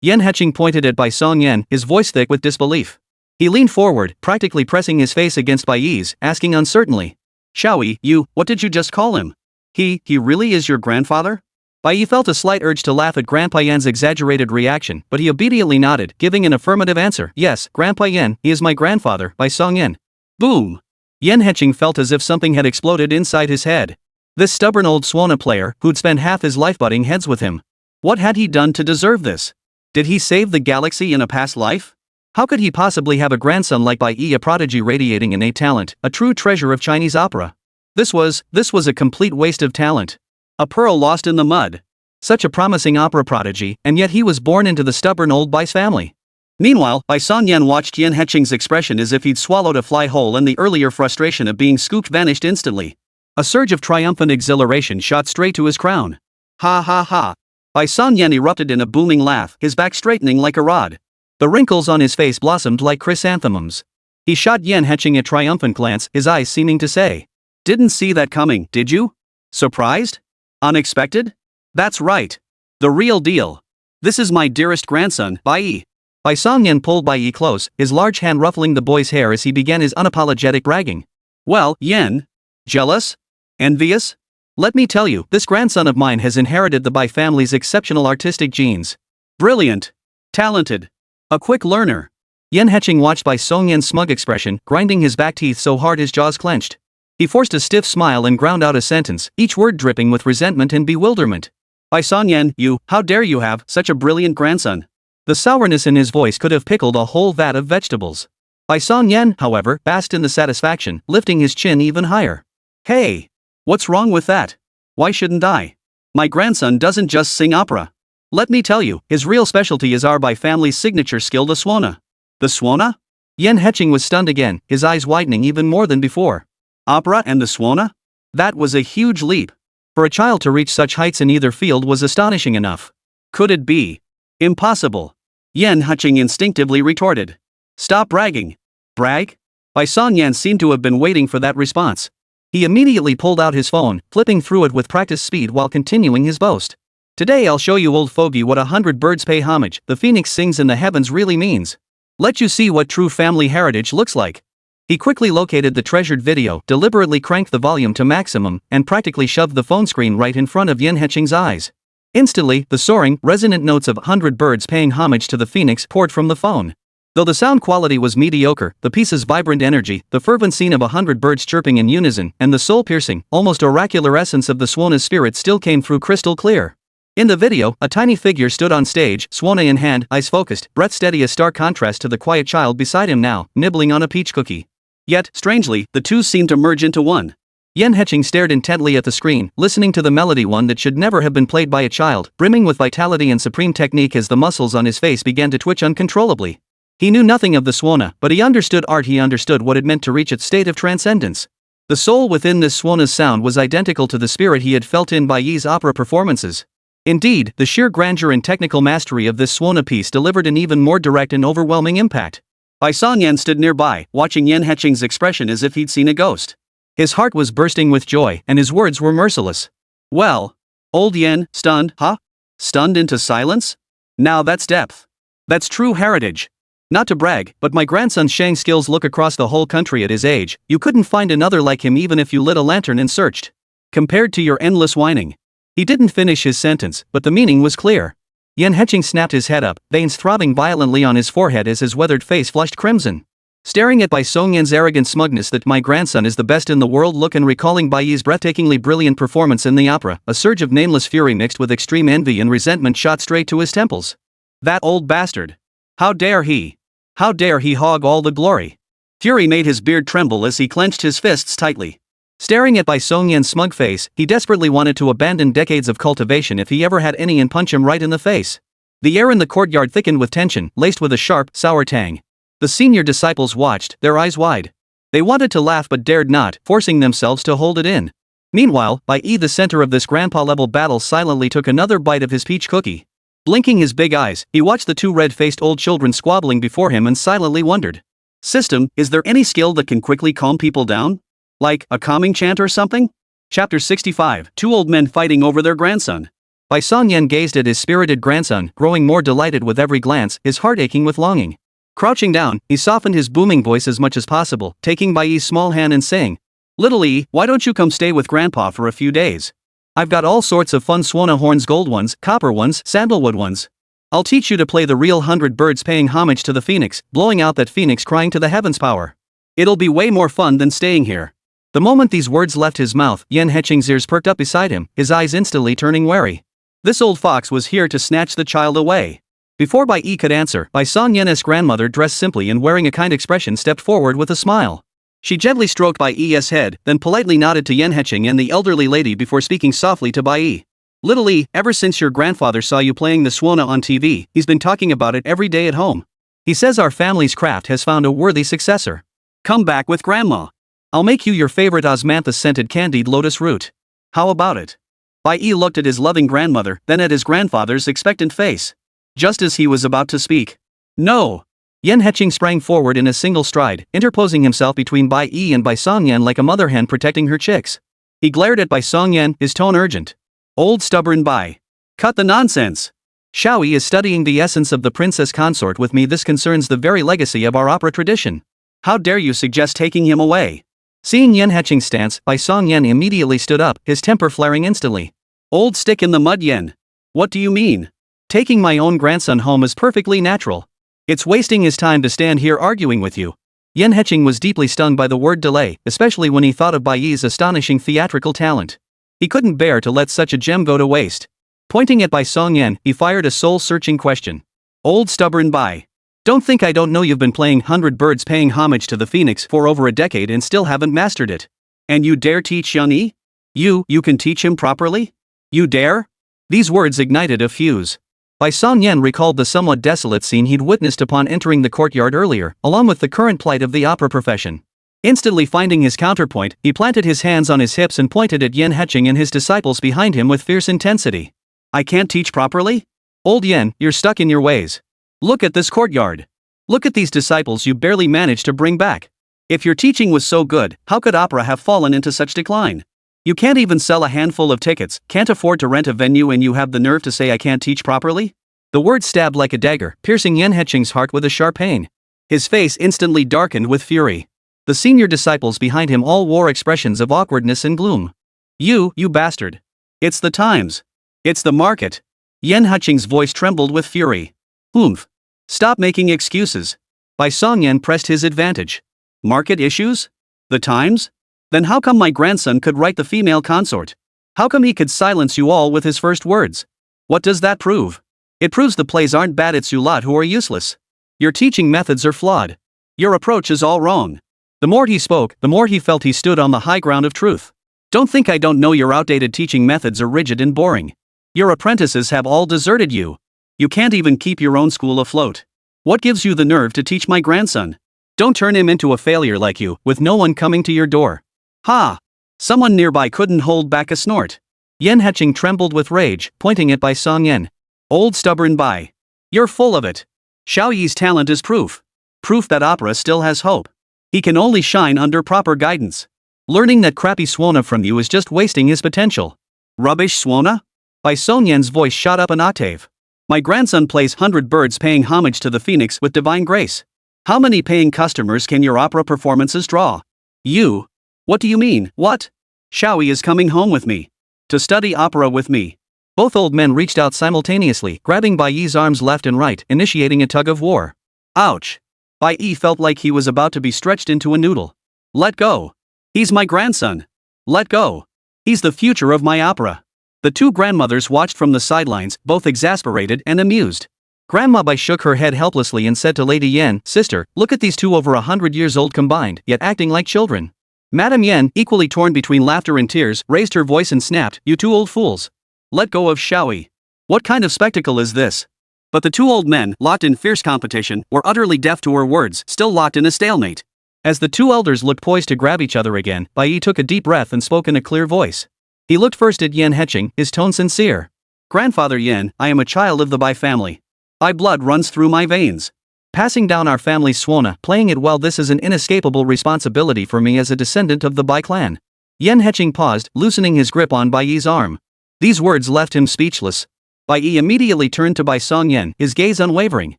Yan Heching pointed at Bai Songyan, his voice thick with disbelief. He leaned forward, practically pressing his face against Bai Yi's, asking uncertainly. Xiaoyi, what did you just call him? He really is your grandfather? Bai Yi felt a slight urge to laugh at Grandpa Yan's exaggerated reaction, but he obediently nodded, giving an affirmative answer. Yes, Grandpa Yan, he is my grandfather, Bai Songyan. Boom! Yan Heching felt as if something had exploded inside his head. This stubborn old Swana player, who'd spent half his life butting heads with him. What had he done to deserve this? Did he save the galaxy in a past life? How could he possibly have a grandson like Bai Yi, a prodigy radiating innate talent, a true treasure of Chinese opera? This was a complete waste of talent. A pearl lost in the mud. Such a promising opera prodigy, and yet he was born into the stubborn old Bai's family. Meanwhile, Bai Songyan watched Yan Heching's expression as if he'd swallowed a fly whole, and the earlier frustration of being scooped vanished instantly. A surge of triumphant exhilaration shot straight to his crown. Ha ha ha. Bai Songyan erupted in a booming laugh, his back straightening like a rod. The wrinkles on his face blossomed like chrysanthemums. He shot Yan Heching a triumphant glance, his eyes seeming to say, "Didn't see that coming, did you? Surprised? Unexpected? That's right. The real deal. This is my dearest grandson, Bai Yi." Bai Songyan pulled Bai Yi close, his large hand ruffling the boy's hair as he began his unapologetic bragging. Well, Yan? Jealous? Envious? Let me tell you, this grandson of mine has inherited the Bai family's exceptional artistic genes. Brilliant. Talented. A quick learner. Yan Heching watched Bai Songyan's smug expression, grinding his back teeth so hard his jaws clenched. He forced a stiff smile and ground out a sentence, each word dripping with resentment and bewilderment. Bai Songyan, how dare you have such a brilliant grandson? The sourness in his voice could have pickled a whole vat of vegetables. Bai Songyan, however, basked in the satisfaction, lifting his chin even higher. Hey! What's wrong with that? Why shouldn't I? My grandson doesn't just sing opera. Let me tell you, his real specialty is our Bai family's signature skill, the Swana. The Swana? Yan Heching was stunned again, his eyes widening even more than before. Opera and the Swana? That was a huge leap. For a child to reach such heights in either field was astonishing enough. Could it be? Impossible. Yan Heching instinctively retorted. Stop bragging. Brag? Bai Songyan seemed to have been waiting for that response. He immediately pulled out his phone, flipping through it with practiced speed while continuing his boast. Today I'll show you, old fogey, what 100 birds pay homage, the phoenix sings in the heavens really means. Let you see what true family heritage looks like. He quickly located the treasured video, deliberately cranked the volume to maximum, and practically shoved the phone screen right in front of Yan Heching's eyes. Instantly, the soaring, resonant notes of 100 birds paying homage to the phoenix poured from the phone. Though the sound quality was mediocre, the piece's vibrant energy, the fervent scene of 100 birds chirping in unison, and the soul-piercing, almost oracular essence of the Swana's spirit still came through crystal clear. In the video, a tiny figure stood on stage, Swana in hand, eyes focused, breath steady, a stark contrast to the quiet child beside him now, nibbling on a peach cookie. Yet, strangely, the two seemed to merge into one. Yan Heching stared intently at the screen, listening to the melody, one that should never have been played by a child, brimming with vitality and supreme technique as the muscles on his face began to twitch uncontrollably. He knew nothing of the Swana, but he understood art, he understood what it meant to reach its state of transcendence. The soul within this Swana's sound was identical to the spirit he had felt in Bai Yi's opera performances. Indeed, the sheer grandeur and technical mastery of this Swana piece delivered an even more direct and overwhelming impact. Bai Songyan stood nearby, watching Yan Heching's expression as if he'd seen a ghost. His heart was bursting with joy, and his words were merciless. Well, old Yan, stunned, huh? Stunned into silence? Now that's depth. That's true heritage. Not to brag, but my grandson Shang's skills look across the whole country at his age. You couldn't find another like him even if you lit a lantern and searched. Compared to your endless whining. He didn't finish his sentence, but the meaning was clear. Yan Heching snapped his head up, veins throbbing violently on his forehead as his weathered face flushed crimson. Staring at Bai Songyan's arrogant smugness that my grandson is the best in the world look and recalling Bai Yi's breathtakingly brilliant performance in the opera, a surge of nameless fury mixed with extreme envy and resentment shot straight to his temples. That old bastard. How dare he? How dare he hog all the glory? Fury made his beard tremble as he clenched his fists tightly. Staring at Bai Songyan's smug face, he desperately wanted to abandon decades of cultivation if he ever had any and punch him right in the face. The air in the courtyard thickened with tension, laced with a sharp, sour tang. The senior disciples watched, their eyes wide. They wanted to laugh but dared not, forcing themselves to hold it in. Meanwhile, Bai Yi, the center of this grandpa-level battle, silently took another bite of his peach cookie. Blinking his big eyes, he watched the two red-faced old children squabbling before him and silently wondered. System, is there any skill that can quickly calm people down? Like, a calming chant or something? Chapter 65, Two Old Men Fighting Over Their Grandson. Bai Songyan gazed at his spirited grandson, growing more delighted with every glance, his heart aching with longing. Crouching down, he softened his booming voice as much as possible, taking Bai Yi's small hand and saying, "Little Yi, why don't you come stay with Grandpa for a few days? I've got all sorts of fun swana horns, gold ones, copper ones, sandalwood ones. I'll teach you to play the real 100 birds paying homage to the phoenix, blowing out that phoenix crying to the heavens power. It'll be way more fun than staying here." The moment these words left his mouth, Yan Heching's ears perked up beside him, his eyes instantly turning wary. This old fox was here to snatch the child away. Before Bai Yi could answer, Bai Songyan's grandmother, dressed simply and wearing a kind expression, stepped forward with a smile. She gently stroked Bai Yi's head, then politely nodded to Yan Heching and the elderly lady before speaking softly to Bai Yi. "Little Yi, ever since your grandfather saw you playing the swana on TV, he's been talking about it every day at home. He says our family's craft has found a worthy successor. Come back with Grandma. I'll make you your favorite osmanthus-scented candied lotus root. How about it?" Bai Yi looked at his loving grandmother, then at his grandfather's expectant face. Just as he was about to speak. "No!" Yan Heching sprang forward in a single stride, interposing himself between Bai Yi and Bai Songyan like a mother hen protecting her chicks. He glared at Bai Songyan, his tone urgent. "Old stubborn Bai. Cut the nonsense. Xiao Yi is studying the essence of the princess consort with me. This concerns the very legacy of our opera tradition. How dare you suggest taking him away?" Seeing Yan Heching's stance, Bai Songyan immediately stood up, his temper flaring instantly. "Old stick in the mud, Yan. What do you mean? Taking my own grandson home is perfectly natural. It's wasting his time to stand here arguing with you." Yan Heching was deeply stung by the word delay, especially when he thought of Bai Yi's astonishing theatrical talent. He couldn't bear to let such a gem go to waste. Pointing at Bai Songyan, he fired a soul-searching question. "Old stubborn Bai. Don't think I don't know you've been playing 100 birds paying homage to the phoenix for over a decade and still haven't mastered it. And you dare teach young Yi? You can teach him properly? You dare?" These words ignited a fuse. Bai Songyan recalled the somewhat desolate scene he'd witnessed upon entering the courtyard earlier, along with the current plight of the opera profession. Instantly finding his counterpoint, he planted his hands on his hips and pointed at Yan Heching and his disciples behind him with fierce intensity. "I can't teach properly? Old Yan, you're stuck in your ways. Look at this courtyard. Look at these disciples you barely managed to bring back. If your teaching was so good, how could opera have fallen into such decline? You can't even sell a handful of tickets, can't afford to rent a venue, and you have the nerve to say I can't teach properly?" The word stabbed like a dagger, piercing Yan Heching's heart with a sharp pain. His face instantly darkened with fury. The senior disciples behind him all wore expressions of awkwardness and gloom. You bastard. It's the times. It's the market." Yan Heching's voice trembled with fury. "Oomph. Stop making excuses." Bai Songyan pressed his advantage. "Market issues? The times? Then how come my grandson could write the female consort? How come he could silence you all with his first words? What does that prove? It proves the plays aren't bad, it's you lot who are useless. Your teaching methods are flawed. Your approach is all wrong." The more he spoke, the more he felt he stood on the high ground of truth. "Don't think I don't know your outdated teaching methods are rigid and boring. Your apprentices have all deserted you. You can't even keep your own school afloat. What gives you the nerve to teach my grandson? Don't turn him into a failure like you, with no one coming to your door." "Ha!" Someone nearby couldn't hold back a snort. Yan Heching trembled with rage, pointing at Bai Songyan. "Old stubborn Bai. You're full of it. Xiao Yi's talent is proof. Proof that opera still has hope. He can only shine under proper guidance. Learning that crappy swana from you is just wasting his potential." "Rubbish swana?" Bai Songyan's voice shot up an octave. My grandson plays 100 birds paying homage to the phoenix with divine grace. How many paying customers can your opera performances draw? You. What do you mean, what? Xiaoyi is coming home with me. To study opera with me. Both old men reached out simultaneously, grabbing Bai Yi's arms left and right, initiating a tug of war. Ouch. Bai Yi felt like he was about to be stretched into a noodle. Let go. He's my grandson. Let go. He's the future of my opera. The two grandmothers watched from the sidelines, both exasperated and amused. Grandma Bai shook her head helplessly and said to Lady Yan, "Sister, look at these two over 100 years old combined, yet acting like children." Madame Yan, equally torn between laughter and tears, raised her voice and snapped, "You two old fools. Let go of Xiaoyi. What kind of spectacle is this?" But the two old men, locked in fierce competition, were utterly deaf to her words, still locked in a stalemate. As the two elders looked poised to grab each other again, Bai Yi took a deep breath and spoke in a clear voice. He looked first at Yan Heching, his tone sincere. "Grandfather Yan, I am a child of the Bai family. Bai blood runs through my veins. Passing down our family's suona, playing it well, this is an inescapable responsibility for me as a descendant of the Bai clan." Yan Heching paused, loosening his grip on Bai Yi's arm. These words left him speechless. Bai Yi immediately turned to Bai Songyan, his gaze unwavering.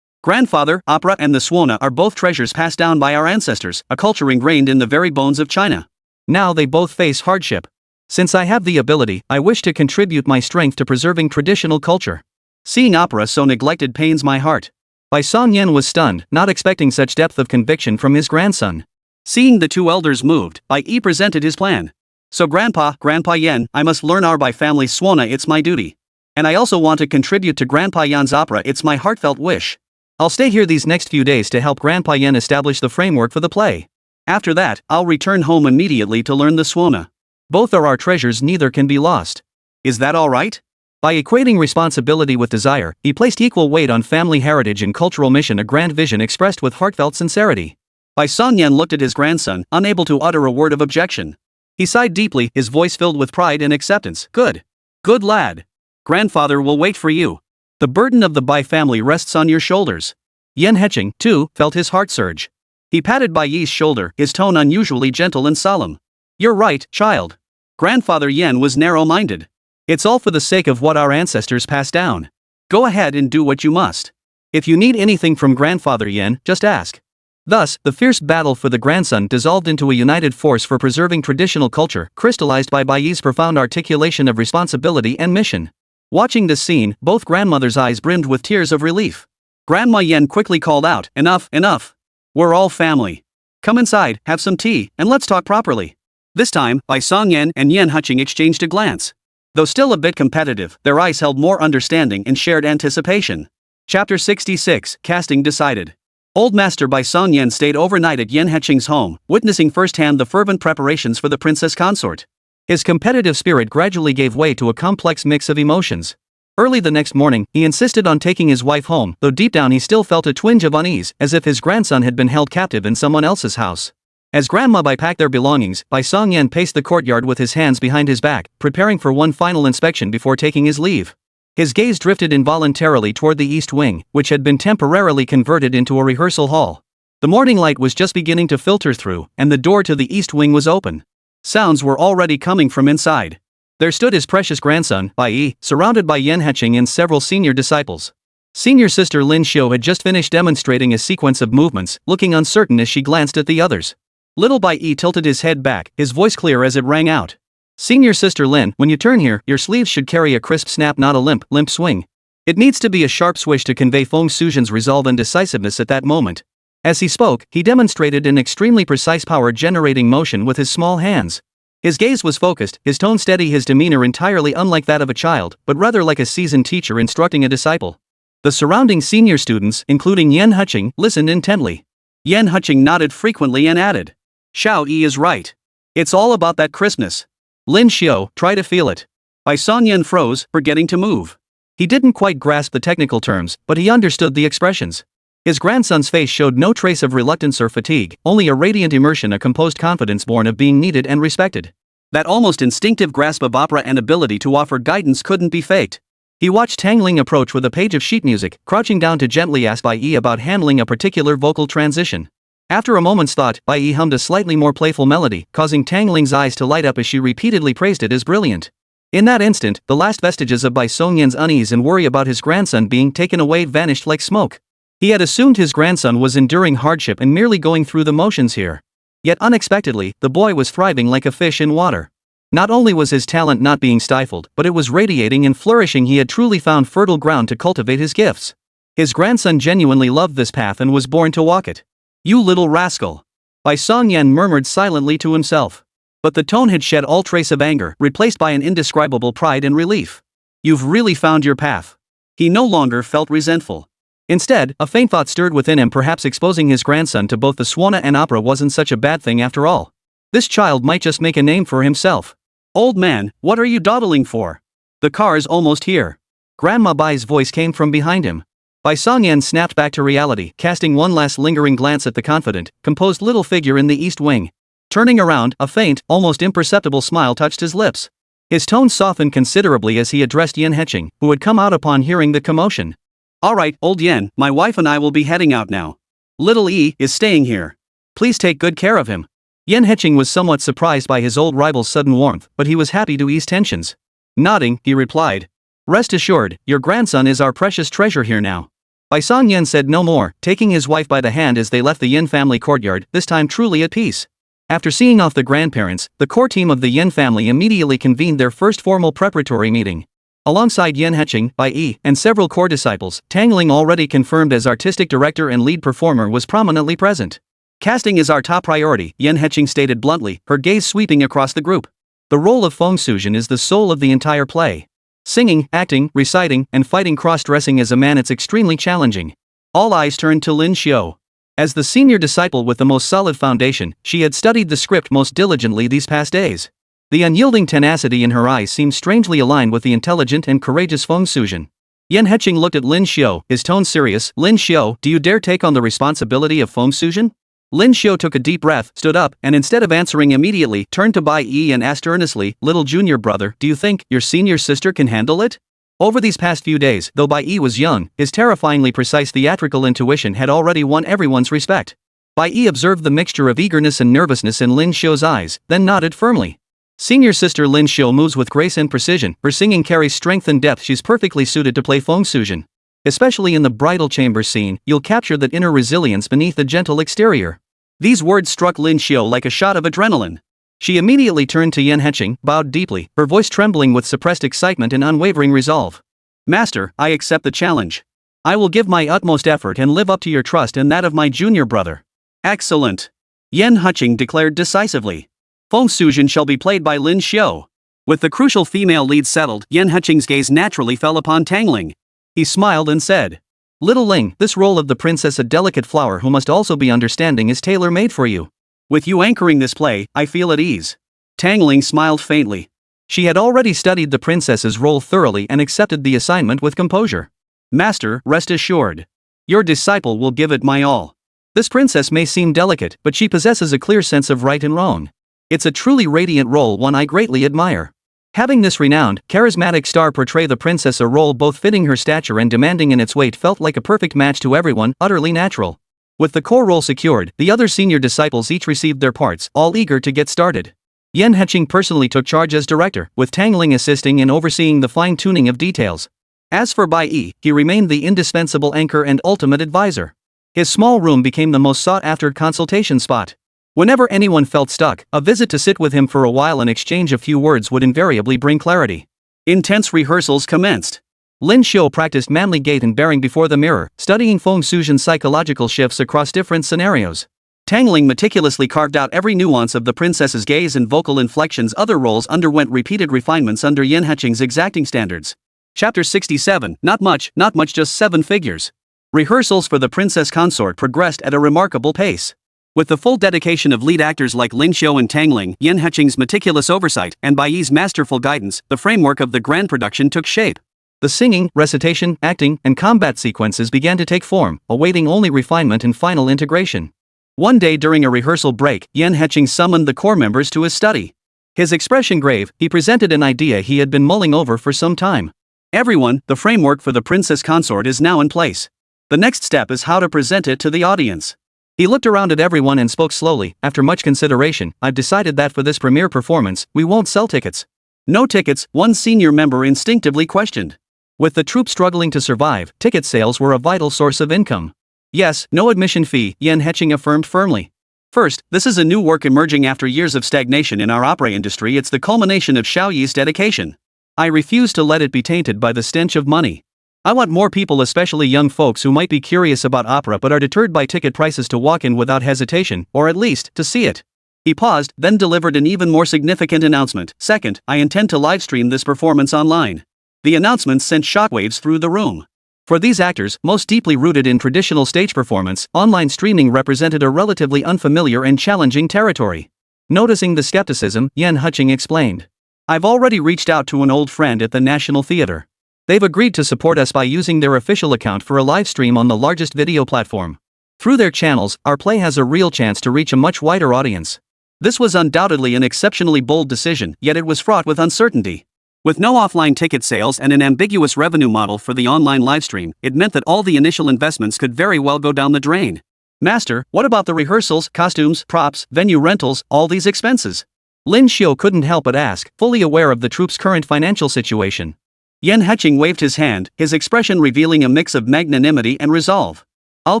"Grandfather, opera and the suona are both treasures passed down by our ancestors, a culture ingrained in the very bones of China. Now they both face hardship. Since I have the ability, I wish to contribute my strength to preserving traditional culture. Seeing opera so neglected pains my heart." Bai Songyan was stunned, not expecting such depth of conviction from his grandson. Seeing the two elders moved, Bai Yi presented his plan. "So Grandpa Yan, I must learn our Bai family suona, it's my duty. And I also want to contribute to Grandpa Yan's opera, it's my heartfelt wish. I'll stay here these next few days to help Grandpa Yan establish the framework for the play. After that, I'll return home immediately to learn the suona. Both are our treasures, neither can be lost. Is that all right?" By equating responsibility with desire, he placed equal weight on family heritage and cultural mission, a grand vision expressed with heartfelt sincerity. Bai Songyan looked at his grandson, unable to utter a word of objection. He sighed deeply, his voice filled with pride and acceptance. "Good. Good lad. Grandfather will wait for you. The burden of the Bai family rests on your shoulders." Yan Heching, too, felt his heart surge. He patted Bai Yi's shoulder, his tone unusually gentle and solemn. "You're right, child. Grandfather Yan was narrow-minded. It's all for the sake of what our ancestors passed down. Go ahead and do what you must. If you need anything from Grandfather Yan, just ask." Thus, the fierce battle for the grandson dissolved into a united force for preserving traditional culture, crystallized by Bai Yi's profound articulation of responsibility and mission. Watching this scene, both grandmothers' eyes brimmed with tears of relief. Grandma Yan quickly called out, "Enough, enough. We're all family. Come inside, have some tea, and let's talk properly." This time, Bai Songyan and Yan Heching exchanged a glance. Though still a bit competitive, their eyes held more understanding and shared anticipation. Chapter 66, Casting Decided. Old Master Bai Songyan stayed overnight at Yan Heching's home, witnessing firsthand the fervent preparations for the princess consort. His competitive spirit gradually gave way to a complex mix of emotions. Early the next morning, he insisted on taking his wife home, though deep down he still felt a twinge of unease, as if his grandson had been held captive in someone else's house. As Grandma Bai packed their belongings, Bai Songyan paced the courtyard with his hands behind his back, preparing for one final inspection before taking his leave. His gaze drifted involuntarily toward the east wing, which had been temporarily converted into a rehearsal hall. The morning light was just beginning to filter through, and the door to the east wing was open. Sounds were already coming from inside. There stood his precious grandson, Bai Yi, surrounded by Yan Heching and several senior disciples. Senior sister Lin Xiu had just finished demonstrating a sequence of movements, looking uncertain as she glanced at the others. Little Bai Yi tilted his head back, his voice clear as it rang out. "Senior sister Lin, when you turn here, your sleeves should carry a crisp snap, not a limp swing. It needs to be a sharp swish to convey Feng Suzhen's resolve and decisiveness at that moment." As he spoke, he demonstrated an extremely precise power-generating motion with his small hands. His gaze was focused, his tone steady, his demeanor entirely unlike that of a child, but rather like a seasoned teacher instructing a disciple. The surrounding senior students, including Yan Heching, listened intently. Yan Heching nodded frequently and added, "Xiaoyi is right. It's all about that crispness. Lin Xiu, try to feel it." Bai Songyan froze, forgetting to move. He didn't quite grasp the technical terms, but he understood the expressions. His grandson's face showed no trace of reluctance or fatigue, only a radiant immersion, a composed confidence born of being needed and respected. That almost instinctive grasp of opera and ability to offer guidance couldn't be faked. He watched Tang Ling approach with a page of sheet music, crouching down to gently ask Bai Yi about handling a particular vocal transition. After a moment's thought, Bai Yi hummed a slightly more playful melody, causing Tang Ling's eyes to light up as she repeatedly praised it as brilliant. In that instant, the last vestiges of Bai Songyan's unease and worry about his grandson being taken away vanished like smoke. He had assumed his grandson was enduring hardship and merely going through the motions here. Yet unexpectedly, the boy was thriving like a fish in water. Not only was his talent not being stifled, but it was radiating and flourishing. He had truly found fertile ground to cultivate his gifts. His grandson genuinely loved this path and was born to walk it. "You little rascal," Bai Songyan murmured silently to himself. But the tone had shed all trace of anger, replaced by an indescribable pride and relief. "You've really found your path." He no longer felt resentful. Instead, a faint thought stirred within him, perhaps exposing his grandson to both the Swana and opera wasn't such a bad thing after all. This child might just make a name for himself. "Old man, what are you dawdling for? The car's almost here." Grandma Bai's voice came from behind him. Bai Songyan snapped back to reality, casting one last lingering glance at the confident, composed little figure in the east wing. Turning around, a faint, almost imperceptible smile touched his lips. His tone softened considerably as he addressed Yen Heching, who had come out upon hearing the commotion. "All right, old Yen, my wife and I will be heading out now. Little E is staying here. Please take good care of him." Yen Heching was somewhat surprised by his old rival's sudden warmth, but he was happy to ease tensions. Nodding, he replied, "Rest assured, your grandson is our precious treasure here now." Bai Songyan said no more, taking his wife by the hand as they left the Yin family courtyard, this time truly at peace. After seeing off the grandparents, the core team of the Yin family immediately convened their first formal preparatory meeting. Alongside Yen Heching, Bai Yi, and several core disciples, Tang Ling, already confirmed as artistic director and lead performer, was prominently present. "Casting is our top priority," Yen Heching stated bluntly, her gaze sweeping across the group. "The role of Feng Suzhen is the soul of the entire play. Singing, acting, reciting, and fighting cross-dressing as a man, it's extremely challenging." All eyes turned to Lin Xiu. As the senior disciple with the most solid foundation, she had studied the script most diligently these past days. The unyielding tenacity in her eyes seemed strangely aligned with the intelligent and courageous Feng Suzhen. Yen Heching looked at Lin Xiu, his tone serious. "Lin Xiu, do you dare take on the responsibility of Feng Suzhen?" Lin Xiu took a deep breath, stood up, and instead of answering immediately, turned to Bai Yi and asked earnestly, "Little junior brother, do you think your senior sister can handle it?" Over these past few days, though Bai Yi was young, his terrifyingly precise theatrical intuition had already won everyone's respect. Bai Yi observed the mixture of eagerness and nervousness in Lin Xiu's eyes, then nodded firmly. "Senior sister Lin Xiu moves with grace and precision, her singing carries strength and depth, she's perfectly suited to play Feng Suzhen. Especially in the bridal chamber scene, you'll capture that inner resilience beneath the gentle exterior." These words struck Lin Xiu like a shot of adrenaline. She immediately turned to Yen Heching, bowed deeply, her voice trembling with suppressed excitement and unwavering resolve. "Master, I accept the challenge. I will give my utmost effort and live up to your trust and that of my junior brother." "Excellent," Yen Heching declared decisively. "Feng Suzhen shall be played by Lin Xiu." With the crucial female lead settled, Yen Heching's gaze naturally fell upon Tang Ling. He smiled and said, "Little Ling, this role of the princess, a delicate flower who must also be understanding, is tailor-made for you. With you anchoring this play, I feel at ease." Tang Ling smiled faintly. She had already studied the princess's role thoroughly and accepted the assignment with composure. "Master, rest assured. Your disciple will give it my all. This princess may seem delicate, but she possesses a clear sense of right and wrong. It's a truly radiant role, one I greatly admire." Having this renowned, charismatic star portray the princess, a role both fitting her stature and demanding in its weight, felt like a perfect match to everyone, utterly natural. With the core role secured, the other senior disciples each received their parts, all eager to get started. Yen Heching personally took charge as director, with Tang Ling assisting and overseeing the fine-tuning of details. As for Bai Yi, he remained the indispensable anchor and ultimate advisor. His small room became the most sought-after consultation spot. Whenever anyone felt stuck, a visit to sit with him for a while and exchange a few words would invariably bring clarity. Intense rehearsals commenced. Lin Xiu practiced manly gait and bearing before the mirror, studying Feng Suzhen's psychological shifts across different scenarios. Tang Ling meticulously carved out every nuance of the princess's gaze and vocal inflections. Other roles underwent repeated refinements under Yen Heching's exacting standards. Chapter 67, not much, just 7 figures. Rehearsals for the princess consort progressed at a remarkable pace. With the full dedication of lead actors like Lin Xiu and Tang Ling, Yen Heching's meticulous oversight, and Bai Yi's masterful guidance, the framework of the grand production took shape. The singing, recitation, acting, and combat sequences began to take form, awaiting only refinement and final integration. One day during a rehearsal break, Yen Heching summoned the core members to his study. His expression grave, he presented an idea he had been mulling over for some time. "Everyone, the framework for the princess consort is now in place. The next step is how to present it to the audience." He looked around at everyone and spoke slowly. "After much consideration, I've decided that for this premiere performance, we won't sell tickets. No tickets, one senior member instinctively questioned. With the troupe struggling to survive, ticket sales were a vital source of income. Yes, no admission fee, Yen Heching affirmed firmly. First, this is a new work emerging after years of stagnation in our opera industry. It's the culmination of Xiao Yi's dedication. I refuse to let it be tainted by the stench of money. I want more people, especially young folks who might be curious about opera but are deterred by ticket prices, to walk in without hesitation, or at least, to see it. He paused, then delivered an even more significant announcement. Second, I intend to livestream this performance online. The announcement sent shockwaves through the room. For these actors, most deeply rooted in traditional stage performance, online streaming represented a relatively unfamiliar and challenging territory. Noticing the skepticism, Yen Heching explained. I've already reached out to an old friend at the National Theatre. They've agreed to support us by using their official account for a live stream on the largest video platform. Through their channels, our play has a real chance to reach a much wider audience. This was undoubtedly an exceptionally bold decision, yet it was fraught with uncertainty. With no offline ticket sales and an ambiguous revenue model for the online livestream, it meant that all the initial investments could very well go down the drain. Master, what about the rehearsals, costumes, props, venue rentals, all these expenses? Lin Xiu couldn't help but ask, fully aware of the troupe's current financial situation. Yen Heching waved his hand, his expression revealing a mix of magnanimity and resolve. I'll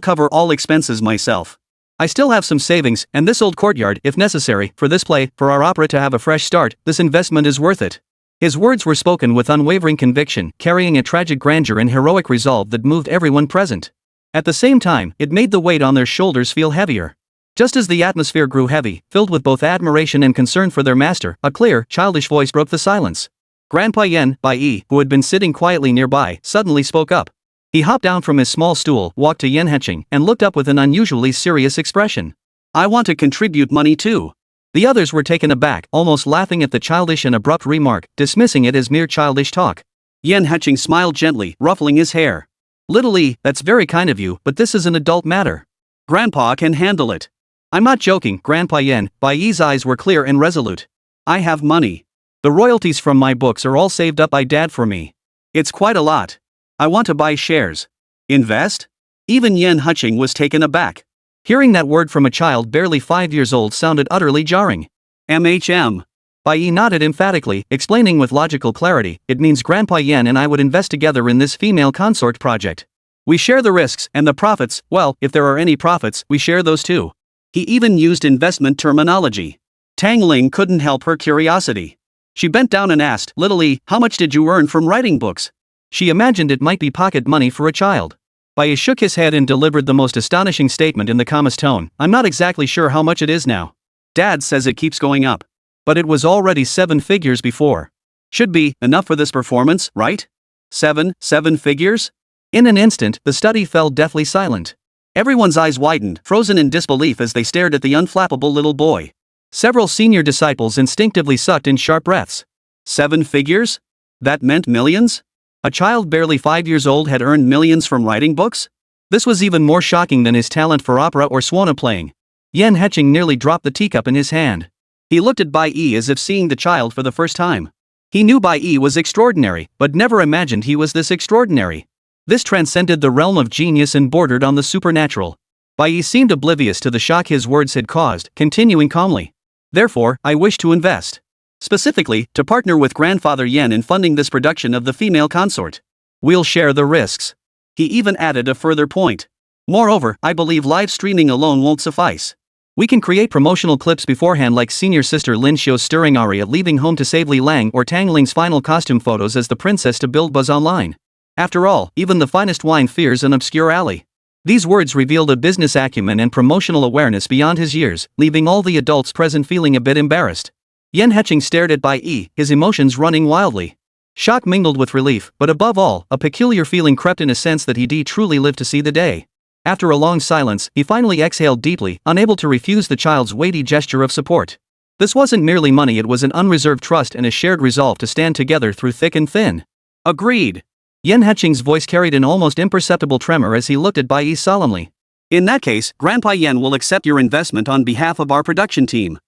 cover all expenses myself. I still have some savings, and this old courtyard, if necessary, for this play, for our opera to have a fresh start. This investment is worth it. His words were spoken with unwavering conviction, carrying a tragic grandeur and heroic resolve that moved everyone present. At the same time, it made the weight on their shoulders feel heavier. Just as the atmosphere grew heavy, filled with both admiration and concern for their master, a clear, childish voice broke the silence. Grandpa Bai Yi, who had been sitting quietly nearby, suddenly spoke up. He hopped down from his small stool, walked to Yen Heching, and looked up with an unusually serious expression. I want to contribute money too. The others were taken aback, almost laughing at the childish and abrupt remark, dismissing it as mere childish talk. Yen Heching smiled gently, ruffling his hair. Little E, that's very kind of you, but this is an adult matter. Grandpa can handle it. I'm not joking, Grandpa Bai Yi's eyes were clear and resolute. I have money. The royalties from my books are all saved up by Dad for me. It's quite a lot. I want to buy shares. Invest? Even Yen Heching was taken aback. Hearing that word from a child barely 5 years old sounded utterly jarring. Bai Yi nodded emphatically, explaining with logical clarity, it means Grandpa Yen and I would invest together in this female consort project. We share the risks, and the profits, well, if there are any profits, we share those too. He even used investment terminology. Tang Ling couldn't help her curiosity. She bent down and asked, Little E, how much did you earn from writing books? She imagined it might be pocket money for a child. Bai Yi shook his head and delivered the most astonishing statement in the calmest tone. I'm not exactly sure how much it is now. Dad says it keeps going up. But it was already 7 figures before. Should be enough for this performance, right? 7 figures? In an instant, the study fell deathly silent. Everyone's eyes widened, frozen in disbelief as they stared at the unflappable little boy. Several senior disciples instinctively sucked in sharp breaths. 7 figures? That meant millions? A child barely 5 years old had earned millions from writing books? This was even more shocking than his talent for opera or swana playing. Yen Heching nearly dropped the teacup in his hand. He looked at Bai Yi as if seeing the child for the first time. He knew Bai Yi was extraordinary, but never imagined he was this extraordinary. This transcended the realm of genius and bordered on the supernatural. Bai Yi seemed oblivious to the shock his words had caused, continuing calmly. Therefore, I wish to invest. Specifically, to partner with Grandfather Yen in funding this production of the female consort. We'll share the risks. He even added a further point. Moreover, I believe live streaming alone won't suffice. We can create promotional clips beforehand, like senior sister Lin Xiu's stirring aria leaving home to save Li Lang, or Tang Ling's final costume photos as the princess, to build buzz online. After all, even the finest wine fears an obscure alley. These words revealed a business acumen and promotional awareness beyond his years, leaving all the adults present feeling a bit embarrassed. Yen Heching stared at Bai Yi, his emotions running wildly. Shock mingled with relief, but above all, a peculiar feeling crept in, a sense that he'd truly lived to see the day. After a long silence, he finally exhaled deeply, unable to refuse the child's weighty gesture of support. This wasn't merely money, it was an unreserved trust and a shared resolve to stand together through thick and thin. Agreed. Yen Heching's voice carried an almost imperceptible tremor as he looked at Bai Yi solemnly. In that case, Grandpa Yen will accept your investment on behalf of our production team.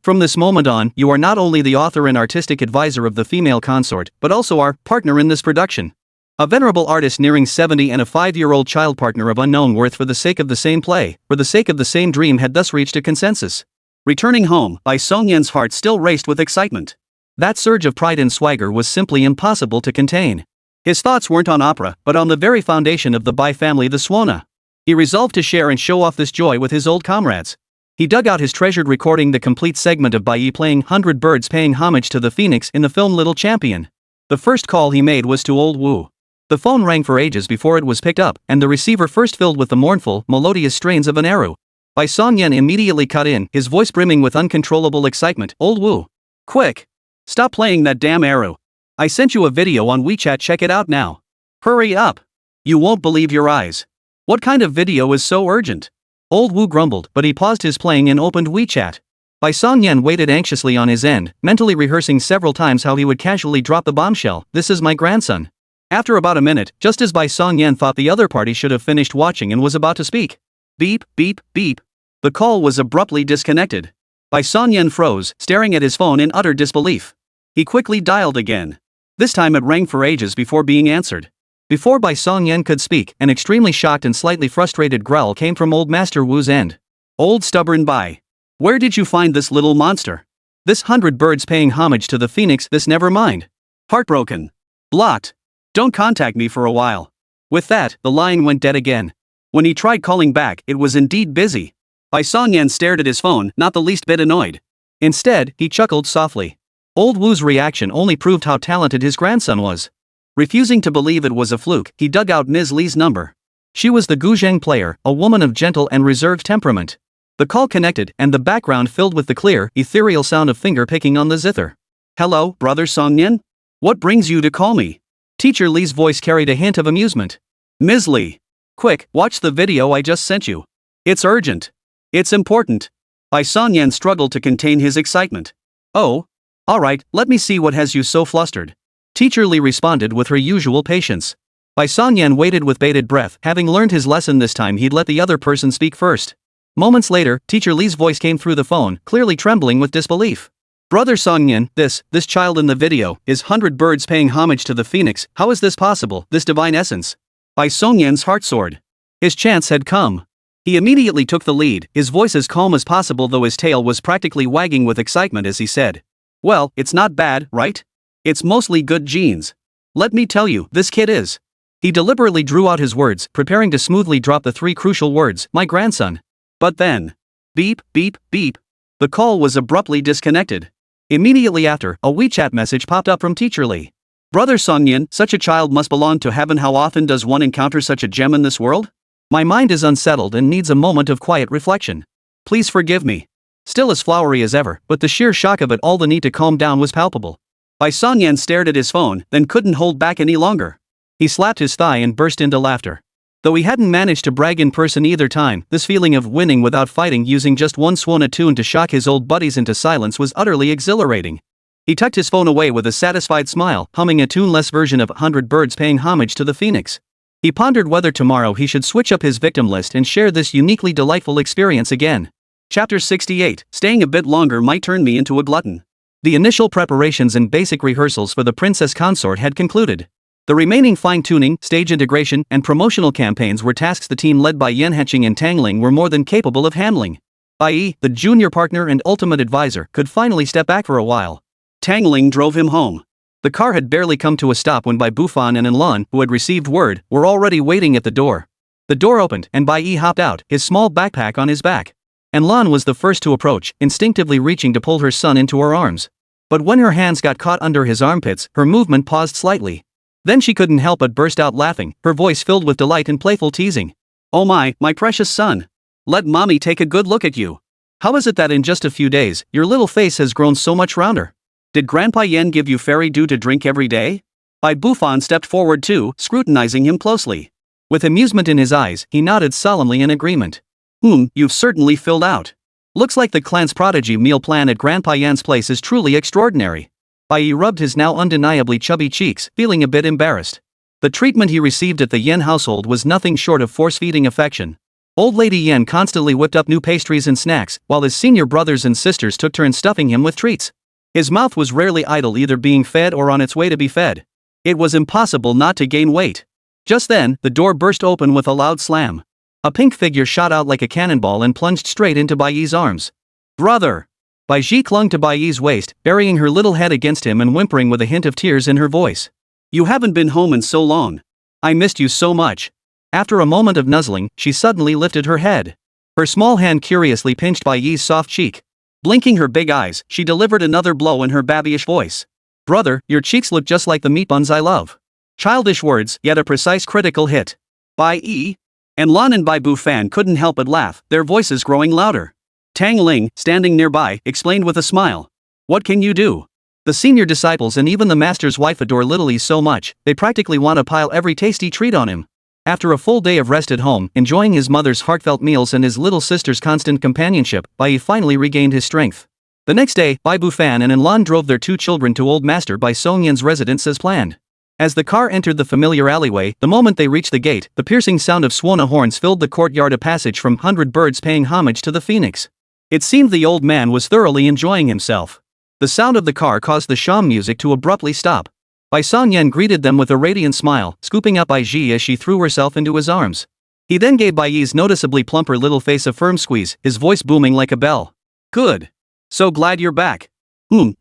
From this moment on, you are not only the author and artistic advisor of the female consort, but also our partner in this production. A venerable artist nearing 70 and a 5-year-old child partner of unknown worth for the sake of the same play, for the sake of the same dream, had thus reached a consensus. Returning home, Bai Songyan's heart still raced with excitement. That surge of pride and swagger was simply impossible to contain. His thoughts weren't on opera, but on the very foundation of the Bai family, the Swana. He resolved to share and show off this joy with his old comrades. He dug out his treasured recording, the complete segment of Bai Yi playing 100 Birds paying homage to the phoenix in the film Little Champion. The first call he made was to old Wu. The phone rang for ages before it was picked up, and the receiver first filled with the mournful, melodious strains of an aru. Bai Songyan immediately cut in, his voice brimming with uncontrollable excitement. Old Wu. Quick! Stop playing that damn aru. I sent you a video on WeChat, check it out now. Hurry up! You won't believe your eyes. What kind of video is so urgent? Old Wu grumbled, but he paused his playing and opened WeChat. Bai Songyan waited anxiously on his end, mentally rehearsing several times how he would casually drop the bombshell. This is my grandson. After about a minute, just as Bai Songyan thought the other party should have finished watching and was about to speak. Beep, beep, beep. The call was abruptly disconnected. Bai Songyan froze, staring at his phone in utter disbelief. He quickly dialed again. This time it rang for ages before being answered. Before Bai Songyan could speak, an extremely shocked and slightly frustrated growl came from old Master Wu's end. Old stubborn Bai. Where did you find this little monster? This 100 Birds paying homage to the phoenix, this never mind. Heartbroken. Blocked. Don't contact me for a while. With that, the line went dead again. When he tried calling back, it was indeed busy. Bai Songyan stared at his phone, not the least bit annoyed. Instead, he chuckled softly. Old Wu's reaction only proved how talented his grandson was. Refusing to believe it was a fluke, he dug out Ms. Li's number. She was the Guzheng player, a woman of gentle and reserved temperament. The call connected, and the background filled with the clear, ethereal sound of finger picking on the zither. Hello, brother Songyan? What brings you to call me? Teacher Li's voice carried a hint of amusement. Ms. Li. Quick, watch the video I just sent you. It's urgent. It's important. Bai Songyan struggled to contain his excitement. Oh? Alright, let me see what has you so flustered. Teacher Li responded with her usual patience. Bai Songyan waited with bated breath, having learned his lesson this time he'd let the other person speak first. Moments later, Teacher Li's voice came through the phone, clearly trembling with disbelief. Brother Songyan, this child in the video, is 100 Birds paying homage to the phoenix. How is this possible, this divine essence? Bai Songyan's heart soared. His chance had come. He immediately took the lead, his voice as calm as possible though his tail was practically wagging with excitement as he said. Well, it's not bad, right? It's mostly good genes. Let me tell you, this kid is. He deliberately drew out his words, preparing to smoothly drop the three crucial words, my grandson. But then. Beep, beep, beep. The call was abruptly disconnected. Immediately after, a WeChat message popped up from Teacher Li. Brother Songyan, such a child must belong to heaven. How often does one encounter such a gem in this world? My mind is unsettled and needs a moment of quiet reflection. Please forgive me. Still as flowery as ever, but the sheer shock of it all, the need to calm down was palpable. Bai Songyan stared at his phone, then couldn't hold back any longer. He slapped his thigh and burst into laughter. Though he hadn't managed to brag in person either time, this feeling of winning without fighting using just one Swana tune to shock his old buddies into silence was utterly exhilarating. He tucked his phone away with a satisfied smile, humming a tuneless version of 100 Birds paying homage to the phoenix. He pondered whether tomorrow he should switch up his victim list and share this uniquely delightful experience again. Chapter 68, Staying a bit longer might turn me into a glutton. The initial preparations and basic rehearsals for the princess consort had concluded. The remaining fine-tuning, stage integration, and promotional campaigns were tasks the team led by Yanheching and Tangling were more than capable of handling. Bai Yi, the junior partner and ultimate advisor, could finally step back for a while. Tangling drove him home. The car had barely come to a stop when Bai Bufan and Enlan, who had received word, were already waiting at the door. The door opened, and Bai Yi hopped out, his small backpack on his back. Enlan was the first to approach, instinctively reaching to pull her son into her arms. But when her hands got caught under his armpits, her movement paused slightly. Then she couldn't help but burst out laughing, her voice filled with delight and playful teasing. Oh my precious son. Let mommy take a good look at you. How is it that in just a few days, your little face has grown so much rounder? Did Grandpa Yen give you fairy dew to drink every day? Bai Bufan stepped forward too, scrutinizing him closely. With amusement in his eyes, he nodded solemnly in agreement. You've certainly filled out. Looks like the clan's prodigy meal plan at Grandpa Yan's place is truly extraordinary. Bai Yi rubbed his now undeniably chubby cheeks, feeling a bit embarrassed. The treatment he received at the Yen household was nothing short of force-feeding affection. Old Lady Yen constantly whipped up new pastries and snacks, while his senior brothers and sisters took turns stuffing him with treats. His mouth was rarely idle, either being fed or on its way to be fed. It was impossible not to gain weight. Just then, the door burst open with a loud slam. A pink figure shot out like a cannonball and plunged straight into Bai Yi's arms. Brother! Bai Yi clung to Bai Yi's waist, burying her little head against him and whimpering with a hint of tears in her voice. You haven't been home in so long. I missed you so much. After a moment of nuzzling, she suddenly lifted her head. Her small hand curiously pinched Bai Yi's soft cheek. Blinking her big eyes, she delivered another blow in her babyish voice. Brother, your cheeks look just like the meat buns I love. Childish words, yet a precise critical hit. Bai Yi? And Lan and Bai Bufan couldn't help but laugh, their voices growing louder. Tang Ling, standing nearby, explained with a smile. What can you do? The senior disciples and even the master's wife adore Little Yi so much, they practically want to pile every tasty treat on him. After a full day of rest at home, enjoying his mother's heartfelt meals and his little sister's constant companionship, Bai Yi finally regained his strength. The next day, Bai Bufan and Lan drove their 2 children to Old Master Bai Songyan's residence as planned. As the car entered the familiar alleyway, the moment they reached the gate, the piercing sound of swan horns filled the courtyard, a passage from 100 birds paying homage to the phoenix. It seemed the old man was thoroughly enjoying himself. The sound of the car caused the sham music to abruptly stop. Bai Songyan greeted them with a radiant smile, scooping up Bai Yi as she threw herself into his arms. He then gave Bai Yi's noticeably plumper little face a firm squeeze, his voice booming like a bell. Good. So glad you're back.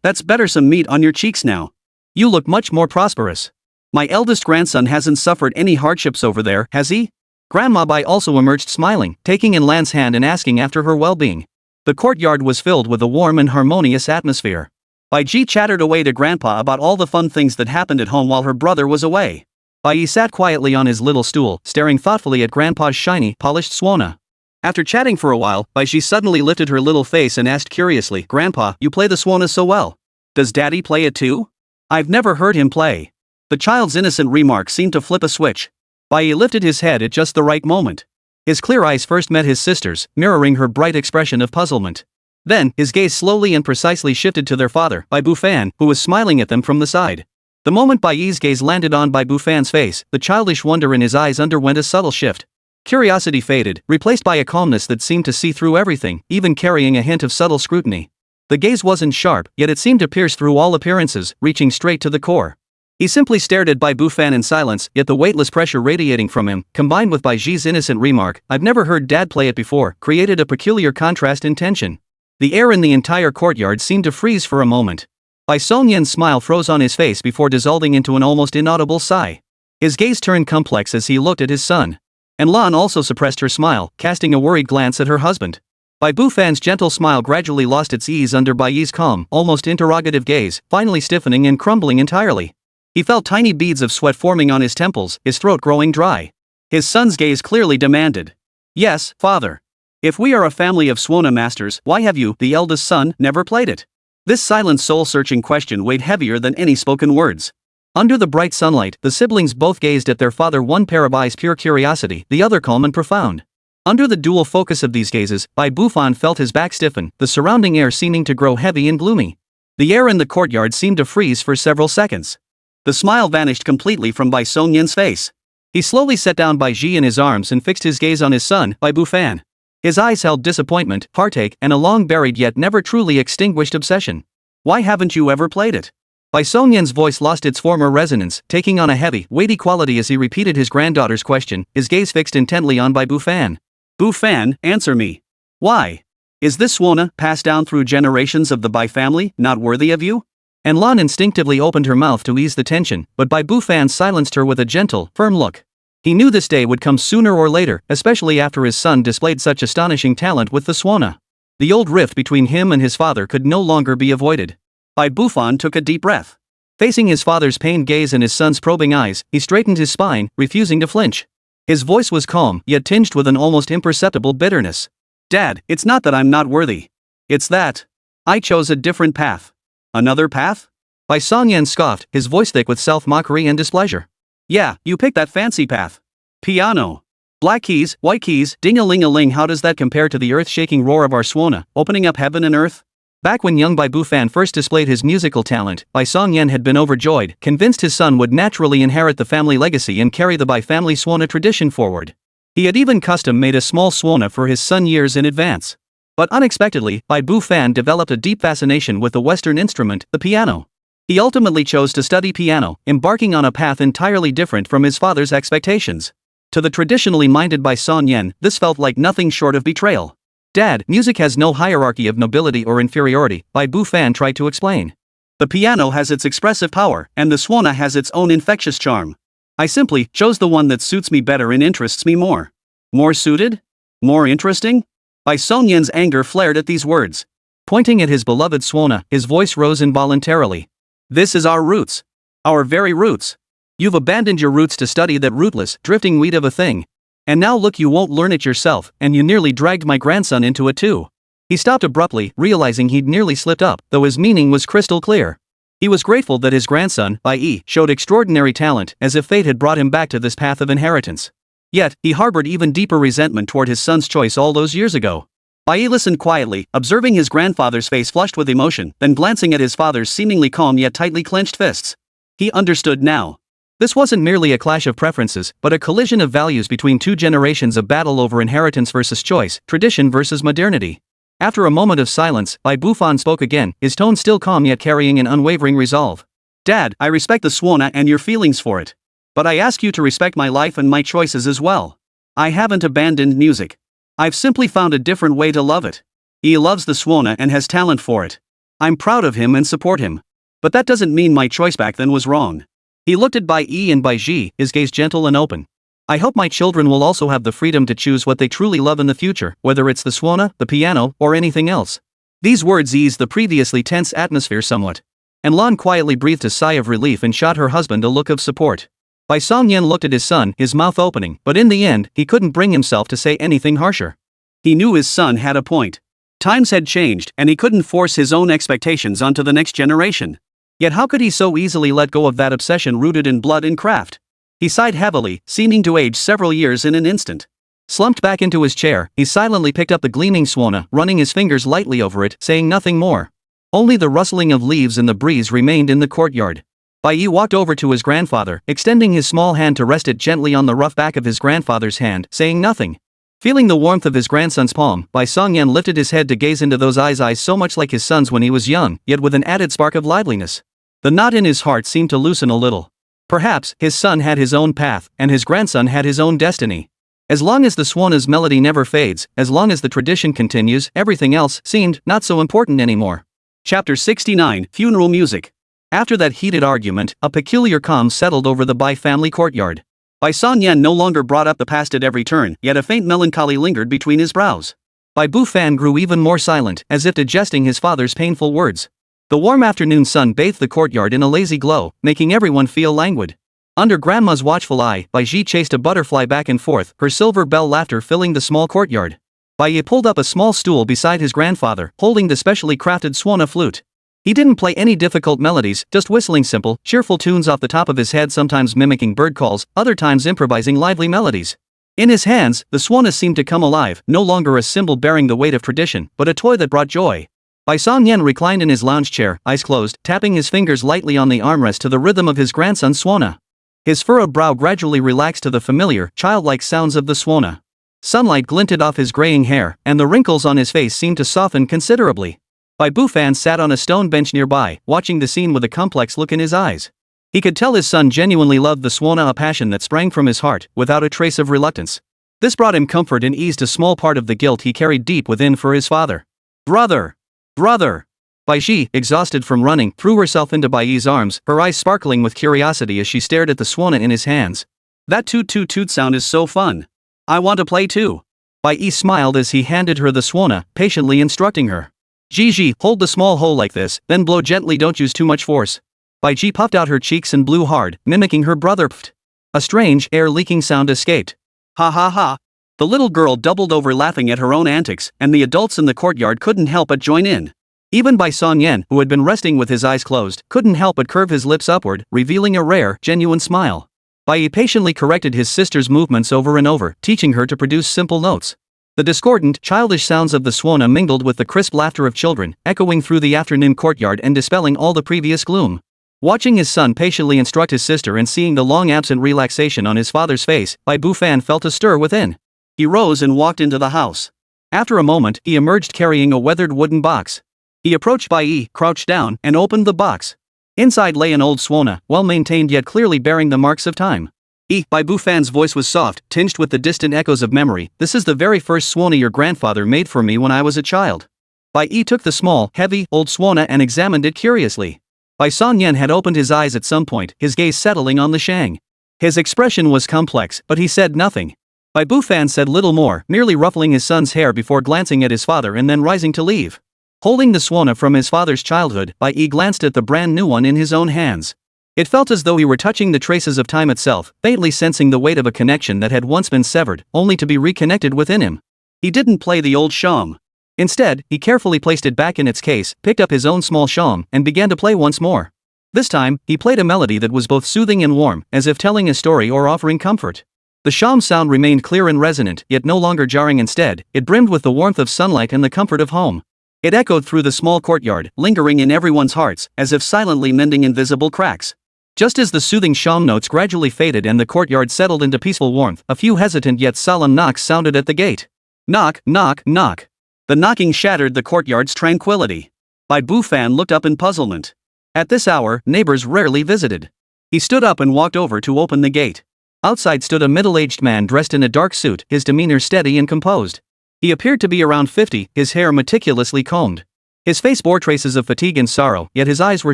That's better, some meat on your cheeks now. You look much more prosperous. My eldest grandson hasn't suffered any hardships over there, has he? Grandma Bai also emerged smiling, taking in Lan's hand and asking after her well-being. The courtyard was filled with a warm and harmonious atmosphere. Bai Yi chattered away to Grandpa about all the fun things that happened at home while her brother was away. Bai Yi sat quietly on his little stool, staring thoughtfully at Grandpa's shiny, polished swana. After chatting for a while, Bai Yi suddenly lifted her little face and asked curiously, Grandpa, you play the swana so well. Does Daddy play it too? I've never heard him play. The child's innocent remark seemed to flip a switch. Bai Yi lifted his head at just the right moment. His clear eyes first met his sister's, mirroring her bright expression of puzzlement. Then, his gaze slowly and precisely shifted to their father, Bai Bufan, who was smiling at them from the side. The moment Bai Yi's gaze landed on Bai Bufan's face, the childish wonder in his eyes underwent a subtle shift. Curiosity faded, replaced by a calmness that seemed to see through everything, even carrying a hint of subtle scrutiny. The gaze wasn't sharp, yet it seemed to pierce through all appearances, reaching straight to the core. He simply stared at Bai Bufan in silence, yet the weightless pressure radiating from him, combined with Bai Yi's innocent remark, I've never heard Dad play it before, created a peculiar contrast in tension. The air in the entire courtyard seemed to freeze for a moment. Bai Songyan's smile froze on his face before dissolving into an almost inaudible sigh. His gaze turned complex as he looked at his son. And Lan also suppressed her smile, casting a worried glance at her husband. Bai Bufan's gentle smile gradually lost its ease under Bai Yi's calm, almost interrogative gaze, finally stiffening and crumbling entirely. He felt tiny beads of sweat forming on his temples, his throat growing dry. His son's gaze clearly demanded. Yes, father. If we are a family of swana masters, why have you, the eldest son, never played it? This silent soul-searching question weighed heavier than any spoken words. Under the bright sunlight, the siblings both gazed at their father, one pair of eyes pure curiosity, the other calm and profound. Under the dual focus of these gazes, Bai Bufan felt his back stiffen, the surrounding air seeming to grow heavy and gloomy. The air in the courtyard seemed to freeze for several seconds. The smile vanished completely from Bai Songyan's face. He slowly set down Bai Yi in his arms and fixed his gaze on his son, Bai Bufan. His eyes held disappointment, heartache, and a long-buried yet never truly extinguished obsession. Why haven't you ever played it? Bai Songyan's voice lost its former resonance, taking on a heavy, weighty quality as he repeated his granddaughter's question, his gaze fixed intently on Bai Bufan. Bufan, answer me. Why? Is this swana, passed down through generations of the Bai family, not worthy of you? And Lan instinctively opened her mouth to ease the tension, but Bai Bufan silenced her with a gentle, firm look. He knew this day would come sooner or later, especially after his son displayed such astonishing talent with the swana. The old rift between him and his father could no longer be avoided. Bai Bufan took a deep breath. Facing his father's pained gaze and his son's probing eyes, he straightened his spine, refusing to flinch. His voice was calm, yet tinged with an almost imperceptible bitterness. Dad, it's not that I'm not worthy. It's that I chose a different path. Another path? Bai Songyan scoffed, his voice thick with self-mockery and displeasure. Yeah, you picked that fancy path. Piano. Black keys, white keys, ding-a-ling-a-ling. How does that compare to the earth-shaking roar of our swana, opening up heaven and earth? Back when young Bai Bufan first displayed his musical talent, Bai Songyan had been overjoyed, convinced his son would naturally inherit the family legacy and carry the Bai family swana tradition forward. He had even custom-made a small swana for his son years in advance. But unexpectedly, Bai Bufan developed a deep fascination with the Western instrument, the piano. He ultimately chose to study piano, embarking on a path entirely different from his father's expectations. To the traditionally minded Bai Songyan, this felt like nothing short of betrayal. Dad, music has no hierarchy of nobility or inferiority, Bai Fan tried to explain. The piano has its expressive power, and the suona has its own infectious charm. I simply chose the one that suits me better and interests me more. More suited? More interesting? Bai Songyan's anger flared at these words. Pointing at his beloved suona, his voice rose involuntarily. This is our roots. Our very roots. You've abandoned your roots to study that rootless, drifting weed of a thing. And now look, you won't learn it yourself, and you nearly dragged my grandson into it too. He stopped abruptly, realizing he'd nearly slipped up, though his meaning was crystal clear. He was grateful that his grandson, Bai Yi, showed extraordinary talent, as if fate had brought him back to this path of inheritance. Yet, he harbored even deeper resentment toward his son's choice all those years ago. Bai Yi listened quietly, observing his grandfather's face flushed with emotion, then glancing at his father's seemingly calm yet tightly clenched fists. He understood now. This wasn't merely a clash of preferences, but a collision of values between two generations of battle over inheritance versus choice, tradition versus modernity. After a moment of silence, Bai Fan spoke again, his tone still calm yet carrying an unwavering resolve. Dad, I respect the suona and your feelings for it. But I ask you to respect my life and my choices as well. I haven't abandoned music. I've simply found a different way to love it. He loves the suona and has talent for it. I'm proud of him and support him. But that doesn't mean my choice back then was wrong. He looked at Bai Yi and Bai Ji, his gaze gentle and open. I hope my children will also have the freedom to choose what they truly love in the future, whether it's the suona, the piano, or anything else. These words eased the previously tense atmosphere somewhat. And Lan quietly breathed a sigh of relief and shot her husband a look of support. Bai Songyan looked at his son, his mouth opening, but in the end, he couldn't bring himself to say anything harsher. He knew his son had a point. Times had changed, and he couldn't force his own expectations onto the next generation. Yet how could he so easily let go of that obsession rooted in blood and craft? He sighed heavily, seeming to age several years in an instant. Slumped back into his chair, he silently picked up the gleaming suona, running his fingers lightly over it, saying nothing more. Only the rustling of leaves in the breeze remained in the courtyard. Bai Yi walked over to his grandfather, extending his small hand to rest it gently on the rough back of his grandfather's hand, saying nothing. Feeling the warmth of his grandson's palm, Bai Songyan lifted his head to gaze into those eyes so much like his son's when he was young, yet with an added spark of liveliness. The knot in his heart seemed to loosen a little. Perhaps, his son had his own path, and his grandson had his own destiny. As long as the suona's melody never fades, as long as the tradition continues, everything else seemed not so important anymore. Chapter 69, Funeral Music. After that heated argument, a peculiar calm settled over the Bai family courtyard. Bai Songyan no longer brought up the past at every turn, yet a faint melancholy lingered between his brows. Bai Fan grew even more silent, as if digesting his father's painful words. The warm afternoon sun bathed the courtyard in a lazy glow, making everyone feel languid. Under Grandma's watchful eye, Bai Ji chased a butterfly back and forth, her silver bell laughter filling the small courtyard. Bai Yi pulled up a small stool beside his grandfather, holding the specially crafted suona flute. He didn't play any difficult melodies, just whistling simple, cheerful tunes off the top of his head, sometimes mimicking bird calls, other times improvising lively melodies. In his hands, the suona seemed to come alive, no longer a symbol bearing the weight of tradition, but a toy that brought joy. Bai Songyan reclined in his lounge chair, eyes closed, tapping his fingers lightly on the armrest to the rhythm of his grandson's suona. His furrowed brow gradually relaxed to the familiar, childlike sounds of the suona. Sunlight glinted off his graying hair, and the wrinkles on his face seemed to soften considerably. Bai Fan sat on a stone bench nearby, watching the scene with a complex look in his eyes. He could tell his son genuinely loved the suona, a passion that sprang from his heart, without a trace of reluctance. This brought him comfort and eased a small part of the guilt he carried deep within for his father. Brother! Brother! Bai Ji, exhausted from running, threw herself into Bai Yi's arms, her eyes sparkling with curiosity as she stared at the suona in his hands. That toot-toot-toot sound is so fun. I want to play too. Bai Yi smiled as he handed her the suona, patiently instructing her. Ji, hold the small hole like this, then blow gently, don't use too much force. Bai Ji puffed out her cheeks and blew hard, mimicking her brother. Pfft. A strange, air-leaking sound escaped. Ha ha ha. The little girl doubled over laughing at her own antics, and the adults in the courtyard couldn't help but join in. Even Bai Songyan, who had been resting with his eyes closed, couldn't help but curve his lips upward, revealing a rare, genuine smile. Bai Yi patiently corrected his sister's movements over and over, teaching her to produce simple notes. The discordant, childish sounds of the suona mingled with the crisp laughter of children, echoing through the afternoon courtyard and dispelling all the previous gloom. Watching his son patiently instruct his sister and seeing the long-absent relaxation on his father's face, Bai Fan felt a stir within. He rose and walked into the house. After a moment, he emerged carrying a weathered wooden box. He approached Bai Yi, crouched down, and opened the box. Inside lay an old suona, well-maintained yet clearly bearing the marks of time. Bai Bufan's voice was soft, tinged with the distant echoes of memory. This is the very first suona your grandfather made for me when I was a child. Bai Yi took the small, heavy, old suona and examined it curiously. Bai Songyan had opened his eyes at some point, his gaze settling on the shang. His expression was complex, but he said nothing. Bai Bufan said little more, merely ruffling his son's hair before glancing at his father and then rising to leave. Holding the suona from his father's childhood, Bai Yi glanced at the brand new one in his own hands. It felt as though he were touching the traces of time itself, faintly sensing the weight of a connection that had once been severed, only to be reconnected within him. He didn't play the old sham. Instead, he carefully placed it back in its case, picked up his own small sham, and began to play once more. This time, he played a melody that was both soothing and warm, as if telling a story or offering comfort. The sham sound remained clear and resonant, yet no longer jarring. Instead, it brimmed with the warmth of sunlight and the comfort of home. It echoed through the small courtyard, lingering in everyone's hearts, as if silently mending invisible cracks. Just as the soothing sham notes gradually faded and the courtyard settled into peaceful warmth, a few hesitant yet solemn knocks sounded at the gate. Knock, knock, knock. The knocking shattered the courtyard's tranquility. Bai Bufan looked up in puzzlement. At this hour, neighbors rarely visited. He stood up and walked over to open the gate. Outside stood a middle-aged man dressed in a dark suit, his demeanor steady and composed. He appeared to be around 50, his hair meticulously combed. His face bore traces of fatigue and sorrow, yet his eyes were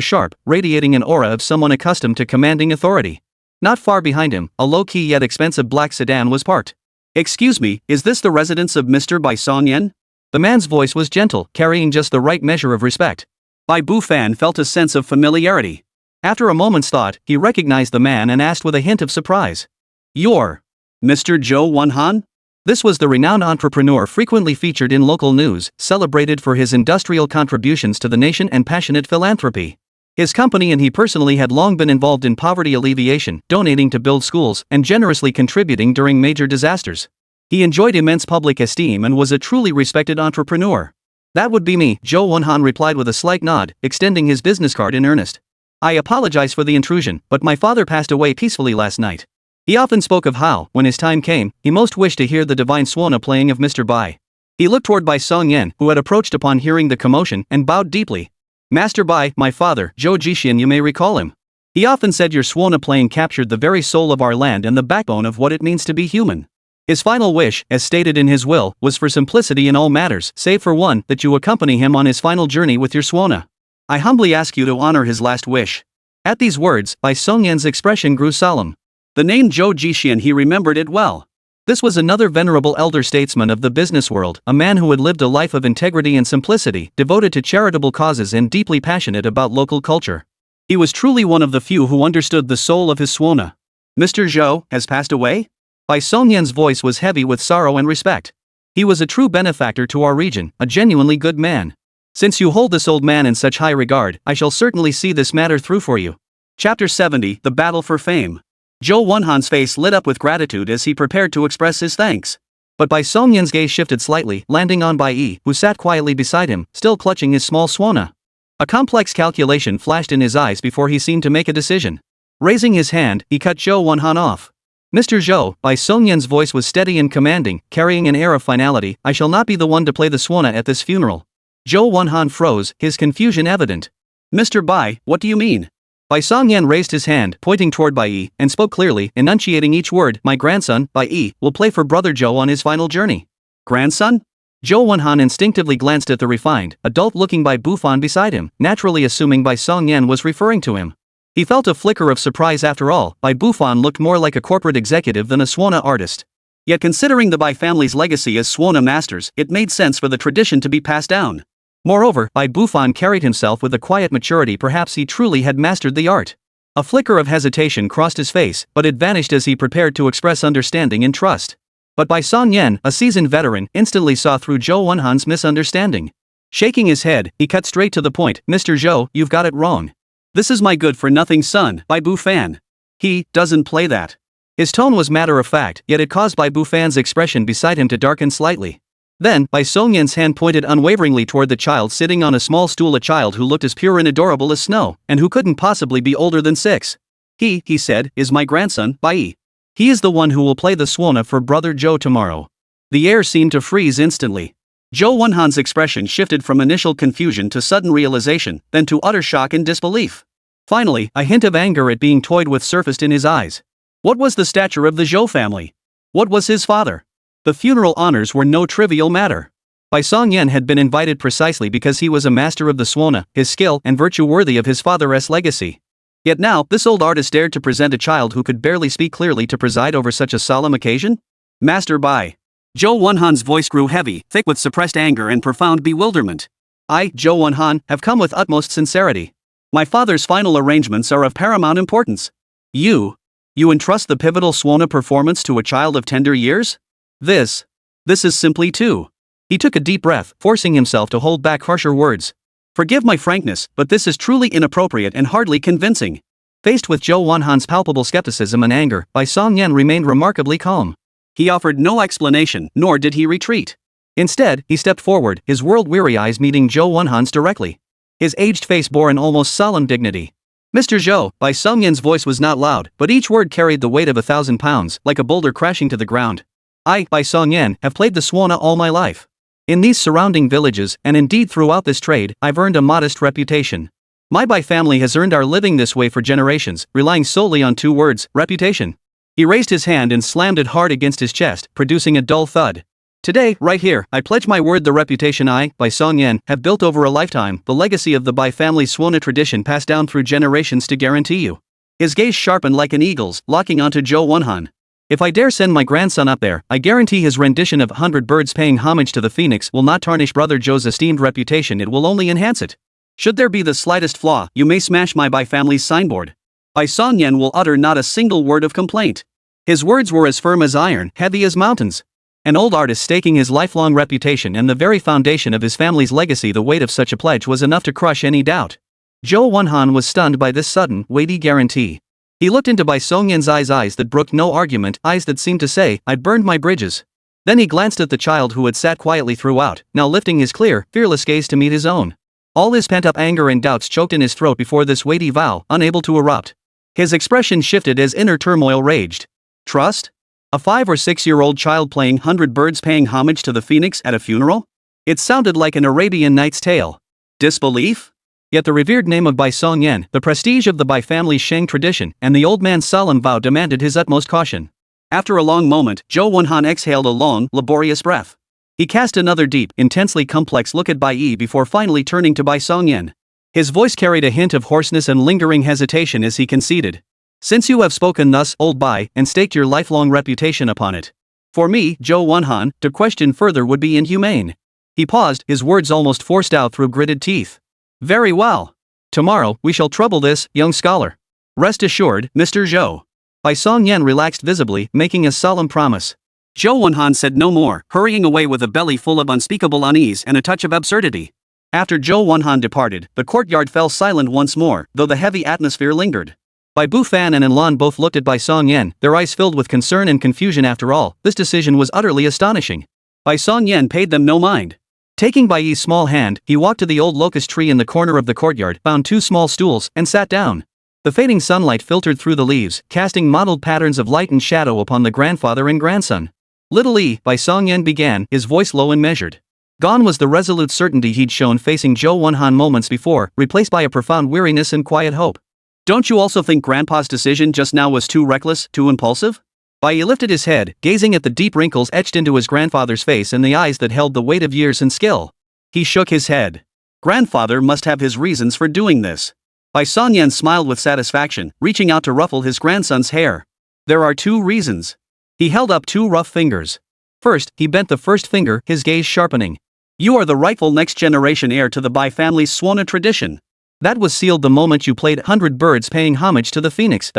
sharp, radiating an aura of someone accustomed to commanding authority. Not far behind him, a low-key yet expensive black sedan was parked. "Excuse me, is this the residence of Mr. Bai Songyan?" The man's voice was gentle, carrying just the right measure of respect. Bai Bufan felt a sense of familiarity. After a moment's thought, he recognized the man and asked with a hint of surprise. "You're Mr. Zhou Wenhan?" This was the renowned entrepreneur frequently featured in local news, celebrated for his industrial contributions to the nation and passionate philanthropy. His company and he personally had long been involved in poverty alleviation, donating to build schools, and generously contributing during major disasters. He enjoyed immense public esteem and was a truly respected entrepreneur. "That would be me," Zhou Wenhan replied with a slight nod, extending his business card in earnest. "I apologize for the intrusion, but my father passed away peacefully last night. He often spoke of how, when his time came, he most wished to hear the divine suona playing of Mr. Bai." He looked toward Bai Songyan, who had approached upon hearing the commotion, and bowed deeply. "Master Bai, my father, Zhou Jixian, you may recall him. He often said your suona playing captured the very soul of our land and the backbone of what it means to be human. His final wish, as stated in his will, was for simplicity in all matters, save for one, that you accompany him on his final journey with your suona. I humbly ask you to honor his last wish." At these words, Bai Songyan's expression grew solemn. The name Zhou Jixian, he remembered it well. This was another venerable elder statesman of the business world, a man who had lived a life of integrity and simplicity, devoted to charitable causes and deeply passionate about local culture. He was truly one of the few who understood the soul of his suona. "Mr. Zhou has passed away?" Bai Songyan's voice was heavy with sorrow and respect. "He was a true benefactor to our region, a genuinely good man. Since you hold this old man in such high regard, I shall certainly see this matter through for you." Chapter 70, The Battle for Fame. Zhou Wenhan's face lit up with gratitude as he prepared to express his thanks. But Bai Songyan's gaze shifted slightly, landing on Bai Yi, who sat quietly beside him, still clutching his small suona. A complex calculation flashed in his eyes before he seemed to make a decision. Raising his hand, he cut Zhou Wenhan off. "Mr. Zhou," Bai Songyan's voice was steady and commanding, carrying an air of finality, "I shall not be the one to play the suona at this funeral." Zhou Wenhan froze, his confusion evident. "Mr. Bai, what do you mean?" Bai Songyan raised his hand, pointing toward Bai Yi, and spoke clearly, enunciating each word. "My grandson, Bai Yi, will play for Brother Zhou on his final journey." "Grandson?" Zhou Wenhan instinctively glanced at the refined, adult-looking Bai Bufan beside him, naturally assuming Bai Songyan was referring to him. He felt a flicker of surprise. After all, Bai Bufan looked more like a corporate executive than a suona artist. Yet considering the Bai family's legacy as suona masters, it made sense for the tradition to be passed down. Moreover, Bai Bufan carried himself with a quiet maturity. Perhaps he truly had mastered the art. A flicker of hesitation crossed his face, but it vanished as he prepared to express understanding and trust. But Bai Songyan, a seasoned veteran, instantly saw through Zhou Wenhan's misunderstanding. Shaking his head, he cut straight to the point. "Mr. Zhou, you've got it wrong. This is my good-for-nothing son, Bai Bufan. He doesn't play that." His tone was matter-of-fact, yet it caused Bai Bufan's expression beside him to darken slightly. Then, Bai Songyan's hand pointed unwaveringly toward the child sitting on a small stool, a child who looked as pure and adorable as snow, and who couldn't possibly be older than 6. He said, "is my grandson, Bai Yi. He is the one who will play the suona for Brother Zhou tomorrow." The air seemed to freeze instantly. Zhou Wenhan's expression shifted from initial confusion to sudden realization, then to utter shock and disbelief. Finally, a hint of anger at being toyed with surfaced in his eyes. What was the stature of the Zhou family? What was his father? The funeral honors were no trivial matter. Bai Songyan had been invited precisely because he was a master of the Suona, his skill and virtue worthy of his father's legacy. Yet now, this old artist dared to present a child who could barely speak clearly to preside over such a solemn occasion? Master Bai. Zhou Wenhan's voice grew heavy, thick with suppressed anger and profound bewilderment. I, Zhou Wenhan, have come with utmost sincerity. My father's final arrangements are of paramount importance. You entrust the pivotal Suona performance to a child of tender years? This is simply too. He took a deep breath, forcing himself to hold back harsher words. Forgive my frankness, but this is truly inappropriate and hardly convincing. Faced with Zhou Wenhan's palpable skepticism and anger, Bai Songyan remained remarkably calm. He offered no explanation, nor did he retreat. Instead, he stepped forward, his world-weary eyes meeting Zhou Wenhan's directly. His aged face bore an almost solemn dignity. Mr. Zhou, Bai Songyan's voice was not loud, but each word carried the weight of 1,000 pounds, like a boulder crashing to the ground. I, Bai Songyan, have played the Suona all my life. In these surrounding villages, and indeed throughout this trade, I've earned a modest reputation. My Bai family has earned our living this way for generations, relying solely on 2 words, reputation. He raised his hand and slammed it hard against his chest, producing a dull thud. Today, right here, I pledge my word the reputation I, Bai Songyan, have built over a lifetime, the legacy of the Bai family Suona tradition passed down through generations to guarantee you. His gaze sharpened like an eagle's, locking onto Zhou Wenhan. If I dare send my grandson up there, I guarantee his rendition of 100 Birds paying homage to the phoenix will not tarnish Brother Zhou's esteemed reputation, it will only enhance it. Should there be the slightest flaw, you may smash my Bai family's signboard. Bai Songyan will utter not a single word of complaint. His words were as firm as iron, heavy as mountains. An old artist staking his lifelong reputation and the very foundation of his family's legacy, the weight of such a pledge was enough to crush any doubt. Zhou Wenhan was stunned by this sudden, weighty guarantee. He looked into Bai Songyan's eyes that brooked no argument, eyes that seemed to say, I'd burned my bridges. Then he glanced at the child who had sat quietly throughout, now lifting his clear, fearless gaze to meet his own. All his pent-up anger and doubts choked in his throat before this weighty vow, unable to erupt. His expression shifted as inner turmoil raged. Trust? A 5 or 6-year-old child playing 100 Birds paying homage to the phoenix at a funeral? It sounded like an Arabian Nights tale. Disbelief? Yet the revered name of Bai Songyan, the prestige of the Bai family's Shang tradition, and the old man's solemn vow demanded his utmost caution. After a long moment, Zhou Wenhan exhaled a long, laborious breath. He cast another deep, intensely complex look at Bai Yi before finally turning to Bai Songyan. His voice carried a hint of hoarseness and lingering hesitation as he conceded. Since you have spoken thus, old Bai, and staked your lifelong reputation upon it. For me, Zhou Wenhan, to question further would be inhumane. He paused, his words almost forced out through gritted teeth. Very well. Tomorrow, we shall trouble this, young scholar. Rest assured, Mr. Zhou. Bai Songyan relaxed visibly, making a solemn promise. Zhou Wenhan said no more, hurrying away with a belly full of unspeakable unease and a touch of absurdity. After Zhou Wenhan departed, the courtyard fell silent once more, though the heavy atmosphere lingered. Bai Bufan and Enlon both looked at Bai Songyan, their eyes filled with concern and confusion. After all, this decision was utterly astonishing. Bai Songyan paid them no mind. Taking Bai Yi's small hand, he walked to the old locust tree in the corner of the courtyard, found 2 small stools, and sat down. The fading sunlight filtered through the leaves, casting mottled patterns of light and shadow upon the grandfather and grandson. Little E, Bai Songyan began, his voice low and measured. Gone was the resolute certainty he'd shown facing Zhou Wenhan moments before, replaced by a profound weariness and quiet hope. Don't you also think Grandpa's decision just now was too reckless, too impulsive? Bai Yi lifted his head, gazing at the deep wrinkles etched into his grandfather's face and the eyes that held the weight of years and skill. He shook his head. Grandfather must have his reasons for doing this. Bai Songyan smiled with satisfaction, reaching out to ruffle his grandson's hair. There are 2 reasons. He held up 2 rough fingers. First, he bent the first finger, his gaze sharpening. You are the rightful next generation heir to the Bai family's Suona tradition. That was sealed the moment you played 100 Birds paying homage to the phoenix.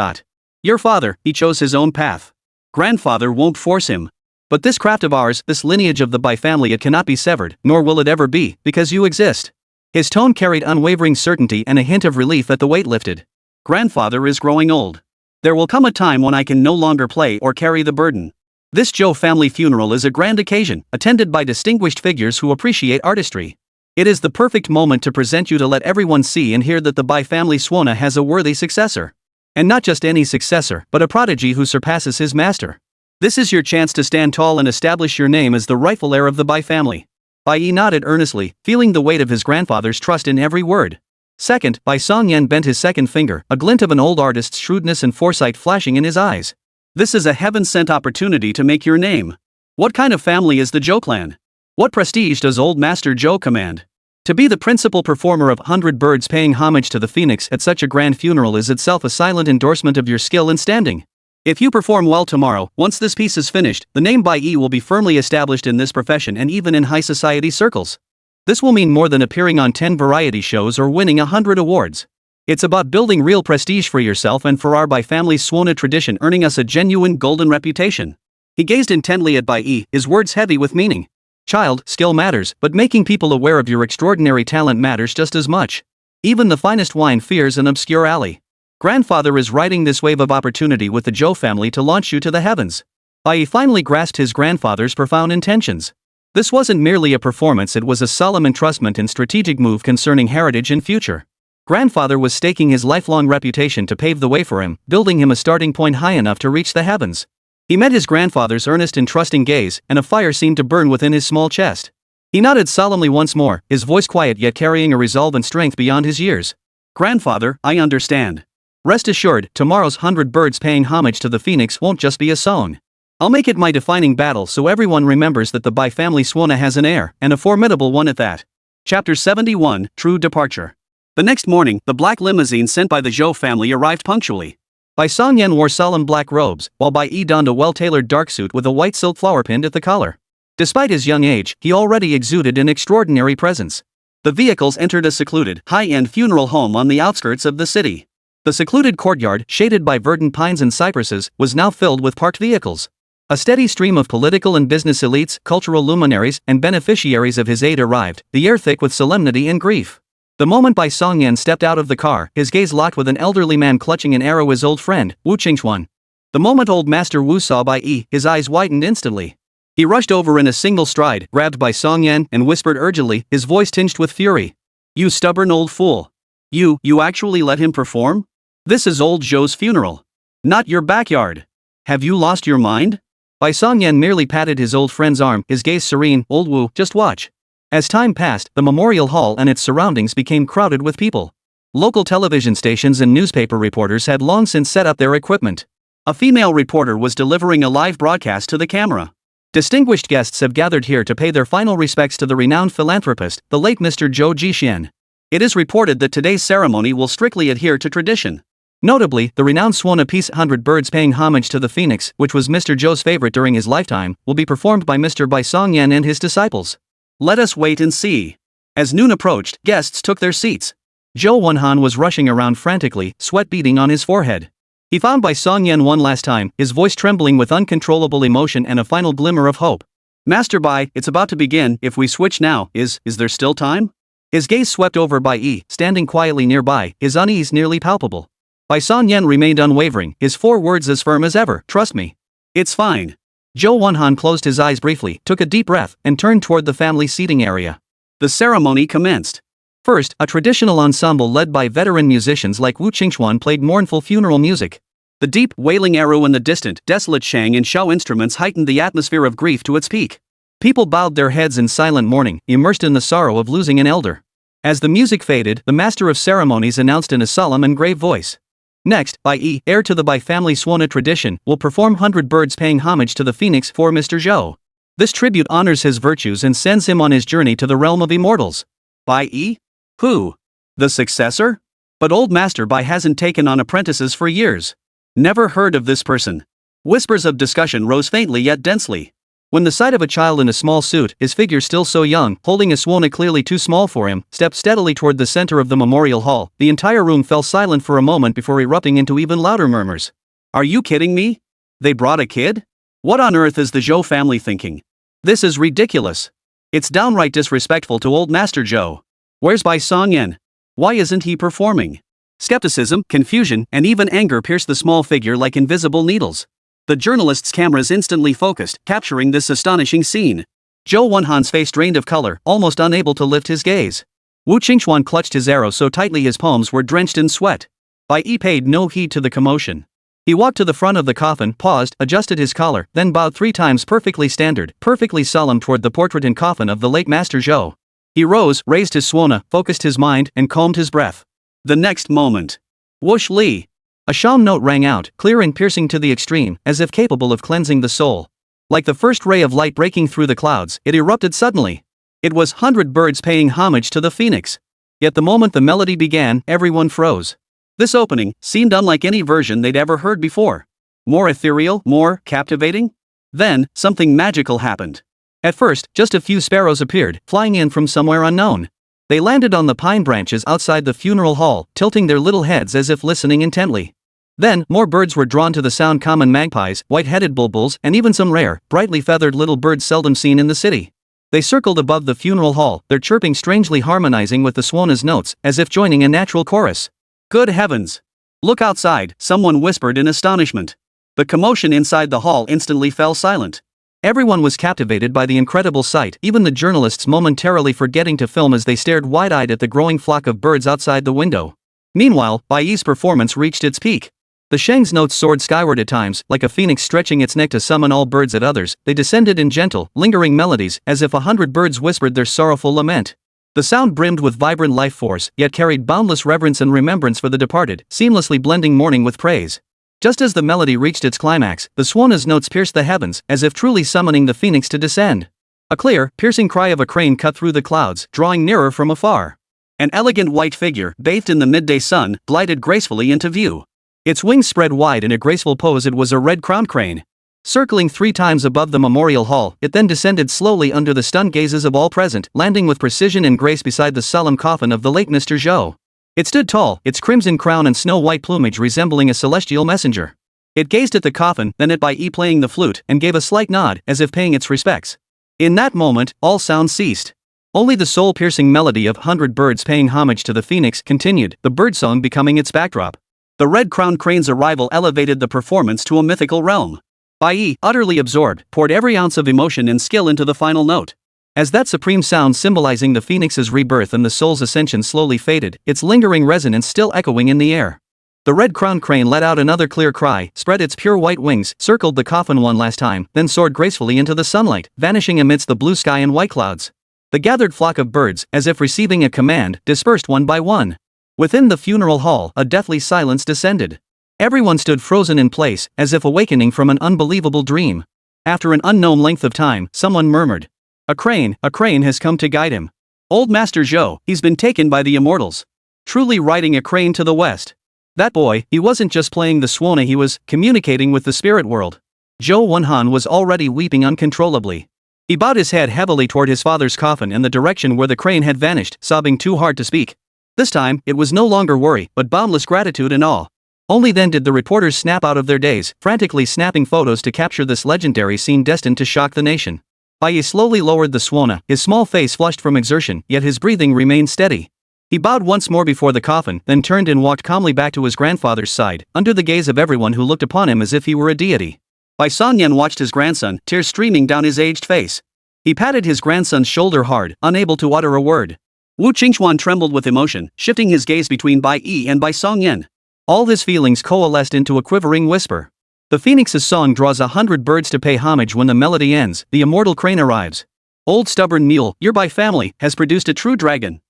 Your father, he chose his own path. Grandfather won't force him. But this craft of ours, this lineage of the Bai family, it cannot be severed, nor will it ever be, because you exist. His tone carried unwavering certainty and a hint of relief at the weight lifted. Grandfather is growing old. There will come a time when I can no longer play or carry the burden. This Zhou family funeral is a grand occasion, attended by distinguished figures who appreciate artistry. It is the perfect moment to present you, to let everyone see and hear that the Bai family Suona has a worthy successor. And not just any successor, but a prodigy who surpasses his master. This is your chance to stand tall and establish your name as the rightful heir of the Bai family. Bai Yi nodded earnestly, feeling the weight of his grandfather's trust in every word. Second, Bai Songyan bent his second finger, a glint of an old artist's shrewdness and foresight flashing in his eyes. This is a heaven-sent opportunity to make your name. What kind of family is the Zhou clan? What prestige does Old Master Zhou command? To be the principal performer of 100 birds paying homage to the phoenix at such a grand funeral is itself a silent endorsement of your skill and standing. If you perform well tomorrow, once this piece is finished, the name Bai Yi will be firmly established in this profession and even in high society circles. This will mean more than appearing on 10 variety shows or winning 100 awards. It's about building real prestige for yourself and for our Bai family's Suona tradition, earning us a genuine golden reputation. He gazed intently at Bai Yi, his words heavy with meaning. Child, skill matters, but making people aware of your extraordinary talent matters just as much. Even the finest wine fears an obscure alley. Grandfather is riding this wave of opportunity with the Zhou family to launch you to the heavens. Bai Yi finally grasped his grandfather's profound intentions. This wasn't merely a performance, it was a solemn entrustment and strategic move concerning heritage and future. Grandfather was staking his lifelong reputation to pave the way for him, building him a starting point high enough to reach the heavens. He met his grandfather's earnest and trusting gaze, and a fire seemed to burn within his small chest. He nodded solemnly once more, his voice quiet yet carrying a resolve and strength beyond his years. Grandfather, I understand. Rest assured, tomorrow's 100 birds paying homage to the phoenix won't just be a song. I'll make it my defining battle so everyone remembers that the Bai family Suona has an heir, and a formidable one at that. Chapter 71, True Departure. The next morning, the black limousine sent by the Zhou family arrived punctually. Bai Songyan wore solemn black robes, while Bai Yi donned a well-tailored dark suit with a white silk flower pinned at the collar. Despite his young age, he already exuded an extraordinary presence. The vehicles entered a secluded, high-end funeral home on the outskirts of the city. The secluded courtyard, shaded by verdant pines and cypresses, was now filled with parked vehicles. A steady stream of political and business elites, cultural luminaries, and beneficiaries of his aid arrived, the air thick with solemnity and grief. The moment Bai Songyan stepped out of the car, his gaze locked with an elderly man clutching an arrow, his old friend, Wu Qingchuan. The moment old Master Wu saw Bai Yi, his eyes widened instantly. He rushed over in a single stride, grabbed Bai Songyan, and whispered urgently, his voice tinged with fury. You stubborn old fool. You actually let him perform? This is old Zhou's funeral. Not your backyard. Have you lost your mind? Bai Songyan merely patted his old friend's arm, his gaze serene. Old Wu, just watch. As time passed, the memorial hall and its surroundings became crowded with people. Local television stations and newspaper reporters had long since set up their equipment. A female reporter was delivering a live broadcast to the camera. Distinguished guests have gathered here to pay their final respects to the renowned philanthropist, the late Mr. Zhou Jixian. It is reported that today's ceremony will strictly adhere to tradition. Notably, the renowned Suona piece 100 birds paying homage to the phoenix, which was Mr. Zhou's favorite during his lifetime, will be performed by Mr. Bai Songyan and his disciples. Let us wait and see. As noon approached, guests took their seats. Zhou Wenhan was rushing around frantically, sweat beading on his forehead. He found Bai Songyan one last time, his voice trembling with uncontrollable emotion and a final glimmer of hope. Master Bai, it's about to begin. If we switch now, is there still time? His gaze swept over Bai Yi, standing quietly nearby, his unease nearly palpable. Bai Songyan remained unwavering, his 4 words as firm as ever, trust me. It's fine. Zhou Wenhan closed his eyes briefly, took a deep breath, and turned toward the family seating area. The ceremony commenced. First, a traditional ensemble led by veteran musicians like Wu Qingchuan played mournful funeral music. The deep, wailing arrow and the distant, desolate shang and shao instruments heightened the atmosphere of grief to its peak. People bowed their heads in silent mourning, immersed in the sorrow of losing an elder. As the music faded, the master of ceremonies announced in a solemn and grave voice. Next, Bai Yi, heir to the Bai family Suona tradition, will perform 100 birds paying homage to the phoenix for Mr. Zhou. This tribute honors his virtues and sends him on his journey to the realm of immortals. Bai Yi? Who? The successor? But old Master Bai hasn't taken on apprentices for years. Never heard of this person. Whispers of discussion rose faintly yet densely. When the sight of a child in a small suit, his figure still so young, holding a Suona clearly too small for him, stepped steadily toward the center of the memorial hall, the entire room fell silent for a moment before erupting into even louder murmurs. Are you kidding me? They brought a kid? What on earth is the Zhou family thinking? This is ridiculous. It's downright disrespectful to old Master Zhou. Where's Bai Songyan? Why isn't he performing? Skepticism, confusion, and even anger pierced the small figure like invisible needles. The journalists' cameras instantly focused, capturing this astonishing scene. Zhou Wenhan's face drained of color, almost unable to lift his gaze. Wu Qingchuan clutched his arrow so tightly his palms were drenched in sweat. Bai Yi paid no heed to the commotion. He walked to the front of the coffin, paused, adjusted his collar, then bowed 3 times perfectly standard, perfectly solemn toward the portrait and coffin of the late Master Zhou. He rose, raised his Suona, focused his mind, and calmed his breath. The next moment. Whoosh Li! A sham note rang out, clear and piercing to the extreme, as if capable of cleansing the soul. Like the first ray of light breaking through the clouds, it erupted suddenly. It was 100 birds paying homage to the phoenix. Yet the moment the melody began, everyone froze. This opening seemed unlike any version they'd ever heard before. More ethereal, more captivating. Then, something magical happened. At first, just a few sparrows appeared, flying in from somewhere unknown. They landed on the pine branches outside the funeral hall, tilting their little heads as if listening intently. Then, more birds were drawn to the sound: common magpies, white-headed bulbuls, and even some rare, brightly feathered little birds seldom seen in the city. They circled above the funeral hall, their chirping strangely harmonizing with the swan's notes, as if joining a natural chorus. Good heavens! Look outside, someone whispered in astonishment. The commotion inside the hall instantly fell silent. Everyone was captivated by the incredible sight, even the journalists momentarily forgetting to film as they stared wide-eyed at the growing flock of birds outside the window. Meanwhile, Bai Yi's performance reached its peak. The shang's notes soared skyward at times, like a phoenix stretching its neck to summon all birds. At others, they descended in gentle, lingering melodies, as if 100 birds whispered their sorrowful lament. The sound brimmed with vibrant life force, yet carried boundless reverence and remembrance for the departed, seamlessly blending mourning with praise. Just as the melody reached its climax, the swan's notes pierced the heavens, as if truly summoning the phoenix to descend. A clear, piercing cry of a crane cut through the clouds, drawing nearer from afar. An elegant white figure, bathed in the midday sun, glided gracefully into view. Its wings spread wide in a graceful pose. It was a red-crowned crane. Circling 3 times above the memorial hall, it then descended slowly under the stunned gazes of all present, landing with precision and grace beside the solemn coffin of the late Mr. Zhou. It stood tall, its crimson crown and snow-white plumage resembling a celestial messenger. It gazed at the coffin, then at Bai Yi playing the flute, and gave a slight nod, as if paying its respects. In that moment, all sound ceased. Only the soul-piercing melody of 100 birds paying homage to the phoenix continued, the birdsong becoming its backdrop. The red-crowned crane's arrival elevated the performance to a mythical realm. Bai Yi, utterly absorbed, poured every ounce of emotion and skill into the final note. As that supreme sound symbolizing the phoenix's rebirth and the soul's ascension slowly faded, its lingering resonance still echoing in the air. The red-crowned crane let out another clear cry, spread its pure white wings, circled the coffin one last time, then soared gracefully into the sunlight, vanishing amidst the blue sky and white clouds. The gathered flock of birds, as if receiving a command, dispersed one by one. Within the funeral hall, a deathly silence descended. Everyone stood frozen in place, as if awakening from an unbelievable dream. After an unknown length of time, someone murmured. A crane has come to guide him. Old Master Zhou, he's been taken by the immortals. Truly riding a crane to the west. That boy, he wasn't just playing the swan, he was communicating with the spirit world. Zhou Wenhan was already weeping uncontrollably. He bowed his head heavily toward his father's coffin and the direction where the crane had vanished, sobbing too hard to speak. This time, it was no longer worry, but boundless gratitude and awe. Only then did the reporters snap out of their daze, frantically snapping photos to capture this legendary scene destined to shock the nation. Bai Yi slowly lowered the swana, his small face flushed from exertion, yet his breathing remained steady. He bowed once more before the coffin, then turned and walked calmly back to his grandfather's side, under the gaze of everyone who looked upon him as if he were a deity. Bai Songyan watched his grandson, tears streaming down his aged face. He patted his grandson's shoulder hard, unable to utter a word. Wu Qingxuan trembled with emotion, shifting his gaze between Bai Yi and Bai Songyan. All his feelings coalesced into a quivering whisper. The phoenix's song draws 100 birds to pay homage. When the melody ends, the immortal crane arrives. Old stubborn mule, your Bai family has produced a true dragon.